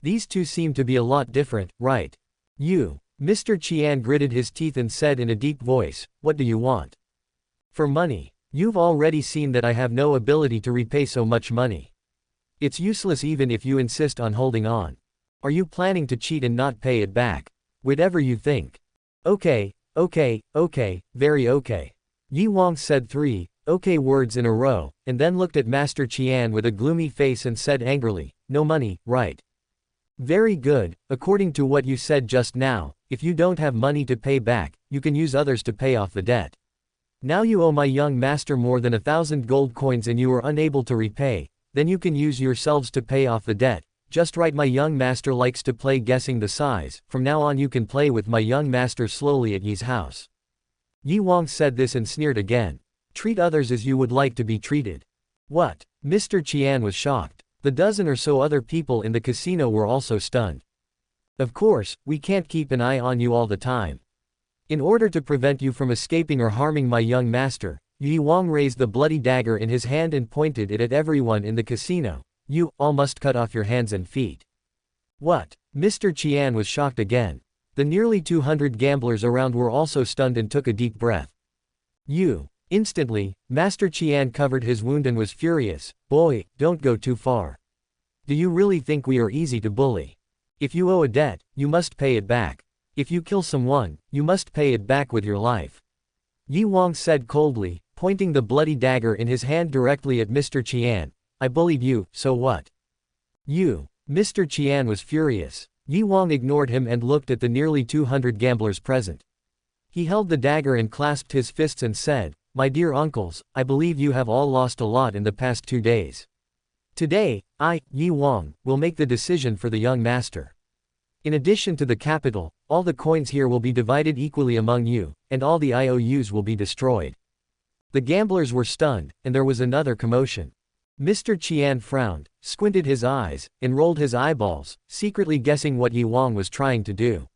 These two seem to be a lot different, right? Mr. Qian gritted his teeth and said in a deep voice, what do you want? For money. You've already seen that I have no ability to repay so much money. It's useless even if you insist on holding on. Are you planning to cheat and not pay it back? Whatever you think. Okay, very okay. Yi Wang said 3 okay words in a row, and then looked at Master Qian with a gloomy face and said angrily, no money, right? Very good, according to what you said just now, if you don't have money to pay back, you can use others to pay off the debt. Now you owe my young master more than 1,000 gold coins and you are unable to repay, then you can use yourselves to pay off the debt. Just right, my young master likes to play guessing the size, from now on you can play with my young master slowly at Yi's house. Yi Wang said this and sneered again. Treat others as you would like to be treated. What? Mr. Qian was shocked. The dozen or so other people in the casino were also stunned. Of course, we can't keep an eye on you all the time. In order to prevent you from escaping or harming my young master, Yi Wang raised the bloody dagger in his hand and pointed it at everyone in the casino. You all must cut off your hands and feet. What? Mr. Qian was shocked again. The nearly 200 gamblers around were also stunned and took a deep breath. Instantly, Master Qian covered his wound and was furious. Boy, don't go too far. Do you really think we are easy to bully? If you owe a debt, you must pay it back. If you kill someone, you must pay it back with your life. Yi Wang said coldly, pointing the bloody dagger in his hand directly at Mr. Qian. I bullied you, so what? Mr. Qian was furious. Yi Wang ignored him and looked at the nearly 200 gamblers present. He held the dagger and clasped his fists and said, my dear uncles, I believe you have all lost a lot in the past 2 days. Today, I, Yi Wang, will make the decision for the young master. In addition to the capital, all the coins here will be divided equally among you, and all the IOUs will be destroyed. The gamblers were stunned, and there was another commotion. Mr. Qian frowned, squinted his eyes, and rolled his eyeballs, secretly guessing what Yi Wang was trying to do.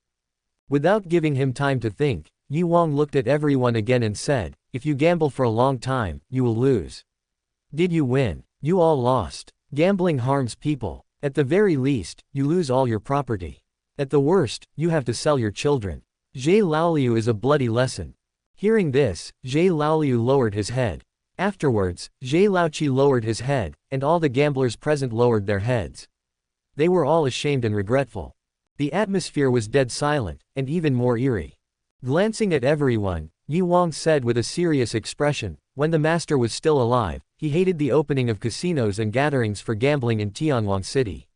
Without giving him time to think, Yi Wang looked at everyone again and said, if you gamble for a long time, you will lose. Did you win? You all lost. Gambling harms people. At the very least, you lose all your property. At the worst, you have to sell your children. Zhe Laoliu is a bloody lesson. Hearing this, Zhe Laoliu lowered his head. Afterwards, Zhe Laoqi lowered his head, and all the gamblers present lowered their heads. They were all ashamed and regretful. The atmosphere was dead silent, and even more eerie. Glancing at everyone, Yi Wang said with a serious expression, when the master was still alive, he hated the opening of casinos and gatherings for gambling in Tianwang City.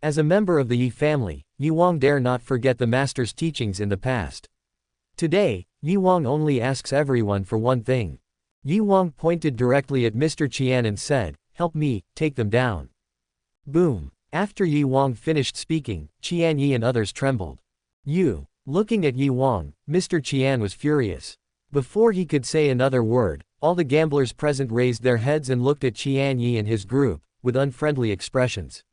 As a member of the Yi family, Yi Wang dare not forget the master's teachings in the past. Today, Yi Wang only asks everyone for one thing. Yi Wang pointed directly at Mr. Qian and said, "Help me, take them down." Boom. After Yi Wang finished speaking, Qian Yi and others trembled. Looking at Yi Wang, Mr. Qian was furious. Before he could say another word, all the gamblers present raised their heads and looked at Qian Yi and his group, with unfriendly expressions.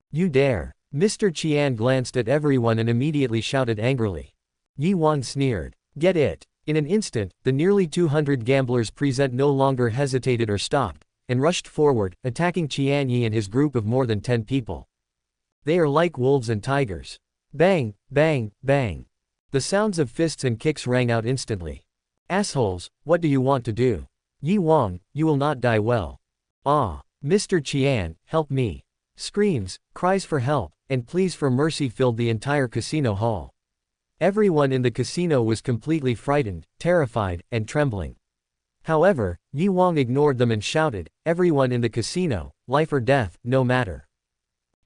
"You dare." Mr. Qian glanced at everyone and immediately shouted angrily. Yi Wang sneered. "Get it." In an instant, the nearly 200 gamblers present no longer hesitated or stopped, and rushed forward, attacking Qian Yi and his group of more than 10 people. They are like wolves and tigers. Bang, bang, bang. The sounds of fists and kicks rang out instantly. "Assholes, what do you want to do? Yi Wang, you will not die well." "Ah, Mr. Qian, help me." Screams, cries for help, and pleas for mercy filled the entire casino hall. Everyone in the casino was completely frightened, terrified, and trembling. However, Yi Wang ignored them and shouted, "Everyone in the casino, life or death, no matter."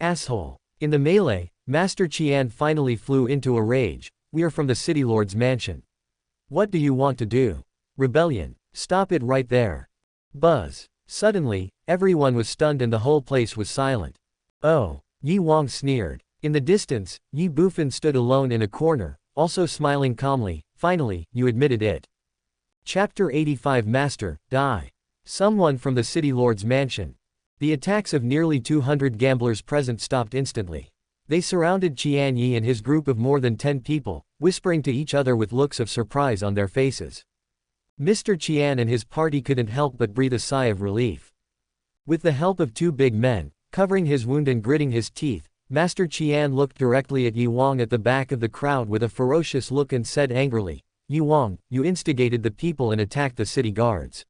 "Asshole." In the melee, Master Qian finally flew into a rage. "We are from the City Lord's mansion. What do you want to do? Rebellion. Stop it right there." Buzz. Suddenly, everyone was stunned and the whole place was silent. "Oh," Yi Wang sneered. In the distance, Ye Bufan stood alone in a corner, also smiling calmly. "Finally, you admitted it." Chapter 85 Master, die. Someone from the City Lord's mansion. The attacks of nearly 200 gamblers present stopped instantly. They surrounded Qian Yi and his group of more than 10 people, whispering to each other with looks of surprise on their faces. Mr. Qian and his party couldn't help but breathe a sigh of relief. With the help of two big men, covering his wound and gritting his teeth, Master Qian looked directly at Yi Wang at the back of the crowd with a ferocious look and said angrily, "Yi Wang, you instigated the people and attacked the city guards.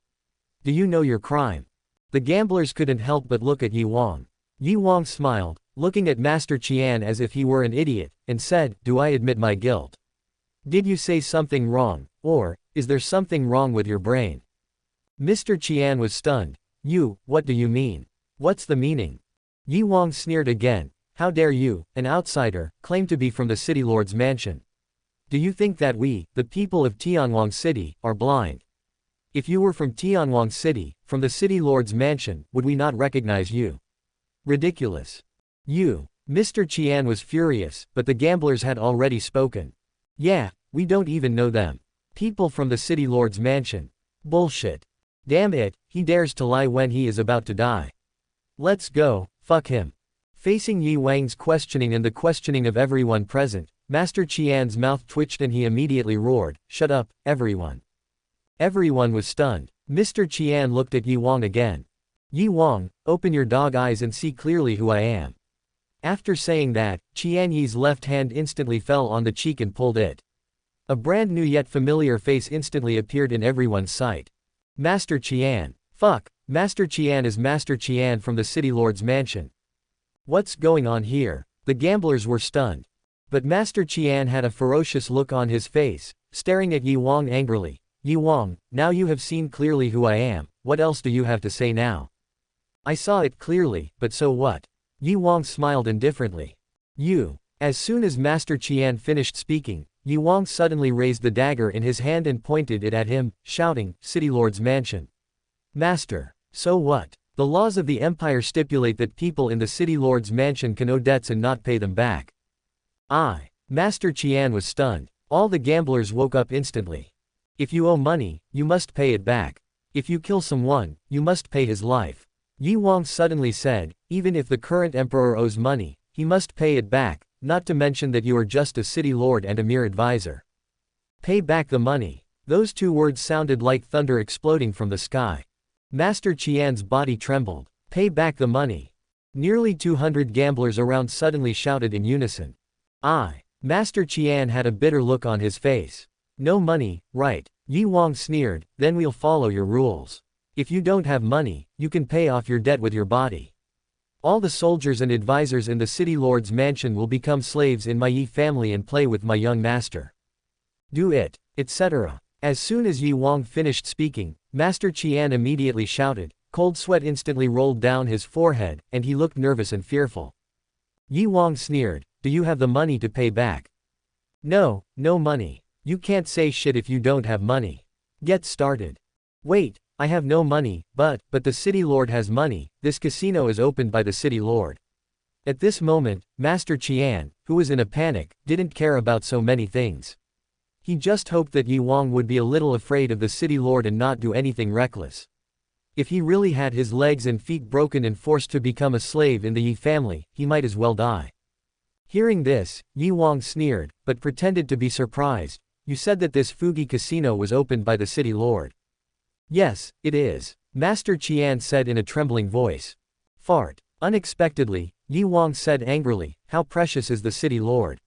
Do you know your crime?" The gamblers couldn't help but look at Yi Wang. Yi Wang smiled, looking at Master Qian as if he were an idiot, and said, "Do I admit my guilt? Did you say something wrong, or is there something wrong with your brain?" Mr. Qian was stunned. What do you mean? What's the meaning?" Yi Wang sneered again. "How dare you, an outsider, claim to be from the City Lord's mansion? Do you think that we, the people of Tianwang City, are blind? If you were from Tianwang City, from the City Lord's mansion, would we not recognize you? Ridiculous." Mr. Qian was furious, but the gamblers had already spoken. "Yeah, we don't even know them. People from the City Lord's mansion. Bullshit. Damn it, he dares to lie when he is about to die. Let's go, fuck him." Facing Yi Wang's questioning and the questioning of everyone present, Master Qian's mouth twitched and he immediately roared, "Shut up, everyone." Everyone was stunned. Mr. Qian looked at Yi Wang again. "Yi Wang, open your dog eyes and see clearly who I am." After saying that, Qian Yi's left hand instantly fell on the cheek and pulled it. A brand new yet familiar face instantly appeared in everyone's sight. Master Qian. Fuck, Master Qian is Master Qian from the City Lord's mansion. What's going on here? The gamblers were stunned. But Master Qian had a ferocious look on his face, staring at Yi Wang angrily. "Yi Wang, now you have seen clearly who I am, what else do you have to say now?" "I saw it clearly, but so what?" Yi Wang smiled indifferently. As soon as Master Qian finished speaking, Yi Wang suddenly raised the dagger in his hand and pointed it at him, shouting, "City Lord's mansion." "Master, so what? The laws of the empire stipulate that people in the City Lord's mansion can owe debts and not pay them back." Master Qian was stunned. All the gamblers woke up instantly. "If you owe money, you must pay it back. If you kill someone, you must pay his life." Yi Wang suddenly said, "Even if the current emperor owes money, he must pay it back, not to mention that you are just a city lord and a mere advisor. Pay back the money." Those two words sounded like thunder exploding from the sky. Master Qian's body trembled. "Pay back the money." Nearly 200 gamblers around suddenly shouted in unison. Master Qian had a bitter look on his face. No money, right? Ye Wang sneered, then we'll follow your rules. If you don't have money, you can pay off your debt with your body. All the soldiers and advisors in the city lord's mansion will become slaves in my Ye family and play with my young master. Do it, etc. As soon as Ye Wang finished speaking, Master Qian immediately shouted. Cold sweat instantly rolled down his forehead, and he looked nervous and fearful. Ye Wang sneered, do you have the money to pay back? No, no money. You can't say shit if you don't have money. Get started. Wait, I have no money, but the city lord has money. This casino is opened by the city lord. At this moment, Master Qian, who was in a panic, didn't care about so many things. He just hoped that Ye Wang would be a little afraid of the city lord and not do anything reckless. If he really had his legs and feet broken and forced to become a slave in the Ye family, he might as well die. Hearing this, Ye Wang sneered, but pretended to be surprised. You said that this Fugi casino was opened by the city lord. Yes, it is, Master Qian said in a trembling voice. Fart. Unexpectedly, Ye Wang said angrily, how precious is the city lord?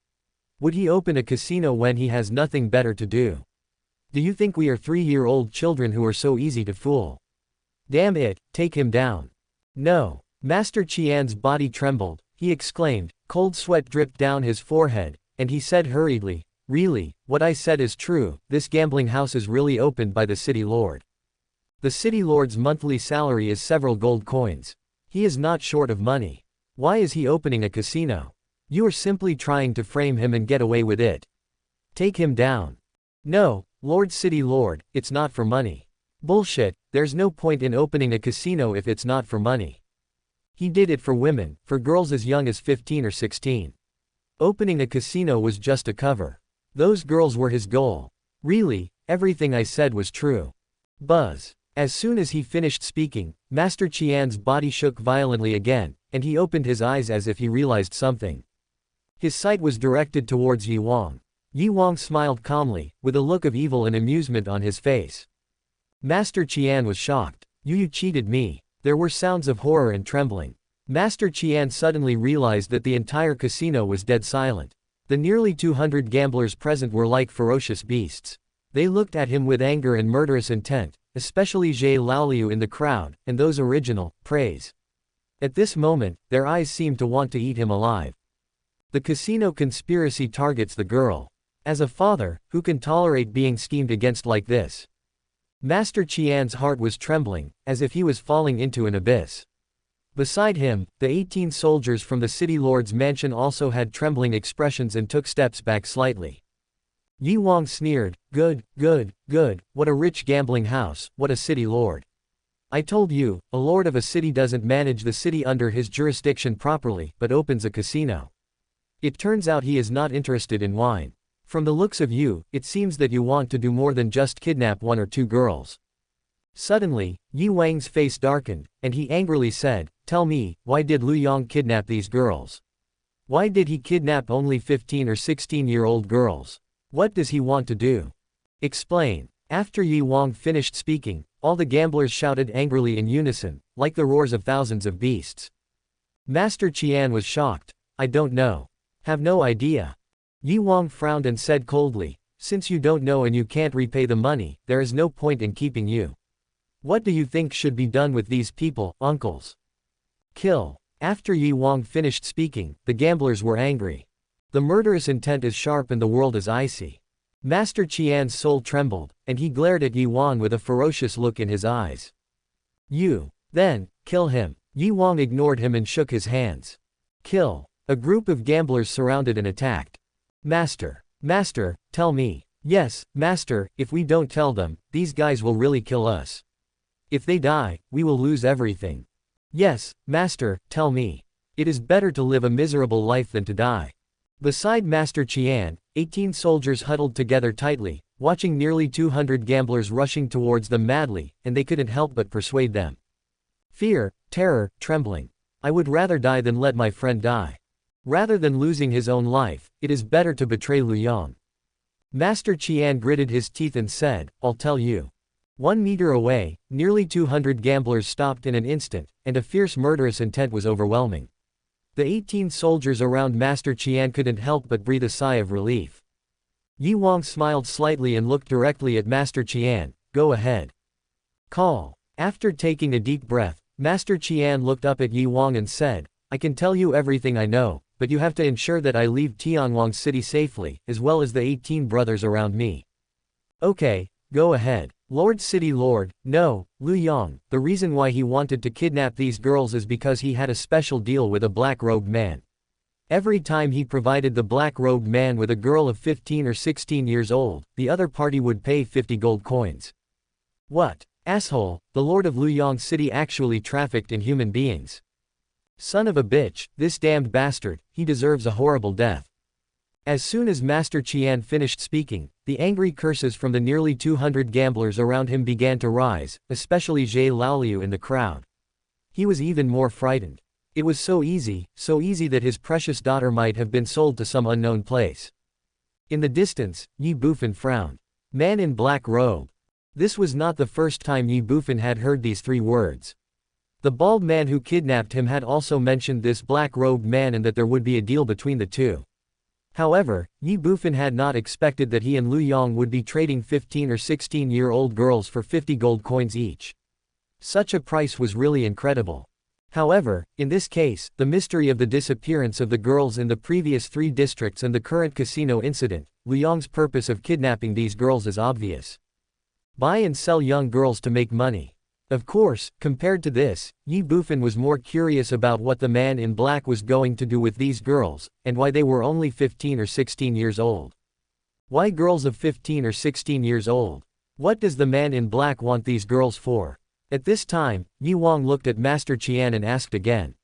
Would he open a casino when he has nothing better to do? Do you think we are 3-year-old children who are so easy to fool? Damn it, take him down. No. Master Qian's body trembled, he exclaimed, cold sweat dripped down his forehead, and he said hurriedly, really, what I said is true, this gambling house is really opened by the city lord. The city lord's monthly salary is several gold coins. He is not short of money. Why is he opening a casino? You are simply trying to frame him and get away with it. Take him down. No, Lord City Lord, it's not for money. Bullshit, there's no point in opening a casino if it's not for money. He did it for women, for girls as young as 15 or 16. Opening a casino was just a cover. Those girls were his goal. Really, everything I said was true. Buzz. As soon as he finished speaking, Master Qian's body shook violently again, and he opened his eyes as if he realized something. His sight was directed towards Ye Wang. Ye Wang smiled calmly, with a look of evil and amusement on his face. Master Qian was shocked. You cheated me. There were sounds of horror and trembling. Master Qian suddenly realized that the entire casino was dead silent. The nearly 200 gamblers present were like ferocious beasts. They looked at him with anger and murderous intent, especially Zhe Laoliu in the crowd, and those original, praise. At this moment, their eyes seemed to want to eat him alive. The casino conspiracy targets the girl. As a father, who can tolerate being schemed against like this? Master Qian's heart was trembling, as if he was falling into an abyss. Beside him, the 18 soldiers from the city lord's mansion also had trembling expressions and took steps back slightly. Ye Wang sneered, good, good, good, what a rich gambling house, what a city lord. I told you, a lord of a city doesn't manage the city under his jurisdiction properly, but opens a casino. It turns out he is not interested in wine. From the looks of you, it seems that you want to do more than just kidnap 1 or 2 girls. Suddenly, Ye Wang's face darkened, and he angrily said, tell me, why did Lu Yong kidnap these girls? Why did he kidnap only 15 or 16-year-old girls? What does he want to do? Explain. After Ye Wang finished speaking, all the gamblers shouted angrily in unison, like the roars of thousands of beasts. Master Qian was shocked. I don't know. Have no idea. Ye Wang frowned and said coldly, since you don't know and you can't repay the money, there is no point in keeping you. What do you think should be done with these people, uncles? Kill. After Ye Wang finished speaking, the gamblers were angry. The murderous intent is sharp and the world is icy. Master Qian's soul trembled, and he glared at Ye Wang with a ferocious look in his eyes. You. Then, kill him. Ye Wang ignored him and shook his hands. Kill. A group of gamblers surrounded and attacked. Master. Master, tell me. Yes, Master, if we don't tell them, these guys will really kill us. If they die, we will lose everything. Yes, Master, tell me. It is better to live a miserable life than to die. Beside Master Qian, 18 soldiers huddled together tightly, watching nearly 200 gamblers rushing towards them madly, and they couldn't help but persuade them. Fear, terror, trembling. I would rather die than let my friend die. Rather than losing his own life, it is better to betray Lu Yong. Master Qian gritted his teeth and said, I'll tell you. 1 meter away, nearly 200 gamblers stopped in an instant, and a fierce murderous intent was overwhelming. The 18 soldiers around Master Qian couldn't help but breathe a sigh of relief. Ye Wang smiled slightly and looked directly at Master Qian. Go ahead. Call. After taking a deep breath, Master Qian looked up at Ye Wang and said, I can tell you everything I know, but you have to ensure that I leave Tianwang City safely, as well as the 18 brothers around me. Okay, go ahead. Lord City Lord, no, Lu Yang, the reason why he wanted to kidnap these girls is because he had a special deal with a black-robed man. Every time he provided the black-robed man with a girl of 15 or 16 years old, the other party would pay 50 gold coins. What? Asshole, the Lord of Luyang City actually trafficked in human beings. Son of a bitch, this damned bastard, he deserves a horrible death. As soon as Master Qian finished speaking, the angry curses from the nearly 200 gamblers around him began to rise, especially Zhe Laoliu in the crowd. He was even more frightened. It was so easy that his precious daughter might have been sold to some unknown place. In the distance, Ye Bufan frowned. Man in black robe. This was not the first time Ye Bufan had heard these 3 words. The bald man who kidnapped him had also mentioned this black-robed man and that there would be a deal between the two. However, Ye Bufan had not expected that he and Lu Yang would be trading 15 or 16-year-old girls for 50 gold coins each. Such a price was really incredible. However, in this case, the mystery of the disappearance of the girls in the previous 3 districts and the current casino incident, Lu Yang's purpose of kidnapping these girls is obvious. Buy and sell young girls to make money. Of course, compared to this, Ye Bufan was more curious about what the man in black was going to do with these girls, and why they were only 15 or 16 years old. Why girls of 15 or 16 years old? What does the man in black want these girls for? At this time, Ye Wang looked at Master Qian and asked again.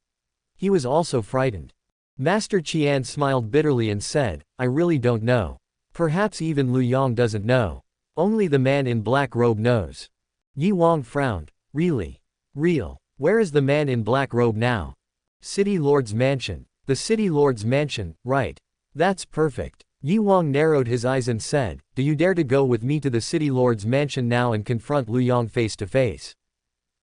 He was also frightened. Master Qian smiled bitterly and said, I really don't know. Perhaps even Lu Yang doesn't know. Only the man in black robe knows. Ye Wang frowned. Really? Real? Where is the man in black robe now? City Lord's mansion. The City Lord's mansion, right. That's perfect. Ye Wang narrowed his eyes and said, do you dare to go with me to the City Lord's mansion now and confront Lu Yang face to face?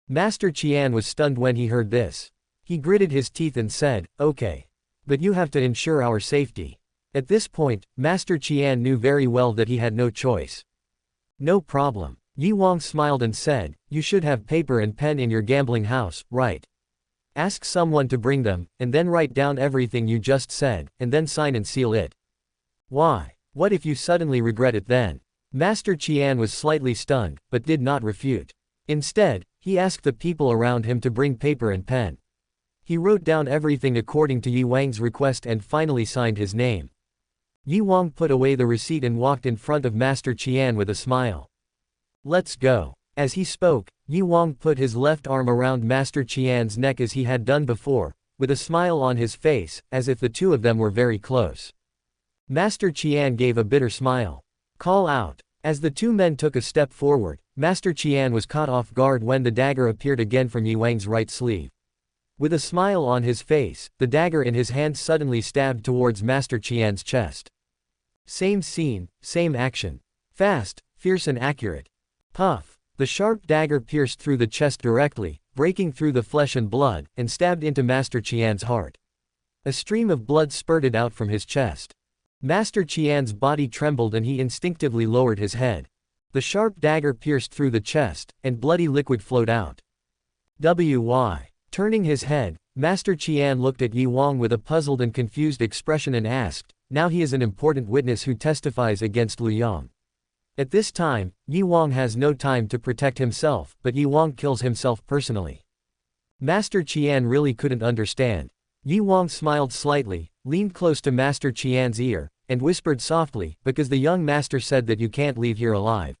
Master Qian was stunned when he heard this. He gritted his teeth and said, okay. But you have to ensure our safety. At this point, Master Qian knew very well that he had no choice. No problem. Ye Wang smiled and said, you should have paper and pen in your gambling house, right? Ask someone to bring them, and then write down everything you just said, and then sign and seal it. Why? What if you suddenly regret it then? Master Qian was slightly stunned, but did not refute. Instead, he asked the people around him to bring paper and pen. He wrote down everything according to Ye Wang's request and finally signed his name. Ye Wang put away the receipt and walked in front of Master Qian with a smile. Let's go. As he spoke, Ye Wang put his left arm around Master Qian's neck as he had done before, with a smile on his face, as if the two of them were very close. Master Qian gave a bitter smile. Call out. As the 2 men took a step forward, Master Qian was caught off guard when the dagger appeared again from Ye Wang's right sleeve. With a smile on his face, the dagger in his hand suddenly stabbed towards Master Qian's chest. Same scene, same action. Fast, fierce and accurate. Puff. The sharp dagger pierced through the chest directly, breaking through the flesh and blood, and stabbed into Master Qian's heart. A stream of blood spurted out from his chest. Master Qian's body trembled and he instinctively lowered his head. The sharp dagger pierced through the chest, and bloody liquid flowed out. Why? Turning his head, Master Qian looked at Ye Wang with a puzzled and confused expression and asked, now he is an important witness who testifies against Lu Yang. At this time, Ye Wang has no time to protect himself, but Ye Wang kills himself personally. Master Qian really couldn't understand. Ye Wang smiled slightly, leaned close to Master Qian's ear, and whispered softly, because the young master said that you can't leave here alive.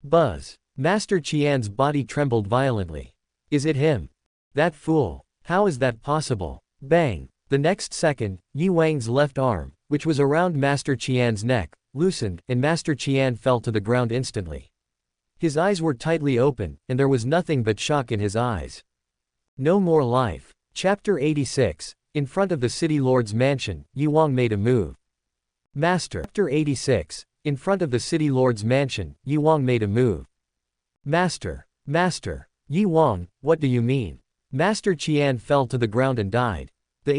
Buzz. Master Qian's body trembled violently. Is it him? That fool. How is that possible? Bang. The next second, Ye Wang's left arm, which was around Master Qian's neck, loosened, and Master Qian fell to the ground instantly. His eyes were tightly open, and there was nothing but shock in his eyes. No more life. Chapter 86. In front of the City Lord's mansion, Ye Wang made a move. Master. Chapter 86. In front of the City Lord's mansion, Ye Wang made a move. Master. Master. Yi Wang, what do you mean? Master Qian fell to the ground and died. The